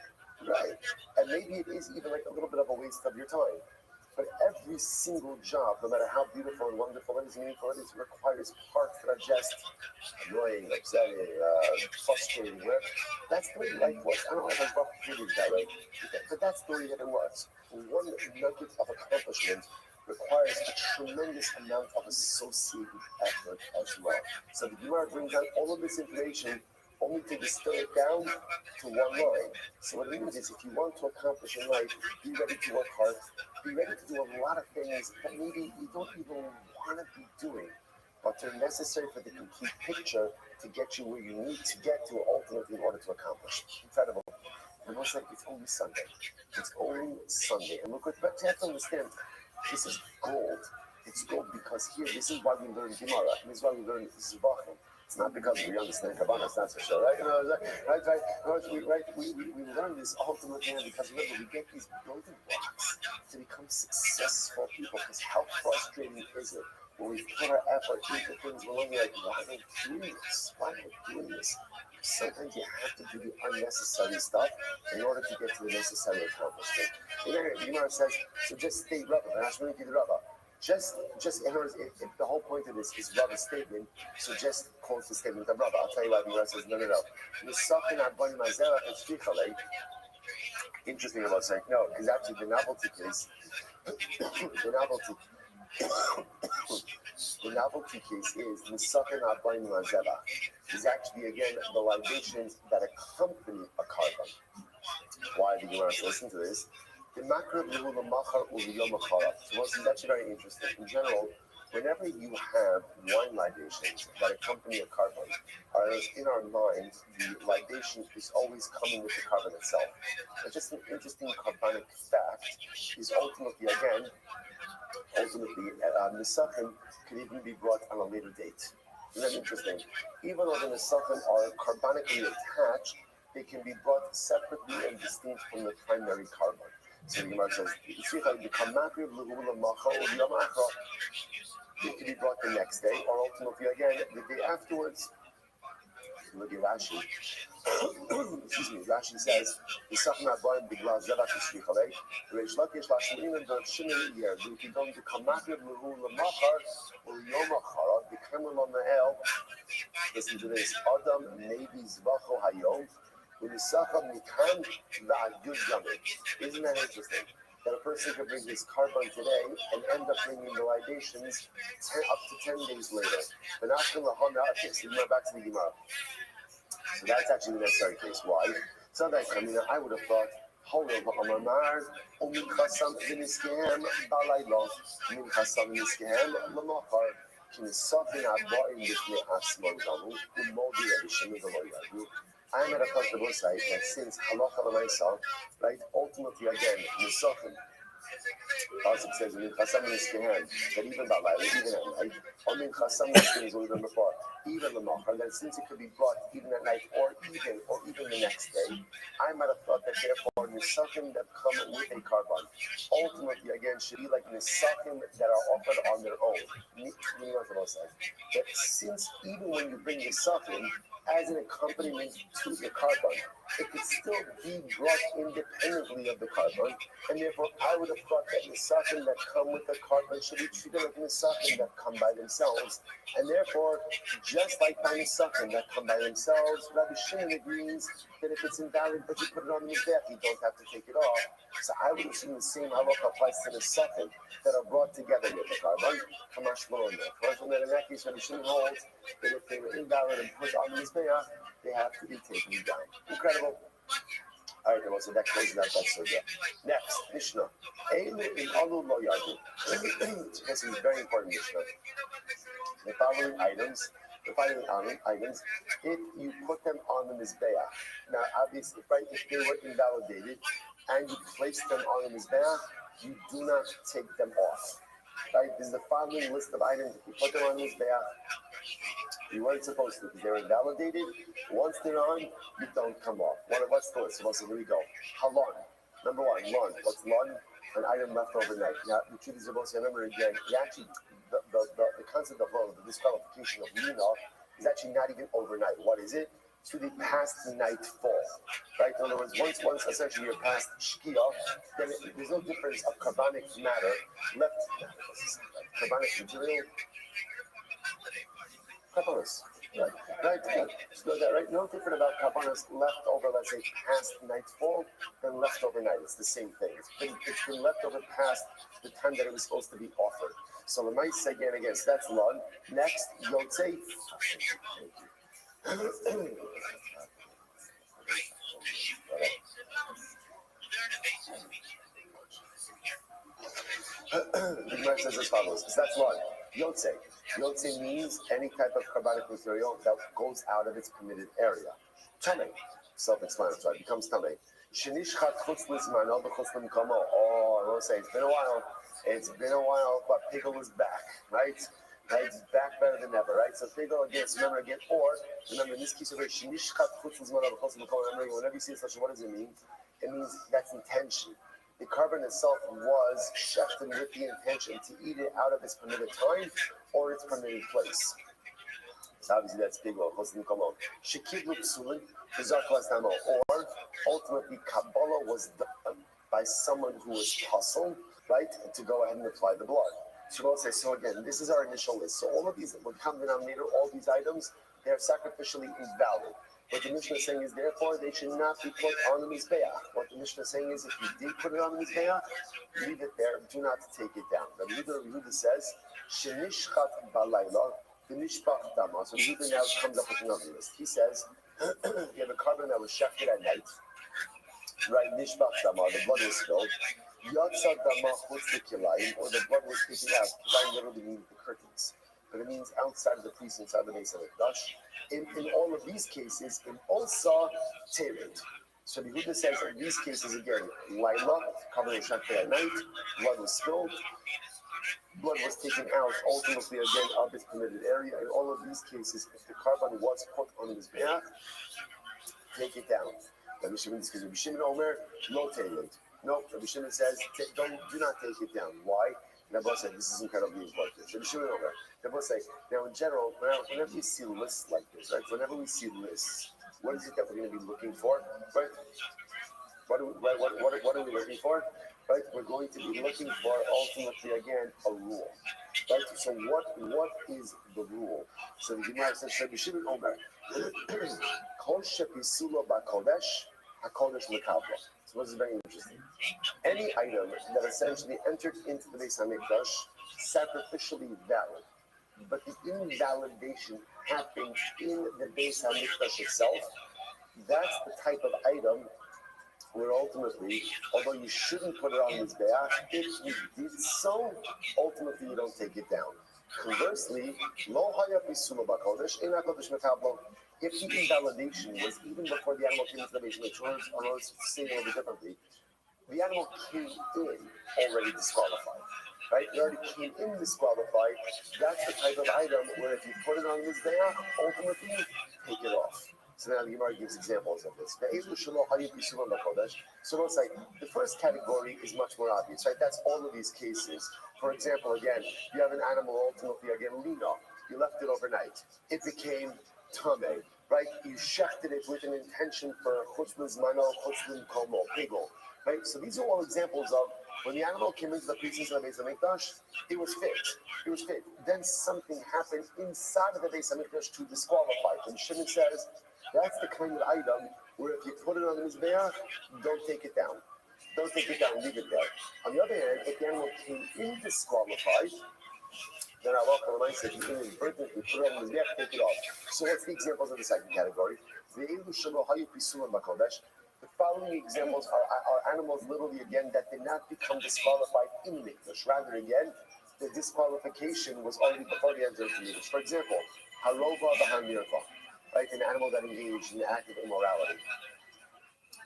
right? And maybe it is even like a little bit of a waste of your time. But every single job, no matter how beautiful and wonderful it is, meaningful it is, requires parts that are just annoying, upsetting, frustrating, whatever. That's the way life works. I don't know if I've repeated that way, but that's the way that it works. One nugget of accomplishment requires a tremendous amount of associated effort as well. So the Gemara brings out all of this information only to distill it down to one line. So what it means is if you want to accomplish in life, be ready to work hard, be ready to do a lot of things that maybe you don't even want to be doing, but they're necessary for the complete picture to get you where you need to get to ultimately in order to accomplish. Incredible. And it's like, it's only Sunday. It's only Sunday. And look, but you have to understand, this is gold. It's gold because here, this is why we learn Gemara. This is why we learn Zivachim. It's not because we understand Kabbalah, that's for sure, right? We learn this ultimately because remember, we get these building blocks to become successful people. Because how frustrating is it when we put our effort into things we're only like, why am I doing this? Why am I doing this? Sometimes you have to do the unnecessary stuff in order to get to the necessary accomplishment. The Gemara says, so just state Rabbi, Just in other words, if the whole point of this is Rabbi's statement, so just quote the statement of Rabbi. I'll tell you why the Gemara says, no. Interesting about saying no, because actually the novelty case, the novelty case is Nisachin Abayim Mazeva. Is actually again the libations that accompany a carbon. Why the Gemara says, listen to this. The macro will the machar will the yom achara. So what's actually very interesting. In general, whenever you have wine libations that accompany a carbon, in our minds, the libation is always coming with the carbon itself. But just an interesting carbonic fact is ultimately, Nisachim could even be brought on a later date. Isn't that interesting? Even though the Nisachim are carbonically attached, they can be brought separately and distinct from the primary carbon. So the Gemara says, it can be brought the next day, or ultimately again the day afterwards. Look at Rashi. Excuse me. Rashi says, "The Sachna Abayim Bigla Zevach Yishlichalei." Reish Lakish Lashlim and Berg Shimon Yer. You can go to Kamakir Lehu Lamachar or Yomachar. The Kamel on the El. Listen to this. Adam Nevi Zvacho Hayom. Unisacham Nikan Va'Yud Yamin. Isn't that interesting? That a person could bring his carbon today and end up bringing the libations up to 10 days later. But not from the Honda case. Back to the Gemara. So that's actually the necessary case. Why? So that I would have thought, hold on, Amar, Omin Chasam Viniskehem Balaylo, Min Chasam Viniskehem Lamachar, Kinisafin Abba in the Asman Galu, the Modi edition of the Loyadu. I'm at a comfortable site that since halacha myself, right, ultimately again, Nisachim. Also it says in Chasam Niskehem that even Balai, even at night, or in Chasam Niskehem we done before, even the Machar, that since it could be brought even at night or even the next day, I might have thought that therefore Nisachim that come with a carbon, ultimately again should be like Nisachim that are offered on their own. That since even when you bring Nisachim as an accompaniment to the carbon, it could still be brought independently of the carbon, and therefore I would have thought that Nisachim that come with the carbon should be treated like Nisachim that come by themselves, and therefore, just like by Nisachim that come by themselves, Rabbi Shimon agrees that if it's invalid but you put it on the Mizbech, you don't have to take it off. So I would assume the same halacha applies to Nisachim that are brought together with the carbon. Kamash Malonda. In that case, Rabbi Shimon holds that if they were invalid and put on the Mizbech, they have to be taken down. Incredible. All right, so that closes out that survey. Next, Mishnah. This is very important, Mishnah. The following items, if you put them on the Mizbeach, now obviously, right, if they were invalidated and you place them on the Mizbeach, you do not take them off. Right? This is the following list of items. If you put them on the Mizbeach, you weren't supposed to because they were invalidated. Once they're on, you don't come off. What's the list? So here we go. Halon. Number one, lon. What's lon? An item left overnight. Now, the truth is, I remember again, the concept of lon, the disqualification of lina, is actually not even overnight. What is it? To the past nightfall. Right? In other words, once essentially you're past shkia, then there's no difference of carbonic matter left. Carbonic material. Carbonas, right? So that, right? No different about carbonas left over, let's say, past nightfall than left overnight. It's the same thing. It's been left over past the time that it was supposed to be offered. So we might say again. So that's lon. Next, yotze. The Gemara says as follows. So that's lon. Yotze. Yotze means any type of carbonic material that goes out of its permitted area. Tamei, self-explanatory, becomes tamei. Shenishchat chutz lizmano b'chutz l'mkomo. Oh, I will say, it's been a while, but Pigel is back, right? Right, it's back better than ever, right? So Pigel again, remember in this case over Shenishchat chutz lizmano b'chutz l'mkomo. Remember, whenever you see such, what does it mean? It means that's intention. The carbon itself was shechted with the intention to eat it out of its permitted time or its permitted place. So obviously that's big. Or ultimately Kabbalah was done by someone who was puzzled, right, to go ahead and apply the blood. So again, this is our initial list. So all of these that would come denominator, all these items, they are sacrificially invalid. What the Mishnah is saying is, therefore, they should not be put on the Mizbeach. What the Mishnah is saying is, if you did put it on the Mizbeach, leave it there, do not take it down. The Yehuda says, Shenishchat balayla, v'nishpach dama. So the Yehuda now comes up with another list. He says, you have a carbon that was shechted at night, right? Nishpach dama, the blood was spilled. Yatsa dama chutz l'kilayim, or the blood was taken out. Kilayim literally means the curtains, but it means outside of the precincts of the Beis Hamikdash. In all of these cases, in Osa Tered. So the Yehuda says in these cases again, Laila, covered in Shakti at night, blood was spilled, blood was taken out, ultimately again of this permitted area. In all of these cases, if the carbon was put on the Mizbeach, take it down. Rabbi Shimon, because Rabbi Shimon Omer, no tayed. No, Rabbi Shimon says, do not take it down. Why? Rabbi said, this is incredibly important. Rabbi Shimon Omer, Rabbi say, now in general, whenever we see lists like this, right? Whenever we see lists, what is it that we're going to be looking for, right? What are we looking for? Right? We're going to be looking for ultimately again a rule. Right? So what is the rule? So the Gemara says, Rabbi Shimon Omer, Kol shepisula b'kodesh, hakodesh lekavla. So this is very interesting. Any item that essentially entered into the Beis Hamikdash, sacrificially valid, but the invalidation happened in the Beis Hamikdash itself, that's the type of item where ultimately, although you shouldn't put it on the Mizbeach, if you did so, ultimately you don't take it down. Conversely, lo haya pisula b'kodesh, ein hakodesh mekablo. If the invalidation was even before the animal came into the Beis Hamikdash, or let's say it a little bit differently, the animal came in already disqualified. Right? It already came in disqualified. That's the type of item where if you put it on the Mizbeach, ultimately take it off. So now the Gemara gives examples of this. So it's like the first category is much more obvious, right? That's all of these cases. For example, again, you have an animal ultimately again lino. You left it overnight. It became tame, right? You shechted it with an intention for chutzpah zmano, chutzpah komo, pigel, right? So these are all examples of when the animal came into the precincts of the Beis Hamikdash, it was fit. It was fit. Then something happened inside of the Beis Hamikdash to disqualify it. And Shimon says, that's the kind of item where if you put it on the Mizbeach, don't take it down. Don't take it down, leave it there. On the other hand, if the animal came in disqualified, then Allah said, you can invert it, you put it on the Mizbeach, take it off. So what's the examples of the second category? The following examples are animals literally again that did not become disqualified in Mikdash. Rather again, the disqualification was already before they entered the Mikdash. For example, Harova Bahamirva. Right, an animal that engaged in the act of immorality.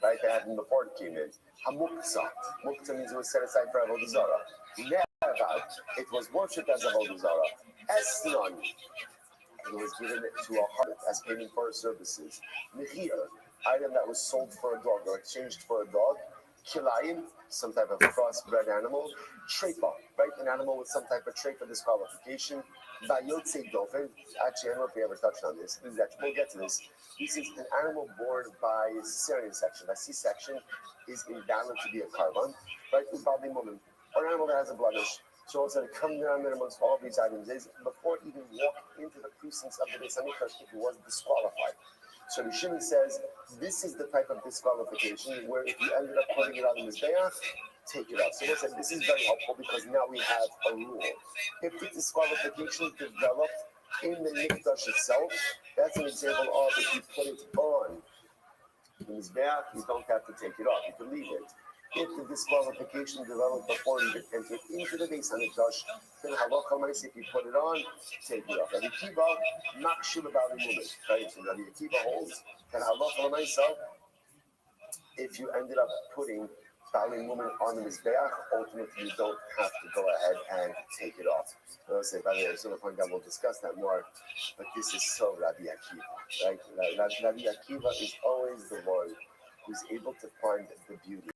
Right, that happened before it came in. Hamuksa. Muksa means it was set aside for Avodah Zarah. Nevad, it was worshipped as Avodah Zarah. Esnon, it was given to a harlot as payment for her services. Mechir, item that was sold for a dog or exchanged for a dog. Kilayim, some type of crossbred animal. Trepa, right, an animal with some type of trait for disqualification. Bayotse dolphin. Actually, I don't know if we ever touched on this. We'll get to this. This is an animal born by cesarean section. By C-section is invalid to be a carbon, right? Ubali woman, or an animal that has a blemish. So also to come down there amongst all of these items is before it even walked into the precincts of the Beis Hamikdash, if it was disqualified. So the Shimon says this is the type of disqualification where if you ended up putting it on the Mizbeach, take it out. So listen, this is very helpful because now we have a rule. If the disqualification developed in the Mikdash itself, that's an example of if you put it on the Mizbeach, you don't have to take it off. You can leave it. If the disqualification developed before you entered into the Beis Hamikdash, then halacha means if you put it on, take it off. Rabbi Akiva, makshul about the woman. Right? So Rabbi Akiva holds that halacha means if you ended up putting Bali woman on the Mizbeach, ultimately you don't have to go ahead and take it off. I'll say, by the way, I was going to point out, we'll discuss that more, but this is so Rabbi Akiva, right? Rabbi Akiva is always the one who's able to find the beauty,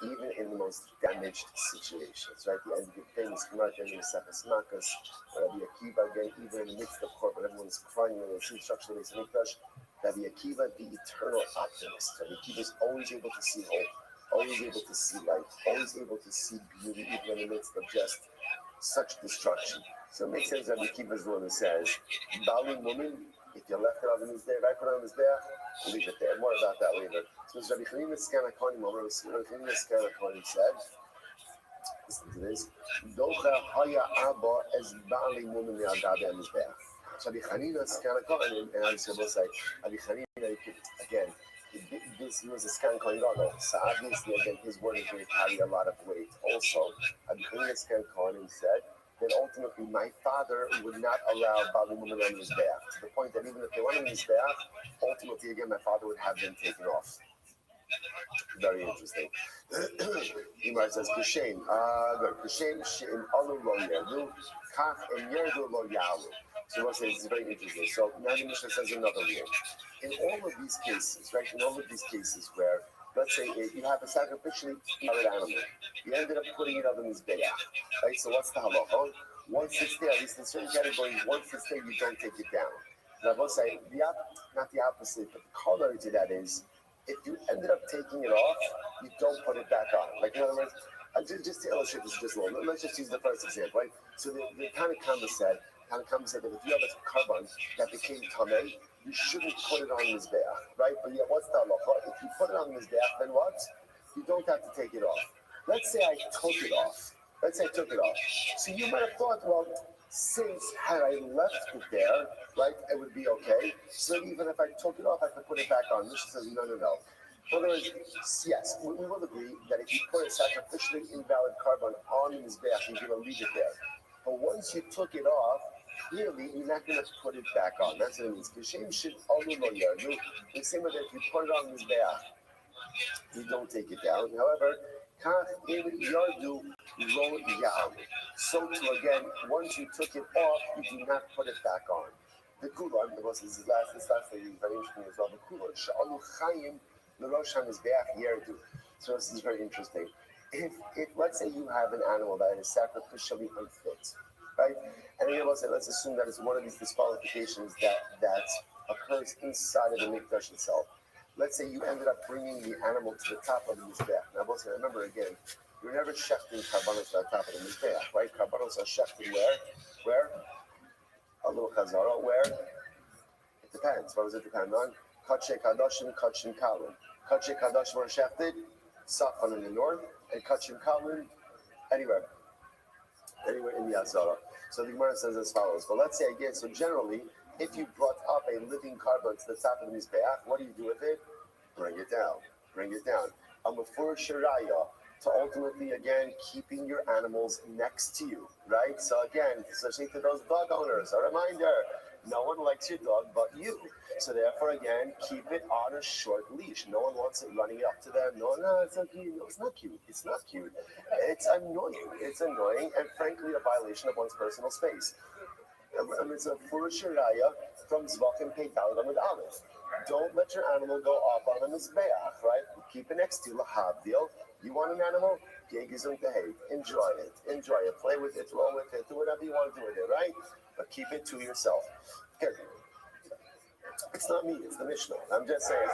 even in the most damaged situations, right? The end of things come out in the Sefes Makkos, Rabbi Akiva, again, even in the midst of court, when everyone's crying when they see destruction of the Mikdash, Rabbi Akiva, the eternal optimist. Rabbi Akiva is always able to see hope, always able to see light, always able to see beauty, even in the midst of just such destruction. So it makes sense. Rabbi Akiva is the one who says, Bali woman, if you left it on the Mizbeach, if I put it on the Mizbeach, leave it there. More about that later. So Rabbi Chanina Skanakonim, Rabbi Chanina Skanakonim said, listen to this, Docha Haya Abba as Bali woman Yagabe Mizbeach. So Rabbi Chanina Skanakonim, and I will say, Rabbi Chanina, again, this he was a scan Kohen Gadol. So obviously, again, his word is going to carry a lot of weight. Also, Abdullah Scan Kohen said that ultimately my father would not allow Baal women on his bath, to the point that even if they went on his bath, ultimately, again, my father would have them taken off. Very interesting. Imar says, Kishem, good. Kishem, Shem, Alu lo yerdu, Kach, and yerdu lo yalu. So we'll say this is very interesting. So now the Mishnah says another rule. In all of these cases, right, in all of these cases where, let's say, you have a sacrificially married animal, you ended up putting it up in this bayah, right? So what's the halacha? Once it's there, at least in certain categories, once it's there, you don't take it down. Now, we'll say, not the opposite, but the corollary to that is, if you ended up taking it off, you don't put it back on. Like, in other words, just to illustrate this just a little, let's just use the first example, right? So the Tanakhama said that if you have a carbon that became tamei, you shouldn't put it on the mizbeach, right? But yeah, what's the halacha? If you put it on the mizbeach, then what? You don't have to take it off. Let's say I took it off. So you might have thought, well, since had I left it there, right, it would be okay. So even if I took it off, I could put it back on. Mishnah says, no. In other words, yes, we will agree that if you put a sacrificially invalid carbon on the mizbeach, you're going to leave it there. But once you took it off, clearly you're not going to put it back on. That's what it means. Kishem should only lo yardu. The same way that if you put it on the mizbeach, you don't take it down. However, kach in yardu lo yalu. So too again, once you took it off, you do not put it back on. The kulon, because this last thing is very interesting as well. The kulon sha'alu chayim l'rosh hamizbeach yardu. So this is very interesting. If let's say you have an animal that is sacrificially unfit, right? And then let's assume that it's one of these disqualifications that occurs inside of the mikdash itself. Let's say you ended up bringing the animal to the top of the mizbeach. Now, remember again, you're never shechting karbanos to the top of the mizbeach, right? Karbanos are shechted where? A little chazara, where? It depends. What does it depend on? Kache kadoshim, kachim kalin. Kache kadoshim are shechted, Safan in the north, and kachim kalin anywhere in the Azara. So the Gemara says as follows. But let's say again, so generally, if you brought up a living carbon to the top of the mizbeach, what do you do with it? Bring it down. Amafur shiraya, to ultimately again keeping your animals next to you, right? So again, especially to those dog owners, a reminder: no one likes your dog but you. So therefore, again, keep it on a short leash. No one wants it running up to them. No, it's not cute. No, it's not cute. It's not cute. It's annoying, and frankly, a violation of one's personal space. It's a Furush Shiraya from Zvachim Peital with Aleph. Don't let your animal go up on a mizbeach, right? Keep it next to you, lahavdil. You want an animal? Enjoy it. Play with it, roll with it, do whatever you want to do with it, right? But keep it to yourself. Okay. It's not me, it's the Mishnah. I'm just saying,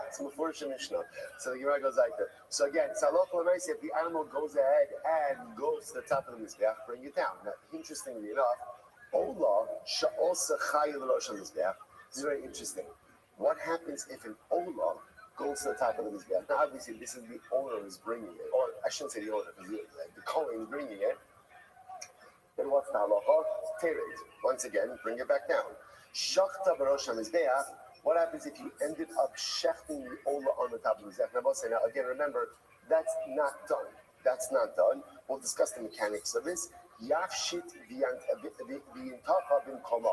it's a Mefurish Mishnah. So the Gemara goes like that. So again, if the animal goes ahead and goes to the top of the Mizbeach, bring it down. Now, interestingly enough, Ola sha'osa chayil rosh Mizbeach. This is very interesting. What happens if an Ola goes to the top of the Mizbeach? Now, obviously, this is the owner who's bringing it. Or I shouldn't say the owner, because the Kohen is bringing it. Then what's the halacha? Tear it. Once again, bring it back down. Shachta b'rosh hamizbeach. What happens if you ended up shechting the ola on the top of the mizbeach? Now again, remember, that's not done. We'll discuss the mechanics of this. Yafshit v'yintacha b'mkoma.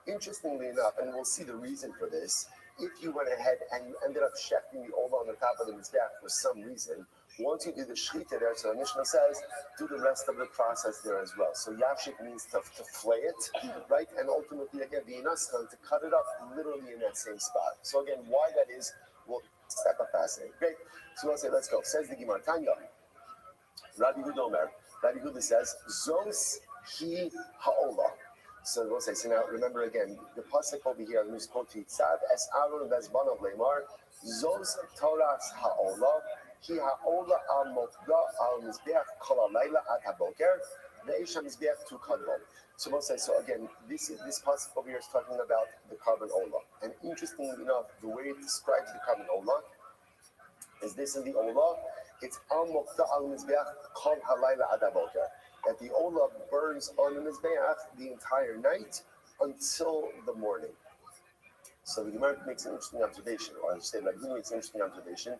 Interestingly enough, and we'll see the reason for this, if you went ahead and you ended up shechting the ola on the top of the mizbeach for some reason, once you do the shechita there, so the Mishnah says, do the rest of the process there as well. So yavshik means to flay it, right? And ultimately, again, the inaskan, to cut it up literally in that same spot. So again, why that is, we'll step up fascinating. Great. So let's say, let's go. Says the Gemara, Tanya, Rabbi Hudomer. Rabbi Huda says, Zos hi ha'ola. So we'll say, so now remember again, the pasuk over here, we spoke to Yitzav, es Aaron bezbanav leimar, Zos Toras ha'ola, Ki ha'ola al mokda al mizbeach kol ha'layla at haboker, ve'esh ha'mizbeach tu kadmon. So we'll say, so again, this pasuk over here is talking about the carbon ola. And interestingly enough, the way it describes the carbon ola is this in the ola, it's al mokda al mizbeach kol ha'layla at haboker. That the ola burns on the mizbeach the entire night until the morning. So the Gemara makes an interesting observation, or I should say, Rabbi makes an interesting observation.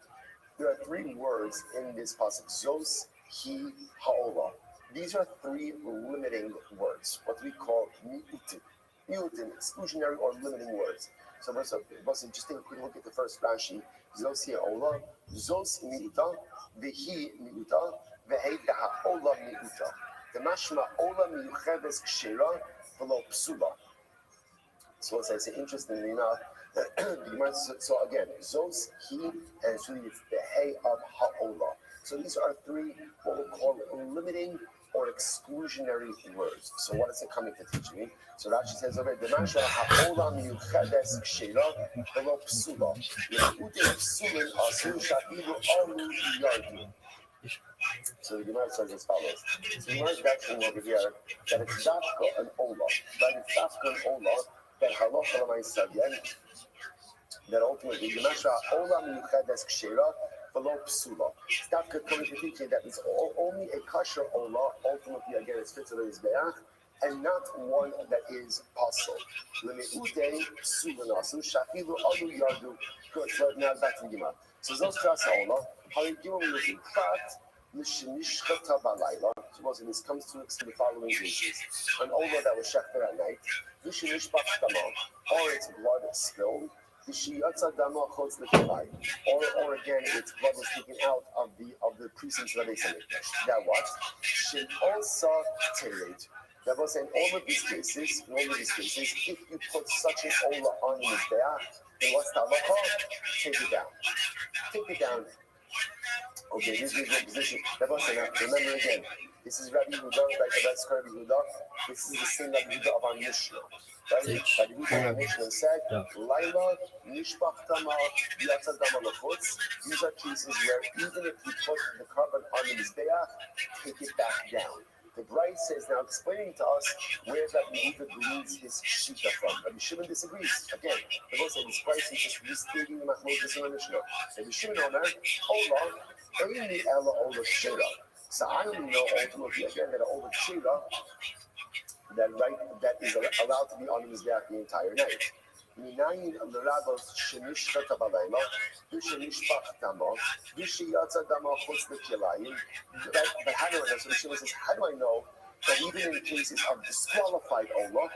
There are three words in this pasuk: Zos, He, Ha'olah. These are three limiting words, what we call mi'utim, exclusionary or limiting words. So just take a quick look at the first Rashi. Zos, He, Ha'olah. Zos mi'uta, vehi mi'uta, vehei ha'olah mi'uta. The mashma olah miyuchedes kshira v'lo psula. So as I say, interestingly enough, so again, Zos, He, and it's really the Hey of Ha'olah. So these are three what we call limiting or exclusionary words. So what is it coming to teach me? So Rashi says over the Masha Ha'olah miyuchedes kshira v'lo psula. Yehudim psulin asu sha'ilu alu yardu. So the Gemara says as follows. The Gemara is mentioning over here that it's dafka and olah, right? It's dafka and olah that halacha l'maisa again. That ultimately the Masha olah miyuchedes kshira v'lo psula. It's dafka coming to teach you that it's only a kasher olah. Ultimately, again, it's fit to the mizbeach and not one that is pasul. L'me'udei psulin asu shafilu alu yardu. Good. So now back to the Gemara. So those trust olah. How you do it in fact. Suppose this comes to the following cases: an olah that was shechted at night, or its blood spilled, or again its blood was taken out of the precincts of the Beis Hamikdash. That what? That was in all of these cases. If you put such an olah on the mizbeach, then what's the halacha? Take it down. Take it down. Okay, this is your position. Remember again, this is Rabbi Yehuda, like the best Rabbi Yehuda. This is the same Rabbi Yehuda of our Mishnah. Right? Rabbi Yehuda of our Mishnah said, Laila, Nishbach Tama, Yatza Dama Lachutz. These are cases where even if you put the carbon on the mizbeach, take it back down. The Bright says, now explaining to us where Rabbi Yehuda believes his shita from. Rabbi Shimon disagrees. Again, the both say this Bright is just restating the machlokes in the Mishnah. Rabbi Shimon Omer, Olah, Eini Ela Olah Shira. So I only know ultimately again that Olah Shira, that is allowed to be on the mizbeach the entire night. Minayin l'rabos shenishchata balayla, v'shenishpach dama, v'sheyatza dama chutz l'kilayim. But how do I know? So the Shema says, how do I know that even in cases of disqualified olah,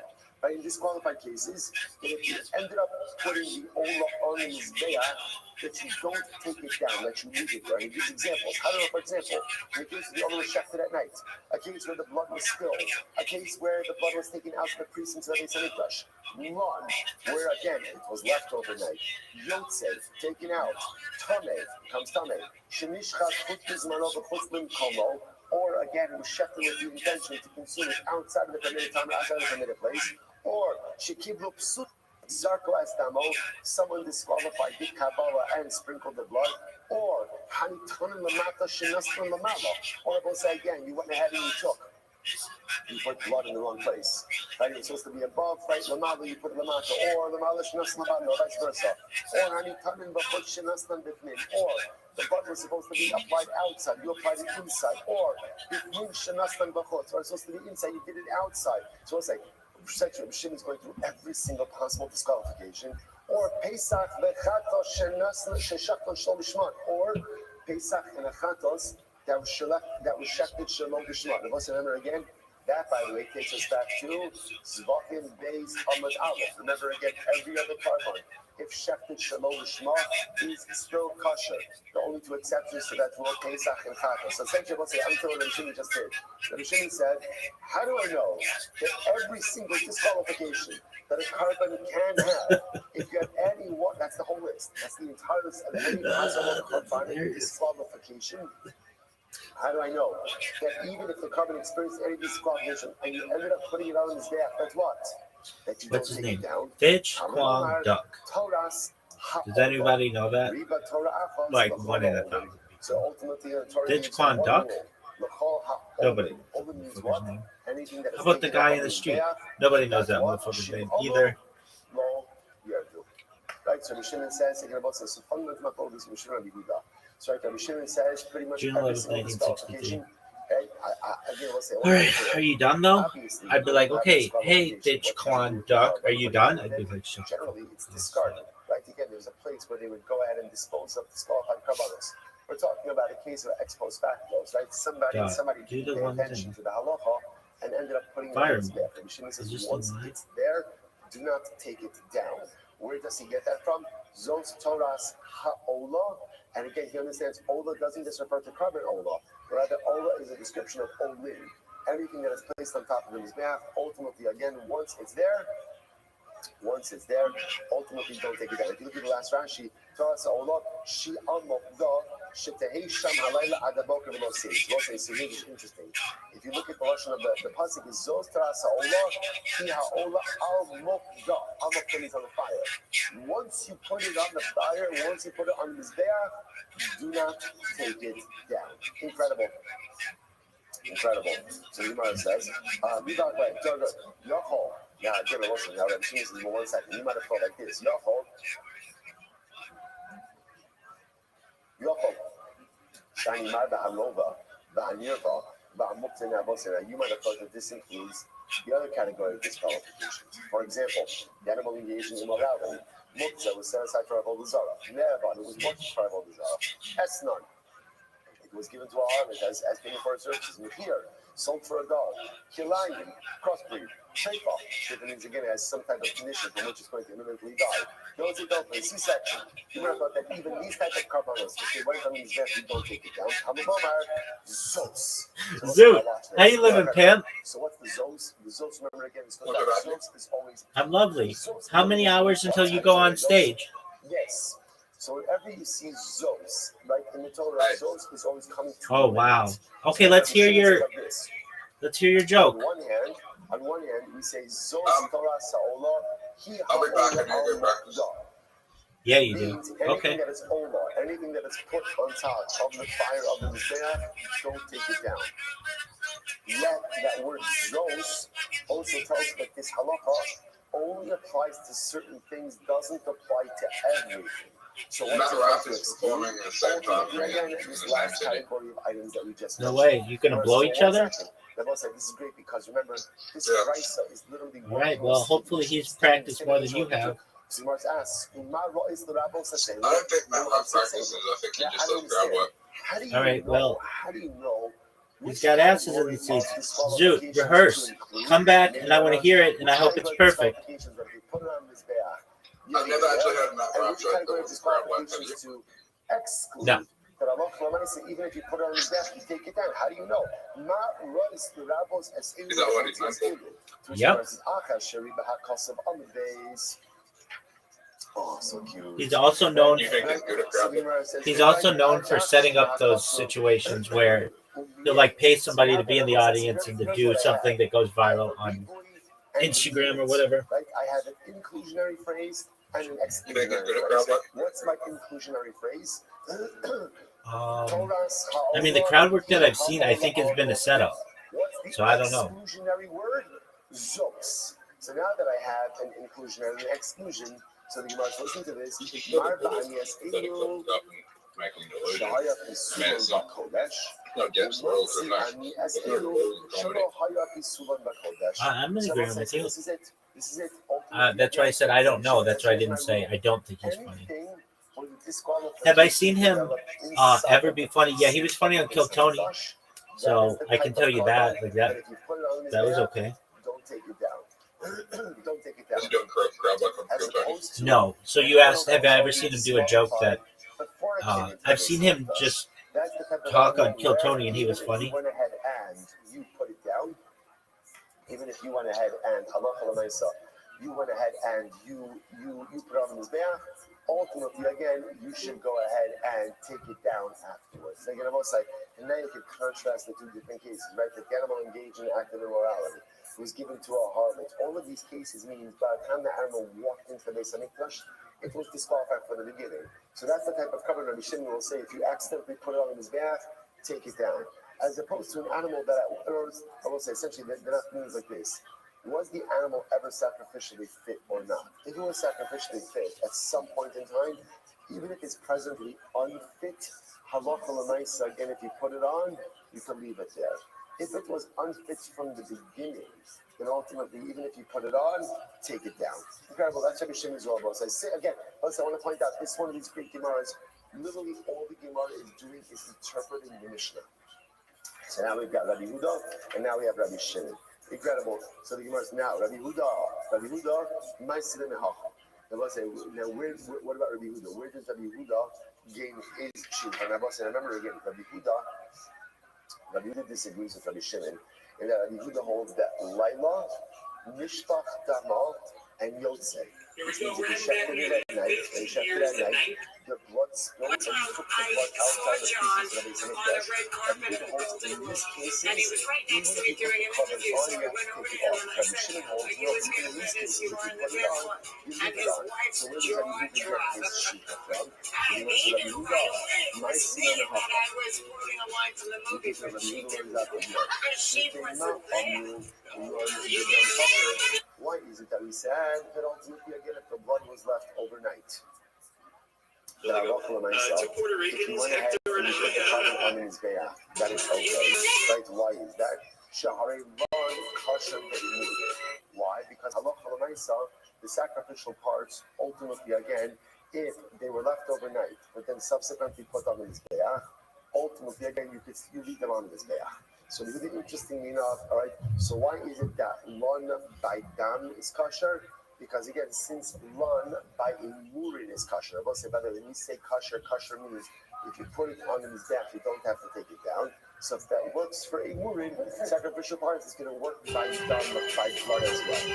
right, in disqualified cases, that if you ended up putting the olah on the mizbeach, that you don't take it down, that you leave it there. He gives examples. How do I know, for example, in the case of the olah was shechted at night, a case where the blood was spilled, a case where the blood was taken out of the precincts of the Beis Hamikdash, Run, where again it was left overnight. Yotze, taken out. Tame, comes Tame. Shenishchat chut bizmano v'chutz limkomo, or again it was shechted with the intention to consume it outside of the permitted time, outside of the permitted place, or shekiblu psut zarko estamo, someone disqualified did kabbalah and sprinkled the blood, or hanitonim lamata shenaston lamala, or we'll say again, you went ahead and you took. You put blood in the wrong place. Right? It's supposed to be above, right? Lamala, you put lamata, or lamala shnas lamata, or vice versa. Or hanitanim b'chut shenaston b'fnim, or the blood was supposed to be applied outside, you applied it inside, or b'fnim shenaston b'chut, or it's supposed to be inside, you did it outside. So it's like, Rabbi Shimon is going through every single possible disqualification, or Pesach v'chatos sheshachton shalom b'shmat, or Pesach and a chatos that was shechted shalom b'shmat. Remember again, that by the way takes us back to Zvakim Beis Amad Aleph. Remember again, every other carbon, if shechted shalom b'shmat, is still kosher. The only two exceptions to that rule, Pesach and chatos. So essentially, we'll say until Rabbi Shimon just did. Rabbi Shimon said, how do I know that every single disqualification that a carbon can have, if you have any one, that's the whole list. That's the entire list of any possible carbon disqualification. How do I know that even if the carbon experienced any disqualification and you ended up putting it on his back, that's what? That you What's don't his take name? it down. Fitch Kwang Duck. Does anybody know that? Like one in a thousand. So ultimately, the Torah Fitch gives Kwang one Duck? rule. Nobody. Oven means what? Anything that is How about the taken guy up in the his street? back, Nobody knows that that's what? motherfucker's name Shim either. Lo Yerdu. Right, so Shimon says, so right, Shimon says pretty much June every 11th, single 1963. disqualification. Okay, Again, we'll say, All right, are you done though? I'd be like, okay, hey, bitch, clown, duck, are you done? I'd be like, shut the fuck generally, it's up. discarded. Right? Again, there's a place where they would go ahead and dispose of disqualified karbanos. We're talking about a case of ex post facto, right? Somebody do didn't the pay one attention thing. to the halacha and ended up putting it Fire in his him. back. The Mishnah says, Is this once the line? it's there, do not take it down. Where does he get that from? Zos Toras Ha'olah. And again, he understands Ola doesn't just refer to carbon Ola. Rather, Ola is a description of Olin. Everything that is placed on top of the Mizbeach, ultimately, again, once it's there, ultimately don't take it down. If you look at the last Rashi, Toras Ha'olah, Shi Amok Da, Shetehei Sham Halayla Adaboker V'lo Seis. Lo Seis, this is interesting. If you look at the Lashon of the pasuk, is Zos Toras Ha'olah, Ki Ha'olah Al Mok Da. Al Mok Da means on the fire. Once you put it on the fire, once you put it on the Mizbeach, do not take it down. Incredible. So the Gemara says, Yochol. Now, again, listen, now that changes in 1 second. You might have thought like this. Yochol. Shani Mar Ba'anova, Ba'anirva, Ba'amukta Nabosera. You might have thought that this includes the other category of disqualifications. For example, the animal engaged in immorality. Mukta was set aside for Avodah Zarah. Ne'evad, it was working for Avodah Zarah. Esnan. It was given to a harlot as payment for its services. Mechir, sold for a dog. Kilayim, crossbreed. Shayfa, if it means again it has some type of condition from which it's going to imminently die. Those who don't play C-section. You might have thought that even these type of carbonos, if they went on these death, you don't take it down. Hamabomar, Zos. Zoot, how you living, pimp? So what's the Zos? The Zos, remember again, Zos is always... I'm lovely. How many hours until you go on stage? Yes. So whenever you see Zos, right, in the Torah, Zos is always coming to Oh, wow. Okay, let's hear your joke. On one hand, we say Zos Torah Sa'olah, Hi Ha'olah. Yeah, you do. Okay. Anything that is Olah, anything that is put on top of the fire of the Mizbeach, don't take it down. Yet, that word Zos also tells us that this halacha only applies to certain things, doesn't apply to everything. So what's the practice? Performing in the same time this last category of items that we just mentioned. No way. You're going to blow each other? This is great because remember, this brisa is literally... All right, well, hopefully he's practiced more than you have. So Mark asks, I don't think Matt practices. I think he just does grab what. All right, well, how do you know? he's got asses in the seats. Zoot, rehearse. Come back, and I want to hear it, and I hope it's perfect. I've never actually heard Matt Rothschild grab one. Have you? No. But Allah even if you put it on his desk, you take it down. How do you know? Is that what he's meant? Yep. Oh, so cute. He's also known. You think he's good at grabbing? He's also known for setting up those situations where he'll like pay somebody to be in the audience and to do something that goes viral on Instagram or whatever. Right? I have an inclusionary phrase and an exclusionary phrase. What's my inclusionary phrase? I mean, the crowd work that I've seen, I think, has been a setup. So I don't know. Exclusionary word, Zos. So now that I have an inclusionary and an exclusion, so the Gemara listen to this. I'm in agreement with you. This is it. That's why I said I don't know. That's why I didn't say I don't think he's funny. Have I seen him ever be funny? Yeah, he was funny on Kill Tony. So I can tell you that. Like that was okay. Don't take it down. Don't take it down. You don't grab one from Kill Tony? No. So you asked, have I ever seen him do a joke that I've seen him just talk on Kill Tony and he was funny. You went ahead and you put it down. Even if you went ahead and you went ahead and you put it on his back. Ultimately, again, you should go ahead and take it down afterwards. Again, almost like, and now you can contrast the two different cases, right? The animal engaged in active immorality was given to a harlot. All of these cases means by the time the animal walked into the Beis Hamikdash, it was disqualified from the beginning. So that's the type of cover Rabbi Shimon will say, if you accidentally put it on his back, take it down. As opposed to an animal that, I will say, essentially, they're not means like this. Was the animal ever sacrificially fit or not? If it was sacrificially fit at some point in time, even if it's presently unfit, halacha l'maisa, again, if you put it on, you can leave it there. If it was unfit from the beginning, then ultimately, even if you put it on, take it down. Incredible. That's Rabbi Shimon's Rabbi. So I say again, also I want to point out this one of these great Gemaras, literally all the Gemara is doing is interpreting the Mishnah. So now we've got Rabbi Huda, and now we have Rabbi Shimon. Incredible. So the Gemara is now Rabbi Huda, my Sidon Mehacha. Now let's say, now what about Rabbi Huda? Where does Rabbi Huda gain his shibud? And remember again, Rabbi Huda disagrees with Rabbi Shimon, and that Rabbi Huda holds that Laila, Mishpach Dama, and Yotze. Which means if you shechted it at night, the blood spills and you took the blood outside the pieces of his flesh. Rabbi Huda holds in these cases, even if you put the covers on, you have to take it off. Rabbi Shimon holds, no, even in these cases, if you put it on, you leave it on. So where does Rabbi Huda get his shita from? He wants to Rabbi Huda, my Sidon Mehacha. Because Rabbi Huda learns out of here. Why is it that we said that ultimately again if the blood was left overnight? If you went ahead and you put the cover on his be'ah, that is okay. Right? Why is that? Why? Because the sacrificial parts ultimately again, if they were left overnight, but then subsequently put on his be'ah, ultimately again you leave them on his be'ah. So really interestingly enough, all right, so why is it that lun by dam is kosher? Because again, since lun by a murin is kosher, I will say, by the way, when we say kosher, kosher means if you put it on his death, you don't have to take it down. So if that works for a murin, sacrificial parts is going to work by dam, by blood as well.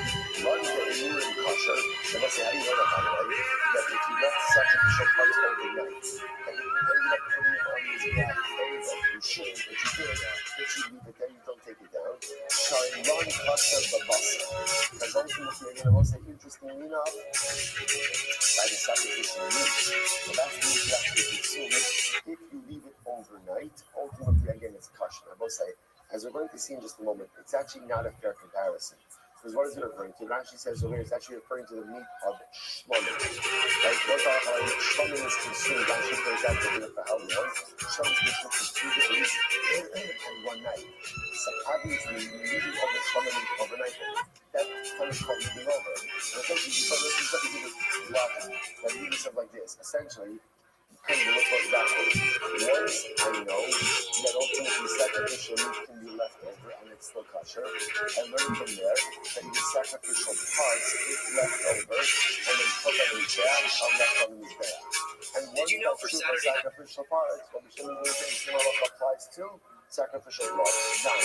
Lun by a murin kosher. I will say, how do you know that, by the way? That if you left sacrificial parts overnight, and you ended up putting it on his death, you shouldn't, but you did, but you leave it there, you don't take it down. Shine lun kosher babasa. Because ultimately, again, I will say, interestingly enough, by the sacrificial meat, so that's the meat you actually consume it. If you leave it overnight, ultimately, again, it's kosher. I will say, as we're going to see in just a moment, it's actually not a fair comparison. Because what is it referring to? It actually says over here, it's actually referring to the meat of shlomin. Right? Shlomin is consumed, actually goes out to dinner for how long? Shlomin is consumed for 2 days and 1 night. So obviously, leaving all the shlomin overnight, that kind of called moving over. And essentially, you start to do this logic, like you do something like this. Essentially, kind of look like backwards. Once I know that ultimately sacrificial meat can be left over and it's still kosher, I learned from there that the sacrificial parts, if left over, and then put them in the are left on the bear. And once that's true for sacrificial parts, what we should be doing is similar applies to sacrificial blood. Done.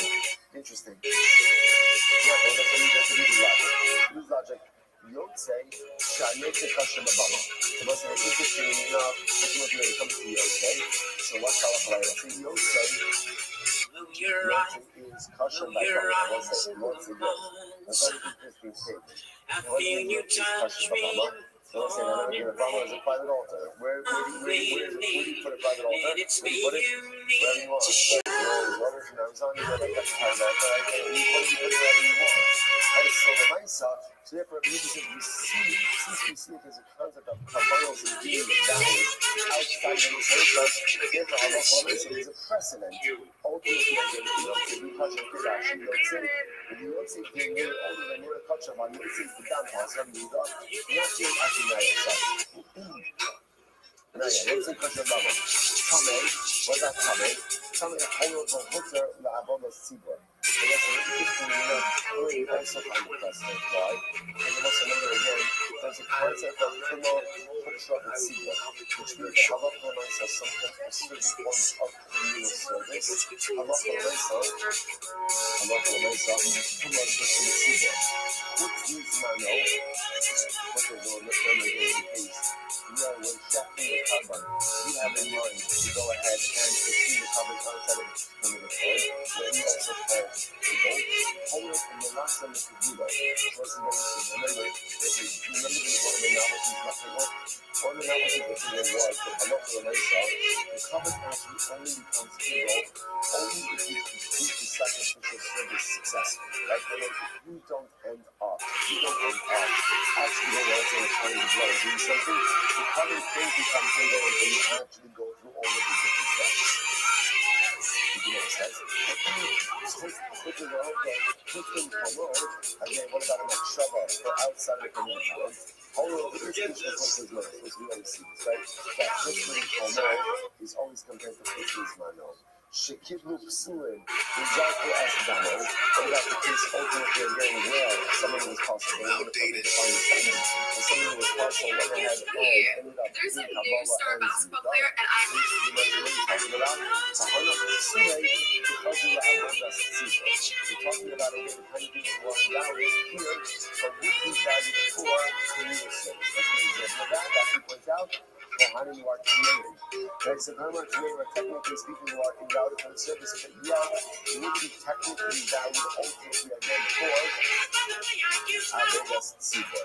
Interesting. Yeah, well, that's a new logic. Yotze, Shayotze Kasher Babama. It wasn't interesting enough, ultimately when it comes to Yotze. So what's our Yotze? Yotze is Kasher Babama. What's it? Once again, that's an interesting statement. Yotze is Kasher Babama. So let's say that the Babama is a private altar. Where do you put a private altar? Where do you put it? Wherever you want. Brothers and Arizona, you know, like that's a private altar. You put it wherever you want. And so the Maisa, so therefore, since we see it as a concept of Kabbalah and being valid outside of the Torah, therefore, Allah is a precedent. Ultimately, you don't say, you touch a Kadash, you don't say, if you don't say, you're older than you're a touch of, you don't say, the damn house, you're not saying, actually, not yourself. No, yeah, don't say, Kasher Baba. Tame, what about Tame? Tame, Hayot, Hotzer, La'abon, Sibor. So that's an interesting, really also kind of precedent. Why? Because you must remember again, there's a concept of criminal punishment and sequel, which means that Allah has some kind of certain forms of communal service. Allah promotes this in the sequel. Which means Mano, what is the case? You are when shacking the carbon. You have in mind to go ahead and pursue the carbon outside of the point, where you also have to go. Hold it from the last time to do that. What's the remember one of the novelties nothing work? One of the novelties that didn't work, but I'm not for the myself, the carbon actually only becomes able only if you complete the sacrificial service successfully. Right? If you don't end up actually going out and trying to blow doing something, the carbon can't become single until you actually go through all of the different steps. You can Gemara says. Again, what about an extrava for outside of the community time? This is what we always see, right? That is always compared to Mano. Shekiblu Psulim, exactly as Damo. What about the case ultimately again where someone who was possible to find the family, and someone who was possible went ahead and ended up There's a doing new Kabbalah star and basketball Zidane. player, and I'm Because of the Abondas Tzibah. We're talking about again the kind of people who are endowed here, but would be valued for community service. That's an example of that. That he points out. Kohanim who are created. Right? So Kohanim are created, technically speaking, who are endowed for the service, but yet would be technically valued ultimately again for Abondas Tzibah.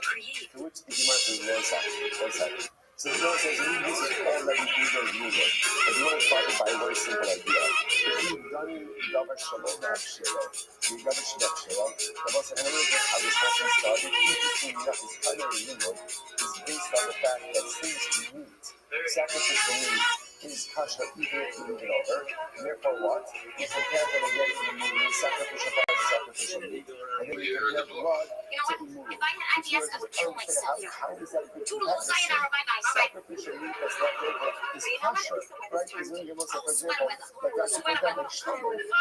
To which the Gemara says, 1 second. So the Gemara says, this is already Uber Uber. But you want to start by a very simple idea. If you've done Davar Shalom Shelo, you Davar Shalom Shelo, the most eminent how this person started, interesting enough, his primary limud is based on the fact that since meat, sacrificial meat, is kosher even if you leave it over. And therefore what? You compare them again to the meat, sacrificial fire to sacrificial meat. And then you compare blood to immunity. How is that a good comparison? Sacrificial meat that's left over is kosher, right? Because when you give us, for example, like I should put that like shtabel. That's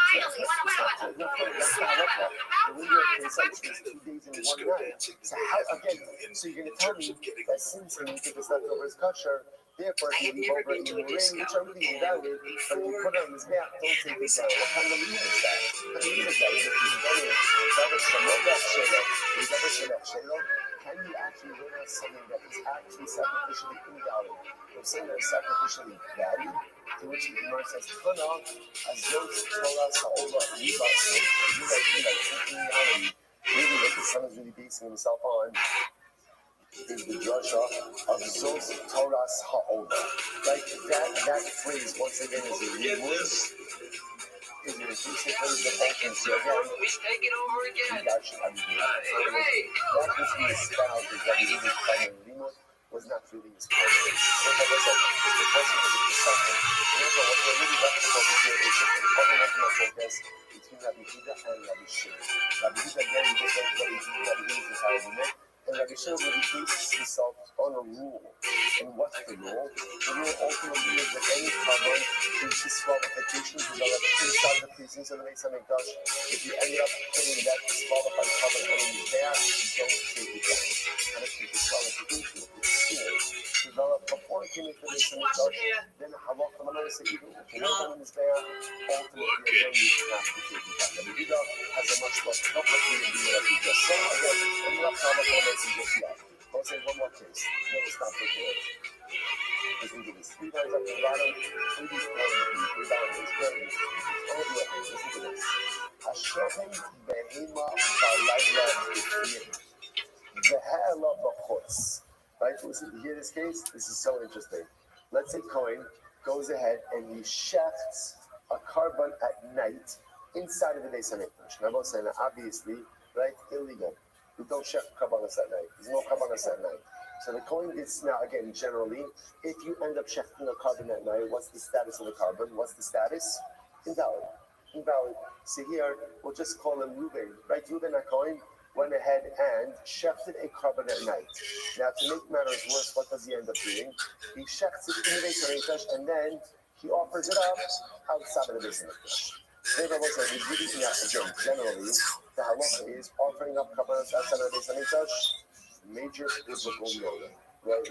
not halacha. The window of consumption is 2 days and 1 night. So how, again, so you're going to tell me that since the meat that's left over is kosher, therefore, if you leave over in the ring, which are really invalid, but if you put it on his back, don't take it down. What kind of meat is that? What kind of meat is that? If you've done it, can you actually learn out something that is actually sacrificially invalid from something that is sacrificially valued? To which the Gemara says, Tana, Azot, Torah, Sa'ola, Riba, in reality, really what the son is really basing himself on is the drasha of Zos Torah's Ha'ola. Like that phrase, once again, is a reword. Is an inclusive phrase that opens the again. That should have been that which we espoused is that he was primary limud was not really his primary. Therefore, just the question is the second. Therefore, what we're really left to focus here is just the fundamental focus between Rabbi Huda and Rabbi Shimon. Rabbi Huda again, just like Rabbi Huda's entire limud. And Rabbi Shimon really bases himself on a rule. And what's the rule? The rule ultimately is that any carbon is disqualification developed inside the precincts of the Beis HaMikdash. If you end up putting that disqualified carbon underneath there, you don't take it down. And if the disqualification of the school developed before it came into the Beis HaMikdash, then halacha l'maaseh even if the carbon is there, ultimately again you have to take it down. Rabbi Huda has a much less complicated view of it. So again, and you have to have a I'll say one more case. No, it's not for good. Because we do this 3 times up to the bottom, 3 days down, listen to this. Hashem behema balayla b'chiyim. Behela b'chutz. Right? Listen, you hear this case? This is so interesting. Let's say Cohen goes ahead and he shafts a carbon at night inside of the Beis HaMikdash. Now, I'm saying obviously, right, illegal. We don't check Kabbalas at night. There's no Kabbalas at night. So the Kohen gets, now again, generally, if you end up checking a carbon at night, what's the status of the carbon? What's the status? Invalid. Invalid. So here, we'll just call him Reuben. Right? Reuben HaKohen went ahead and shechted a carbon at night. Now, to make matters worse, what does he end up doing? He shechts it in the Beis HaMikdash, and then he offers it up outside of the Beis HaMikdash. Generally, the halacha is offering up kabbalas outside of the Beis HaMikdash, major biblical no. Right?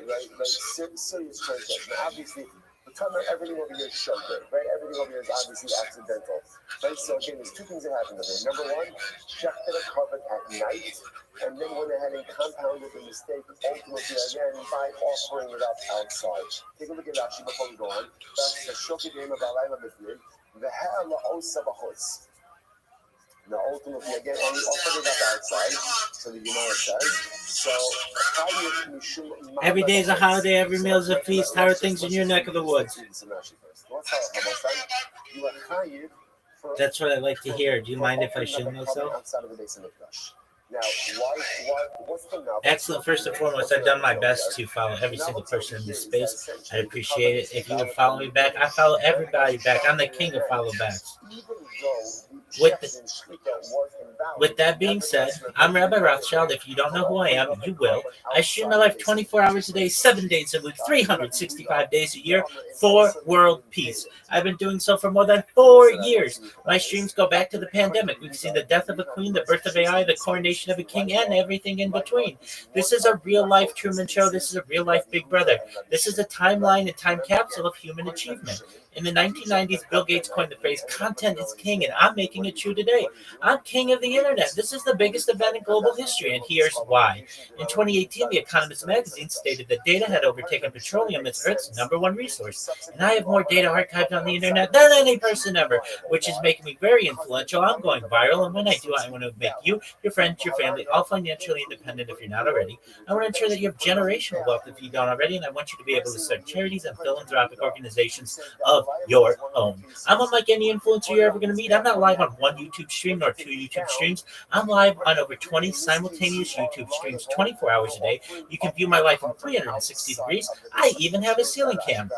Serious transgression. Obviously, the time everything over here is shogeg, right? Everything over here is obviously accidental, right? So again, there's 2 things that happen over here. Number one, shechted a carbon at night, and then went ahead and compounded the mistake ultimately again by offering it up outside. Take a look at Rashi before we go on. That's the shogeg name of Alayla Miflid. Now, ultimately, again, and he offered it up outside, so the Gemara says. So, every day is a holiday, every meal is a feast. How are things in your neck of the woods? That's what I like to hear. Do you mind if I share myself? Outside of the Beis HaMikdash. Now, what's the novel? Excellent. First and foremost, I've done my best to follow every single person in this space. I appreciate it. If you would follow me back, I follow everybody back. I'm the king of follow backs. With that being said, I'm Rabbi Rothschild. If you don't know who I am, you will. I stream my life 24 hours a day, 7 days a week, 365 days a year for world peace. I've been doing so for more than 4 years. My streams go back to the pandemic. We've seen the death of a queen, the birth of AI, the coronation of a king, and everything in between. This is a real-life Truman Show. This is a real-life Big Brother. This is a timeline and time capsule of human achievement. In the 1990s, Bill Gates coined the phrase, content is king, and I'm making it true today. I'm king of the internet. This is the biggest event in global history, and here's why. In 2018, The Economist magazine stated that data had overtaken petroleum as Earth's #1 resource, and I have more data archived on the internet than any person ever, which is making me very influential. I'm going viral, and when I do, I want to make you, your friends, your family, all financially independent if you're not already. I want to ensure that you have generational wealth if you don't already, and I want you to be able to start charities and philanthropic organizations of your own. I'm unlike any influencer you're ever going to meet. I'm not live on one YouTube stream nor 2 YouTube streams. I'm live on over 20 simultaneous YouTube streams 24 hours a day. You can view my life in 360 degrees. I even have a ceiling cam.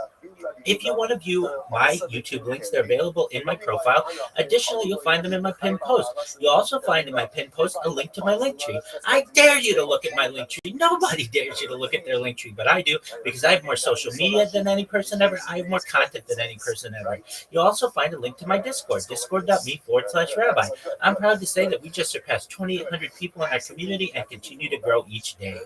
If you want to view my YouTube links, they're available in my profile. Additionally, you'll find them in my pinned post. You'll also find in my pinned post a link to my link tree. I dare you to look at my link tree. Nobody dares you to look at their link tree, but I do because I have more social media than any person ever. I have more content than any person ever. You'll also find a link to my Discord, discord.me/rabbi. I'm proud to say that we just surpassed 2,800 people in our community and continue to grow each day.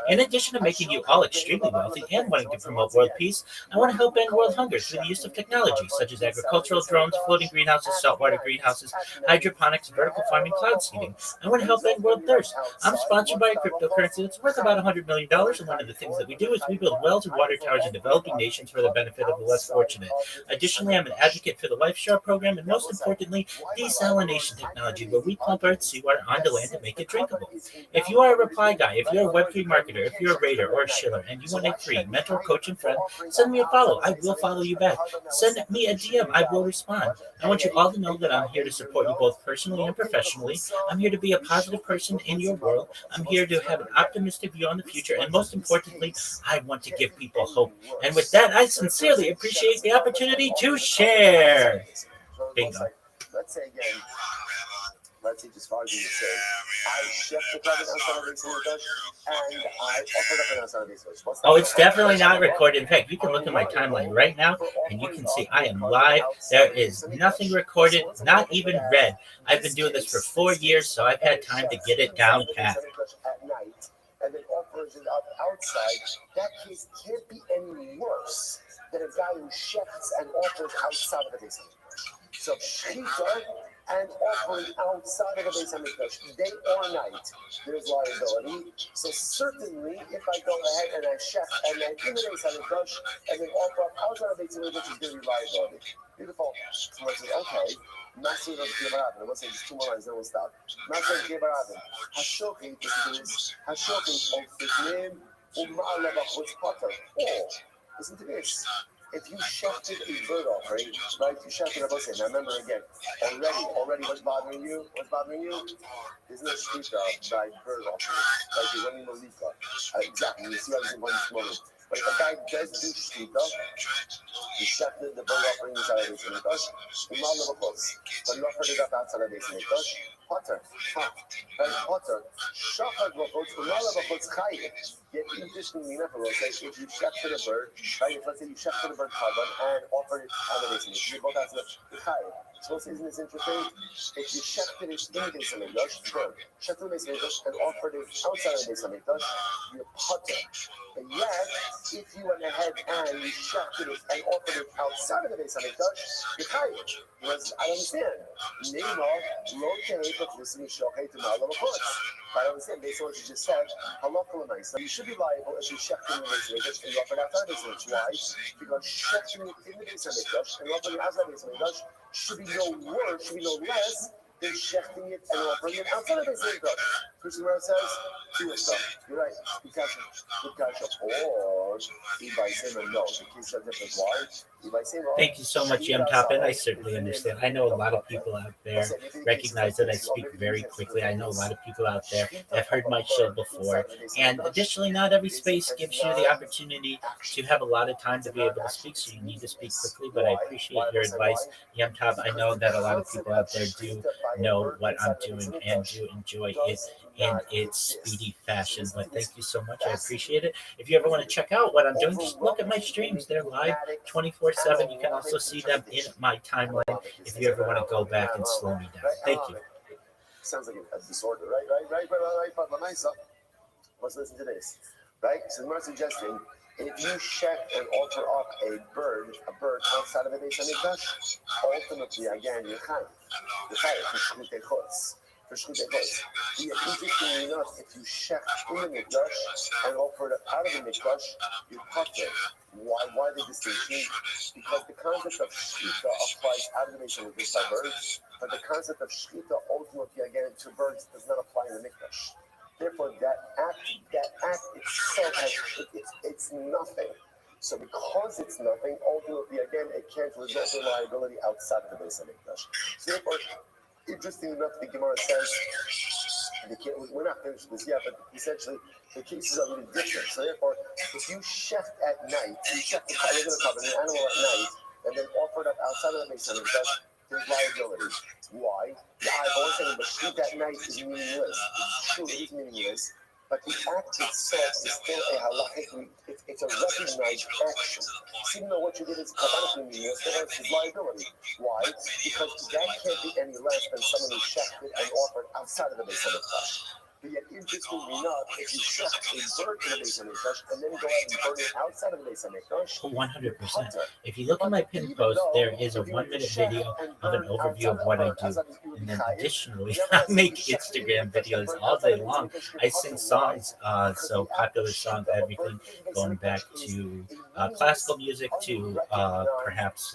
In addition to making you all extremely wealthy and wanting to promote world peace, I want to help end world hunger through the use of technology such as agricultural drones, floating greenhouses, saltwater greenhouses, hydroponics, vertical farming, cloud seeding. I want to help end world thirst. I'm sponsored by a cryptocurrency that's worth about $100 million, and one of the things that we do is we build wells and water towers in developing nations for the benefit of the less fortunate. Additionally, I'm an advocate for the Life Share program, and most importantly, desalination technology, where we pump Earth's seawater onto land to make it drinkable. If you are a reply guy, if you're a Web3 marketer, if you're a raider or a shiller, and you want a free mentor, coach, and friend, send me a follow. I will follow you back. Send me a DM. I will respond. I want you all to know that I'm here to support you both personally and professionally. I'm here to be a positive person in your world. I'm here to have an optimistic view on the future, and most importantly, I want to give people hope. And with that, I sincerely appreciate the opportunity to share. Bingo. Let's say again, let's say just for argument's sake, I shift the credit outside of the and I offered up an outside of the Oh, it's definitely not recorded. In fact, you can look at my timeline right now, and you can see I am live. There is nothing recorded, not even read. I've been doing this for 4 years, so I've had time to get it down pat. At night, and then offers it up outside. That case can't be any worse than a guy who shifts and offers outside of the basement. So shechita and offering outside of the Beis Hamikdash, day or night, there's liability. So certainly, if I go ahead and I chef and then in the Beis Hamikdash and then offer up outside of the Beis Hamikdash, is going to be liability. Beautiful. Someone says, okay. Master of Kibarabin. Let's say just 2 more lines, then we'll stop. Master of Kibarabin. Hashokin, this Hashokin of the name Uma'alabachutz Potter. Or, listen to this. If you shafted a bird offering, right? You shafted a bussy. Now remember again, already what's bothering you? Isn't it shkita by bird offering? Like you're running Malika. Exactly. You see how this is one moment. But if a guy does do shkita, you shafted the bird offering inside of Beis Hamikdash, but you offered it up outside of Beis Hamikdash. Potter. Potter. Shachad v'chutz, umala v'chutz chayim. Yet in addition, we never will say if you shafted a bird, right? Let's say you shafted a bird carbon and offered it on the Beis Hamikdash. You both have the chayim. So isn't this interesting? If you shafted it in the Beis Hamikdash, bird, shafted the Beis Hamikdash and offered it outside of the Beis Hamikdash, you're potter. But yet, if you went ahead and you shafted it and offered it outside of the Beis Hamikdash, you're chayim. Because I understand. I understand based on what you just said, halakha nice. You should be liable if you shechting in the Beis Hamikdash and you offer it outside the Beis Hamikdash. Why? Because shechting in the Beis Hamikdash and offering outside the Beis Hamikdash should be no worse, should be no less they're shechting it and offering it outside of the same God. First where it says, Jewish stuff. You're right. Good kasha. Or if I say no, the case of different why. Thank you so much, Yom Top, and I certainly understand. I know a lot of people out there recognize that I speak very quickly. I know a lot of people out there have heard my show before. And additionally, not every space gives you the opportunity to have a lot of time to be able to speak, so you need to speak quickly. But I appreciate your advice, Yom Top. I know that a lot of people out there do know what I'm doing and do enjoy it in its speedy fashion. But thank you so much. I appreciate it. If you ever want to check out what I'm doing, just look at my streams. They're live 24/7. You can also see them in my timeline if you ever want to go back and slow me down. Thank you. Sounds like a disorder, right. But Lamaisa, let's listen to this. Right? So we're suggesting if you check and offer up a bird outside of the Beis Hamikdash, ultimately again you're chayav for shchutei chutz. Interestingly enough, if you check in the mikdash and offer it out of the mikdash, you're pater. Why the distinction? Because the concept of shchita applies out of the Beis Hamikdash by birds, but the concept of shchita ultimately again to birds does not apply in the mikdash. Therefore, that act itself it's nothing. So because it's nothing, ultimately again it can't result in liability outside of the Beis Hamikdash. So therefore, interesting enough, the Gemara says we're not finished with this yet, but essentially the cases are really different. So therefore, if you shecht at night, you shecht the animal at night, and then offer it up outside of the Beis Hamikdash, there's liability. Why? I've always said the shecht at night is meaningless. It's true, it's meaningless. But the act itself is still a halachic, it's a recognized action. So even though what you did is kabbalically meaningless, there is liability. Why? Because that can't be any less than someone who shechted and offered outside of the Beis Hamikdash. But yet, interestingly enough, if you shecht a bird in the Beis Hamikdash and then go out and burn it outside of the Beis Hamikdash, 100%. If you look at my pin post, there is a 1-minute video of an overview of what I do. And then additionally, I make Instagram videos all day long. I sing songs, so popular songs, everything going back to classical music to perhaps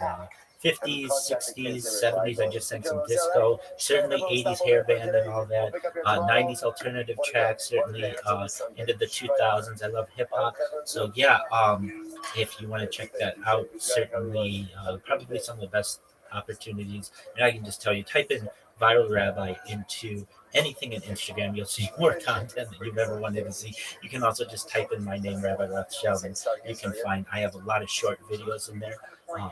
50s, 60s, 70s. I just sang some disco, certainly 80s hair band and all that, 90s alternative tracks, certainly into the 2000s. I love hip hop. So yeah, if you want to check that out, certainly probably some of the best opportunities. And I can just tell you, type in Viral Rabbi into anything in Instagram, you'll see more content that you've ever wanted to see. You can also just type in my name, Rabbi Rothschild, and you can find I have a lot of short videos in there.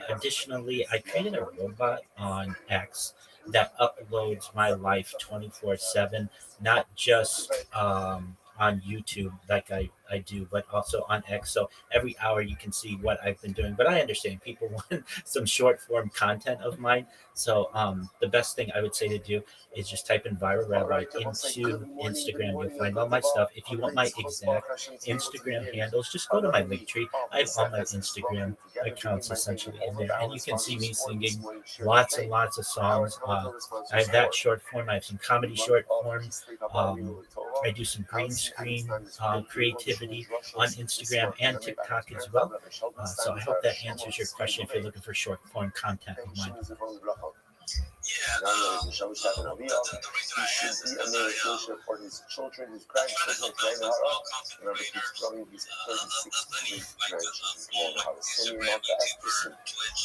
Additionally, I created a robot on X that uploads my life 24/7, not just on YouTube like I do, but also on X. So every hour you can see what I've been doing. But I understand people want some short form content of mine. So the best thing I would say to do is just type in Viral Rabbi into Instagram. You'll find all my stuff. If you want my exact Instagram handles, just go to my link tree. I have all my Instagram accounts essentially in there, and you can see me singing lots and lots of songs. I have that short form. I have some comedy short form. I do some green screen creativity on Instagram and TikTok as well. So I hope that answers your question if you're looking for short form content of mine. He should be a meditation for his children, his grandchildren, remember he's growing his 36 grandchildren.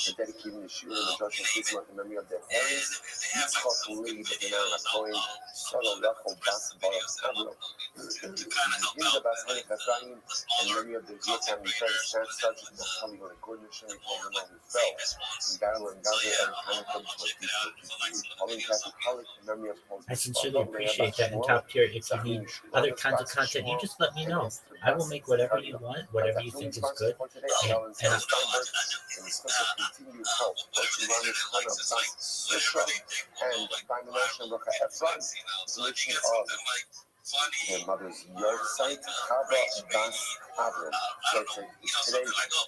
They're dedicating the shul and the Joshua Christmas in memory of their parents. Yitzchak Lee, the Benan Cohen, Shalom Rachel Bas Baruch Avro, Hilda Bas Hanik Ephraim, and many of the Jewish family friends, such as Natalie and Gordon Shem, all the men who fell in battle and Gaza and Hanukkah for peace. I sincerely appreciate that. And top tier, if you need other kinds of content, you just let me know. I will make whatever you want, whatever you think is good. Their mother's yard site, Chava Bas Avram. Today,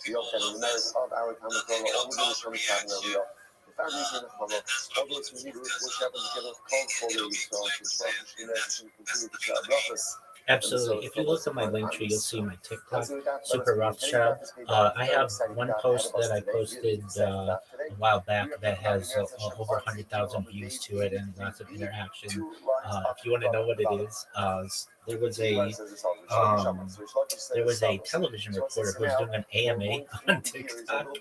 we also have the merits of our Talmud Torah, all the Jewish family we are. The families in the Chava, all those who need to wish heaven to give us calm for the Yisrael, to continue to share brachas Absolutely. If you look at my link tree, you'll see my TikTok, Super Rothschild. I have one post that I posted a while back that has over 100,000 views to it and lots of interaction. If you want to know what it is, there was a um, there was a television reporter who was doing an AMA on TikTok,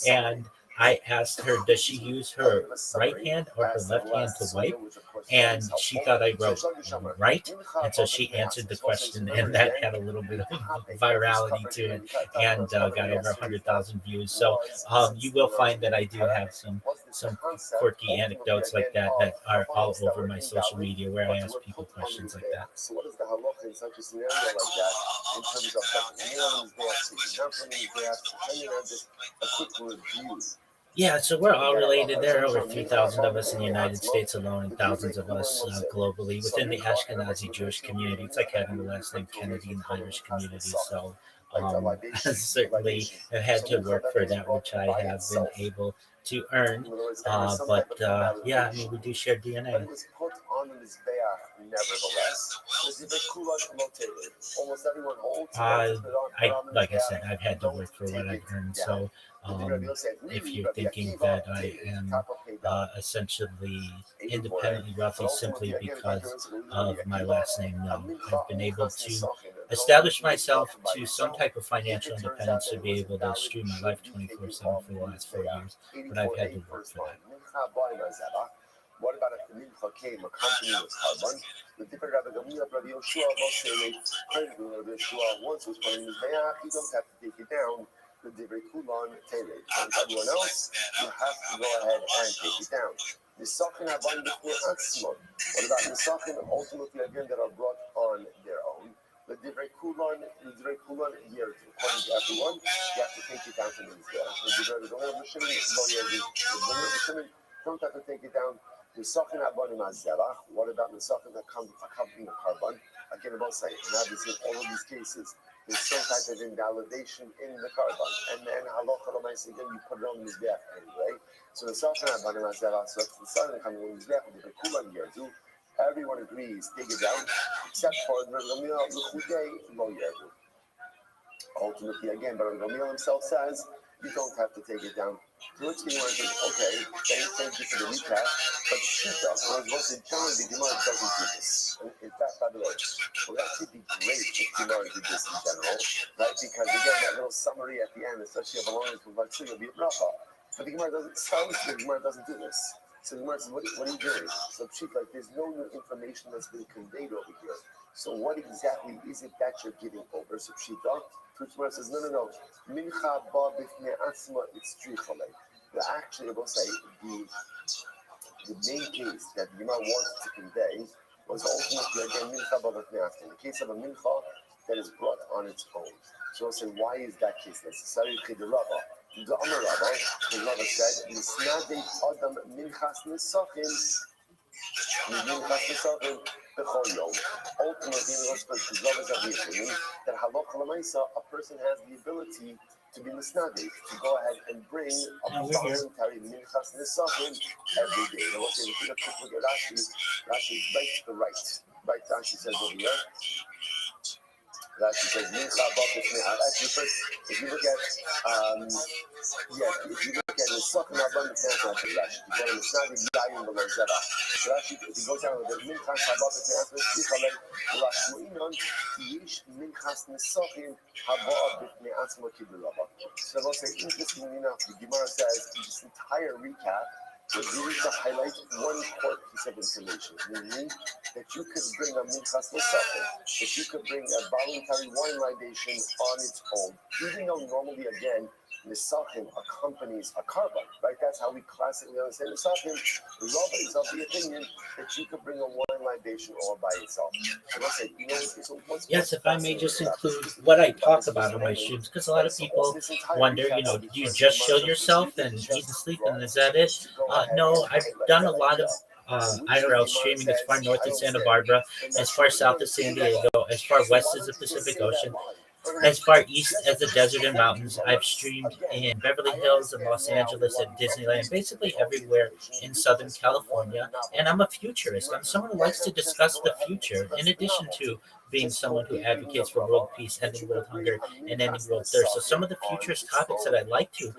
and I asked her, does she use her right hand or her left hand to wipe? And she thought I wrote right. And so she answered the question, and that had a little bit of virality to it and got over 100,000 views. So you will find that I do have some quirky anecdotes like that that are all over my social media where I ask people questions like that. So what is the halacha in such a scenario like that in terms of a quick review? Yeah, so we're all related. There are over 3,000 of us in the United States alone and thousands of us globally within the Ashkenazi Jewish community. It's like having the last name Kennedy in the Irish community. So certainly have had to work for that, which I have been able to earn. Yeah, I mean, we do share DNA. But it was put on the Mizbeach nevertheless. Almost everyone holds like I said, I've had to work for what I've earned. So if you're thinking that I am essentially independently wealthy simply because of my last name, no. I've been able to establish myself to some type of financial independence to be able to stream my life 24/7 for the last 4 years, but I've had to work for that. What about if the mincha came accompanied with carbon? The different Rabbi Gamliel, Rabbi Yoshua, Rabbi Yoshua once was playing his bayah, you don't have to take it down. The divrei kulon tele. And everyone else, you have to go ahead and take it down. The Nisachin haban b'fnei atzmon. What about Nisachin ultimately again that are brought on their own? The divrei kulon year. According to everyone, you have to take it down to the Mizbeach. The divrei Gamliel don't have to take it down. Nisachin haban imazerach. What about Nisachin that come accompanying a carbon? Again, about say, and obviously in all of these cases, there's some type of invalidation in the carbon, and then halacha l'maaseh again you put it on the mizbeach anyway. So the Safran Rabbanim Azera, so the Safran coming on the mizbeach with the Kulan Yerdu, everyone agrees take it down, except for the Gamliel L'chudei Lo Yerdu. Ultimately, again, but Gamliel himself says you don't have to take it down. To which the Gemara says, okay, thank you for the recap, but Shita, I was going to say, generally the Gemara doesn't do this. In fact, by the way, it would actually be great if Gemara did this in general, right? Because again, that little summary at the end, especially of belonging to Vatsu, will be a bracha. But the Gemara doesn't, the Gemara doesn't do this. So the Gemara says, what are you doing? So Pshita, like, there's no new information that's been conveyed over here. So what exactly is it that you're giving over? So Pshita, Gemara says, no. Mincha ba b'fnei atzma itztrichale. Actually, I will say the main case that the Gemara wanted to convey was ultimately again mincha ba b'fnei atzma. The case of a mincha that is brought on its own. So I'll say, why is that case necessary? The Rabbi, the Amar Rabbi, the Rabbi said, "Nisnadei adam minchas nisachim, minchas nisachim." Ultimately, that halacha l'maisa, a person has the ability to be misnadi, to go ahead and bring a voluntary minchas nisachim every day. Now, let's say if you look at Rashi right to the right. Right, Rashi says over here. Rashi says mincha b'fnei. Actually, first, if you look at the Sochem Rabban Rashi, Rashi, you go to the Snadi Yayim below Zera. So Rashi, if you go down with the minchas habah b'fnei atzma, Rashmuinon yish minchas nisachim habah b'fnei atzma kibulava. So I'll say, interestingly enough, the Gemara says in this entire recap was really to highlight one important piece of information, meaning that you could bring a minchas nisachim, that you could bring a voluntary wine libation on its own, even though normally again nisachim accompanies a carbon, right? That's how we classically understand nisachim. Rabbi is of the opinion that you could bring a wine libation all by itself. And I said, yes, if I may just include what I talk about on my streams, because a lot of people wonder, do you just show yourself and eat and sleep, and is that it? No, I've done a lot of IRL streaming as far north as Santa Barbara, as far south as San Diego, as far west as the Pacific Ocean, as far east as the desert and mountains. I've streamed in Beverly Hills and Los Angeles at Disneyland, basically everywhere in Southern California. And I'm a futurist. I'm someone who likes to discuss the future, in addition to being someone who advocates for world peace, ending world hunger, and ending world thirst. So some of the futurist topics that I'd like to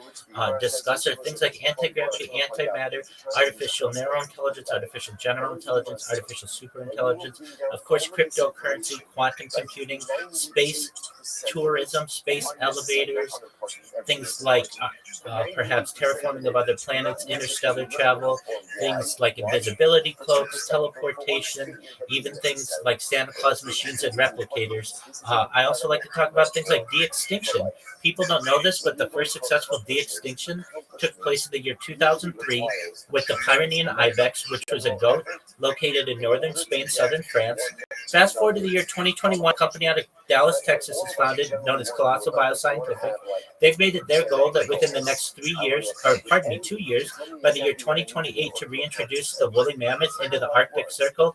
discuss are things like anti-gravity, antimatter, artificial narrow intelligence, artificial general intelligence, artificial superintelligence, of course, cryptocurrency, quantum computing, space tourism, space elevators, things like perhaps terraforming of other planets, interstellar travel, things like invisibility cloaks, teleportation, even things like Santa Claus machines and replicators. I also like to talk about things like de-extinction. People don't know this, but the first successful de-extinction took place in the year 2003 with the Pyrenean ibex, which was a goat located in northern Spain, southern France. Fast forward to the year 2021, a company out of Dallas, Texas is founded, known as Colossal Bioscientific. They've made it their goal that within the next 2 years, by the year 2028, to reintroduce the woolly mammoth into the Arctic Circle,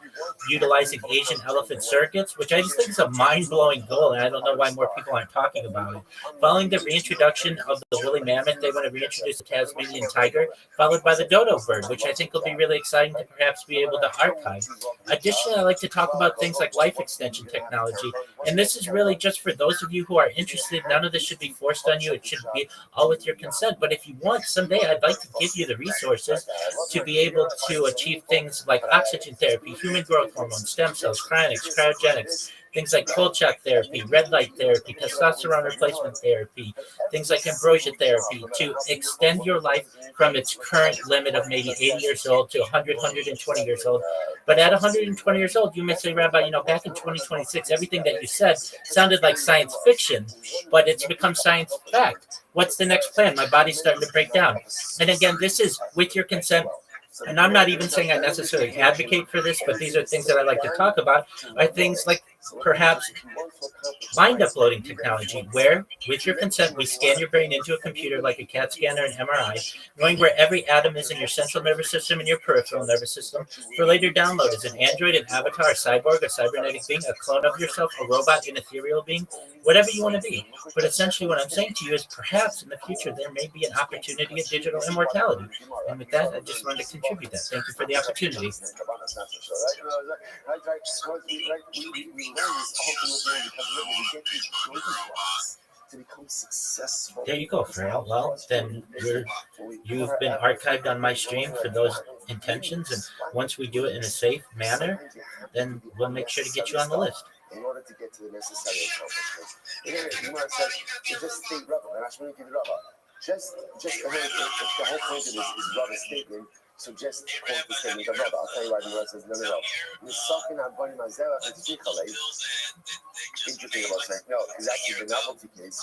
utilizing Asian elephant circuits, which I just think is a mind-blowing goal, and I don't know why more people aren't talking about it. Following the reintroduction of the woolly mammoth, they want to reintroduce the Tasmanian tiger, followed by the dodo bird, which I think will be really exciting to perhaps be able to archive. Additionally, I like to talk about things like life extension technology, and this is really just for those of you who are interested. None of this should be forced on you. It should be all with your consent. But if you want, someday I'd like to give you the resources to be able to achieve things like oxygen therapy, human growth hormone, stem cells, cryogenics, things like cold shock therapy, red light therapy, testosterone replacement therapy, things like ambrosia therapy, to extend your life from its current limit of maybe 80 years old to 100, 120 years old. But at 120 years old, you may say, Rabbi, back in 2026, everything that you said sounded like science fiction, but it's become science fact. What's the next plan? My body's starting to break down. And again, this is with your consent. And I'm not even saying I necessarily advocate for this, but these are things that I like to talk about, are things like perhaps mind uploading technology, where, with your consent, we scan your brain into a computer like a CAT scan or an MRI, knowing where every atom is in your central nervous system and your peripheral nervous system, for later download as an android, an avatar, a cyborg, a cybernetic being, a clone of yourself, a robot, an ethereal being, whatever you want to be. But essentially what I'm saying to you is perhaps in the future there may be an opportunity of digital immortality. And with that, I just wanted to contribute that. Thank you for the opportunity. To become successful. There you go, Farrell. Well, then you've been archived on my stream for those intentions, and once we do it in a safe manner, then we'll make sure to get you on the list. In order to get to the necessary accomplishments. Again, says, just state Rabbi, and actually give Rabbi. Just the whole point of this is Rabbi's statement. So just quote the statement of Rabbi. I'll tell you why the Gemara says no. Interesting about saying no, because actually the novelty case.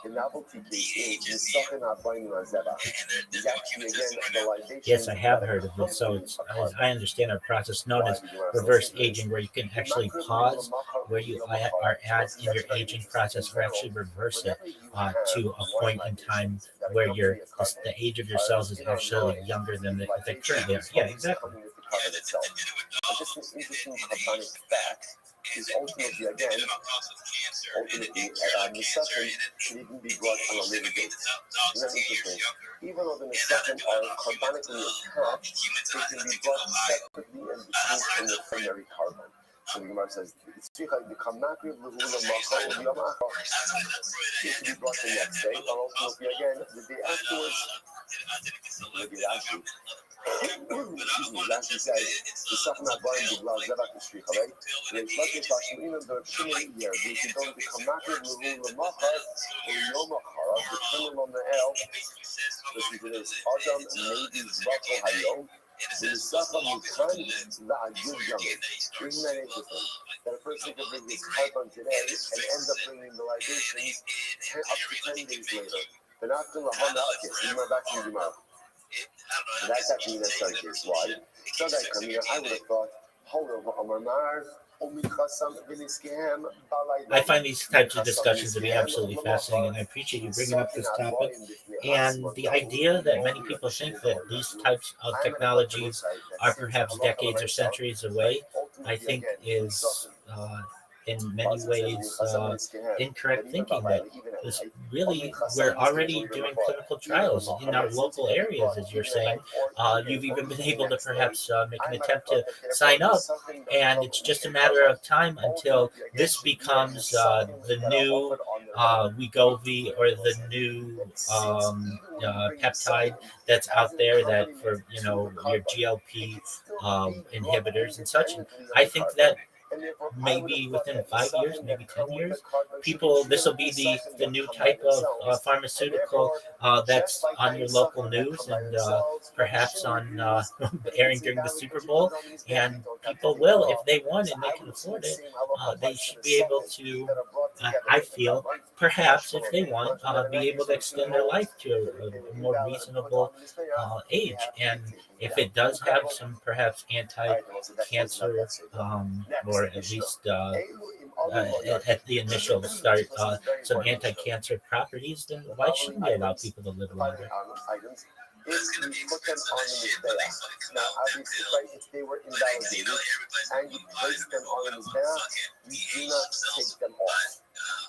The novelty case is something not binding on Zeba. Is actually again the libation. Yes, I have heard of it. So it's, I understand a process known as reverse aging, where you can actually pause where you are at in your aging process, or actually reverse it to a point in time where the age of your cells is actually younger than they currently are. Yeah, exactly. Just an interesting carbonic fact is ultimately Nissan should even be brought on a later date. And that's interesting. Even though the Nissan are carbonically attached, they can be brought separately and distinct from the primary carbon. So the Gemara says, it should be brought the next day, or ultimately again, the day afterwards. Rashi says, the Safna Barim Bigla Zevak Shricha, right? Reish Lakish Hashemim and the Shimei here, we can go to Kamakir Lulu Lamachar, or Yomachar, the Kimel on the El, which we did is Adam, maybe Zvako Hayom, the Safa Mukan, that good young. Isn't that interesting? That a person can bring this carbon today and end up bringing the libations up to 10 days later. They're not going to harm out kids. We're back to Gemara. So that's actually the necessary case. Why? So that I would have thought, I find these types of discussions to be absolutely fascinating, and I appreciate you bringing up this topic. And the idea that many people think that these types of technologies are perhaps decades or centuries away, I think is in many ways incorrect thinking that this really we're already doing clinical trials in our local areas, as you're saying. You've even been able to perhaps make an attempt to sign up, and it's just a matter of time until this becomes the new Wegovy or the new peptide that's out there that for your GLP inhibitors and such. And I think that maybe within 5 years, maybe 10 years, this will be the new type of pharmaceutical that's on your local news and perhaps on airing during the Super Bowl. And people will, if they want and they can afford it, they should be able to, I feel, perhaps if they want, be able to extend their life to a more reasonable age. And if it does have some perhaps anti-cancer or at least at the initial start some anti-cancer properties, then why shouldn't we allow people to live longer? If you put them on the Mizbeach, now obviously, right, if they were invalidated and you place them on the Mizbeach, you do not take them off.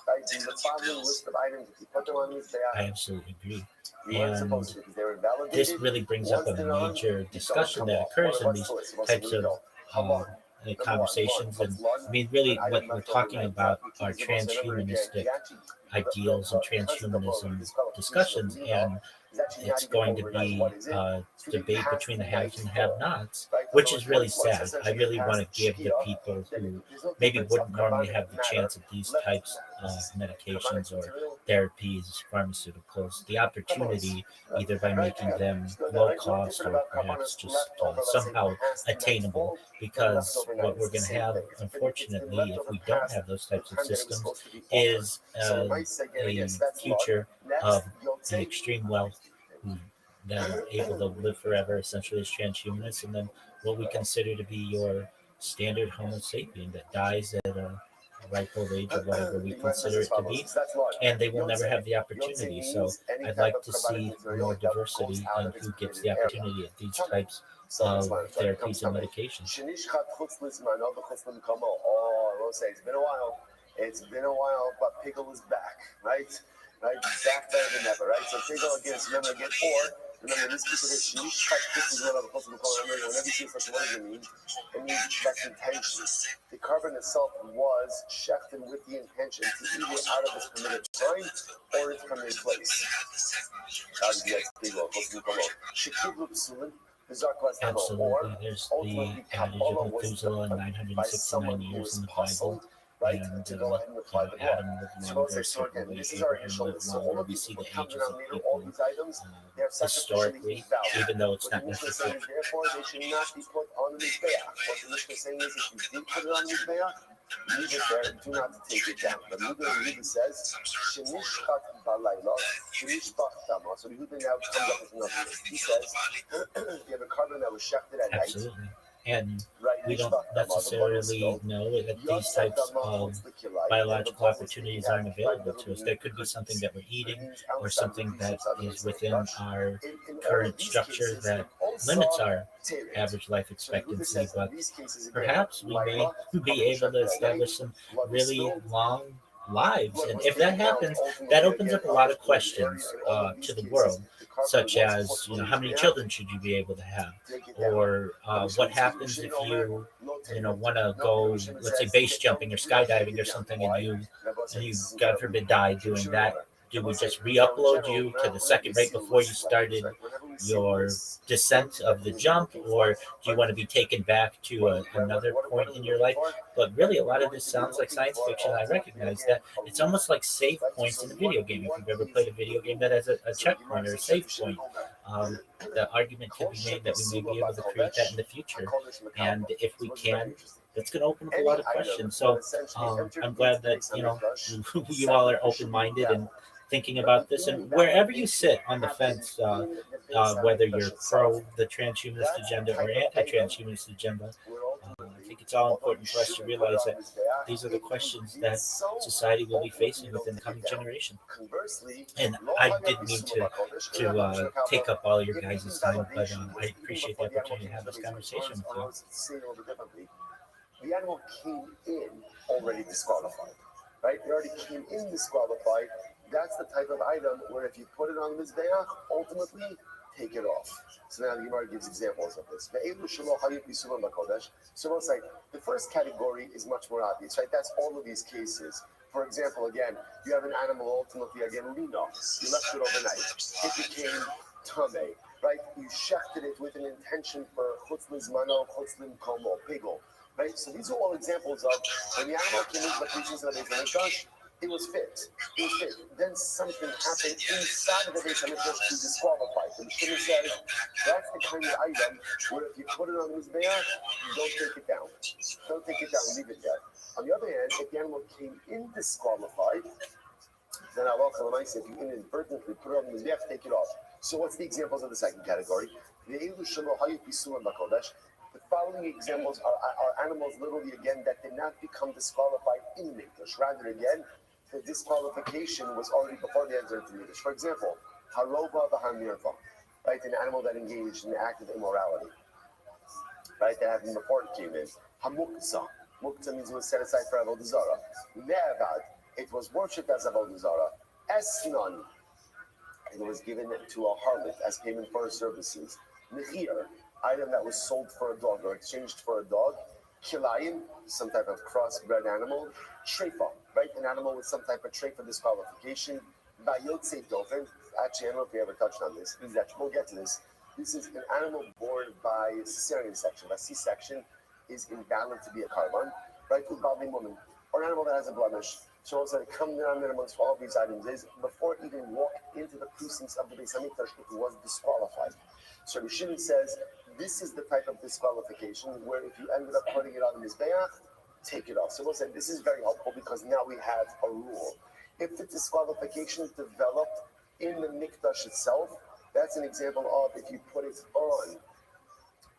Right? In the following list of items, if you put them on the Mizbeach, I absolutely agree. you weren't And supposed to because they were invalidated. this really brings up a major discussion that occurs in these types of conversations. And I mean, really, what we're talking about are transhumanistic ideals and transhumanism discussions. And it's going to be a debate between the haves and the have-nots, which is really sad. I really want to give the people who maybe wouldn't normally have the chance at these types of medications or therapies, pharmaceuticals, the opportunity, either by making them low cost or perhaps just somehow attainable. Because what we're going to have, unfortunately, if we don't have those types of systems, is a future of the extreme wealth that are able to live forever, essentially as transhumanists, and then what we consider to be your standard Homo sapien that dies at a ripe old age or whatever we consider it to be, and they will never have the opportunity. So I'd like to see more diversity in who gets the opportunity at these types of therapies and medications. It's been a while, but Pickle is back, right? Right, back better than ever, right? So Pickle again, remember again, or remember this specific shnish cut is one of the possible color. Whenever you see such what does it mean? It means that's intention. The carbon itself was shechted with the intention to either out of its permitted time or its permitted place. Absolutely. There's the adage of Methuselah and 969 years in the Bible. Right, and to go ahead and apply the blood. Adam lived longer, certainly Abraham lived longer. We see the ages of people historically, even though it's not necessary. Therefore, they should not be put on the Mizbeach. What the Mishnah is saying is, if you did put it on the Mizbeach, leave it there, do not take it down. The Yehuda says, "Shenishchat balayla, shenishbach tama." So the Yehuda now comes up with another list. He says, "You have a carbon that was shechted at night." Absolutely. And we don't necessarily know that these types of biological opportunities aren't available to us. There could be something that we're eating or something that is within our current structure that limits our average life expectancy. But perhaps we may be able to establish some really long lives. And if that happens, that opens up a lot of questions to the world, such as, how many children should you be able to have? Or what happens if you want to go, let's say, base jumping or skydiving or something, and you, God forbid, die doing that? Do we just re-upload you to the second right before you started your descent of the jump, or do you want to be taken back to another point in your life? But really, a lot of this sounds like science fiction. I recognize that. It's almost like save points in a video game. If you've ever played a video game that has a checkpoint or a save point, the argument could be made that we may be able to create that in the future. And if we can, that's going to open up a lot of questions. So I'm glad that you all are open-minded and thinking about this. And wherever you sit on the fence, whether you're pro the transhumanist agenda or anti-transhumanist agenda, I think it's all important for us to realize that these are the questions that society will be facing within the coming generation. And I didn't mean to take up all your guys' time, but I appreciate the opportunity to have this conversation with you. the animal came in already disqualified, right? It already came in disqualified. That's the type of item where if you put it on the Mizbeach, ultimately take it off. So now the Gemara gives examples of this. So it's like the first category is much more obvious, right? That's all of these cases. For example, again, you have an animal ultimately, again, lino. You left it overnight. It became tame, right? You shechted it with an intention for chutzlin zmano, chutzlin komo, pigel, right? So these are all examples of when the animal came into the pieces of the Beis Hamikdash, it was fit. It was fit. Then something happened inside of the Beis Hamikdash to disqualify. The Mishnah says that's the kind of item where if you put it on the Mizbeach, don't take it down. Don't take it down. Leave it there. On the other hand, if the animal came in disqualified, then Allah if you inadvertently put it on the Mizbeach, take it off. So what's the examples of the second category? The following examples are animals literally again that did not become disqualified in Mikdash. Rather again, the disqualification was already before they entered into Mikdash. For example, Haroba Bahamirva, right? An animal that engaged in the act of immorality. Right? That happened before it came in. Hamukza. Muktzah means it was set aside for Avodah Zarah. Ne'avad, it was worshipped as Avodah Zarah. Esnan, it was given to a harlot as payment for her services. Mechir, item that was sold for a dog or exchanged for a dog. Kilayim, some type of crossbred animal. Treifa, right? An animal with some type of treifa disqualification. Bayotse Dofen, actually, I don't know if we ever touched on this. We'll get to this. This is an animal born by cesarean section. A C-section is invalid to be a carbon, right? Ubali woman, or an animal that has a blemish. So also coming down there amongst all of these items is before it even walked into the precincts of the Beis Hamikdash, it was disqualified. So Rishon says this is the type of disqualification where if you ended up putting it on the Mizbeach, take it off. So we'll say this is very helpful because now we have a rule. If the disqualification developed in the Mikdash itself, that's an example of if you put it on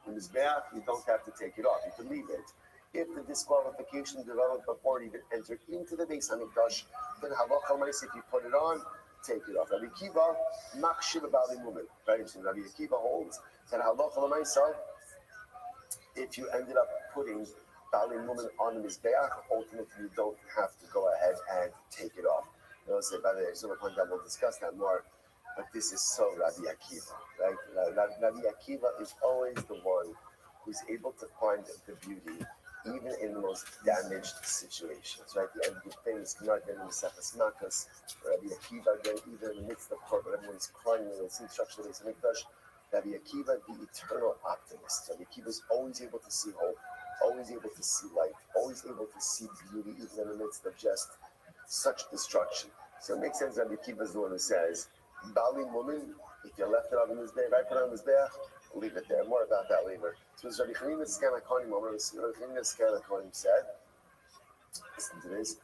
the Mizbeach, you don't have to take it off. You can leave it. If the disqualification developed before it even entered into the Beis Hamikdash, then halacha l'maaseh, if you put it on, take it off. Rabbi Akiva, machshiv b'ali mumin. Very interesting. Rabbi Akiva holds that halacha l'maaseh, if you ended up putting b'ali mumin on the Mizbeach, ultimately you don't have to go ahead and take it off. By the way, so we'll discuss that more. But this is so Rabbi Akiva, right? Rabbi Akiva is always the one who's able to find the beauty even in the most damaged situations, right? The end of things cannot get in the Sefas Makas, Rabbi Akiva, again, even in the midst of court, when everyone's crying when it's instruction of the Mikdash, Rabbi Akiva, the eternal optimist. Rabbi Akiva is always able to see hope, always able to see light, always able to see beauty, even in the midst of just such destruction. So it makes sense Rabbi Akiva is the one who says, Bali woman, if you left it on the Mizbeach, right, put it on the Mizbeach, leave it there. More about that later. So as Rabbi Chanina Skanakonim said, listen to this,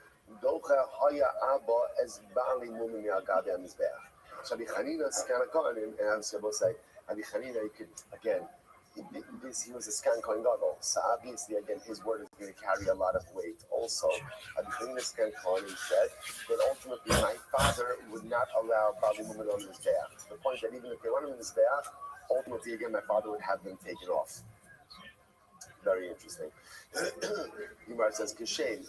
Docha Haya Abba as Bali woman Yagabi on Mizbeach. So Rabbi Chanina Skanakonim, and I was going to say, Rabbi Chanina, you could, again, he was a Skan Kohen Gadol, so obviously, again, his word is going to carry a lot of weight. Also, Rabbi Chanina Skan Kohen said that ultimately my father would not allow Bali women on his Mizbeach, to the point that even if they wanted him in his Mizbeach, ultimately, again, my father would have them taken off. Very interesting. Gemara says, Kishen,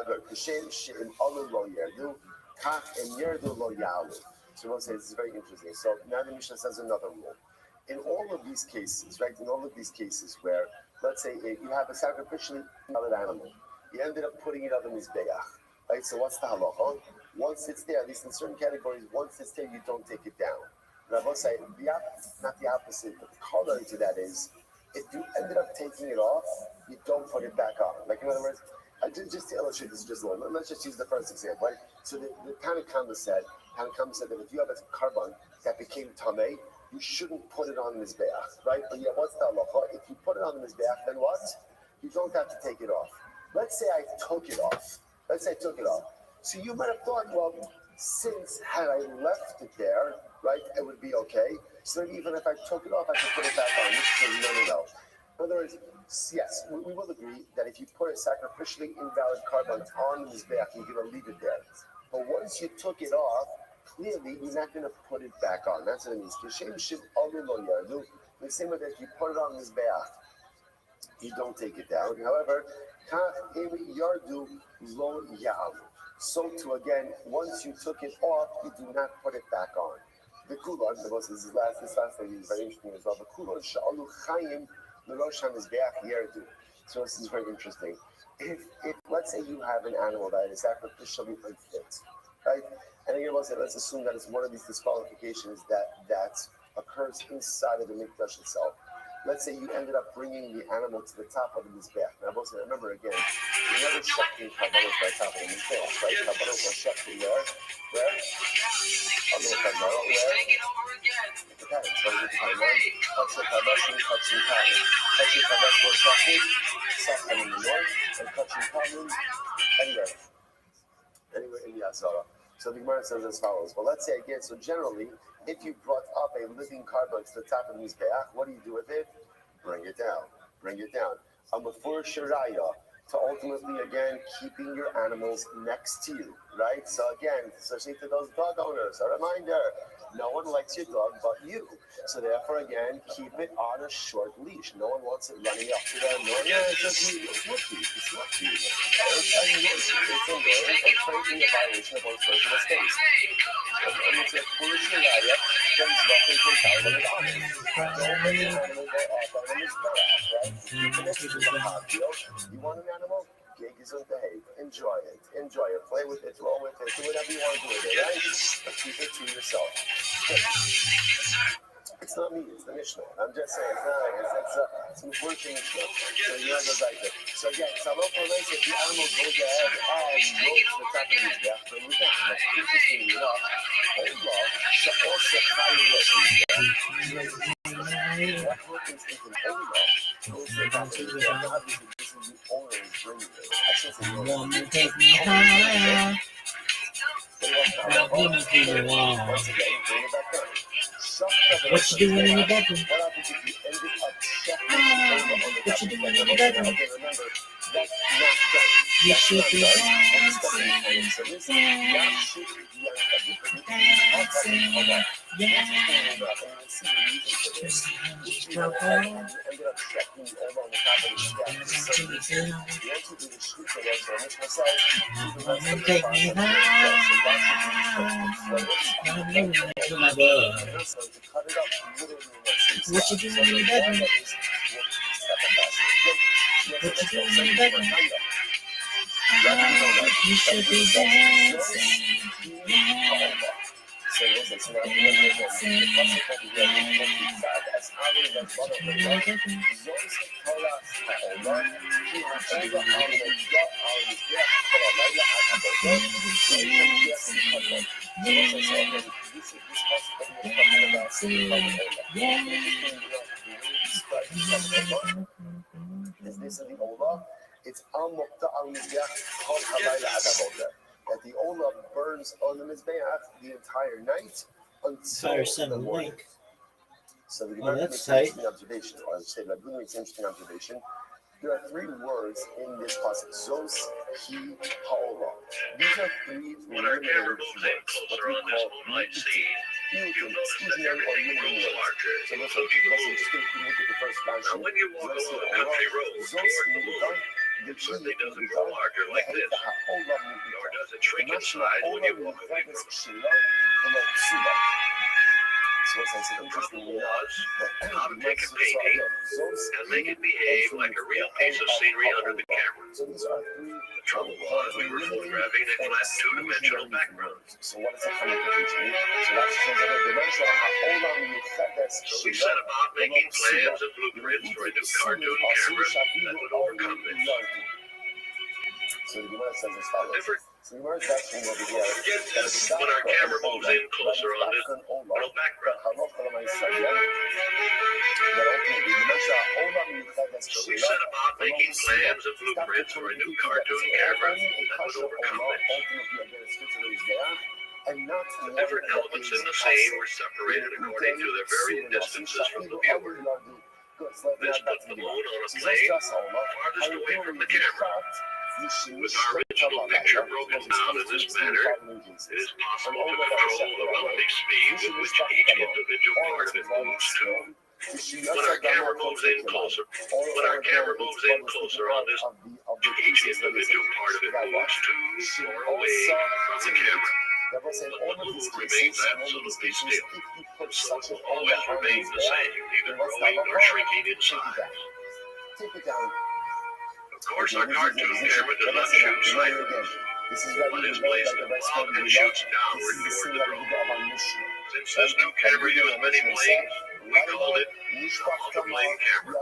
good. Kishen she'im alu lo yerdu, kach em yerdu lo yalu. So we'll say this is very interesting. So now the Mishnah says another rule. In all of these cases, right, in all of these cases where, let's say, you have a sacrificially valid animal, you ended up putting it on the Mizbeach, right? So what's the halacha? Once it's there, at least in certain categories, once it's there, you don't take it down. Rabbi say, not the opposite, but the corollary to that is, if you ended up taking it off, you don't put it back on. Like, in other words, just to illustrate this just a little, let's just use the first example, right? So the Tanakhama said that if you have a carbon that became tamei, you shouldn't put it on the Mizbeach, right? But yeah, what's the halacha? If you put it on the Mizbeach, then what? You don't have to take it off. Let's say I took it off. So you might have thought, well, since had I left it there, right, it would be okay. So then even if I took it off, I could put it back on. No. In other words, yes, we will agree that if you put a sacrificially invalid carbon on the Mizbeach, you're going to leave it there. But once you took it off, clearly you're not going to put it back on. That's what it means. The same way that if you put it on the Mizbeach, you don't take it down. However, So to again, once you took it off, you do not put it back on. The kulon, this last thing is very interesting as well. The kulon, sha'alu chayim l'rosh hamizbeach yerdu. So this is very interesting. If let's say you have an animal that is sacrificially unfit, right? And again, let's assume that it's one of these disqualifications that occurs inside of the mikdash itself. Let's say you ended up bringing the animal to the top of the mizbeach. Now, remember again, you never shechting kabbalah by top of the mizbeach, right? Kabbalah was shechting where? Where? It depends. So it depends, right? Kachim kabashim, kachim kalim. Kachim kabash was shechting, Safran in the north, and kachim kalim anywhere in the Azara. So the Gemara says as follows. Well, let's say again, so generally, if you brought up a living carbon to the top of the mizbeach, what do you do with it? Bring it down. Bring it down. Before Shariah, to ultimately, again, keeping your animals next to you, right? So again, especially to those dog owners, a reminder, no one likes your dog but you. So therefore, again, keep it on a short leash. No one wants it running up to them. No, it's just you. It's not cute. It's not cute. It's annoying. It's annoying. It's creating a violation of one's personal space. And it's a foolish Shariah, then roughly take out of the honest. Don't let your animal go off on his back, right? You want an animal? Gig is behave. Enjoy it. Enjoy it. Play with it. Roll with it. Do whatever you want to do with it, right? But keep it to yourself. It's not me. It's the Mishnah. I'm just saying. It's an important Mishnah. So you know the right. So again, Salom Palais, if the animal goes ahead and goes to the top of his death, then you can. That's interesting enough. Allah, Sha'or Shechayim Lashim. What happens if an Allah goes to the top of his death? Obviously, this is the owner is bringing it. I should say, want to take me higher. Once again, bring it back down. What you doing in the bedroom? What happens if you ended up checking what you doing in the bedroom? Okay, remember, that's not done. You should be dancing. So this should be dancing. What you doing in the bedroom? What you doing in the bedroom? You should be dancing. So it's not this is the Ola. It's Al Mokta Al Mizbeach Kol Halayla Adaboda. That the Ola burns on the Mizbeach the entire night until the morning. So the Gemara makes an interesting observation, or I should say, Rabbi makes an interesting observation. There are three words in this pasuk: Zos, He, Ha'ola. These are three limited words, what we call exclusionary or limiting words. So let's just look at the first function. When you walk along a country road, they doesn't grow larger like this, nor does it shrink in size when you walk a big road. So it's interesting how to take a painting and make it behave like a real piece of scenery under the camera. The trouble was we were photographing a flat two-dimensional background. So what is it coming to teach me? So we set about making plans and blueprints for a new cartoon camera that would overcome this. So the Gemara says as follows. So the Gemara is asking over here. When our camera moves in closer on this little background. So we set about making plans and blueprints for a new cartoon camera that would overcome this. The different elements in the scene were separated according to their varying distances from the viewer. This put the moon on a plane farthest away from the camera. With our original picture broken down in this manner, it is possible to control the relative speed with which each individual part of it moves to. When our camera moves in closer on this each individual part of it moves too far away from the camera. The loop remains absolutely still. The soul will always remain the same, neither growing nor shrinking in size. Of course, our cartoon camera does not shoot sideways. When it's placed in the block, it shoots downward toward the drone. Since this new camera used many planes, we called it multi-plane camera.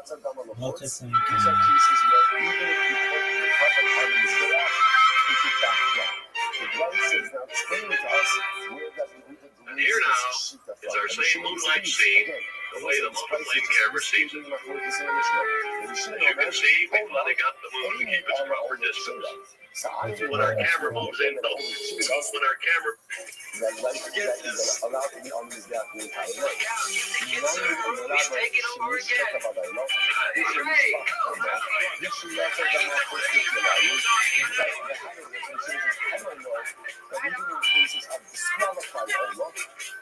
Multi-plane These camera. are cases where even if you put the carbon on the staff, take it back down. The device is now explaining to us where that we need to And here now is our same moonlight scene, the way the multi-plane camera sees it. You can see we finally got the moon to keep its proper distance. When our camera moves in close, when our camera that light that is allowed to be on this gap the entire night.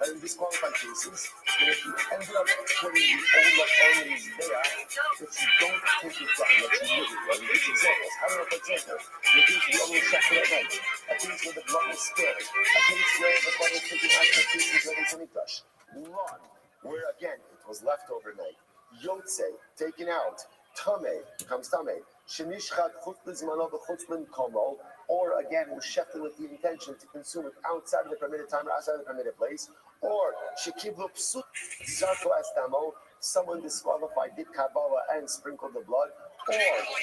In disqualified cases, if you ended up putting the old earnings there, that you don't take it down, that you live it. Well, these examples, how do I for example, the case where we shot at night, a case where the blood was spilled, a case where the blood was taken out of pieces where there's any gush. One, where again, it was left overnight. Yotze, taken out. Tame, becomes Tame. Shenishchat chutz manov chutzlin komo, or again, was shechted with the intention to consume it outside of the permitted time or outside of the permitted place, or shekiblu psut zarko astamo, someone disqualified, did kabbalah and sprinkled the blood, or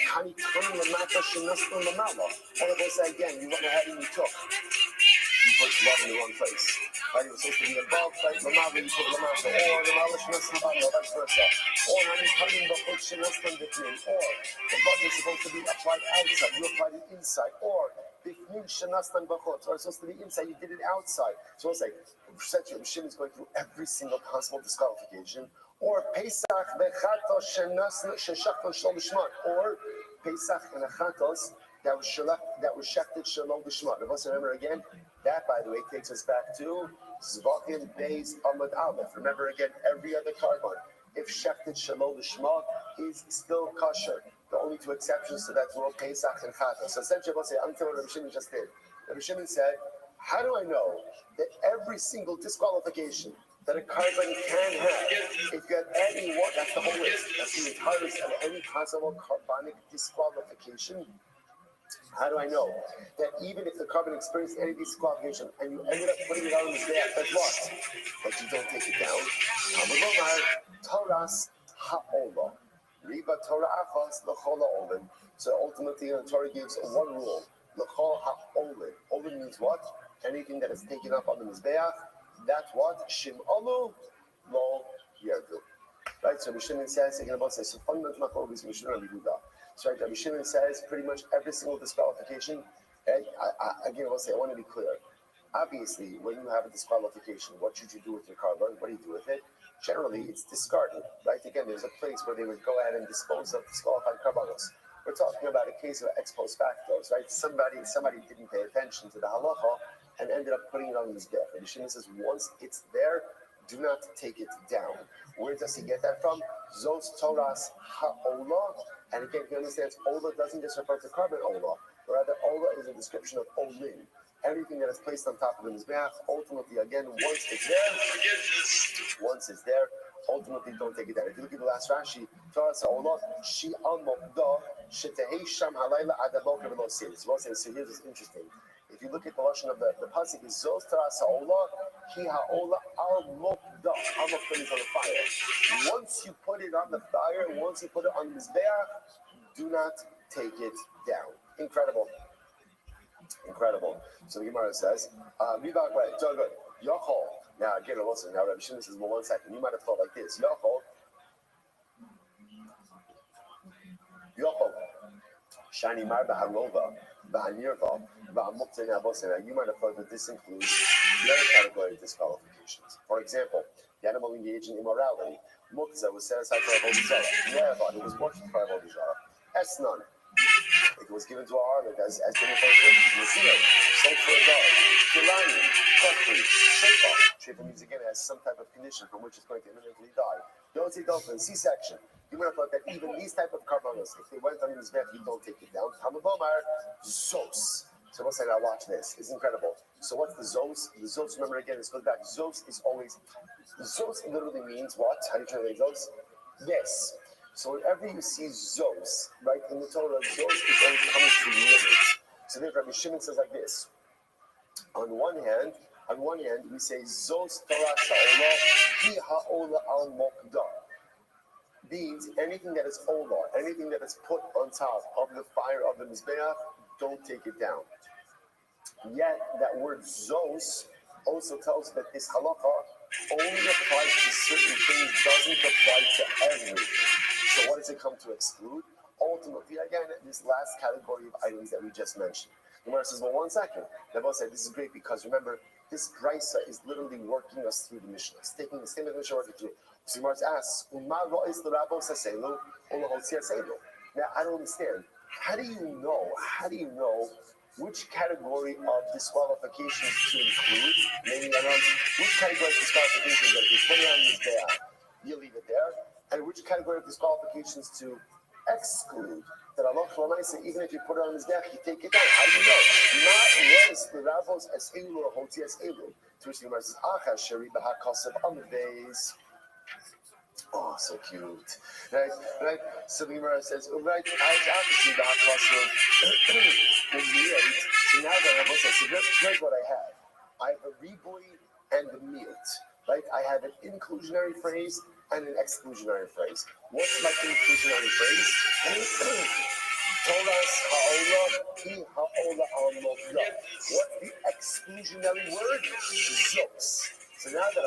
hani tfun lamata shenaston lamala, or they say again, you went ahead and you took. You put blood in the wrong place. Right? It was supposed to be above, right? Lamava, you put Lamata, or Lamava Shinastan Bada, or vice versa. Or Hani Kalim Bachut Shinastan Bifnim, or the blood is supposed to be applied outside, you applied it inside, or Bifnim Shinastan Bachut, or it's supposed to be inside, you did it outside. So it's like, Shim is going through every single possible disqualification. Or Pesach Bechatos Sheshachton Shalom B'Shmat, or Pesach and Achatos that was shechted Shalom B'Shmat. Remember again, that by the way takes us back to Zvakim Beis Amud Aleph. Remember again, every other carbon, if shechted Shalom B'Shmat, is still kosher. The only two exceptions to that rule, Pesach and Chatos. So essentially, we'll say, until what Rabbi Shimon just did. Rabbi Shimon said, how do I know that every single disqualification that a carbon can have, if you have any one, that's the whole list, that's the entire list of any possible carbonic disqualification. How do I know that even if the carbon experienced any disqualification and you ended up putting it on the staff, that's what? That you don't take it down. Toras ha'olah. Riba Torah achos l'chol ha'olin. So ultimately, the Torah gives one rule. L'chol ha'olin. Olin means what? Anything that is taken up on the Mizbeach, that's what? Shim olu lo yerdu. Right? So Mishimon says, so fundamental machlokes Mishimon and Yehuda. So right, Rabbi Shimon says pretty much every single disqualification. Again, I'll say I want to be clear. Obviously, when you have a disqualification, what should you do with your carbon? What do you do with it? Generally, it's discarded. Right? Again, there's a place where they would go ahead and dispose of disqualified carbonos. We're talking about a case of ex post factos, right? Somebody didn't pay attention to the halacha and ended up putting it on his death. Rabbi Shimon says once it's there, do not take it down. Where does he get that from? Zos Toras ha'olah. And again, he understands Ola doesn't just refer to carbon Ola, but rather Ola is a description of Olin. Everything that is placed on top of the Mizbeach, ultimately, again, once it's there, ultimately don't take it down. If you look at the last Rashi, Toras ha'olah, Shi al-Mokdah, Shetehei Sham halayla adabok v'lo sis. So here's what's interesting. If you look at the lashon of the pasuk, is Zos Toras ha'olah, Ki ha'olah al-Mokdah. Al-Mokdah is on the fire. Once you put it on the fire, once you put it on the Mizbeach, do not take it down. Incredible. So the Gemara says, Mibak right, so good. Yochol. Now again, listen. Now Rabbi Shimon says, well, 1 second. You might have thought like this. Yochol. Shani mar b'harova, b'hanirva, b'hamuktzei nabosena. You might have thought that this includes the other category of disqualifications. For example, the animal engaged in immorality. Muktzah was set aside for a vodizara. Ne'evad, it was worshipped for a vodizara. Esnan. It was given to a harlot as given for a Messiah, sold for a dog. Kilani, Kotri, Shefa. Shefa means again it has some type of condition from which it's going to imminently die. Don't say dolphin. C-section. You might have thought that even these type of carbonos, if they went on the mizbech, you don't take it down. Hamabomar, Zos. So we'll say, now watch this. It's incredible. So what's the Zos? The Zos, remember again, this goes back. Zos is always, Zos literally means what? How do you translate Zos? Yes. So whenever you see Zos, right, in the Torah, Zos is always coming to limit. So therefore, Rabbi Shimon says like this. On one hand, we say Zos Torah Sha'olah Ki Ha'olah Al Mokdah. Means anything that is olah, anything that is put on top of the fire of the mizbeach, don't take it down. Yet that word Zos also tells us that this halacha only applies to certain things, doesn't apply to everything. So what does it come to exclude? Ultimately, again, this last category of items that we just mentioned. The Gemara says, well, 1 second. Rabbi said, this is great because remember, this brisa is literally working us through the Mishnah. It's taking the same Mishnah working through. So the Gemara asks, now I don't understand. How do you know which category of disqualifications to include? Maybe which category of disqualifications that if you put it on this there, you leave it there, and which category of disqualifications to exclude? That Allah says, even if you put it on his deck, you take it down. How do you know? Not was the Ravos as elu or hoti as elu. To which the Gemara says, Acha sheri b'hakasav amveis. Oh, so cute. Right? So the Gemara says, right, so now that Rabbi says, so here's what I have. I have a ribui and a miut. Right? I have an inclusionary phrase and an exclusionary phrase. What's my inclusionary phrase? Toras ha'olah ki ha'olah al mokdah. What's the exclusionary word? Zos. So now that I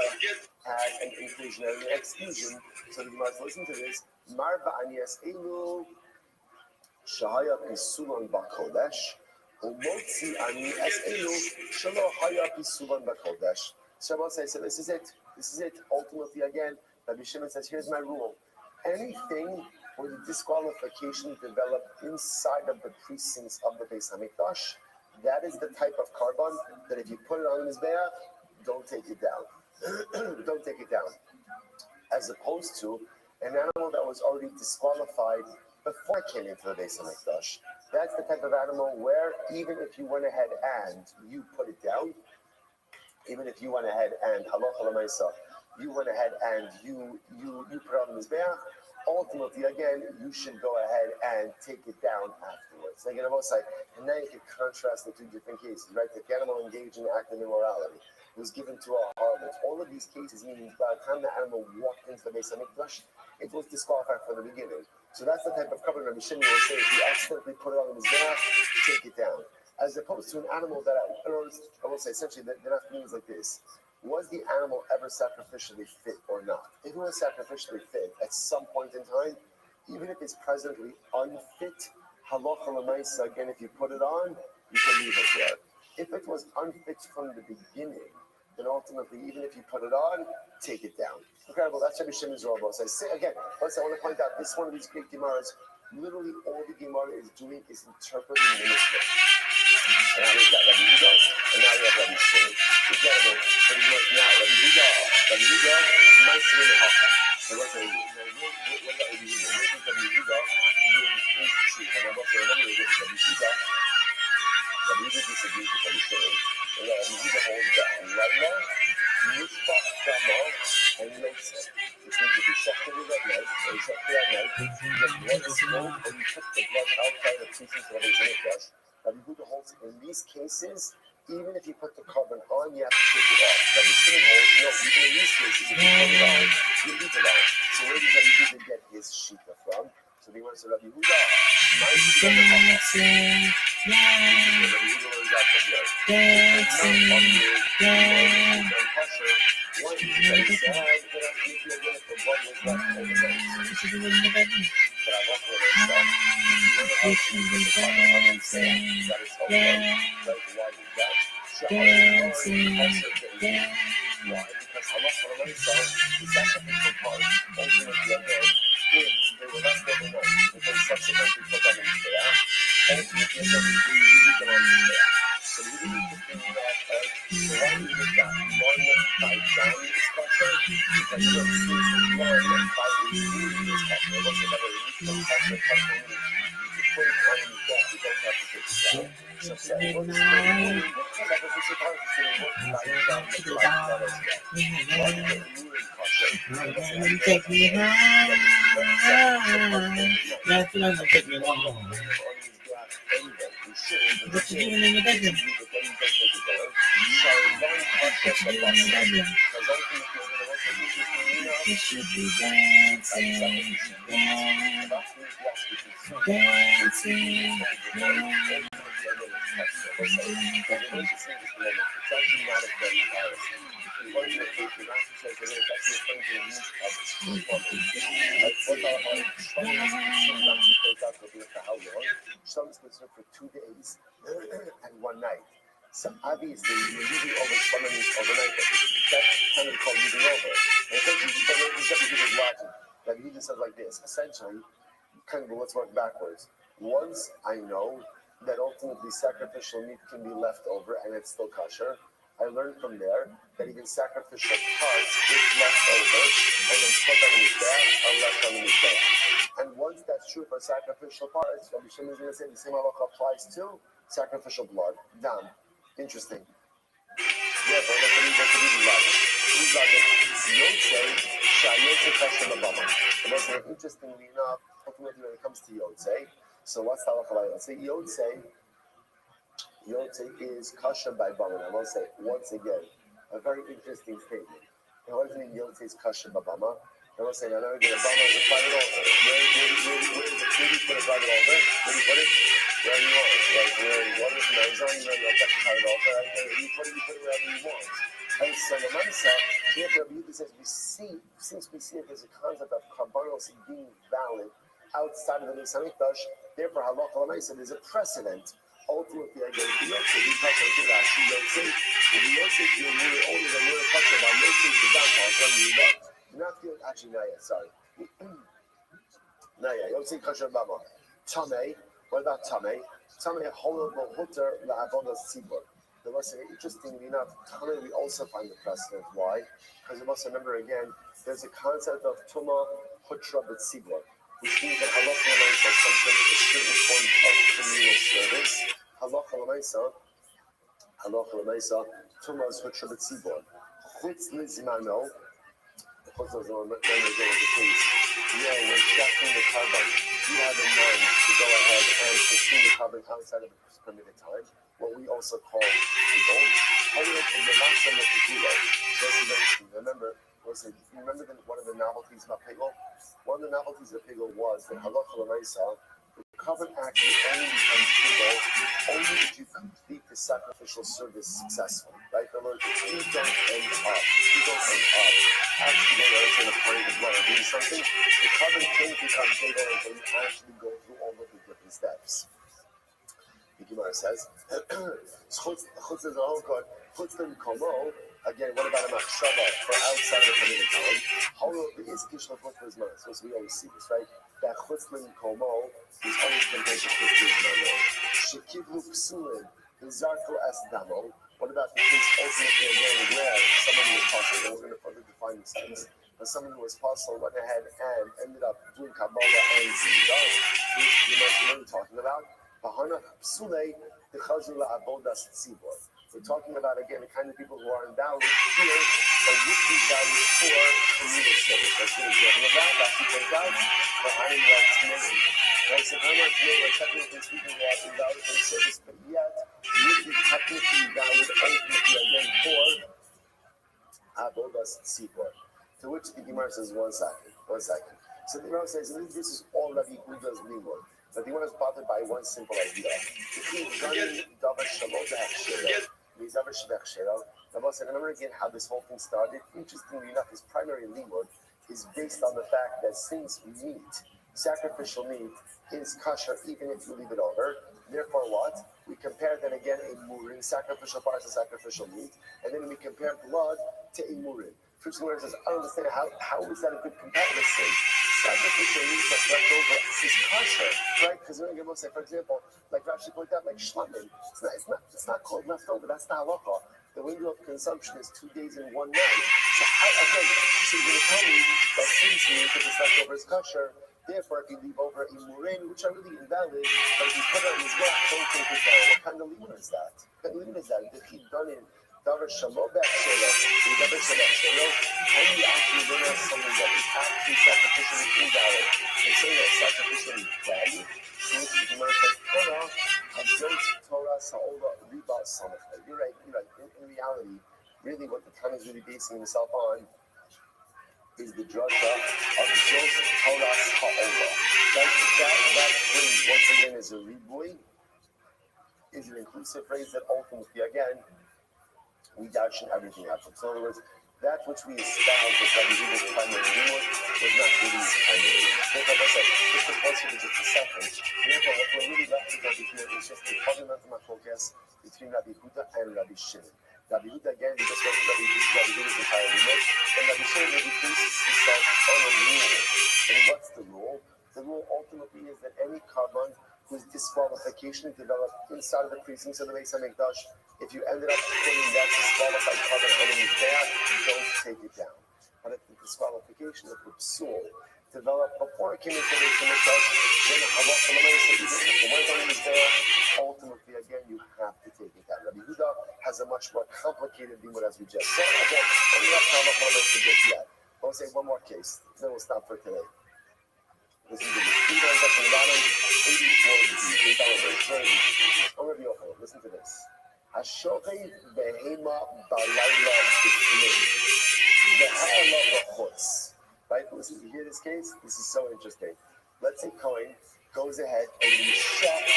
have an inclusionary and an exclusion, so you must listen to this. Mar ba'anias elu shahaya pisulan b'kodesh umotzi anias elu shalo haya pisulan b'kodesh. Shabbat says, so this is it. Ultimately, again, Rabbi Shimon says, here's my rule. Anything where the disqualification developed inside of the precincts of the Beis Hamikdash, that is the type of carbon that if you put it on the Mizbeach, don't take it down. Don't take it down. As opposed to an animal that was already disqualified before it came into the Beis Hamikdash. That's the type of animal where even if you went ahead and you put it down, even if you went ahead and halacha l'maisa, you went ahead and you put on the mizbeach, ultimately again you should go ahead and take it down afterwards. Like in a side, and now you can contrast the two different cases, right? The animal engaged in active immorality was given to a harlot. All of these cases mean by the time the animal walked into the Beis Hamikdash, it was disqualified from the beginning. So that's the type of covenant Rabbi Shimon will say: if you accidentally put it on the mizbeach, take it down. As opposed to an animal that, I will say essentially, that means like this. Was the animal ever sacrificially fit or not? If it was sacrificially fit at some point in time, even if it's presently unfit, halacha l'maisa, again, if you put it on, you can leave it there. If it was unfit from the beginning, then ultimately, even if you put it on, take it down. Incredible. That's Rabbi Shimon's role. So I say again, first I want to point out this one of these great Gemaras. Literally, all the Gemara is doing is interpreting the Mishnah. And now we've got Rabbi Yehuda, and now we have Rabbi Shimon. Incredible. So now Rabbi Yehuda, my Shimon Hacha. So what's Rabbi Yehuda? Where does Rabbi Yehuda bring his truth? And I'm also remembering this Rabbi Yehuda. Rabbi Yehuda disagrees with Rabbi Shimon. And Rabbi Yehuda holds that Laila, Mishpach Dama, and Yotze. Which means if you shechted it at night, or you shechted at night, the blood is flowing, and you took the blood outside the precincts of the Beis Hamikdash. Rabbi Yehuda holds in these cases, even if you put the carbon on, you have to take it off. Rabbi Shimon holds, no, even in these cases, if you put it on, you leave it on. So where does Rabbi Yehuda get his shita from? So he wants to Rabbi Yehuda, my shita from Rabbi Yehuda learns out from here. What is very sad that I think you're going to what was left overnight. But I want to learn stuff. That is okay. Like, why is that? Why? Because Allah the sacrificial part, ultimately again, if they were left overnight, if they subsequently put them in the air, ultimately you leave them on the air. So you need to figure out, so why do you get that? by dam is kosher, because you don't see the blood by the eating is kosher. What's another reason kosher? Kosher means you put it on his death, you don't have to take it out. So say, what's the sacrificial part? It's going to work by dam, by blood as well. What's the eating kosher? Take me high. That's what I'm taking me home. What you doing in the bedroom? What you doing in the bedroom? You should be dancing, dancing. Some is considered for 2 days and 1 night. So obviously, you're leaving over someone overnight. That's kind of called leaving over. And essentially, this is people's logic. Like he just says like this. Essentially, kind of let's work backwards. Once I know that ultimately sacrificial meat can be left over and it's still kosher, I learned from there that even sacrificial parts, if left over and then put on his back, are left on his back. And once that's true for sacrificial parts, Rabbi Shimon is going to say the same halacha applies to sacrificial blood. Dam. Interesting. Therefore, that's the reason logic. Yotze, Shayotze Kasher Babama. The most interestingly enough, ultimately when it comes to Yotze, so what's the halacha? Let's say Yotze is kosher by Bama. I will say once again, a very interesting statement. And what does it mean Yotze is kosher by Bama? I will say, now I'm going to Bama is a private altar. Where do you put a private altar? Where do you put it? Wherever you want. Like, where you want it, it's not even like that's a private altar. You put it wherever you want. And so the Mansa, here Rabbi Yehuda says, since we see that there's a concept of karbanos being valid outside of the Beis Hamikdash, therefore halacha l'maisa, there's a precedent. Ultimately, again, the Yotze, we touch on Rashi, Yotze, the Yotze is doing really older than we're touching about Yotze is the downfall. From Yehuda, not the actually Naya, sorry. Naya, Yotze Kasher Bama. Tameh, what about Tameh? Tameh, Holod Mohuter, La'avodas Tzibur. The most interestingly enough, Tameh, we also find the precedent. Why? Because you must remember again, there's a concept of Tuma Hutra B'Tzibur, which means that halacha l'maisa is something a certain form of communal service. Halacha l'maisa, Tuma is Hutra B'Tzibur. Chutz Lizmano, Chutz Lizmano, when you're shafting the carbon, you have in mind to go ahead and consume the carbon outside of the permitted time, what we also call Pigol. Remember, one of the novelties about Pigol? One of the novelties of Pigol was that halacha l'maisa, the carbon actually only becomes Pigol only if you complete the sacrificial service successfully. Right? In other words, you don't end up actually going to party the blood or doing something. The carbon can't become Pigol until you actually go through all of the different steps. The Gemara says, again, what about a machshava for outside of the permitted time? How is kishla chutz man? So we always see this, right? That chutzlin komo is always compared to chutzlin mano. Shekivlu psulin zarko as damo. What about the case ultimately again where someone who was possible? We're going to further define these things. But someone who was possible went ahead and ended up doing kabbalah and zida, which you know what we're talking about. We're talking about, again, the kind of people who are endowed here, but with these values for communal service. That's an example of that. That's what they got for hiring that community. Right? So, how much more technically speaking, they are endowed for service, but yet, would be technically valued ultimately, again, for Avodas Tzibor. To which the Gemara says, one second. So the Gemara says, this is all Rabbi Yehuda's limud. But the one is bothered by one simple idea. Remember again how this whole thing started? Interestingly enough, his primary limud is based on the fact that since meat, sacrificial meat, is kosher even if you leave it over. Therefore, what? We compare then again a murin, sacrificial parts of sacrificial meat, and then we compare blood to a murin. First one says, I don't understand how is that a good comparison? Sacrificial meat that's left over is kosher, right? Because when say, for example, like Rashi pointed out, like shlamim, it's not called leftover. That's the halacha. The window of consumption is 2 days and 1 night. So you're going to tell me that since you make this leftover is kosher, therefore if you leave over a murin, which are really invalid, but if you put it on his back, don't take it down. What kind of limud is that? What kind of limud is that? If he done it, davar shalo b'achshelo, davar shalo b'achshelo, can you actually learn out something that is actually sacrificially invalid? And saying that sacrificially bad, so which the Gemara says, Torah, Hazot Torah Sa'ola Riba Samach. You're right. In reality, really what the Tana is really basing himself on is the drasha of Zot Torah Sa'ola. That phrase, once again, is a ribui, is an inclusive phrase that ultimately, again, we darshan everything out. So in other words, that which we espouse as Rabbi Huda's primary limud was not really his primary limud. Therefore, I said, just to pause it just a second, therefore, what we're really left with over here is just the fundamental machlokas between Rabbi Huda and Rabbi Shimon. Rabbi Huda, again, he just went to Rabbi Huda's entire limud, and Rabbi Shimon really bases himself on a rule. And what's the rule? The rule ultimately is that any carbon whose disqualification developed inside of the precincts of the Beis HaMikdash, if you ended up putting that disqualified carbon underneath that, don't take it down. But if the disqualification of the psul developed before it came into the Beis HaMikdash, then halacha l'maisa, even if it went underneath there, ultimately, again, you have to take it down. Rabbi Huda has a much more complicated limud, as we just said. Again, I'm not halacha l'maisa just yet. I'll say one more case, then we'll stop for today. Listen to this. 3 lines up from the bottom, 84 degrees, $8. Listen to this. Hashochet behema balayla b'fnei v'ha'ala b'chutz. Right? Listen, you hear this case? This is so interesting. Let's say Cohen goes ahead and he shuts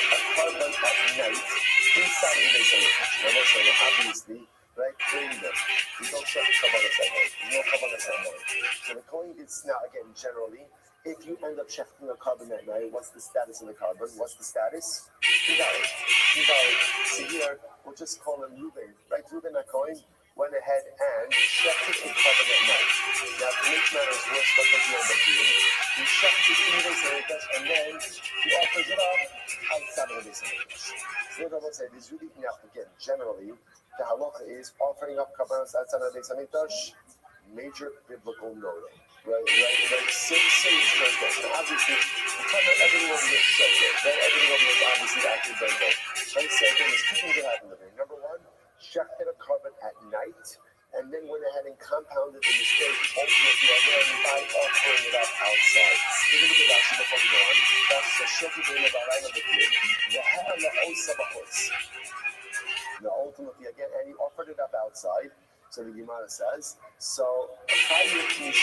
a carbon at night inside of the Beis HaMikdash. Obviously, right? You don't shut the carbon at night. There's no carbon at night. So the Cohen gets now again generally. If you end up shechting a carbon at night, what's the status of the carbon? What's the status? Invalid. So here, we'll just call him Reuben. Right? Reuben HaKohen went ahead and shechted a carbon at night. Now, to make matters worse, what does he end up doing? He shechts it in the Beis HaMikdash, and then he offers it up outside of the Beis HaMikdash. So what I will say is really, now, again, generally, the halacha is offering up carbons outside of the Beis HaMikdash, major biblical no-no. Right. Serious transgression. Obviously, the time that everything over here is so good. Right? Everything over here is obviously actually done good. Right? So there's 2 things that happen over here. Number 1, shechted a carbon at night, and then went ahead and compounded the mistake ultimately again by offering it up outside. Take a look at that before we go on. That's the shechted in the balayla b'fnei v'ha'ala osa b'chutz. Now, ultimately again, and he offered it up outside. So the Gemara says, so let's just read this. Let's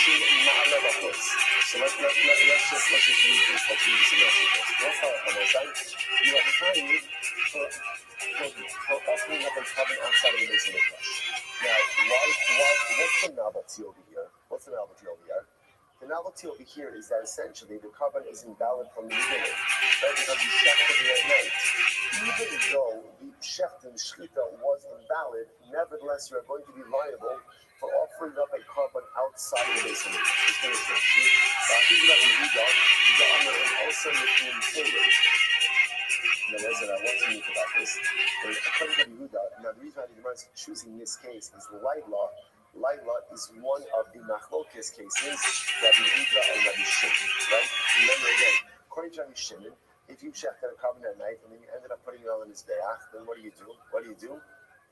read this in you are trying for offering up a carbon outside of the Beis HaMikdash. Now, what's the novelty over here? The novelty over here is that essentially the carbon is invalid from the beginning, right? Because you shechted it at night. Even though the shecht and shchita was invalid, nevertheless you are going to be liable for offering up a carbon outside of the Beis HaMikdash. It's going to say, now, what's unique about this? According to Yehuda, now the reason why the Gemara is choosing this case is Laila. Laila is one of the machlokes cases, Rabbi Yehuda and Rabbi Shimon, right? Remember again, according to Rabbi Shimon, if you shechted a carbon at night and then you ended up putting it on his be'ach, then what do? You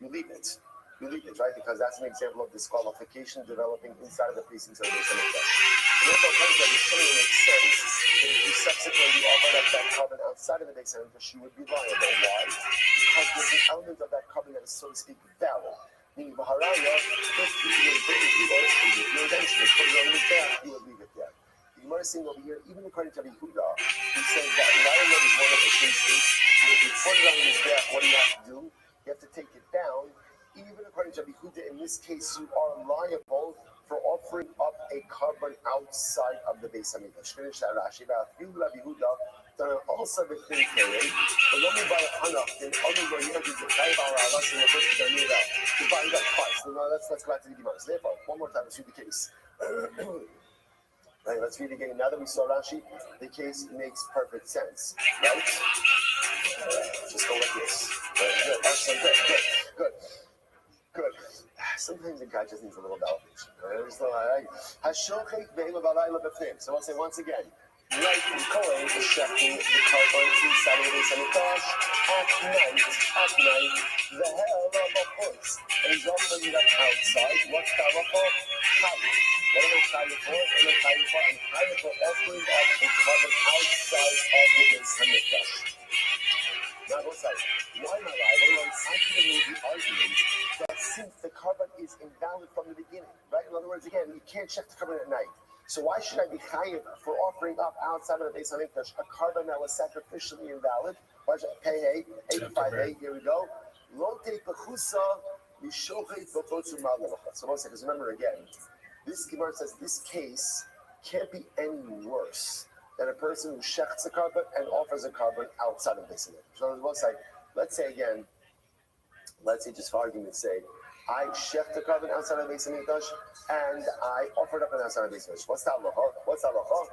leave it. Right? Because that's an example of disqualification developing inside of the precincts of the Beis HaMikdash. Therefore, according to Rabbi Shimon, it makes sense that if you subsequently offered up that carbon outside of the Beis HaMikdash, you would be liable. Why? Because there's an element of that carbon that is, so to speak, valid. Meaning, Baharaya, if you intentionally put it on his back, you would leave it there. The Gemara is saying over here, even according to Rabbi Yehuda, he says that Laila is one of the cases where if you put it on his back, what do you have to do? You have to take it down. Even according to Rabbi Yehuda, in this case, you are liable for offering up a carbon outside of the Beis HaMikdash. Finish that Rashi. Rabbi Yehuda, also the thing carried, but only by Hanach, and only by Yehuda, the Chayv al-Alas, and the first to divide it up twice. Now let's go back to the Gemara. Therefore, one more time, let's read the case. Right, let's read it again. Now that we saw Rashi, the case makes perfect sense, right? Just go like this. Right, good. Excellent. Good. Good. Sometimes a guy just needs a little validation. So I'll say once again, right in Kohen is shechting the carbon inside of the base hamikdash at night, the hell of a horse. And he's offering it up outside. What's that called? Chayim. What am I chayim for? I'm chayim for offering up a carbon outside of the base hamikdash. Now, what's that? Why am I liable? I could have made the argument that since the carbon is invalid from the beginning, right? In other words, again, you can't check the carbon at night. So why should I be chayiv for offering up outside of the Beis Hamikdash a carbon that was sacrificially invalid? Why should I pay 85A? Here we go. Lote pechusa mishochet b'chotzu ma'alevacha. So one second, remember again, this Gemara says this case can't be any worse than a person who shechts a carbon and offers a carbon outside of the Beis Hamikdash. So on one side, let's say just for argument's sake, I shecht the carbon outside of the Beis Hamikdash and I offered up an outside of the Beis Hamikdash. What's that halacha?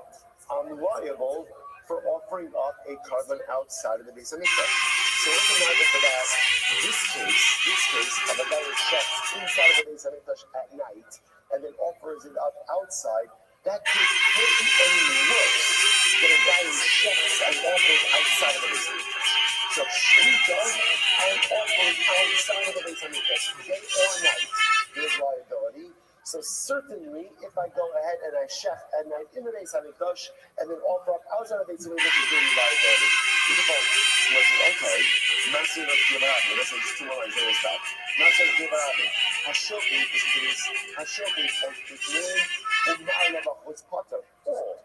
I'm liable for offering up a carbon outside of the Beis Hamikdash. So what's the matter for that? This case of a guy who shechts inside of the Beis Hamikdash at night and then offers it up outside, that case can't be any worse than a guy who shechts and offers outside of the Beis Hamikdash. So shechita and offering outside of the Beis Hamikdash, day or night, there's liability. So certainly, if I go ahead and I shecht at night in the Beis Hamikdash and then offer up outside of the Beis Hamikdash, there's going to be liability. Okay, Master of Kibarabim. Listen, just 2 more lines. Then we'll stop. Master of Kibarabim. Hashoki, listen to this. Hashoki of Itmin what's potter. Or,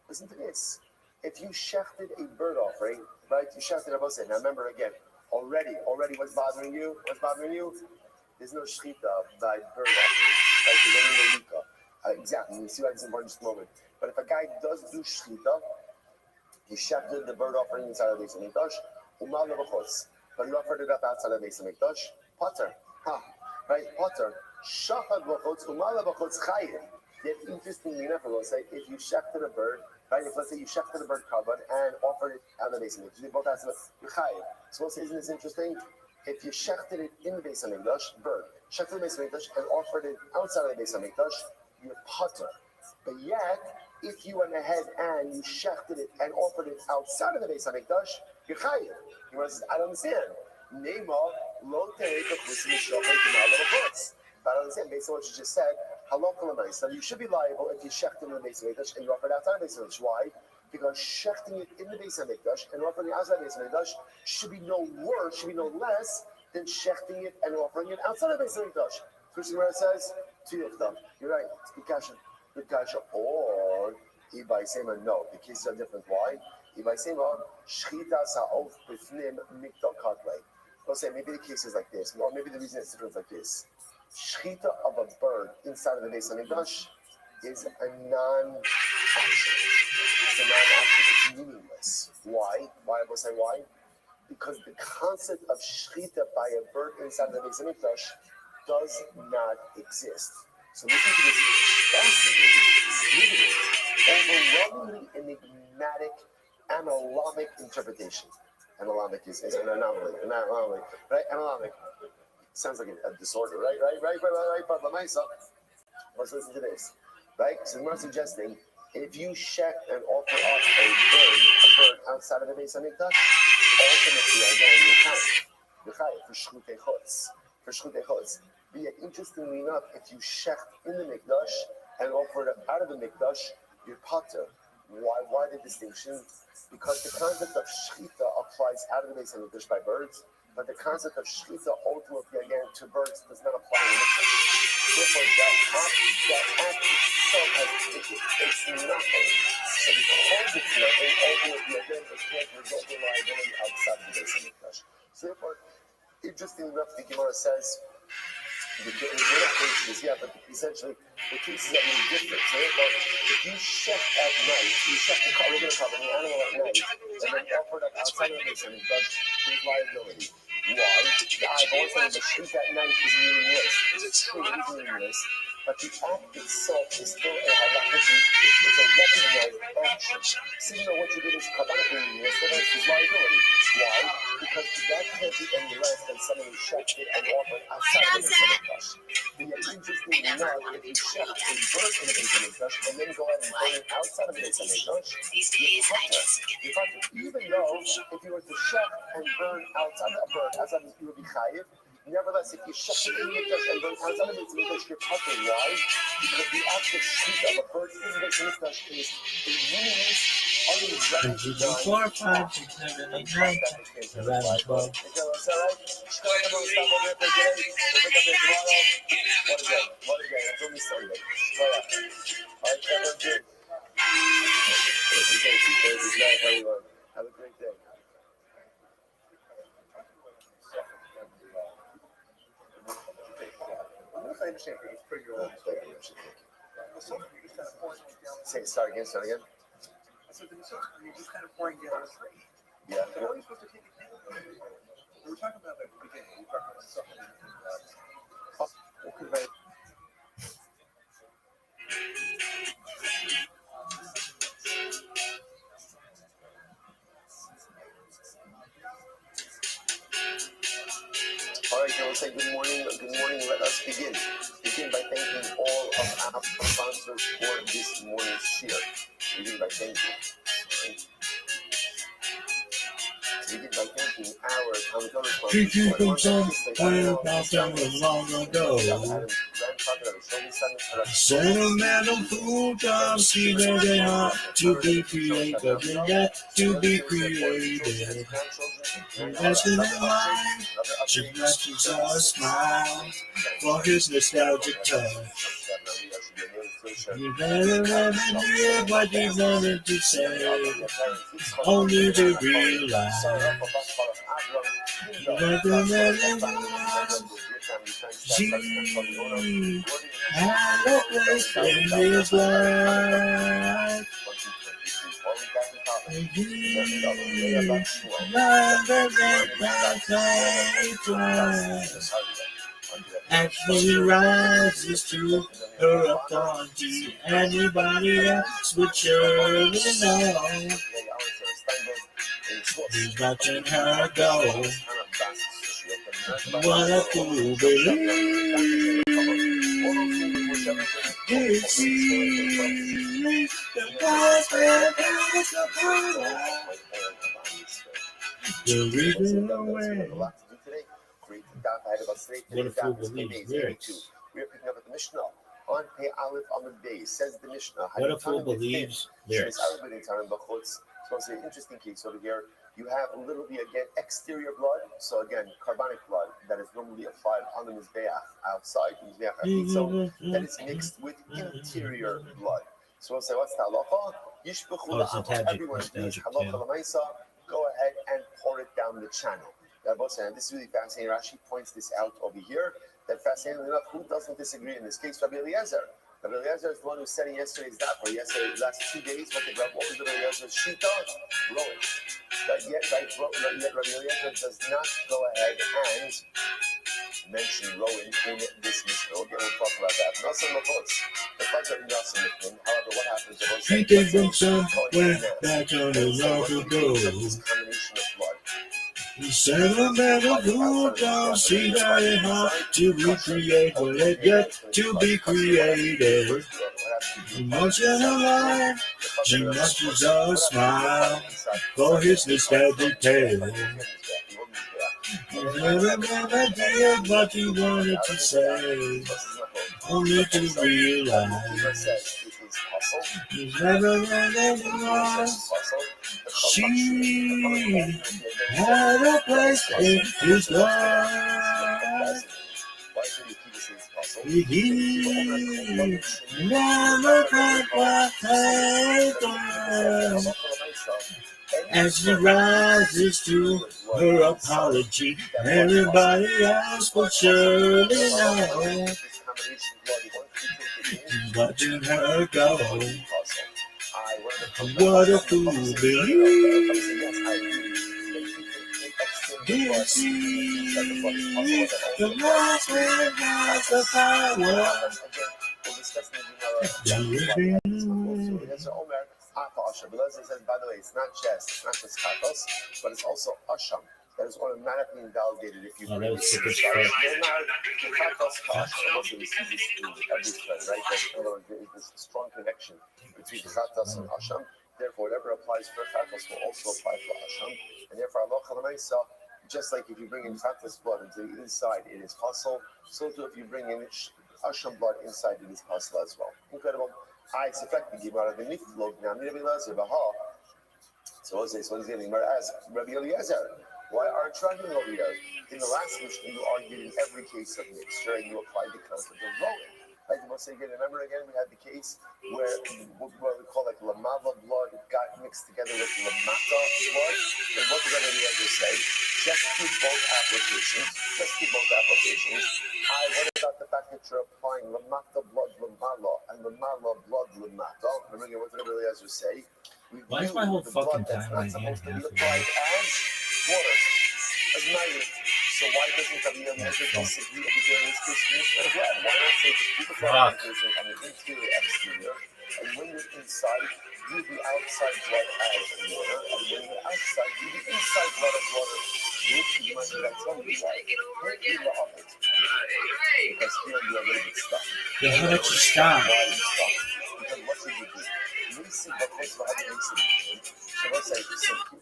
listen to this. If you shechted a bird offering, right? You shechted a boseh. Now remember again, already, what's bothering you? There's no shechita by bird offering. Like you're getting the lika. Exactly. You see why it's important in just a moment. But if a guy does do shechita, he shechted the bird offering inside of the Beis Hamikdash, but he offered it up outside of the Beis Hamikdash. Potter, right? Potter. Shachad b'chutz umala b'chutz chayiv. Yet interestingly enough, I will say, if you shechted a bird, right? If let's say you shechted a bird carbon and offered it out of the Beis Hamikdash, they both asked about you're chayiv. So we'll say, isn't this interesting? If you shechted it in the Beis Hamikdash, bird, shechted the Beis Hamikdash and offered it outside of the Beis Hamikdash, you're potter. But yet, if you went ahead and you shechted it and offered it outside of the Beis Hamikdash, you're chayiv. You says, I don't understand. Nema lo te'ek v'chusim mishochet v'ma'alev v'chutz. But I don't understand, based on what you just said, halakha l'mais. So you should be liable if you shechted in the Beis Hamikdash and you offered it outside of the Beis Hamikdash. Why? Because shechting it in the Beis Hamikdash and offering it outside the Beis Hamikdash should be no worse, should be no less than shechting it and offering it outside of the Beis Hamikdash. First where it says, you're right, it's good kasha. Or Ibai Sema, no, the cases are different. Why? Ibai Sema, shchita sa'of b'fnim mikdal katlei. We'll say maybe the case is like this, or maybe the reason it's different is like this. Shchita of a bird inside of the Beis Hamikdash is a non-action. It's meaningless. Why? Why will I say why? Because the concept of shchita by a bird inside of the Beis Hamikdash does not exist. So listen to this fascinating, overwhelmingly enigmatic, analomic interpretation. Analomic is an anomaly, right? Analomic sounds like a disorder, right? But let's listen to this, right? So we're suggesting if you shecht and offer up a bird outside of the Beis Hamikdash, ultimately again you're chayiv for shchutei chutz. But yet, interestingly enough, if you shecht in the mikdash and offer it out of the mikdash, you're potter. Why the distinction? Because the concept of shechita applies out of the Beis Hamikdash by birds, but the concept of shechita ultimately again to birds does not apply in the mikdash. Therefore, that act itself it's nothing. So because it's nothing, ultimately again it can't result in liability outside of the Beis Hamikdash. So therefore, interestingly enough, the Gemara says. We're not cases yet, but essentially the cases are really different. So if you shecht at night, you shecht the regular carbon, the animal at night, and then offer it up outside of the Beis Hamikdash, there's liability. Why? I've always said the shecht at night is meaningless. It's true, it is meaningless, but the act itself is still a halakhic, it's a recognized action. So what you did is kabbalah meaningless, but there's liability. Why? because that can't be any less than someone who shechted and offered outside of the Beis Hamikdash. But yet, interestingly enough, if you shech a bird in the Beis Hamikdash and then go ahead and burn it outside of the Beis Hamikdash, you have to, even though if you were to shech and burn outside of a bird, outside of you would be chayiv. Nevertheless, if you shech in the Mikdash and burn outside of the Beis Hamikdash, you're putter. Why? Because the act of shech of a bird in the Beis Hamikdash is a meaningless, unrecognized. 4, 5, 6, 7, 8, 9, 10, 11, 12. What a day. It's only Sunday. All right, everyone. Have a great day. I understand. It's pretty good. Start again. I said, you're just kind of pouring down the tree. Yeah. So how are you supposed to take it down? We were talking about that at the beginning. We were talking about something. All right, we'll say good morning. Good morning. Let us begin. Begin by thanking all of our sponsors for this morning's shir. Begin by thanking. Right? Begin by thanking our sponsors. Teaching from somewhere long ago. Sentimental food jobs, see that they are to be created, and yet to be created. Investing in life, gymnastics are a smile for his nostalgic touch. You better never hear what he wanted to say, only to realize that the she had a place in his life. He never let that place actually rises to her authority. Anybody else would surely know. He's watching her go. What a fool believes. Did she the prophet is the power? The reason away. What a fool believes lyrics. We are picking up at the Mishnah on Pei Aleph Amud Beis. Says the Mishnah. What a fool believes lyrics. So it's an interesting case over here. You have a little bit again exterior blood. So again, carbonic blood that is normally applied on the mizbeach outside the mizbeach. So that is mixed with interior blood. So we'll say, what's the halacha? Everyone agrees. Halacha l'maisa. Go ahead and pour it down the channel. And this is really fascinating. Rashi points this out over here. That fascinating enough, who doesn't disagree in this case? Rabbi Eliezer. Rabbi Eliezer is the one who said yesterday's daf, or yesterday, the last 2 days. What was Rabbi Eliezer's shita? Rowing. Yet Rabbi Eliezer does not go ahead and mention rowing in this Mishnah. Again, we'll talk about that. Nasan Lachotz. The fact that Nasan Lachotz. However, what happens? He takes them somewhere back on the road to go. This combination of blood. The sentimental food don't see very hard to be created, yet to be created. Emotional life, gymnastics are a smile for his nostalgic tale. He never had an idea what he wanted to say, only to realize he's never had anyone. She had a place in his life. He never had what happened. As she rises to her apology, everybody else will surely know. He's watching her go. What a fool believes. Did she the last man has the power? Says, by the way, it's not just chatos, but it's also asham. that is automatically invalidated if you Oh, bring that was it super inside. strong. Right? There's a strong connection between Chatas and Asham. Therefore, whatever applies for Chatas will also apply for Asham. And therefore, Allah, just like if you bring in Chatas blood into the inside, it is possible. So too, if you bring in Asham blood inside, it is possible as well. Incredible. I expect the Gemara the Niflog now. So what he's getting Gemara ask Rabbi Eliezer, why aren't you arguing over here? In the last mission, you argued in every case of mixture and you applied the concept of rolling. Like the most again, remember again, we had the case where what we call like Lamava blood got mixed together with Lamata blood. And what did Rabbi Eliezer say? Just do both applications. What about the fact that you're applying Lamata blood Lamala and Lamala blood Lamata? Remember again, what did Rabbi Eliezer say? Why is my whole fucking timeline supposed to be half of applied as water, as mayu. So why doesn't Rabbi Eliezer disagree in this case as well? Why not say just keep the application on the interior exterior, and when you're inside, do the outside blood as water, and when you're outside, do the inside blood as water. Which you might be that's only why. Because here you are going to get stuck. Yeah, how about you stop? Why are you stuck? Because what should you do? So let's say,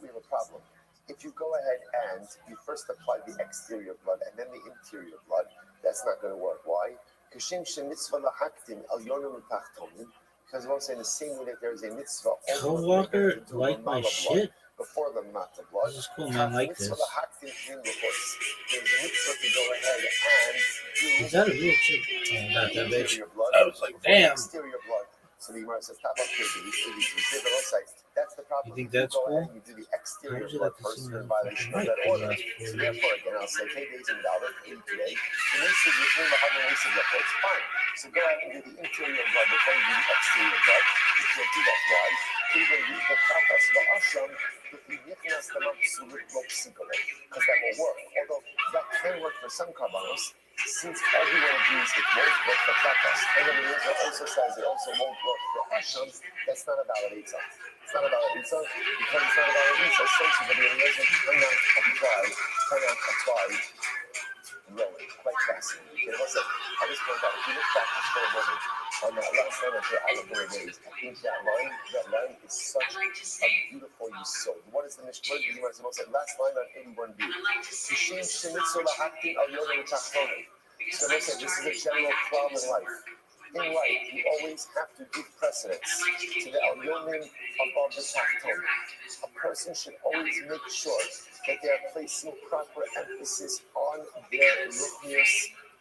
we have a problem. If you go ahead and you first apply the exterior blood and then the interior blood, that's not going to work. Why? Because I'm saying the same way that there is a mitzvah. Co-worker like my shit. Before the mata blood. This is cool, man. I like this. There's a mitzvah to go ahead and Is that a real chick? Oh, not that bitch. I was like, damn. Exterior blood. So the Gemara says, that's the problem. You think that's cool? You do the exterior blood first in violation of that order. So therefore, again, I'll say, hey, days in Dalek, 8 today. And they said, you're doing the other ways of it's fine. So go ahead and do the interior blood before you do the exterior blood. You can't do that. Why? Because that will work. Although that can work for some carbonos, since everyone agrees it won't work for Chatas, and then the Israel also says it also won't work for Asham, that's not a valid Eitzah. It's not a valid Eitzah because it's not a valid Eitzah. Essentially, the Israel cannot apply rolling. Quite fascinating. Okay, listen, I just point out, if you look back just for a moment, on that last line of your Oliver days, I think that line is such a beautiful yisod. What is the Mishnah? You might say, last line on 81b. So listen, this is a general problem in life. In life, you always have to give precedence to the Elyonim above the Tachton. A person should always make sure that they are placing proper emphasis on their ruchnius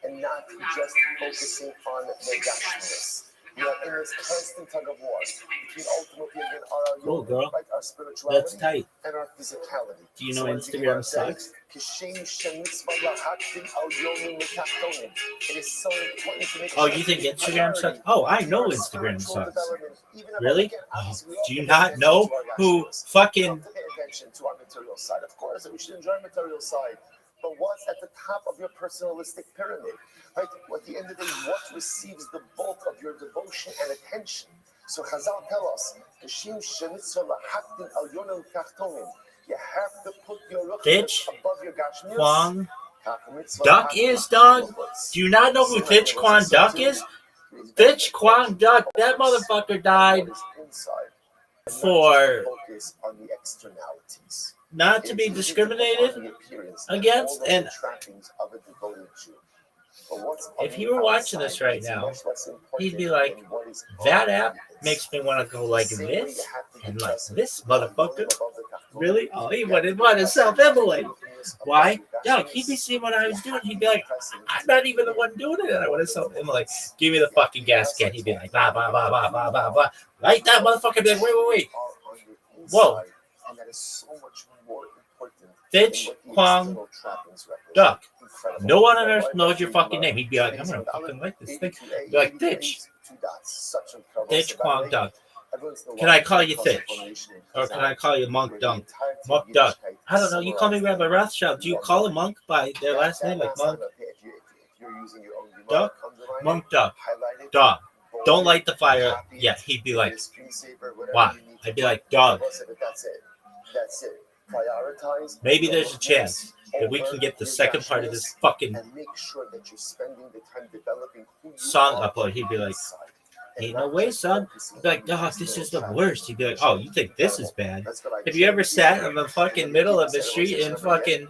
and not just focusing on their gashmius. We are in this constant tug of war between ultimately again cool, girl. Like our spirituality That's tight. And our physicality. Do you know Instagram sucks? It is so important to make Oh, you think Instagram sucks? Oh, I know Instagram sucks. Really? Oh, do you not know who fucking... attention to our material side. Of course, we should enjoy material side. But what's at the top of your personalistic pyramid? Right? At the end of the day, what receives the bulk of your devotion and attention? So Chazal tell us, you have to put your Bitch, above your gashmius. Kwang Duck is, dog? Do you not know who Bitch Kwang Duck is? Bitch Kwang Duck, that motherfucker died for not to be discriminated against. And if he were watching this right now, he'd be like, that app makes me want to go like this and like this, motherfucker. Really? Oh, he wouldn't want to self-immolate. Why? Yeah, he'd be seeing what I was doing. He'd be like, I'm not even the one doing it. And I would have self-immolate. Give me the fucking gas can. He'd be like, blah, blah, blah, blah, blah, blah, blah. Like that motherfucker. Be like, wait. Whoa. Bitch, Kwang, Duck. No one on earth knows your fucking name. He'd be like, I'm going to fucking like this thing. He'd be like, Bitch. Bitch, Kwang, Duck. Can I call you Thitch? Or can I call you Monk Dunk? Monk Duck. I don't know. You call me Rabbi Rothschild. Do you call a monk by their last name? Like Monk Duck? Monk Duck. Dog. Don't light the fire. Yeah, he'd be like, why? I'd be like, dog. That's it. Prioritize. Maybe there's a chance that we can get the second part of this fucking and make sure that you're spending the time developing who you song are upload. He'd be like, inside. ain't no way, son. I'd be like, dog, this is the worst. He'd be like, oh, you think this is bad? Have you ever sat in the fucking middle of the street in fucking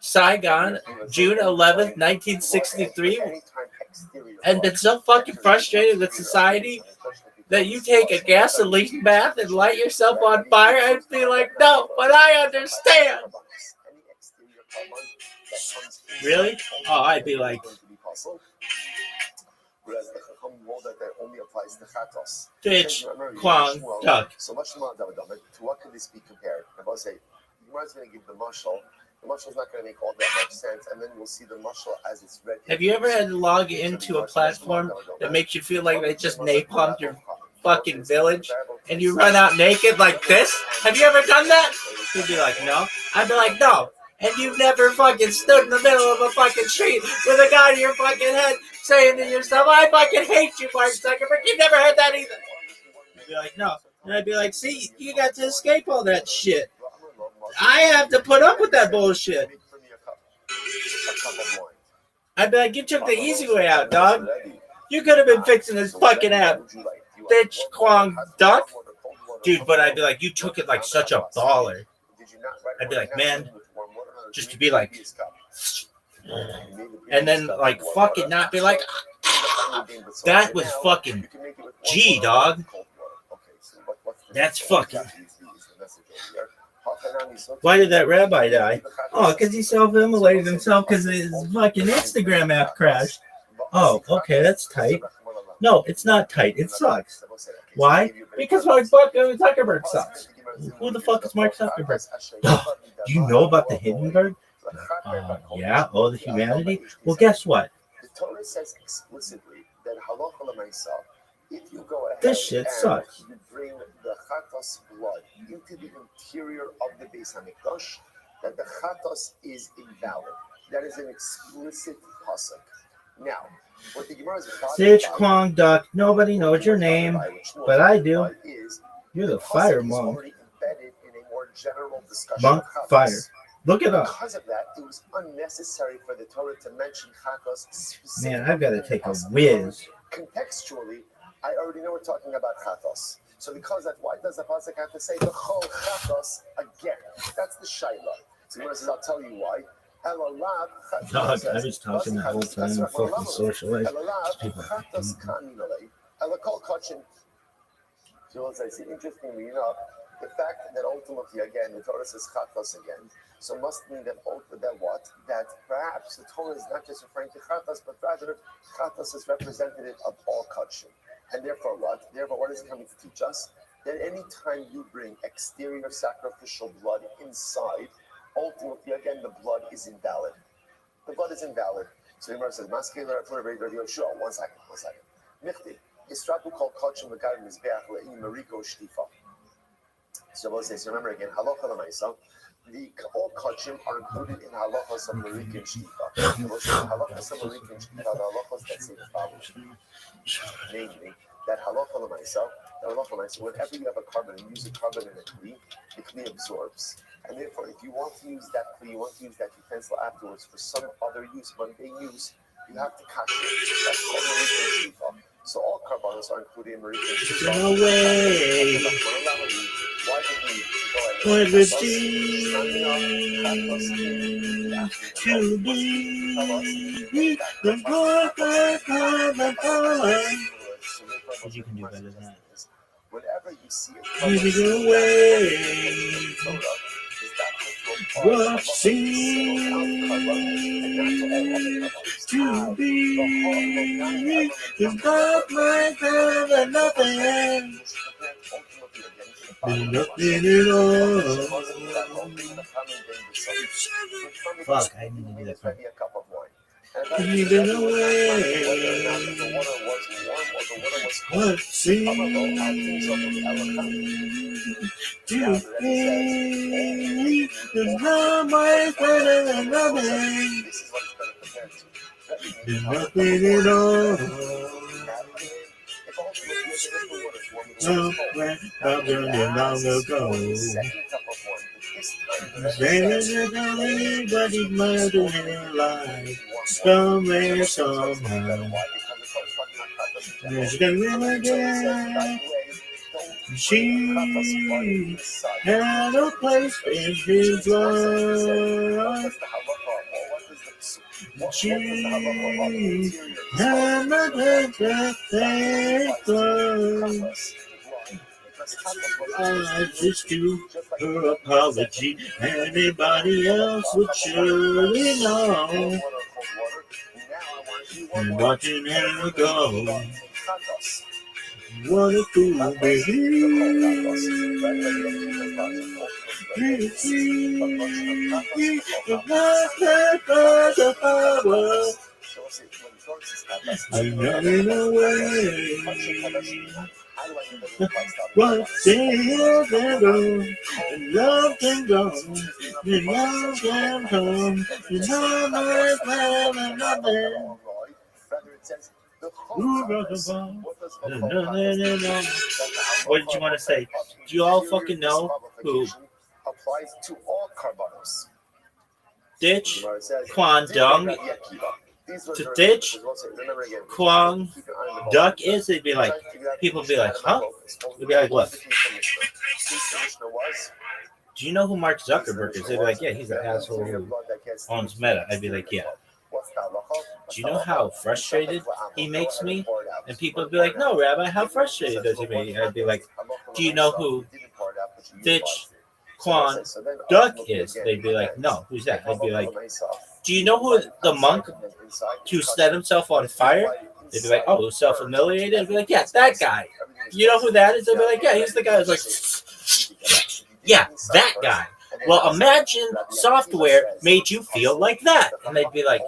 Saigon, June 11th, 1963, and been so fucking frustrated with society that you take a gasoline bath and light yourself on fire? I'd be like, no, but I understand. Really? Oh, I'd be like, Whereas the Chacham rule that only applies to Chatos. Ditch, Kwang, Duck. So much more to what can this be compared? I will say, Gemara is going to give the mashal. The mashal is not going to make all that much sense, and then we'll see the mashal as it's read. Have you ever had to log into a platform that makes you feel like they just napalmed your fucking village and you run out naked like this? Have you ever done that? You'd be like, no. I'd be like, no. And you've never fucking stood in the middle of a fucking street with a gun to your fucking head saying to yourself, I fucking hate you, Mark Zuckerberg. You've never heard that either. You'd be like, no. And I'd be like, see, you got to escape all that shit. I have to put up with that bullshit. I'd be like, you took the easy way out, dog. You could have been fixing this fucking app. Bitch, Kwang, Duck. Dude, but I'd be like, you took it like such a baller. I'd be like, man, just to be like, and then like fucking not be like, that was fucking G, dog. That's fucking. Why did that rabbi die? Oh, because he self-immolated himself because his fucking Instagram app crashed. Oh, okay, that's tight. No, it's not tight. It sucks. Why? Because Mark Zuckerberg sucks. Who the fuck is Mark Zuckerberg? Oh, do you know about the Hindenburg? Yeah, all the humanity. Well, guess what? The Torah says explicitly that halacha l'maisa, if you go ahead this shit sucks. You bring the chatos blood into the interior of the Beis Hamikdash, that the chatos is invalid. That is an explicit pasuk. Now, what the Gemara is Sitch Kwang Duck. Nobody knows your name, but I do. You're the fire monk. Monk fire. Look it up. Because of that, it was unnecessary for the Torah to mention chatos specifically. Man, I've got to take a whiz. Contextually, I already know we're talking about chatos. So because that, why does the pasuk have to say the chol chatos again? That's the shaila. So Gemara says, I'll tell you why. Dog, I was talking the whole time. Fucking socialite. Interestingly enough, the fact that ultimately, again, the Torah says chatos again, so must mean that that perhaps the Torah is not just referring to chatos, but rather chatos is representative of all kachim. And therefore what? Therefore, what is it coming to teach us? That any time you bring exterior sacrificial blood inside, ultimately, again, the blood is invalid. The blood is invalid. So the Gemara says, one second. Michti, Yisraku called kachim l'garim mizbeach le'im mariko shtifa. So we'll say, so remember again, halacha l'maisa, all kachim are included in halachas of mariko and shtifa. Halachas of mariko and shtifa, the halachas that say the following. Namely, that halacha l'maisa, whenever you have a carbon and use a carbon in a kli, the kli absorbs. And therefore, if you want to use that kli, you want to use that utensil afterwards for some other use, mundane use, you have to kasher it. That's called mariko and shtifa. So all carbonos are included in mariko and shtifa. No way. Why did we go What ahead would to be the But you can do better than that. Whenever you see Giving away what seems to be is not my kind of nothing. Nothing at all. Fuck, I need to do that part. Giving away what seems to be is not my kind of nothing. Nothing at all. Long ago. Anybody's mother in life, somewhere, somehow. There's gonna again. She had a place in his life. She had a I just do her apology. Anybody else would surely know. And watching her go. What a fool, baby. I'm running away. What's in the and love can go, and love can come, and love and nothing. What did you want to say? Do you all fucking know who applies to all carbonos? Ditch, Quan, Dung, to ditch, Kwang, Duck is? They'd be like, people be like, huh? They'd be like, what? Do you know who Mark Zuckerberg is? They'd be like, yeah, he's an asshole who owns Meta. I'd be like, yeah. Do you know how frustrated he makes me? And people would be like, no, Rabbi, how frustrated does he make me? I'd be like, do you know who Ditch, Quan, Duck is? They'd be like, no, who's that? I'd be like, do you know who the monk who set himself on fire? They'd be like, oh, who's self-humiliated? I'd be like, yeah, that guy. You know who that is? They'd be like, yeah, he's the guy who's like, yeah, that guy. Well, imagine software made you feel like that. And they'd be like,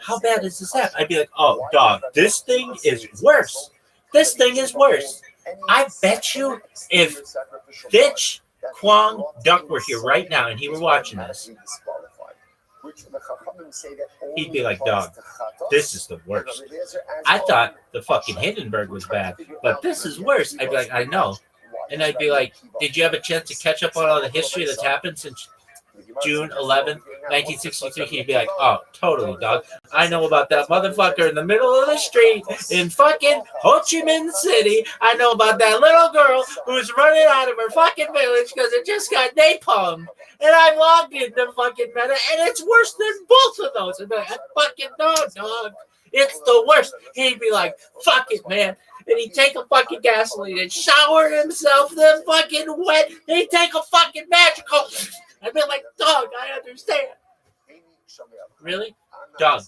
how bad is this app? I'd be like, oh, dog, this thing is worse. This thing is worse. I bet you if Ditch, Kwang, Duck were here right now and he were watching this, he'd be like, dog, this is the worst. I thought the fucking Hindenburg was bad, but this is worse. I'd be like, I know. And I'd be like, did you have a chance to catch up on all the history that's happened since June 11th, 1963? He'd be like, oh, totally, dog. I know about that motherfucker in the middle of the street in fucking Ho Chi Minh City. I know about that little girl who's running out of her fucking village because it just got napalm. And I logged into fucking Meta, and it's worse than both of those. I'd be like, I fucking know, dog. It's the worst. He'd be like, fuck it, man. And he'd take a fucking gasoline and shower himself then fucking wet. He'd take a fucking magical. I'd be like, dog, I understand. Really? Dog.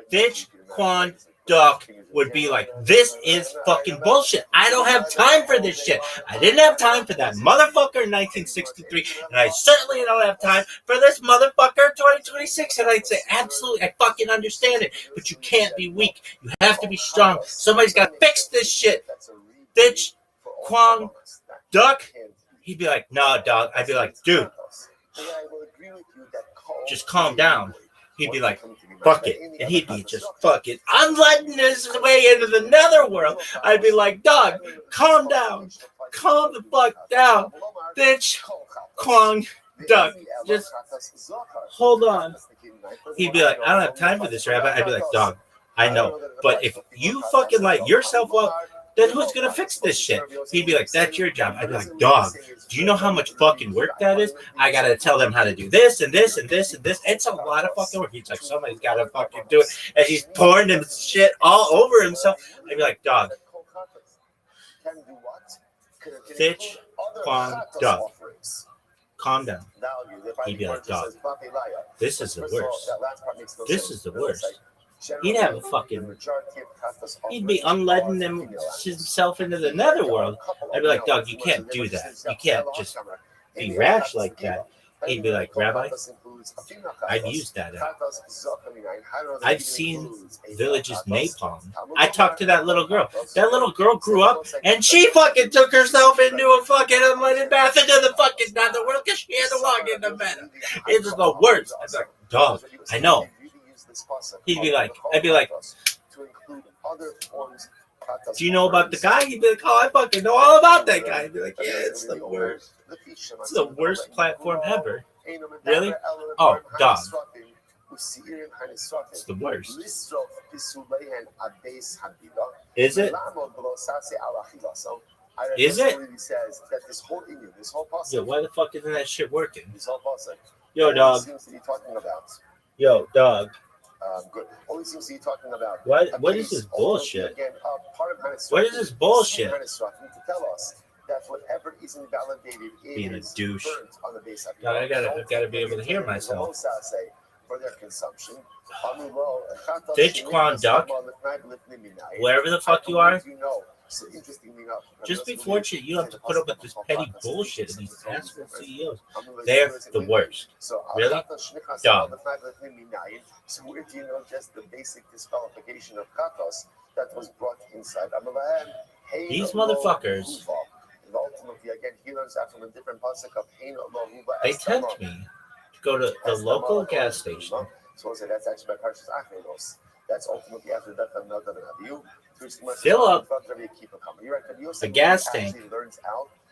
Ditch, Quan, Duck would be like, this is fucking bullshit. I don't have time for this shit. I didn't have time for that motherfucker in 1963, and I certainly don't have time for this motherfucker in 2026. And I'd say, absolutely, I fucking understand it, but you can't be weak. You have to be strong. Somebody's got to fix this shit. Ditch, Kwang, Duck. He'd be like, nah, dog. I'd be like, dude, just calm down. He'd be like, fuck it. And he'd be just fucking, I'm letting this way into the netherworld. I'd be like, dog, calm down. Calm the fuck down. Bitch, Kwang, Duck. Just hold on. He'd be like, I don't have time for this, Rabbi. I'd be like, dog, I know. But if you fucking light yourself up, then who's going to fix this shit? He'd be like, that's your job. I'd be like, dog, do you know how much fucking work that is? I got to tell them how to do this and this and this and this. It's a lot of fucking work. He's like, somebody's got to fucking do it. And he's pouring him shit all over himself. I'd be like, dog. Ditch, Kwang, Duck. Calm down. He'd be like, dog, this is the worst. This is the worst. He'd have a fucking, he'd be unleading himself into the netherworld. I'd be like, dog, you can't do that. You can't just be rash like that. He'd be like, Rabbi, I've used that app. I've seen villages napalm. I talked to that little girl. That little girl grew up and she fucking took herself into a fucking unleaded bath into the fucking netherworld because she had to log into Meta. It's the worst. I was like, dog, I know. He'd be like, I'd be like, do you know about the guy? He'd be like, oh, I fucking know all about that guy. I'd be like, yeah, it's the worst. It's the worst platform ever. Really? Oh, dog. It's the worst. Is it? Is it? Yeah, why the fuck isn't that shit working? Yo, dog. Yo, dog. Good. Only seems to be talking about What is this bullshit? Again, What is this bullshit? To tell us that whatever is invalidated Being a is douche. burnt on the base of God, I gotta be able to hear myself. For their consumption. Ditch Quan Duck, wherever the fuck you are, So interestingly enough, just be fortunate you don't have to put up with this petty bullshit of these asshole CEOs. They're the worst. Really? Dumb. So where do you know just the basic disqualification of katos that was brought inside? These motherfuckers, And ultimately, again, he learns that from a different pasuk of they tempt me to go to the local gas station. So that's actually by Parshas Achredos. That's ultimately after the death of Nadav and Abihu. Fill up a gas tank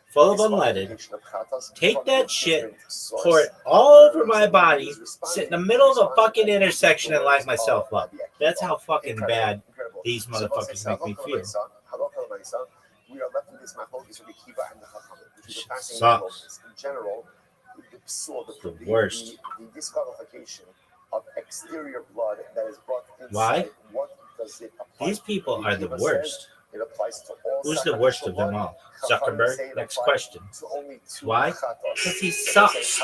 full of unleaded, take that shit, pour it all over my body, sit in the middle of a fucking intersection and light myself up. That's how fucking bad these motherfuckers make me feel. We are left with this machlokes with the kiva and the chachamim, which is a fascinating Sucks. in general. The worst. The disqualification of exterior blood that is brought inside. Why? What does it apply? These people are the worst. It applies to all. Who's the worst of them all? Zuckerberg? Next question. Why? Because he sucks.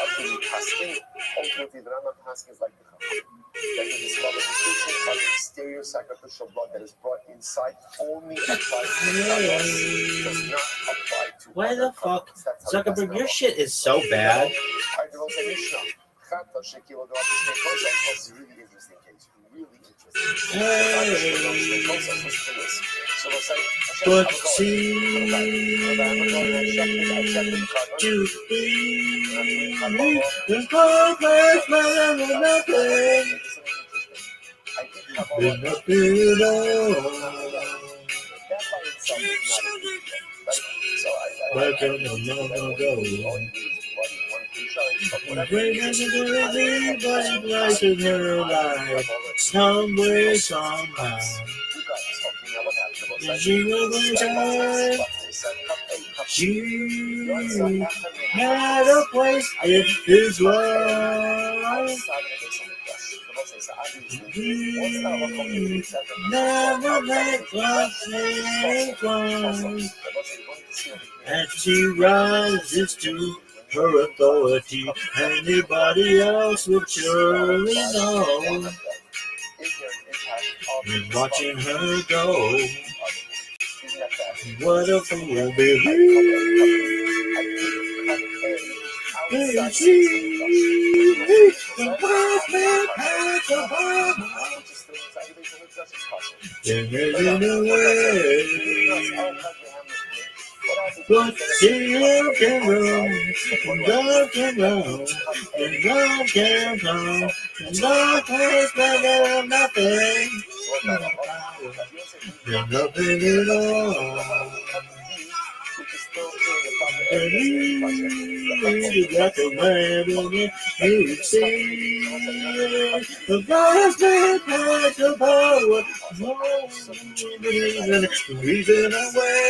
Ultimately, the Rambam Haskins like the chachamim. That the disqualification of exterior sacrificial blood that is brought inside only applies to chatos, does not apply to. Why the fuck? Zuckerberg, your shit is so bad. But to be the progress of nothing. With nothing at all. Where can the mama go? Bring us everybody life in her life, some way, somehow. She was inside. She had a place in his life. Never make love take one. And she rises to her authority. Anybody else would surely know. And watching her go, what a fool believe. And she, the perfect patch of armor. In a way. But you can run, and God can run, and God can run, and God has better than nothing. There's nothing at all. And you got the man in it, you see. The God's been past the power, no reason away.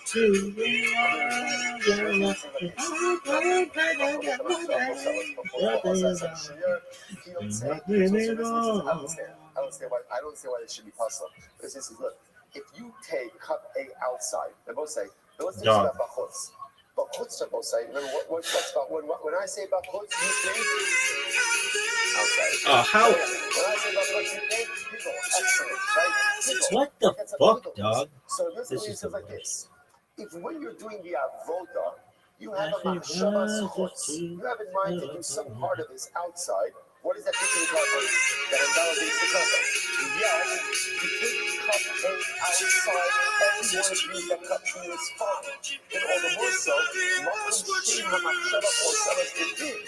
To be I don't see why it should be possible. This is look. If you take cup A outside, they both say, let's do about bachutz. Bachutz, they both say, remember what talks about when I say bachutz, you think outside. How? When I say bachutz, you think people, excellent, right? What the fuck, dog? So this is like this. If when you're doing the avoda, you have a machshavas chutz, you have in mind to do some part of this outside. What is that teaching about that invalidates the cup? Yes, you take cup A outside, everyone agrees that cup B is fine. And all the more so, Makom Shem HaMachshava or Savas Kedin.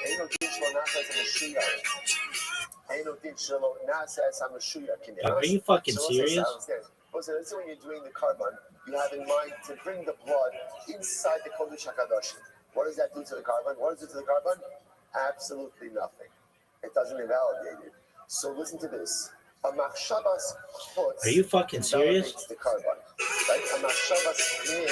Ain't no Dish Lanachas and Mashiach. Are you fucking serious? Listen, let's say when you're doing the carbon, you have in mind to bring the blood inside the Kodesh HaKadoshim. What does that do to the carbon? What does it do to the carbon? Absolutely nothing. It doesn't invalidate it. So listen to this. A machshavas chutz Are you fucking serious? invalidates the carbon. Right? A machshavas pnim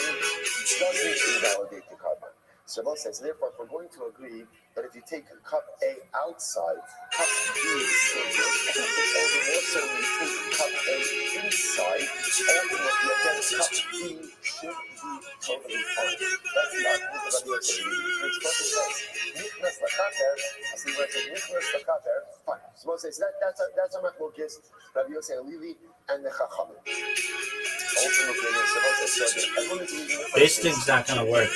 doesn't invalidate the carbon. So Rabbi says, therefore, if we're going to agree that if you take cup A outside, cup B is still good. All the more so when you take cup A inside, ultimately, again, cup B should be totally fine. That's the argument of Rabbi Yosef. Which perfect sense. Nichnas l'chater, as he writes, nichnas l'chater, fine. So Rabbi says, that's our machlokes, Rabbi Yosef Levi and the Chachamim. This thing's not gonna work.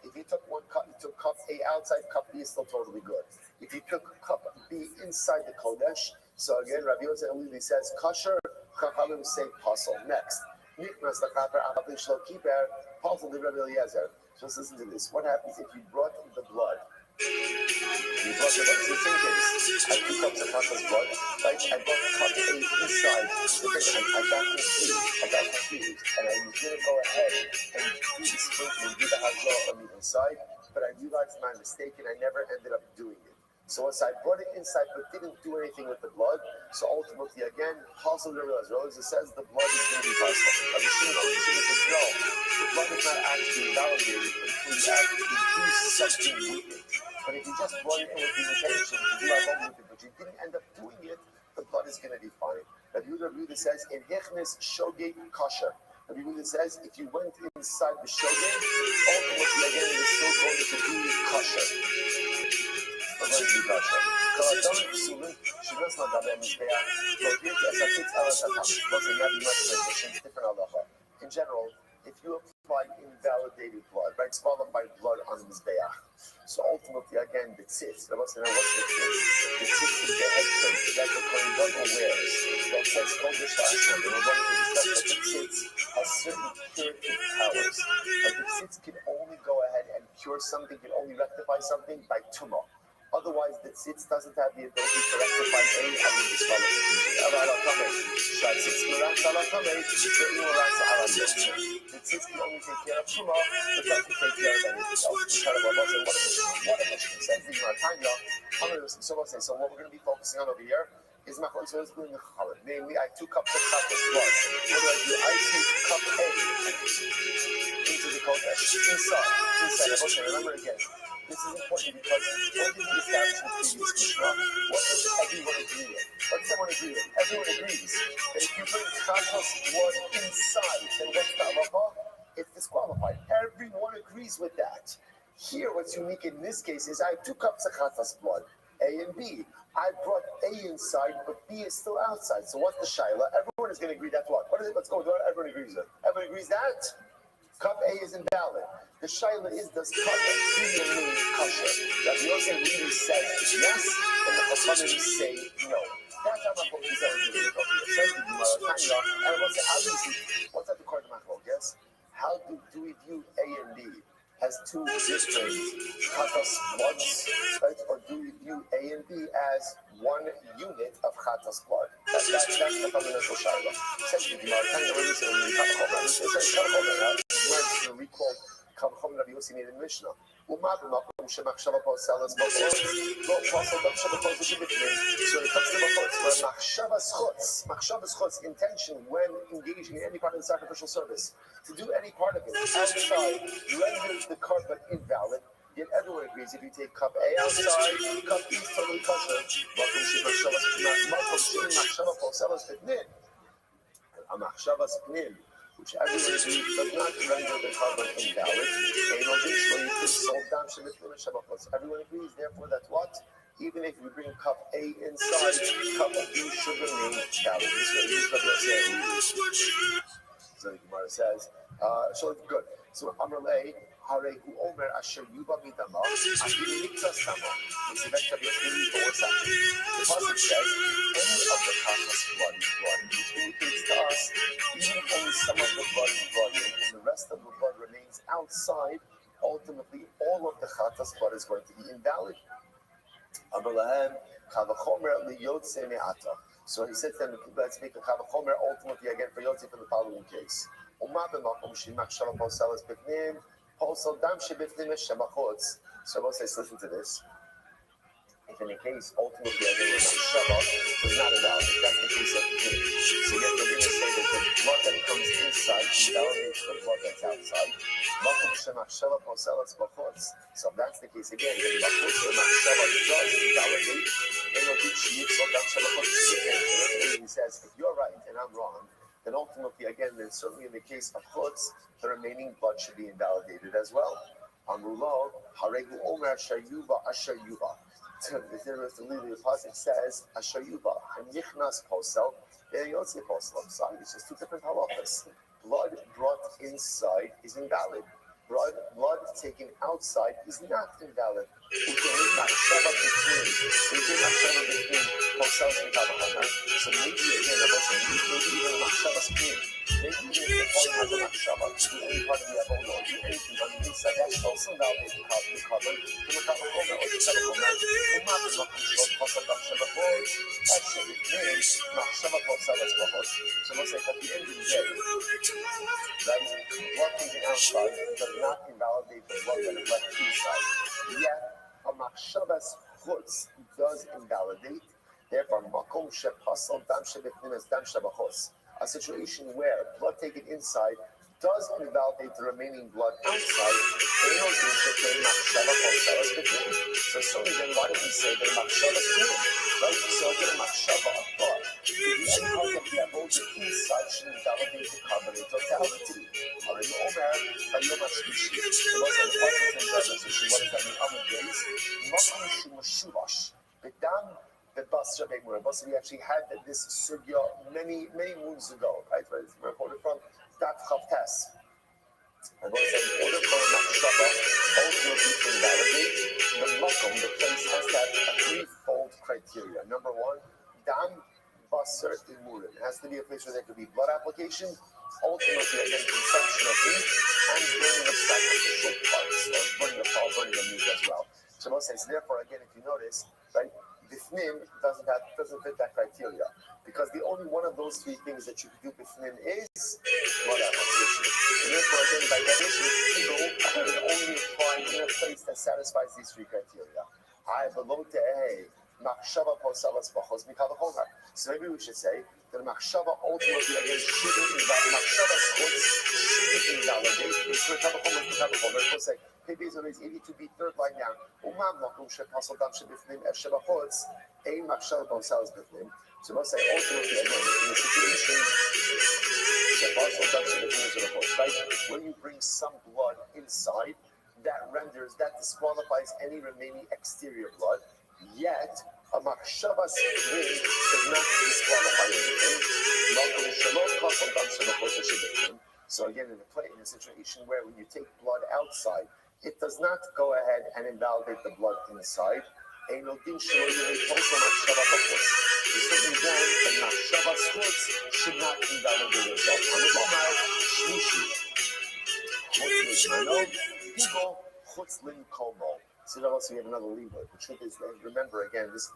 If you took one cup, you took cup A outside, cup B is still totally good. If you took cup B inside the Kodesh, so again, Rabbi Yosef Levi says kosher, Chachamim say puzzle. Next, Nichnas l'chater avavin shlo kiper, puzzle the Rabbi Eliezer. Just listen to this. What happens if you brought the blood? You brought the blood. It's the same case. I took cups of Chacham's blood, right? I brought cup A inside. I got confused, and I was going to go ahead and do the sprinkling, do the hajjah on the inside, but I realized my mistake, and I never ended up doing it. So once I brought it inside, but didn't do anything with the blood, so ultimately, again, Hazel Rose says the blood is going to be possible. Shimon says, no, the blood is not actually validated until you actually do something with it. But if you just brought it in with the intention to do hajjah with it, but you didn't end up doing it, the blood is going to be fine. Rabbi Yehuda says, in Hechnes Shogeg Kosher. Rabbi Yehuda says, if you went inside the Shogeg, ultimately again, it is still going to be kosher. It's going to be kosher. In general, if you apply invalidated blood, right, qualified blood on the Mizbeach, so ultimately, again, the tzitz. I want to know what's the tzitz. The tzitz is the head plate that the Kohen Gadol wears. That says Kodesh Hashem. And we're going to discuss that the tzitz has certain curative powers. But the tzitz can only go ahead and cure something, can only rectify something by tumah. Otherwise, the tzitz doesn't have the ability to rectify any other disqualification. The tzitz can only take care of tumah, but doesn't take care of anything else. So what we're going to be focusing on over here is namely, I 2 cups of Chacham's blood. What do? I take cup A into the Kodesh, inside. Remember again, this is important because what did we establish in the previous Mishnah? What does everyone agree with? What does everyone agree with? Everyone agrees that if you bring Chacham's blood inside, then what's the halacha? It's disqualified. Everyone agrees with that. Here, what's unique in this case is I have 2 cups of Chacham's blood, A and B. I brought A inside, but B is still outside. So what's the shaila? Everyone is going to agree that's what? What is it? Let's go with what everyone agrees with. Everyone agrees that cup A is invalid. The shaila is, does cup B remain kosher? Rabbi Yosef really says yes, and the Chachamim say no. That's how Machlok is doing it. Says the Gemara, and I want to say, obviously, what's at the core of Machlok? Yes? How do we view A and B? As 2 different Chatas bloods, right? Or do we view A and B as 1 unit of Chatas blood? That's the fundamental shaila. Says the Gemara, recall Kavachom Rabbi Yossi made in Mishnah. So when it comes to machshavas chutz, intention when engaging in any part of the sacrificial service, to do any part of it outside renders the carbon invalid. Yet everyone agrees if you take cup A outside, cup B is totally kosher. Which everyone agrees does not render the carbon invalid. Everyone agrees, therefore, that's what? Even if you bring cup A inside, cup B should remain valid. This is what they're saying. So the Gemara says, so it's good. So Amrle, Harehu Omer Asher Yuba Midama, Akili Niktas Tama. This event of Yosef for what's happening. The Pasuk says, any of the Chacham's blood is brought in, which indicates to us, even if only some of the blood is brought in, and the rest of the blood remains outside, ultimately all of the Chacham's blood is going to be invalid. Amrlahem, Kavachomer liyotze me'ata. So he said to them, let's make a kavachomer ultimately again for yotze for the following case. So we'll say, listen to this. If in a case, ultimately, again, the machshava is not invalid. That's the case of me. So yet we're going to say that the blood that comes inside invalidates the blood that's outside. So if that's the case again, then the machshava does invalidate. He says, if you're right and I'm wrong, then ultimately, again, then certainly in the case of chutz, the remaining blood should be invalidated as well. Amrulo, haregu omer shayuba ashayuba. The pasuk says ashayuba and nichnas posel and yotze posel. I'm sorry, it's just two different halachas. Blood brought inside is invalid. Blood taken outside is not invalid. So maybe again, maybe even machshavas pnim. Maybe even the point has a machshava, any part of the avodah, or anything on the inside, that's also invalidated the carbon, to the kavachomer, or the kavachomer, umat makom shlot posel machshava chos, actually means machshava posel as chos. So we'll say at the end of the day, right, blood taken outside does not invalidate the blood that is left inside. Yet, a machshavas chutz does invalidate. Therefore, makom shepasal dam shebefnim as dam shebachos. A situation where blood taken inside does invalidate the remaining blood outside. So certainly then why do we say that a machshava is clean? Right? So again, a machshava of blood. The part of the avodah inside should invalidate the carbonate totality. What does that mean? We actually had this sugya many moons ago, right? Where it's reported from Daf Chavtes. And we'll say, in order for a machshava ultimately to invalidate, the makom, the place, has to have a threefold criteria. Number one, dam basar imurin. It has to be a place where there could be blood application, ultimately again consumption of meat, and burning of sacrificial parts, or burning of meat as well. So we'll say, so therefore, again, if you notice, right, bifnim doesn't fit that criteria, because the only one of those three things that you can do bifnim is blood application. And therefore, again, by definition, people can only apply in a place that satisfies these three criteria. I belong to a machshava posalas bachos mikavachomer. So maybe we should say that a machshava ultimately again shouldn't invalidate. Machshava shouldn't invalidate. It's mikavachomer. We'll say. Is 82b, third line down. So we'll say ultimately again in the situation right, when you bring some blood inside, that disqualifies any remaining exterior blood. Yet a machshavas ring does not disqualify anything. So again, in a situation where when you take blood outside, it does not go ahead and invalidate the blood inside. Certainly then, a machshavas chutz should not invalidate itself. So also we have another leeway. The truth is, remember again, this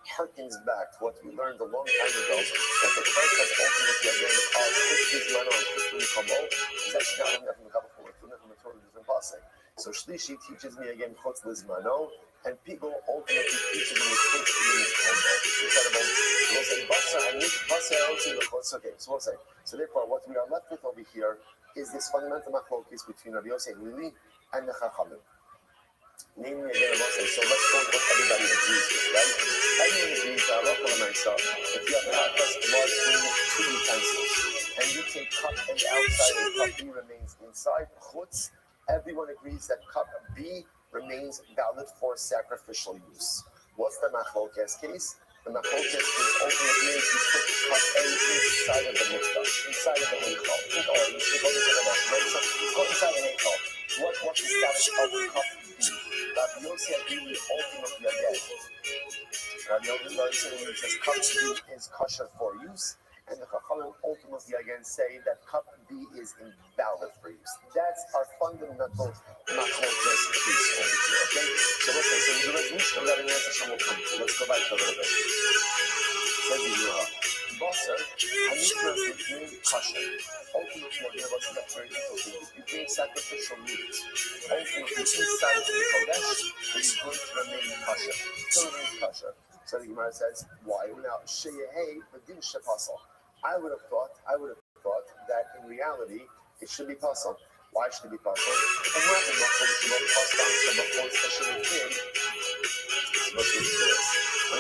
harkens back to what we learned a long time ago, that the concept ultimately again of chutz and chutz komo is actually not enough from the Torah and passing. So Shlishi teaches me again chutz lizmano, and Pigo ultimately teaches me chutz komo. Incredible. We'll say basa and basa also the chutz. Okay, so we'll say. So therefore, what we are left with over here is this fundamental machlokes between Rabbi Yosef Lili and the Chachamim. Namely, again, so let's go with what everybody agrees with, right? Everyone agrees that if you have Kakas blood in 2 utensils, and you take cup A outside and cup B remains inside, chutz, everyone agrees that cup B remains valid for sacrificial use. What's the machlokes case? The machlokes is ultimately you put cup A inside of the mikdash, inside of the heichal. So go inside the heichal. What's the status of cup B? Rabbi Yosef ultimately again. Rabbi Yosef says cup B is kosher for use, And the Chachamim ultimately again say that cup B is invalid for use. That's our fundamental machlokes piece over here, okay? So listen, so the resolution of that answer will come to. Let's go back to a little bit. Says the Basar, Hanikras Lifnim Kasher. Ultimately, again, what's that very interesting? If you bring sacrificial meat, ultimately inside the Kodesh, it is going to remain kosher. Still remains kosher. So the Gemara says, why? Now, Sheyehei B'din Shepasal. I would have thought that in reality it should be puzzled. Why should it be puzzled? And when it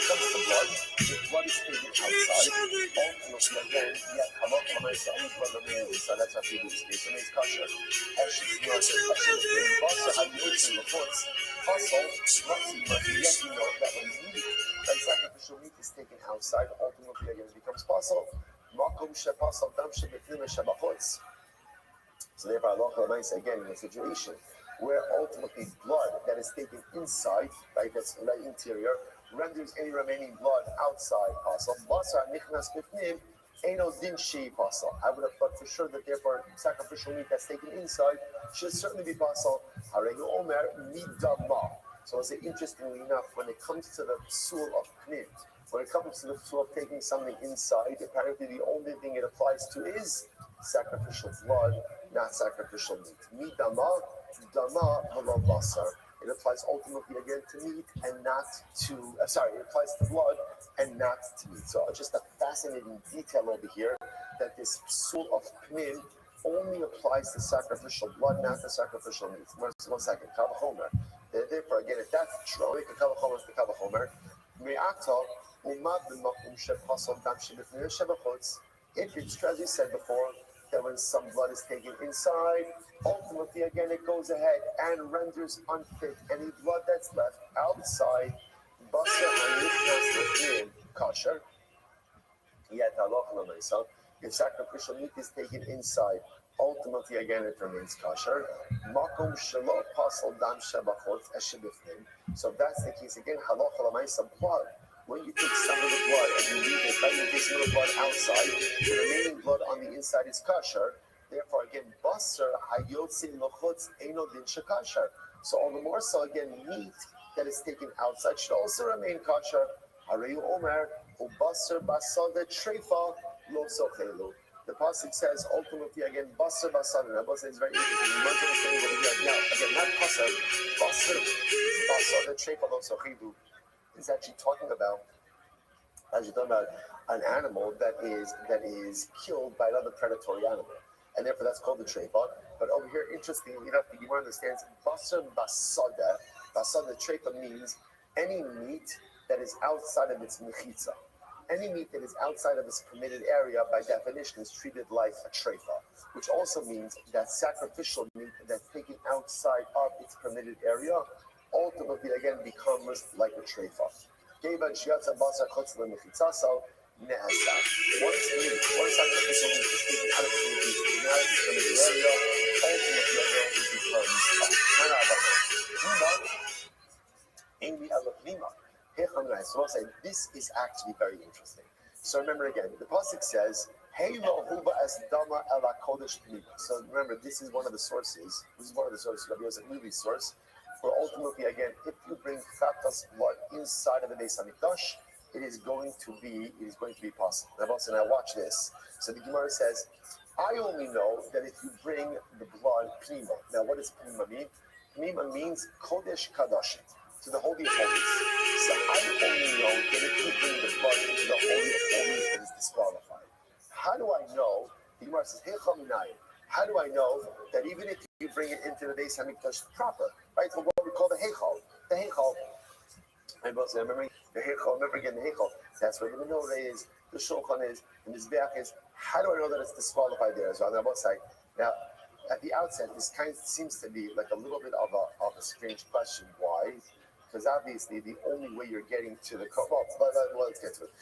comes to blood, if blood is taken outside, ultimately again, yet halakha myself, blood remains inside. That's how people use case. It means kosher. Ashes, nurses, kosher, basa hayotzim lefots, puzzle, yet you know that when meat, that sacrificial meat is taken outside, ultimately again it becomes puzzle. So therefore, Allah again in a situation where ultimately blood that is taken inside, right, that's the interior, renders any remaining blood outside possible. I would have thought for sure that therefore sacrificial meat that's taken inside should certainly be possible. So I'll say, interestingly enough, when it comes to the psul of pnim, when it comes to the psul of taking something inside, apparently the only thing it applies to is sacrificial blood, not sacrificial meat. Dama v'lo basar. It applies ultimately again to meat and not to, it applies to blood and not to meat. So just a fascinating detail over here that this psul of pnim only applies to sacrificial blood, not to sacrificial meat. 1 second. Kavachomer. Therefore, again, if that's true, only the Kavachomer is the Kavachomer. If it's true, as we said before, that when some blood is taken inside, ultimately, again, it goes ahead and renders unfit any blood that's left outside. Kosher. Yet, if sacrificial meat is taken inside, ultimately, again, it remains kosher. So if that's the case, again, blood. When you take some of the blood and you leave it, you take some of the blood outside, the remaining blood on the inside is kosher. Therefore, again, basar hayotzi lochutz eino din shekasher. So all the more so, again, meat that is taken outside should also remain kosher. Hareyu omer ubasar basada treifa lo sochelu. The pasuk says ultimately again basar basada. Now, basar is very interesting. You might understand what it is. Now, again, not pasar, basar basada treifa lo sochelu. Is actually talking about an animal that is killed by another predatory animal, and therefore that's called the treifa. But over here, interestingly enough, the Gemara understands basar basada. Basada treifa means any meat that is outside of its mechitza. Any meat that is outside of its permitted area, by definition, is treated like a treifa, which also means that sacrificial meat that's taken outside of its permitted area ultimately again becomes like a treifa. Once sacrificial meat is taken out of its permitted area, ultimately again it becomes so this is actually very interesting. So remember again, the pasuk says, "Hey lo huba es dama ela kodesh pnima." So remember, this is one of the sources. Rabbi was a movie source. Where ultimately, again, if you bring chatas blood inside of the Beis Hamikdash, it is going to be possible. Now watch this. So the Gemara says, I only know that if you bring the blood pnima. Now, what does pnima mean? Pnima means kodesh kadosh, to the holy of holies. So I only know that if you bring the blood into the holy of holies, it is disqualified. How do I know? The Gemara says, how do I know that even if you bring it into the Beis Hamikdash proper, right? What we call the heichal. The heichal. Remember the heichal. That's where the menorah is, the shulchan is, the mizbeach is. How do I know that it's disqualified there as well? Now, at the outset, this kind of seems to be like a little bit of a strange question. Why? Because obviously the only way you're getting to the let's get to it.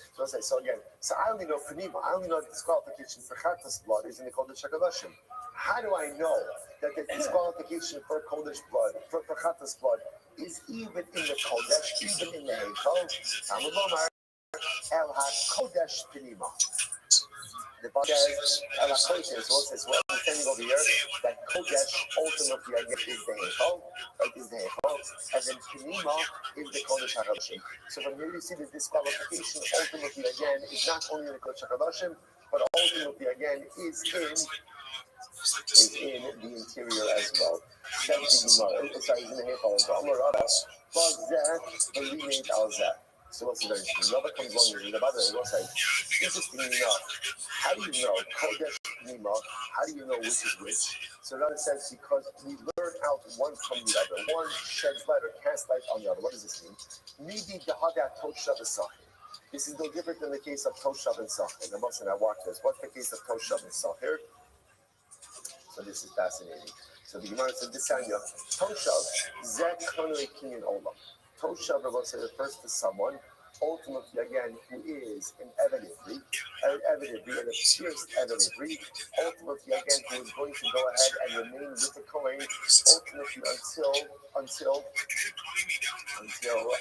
So I only know pnima. I only know the disqualification for chatas blood is in the kodesh hakadashim. How do I know that the disqualification for kodesh blood, for chatas blood, is even in the kodesh, even in the heichal? Talmud Lomar El HaKodesh Pnima. The Bible says, so we're understanding over here that Kodesh ultimately again is the Heichal, right? Is the Heichal, and then Pnima is the Kodesh HaKadoshim. So from here you see that this qualification ultimately again is not only the Kodesh HaKadoshim, but ultimately again is in the interior as well. Says the Gemara, sorry, is in the Heichal as well. So what's very interesting? Rabbi comes along and the Bible will say, interestingly enough, how do you know Kodesh Pnima? How do you know which is which? So Rabbi says because we learn out one from the other. One sheds light or casts light on the other. What does this mean? Maybe the Hadat Toshav and Sachir. This is no different than the case of Toshav and Sachir. Now, most of I walk this. What's the case of Toshav and Sachir? So this is fascinating. So the Gemara said, Desanya, Toshav, Zek Konoi Kinyan Olam. Toshav refers to someone, ultimately again, who is an evidently, an pierced evidently, ultimately again, who is going to go ahead and remain with the coin, ultimately until Yovel.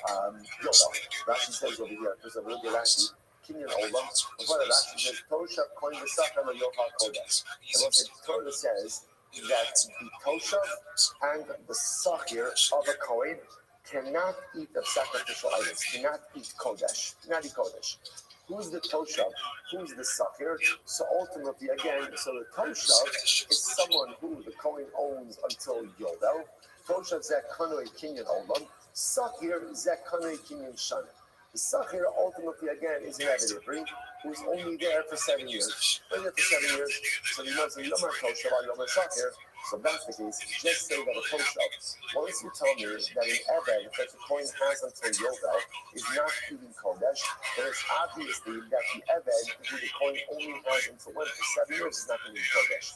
Rashi says over here, there's a little bit Rashi, Kinyan Olam. Before that, Rashi says, Toshav coin the Sachar or Yochal Kodesh. And what the Torah says that the Toshav and the Sachir of a coin cannot eat of sacrificial items, cannot eat Kodesh, cannot eat Kodesh. Who's the Toshav? Who's the Sachir? So ultimately, again, so the Toshav is someone who the Kohen owns until Yovel. Toshav Zekanoi Kinyan Olam. Sachir Zekanoi Kinyan Shana. The Sachir ultimately, again, is an evidently who's only there for 7 years. Only there for 7 years. So he knows the Yomar Toshav, Yomar Sachir. So that's the case. Just say that a Toshav, once you tell me that an Eved that the coin has until Yovel is not eating Kodesh, then it's obviously that the Eved who the coin only has until when for 7 years is not going to eat Kodesh.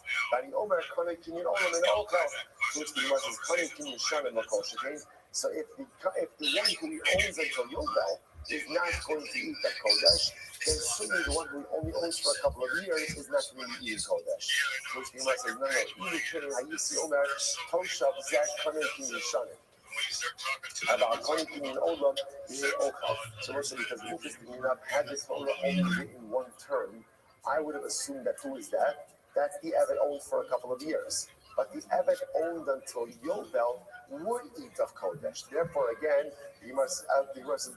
So if the one who he owns until Yovel is not going to eat that Kodesh, then certainly the one who only owns for a couple of years is not going to be eating Kodesh. Which the Gemara says, no, even kidding, I used to Omer, Toshav, Zach, Kanekin, Yishanim. About Kanekin and Olam, so also because interestingly enough, had this Torah only written one term, I would have assumed that who is that? That's the Eved owned for a couple of years. But the Eved owned until Yovel would eat of Kodesh. Therefore, again, you must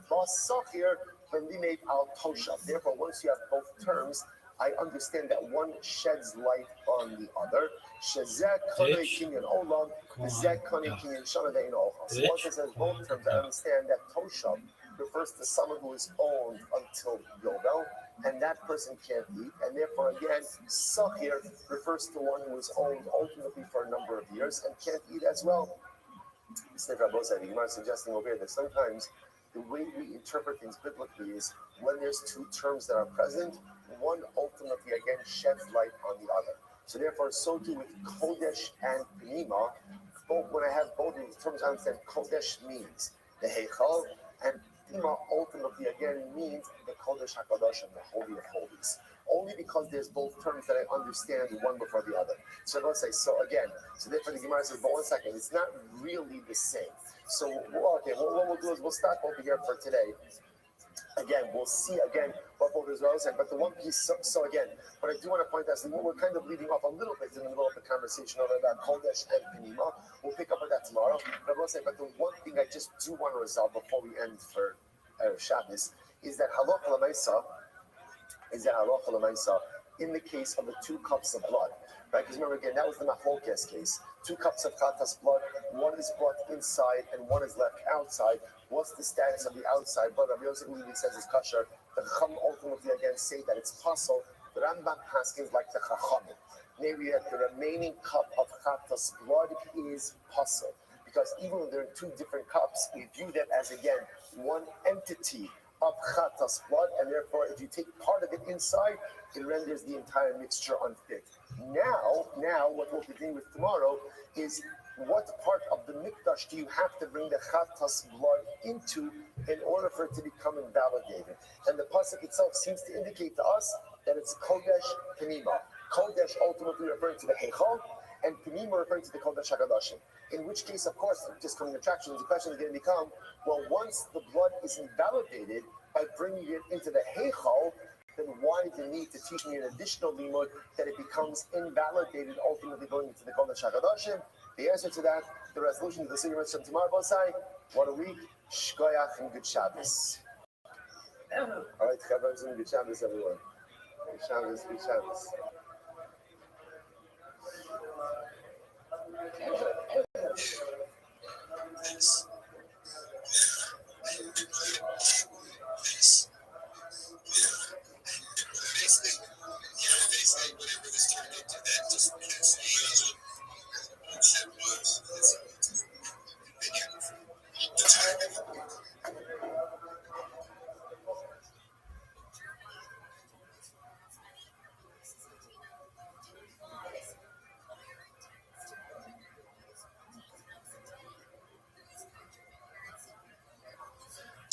boss Sachir when we made al Toshav. Therefore, once you have both terms, I understand that one sheds light on the other. Shezek Kane Kinyan Olam, Zek Kane Kinyan Shana Dein Ochas. So once it says both terms, I understand that Toshav refers to someone who is owned until Yovel, and that person can't eat. And therefore, again, Sachir refers to one who is owned ultimately for a number of years and can't eat as well. Mr. Rabbi said, you are suggesting over here that sometimes the way we interpret things biblically is when there's two terms that are present, one ultimately again sheds light on the other. So therefore, so too with Kodesh and Pnima, when I have both of these terms, I understand Kodesh means the Heichal, and Pnima ultimately again means the Kodesh HaKadoshim, the Holy of Holies. Only because there's both terms that I understand one before the other. So let's say, so again, so therefore the Gemara says, but 1 second, it's not really the same. So, okay, what we'll do is we'll stop over here for today. Again, we'll see again what both Israel said. But the one piece, so again, what I do want to point out is that we're kind of leading off a little bit in the middle of the conversation over about Kodesh and Pnima. We'll pick up on that tomorrow. But I will say, but the one thing I just do want to resolve before we end for Shabbos is that halacha l'maisa, in the case of the 2 cups of blood, right? Because remember again, that was the Machlokes case. 2 cups of Chatas blood, one is brought inside and one is left outside. What's the status of the outside blood? Rabbi Yosef Levi says it's kosher. The Chacham ultimately again say that it's possible. The Rambam paskins like the Chachamim. Maybe that the remaining cup of Chatas blood is possible. Because even when they're in 2 different cups, we view them as again one entity of Chatas blood, and therefore if you take part of it inside, it renders the entire mixture unfit. Now what we'll continue with tomorrow is what part of the mikdash do you have to bring the Chatas blood into in order for it to become invalidated? And the pasuk itself seems to indicate to us that it's Kodesh Pnima. Kodesh ultimately referring to the Heichal, and Pnima referring to the Kodesh HaKadoshim. In which case, of course, just coming to attractions, the question is going to become, well, once the blood is invalidated by bringing it into the Heichal, then why the need to teach me an additional limud that it becomes invalidated, ultimately going into the Kodesh HaKadoshim? The answer to that, the resolution to the Seder Mitzvah tomorrow, Bosai, what a week, Shkoyach and Good Shabbos. All right, Chavos and Good Shabbos, everyone. Good Shabbos, Good Shabbos.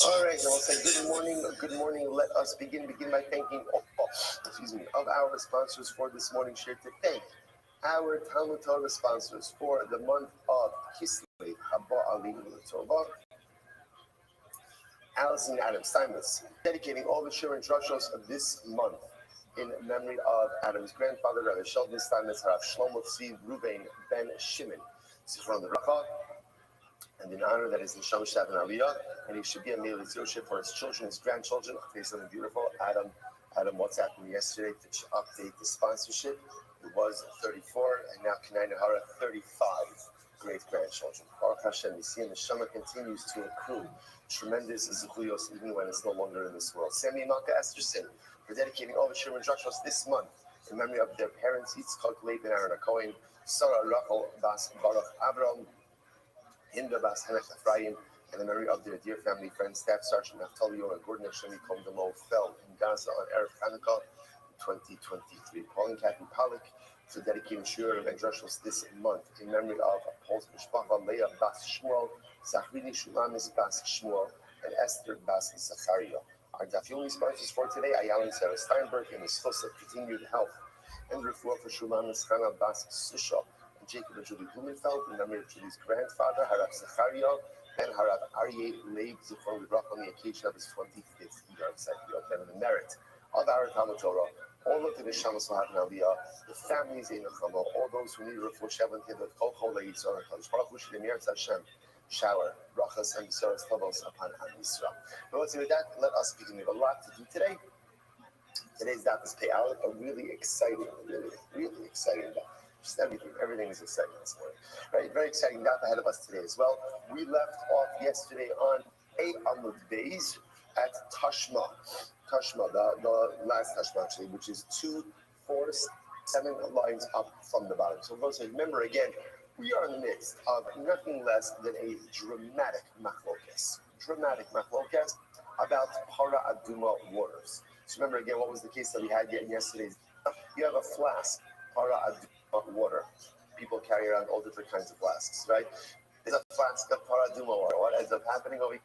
All right, I'll say good morning. Good morning. Let us begin by thanking all, of our sponsors for this morning's share. To thank our Talmud Torah sponsors for the month of Kislev, Haba Alinu Tova, Allison Adam Steinmetz, dedicating all the shir and drushos of this month in memory of Adam's grandfather, Rabbi Sheldon Steinmetz, Rav Shlomo Tzvi Ruvain Ben Shimon, Zichron Lebracha, and in honor that his Neshama Shtav and Aliyah, and he should be a Meil Yitzurship for his children, his grandchildren. Okay, something beautiful. Adam WhatsApped me yesterday to update the sponsorship. It was 34, and now Kanai Nahara 35 great-grandchildren. Baruch Hashem, you see, and the Neshama continues to accrue tremendous zechuyos even when it's no longer in this world. Sammy and Malka Esterson for dedicating all the Shirman Drushos this month in memory of their parents, Yitzchak Leib and Aaron Cohen, Sarah Rachel Bas Baruch Avram, Hinda Bas Henech Ephraim, and in memory of their dear family friends, Staff Sergeant Naftali and Gordon Shemi Komdamo fell in Gaza on Erev Hanukkah 2023. Paul and Kathy Pollock for dedicating Shir and Drushos this month in memory of Paul's Mishpacha Leah Bas Shmuel, Zachrini Shulamis Bas Shmuel, and Esther Bas Zacharia. Our Dafyomi sponsors for today, Ayala and Sarah Steinberg, and his Chosa continued health and refuah for Shulamis Chana Bas Susha, and Jacob and Julie Blumenfeld in memory of Julie's grandfather, Harav Zacharia, and Harav Aryeh Leib Zichron Libracha on the occasion of his 25th year of Zacharia, and the merit of our Talmud Torah, all of the Neshamas Lahat and Aliyah, the families in the Chama, all those who need refuah Shevan Tibet, Kol Chol Le'Yitzor, Kadosh Baruch Hu Shlem Yeretz Hashem, shower, brachas, and besoros tovos upon Am Yisrael. But let's see with that, let us begin. We have a lot to do today. Today's daf is pay out, a really exciting daf. Just everything is exciting this morning. Right, very exciting daf ahead of us today as well. We left off yesterday on Amud Beis at Tashma, the last Tashma actually, which is 2, 4, 7 lines up from the bottom. So we'll say, remember again, we are in the midst of nothing less than a dramatic machlokas about para aduma waters. So remember again, what was the case that we had yesterday? You have a flask, para aduma water. People carry around all different kinds of flasks, right? There's a flask of para aduma water. What ends up happening over here?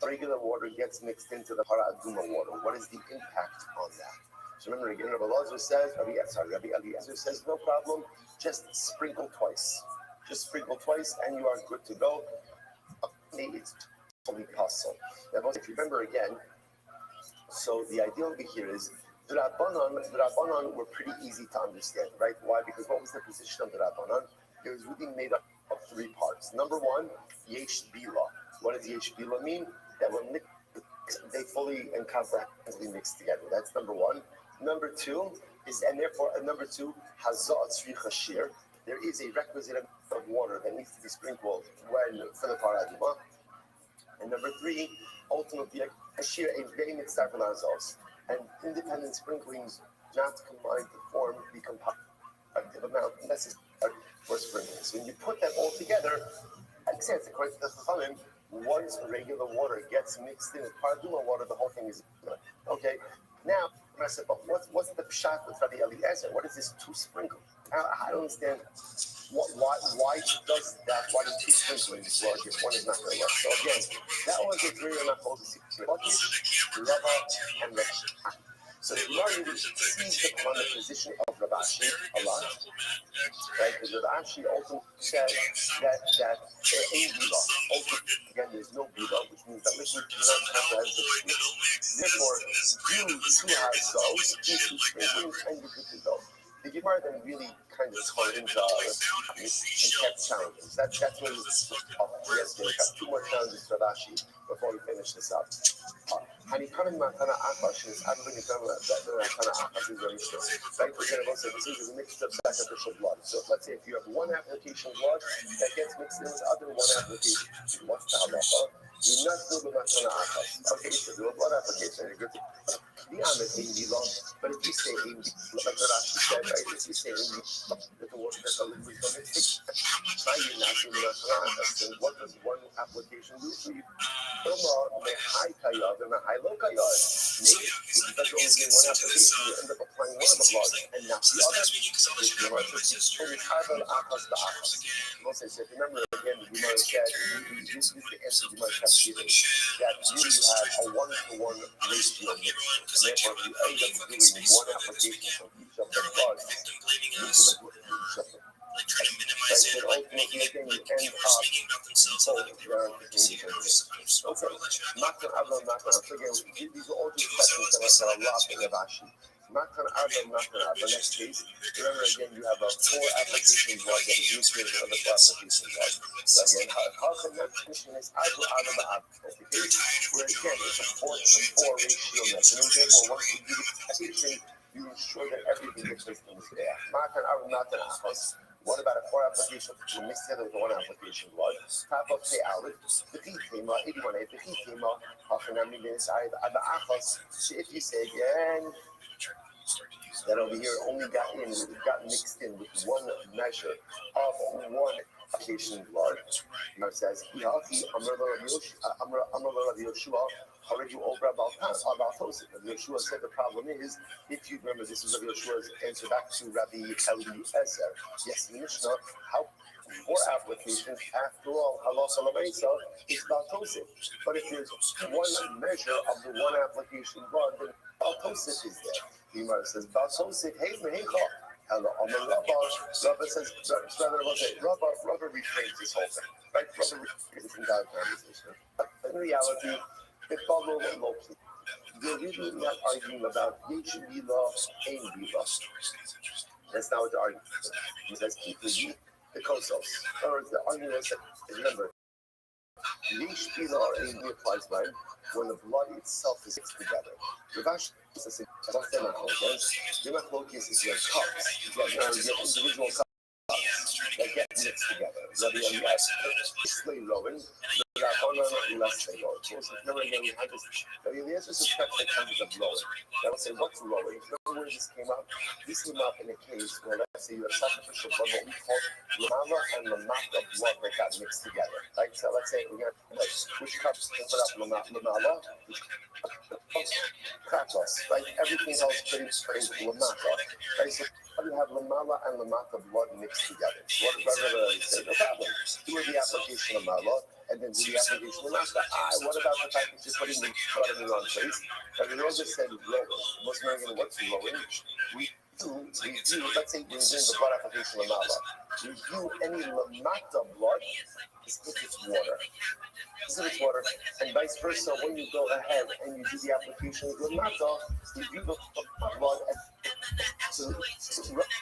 Regular water gets mixed into the para aduma water. What is the impact on that? So remember again, Rabbi Eliezer says, no problem, just sprinkle twice. And you are good to go. It's totally possible. Now, if you remember again, so the idea over here is the Rabbanon were pretty easy to understand, right? Why? Because what was the position of the Rabbanon? It was really made up of 3 parts. Number 1, Yesh Bila. What does Yesh Bila mean? That when mixed, they fully and comprehensively mixed together. That's number 1. Number 2 is, and therefore, number 2, Hazat Tzricha Shir. There is a requisite amount of water that needs to be sprinkled when for the paraduma. And number 3, ultimately, a shir, a very mitzvah for ourselves. And independent sprinklings not combined to form the comparative amount necessary for sprinkling. So when you put that all together, makes sense. According to the Chachamim, once regular water gets mixed in with paraduma water, the whole thing is good. Okay, now, what's the pshat with Rabbi Eliezer? What is this 2 sprinkle? I don't understand why does that? Why does 2 sprinklings work if one is not going to work? So again, that was a 3 and a half secret. And So the Gemara sees upon the position of Rabbi a lot, right? Because Rabbi also said that in Bila, also again there's no Bila, which means that liquid is not comprehensive. Therefore, you two have those, you two stable, and you're good to go. The Gemara then really kind of tore into and kept challenges. That's what we yesterday. We got two more challenges for Rashi before we finish this up. Hanikamin Matana Akash is Advin Matana Akash is very strong. Right? We're going to also this is a mixture of sacrificial blood. So let's say if you have one application blood that gets mixed in with other one application, what's the halacha? You're not good with Matana Akash. Okay, so do a blood application. You're good to but if you say in like the Rashi said, right? If you say in that the water that the liquid is going to take, now you're not doing that. What does one application do for you? Maybe because you're only doing one application, you end up applying one of the blood and not the other. So if you remember again, the Gemara said, you used to answer the Gemara that you have a 1-to-1 ratio mix. And therefore, if you end up doing one application of each of the blood, each of them. Right, but ultimately, again, you end up both okay. These are all just questions that are lost in Ravashi. The next case, remember again, you have a 4 application blood that is mixed with another 4 application blood. So again, how mission is that's the case where again it's a 4-to-4 ratio method. And therefore, once you do the application, you ensure that everything gets mixed in there. What about a 4 application which will mix together with 1 application blood? Top of the outlet, the feet came out, 81, the feet came out, half an hour minutes, if you say again, that over here only got mixed in with 1 measure of 1 application blood. Now it says, already over about Tosit. Yeshua said the problem is, if you remember, this is Yeshua's answer back to Rabbi Eliezer. Yes, the Mishnah, how 4 applications, after all, halacha l'meisa is Tosit. But if there's 1 measure of the 1 application blood, then Tosit is there. The Gemara says, Tosit, hey, mehecha. Hello, Rabbi says, Rabbi refrains this whole thing. Right? Rabbi refrains this entire conversation. In reality, they're really not arguing about Yesh Bila, Ein Bila. That's not what they're arguing. He says, keep the Kosos. Or the argument is, remember, Yesh Bila or Ein Bila applies when the blood itself is mixed together. Ravash says, what's the machlokes? The machlokes is your cups. You have individual cups that get mixed together. Rabbi Eliezer, Remember again, we had this. The answer suspects that comes of lowing. I will say, what's lowing? Remember where this came up? This came up in a case where, let's say, you have sacrificial blood, what we call lamala and lamata blood that got mixed together. Right? So let's say we're going to which cups to put up lamala, which kratos, right? Everything else is lamata. Right? So you have lamala and lamata blood mixed together. What does say? No problem. Do the application of mala. And then do the application of master. What about the fact that you're putting the blood in the wrong place? But we also said lowing. What's lowing? We do, let's say we're doing the blood application of mala. We do any lamata blood is if it's water. And vice versa, when you go ahead and you do the application of lamata, you do the blood. So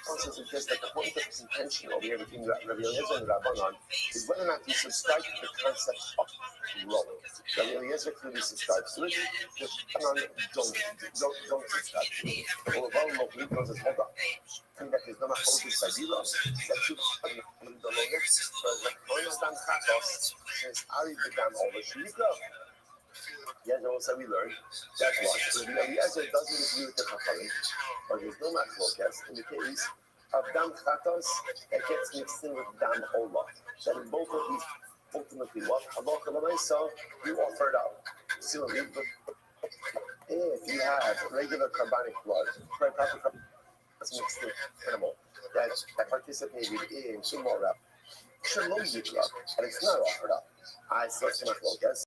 also suggests that the point of contention over here between Rabbi Eliezer and Rabbanan is whether or not you subscribe to the concept of lowing. Rabbi Eliezer clearly subscribes to it. The Rabbanan don't subscribe to it. Well, Rabbanan goes and hold up. And that is not a focus by Bila. That you the lowest. But like Moinasdan Kratos says, Ari began over Shirika. Yeah, also we learned that what Rabbi Eliezer doesn't agree with the Chachamim, or there's no machlokas in the case of dam chatos that gets mixed in with dam olah. That in both of these ultimately what halacha l'meisa you offer it out. Similarly, if you have regular carbonic blood, proper that's mixed with animal that participated in sumora, shalom yikra, and it's not offered up. I saw some machlokas.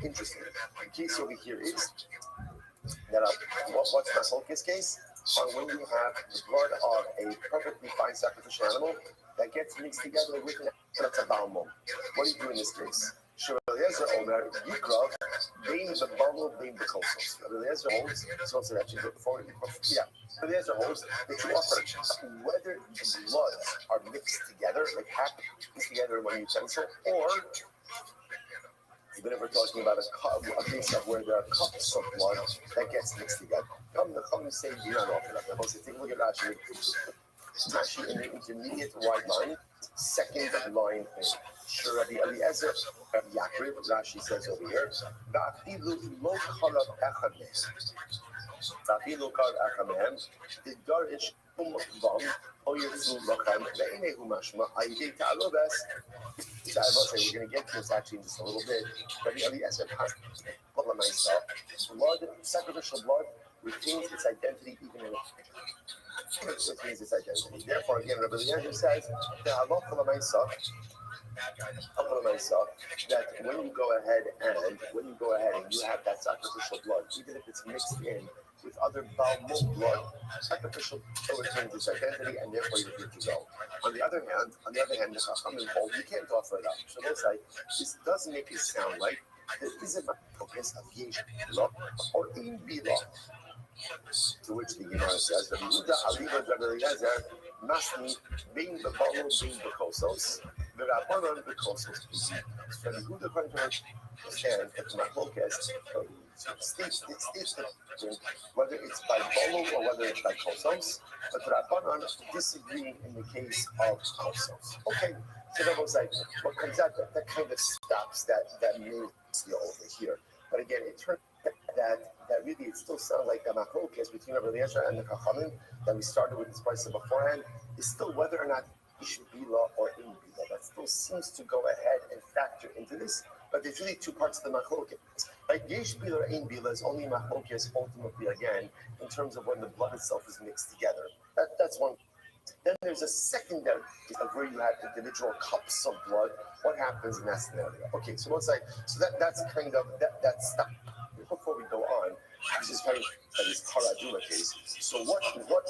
Interesting. The case over here is that what's Machlokes case? When you have the blood of a perfectly fine sacrificial animal that gets mixed together with an that's a balmum. What do you do in this case? Sure, Eliezer Omer, Yikrav, being the bubble, being the kosos. Eliezer holds, so it's actually before, yeah. Eliezer holds that you offer whether the bloods are mixed together, like half mixed together in one utensil, or even if we're talking about a case of where there are cups of blood that gets mixed together. Come say you don't offer that. I'm take a look at Rashi. It's actually in the intermediate white line, second line in. Sure, Rabbi Eliezer, Rabbi Yaakov, Rashi says over here, Ba'afilu lo kalav echad mehem. Ba'afilu kalav echad mehem, the darish umvam, o yirzu lachem, ve'enehu mashma, ayidei ta'alobes. So I will say we're going to get to this actually in just a little bit. Rabbi Eliezer has blood, sacrificial blood, retains its identity even in retains its identity. Therefore, again, Rabbi Eliezer says the halacha l'maisa that when you go ahead and you have that sacrificial blood, even if it's mixed in with other balmum blood, sacrificial blood retains its identity, and therefore you're good to go. On the other hand, the Chachamim hold you can't offer it up. So they'll say this does make it sound like there is a focus of yesh bila or in bila. To which the Gemara says, "The Yehuda Aliva Rabbi Eliezer masni being the balo being the kosos, the Rabbanon the kosos." So the Yehuda according to understand that the Machlokes states whether it's by bolo or whether it's by kosos, but the Rabbanon disagreeing in the case of kosos. Okay, so that was like what comes out that kind of stops that move over here. But again, it turns that really it still sounds like the machlokes between Rabbi Eliezer and the Chachamim that we started with this price beforehand is still whether or not it should be law or in bila. That still seems to go ahead and factor into this. But there's really two parts of the machlokes. Like yesh bila or in bila is only machlokes ultimately again in terms of when the blood itself is mixed together. That's one. Then there's a secondary of where you have individual cups of blood. What happens in that scenario? Okay, so let's say that's kind of that's stuff. Before we go on, this is kind of this paraduma case. So what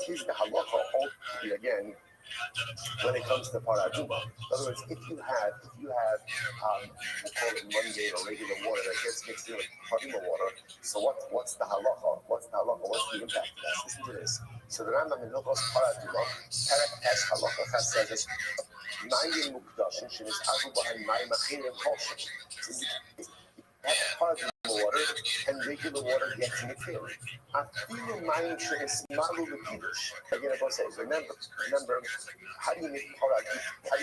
is the halacha ultimately again when it comes to paraduma? In other words, if you have we'll call it mundane or regular water that gets mixed in with paraduma water. So what's the halacha? What's the impact of that? Listen to this. So the Rambam in Hilchos Paraduma, Perek Tes Halacha says, "Mayim mukdashin shenishagu b'hayin mayim achirim kosher." Paraduma water and regular water gets mixed in. Afilu mayim shenismalu l'kiddush. Again, I says, remember, how do you make paraduma?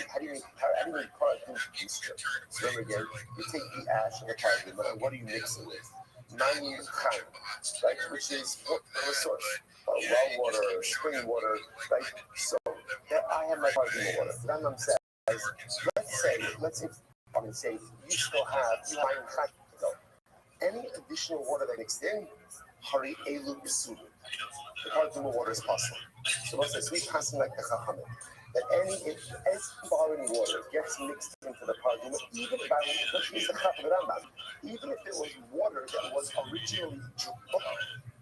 How do you make paraduma mixture? So remember again, you take the ash of the paraduma and what do you mix it with? Mayim chaim, right? Which is what source? Well water, spring water, right? So I have my paraduma water. The Rambam says, let's say you still have mayim chaim. Any additional water that mixed in, hari elu b'sulu. The paraduma water is possible. So let's say we passing like the chachamim that any foreign water gets mixed into the paraduma, even by which is the chap of the Rambam, even if it was water that was originally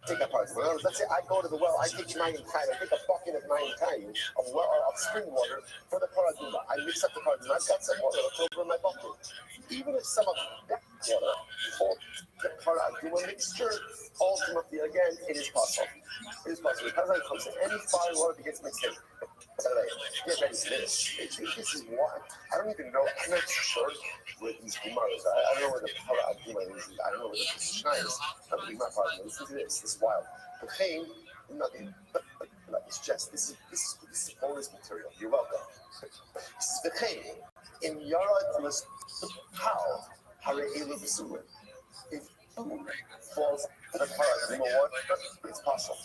take a paraduma. Let's say I go to the well, I take mayim chaim, I take a bucket of mayim chaim of spring water for the paraduma. I mix up the paraduma. I've got some water left over in my bucket. Even if some of that water for the paraduma mixture, ultimately again, it is possible. It is possible. Because when it comes to any foreign water that gets mixed in. Get ready for this. This is why. I don't even know. I'm not sure where these Gemaras are. I don't know where the paraduma is. I don't know where the Mishnah is. I'm going to be my partner. Listen to this. This is wild. The chaim, nothing. It's just, this is bonus material. You're welcome. This is the chaim. In Yarad was how Hare Elu B'Sulim. If food falls to the paraduma water, it's possible.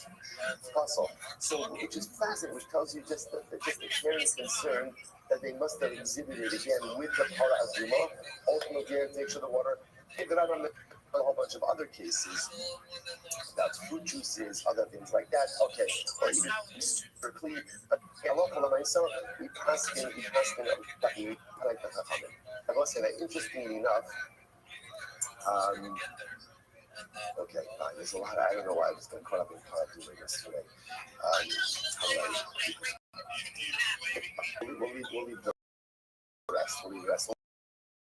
It's possible. So, which is fascinating, which tells you just the caring concern that they must have exhibited again with the paraduma. Ultimately, to make sure the water. a whole bunch of other cases about fruit juices, other things like that. Okay, or even strictly, we pass in like the Chachamim. I will say that interestingly enough, okay, fine. There's a lot. I don't know why I was getting caught up in doing this today. We'll leave the rest. We'll leave the rest.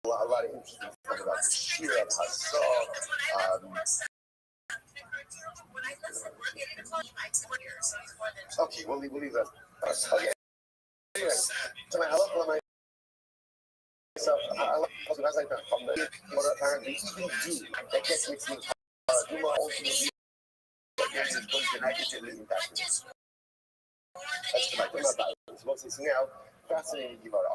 A lot of interesting stuff about the Shir of Hassah. Okay, we'll leave that. Okay. Anyway, so my halacha myself, I love as I from the what apparently even do that gets mixed with Duma ultimately is going to negatively impact it. That's the Duma Bible. So what's now? Fascinating Gemara.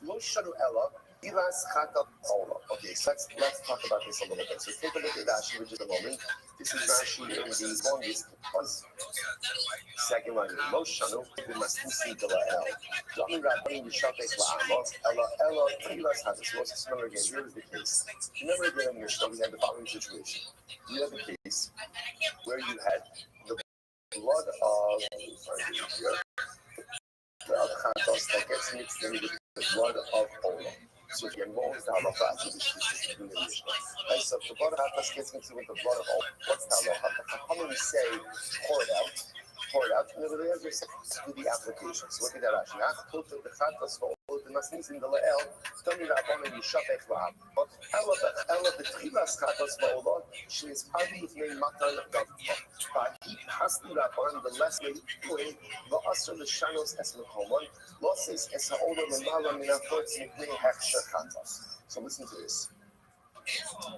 Lo shadu ella ilas chata ola. Okay, so let's talk about this a little bit. So take a look at Rashi for just a moment. This is Rashi in the longest second line. Lo shanu b'masnisi dela'el. Dami Rabbi Yishatek la'amot ella ilas chata. So let's remember again. Here is the case. Remember again in Mishnah we had the following situation. You had the case where you had the blood of chatos that gets mixed in with the blood of ola. So again, what was the halacha? Right, so if the blood of chatos gets mixed with the blood of ola, what's the halacha? The Chachamim say, pour it out. In other words, do the application. So look at that actually. The chatos for ola, the masnis in the la'el, Tami Rabban and Yishatek la'am. Ella betchilas chatos for ola, she is party with me matan of He passed the Rabban, the less way way, the asr the shanos es mekomon, losses es ha'ola l'mala min ha'chotz mipnei hechsher chatos. So listen to this.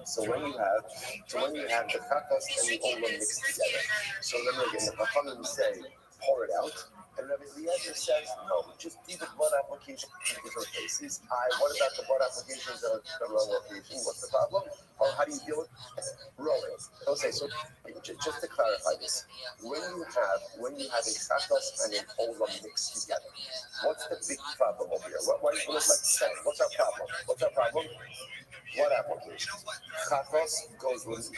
So when you have the chatos and the ola mixed together. So remember again, the Chachamim say pour it out, and Rabbi Eliezer says no, just do the blood application in different places. What about the blood applications that are the wrong location? What's the problem? Or how do you deal with rolling? Okay, so just to clarify this, when you have a chatos and an ola mixed together, what's the big problem over here? Let's say, what's our problem? What application? Chatos goes with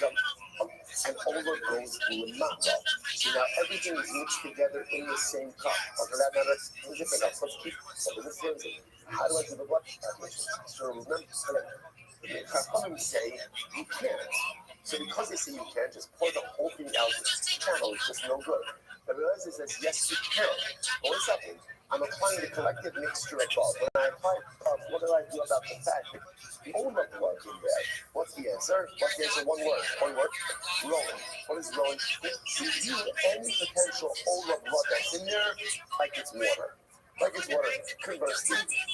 and ola goes lemata. So now everything is mixed together in the same cup. Or for that matter, in different cups. Let's keep this. How do I do the blood application? So remember, the Chachamim say you can't. So because they say you can't, just pour the whole thing out the channel. It's just no good. But Eliezer says yes, you can. But what's happening? I'm applying the collective mixture above. When I apply above, what do I do about the fact that the ola blood in there? What's the answer? One word. Rolling. What is rolling? Review any potential ola blood that's in there like it's water. Conversely,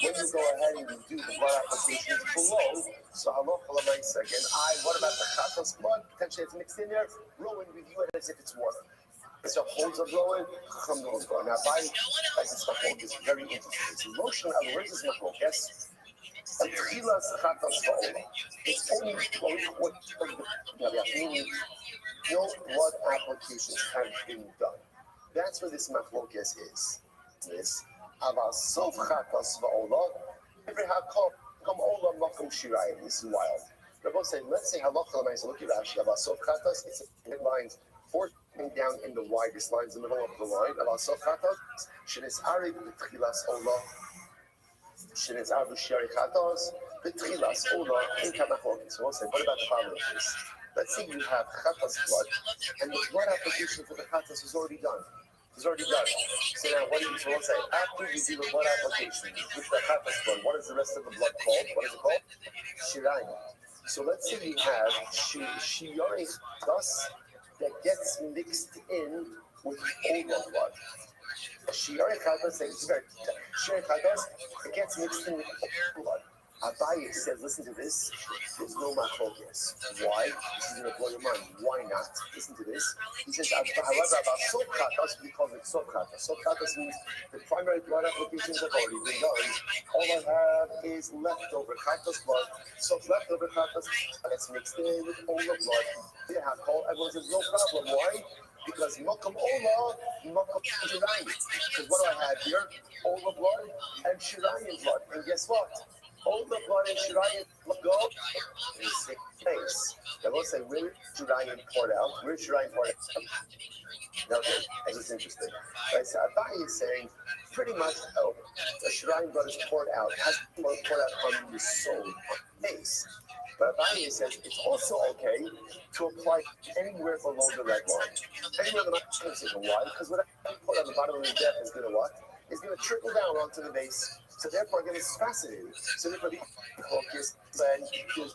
when you go ahead and you do the blood applications below, so halacha l'maisa again, what about the chatos blood? Potentially it's mixed in there. Rowan, review it as if it's water. So holds of Rowan, Chacham knows going. Now, by this machok is very interesting. It's Roshon where's this machok? Yes. It's only no blood applications have been done. That's where this machlokes is. This aval sof chatos va'olah. Every hakol come olah makom shirayim. This is wild. They're both saying, let's say halacha l'maisa. Look at Rashi. Aval sof chatos. It's in lines 4 down in the widest lines, in the middle of the line. Aval sof chatos. Shenis arig b'tchilas olah. Shenis arig b'shari chatos. B'tchilas olah in kamachokis. So we'll say, what about the following case? Let's say you have chatos blood, and the blood application for the chatos is already done. So now, what do you say? After you do the blood application with the chatos blood, what is the rest of the blood called? What is it called? Shirayim. So let's say you have shiyarei chatos that gets mixed in with ola blood. Shiyarei chatos, it gets mixed in with ola blood. Abaye says, listen to this, there's no machlokes. Why? This is going to blow your mind. Why not? Listen to this. He says, however, about sof chatos, we call it sof chatos. Sof chatos means the primary blood applications have already been done. All I have is leftover chatos blood. So leftover chatos that's mixed in with ola blood. They have called, everyone says, no problem. Why? Because makom ola, makom shirayim. Because what do I have here? Ola blood and shirayim blood. And guess what? All the blood and shirayim go. place. They will say, where should I import out? Where should I import out? Okay, this is interesting. Right, so Abai is saying, pretty much, the Shirayim blood is poured out. It has to be poured out on the soul, on the base. But Abai says it's also okay to apply anywhere below the red line. Anywhere on the circumcision. Why? Because whatever you put on the bottom of the death is going to what? Is going to trickle down onto the base. So therefore, again, it's fascinating. So therefore, the focus then is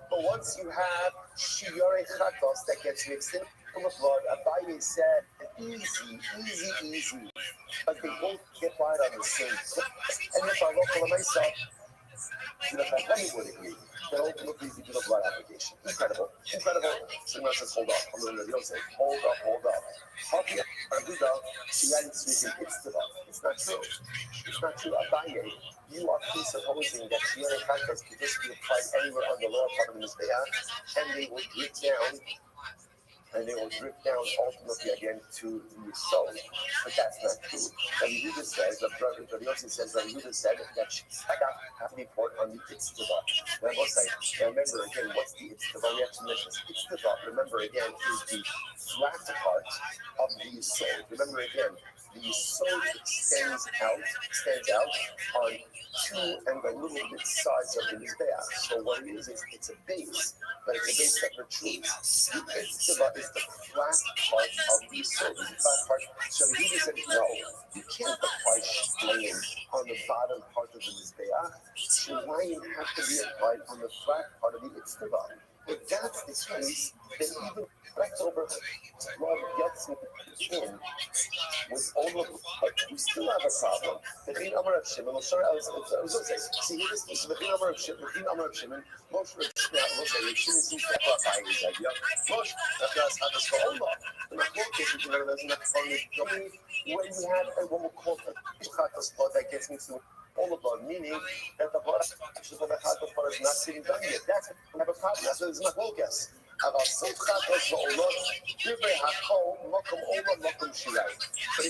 but once you have shiyore chatos that gets mixed in with blood, Abaye said, easy. But they both get right on the same place. And if I look for myself, the Chachamim would agree that ultimately you do the blood application. Incredible. So now says, hold up. I'm going to say, hold up. It's not true. Abaye, you are presupposing that Shiyore Chatos can just be applied anywhere on the lower part of the Mizbeach, and they will drip down ultimately again to the soul. But that's not true. Rabbi Yehuda says, Rabbi Yossi says, Rabbi Yehuda said that Shagaf have to be poured on the Itztava. Remember again, what's the Itztava? We have to mention this. Itztava, remember again, is the flat part of the soul. Remember again, the soul extends out on two and a little bit sides of the Mizbeach. So what it is it's a base, but it's a base that protrudes. The Itztava is the flat part of the soul. The flat part. So he said, no, you can't apply Shlayim on the bottom part of the Mizbeach. Shlayim have to be applied on the flat part of the Itztava. If that's the case, then even leftover blood gets in with all of it, we still have a problem. The Chin Amar of Shimon, I was going to say, see, here this is the Chin Amar of Shimon, Moshe Shimon seems to have a high idea. Moshe, that does have a small law. In the whole case, you know, there's enough fun when you have what we call a Chatas blood that gets mixed with all the blood, meaning that the blood actually for the Chatas blood is not sitting done yet. That's we have a problem. That's why there's not focus. But if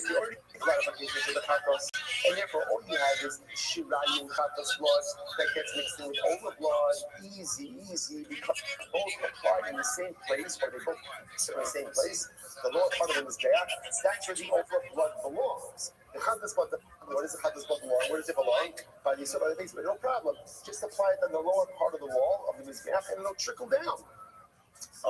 you already clarification to the chatos, and therefore all you have is shirayim chatos blood that gets mixed in with all the blood, easy, because both applied in the same place, or they both in the same place. The lower part of them is there. That's where the overall blood belongs. The chatos blood, where does the chatos blood belong? Where does it belong? By these other things, but no problem. Just apply it on the lower part of the wall of the mizbeach, and it'll trickle down.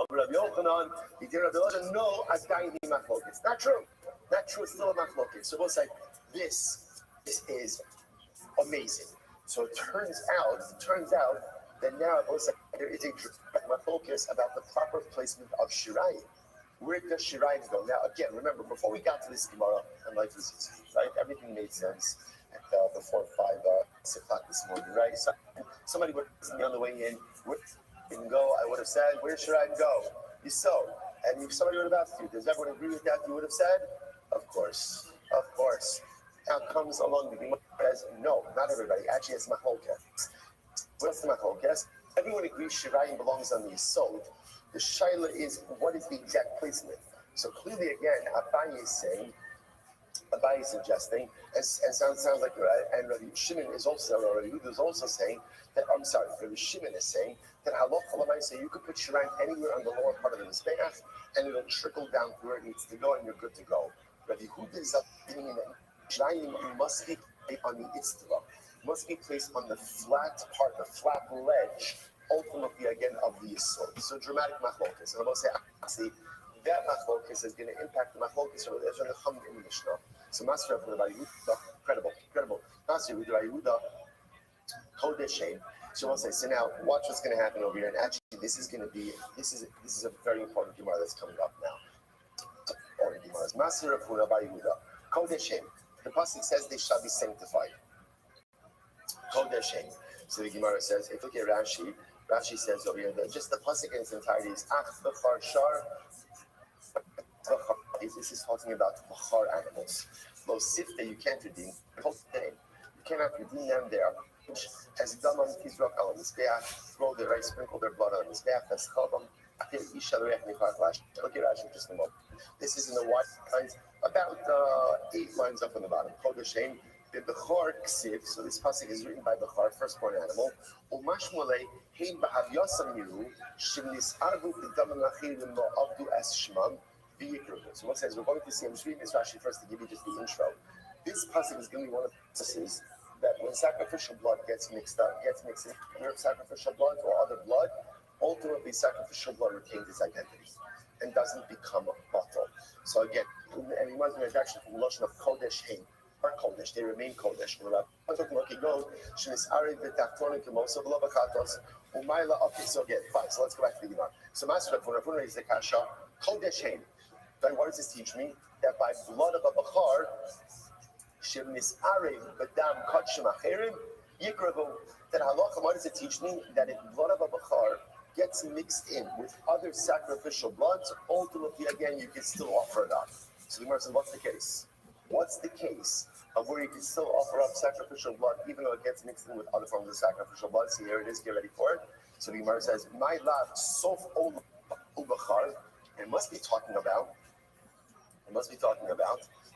Rabbi Yochanan, he did Rabbi Yochanan, no, Adayin Machloket. Not true. It's still a Machloket. So we'll say, this is amazing. So it turns out that now we'll say there is a Machloket about the proper placement of Shirayim. Where does Shirayim go? Now, again, remember, before we got to this Gemara, and life was easy, right? Everything made sense at before 6 o'clock this morning, right? So somebody would ask me on the way in, didn't go, I would have said, where should I go? You so. And if somebody would have asked you, does everyone agree with that? You would have said, of course. Now comes along the Gemara says, no, not everybody. Actually, it's Macholkes. What's the Macholkes? Everyone agrees Shirayim belongs on the Yisod. The Shaila is, what is the exact placement? So clearly, again, Abaye is saying, Abaye is suggesting, and sounds like, and Rabbi Shimon is also, Rabbi Yehuda is also saying, Rabbi Shimon is saying that halacha say you could put shirayim anywhere on the lower part of the mizbeach, and it'll trickle down to where it needs to go, and you're good to go. Rabbi Yehuda is saying that shirayim must be placed on the itztava, must be placed on the flat part, the flat ledge, ultimately again of the yisod. So dramatic machlokas, and I'm going to say actually that machlokas is going to impact the machlokas of the Chum in the Mishnah. So Master of Rabbi Yehuda, incredible. Master of Rabbi Yehuda. So we'll say, so now watch what's going to happen over here. And actually, this is a very important Gemara that's coming up now. Master of Rabbi Yehuda, Kodeshem. The pasuk says they shall be sanctified. Kodeshem. So the Gemara says, if you look at Rashi says over here that just the pasuk in its entirety is Ach b'char shar. This is talking about b'char animals. Most sifta you can't redeem. You cannot redeem them. They are as done on Israel on the Mizbeach, throw the rice, sprinkle their blood on the Mizbeach, that's chalbam. Look at Rashi just a moment. This is in the white lines, about 8 lines up on the bottom. Kodeshem, The Bechor Ksiv, so this pasuk is written by Bechor, firstborn animal. Umashmolei hein b'havyasam yiru shivnis arvu b'dam lachirim lo avdu es shmam v'yikruhu. So what says we're going to see. I'm just reading this Rashi first to give you just the intro. This pasuk is going to be one of the passages that when sacrificial blood gets mixed in with sacrificial blood or other blood, ultimately sacrificial blood retains its identity and doesn't become a bottle. So again, and it reminds me actually from the notion of Kodesh Hein. Are Kodesh, they remain Kodesh. Okay, so again, fine. So let's go back to the Gemara. So Master when Rav is the Kasha, Kodesh Hein. Then what does this teach me? That by blood of a Bachar, Shivnis Arim, Badam Kachim Acherim, Yikravu. Then halacha, what does it teach me? That if blood of a Bachar gets mixed in with other sacrificial bloods, ultimately again you can still offer it up. So the Gemara says, what's the case? What's the case of where you can still offer up sacrificial blood even though it gets mixed in with other forms of sacrificial blood? See, here it is, get ready for it. So the Gemara says, my lav sof ubachar, it must be talking about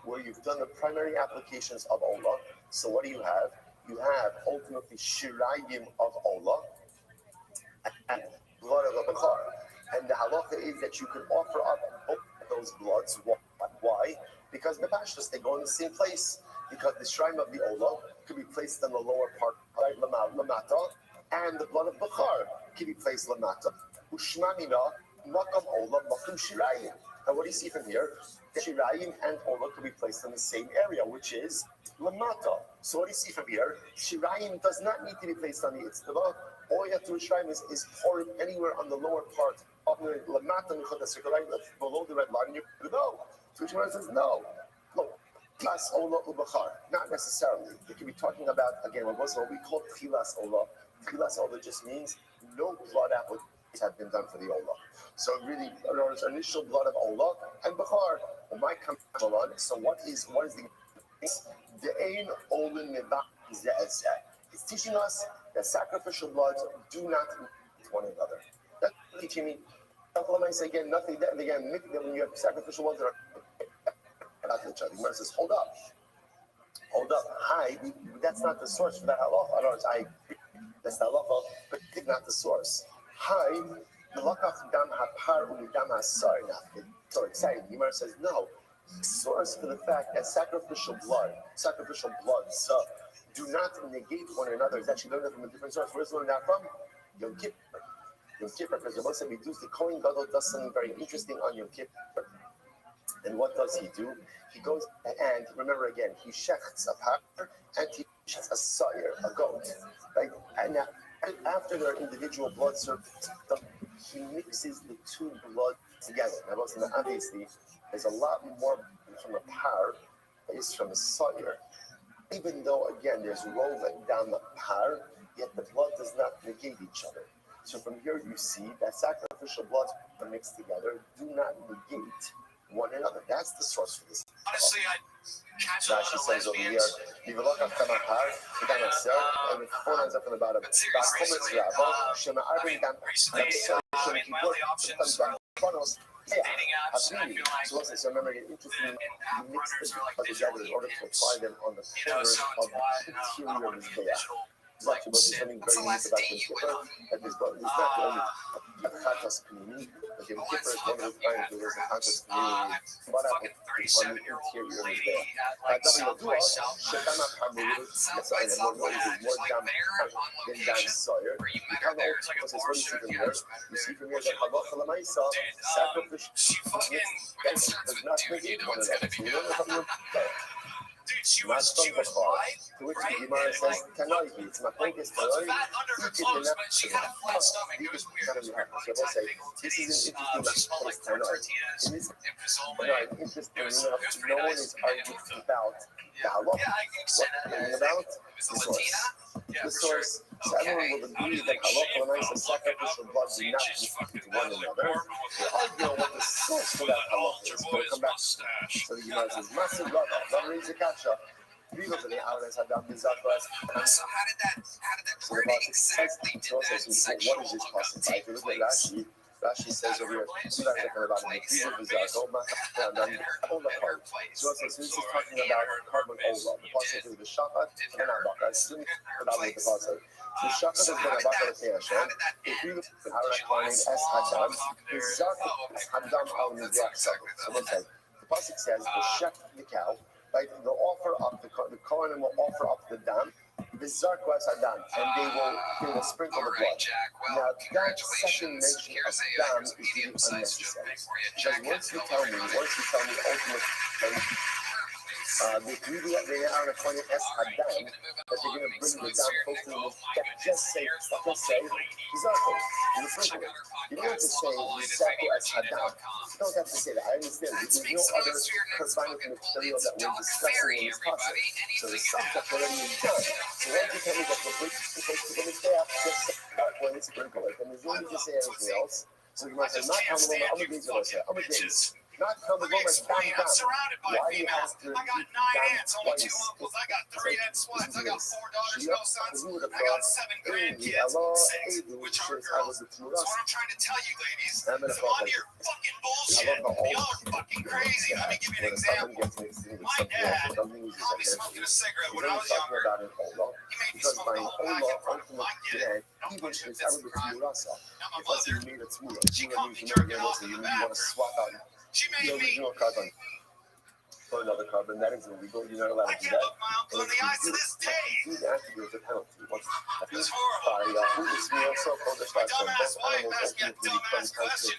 where you've done the primary applications of Olah. So what do you have? You have ultimately shirayim of Olah and blood of a Bechar. And the halacha is that you can offer up both those bloods. Why? Because the pashtus, they go in the same place. Because the shrine of the Olah could be placed in the lower part, right, lamata, and the blood of Bechar can be placed lamata. Ushmamina, makam Olah, makam shirayim. And what do you see from here? The shirayim and Olah could be placed in the same area, which is lamata. So what do you see from here? Shirayim does not need to be placed on the itztava. All you have to do shirayim is pour it anywhere on the lower part of the lamata, below the red line. You go. So Shimon says no. Tchilas Olah ubachar. Not necessarily. It can be talking about again what we call tchilas Olah. Tchilas Olah just means no blood applications have been done for the Olah. So really, there's initial blood of Olah and Bechar. Blood. So what is the ain Olah nevach zeh? It's teaching us that sacrificial bloods do not meet one another. That's teaching me. I say again, nothing. Again, when you have sacrificial ones that are about each other, the Gemara says, hold up. Hi, that's not the source for that halacha. Otherwise, I agree. That's the halacha, but it's not the source. Hi, melakach dam hapar umidam hasar. So exciting. The Gemara says, no. The source for the fact that sacrificial bloods do not negate one another is actually learned from a different source. Where's learned that from? Yom Kippur. Because the Moshe Bidus, the Kohen Gadol does something very interesting on Yom Kippur. And what does he do? He goes and remember again, he shechts a par and he shechts a sire, a goat, right? And now, after their individual blood service, he mixes the two blood together. Now, obviously, there's a lot more from a par than is from a sire. Even though again, there's rolling down the par, yet the blood does not negate each other. So from here you see that sacrificial bloods are mixed together, do not negate one another. That's the source for this. Honestly, I catch a lot of says over here, and with 4 lines up in the bottom. recently, my only options are dating apps, and I feel like so remember, it's interesting, app you mix runners the are like together digital in order to apply them on the so corners it's of why I don't the want to be a interior. digital Like something what's the very last unique about date Yom you Kippur, went on? that is it's not the only Chatas community, but Yom Kippur is one of the times where there's a Chatas community. But fucking 37-year-old lady at like South by Southwest at South by Southwest, just like there on location where you met her there. It's like a bar show you guys met her there. She fucking concerts with dude, you know it's gonna be good. Dude, she was live, right? And like, it's fat under her clothes, but she had a flat stomach. It was weird. It was weird. Like tiny big old titties. She smelled like corn tortillas and pozole. It was pretty nice. Yeah, I can say that. It was the Latina. Yeah, the for sure. source, so everyone will agree that halacha and the sacrificial blood do not meet one another. They argue on what the source for that halacha is. We'll come back. So the Gemara says, "Massive Rabbi, Rabbi is a kasha." So how did that wording exactly did that sexual what is this possible? If you look at Rashi, Rashi says over here, so this is talking about carbon ola. The pasuk is the shafat and abaka. The shafat is the abaka Hashem. If you look at Harakonin es hadam, the zark es hadam al mizrach. So let's say the pasuk says the shech the cow, right? They'll offer up the Kohanim will offer up the dam. The zark was hadam, and they will sprinkle the blood. Now that second mention of dam is really unnecessary. Because once you tell me ultimately. The beauty of the Harakonin es hadam, that they're going to bring the dam close to the just say zarko, you sprinkle it. You don't have to say zarko es hadam. You don't have to say that. I understand. There's no other corresponding material that we're discussing in this concept. So the subject already is done. So once you tell me that the bridge is supposed to be there, just say when it's sprinkle it. And there's no need to say anything else. So you might say, not how the I'm a gaze. Not how the woman bang down. Why do you have to? I got 9 aunts, only 2 uncles. I got 3 ex-wives. I got 4 daughters, no sons. I got 7 grandkids, 6, which are girls. So what I'm trying to tell you, ladies, is I'm on your fucking bullshit. Y'all are fucking crazy. Let me give you an example. My dad caught me smoking a cigarette when I was younger. He made me smoke the whole pack in front of my kid. Don't push it. It's crime. Now my mother, she caught me jerking off in the bathroom. She made me. Carbon. For another carbon, that is illegal. You're not allowed to do that. I can't look my uncle in the eyes to this day. You have to do a penalty. Once It's horrible. by who is me also called the My dumbass wife asked me a dumbass question.